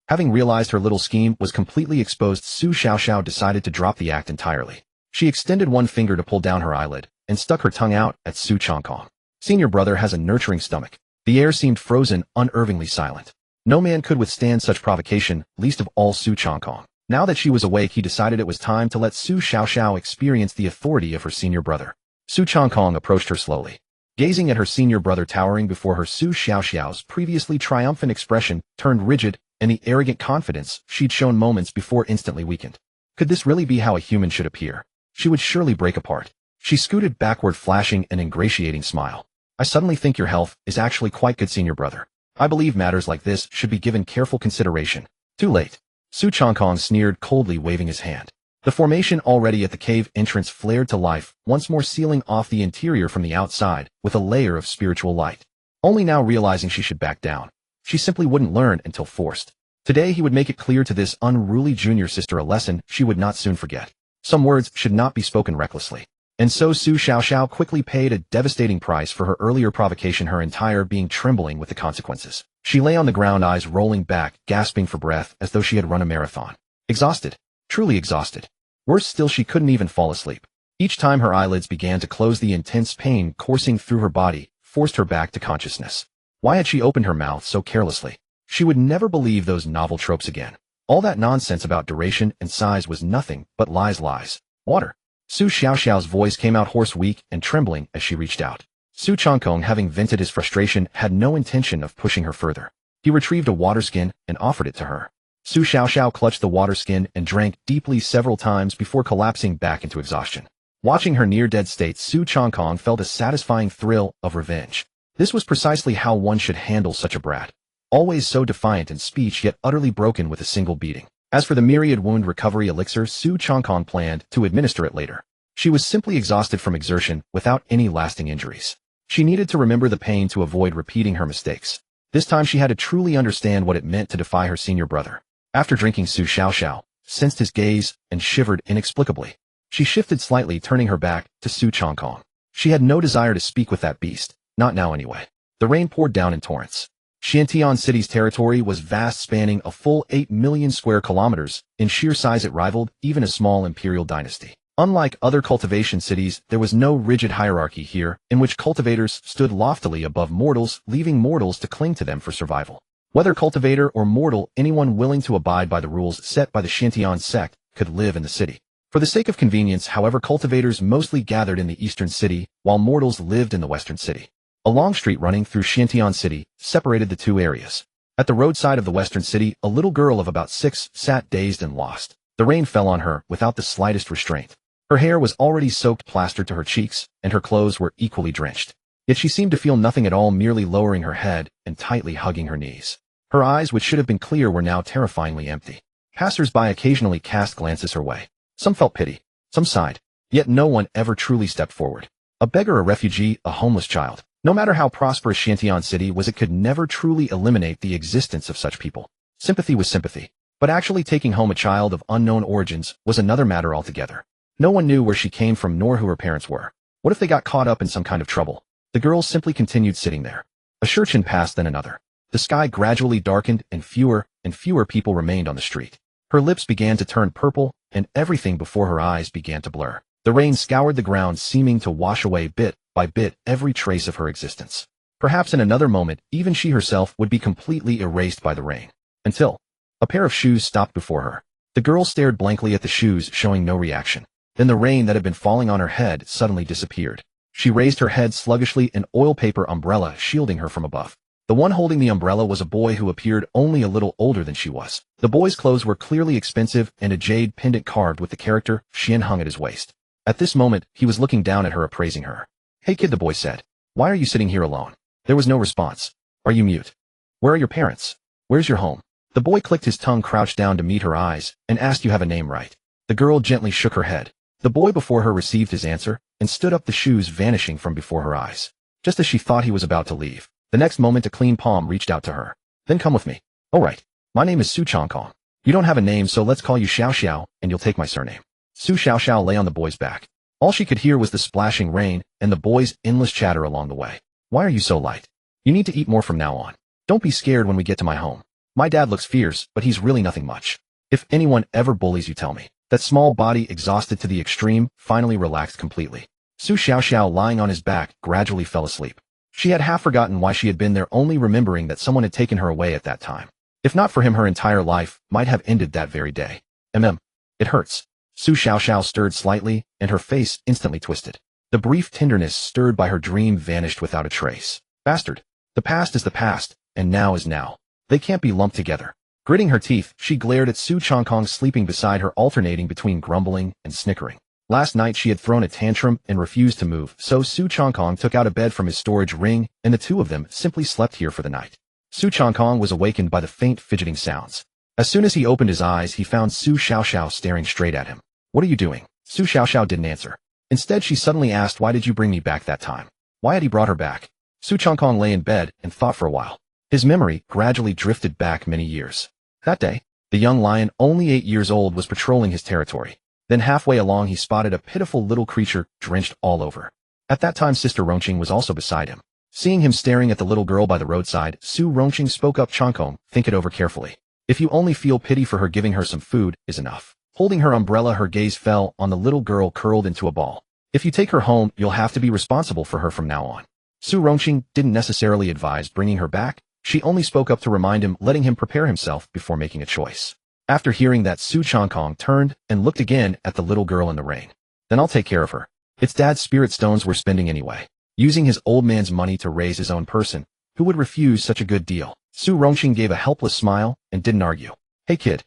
Having realized her little scheme was completely exposed, Su Xiaoxiao decided to drop the act entirely. She extended one finger to pull down her eyelid and stuck her tongue out at Su Changkong. Senior brother has a nurturing stomach. The air seemed frozen, unnervingly silent. No man could withstand such provocation, least of all Su Changkong. Now that she was awake, he decided it was time to let Su Xiaoxiao experience the authority of her senior brother. Su Changkong approached her slowly. Gazing at her senior brother towering before her, Su Xiaoxiao's previously triumphant expression turned rigid, and the arrogant confidence she'd shown moments before instantly weakened. Could this really be how a human should appear? She would surely break apart. She scooted backward, flashing an ingratiating smile. "I suddenly think your health is actually quite good, senior brother. I believe matters like this should be given careful consideration." Too late. Su Changkong sneered coldly, waving his hand. The formation already at the cave entrance flared to life, once more sealing off the interior from the outside with a layer of spiritual light. Only now realizing she should back down. She simply wouldn't learn until forced. Today he would make it clear to this unruly junior sister a lesson she would not soon forget. Some words should not be spoken recklessly. And so Su Xiaoxiao quickly paid a devastating price for her earlier provocation, her entire being trembling with the consequences. She lay on the ground, eyes rolling back, gasping for breath as though she had run a marathon. Exhausted. Truly exhausted. Worse still, she couldn't even fall asleep. Each time her eyelids began to close, the intense pain coursing through her body forced her back to consciousness. Why had she opened her mouth so carelessly? She would never believe those novel tropes again. All that nonsense about duration and size was nothing but lies. Water. Su Xiaoxiao's voice came out hoarse, weak, and trembling as she reached out. Su Changkong, having vented his frustration, had no intention of pushing her further. He retrieved a water skin and offered it to her. Su Xiaoxiao clutched the water skin and drank deeply several times before collapsing back into exhaustion. Watching her near-dead state, Su Changkong felt a satisfying thrill of revenge. This was precisely how one should handle such a brat. Always so defiant in speech, yet utterly broken with a single beating. As for the myriad wound recovery elixir, Su Changkong planned to administer it later. She was simply exhausted from exertion without any lasting injuries. She needed to remember the pain to avoid repeating her mistakes. This time she had to truly understand what it meant to defy her senior brother. After drinking, Su Xiaoxiao sensed his gaze and shivered inexplicably. She shifted slightly, turning her back to Su Changkong. She had no desire to speak with that beast, not now anyway. The rain poured down in torrents. Xiantian City's territory was vast, spanning a full 8 million square kilometers. In sheer size it rivaled even a small imperial dynasty. Unlike other cultivation cities, there was no rigid hierarchy here, in which cultivators stood loftily above mortals, leaving mortals to cling to them for survival. Whether cultivator or mortal, anyone willing to abide by the rules set by the Xiantian sect could live in the city. For the sake of convenience, however, cultivators mostly gathered in the eastern city, while mortals lived in the western city. A long street running through Xiantian City separated the two areas. At the roadside of the western city, a little girl of about 6 sat dazed and lost. The rain fell on her without the slightest restraint. Her hair was already soaked, plastered to her cheeks, and her clothes were equally drenched. Yet she seemed to feel nothing at all, merely lowering her head and tightly hugging her knees. Her eyes, which should have been clear, were now terrifyingly empty. Passers-by occasionally cast glances her way. Some felt pity, some sighed, yet no one ever truly stepped forward. A beggar, a refugee, a homeless child. No matter how prosperous Xiantian City was, it could never truly eliminate the existence of such people. Sympathy was sympathy, but actually taking home a child of unknown origins was another matter altogether. No one knew where she came from nor who her parents were. What if they got caught up in some kind of trouble? The girl simply continued sitting there. A shurchen passed, then another. The sky gradually darkened and fewer people remained on the street. Her lips began to turn purple and everything before her eyes began to blur. The rain scoured the ground, seeming to wash away bit by bit every trace of her existence. Perhaps in another moment, even she herself would be completely erased by the rain. Until a pair of shoes stopped before her. The girl stared blankly at the shoes, showing no reaction. Then the rain that had been falling on her head suddenly disappeared. She raised her head sluggishly, an oil paper umbrella shielding her from above. The one holding the umbrella was a boy who appeared only a little older than she was. The boy's clothes were clearly expensive, and a jade pendant carved with the character Xian hung at his waist. At this moment, he was looking down at her, appraising her. "Hey kid," the boy said. "Why are you sitting here alone?" There was no response. "Are you mute? Where are your parents? Where's your home?" The boy clicked his tongue, crouched down to meet her eyes, and asked, "You have a name, right?" The girl gently shook her head. The boy before her received his answer and stood up, the shoes vanishing from before her eyes. Just as she thought he was about to leave, the next moment a clean palm reached out to her. "Then come with me." "All right. My name is Su Changkong. You don't have a name, so let's call you Xiao Xiao, and you'll take my surname." Su Xiaoxiao lay on the boy's back. All she could hear was the splashing rain and the boy's endless chatter along the way. "Why are you so light? You need to eat more from now on. Don't be scared when we get to my home. My dad looks fierce, but he's really nothing much. If anyone ever bullies you, tell me." That small body, exhausted to the extreme, finally relaxed completely. Su Xiaoxiao, lying on his back, gradually fell asleep. She had half forgotten why she had been there, only remembering that someone had taken her away at that time. If not for him, her entire life might have ended that very day. It hurts." Su Xiaoxiao stirred slightly, and her face instantly twisted. The brief tenderness stirred by her dream vanished without a trace. Bastard. The past is the past, and now is now. They can't be lumped together. Gritting her teeth, she glared at Su Changkong sleeping beside her, alternating between grumbling and snickering. Last night she had thrown a tantrum and refused to move, so Su Changkong took out a bed from his storage ring, and the two of them simply slept here for the night. Su Changkong was awakened by the faint fidgeting sounds. As soon as he opened his eyes, he found Su Xiaoxiao staring straight at him. "What are you doing?" Su Xiaoxiao didn't answer. Instead, she suddenly asked, "Why did you bring me back that time?" Why had he brought her back? Su Changkong lay in bed and thought for a while. His memory gradually drifted back many years. That day, the young lion, only 8 years old, was patrolling his territory. Then halfway along he spotted a pitiful little creature drenched all over. At that time Sister Ronqing was also beside him. Seeing him staring at the little girl by the roadside, Su Ronqing spoke up. "Changkong, think it over carefully. If you only feel pity for her, giving her some food is enough. Holding her umbrella, her gaze fell on the little girl curled into a ball. If you take her home, you'll have to be responsible for her from now on. Su Rongqing didn't necessarily advise bringing her back. She only spoke up to remind him, letting him prepare himself before making a choice. After hearing that, Su Changkong turned and looked again at the little girl in the rain. Then I'll take care of her. It's Dad's spirit stones we're spending anyway. Using his old man's money to raise his own person. Who would refuse such a good deal? Su Rongqing gave a helpless smile and didn't argue. Hey kid.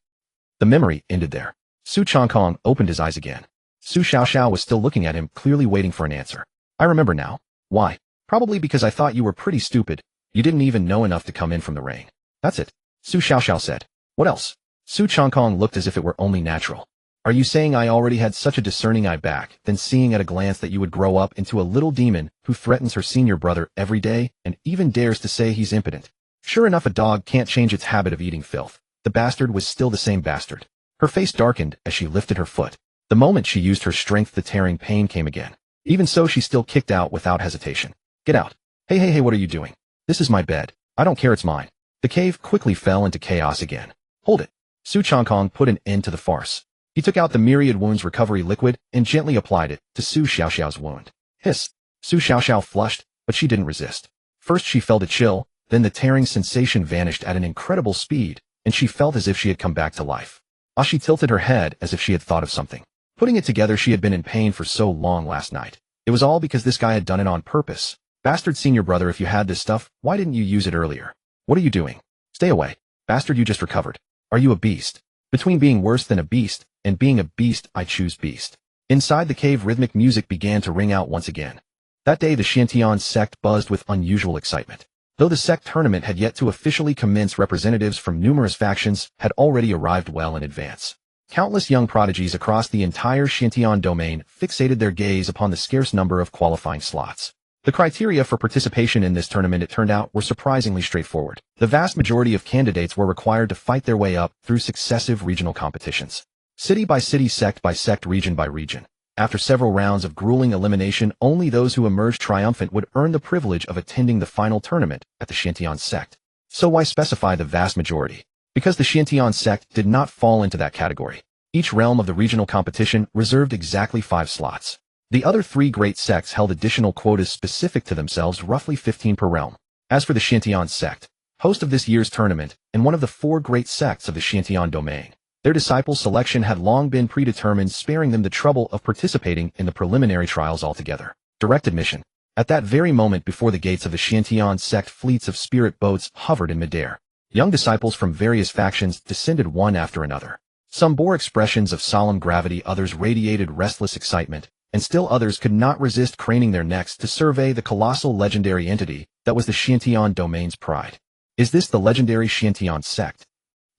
The memory ended there. Su Changkong opened his eyes again. Su Xiaoxiao was still looking at him, clearly waiting for an answer. I remember now. Why? Probably because I thought you were pretty stupid. You didn't even know enough to come in from the rain. That's it. Su Xiaoxiao said. What else? Su Changkong looked as if it were only natural. Are you saying I already had such a discerning eye back, then seeing at a glance that you would grow up into a little demon who threatens her senior brother every day and even dares to say he's impotent? Sure enough, a dog can't change its habit of eating filth. The bastard was still the same bastard. Her face darkened as she lifted her foot. The moment she used her strength, the tearing pain came again. Even so, she still kicked out without hesitation. Get out. Hey, what are you doing? This is my bed. I don't care, it's mine. The cave quickly fell into chaos again. Hold it. Su Changkong put an end to the farce. He took out the myriad wounds recovery liquid and gently applied it to Su Xiaoxiao's wound. Hiss. Su Xiaoxiao flushed, but she didn't resist. First she felt a chill, then the tearing sensation vanished at an incredible speed, and she felt as if she had come back to life. She tilted her head as if she had thought of something. Putting it together, she had been in pain for so long last night. It was all because this guy had done it on purpose. Bastard senior brother, if you had this stuff, why didn't you use it earlier? What are you doing? Stay away. Bastard, you just recovered. Are you a beast? Between being worse than a beast and being a beast, I choose beast. Inside the cave, rhythmic music began to ring out once again. That day, the Xiantian sect buzzed with unusual excitement. Though the sect tournament had yet to officially commence, representatives from numerous factions had already arrived well in advance. Countless young prodigies across the entire Xiantian domain fixated their gaze upon the scarce number of qualifying slots. The criteria for participation in this tournament, it turned out, were surprisingly straightforward. The vast majority of candidates were required to fight their way up through successive regional competitions. City by city, sect by sect, region by region. After several rounds of grueling elimination, only those who emerged triumphant would earn the privilege of attending the final tournament at the Xiantian sect. So why specify the vast majority? Because the Xiantian sect did not fall into that category. Each realm of the regional competition reserved exactly 5 slots. The other 3 great sects held additional quotas specific to themselves, roughly 15 per realm. As for the Xiantian sect, host of this year's tournament, and one of the 4 great sects of the Xiantian domain, their disciple selection had long been predetermined, sparing them the trouble of participating in the preliminary trials altogether. Direct admission. At that very moment, before the gates of the Xiantian sect, fleets of spirit boats hovered in midair. Young disciples from various factions descended one after another. Some bore expressions of solemn gravity, others radiated restless excitement, and still others could not resist craning their necks to survey the colossal legendary entity that was the Xiantian domain's pride. Is this the legendary Xiantian sect?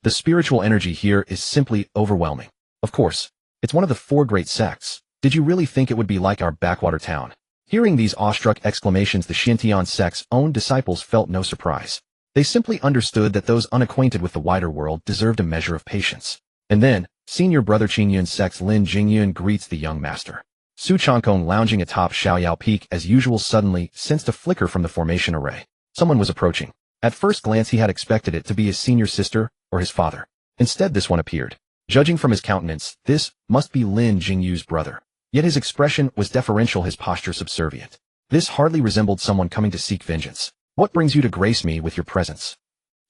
The spiritual energy here is simply overwhelming. Of course, it's one of the 4 great sects. Did you really think it would be like our backwater town? Hearing these awestruck exclamations, the Xiantian sect's own disciples felt no surprise. They simply understood that those unacquainted with the wider world deserved a measure of patience. And then, senior brother Qingyun's sect's Lin Jingyun greets the young master. Su Changkong, lounging atop Xiaoyao Peak as usual, suddenly sensed a flicker from the formation array. Someone was approaching. At first glance, he had expected it to be his senior sister or his father. Instead, this one appeared. Judging from his countenance, this must be Lin Jingyu's brother. Yet his expression was deferential, his posture subservient. This hardly resembled someone coming to seek vengeance. What brings you to grace me with your presence?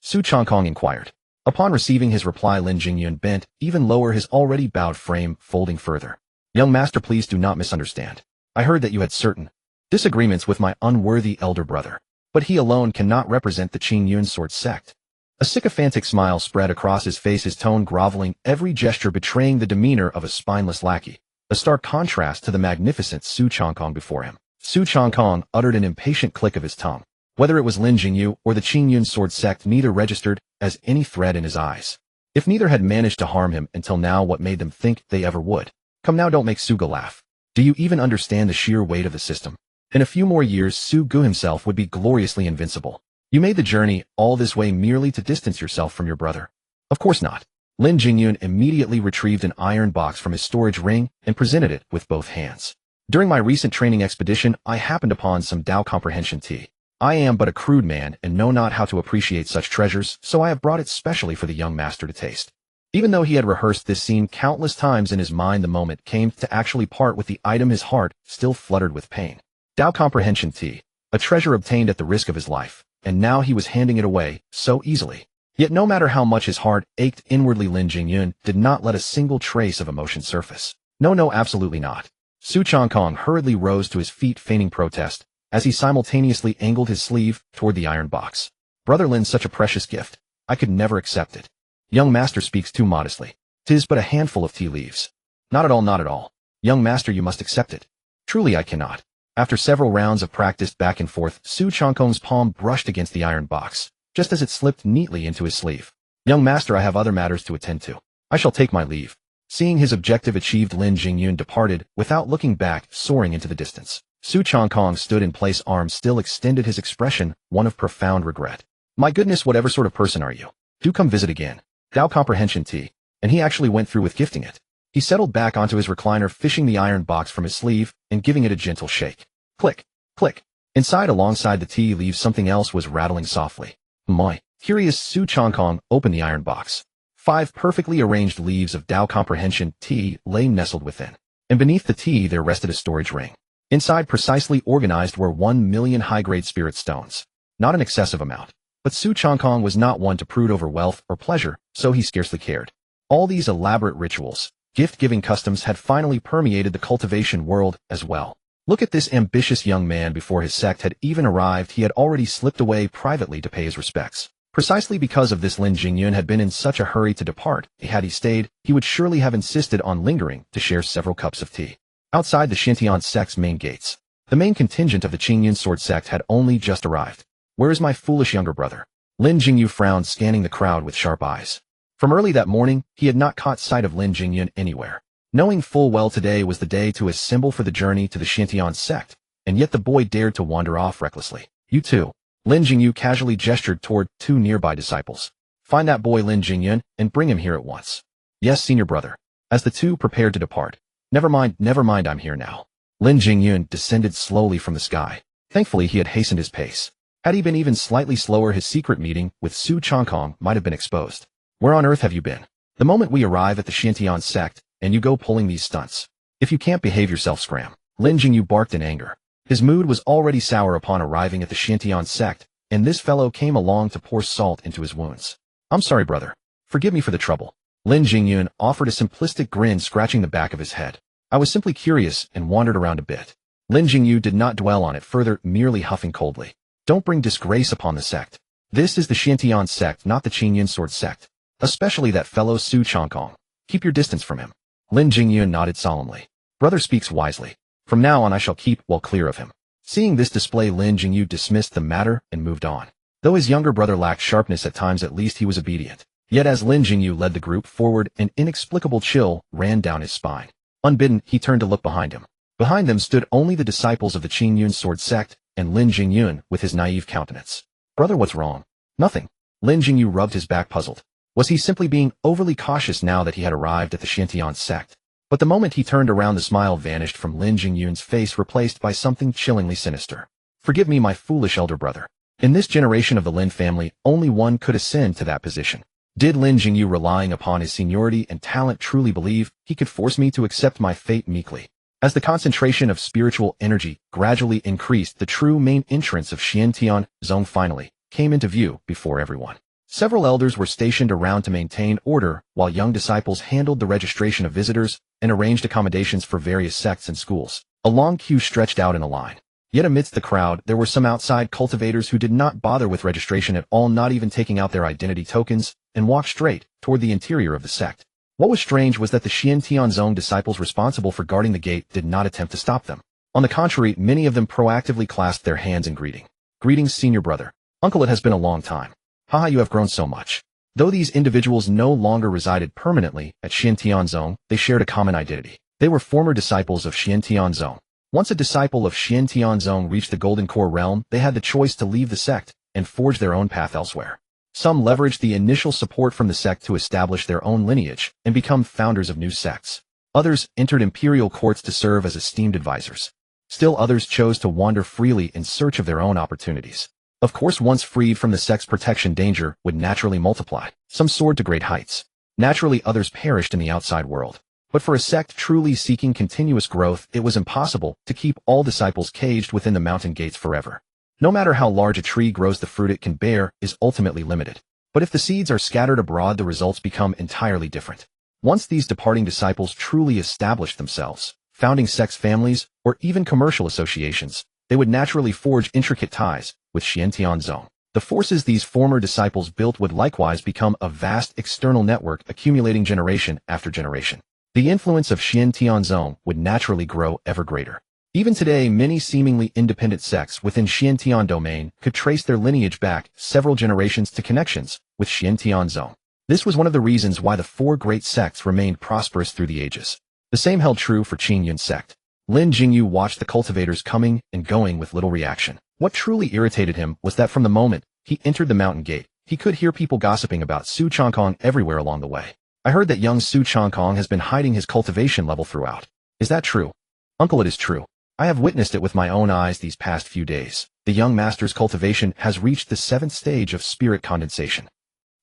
Su Changkong inquired. Upon receiving his reply, Lin Jingyun bent even lower, his already bowed frame folding further. Young master, please do not misunderstand. I heard that you had certain disagreements with my unworthy elder brother, but he alone cannot represent the Qingyun sword sect. A sycophantic smile spread across his face, his tone groveling, every gesture betraying the demeanor of a spineless lackey, a stark contrast to the magnificent Su Changkong before him. Su Changkong uttered an impatient click of his tongue. Whether it was Lin Jingyu or the Qingyun sword sect, neither registered as any threat in his eyes. If neither had managed to harm him until now, what made them think they ever would? Come now, don't make Suga laugh. Do you even understand the sheer weight of the system? In a few more years, Su Gu himself would be gloriously invincible. You made the journey all this way merely to distance yourself from your brother. Of course not. Lin Jingyun immediately retrieved an iron box from his storage ring and presented it with both hands. During my recent training expedition, I happened upon some Tao comprehension tea. I am but a crude man and know not how to appreciate such treasures, so I have brought it specially for the young master to taste. Even though he had rehearsed this scene countless times in his mind, the moment came to actually part with the item, his heart still fluttered with pain. Tao comprehension tea, a treasure obtained at the risk of his life, and now he was handing it away so easily. Yet no matter how much his heart ached inwardly, Lin Jingyun did not let a single trace of emotion surface. No, absolutely not. Su Changkong hurriedly rose to his feet, feigning protest, as he simultaneously angled his sleeve toward the iron box. Brother Lin, such a precious gift. I could never accept it. Young master speaks too modestly. 'Tis but a handful of tea leaves. Not at all. Young master, you must accept it. Truly I cannot. After several rounds of practice back and forth, Su Changkong's palm brushed against the iron box, just as it slipped neatly into his sleeve. Young master, I have other matters to attend to. I shall take my leave. Seeing his objective achieved, Lin Jingyun departed, without looking back, soaring into the distance. Su Changkong stood in place, arms still extended, his expression one of profound regret. My goodness, whatever sort of person are you? Do come visit again. Tao comprehension tea. And he actually went through with gifting it. He settled back onto his recliner, fishing the iron box from his sleeve and giving it a gentle shake. Click, click. Inside, alongside the tea leaves, something else was rattling softly. My. Curious, Su Changkong opened the iron box. 5 perfectly arranged leaves of Tao comprehension tea lay nestled within. And beneath the tea there rested a storage ring. Inside, precisely organized, were 1 million high-grade spirit stones. Not an excessive amount. But Su Changkong was not one to prude over wealth or pleasure, so he scarcely cared. All these elaborate rituals, gift-giving customs had finally permeated the cultivation world as well. Look at this ambitious young man. Before his sect had even arrived, he had already slipped away privately to pay his respects. Precisely because of this, Lin Jingyun had been in such a hurry to depart. Had he stayed, he would surely have insisted on lingering to share several cups of tea. Outside the Xintian sect's main gates, the main contingent of the Qingyun sword sect had only just arrived. Where is my foolish younger brother? Lin Jingyu frowned, scanning the crowd with sharp eyes. From early that morning, he had not caught sight of Lin Jingyun anywhere. Knowing full well today was the day to assemble for the journey to the Xintian sect, and yet the boy dared to wander off recklessly. You too. Lin Jingyu casually gestured toward 2 nearby disciples. Find that boy Lin Jingyun and bring him here at once. Yes, senior brother. As the 2 prepared to depart. Never mind, I'm here now. Lin Jingyun descended slowly from the sky. Thankfully he had hastened his pace. Had he been even slightly slower, his secret meeting with Su Changkong might have been exposed. Where on earth have you been? The moment we arrive at the Xintian sect, and you go pulling these stunts. If you can't behave yourself, scram. Lin Jingyu barked in anger. His mood was already sour upon arriving at the Xintian sect, and this fellow came along to pour salt into his wounds. I'm sorry, brother. Forgive me for the trouble. Lin Jingyun offered a simplistic grin, scratching the back of his head. I was simply curious and wandered around a bit. Lin Jingyu did not dwell on it further, merely huffing coldly. Don't bring disgrace upon the sect. This is the Xintian sect, not the Qingyun sword sect. Especially that fellow Su Changkong. Keep your distance from him. Lin Jingyun nodded solemnly. Brother speaks wisely. From now on I shall keep well clear of him. Seeing this display, Lin Jingyu dismissed the matter and moved on. Though his younger brother lacked sharpness at times, at least he was obedient. Yet as Lin Jingyu led the group forward, an inexplicable chill ran down his spine. Unbidden, he turned to look behind him. Behind them stood only the disciples of the Qingyun sword sect, and Lin Jingyun with his naive countenance. Brother, what's wrong? Nothing. Lin Jingyu rubbed his back, puzzled. Was he simply being overly cautious now that he had arrived at the Xintian sect? But the moment he turned around, the smile vanished from Lin Jingyun's face, replaced by something chillingly sinister. Forgive me, my foolish elder brother. In this generation of the Lin family, only one could ascend to that position. Did Lin Jingyu, relying upon his seniority and talent, truly believe he could force me to accept my fate meekly? As the concentration of spiritual energy gradually increased, the true main entrance of Xintian Zone finally came into view before everyone. Several elders were stationed around to maintain order, while young disciples handled the registration of visitors and arranged accommodations for various sects and schools. A long queue stretched out in a line. Yet amidst the crowd, there were some outside cultivators who did not bother with registration at all, not even taking out their identity tokens, and walked straight toward the interior of the sect. What was strange was that the Xintian Zone disciples responsible for guarding the gate did not attempt to stop them. On the contrary, many of them proactively clasped their hands in greeting. Greetings, senior brother. Uncle, it has been a long time. Haha, you have grown so much. Though these individuals no longer resided permanently at Xintian Zone, they shared a common identity. They were former disciples of Xintian Zone. Once a disciple of Xintian Zone reached the Golden Core realm, they had the choice to leave the sect and forge their own path elsewhere. Some leveraged the initial support from the sect to establish their own lineage and become founders of new sects. Others entered imperial courts to serve as esteemed advisors. Still others chose to wander freely in search of their own opportunities. Of course, once freed from the sect's protection, danger would naturally multiply. Some soared to great heights. Naturally, others perished in the outside world. But for a sect truly seeking continuous growth, it was impossible to keep all disciples caged within the mountain gates forever. No matter how large a tree grows, the fruit it can bear is ultimately limited. But if the seeds are scattered abroad, the results become entirely different. Once these departing disciples truly established themselves, founding sects, families, or even commercial associations, they would naturally forge intricate ties with Xiantianzong. The forces these former disciples built would likewise become a vast external network accumulating generation after generation. The influence of Xiantianzong would naturally grow ever greater. Even today, many seemingly independent sects within Xiantian domain could trace their lineage back several generations to connections with Xiantianzong. This was one of the reasons why the four great sects remained prosperous through the ages. The same held true for Qingyun sect. Lin Jingyu watched the cultivators coming and going with little reaction. What truly irritated him was that from the moment he entered the mountain gate, he could hear people gossiping about Su Changkong everywhere along the way. I heard that young Su Changkong has been hiding his cultivation level throughout. Is that true? Uncle, it is true. I have witnessed it with my own eyes these past few days. The young master's cultivation has reached the 7th stage of spirit condensation.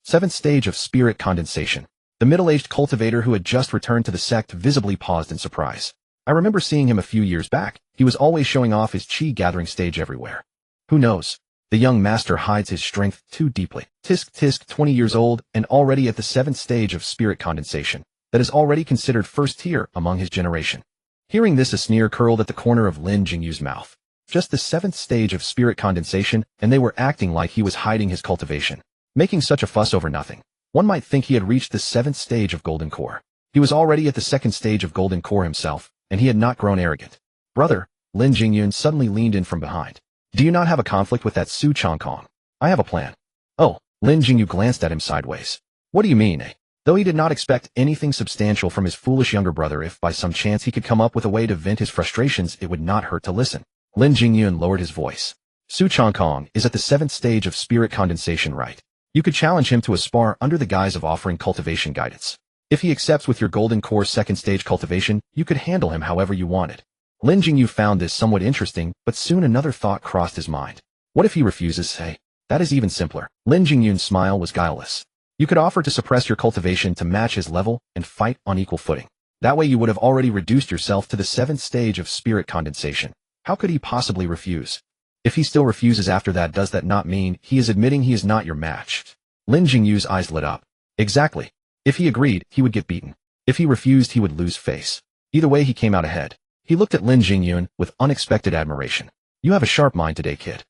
7th stage of spirit condensation. The middle-aged cultivator who had just returned to the sect visibly paused in surprise. I remember seeing him a few years back. He was always showing off his chi gathering stage everywhere. Who knows? The young master hides his strength too deeply. Tisk, 20 years old and already at the 7th stage of spirit condensation. That is already considered first tier among his generation. Hearing this, a sneer curled at the corner of Lin Jingyu's mouth. Just the 7th stage of spirit condensation, and they were acting like he was hiding his cultivation. Making such a fuss over nothing. One might think he had reached the 7th stage of golden core. He was already at the 2nd stage of golden core himself, and he had not grown arrogant. Brother, Lin Jingyun suddenly leaned in from behind. Do you not have a conflict with that Su Changkong? I have a plan. Oh, Lin Jingyu glanced at him sideways. What do you mean, eh? Though he did not expect anything substantial from his foolish younger brother, if by some chance he could come up with a way to vent his frustrations, it would not hurt to listen. Lin Jingyun lowered his voice. Su Changkong is at the 7th stage of spirit condensation, right? You could challenge him to a spar under the guise of offering cultivation guidance. If he accepts with your golden core 2nd stage cultivation, you could handle him however you wanted. Lin Jingyu found this somewhat interesting, but soon another thought crossed his mind. What if he refuses, hey? That is even simpler. Lin Jingyun's smile was guileless. You could offer to suppress your cultivation to match his level and fight on equal footing. That way you would have already reduced yourself to the 7th stage of spirit condensation. How could he possibly refuse? If he still refuses after that, does that not mean he is admitting he is not your match? Lin Jingyu's eyes lit up. Exactly. If he agreed, he would get beaten. If he refused, he would lose face. Either way, he came out ahead. He looked at Lin Jingyun with unexpected admiration. You have a sharp mind today, kid.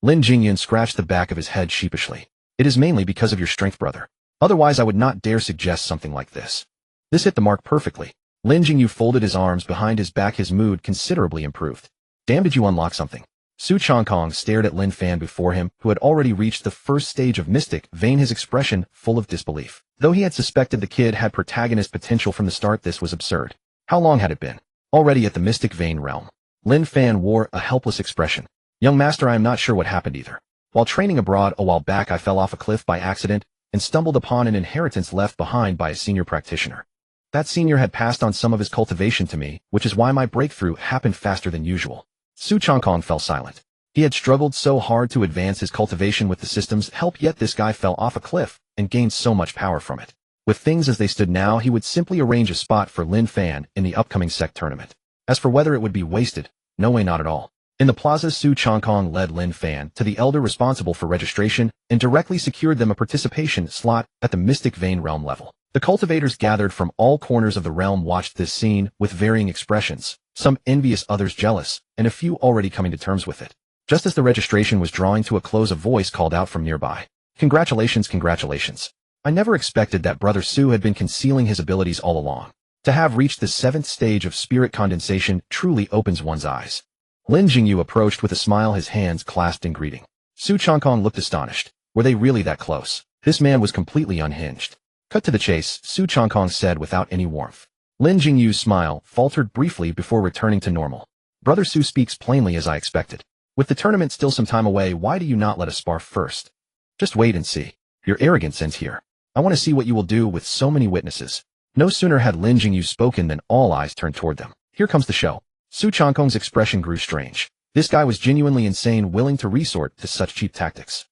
Lin Jingyun scratched the back of his head sheepishly. It is mainly because of your strength, brother. Otherwise, I would not dare suggest something like this. This hit the mark perfectly. Lin Jingyu folded his arms behind his back, his mood considerably improved. Damn, did you unlock something? Su Changkong stared at Lin Fan before him, who had already reached the 1st stage of mystic vein, his expression full of disbelief. Though he had suspected the kid had protagonist potential from the start, this was absurd. How long had it been? Already at the mystic vein realm. Lin Fan wore a helpless expression. Young master, I am not sure what happened either. While training abroad a while back, I fell off a cliff by accident and stumbled upon an inheritance left behind by a senior practitioner. That senior had passed on some of his cultivation to me, which is why my breakthrough happened faster than usual. Su Changkong fell silent. He had struggled so hard to advance his cultivation with the system's help, yet this guy fell off a cliff and gained so much power from it. With things as they stood now, he would simply arrange a spot for Lin Fan in the upcoming sect tournament. As for whether it would be wasted, no way, not at all. In the plaza, Su Changkong led Lin Fan to the elder responsible for registration and directly secured them a participation slot at the Mystic Vein realm level. The cultivators gathered from all corners of the realm watched this scene with varying expressions, some envious, others jealous, and a few already coming to terms with it. Just as the registration was drawing to a close, a voice called out from nearby. Congratulations, congratulations. I never expected that Brother Su had been concealing his abilities all along. To have reached the 7th stage of spirit condensation truly opens one's eyes. Lin Jingyu approached with a smile, his hands clasped in greeting. Su Changkong looked astonished. Were they really that close? This man was completely unhinged. Cut to the chase, Su Changkong said without any warmth. Lin Jingyu's smile faltered briefly before returning to normal. Brother Su speaks plainly as I expected. With the tournament still some time away, why do you not let us spar first? Just wait and see. Your arrogance ends here. I want to see what you will do with so many witnesses. No sooner had Lin Jingyu spoken than all eyes turned toward them. Here comes the show. Su Changkong's expression grew strange. This guy was genuinely insane, willing to resort to such cheap tactics.